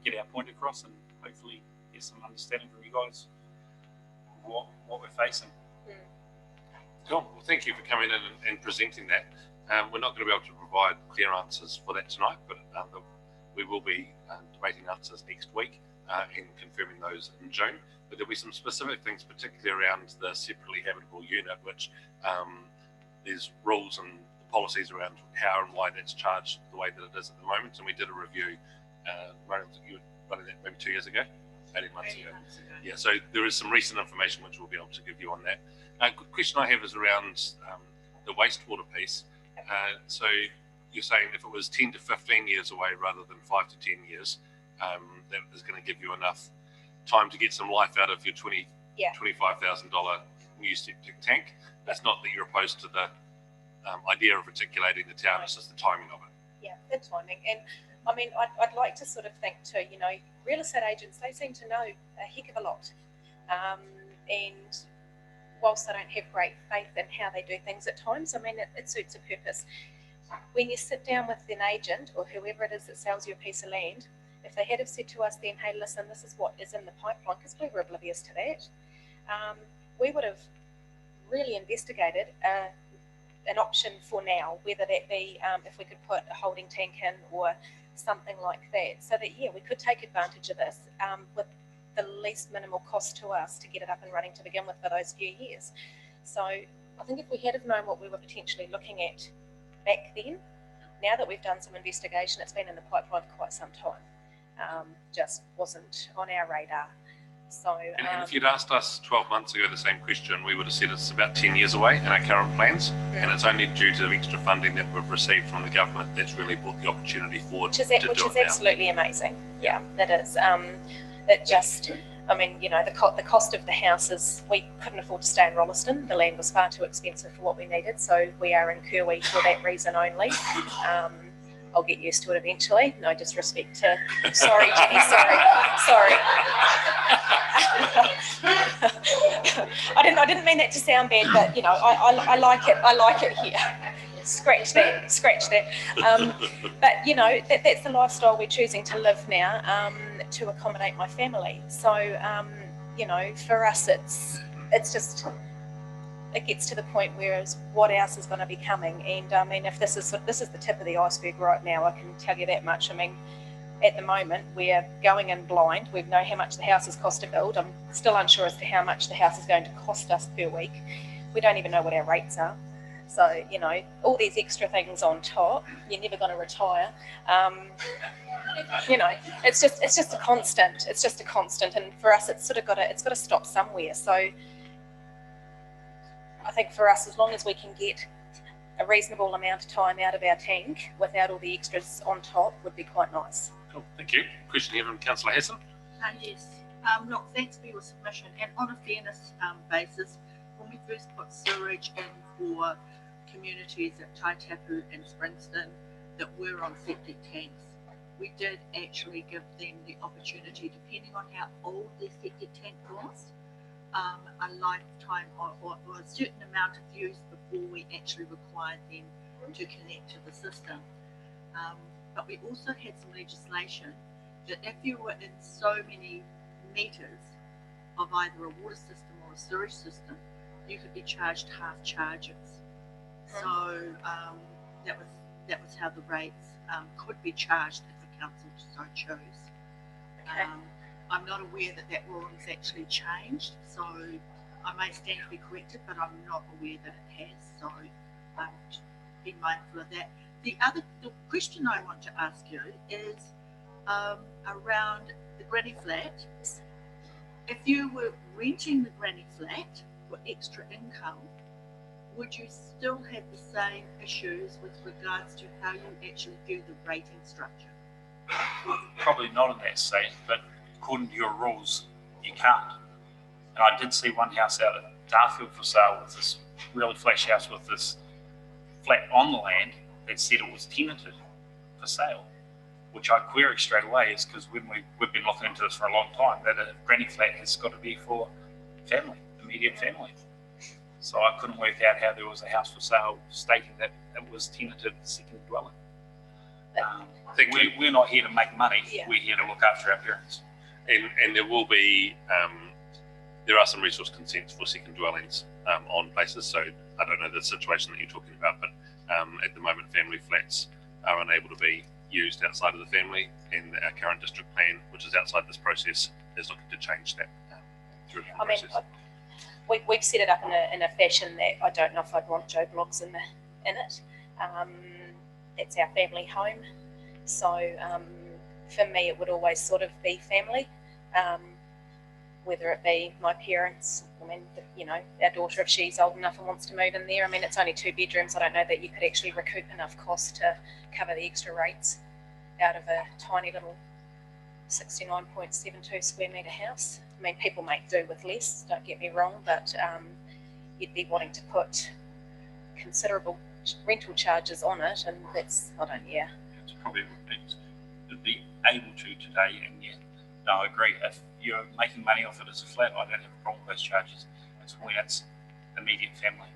[SPEAKER 21] get our point across and hopefully get some understanding from you guys of what we're facing.
[SPEAKER 1] Cool. Well, thank you for coming in and presenting that. We're not going to be able to provide clear answers for that tonight, but we will be debating answers next week and confirming those in June. But there'll be some specific things, particularly around the separately habitable unit, which there's rules and policies around how and why that's charged the way that it is at the moment. And we did a review, you were running that maybe 2 years ago, 18 months ago. Yeah, so there is some recent information which we'll be able to give you on that. Good question I have is around the wastewater piece. So you're saying if it was 10 to 15 years away rather than 5 to 10 years, that is going to give you enough time to get some life out of your $25,000 new septic tank. That's not that you're opposed to the idea of reticulating the town, it's just the timing of it.
[SPEAKER 13] Yeah, the timing. And I mean, I'd like to sort of think too, you know, real estate agents, they seem to know a heck of a lot. And whilst I don't have great faith in how they do things at times, I mean, it suits a purpose. When you sit down with an agent or whoever it is that sells you a piece of land, if they had have said to us then, hey, listen, this is what is in the pipeline, because we were oblivious to that, we would have really investigated an option for now, whether that be if we could put a holding tank in or something like that, so that, yeah, we could take advantage of this with the least minimal cost to us to get it up and running to begin with for those few years. So I think if we had have known what we were potentially looking at back then, now that we've done some investigation, it's been in the pipeline for quite some time, just wasn't on our radar. So,
[SPEAKER 1] and if you'd asked us 12 months ago the same question, we would have said it's about 10 years away in our current plans, and it's only due to the extra funding that we've received from the government that's really brought the opportunity forward. Which is
[SPEAKER 13] absolutely amazing. Yeah, that is. It just, I mean, you know, the cost of the houses, we couldn't afford to stay in Rolleston. The land was far too expensive for what we needed, so we are in Kerwee for that reason only. I'll get used to it eventually. No disrespect to, sorry, Jenny, sorry. I didn't mean that to sound bad, but you know, I like it here. Scratch that. But you know, that's the lifestyle we're choosing to live now, to accommodate my family. So you know, for us, it's just, it gets to the point where what else is going to be coming. And I mean, if this is the tip of the iceberg right now, I can tell you that much. I mean, at the moment, we're going in blind. We know how much the houses cost to build. I'm still unsure as to how much the house is going to cost us per week. We don't even know what our rates are. So, you know, all these extra things on top, you're never going to retire. You know, it's just a constant. It's just a constant. And for us, it's got to stop somewhere. So I think for us, as long as we can get a reasonable amount of time out of our tank without all the extras on top would be quite nice.
[SPEAKER 1] Cool, thank you. Question here from Councillor Hassan.
[SPEAKER 4] Yes. Look, thanks for your submission. And on a fairness basis, when we first put sewerage in for communities at Taitapu and Springston that were on septic tanks, we did actually give them the opportunity, depending on how old their septic tank was, a lifetime or a certain amount of use before we actually required them to connect to the system. But we also had some legislation that if you were in so many meters of either a water system or a sewage system, you could be charged half charges. So that was how the rates could be charged if the council so chose.
[SPEAKER 13] Okay.
[SPEAKER 4] I'm not aware that law has actually changed, so I may stand to be corrected, but I'm not aware that it has, so be mindful of that. The question I want to ask you is around the granny flat. If you were renting the granny flat for extra income, would you still have the same issues with regards to how you actually do the rating structure?
[SPEAKER 21] Probably not in that state, but according to your rules, you can't. And I did see one house out at Darfield for sale with this really flash house with this flat on the land that said it was tenanted for sale, which I queried straight away, is because when we've been looking into this for a long time, that a granny flat has got to be for family, immediate family. So I couldn't work out how there was a house for sale stating that it was tenanted second dwelling.
[SPEAKER 1] Thank you.
[SPEAKER 21] We're not here to make money.
[SPEAKER 4] Yeah.
[SPEAKER 21] We're here to look after our parents.
[SPEAKER 1] And there will be, there are some resource consents for second dwellings on places. So I don't know the situation that you're talking about, but at the moment, family flats are unable to be used outside of the family, and our current district plan, which is outside this process, is looking to change that through the process.
[SPEAKER 13] We've set it up in a fashion that I don't know if I'd want Joe Bloggs in it. That's our family home. So for me, it would always sort of be family, whether it be my parents. I mean, you know, our daughter, if she's old enough and wants to move in there. I mean, it's only 2 bedrooms. I don't know that you could actually recoup enough cost to cover the extra rates out of a tiny little 69.72 square metre house. I mean, people make do with less, don't get me wrong, but you'd be wanting to put considerable rental charges on it, and that's,
[SPEAKER 21] It's probably to be able to today, and yeah, no, I agree. If you're making money off it as a flat, I don't have a problem with those charges. It's when it's immediate family.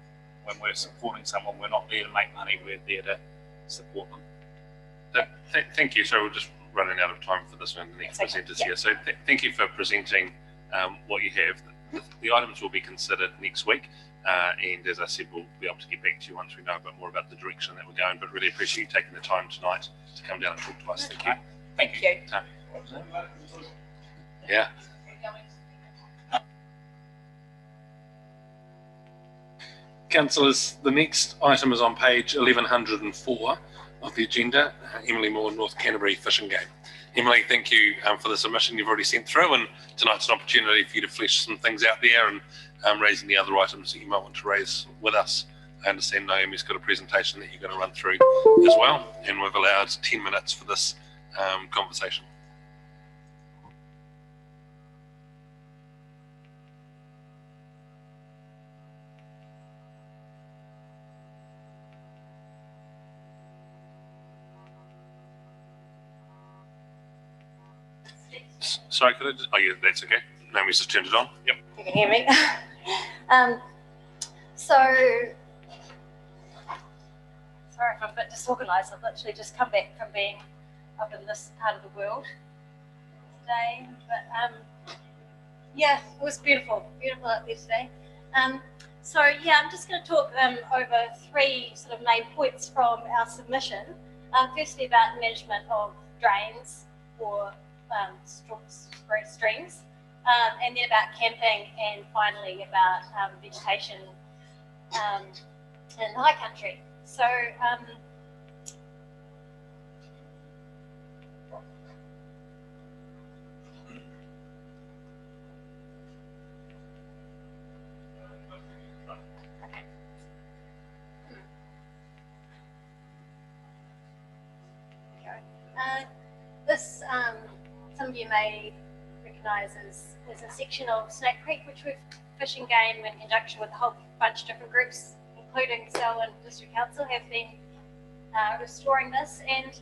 [SPEAKER 21] When we're supporting someone, we're not there to make money, we're there to support them.
[SPEAKER 1] Thank you. So we're just running out of time for this one, the next presenters here. So thank you for presenting what you have. The items will be considered next week. And as I said, we'll be able to get back to you once we know a bit more about the direction that we're going, but really appreciate you taking the time tonight to come down and talk to us. Thank you.
[SPEAKER 13] Thank you.
[SPEAKER 1] Yeah. Councillors, the next item is on page 1104 of the agenda, Emily Moore, North Canterbury Fishing Game. Emily, thank you for the submission you've already sent through, and tonight's an opportunity for you to flesh some things out there and raising the other items that you might want to raise with us. I understand Naomi's got a presentation that you're going to run through as well, and we've allowed 10 minutes for this conversation. Sorry, could I just, oh yeah, that's okay. Naomi's just turned it on. Yep.
[SPEAKER 8] You can hear me. Sorry if I'm a bit disorganised. I've literally just come back from being up in this part of the world today. But yeah, it was beautiful up there today. So yeah, I'm just going to talk over 3 sort of main points from our submission. Firstly, about management of drains or streams, and then about camping, and finally about vegetation in high country. So this, some of you may recognise as a section of Snake Creek, which we've fishing game in conjunction with a whole bunch of different groups, including Selwyn District Council, have been restoring this. And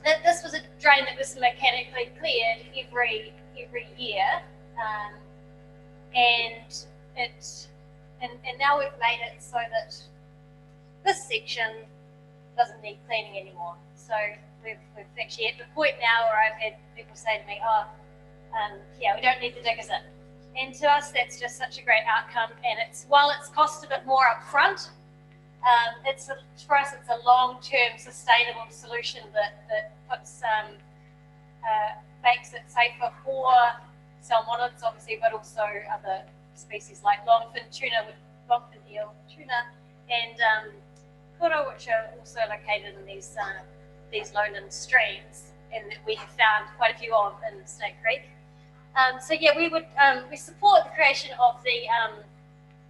[SPEAKER 8] this was a drain that was mechanically cleared every year, and now we've made it so that this section doesn't need cleaning anymore. So we've actually at the point now where I've had people say to me, yeah, we don't need the diggers in. And to us, that's just such a great outcome. And while it's cost a bit more up front, for us, it's a long-term sustainable solution that puts, makes it safer for salmonids, obviously, but also other species like longfin tuna, longfin eel, tuna, and kura, which are also located in these lowland streams, and that we have found quite a few of in Snake Creek. So yeah, we support the creation of the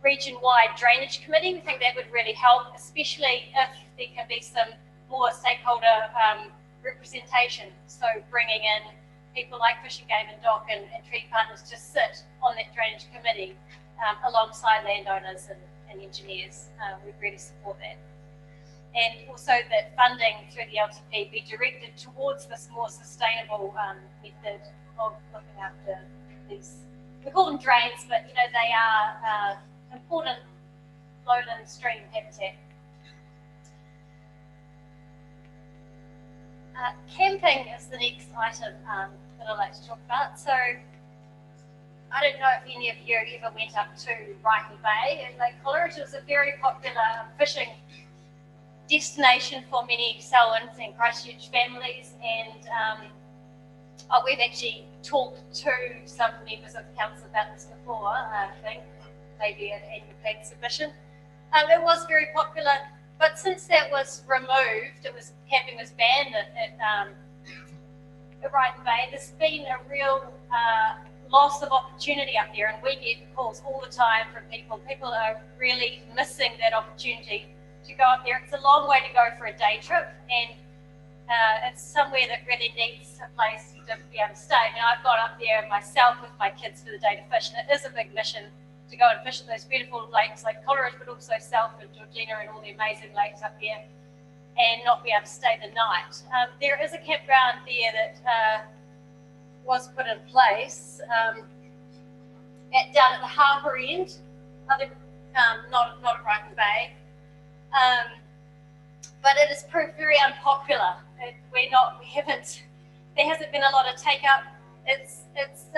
[SPEAKER 8] region-wide drainage committee. We think that would really help, especially if there can be some more stakeholder representation. So bringing in people like Fish and Game and Dock and Tree Partners to sit on that drainage committee alongside landowners and engineers. We really support that. And also that funding through the LTP be directed towards this more sustainable method of looking after these, we call them drains, but you know, they are important lowland stream habitat. Camping is the next item that I'd like to talk about. So I don't know if any of you ever went up to Brighton Bay in Lake Coleridge. It was a very popular fishing destination for many Selwyns and Christchurch families, and we've actually talked to some members of the council about this before, I think, maybe at annual plan submission. It was very popular, but since that was removed, camping was banned at Brighton Bay, there's been a real loss of opportunity up there, and we get calls all the time from people. People are really missing that opportunity to go up there. It's a long way to go for a day trip, and it's somewhere that really needs a place to be able to stay. Now, I've gone up there myself with my kids for the day to fish, and it is a big mission to go and fish at those beautiful lakes like Coleridge, but also South and Georgina and all the amazing lakes up there, and not be able to stay the night. There is a campground there that was put in place down at the harbour end, not at Brighton Bay, but it has proved very unpopular. There hasn't been a lot of take up. I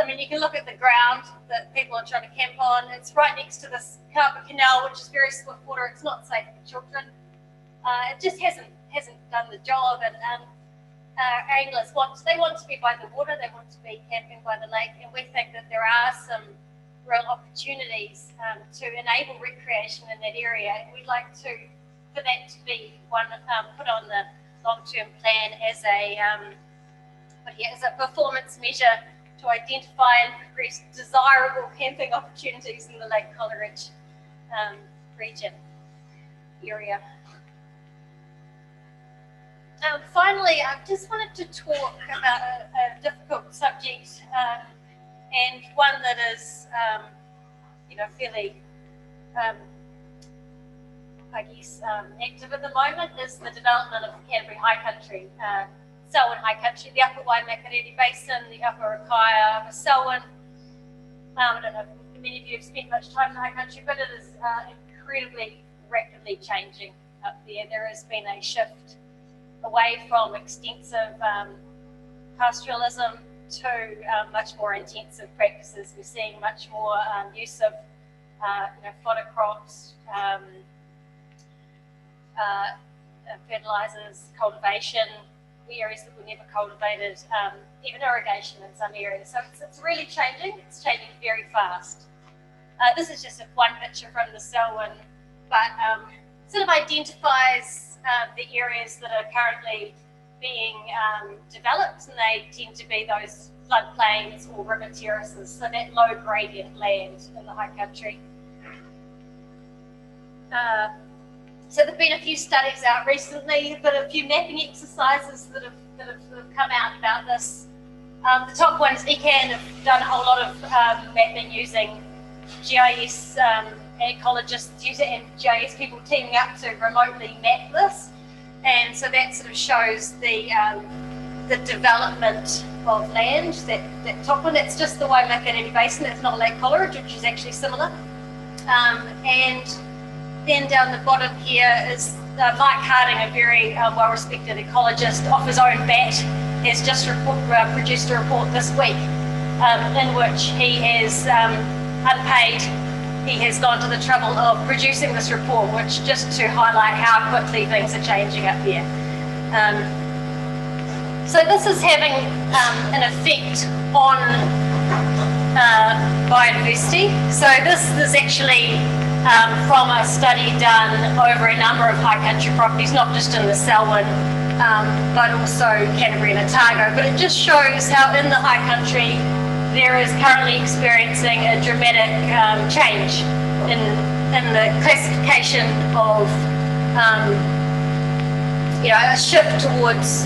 [SPEAKER 8] mean, you can look at the ground that people are trying to camp on. It's right next to this Carver Canal, which is very swift water. It's not safe for children. It just hasn't done the job, and anglers want to be by the water. They want to be camping by the lake, and we think that there are some real opportunities to enable recreation in that area, and we'd like for that to be one put on the long-term plan as a performance measure to identify and progress desirable camping opportunities in the Lake Coleridge region area. Finally, I just wanted to talk about a difficult subject, and one that is, fairly, active at the moment, is the development of Canterbury High Country, Selwyn High Country, the Upper Waimakariri Basin, the Upper Rakaia, the Selwyn. I don't know if many of you have spent much time in the High Country, but it is incredibly rapidly changing up there. There has been a shift away from extensive pastoralism to much more intensive practices. We're seeing much more use of fodder crops, fertilizers, cultivation, areas that were never cultivated, even irrigation in some areas. So it's really changing. It's changing very fast. This is just one picture from the Selwyn, but sort of identifies the areas that are currently being developed, and they tend to be those floodplains or river terraces, so that low gradient land in the high country. So there've been a few studies out recently, but a few mapping exercises that have come out about this. The top one is ECAN have done a whole lot of mapping using GIS ecologists and GIS people teaming up to remotely map this, and so that sort of shows the development of land. That top one, that's just the Waimakariri Basin. That's not Lake Coleridge, which is actually similar, and then down the bottom here is Mike Harding, a very well-respected ecologist off his own bat, has just produced a report this week in which he has, unpaid, he has gone to the trouble of producing this report, which just to highlight how quickly things are changing up here. So this is having an effect on biodiversity. So this is actually from a study done over a number of high country properties, not just in the Selwyn, but also Canterbury and Otago. But it just shows how in the high country there is currently experiencing a dramatic change in the classification of, a shift towards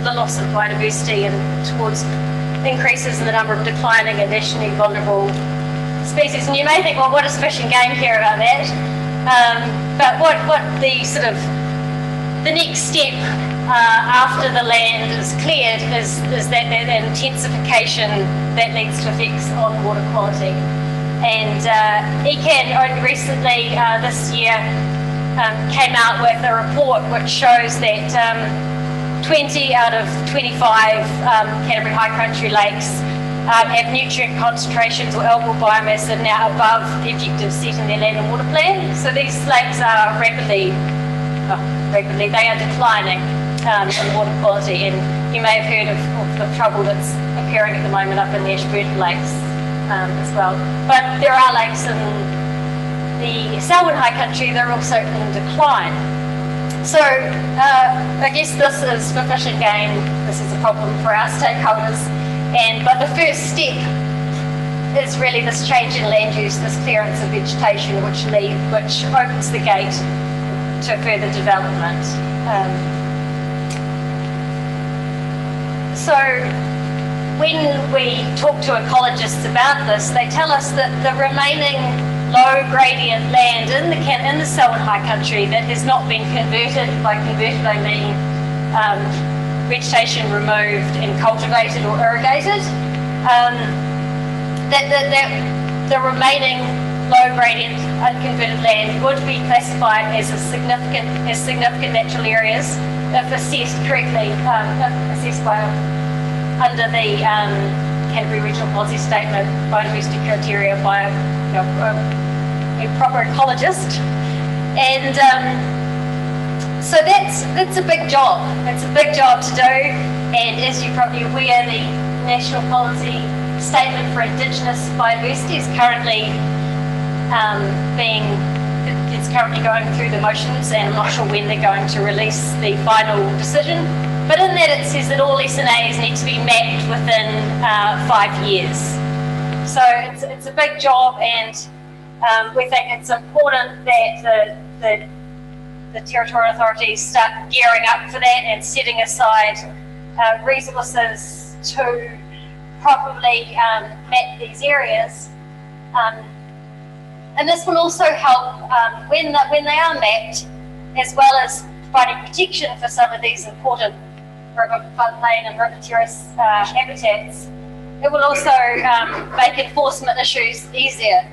[SPEAKER 8] the loss of biodiversity and towards increases in the number of declining and nationally vulnerable species. And you may think, well, what does Fish and Game care about that? But what the next step after the land is cleared is that intensification that leads to effects on water quality. And ECAN only recently this year came out with a report which shows that 20 out of 25 Canterbury High Country lakes have nutrient concentrations or algal biomass that are now above the objectives set in their land and water plan. So these lakes are rapidly, they are declining in water quality, and you may have heard of the trouble that's occurring at the moment up in the Ashburton lakes as well. But there are lakes in the Selwyn High Country that are also in decline. So I guess this is for fish and game. This is a problem for our stakeholders. But the first step is really this change in land use, this clearance of vegetation, which opens the gate to further development. So when we talk to ecologists about this, they tell us that the remaining low gradient land in the Selwyn High Country that has not been converted, by converted I mean vegetation removed and cultivated or irrigated, that the remaining low gradient unconverted land would be classified as significant natural areas if assessed correctly, assessed under the Canterbury Regional Policy Statement biodiversity criteria by a proper ecologist. And so that's a big job. It's a big job to do, and as you're probably aware, the National Policy Statement for Indigenous Biodiversity is currently going through the motions, and I'm not sure when they're going to release the final decision. But in that it says that all SNAs need to be mapped within 5 years. So it's a big job, and we think it's important that the territorial authorities start gearing up for that and setting aside resources to properly map these areas. And this will also help when they are mapped, as well as providing protection for some of these important river floodplain and river terrace habitats. It will also make enforcement issues easier.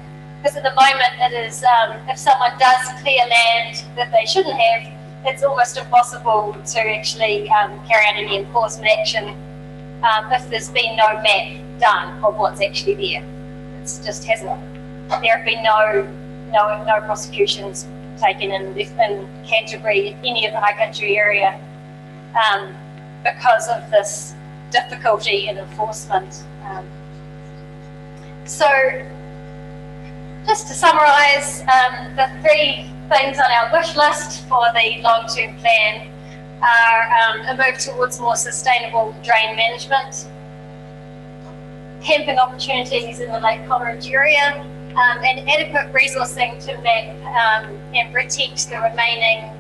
[SPEAKER 8] Because at the moment it is, if someone does clear land that they shouldn't have, it's almost impossible to actually carry out any enforcement action if there's been no map done of what's actually there. It just hasn't. There have been no prosecutions taken in Canterbury, any of the High Country area, because of this difficulty in enforcement. So, just to summarise, the 3 things on our wish list for the long-term plan are a move towards more sustainable drain management, camping opportunities in the Lake Coleridge area, and adequate resourcing to map and protect the remaining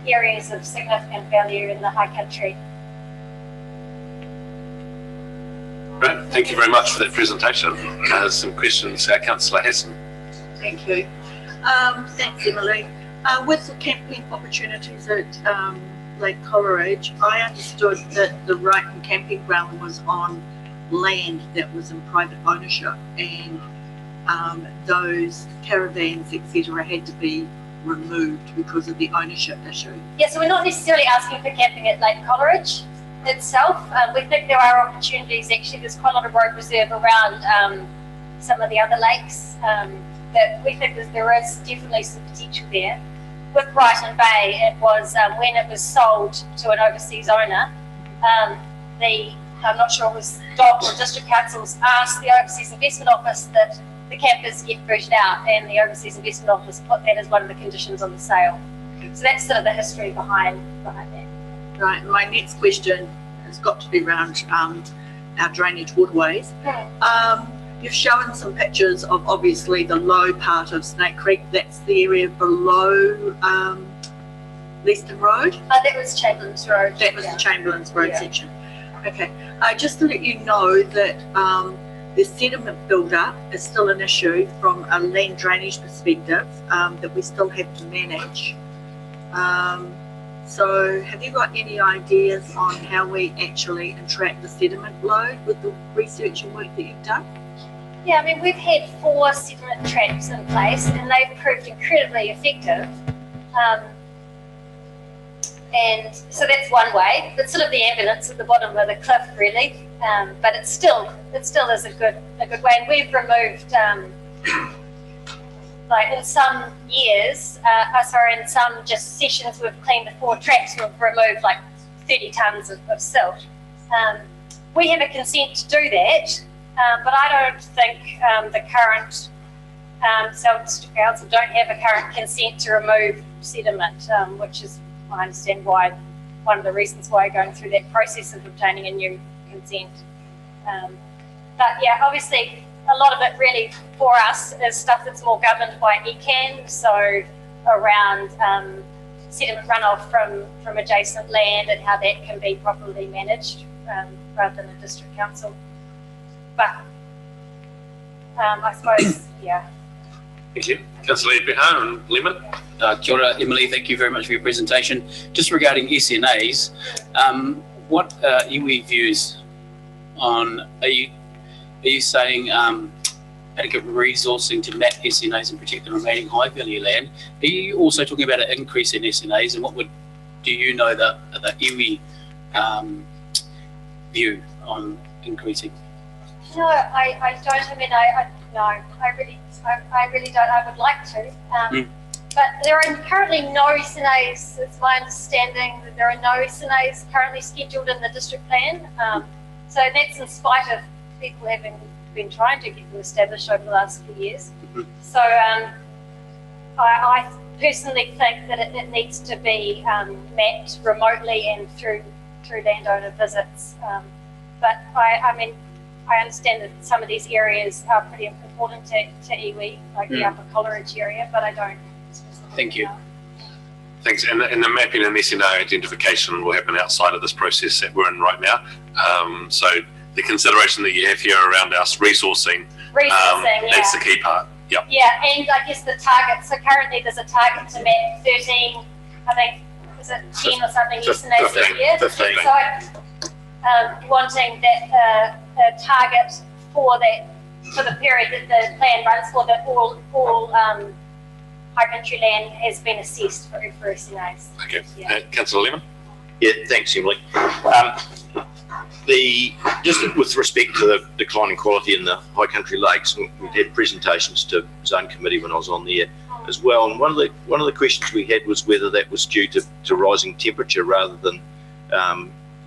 [SPEAKER 8] areas of significant value in the High Country.
[SPEAKER 1] Great, thank you very much for that presentation. Some questions, Councillor Hassan.
[SPEAKER 4] Thank you. Thanks, Emily. With the camping opportunities at Lake Coleridge, I understood that the Wrighton camping ground was on land that was in private ownership, and those caravans, etc., had to be removed because of the ownership issue.
[SPEAKER 8] Yeah, so we're not necessarily asking for camping at Lake Coleridge itself. We think there are opportunities. Actually, there's quite a lot of road reserve around some of the other lakes that we think there is definitely some potential there. With Brighton Bay, it was when it was sold to an overseas owner, I'm not sure it was DOC or District Councils asked the Overseas Investment Office that the campers get freshed out, and the Overseas Investment Office put that as one of the conditions on the sale. So that's sort of the history behind that.
[SPEAKER 4] Right, my next question has got to be around our drainage waterways. You've shown some pictures of obviously the low part of Snake Creek. That's the area below Leeston Road?
[SPEAKER 8] That was Chamberlain's Road.
[SPEAKER 4] That was the Chamberlain's Road section. Okay, just to let you know that the sediment build-up is still an issue from a land drainage perspective that we still have to manage. So have you got any ideas on how we actually attract the sediment load with the research and work that you've done?
[SPEAKER 8] Yeah, I mean, we've had 4 sediment traps in place, and they've proved incredibly effective. And so that's one way. It's sort of the ambulance at the bottom of the cliff, really. But it still is a good way. And we've removed, like in some years, in some just sessions we've cleaned the 4 tracks. We've removed like 30 tonnes of silt. We have a consent to do that, but I don't think the current South District Council don't have a current consent to remove sediment, which is, I understand why, one of the reasons why going through that process of obtaining a new consent. But yeah, obviously a lot of it really for us is stuff that's more governed by ECAN, so around sediment runoff from adjacent land and how that can be properly managed rather than a district council. But I suppose, yeah.
[SPEAKER 1] Thank you. Councillor Behan and Lehman.
[SPEAKER 14] Kia ora, Emily, thank you very much for your presentation. Just regarding SNAs, what iwi views on, are you saying adequate resourcing to map SNAs and protect the remaining high value land? Are you also talking about an increase in SNAs, and what do you know the iwi view on increasing?
[SPEAKER 8] No, I don't. I mean, I really don't. I would like to. But there are currently no SNAs. It's my understanding that there are no SNAs currently scheduled in the district plan. So that's in spite of people having been trying to get them established over the last few years. So I personally think that it needs to be mapped remotely and through landowner visits. But I mean, I understand that some of these areas are pretty important to iwi, like the Upper Coleridge area, but I don't.
[SPEAKER 14] Thank you.
[SPEAKER 1] Thanks. And the mapping and SNA identification will happen outside of this process that we're in right now. So the consideration that you have here around us resourcing, that's the key part. Yep.
[SPEAKER 8] Yeah, and I guess the target. So currently there's a target to map 13, I think, is it 10 or something SNAs a year?
[SPEAKER 1] 15.
[SPEAKER 8] So wanting that target for the period that the plan runs for, that all high country land has been assessed for SNAs.
[SPEAKER 1] Okay.
[SPEAKER 8] Yeah.
[SPEAKER 1] Councillor Lemon?
[SPEAKER 19] Yeah, thanks, Emily. Just with respect to the declining quality in the high country lakes, we had presentations to zone committee when I was on there as well. And one of the questions we had was whether that was due to rising temperature rather than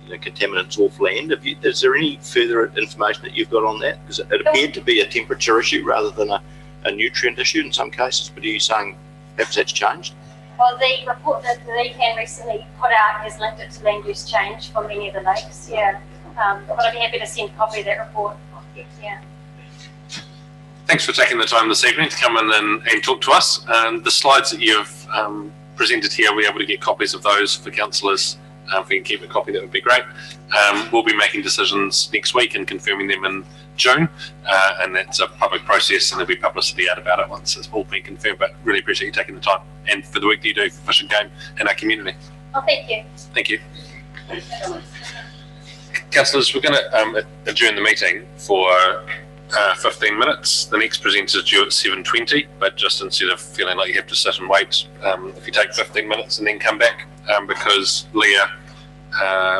[SPEAKER 19] contaminants off land. Is there any further information that you've got on that? Because it appeared to be a temperature issue rather than a nutrient issue in some cases. But are you saying perhaps that's changed?
[SPEAKER 8] Well, the report that the ECAN recently put out has linked it to land use change for many of the lakes. Yeah, but I'd be happy to send a copy of that report. Yeah.
[SPEAKER 1] Thanks for taking the time this evening to come in and talk to us. The slides that you've presented here, we're able to get copies of those for councillors. If we can keep a copy, that would be great. We'll be making decisions next week and confirming them in June, and that's a public process, and there'll be publicity out about it once it's all been confirmed. But really appreciate you taking the time and for the work that you do for Fish and Game in our community.
[SPEAKER 8] Oh, thank you.
[SPEAKER 1] Thank you. Councillors, we're going to adjourn the meeting for 15 minutes. The next presenter is due at 7:20, but just instead of feeling like you have to sit and wait, if you take 15 minutes and then come back, because Leah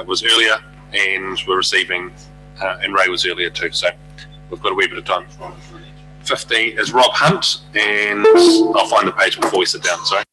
[SPEAKER 1] was earlier and we're receiving, and Ray was earlier too, so we've got a wee bit of time. 15 is Rob Hunt, and I'll find the page before we sit down, sorry.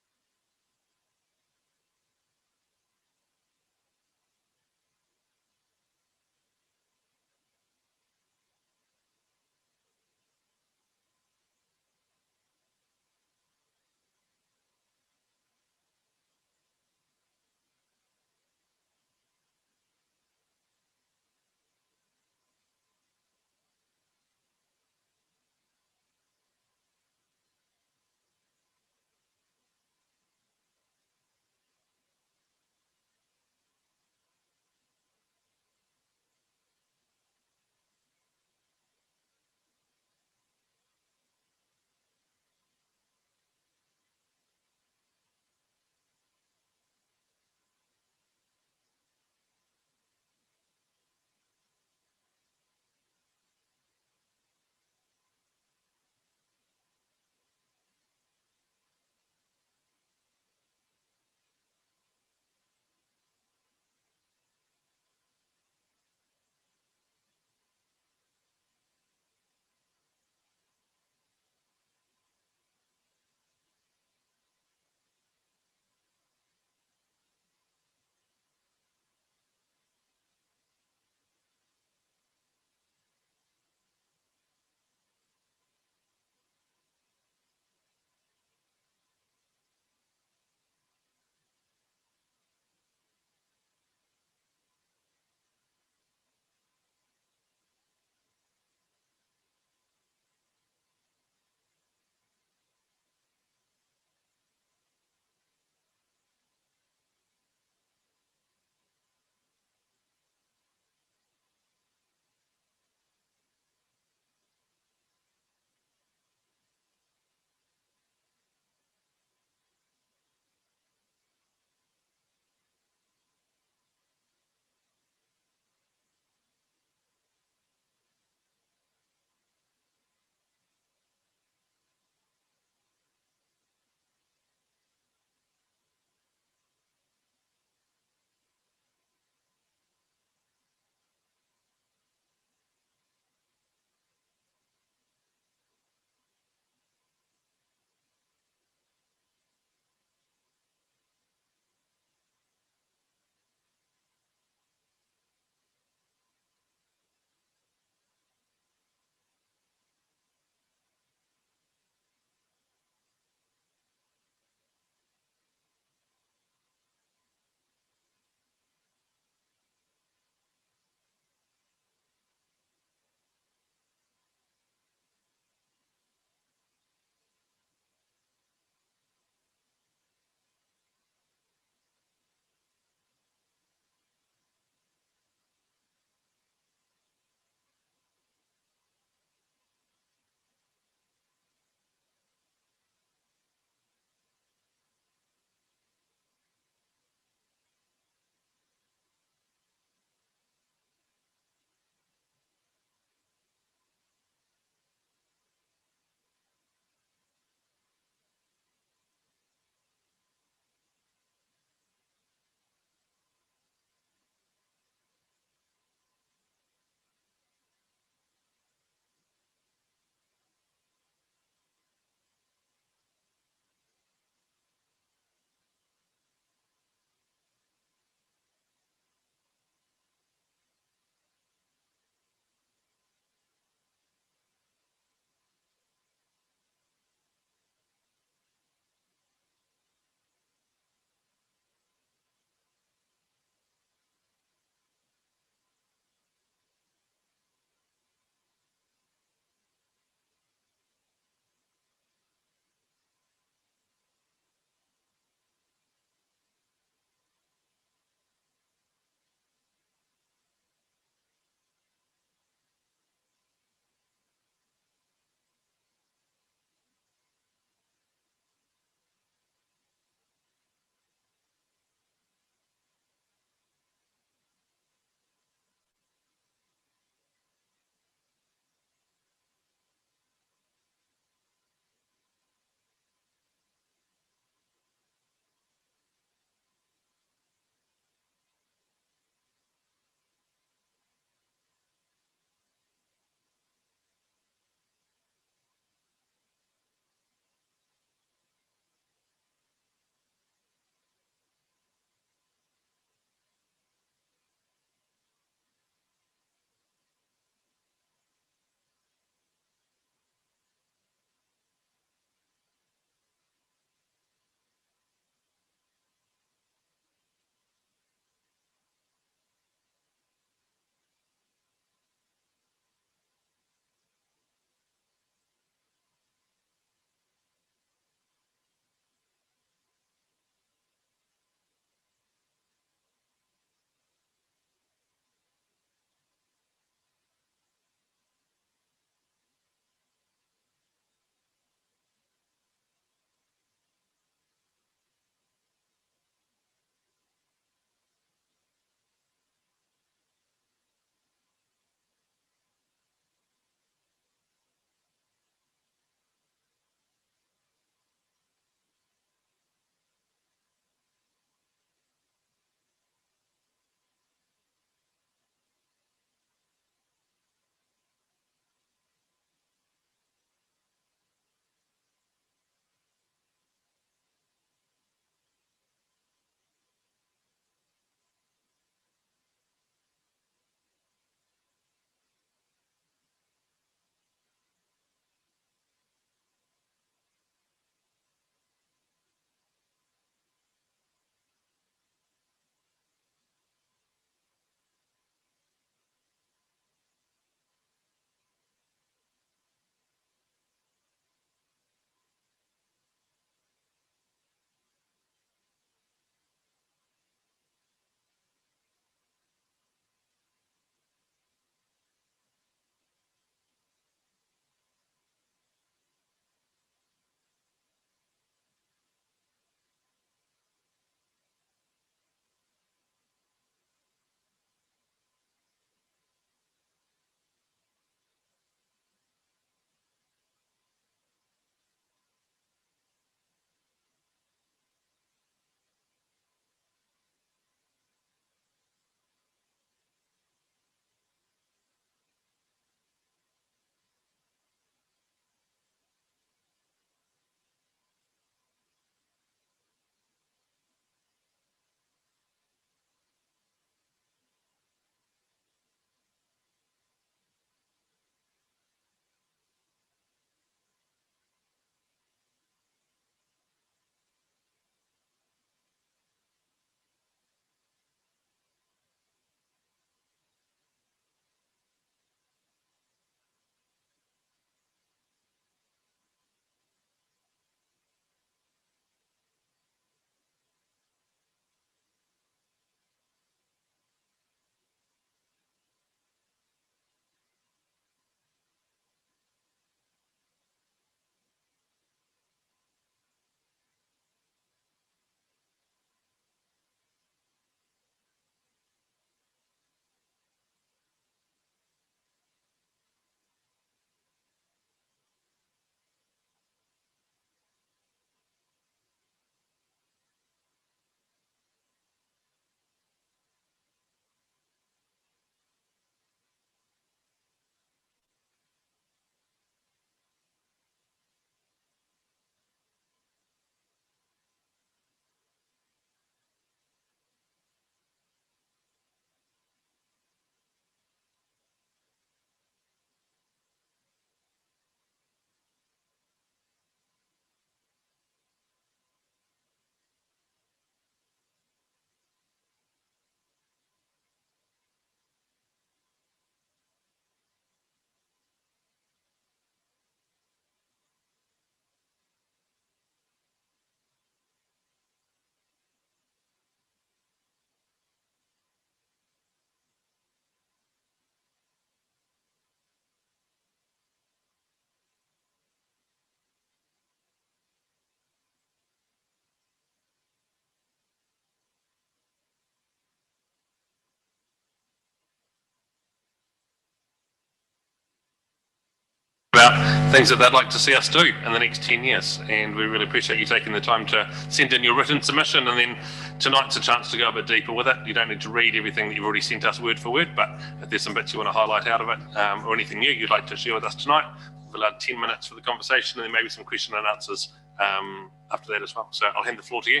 [SPEAKER 1] about things that they'd like to see us do in the next 10 years. And we really appreciate you taking the time to send in your written submission, and then tonight's a chance to go a bit deeper with it. You don't need to read everything that you've already sent us word for word, but if there's some bits you want to highlight out of it, or anything new you'd like to share with us tonight, we've allowed 10 minutes for the conversation, and then maybe some question and answers after that as well. So I'll hand the floor to you.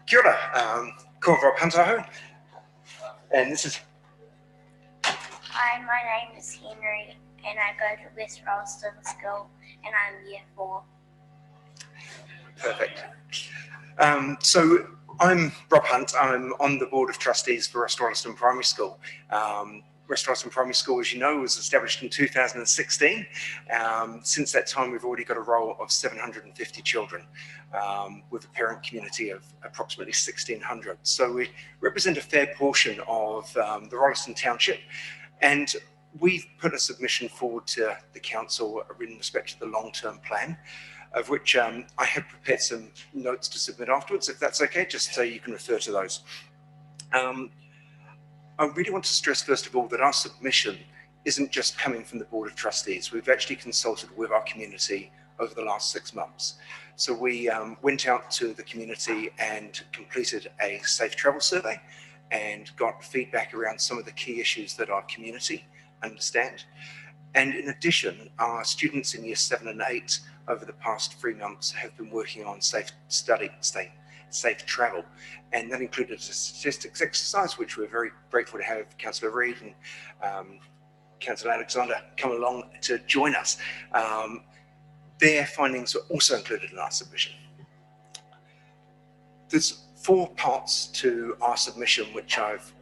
[SPEAKER 18] Kia ora, ko Rob Huntaho, and this is...
[SPEAKER 22] Hi, my name is Henry, and I go to West Rolleston School, and I'm year 4.
[SPEAKER 18] Perfect. So I'm Rob Hunt. I'm on the Board of Trustees for West Rolleston Primary School. West Rolleston Primary School, as you know, was established in 2016. Since that time, we've already got a roll of 750 children with a parent community of approximately 1,600. So we represent a fair portion of the Rolleston Township, and we've put a submission forward to the council in respect to the long-term plan, of which I have prepared some notes to submit afterwards, if that's okay, just so you can refer to those. I really want to stress, first of all, that our submission isn't just coming from the Board of Trustees. We've actually consulted with our community over the last 6 months. So we went out to the community and completed a safe travel survey and got feedback around some of the key issues that our community understand. And in addition, our students in year 7 and 8 over the past 3 months have been working on safe travel, and that included a statistics exercise, which we're very grateful to have Councillor Reid and Councillor Alexander come along to join us. Their findings are also included in our submission. There's 4 parts to our submission which I've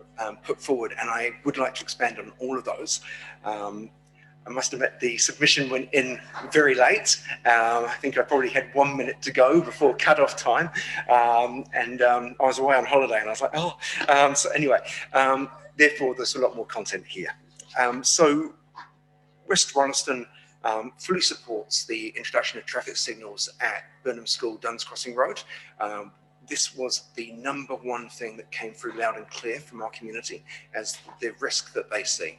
[SPEAKER 18] put forward, and I would like to expand on all of those. I must admit the submission went in very late. I think I probably had 1 minute to go before cut-off time, and I was away on holiday, and I was like, oh. So anyway, therefore there's a lot more content here. So West Rolleston fully supports the introduction of traffic signals at Burnham School, Duns Crossing Road. This was the #1 thing that came through loud and clear from our community as the risk that they see.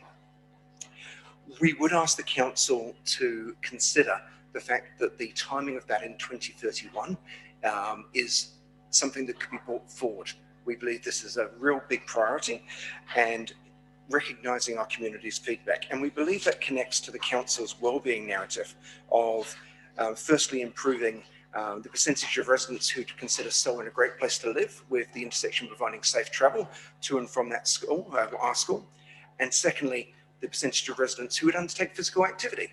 [SPEAKER 18] We would ask the council to consider the fact that the timing of that in 2031 is something that could be brought forward. We believe this is a real big priority, and recognising our community's feedback. And we believe that connects to the council's wellbeing narrative of firstly improving the percentage of residents who consider Selwyn a great place to live, with the intersection providing safe travel to and from that school, our school. And secondly, the percentage of residents who would undertake physical activity,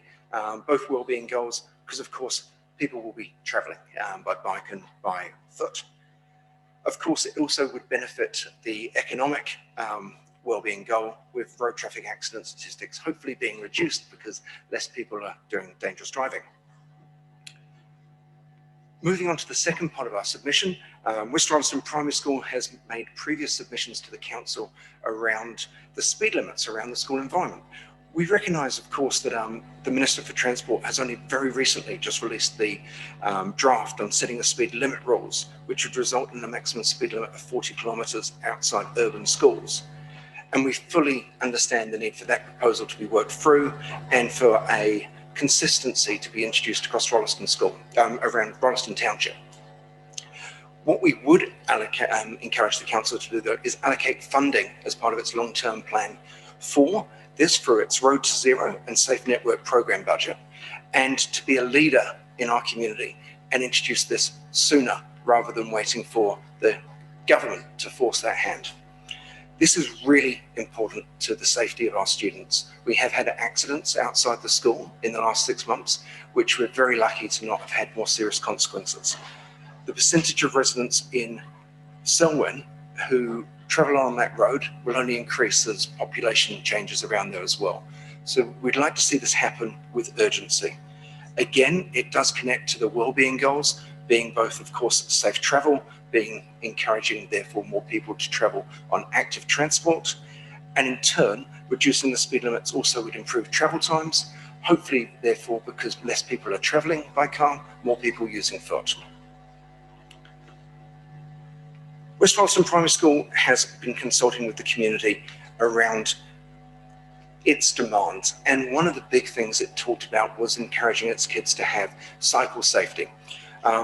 [SPEAKER 18] both wellbeing goals, because of course people will be travelling by bike and by foot. Of course, it also would benefit the economic wellbeing goal, with road traffic accident statistics hopefully being reduced because less people are doing dangerous driving. Moving on to the second part of our submission, West Rolleston Primary School has made previous submissions to the council around the speed limits around the school environment. We recognise, of course, that the Minister for Transport has only very recently just released the draft on setting the speed limit rules, which would result in a maximum speed limit of 40 kilometres outside urban schools. And we fully understand the need for that proposal to be worked through and for a consistency to be introduced across Rolleston School, around Rolleston Township. What we would encourage the council to do, though, is allocate funding as part of its long-term plan for this through its Road to Zero and Safe Network program budget, and to be a leader in our community and introduce this sooner rather than waiting for the government to force that hand. This is really important to the safety of our students. We have had accidents outside the school in the last 6 months, which we're very lucky to not have had more serious consequences. The percentage of residents in Selwyn who travel on that road will only increase as population changes around there as well. So we'd like to see this happen with urgency. Again, it does connect to the wellbeing goals, being both, of course, safe travel, being encouraging, therefore, more people to travel on active transport, and in turn, reducing the speed limits also would improve travel times, hopefully, therefore, because less people are travelling by car, more people using foot. West Rolleston Primary School has been consulting with the community around its demands. And one of the big things it talked about was encouraging its kids to have cycle safety.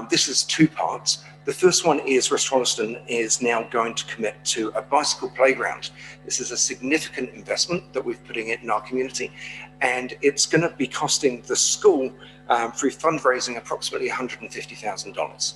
[SPEAKER 18] This is two parts. The first one is West Rolleston is now going to commit to a bicycle playground. This is a significant investment that we're putting in our community, and it's going to be costing the school through fundraising approximately $150,000.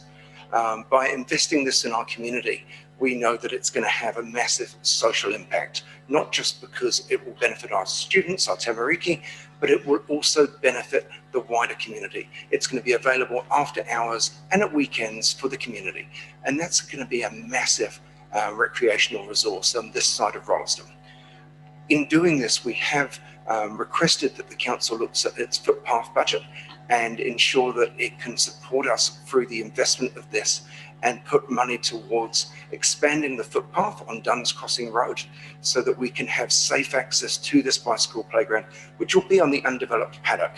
[SPEAKER 18] By investing this in our community, we know that it's going to have a massive social impact, not just because it will benefit our students, our Tamariki, but it will also benefit the wider community. It's going to be available after hours and at weekends for the community. And that's going to be a massive recreational resource on this side of Rolleston. In doing this, we have requested that the council looks at its footpath budget and ensure that it can support us through the investment of this and put money towards expanding the footpath on Duns Crossing Road so that we can have safe access to this bicycle playground, which will be on the undeveloped paddock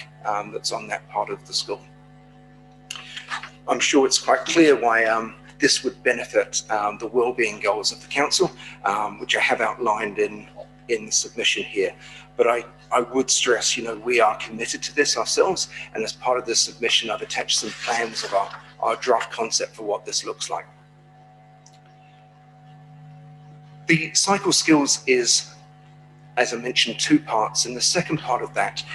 [SPEAKER 18] that's on that part of the school. I'm sure it's quite clear why this would benefit the wellbeing goals of the council, which I have outlined in the submission here. But I would stress, you know, we are committed to this ourselves, and as part of this submission, I've attached some plans of our draft concept for what this looks like. The cycle skills is, as I mentioned, two parts, and the second part of that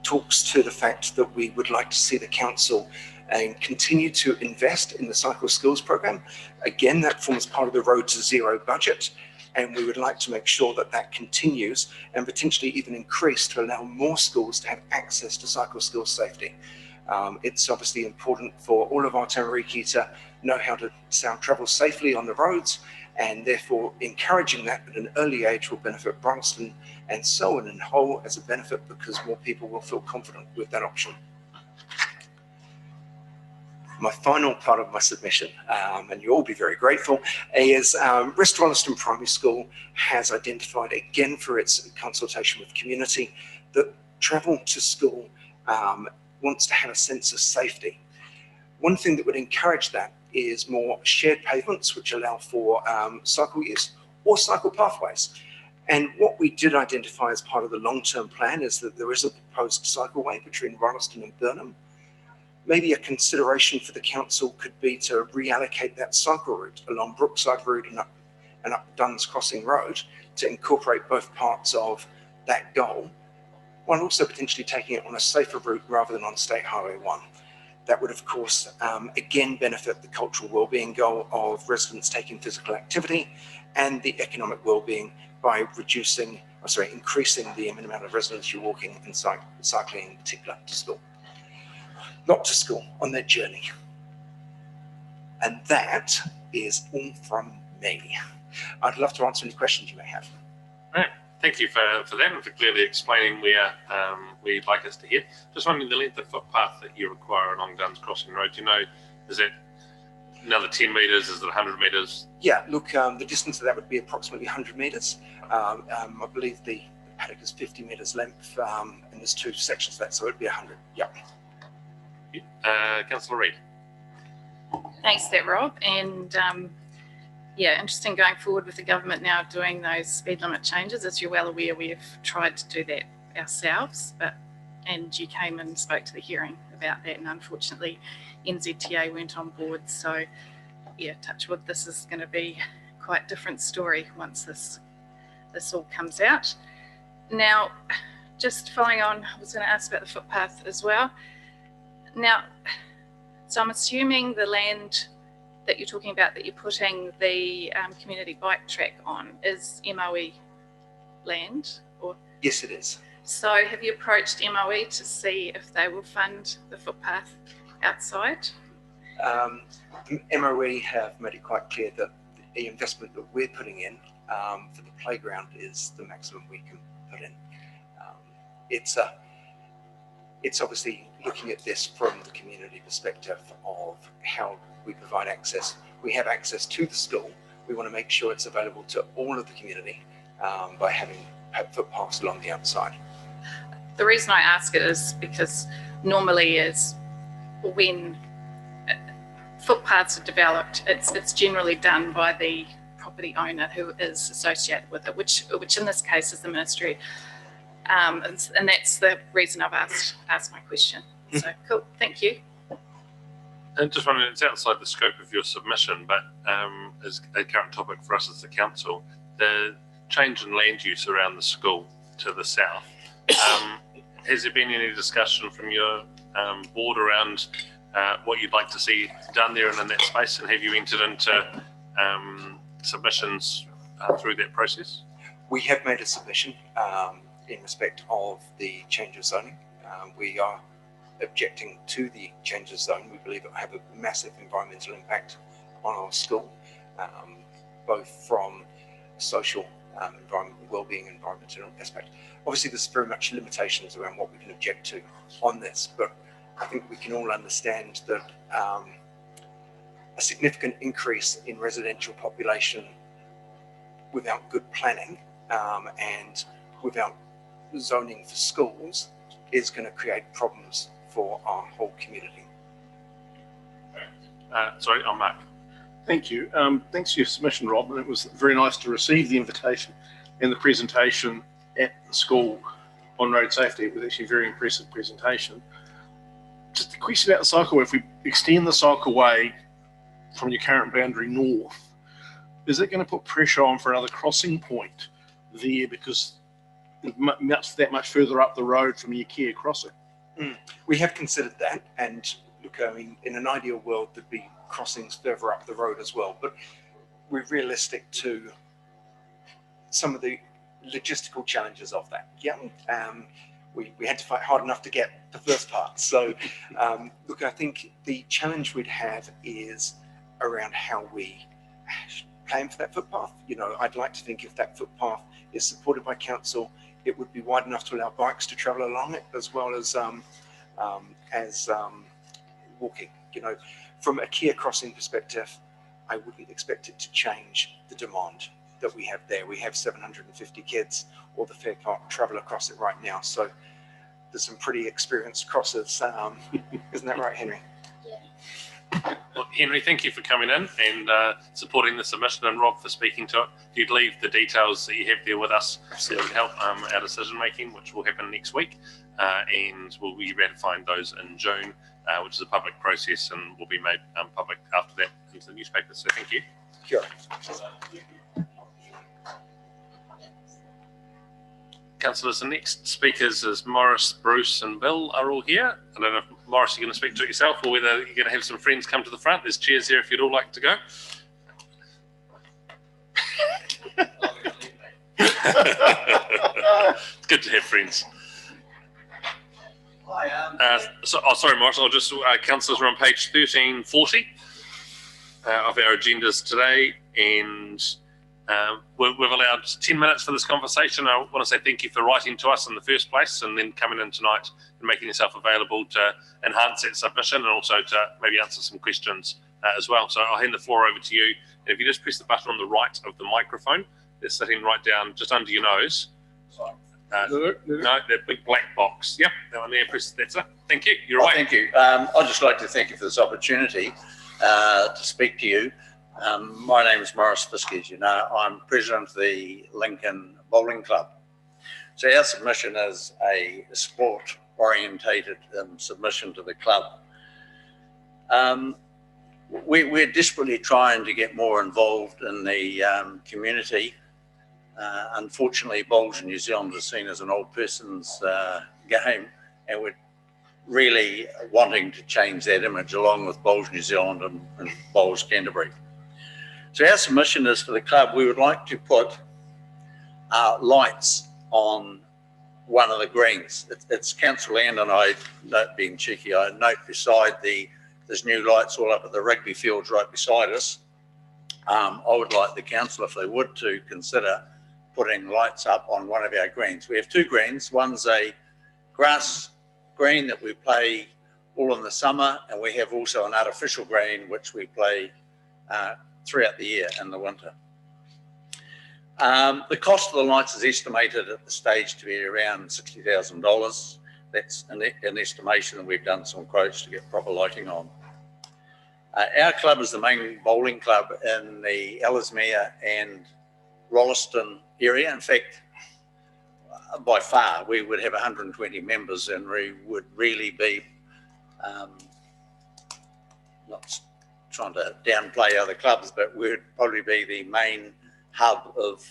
[SPEAKER 18] talks to the fact that we would like to see the council and continue to invest in the cycle skills program. Again, that forms part of the Road to Zero budget, and we would like to make sure that that continues and potentially even increase to allow more schools to have access to cycle skills safety. It's obviously important for all of our Tamariki to know how to travel safely on the roads, and therefore encouraging that at an early age will benefit Rolleston and Selwyn and Hull as a benefit, because more people will feel confident with that option. My final part of my submission, and you'll all be very grateful, is West Rolleston Primary School has identified, again for its consultation with community, that travel to school wants to have a sense of safety. One thing that would encourage that is more shared pavements which allow for cycle use or cycle pathways. And what we did identify as part of the long-term plan is that there is a proposed cycleway between Rolleston and Burnham. Maybe a consideration for the council could be to reallocate that cycle route along Brookside Road and up Duns Crossing Road to incorporate both parts of that goal, while also potentially taking it on a safer route rather than on State Highway 1. That would, of course, again benefit the cultural wellbeing goal of residents taking physical activity and the economic wellbeing by increasing the amount of residents you're walking and cycling in particular to school. Not to school, on their journey. And that is all from me. I'd love to answer any questions you may have.
[SPEAKER 1] All right. Thank you for that and for clearly explaining where you'd like us to head. Just wondering the length of footpath that you require along Duns Crossing Road. Do you know, is it another 10 metres? Is it 100 metres?
[SPEAKER 18] Yeah, look, the distance of that would be approximately 100 metres. I believe the paddock is 50 metres length, and there's two sections of that, so it would be 100. Yeah.
[SPEAKER 1] Councillor Reid.
[SPEAKER 10] Thanks for that, Rob. And yeah, interesting going forward with the government now doing those speed limit changes. As you're well aware, we've tried to do that ourselves, and you came and spoke to the hearing about that, and unfortunately NZTA weren't on board. So yeah, touch wood, this is going to be quite a different story once this all comes out. Now, just following on, I was going to ask about the footpath as well. Now, so I'm assuming the land that you're talking about that you're putting the community bike track on is MOE land, or?
[SPEAKER 18] Yes, it is.
[SPEAKER 10] So have you approached MOE to see if they will fund the footpath outside?
[SPEAKER 18] MOE have made it quite clear that the investment that we're putting in for the playground is the maximum we can put in. It's obviously looking at this from the community perspective of how we provide access. We have access to the school. We want to make sure it's available to all of the community by having footpaths along the outside.
[SPEAKER 10] The reason I ask it is because normally is when footpaths are developed, it's generally done by the property owner who is associated with it, which in this case is the Ministry
[SPEAKER 7] And that's the reason I've asked my question. So cool, thank you.
[SPEAKER 1] And just wondering, it's outside the scope of your submission, but as a current topic for us as the council, the change in land use around the school to the south. Has there been any discussion from your board around what you'd like to see done there and in that space, and have you entered into submissions through that process?
[SPEAKER 18] We have made a submission in respect of the change of zoning. We are objecting to the change of zone. We believe it will have a massive environmental impact on our school, both from social environment, well-being, environmental aspect. Obviously, there's very much limitations around what we can object to on this, but I think we can all understand that a significant increase in residential population without good planning and without zoning for schools is going to create problems for our whole community.
[SPEAKER 1] Sorry, I'm Mark.
[SPEAKER 5] Thank you. Thanks for your submission, Rob, and it was very nice to receive the invitation and the presentation at the school on road safety. It was actually a very impressive presentation. Just a question about the cycleway. If we extend the cycleway from your current boundary north, is it going to put pressure on for another crossing point there, because it's that much further up the road from your Kia crossing?
[SPEAKER 18] We have considered that, and look, I mean, in an ideal world, there'd be crossings further up the road as well, but we're realistic to some of the logistical challenges of that. Yeah, we had to fight hard enough to get the first part. So, look, I think the challenge we'd have is around how we plan for that footpath. You know, I'd like to think if that footpath is supported by council, it would be wide enough to allow bikes to travel along it, as well as walking. You know, from a Kia crossing perspective, I wouldn't expect it to change the demand that we have there. We have 750 kids, or the fair part, travel across it right now. So there's some pretty experienced crossers. Isn't that right, Henry?
[SPEAKER 1] Well, Henry, thank you for coming in and supporting the submission, and Rob for speaking to it. If you'd leave the details that you have there with us, it would help our decision making, which will happen next week, and we'll be ratifying those in June, which is a public process and will be made public after that into the newspaper. So thank you.
[SPEAKER 18] Sure.
[SPEAKER 1] Councillors, the next speakers is Morris, Bruce and Bill are all here. I don't know if Morris, you're going to speak to it yourself, or whether you're going to have some friends come to the front. There's chairs there if you'd all like to go. It's good to have friends. Sorry, Morris, I'll just, councillors are on page 1340 of our agendas today, and we've allowed 10 minutes for this conversation. I want to say thank you for writing to us in the first place, and then coming in tonight and making yourself available to enhance that submission, and also to maybe answer some questions as well. So I'll hand the floor over to you. And if you just press the button on the right of the microphone, that's sitting right down just under your nose. No, that big black box. Yep, that one there. Press. That's it. Thank you. You're away.
[SPEAKER 11] Thank you. I'd just like to thank you for this opportunity to speak to you. My name is Morris Fiske, as you know. I'm president of the Lincoln Bowling Club. So our submission is a sport-orientated submission to the club. We're desperately trying to get more involved in the community. Unfortunately, bowls in New Zealand is seen as an old person's game, and we're really wanting to change that image along with Bowls New Zealand and Bowls Canterbury. So our submission is for the club. We would like to put lights on one of the greens. It's council land, and I note, being cheeky, I note beside there's new lights all up at the rugby fields right beside us. I would like the council, if they would, to consider putting lights up on one of our greens. We have two greens. One's a grass green that we play all in the summer, and we have also an artificial green which we play throughout the year in the winter. The cost of the lights is estimated at the stage to be around $60,000. That's an estimation, and we've done some quotes to get proper lighting on. Our club is the main bowling club in the Ellesmere and Rolleston area. In fact, by far, we would have 120 members, and we would really be, not trying to downplay other clubs, but we'd probably be the main hub of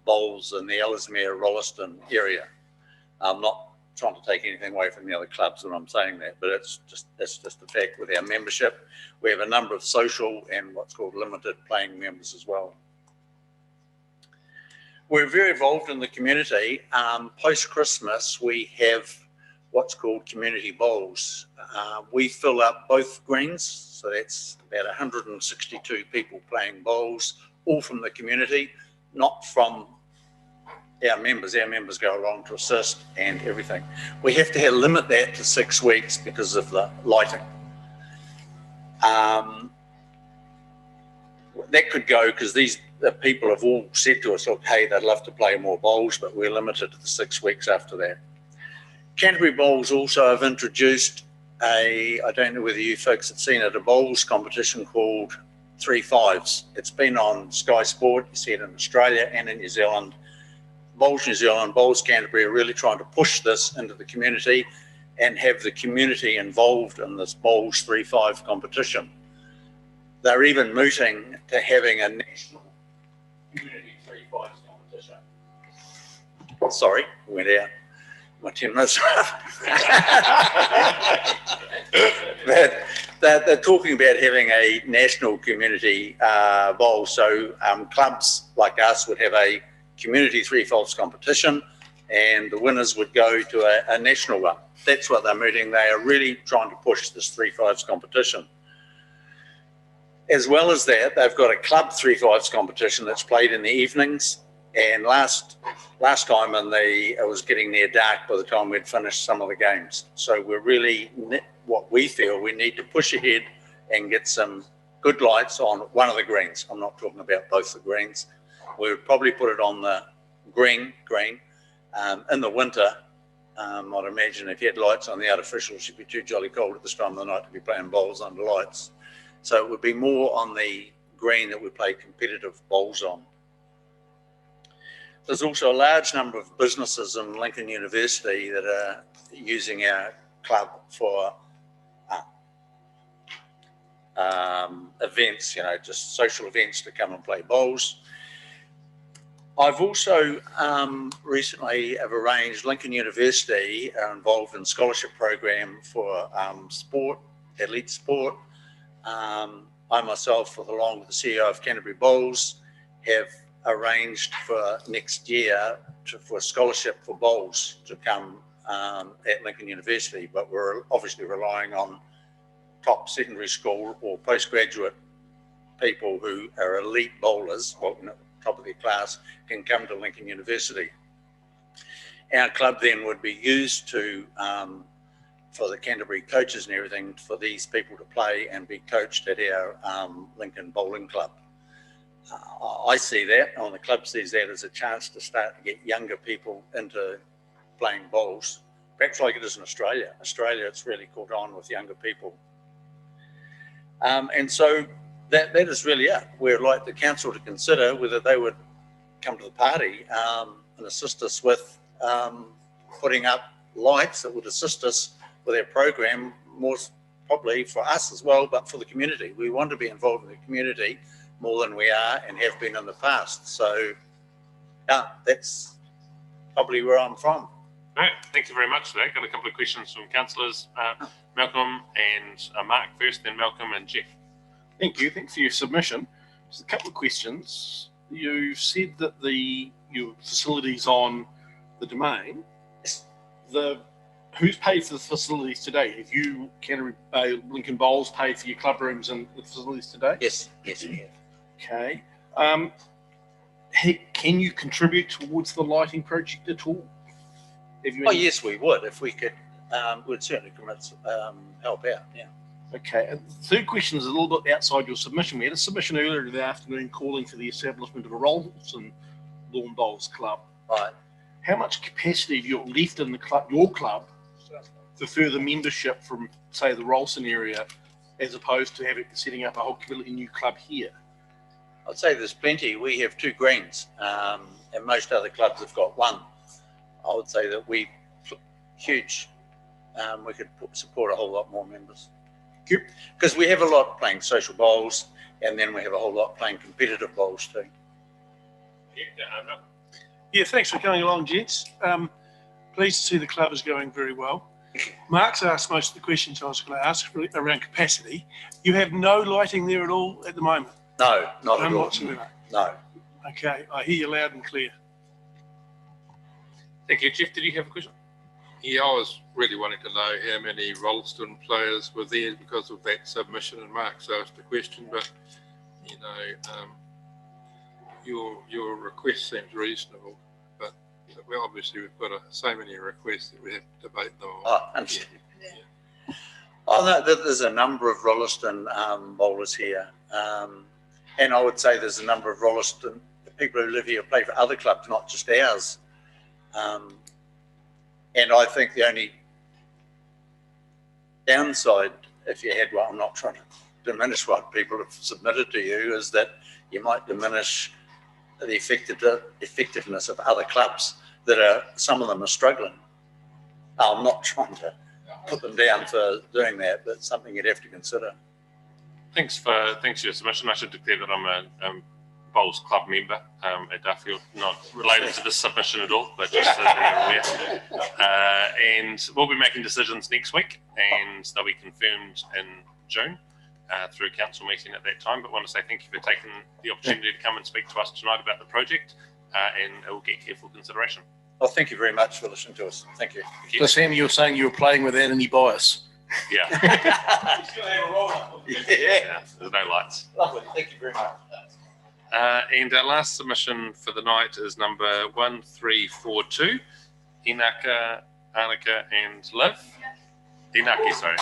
[SPEAKER 11] bowls in the Ellesmere, Rolleston area. I'm not trying to take anything away from the other clubs when I'm saying that, but it's just a fact with our membership. We have a number of social and what's called limited playing members as well. We're very involved in the community. Post-Christmas, we have what's called community bowls. We fill up both greens, so that's about 162 people playing bowls, all from the community, not from our members. Our members go along to assist and everything. We have to limit that to 6 weeks because of the lighting. That could go because the people have all said to us, okay, they'd love to play more bowls, but we're limited to the 6 weeks after that. Canterbury Bowls also have introduced I don't know whether you folks have seen it, a bowls competition called 3 5s. It's been on Sky Sport, you see it in Australia and in New Zealand. Bowls New Zealand, Bowls Canterbury are really trying to push this into the community and have the community involved in this Bowls 3 5 competition. They're even mooting to having a national community 3 5s competition. Sorry, went out. My 10 minutes. But they're talking about having a national community bowl. So clubs like us would have a community 3 5s competition, and the winners would go to a national one. That's what they're mooting. They are really trying to push this 3 5s competition. As well as that, they've got a club 3 5s competition that's played in the evenings. And last time it was getting near dark by the time we'd finished some of the games. So we're really, what we feel, we need to push ahead and get some good lights on one of the greens. I'm not talking about both the greens. We would probably put it on the green. In the winter, I'd imagine if you had lights on the artificials, you'd be too jolly cold at this time of the night to be playing bowls under lights. So it would be more on the green that we play competitive bowls on. There's also a large number of businesses in Lincoln University that are using our club for events, just social events to come and play bowls. I've also recently have arranged, Lincoln University are involved in scholarship program for sport, elite sport. I myself, along with the CEO of Canterbury Bowls, have arranged for next year for a scholarship for bowls to come at Lincoln University, but we're obviously relying on top secondary school or postgraduate people who are elite bowlers, top of their class, can come to Lincoln University. Our club then would be used to for the Canterbury coaches and everything, for these people to play and be coached at our Lincoln Bowling Club. I see that, and the club sees that as a chance to start to get younger people into playing bowls, perhaps like it is in Australia. Australia, it's really caught on with younger people. And so that is really it. We'd like the council to consider whether they would come to the party and assist us with putting up lights that would assist us with our program, more probably for us as well, but for the community. We want to be involved in the community more than we are and have been in the past. So that's probably where I'm from.
[SPEAKER 1] All right, thank you very much for that. Got a couple of questions from councillors, Malcolm and Mark first, then Malcolm and Jeff.
[SPEAKER 5] Thank you. Thanks for your submission. Just a couple of questions. You said that your facilities on the domain, who's paid for the facilities today? Have you, Canterbury Lincoln Bowls, paid for your club rooms and the facilities today?
[SPEAKER 11] Yes, we have.
[SPEAKER 5] Okay. Can you contribute towards the lighting project at all?
[SPEAKER 11] Yes, we would. If we could, we'd certainly help out, yeah.
[SPEAKER 5] Okay. And the third question is a little bit outside your submission. We had a submission earlier in the afternoon calling for the establishment of a Rolleston Lawn Bowls Club.
[SPEAKER 11] Right.
[SPEAKER 5] How much capacity have you left in the club, your club, for further membership from, say, the Rolleston area, as opposed to setting up a whole completely new club here?
[SPEAKER 11] I'd say there's plenty. We have 2 greens, and most other clubs have got 1. I would say that we could support a whole lot more members. Because we have a lot playing social bowls, and then we have a whole lot playing competitive bowls too.
[SPEAKER 16] Yeah, thanks for coming along, gents. Pleased to see the club is going very well. Mark's asked most of the questions I was going to ask around capacity. You have no lighting there at all at the moment?
[SPEAKER 11] No, not at
[SPEAKER 16] None
[SPEAKER 11] all.
[SPEAKER 16] whatsoever?
[SPEAKER 11] No.
[SPEAKER 16] Okay, I hear you loud and clear.
[SPEAKER 1] Thank you. Jeff, did you have a question?
[SPEAKER 2] Yeah, I was really wanting to know how many Rolleston players were there because of that submission, and Mark's asked a question, but you know, your request seems reasonable, but well, obviously we've got so many requests that we have to debate them all.
[SPEAKER 11] Oh, understand. Yeah. Oh, no, there's a number of Rolleston bowlers here, and I would say there's a number of Rolleston people who live here play for other clubs, not just ours. And I think the only downside, if you had one, I'm not trying to diminish what people have submitted to you, is that you might diminish the effectiveness of other clubs some of them are struggling. I'm not trying to put them down for doing that, but it's something you'd have to consider.
[SPEAKER 1] Thanks for your submission. I should declare that I'm a Bowls Club member at Duffield, not related to this submission at all, but just so that you're aware. And we'll be making decisions next week, and they'll be confirmed in June through a council meeting at that time. But I want to say thank you for taking the opportunity to come and speak to us tonight about the project, and it will get careful consideration.
[SPEAKER 11] Well, thank you very much for listening to us. Thank you.
[SPEAKER 5] So Sam, you were saying you were playing without any bias?
[SPEAKER 1] Yeah.
[SPEAKER 11] Yeah.
[SPEAKER 1] There's no lights.
[SPEAKER 11] Lovely. Thank you very much.
[SPEAKER 1] And our last submission for the night is number 1342, Inaka, Annika and Liv. Inaki, sorry.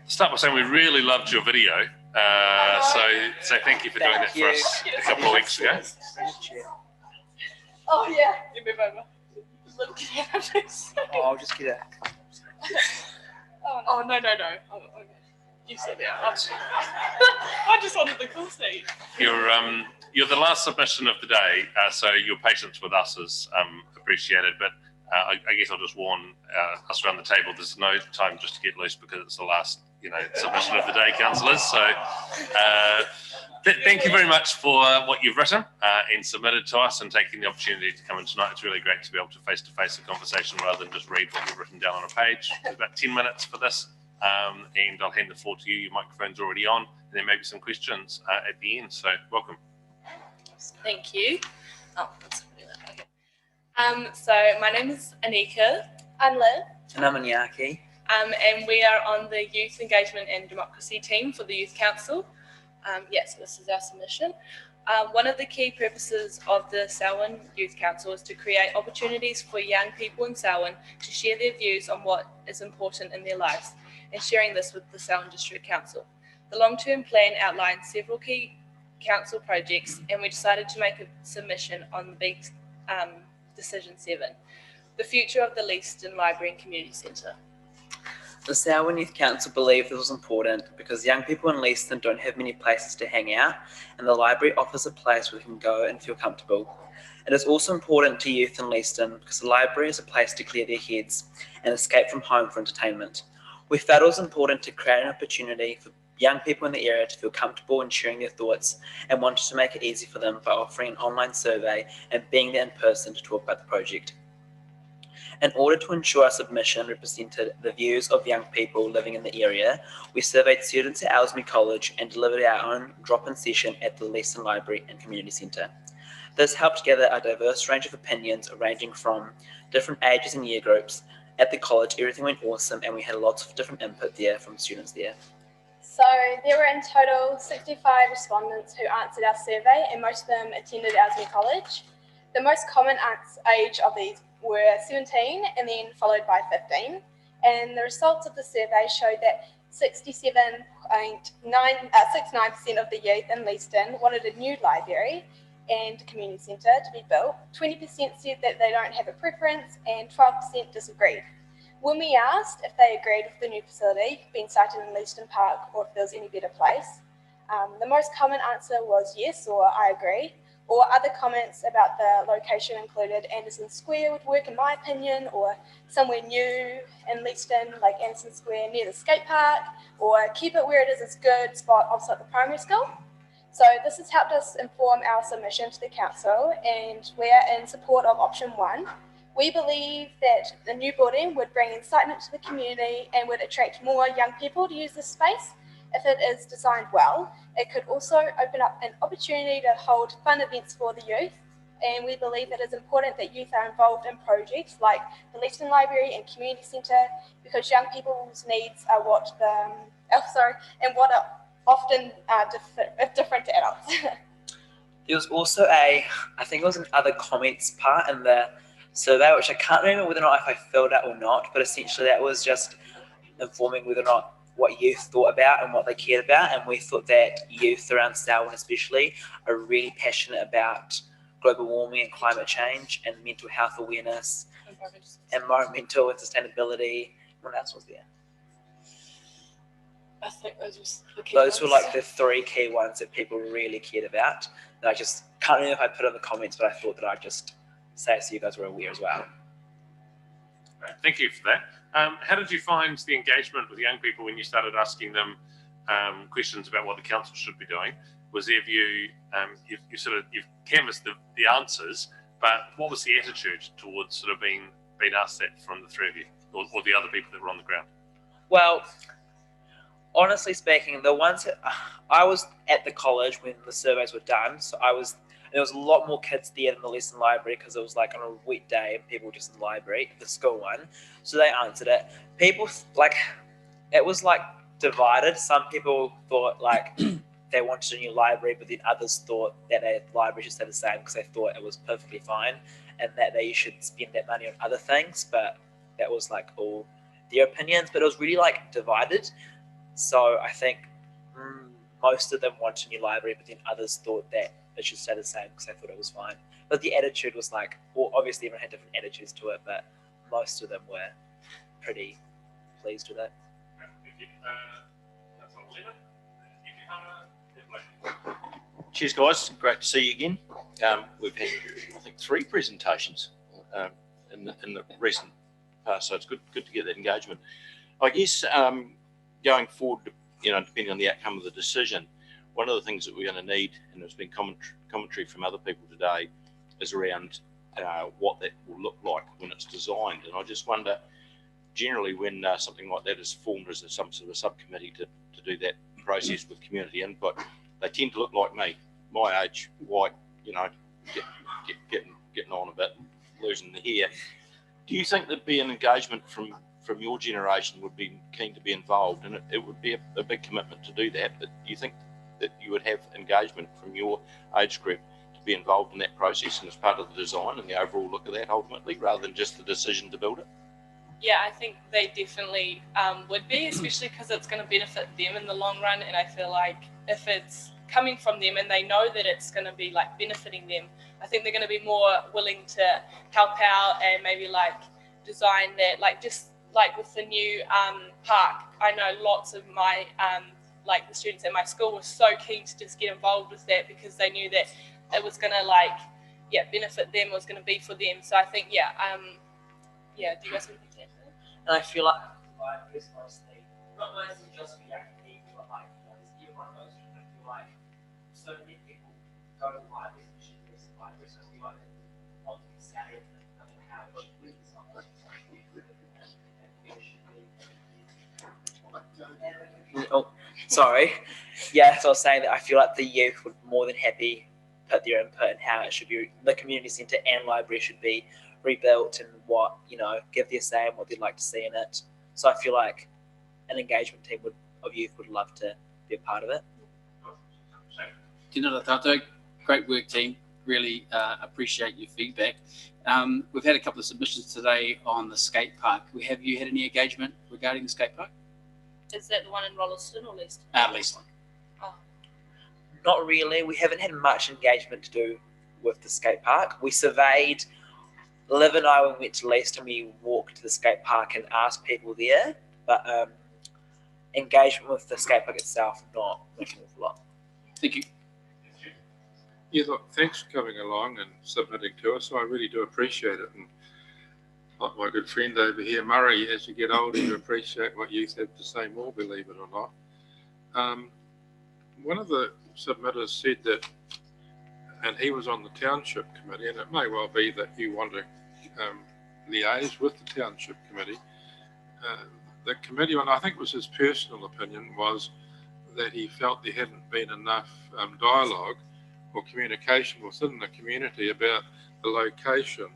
[SPEAKER 1] Start by saying we really loved your video. So thank you for doing that for us a couple of weeks ago.
[SPEAKER 20] Oh yeah, you move over.
[SPEAKER 23] Oh, I'll just get it.
[SPEAKER 20] Oh no. Oh, okay. You sit there. I just wanted the cool seat.
[SPEAKER 1] You're the last submission of the day, so your patience with us is appreciated. But I guess I'll just warn us around the table. There's no time just to get loose because it's the last, submission of the day, councillors. So thank you very much for what you've written and submitted to us, and taking the opportunity to come in tonight. It's really great to be able to face a conversation rather than just read what you've written down on a page. There's about 10 minutes for this, and I'll hand the floor to you. Your microphone's already on, and then maybe some questions at the end. So welcome.
[SPEAKER 20] Thank you. Oh, that's okay. So my name is Anika. I'm Liv.
[SPEAKER 23] And I'm Iñaki.
[SPEAKER 20] And we are on the Youth Engagement and Democracy team for the Youth Council. Yes, this is our submission. One of the key purposes of the Selwyn Youth Council is to create opportunities for young people in Selwyn to share their views on what is important in their lives, and sharing this with the Selwyn District Council. The long-term plan outlines several key council projects, and we decided to make a submission on the big Decision 7, the future of the Leeston Library and Community Centre.
[SPEAKER 23] The Selwyn Youth Council believed this was important because young people in Leeston don't have many places to hang out, and the library offers a place where they can go and feel comfortable. It is also important to youth in Leeston because the library is a place to clear their heads and escape from home for entertainment. We felt it was important to create an opportunity for young people in the area to feel comfortable in sharing their thoughts, and wanted to make it easy for them by offering an online survey and being there in person to talk about the project. In order to ensure our submission represented the views of young people living in the area, we surveyed students at Ellesmere College and delivered our own drop-in session at the Leeston Library and Community Centre. This helped gather a diverse range of opinions ranging from different ages and year groups. At the college, everything went awesome, and we had lots of different input there from students there.
[SPEAKER 20] So there were in total 65 respondents who answered our survey, and most of them attended Ellesmere College. The most common age of these were 17 and then followed by 15. And the results of the survey showed that 69% of the youth in Leeston wanted a new library and community centre to be built. 20% said that they don't have a preference, and 12% disagreed. When we asked if they agreed with the new facility being sited in Leeston Park or if there was any better place,
[SPEAKER 6] The most common answer was yes or I agree, or other comments about the location included Anderson Square would work in my opinion, or somewhere new in Leeston like Anderson Square near the skate park, or keep it where it is a good spot opposite the primary school. So this has helped us inform our submission to the council, and we're in support of option 1. We believe that the new building would bring excitement to the community and would attract more young people to use this space if it is designed well. It could also open up an opportunity to hold fun events for the youth, and we believe it is important that youth are involved in projects like the Leeston Library and Community Centre, because young people's needs are what are often different to adults.
[SPEAKER 23] There was also I think it was an other comments part in the survey, which I can't remember whether or not if I filled out or not, but essentially that was just informing whether or not what youth thought about and what they cared about. And we thought that youth around Selwyn especially are really passionate about global warming and climate change and mental health awareness, environmental and sustainability. What else was there?
[SPEAKER 20] I think
[SPEAKER 23] those were like the 3 key ones that people really cared about. And I just can't remember if I put in the comments, but I thought that I'd just say it so you guys were aware as well.
[SPEAKER 1] Thank you for that. How did you find the engagement with young people when you started asking them questions about what the council should be doing? Was their view, you've canvassed the answers, but what was the attitude towards sort of being asked that from the 3 of you, or the other people that were on the ground?
[SPEAKER 23] Well, honestly speaking, the ones that I was at the college when the surveys were done, so there was a lot more kids there than the Leeston Library because it was like on a weekday and people were just in the library, the school one. So they answered it. People it was like divided. Some people thought like they wanted a new library, but then others thought that the library should stay the same because they thought it was perfectly fine and that they should spend that money on other things. But that was like all their opinions, but it was really like divided. So I think most of them wanted a new library, but then others thought that it should stay the same because they thought it was fine. But the attitude was like, well, obviously everyone had different attitudes to it, but most of them were pretty pleased with it.
[SPEAKER 19] Cheers, guys. Great to see you again. We've had, I think, 3 presentations in the recent past, so it's good to get that engagement. I guess going forward, depending on the outcome of the decision, one of the things that we're going to need, and there's been commentary from other people today, is around what that will look like when it's designed. And I just wonder, generally, when something like that is formed as some sort of subcommittee to do that process with community input, they tend to look like me, my age, white, getting on a bit, losing the hair. Do you think there'd be an engagement from your generation would be keen to be involved? And it would be a big commitment to do that, but do you think that you would have engagement from your age group to be involved in that process and as part of the design and the overall look of that ultimately, rather than just the decision to build it?
[SPEAKER 20] Yeah, I think they definitely would be, especially because it's going to benefit them in the long run. And I feel like if it's coming from them and they know that it's going to be like benefiting them, I think they're going to be more willing to help out and maybe like design that, like just like with the new park. I know lots of my like the students at my school were so keen to just get involved with that because they knew that it was going to benefit them, it was going to be for them. So I think do you guys want to think that?
[SPEAKER 23] And I feel like libraries, honestly, not mostly just for young people, but like everyone goes to it. I feel like so many people go to libraries and should be some libraries, so I feel like they want to be scattered and how it should be. Oh, sorry. Yeah, so I was saying that I feel like the youth would more than happy put their input in how it should be. The community centre and library should be rebuilt and what, give their say and what they'd like to see in it. So I feel like an engagement team of youth would love to be a part of it.
[SPEAKER 12] Tēnā tātou, great work team, really appreciate your feedback. We've had a couple of submissions today on the skate park. Have you had any engagement regarding the skate park?
[SPEAKER 20] Is that the one in Rolleston or Leeston?
[SPEAKER 12] Leeston.
[SPEAKER 20] Oh.
[SPEAKER 23] Not really. We haven't had much engagement to do with the skate park. We surveyed, Liv and I, when we went to Leeston, we walked to the skate park and asked people there, but engagement with the skate park itself, not an awful lot.
[SPEAKER 12] Thank you.
[SPEAKER 2] Yeah, look, thanks for coming along and submitting to us. I really do appreciate it. And like my good friend over here, Murray, as you get older, you appreciate what youth have to say more, believe it or not. One of the submitters said that, and he was on the township committee, and it may well be that you want to liaise with the township committee. The committee, and I think it was his personal opinion, was that he felt there hadn't been enough dialogue or communication within the community about the location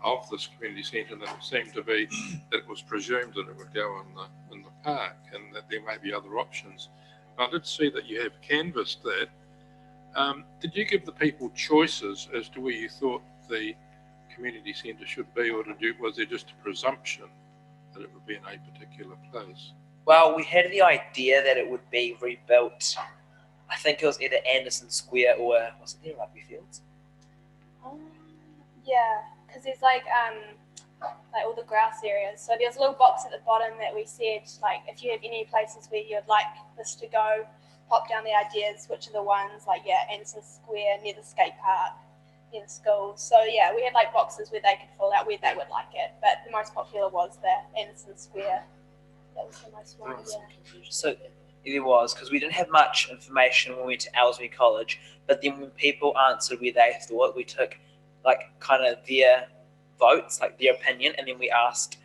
[SPEAKER 2] of this community centre, and it seemed to be that it was presumed that it would go in the park and that there may be other options. I did see that you have canvassed that. Did you give the people choices as to where you thought the community centre should be, or was there just a presumption that it would be in a particular place?
[SPEAKER 23] Well, we had the idea that it would be rebuilt. I think it was either Anderson Square or was it near rugby fields?
[SPEAKER 6] Yeah, because there's like all the grass areas. So there's a little box at the bottom that we said, like, if you have any places where you'd like this to go, pop down the ideas, which are the ones, like, yeah, Anderson Square, near the skate park, near the schools. So yeah, we had like boxes where they could fill out where they would like it, but the most popular was the Anderson Square. That was the most one, yeah.
[SPEAKER 23] So it was, because we didn't have much information when we went to Ellesmere College, but then when people answered where they thought, we took like kind of their votes, like their opinion, and then we asked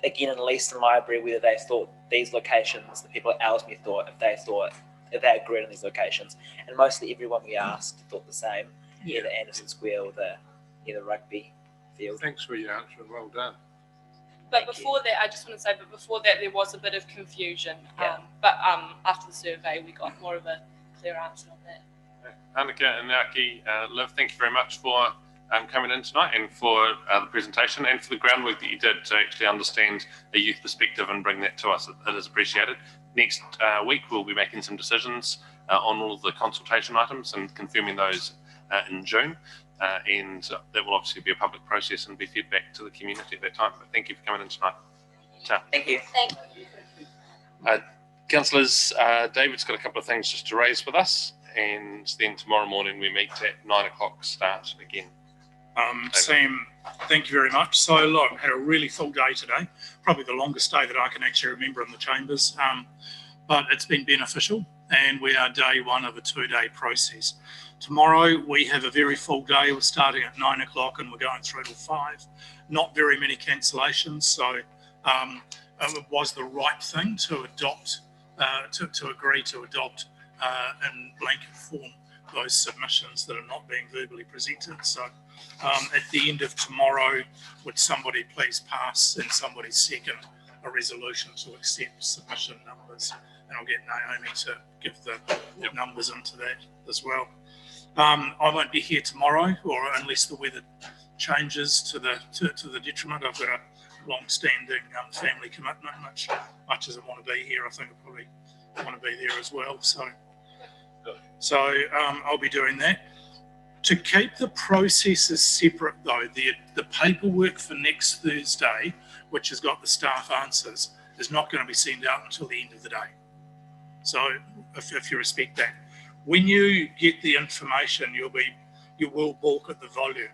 [SPEAKER 23] again in Leeston Library whether they thought these locations, the people at Ellesmere thought, if they agreed on these locations, and mostly everyone we asked thought the same, either Anderson Square or the rugby field.
[SPEAKER 2] Thanks for your answer and well done.
[SPEAKER 20] But before that, I just want to say, there was a bit of confusion. But after the survey, we got more of a clear answer on that.
[SPEAKER 1] Annika and Naoki, Liv, thank you very much for coming in tonight and for the presentation and for the groundwork that you did to actually understand a youth perspective and bring that to us. It is appreciated. Next week, we'll be making some decisions on all of the consultation items and confirming those in June. And that will obviously be a public process and be fed back to the community at that time. But thank you for coming in tonight. Ciao.
[SPEAKER 23] Thank you.
[SPEAKER 6] Thank you.
[SPEAKER 1] Councillors, David's got a couple of things just to raise with us, and then tomorrow morning we meet at 9 o'clock start again.
[SPEAKER 3] Sam, thank you very much. So look, had a really full day today, probably the longest day that I can actually remember in the chambers, but it's been beneficial, and we are day one of a 2-day process. Tomorrow we have a very full day. We're starting at 9 o'clock and we're going through till 5. Not very many cancellations, so it was the right thing to adopt, to agree to adopt in blanket form those submissions that are not being verbally presented. So at the end of tomorrow, would somebody please pass and somebody second a resolution to accept submission numbers, and I'll get Naomi to give the numbers into that as well. I won't be here tomorrow, or unless the weather changes to the detriment. I've got a long-standing family commitment. Much as I want to be here, I think I probably want to be there as well. So I'll be doing that. To keep the processes separate, though, the paperwork for next Thursday, which has got the staff answers, is not going to be sent out until the end of the day. So if you respect that. When you get the information, you will balk at the volume.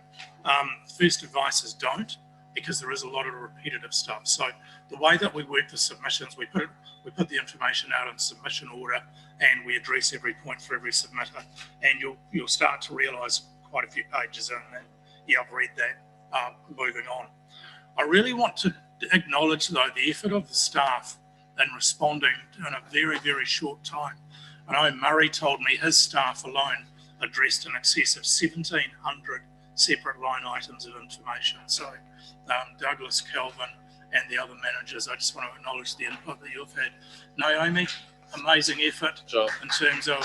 [SPEAKER 3] First advice is don't, because there is a lot of repetitive stuff. So the way that we work the submissions, we put the information out in submission order, and we address every point for every submitter, and you'll start to realise quite a few pages in that, yeah, I've read that, moving on. I really want to acknowledge, though, the effort of the staff in responding in a very, very short time. I know Murray told me his staff alone addressed in excess of 1,700 separate line items of information. So Douglas, Kelvin, and the other managers, I just want to acknowledge the input that you've had. Naomi, amazing effort in terms of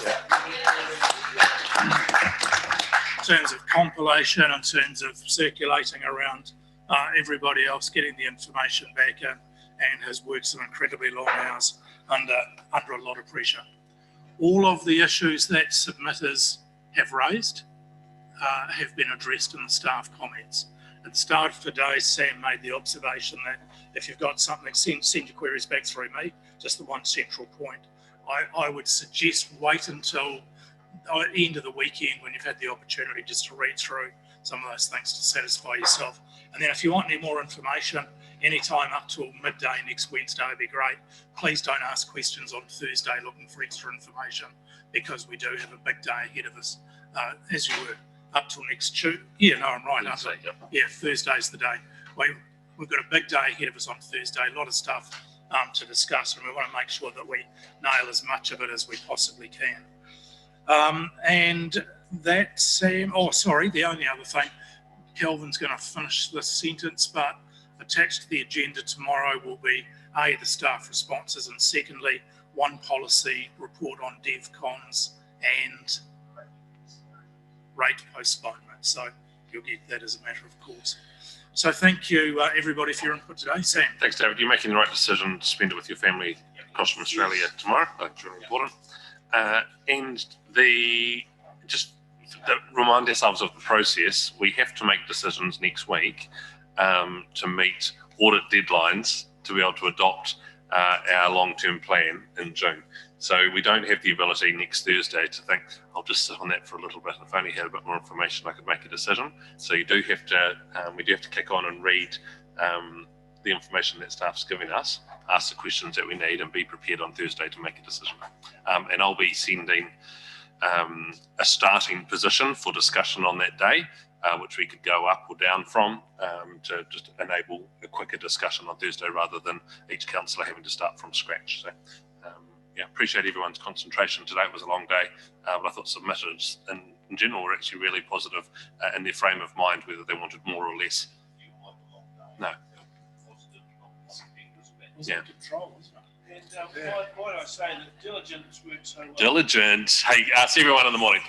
[SPEAKER 3] compilation, in terms of circulating around everybody else, getting the information back in, and has worked some incredibly long hours under a lot of pressure. All of the issues that submitters have raised have been addressed in the staff comments. At the start of today, Sam made the observation that if you've got something, send your queries back through me, just the one central point. I would suggest wait until end of the weekend when you've had the opportunity just to read through some of those things to satisfy yourself. And then if you want any more information, anytime up till midday next Wednesday would be great. Please don't ask questions on Thursday looking for extra information, because we do have a big day ahead of us, as you were up till next Tuesday. Yeah, no, I'm right.
[SPEAKER 1] Wednesday, yep.
[SPEAKER 3] Yeah, Thursday's the day. We've got a big day ahead of us on Thursday, a lot of stuff to discuss, and we want to make sure that we nail as much of it as we possibly can. And that's, the only other thing, Kelvin's going to finish this sentence, but attached to the agenda tomorrow will be A, the staff responses, and secondly, one policy report on DevCons and rate postponement. So you'll get that as a matter of course. So thank you, everybody, for your input today. Sam.
[SPEAKER 1] Thanks, David. You're making the right decision to spend it with your family across from Australia tomorrow. That's really important. And just to remind ourselves of the process, we have to make decisions next week to meet audit deadlines to be able to adopt our long-term plan in June. So we don't have the ability next Thursday to think, I'll just sit on that for a little bit. If I only had a bit more information, I could make a decision. So you do have to, we do have to kick on and read the information that staff's giving us, ask the questions that we need, and be prepared on Thursday to make a decision. And I'll be sending a starting position for discussion on that day, which we could go up or down from to just enable a quicker discussion on Thursday rather than each councillor having to start from scratch. So, yeah, appreciate everyone's concentration today. It was a long day, but I thought submitters in general were actually really positive in their frame of mind, whether they wanted more or less. No. Yeah.
[SPEAKER 16] And why I say that diligence works so well.
[SPEAKER 1] Diligent. Hey, see everyone in the morning.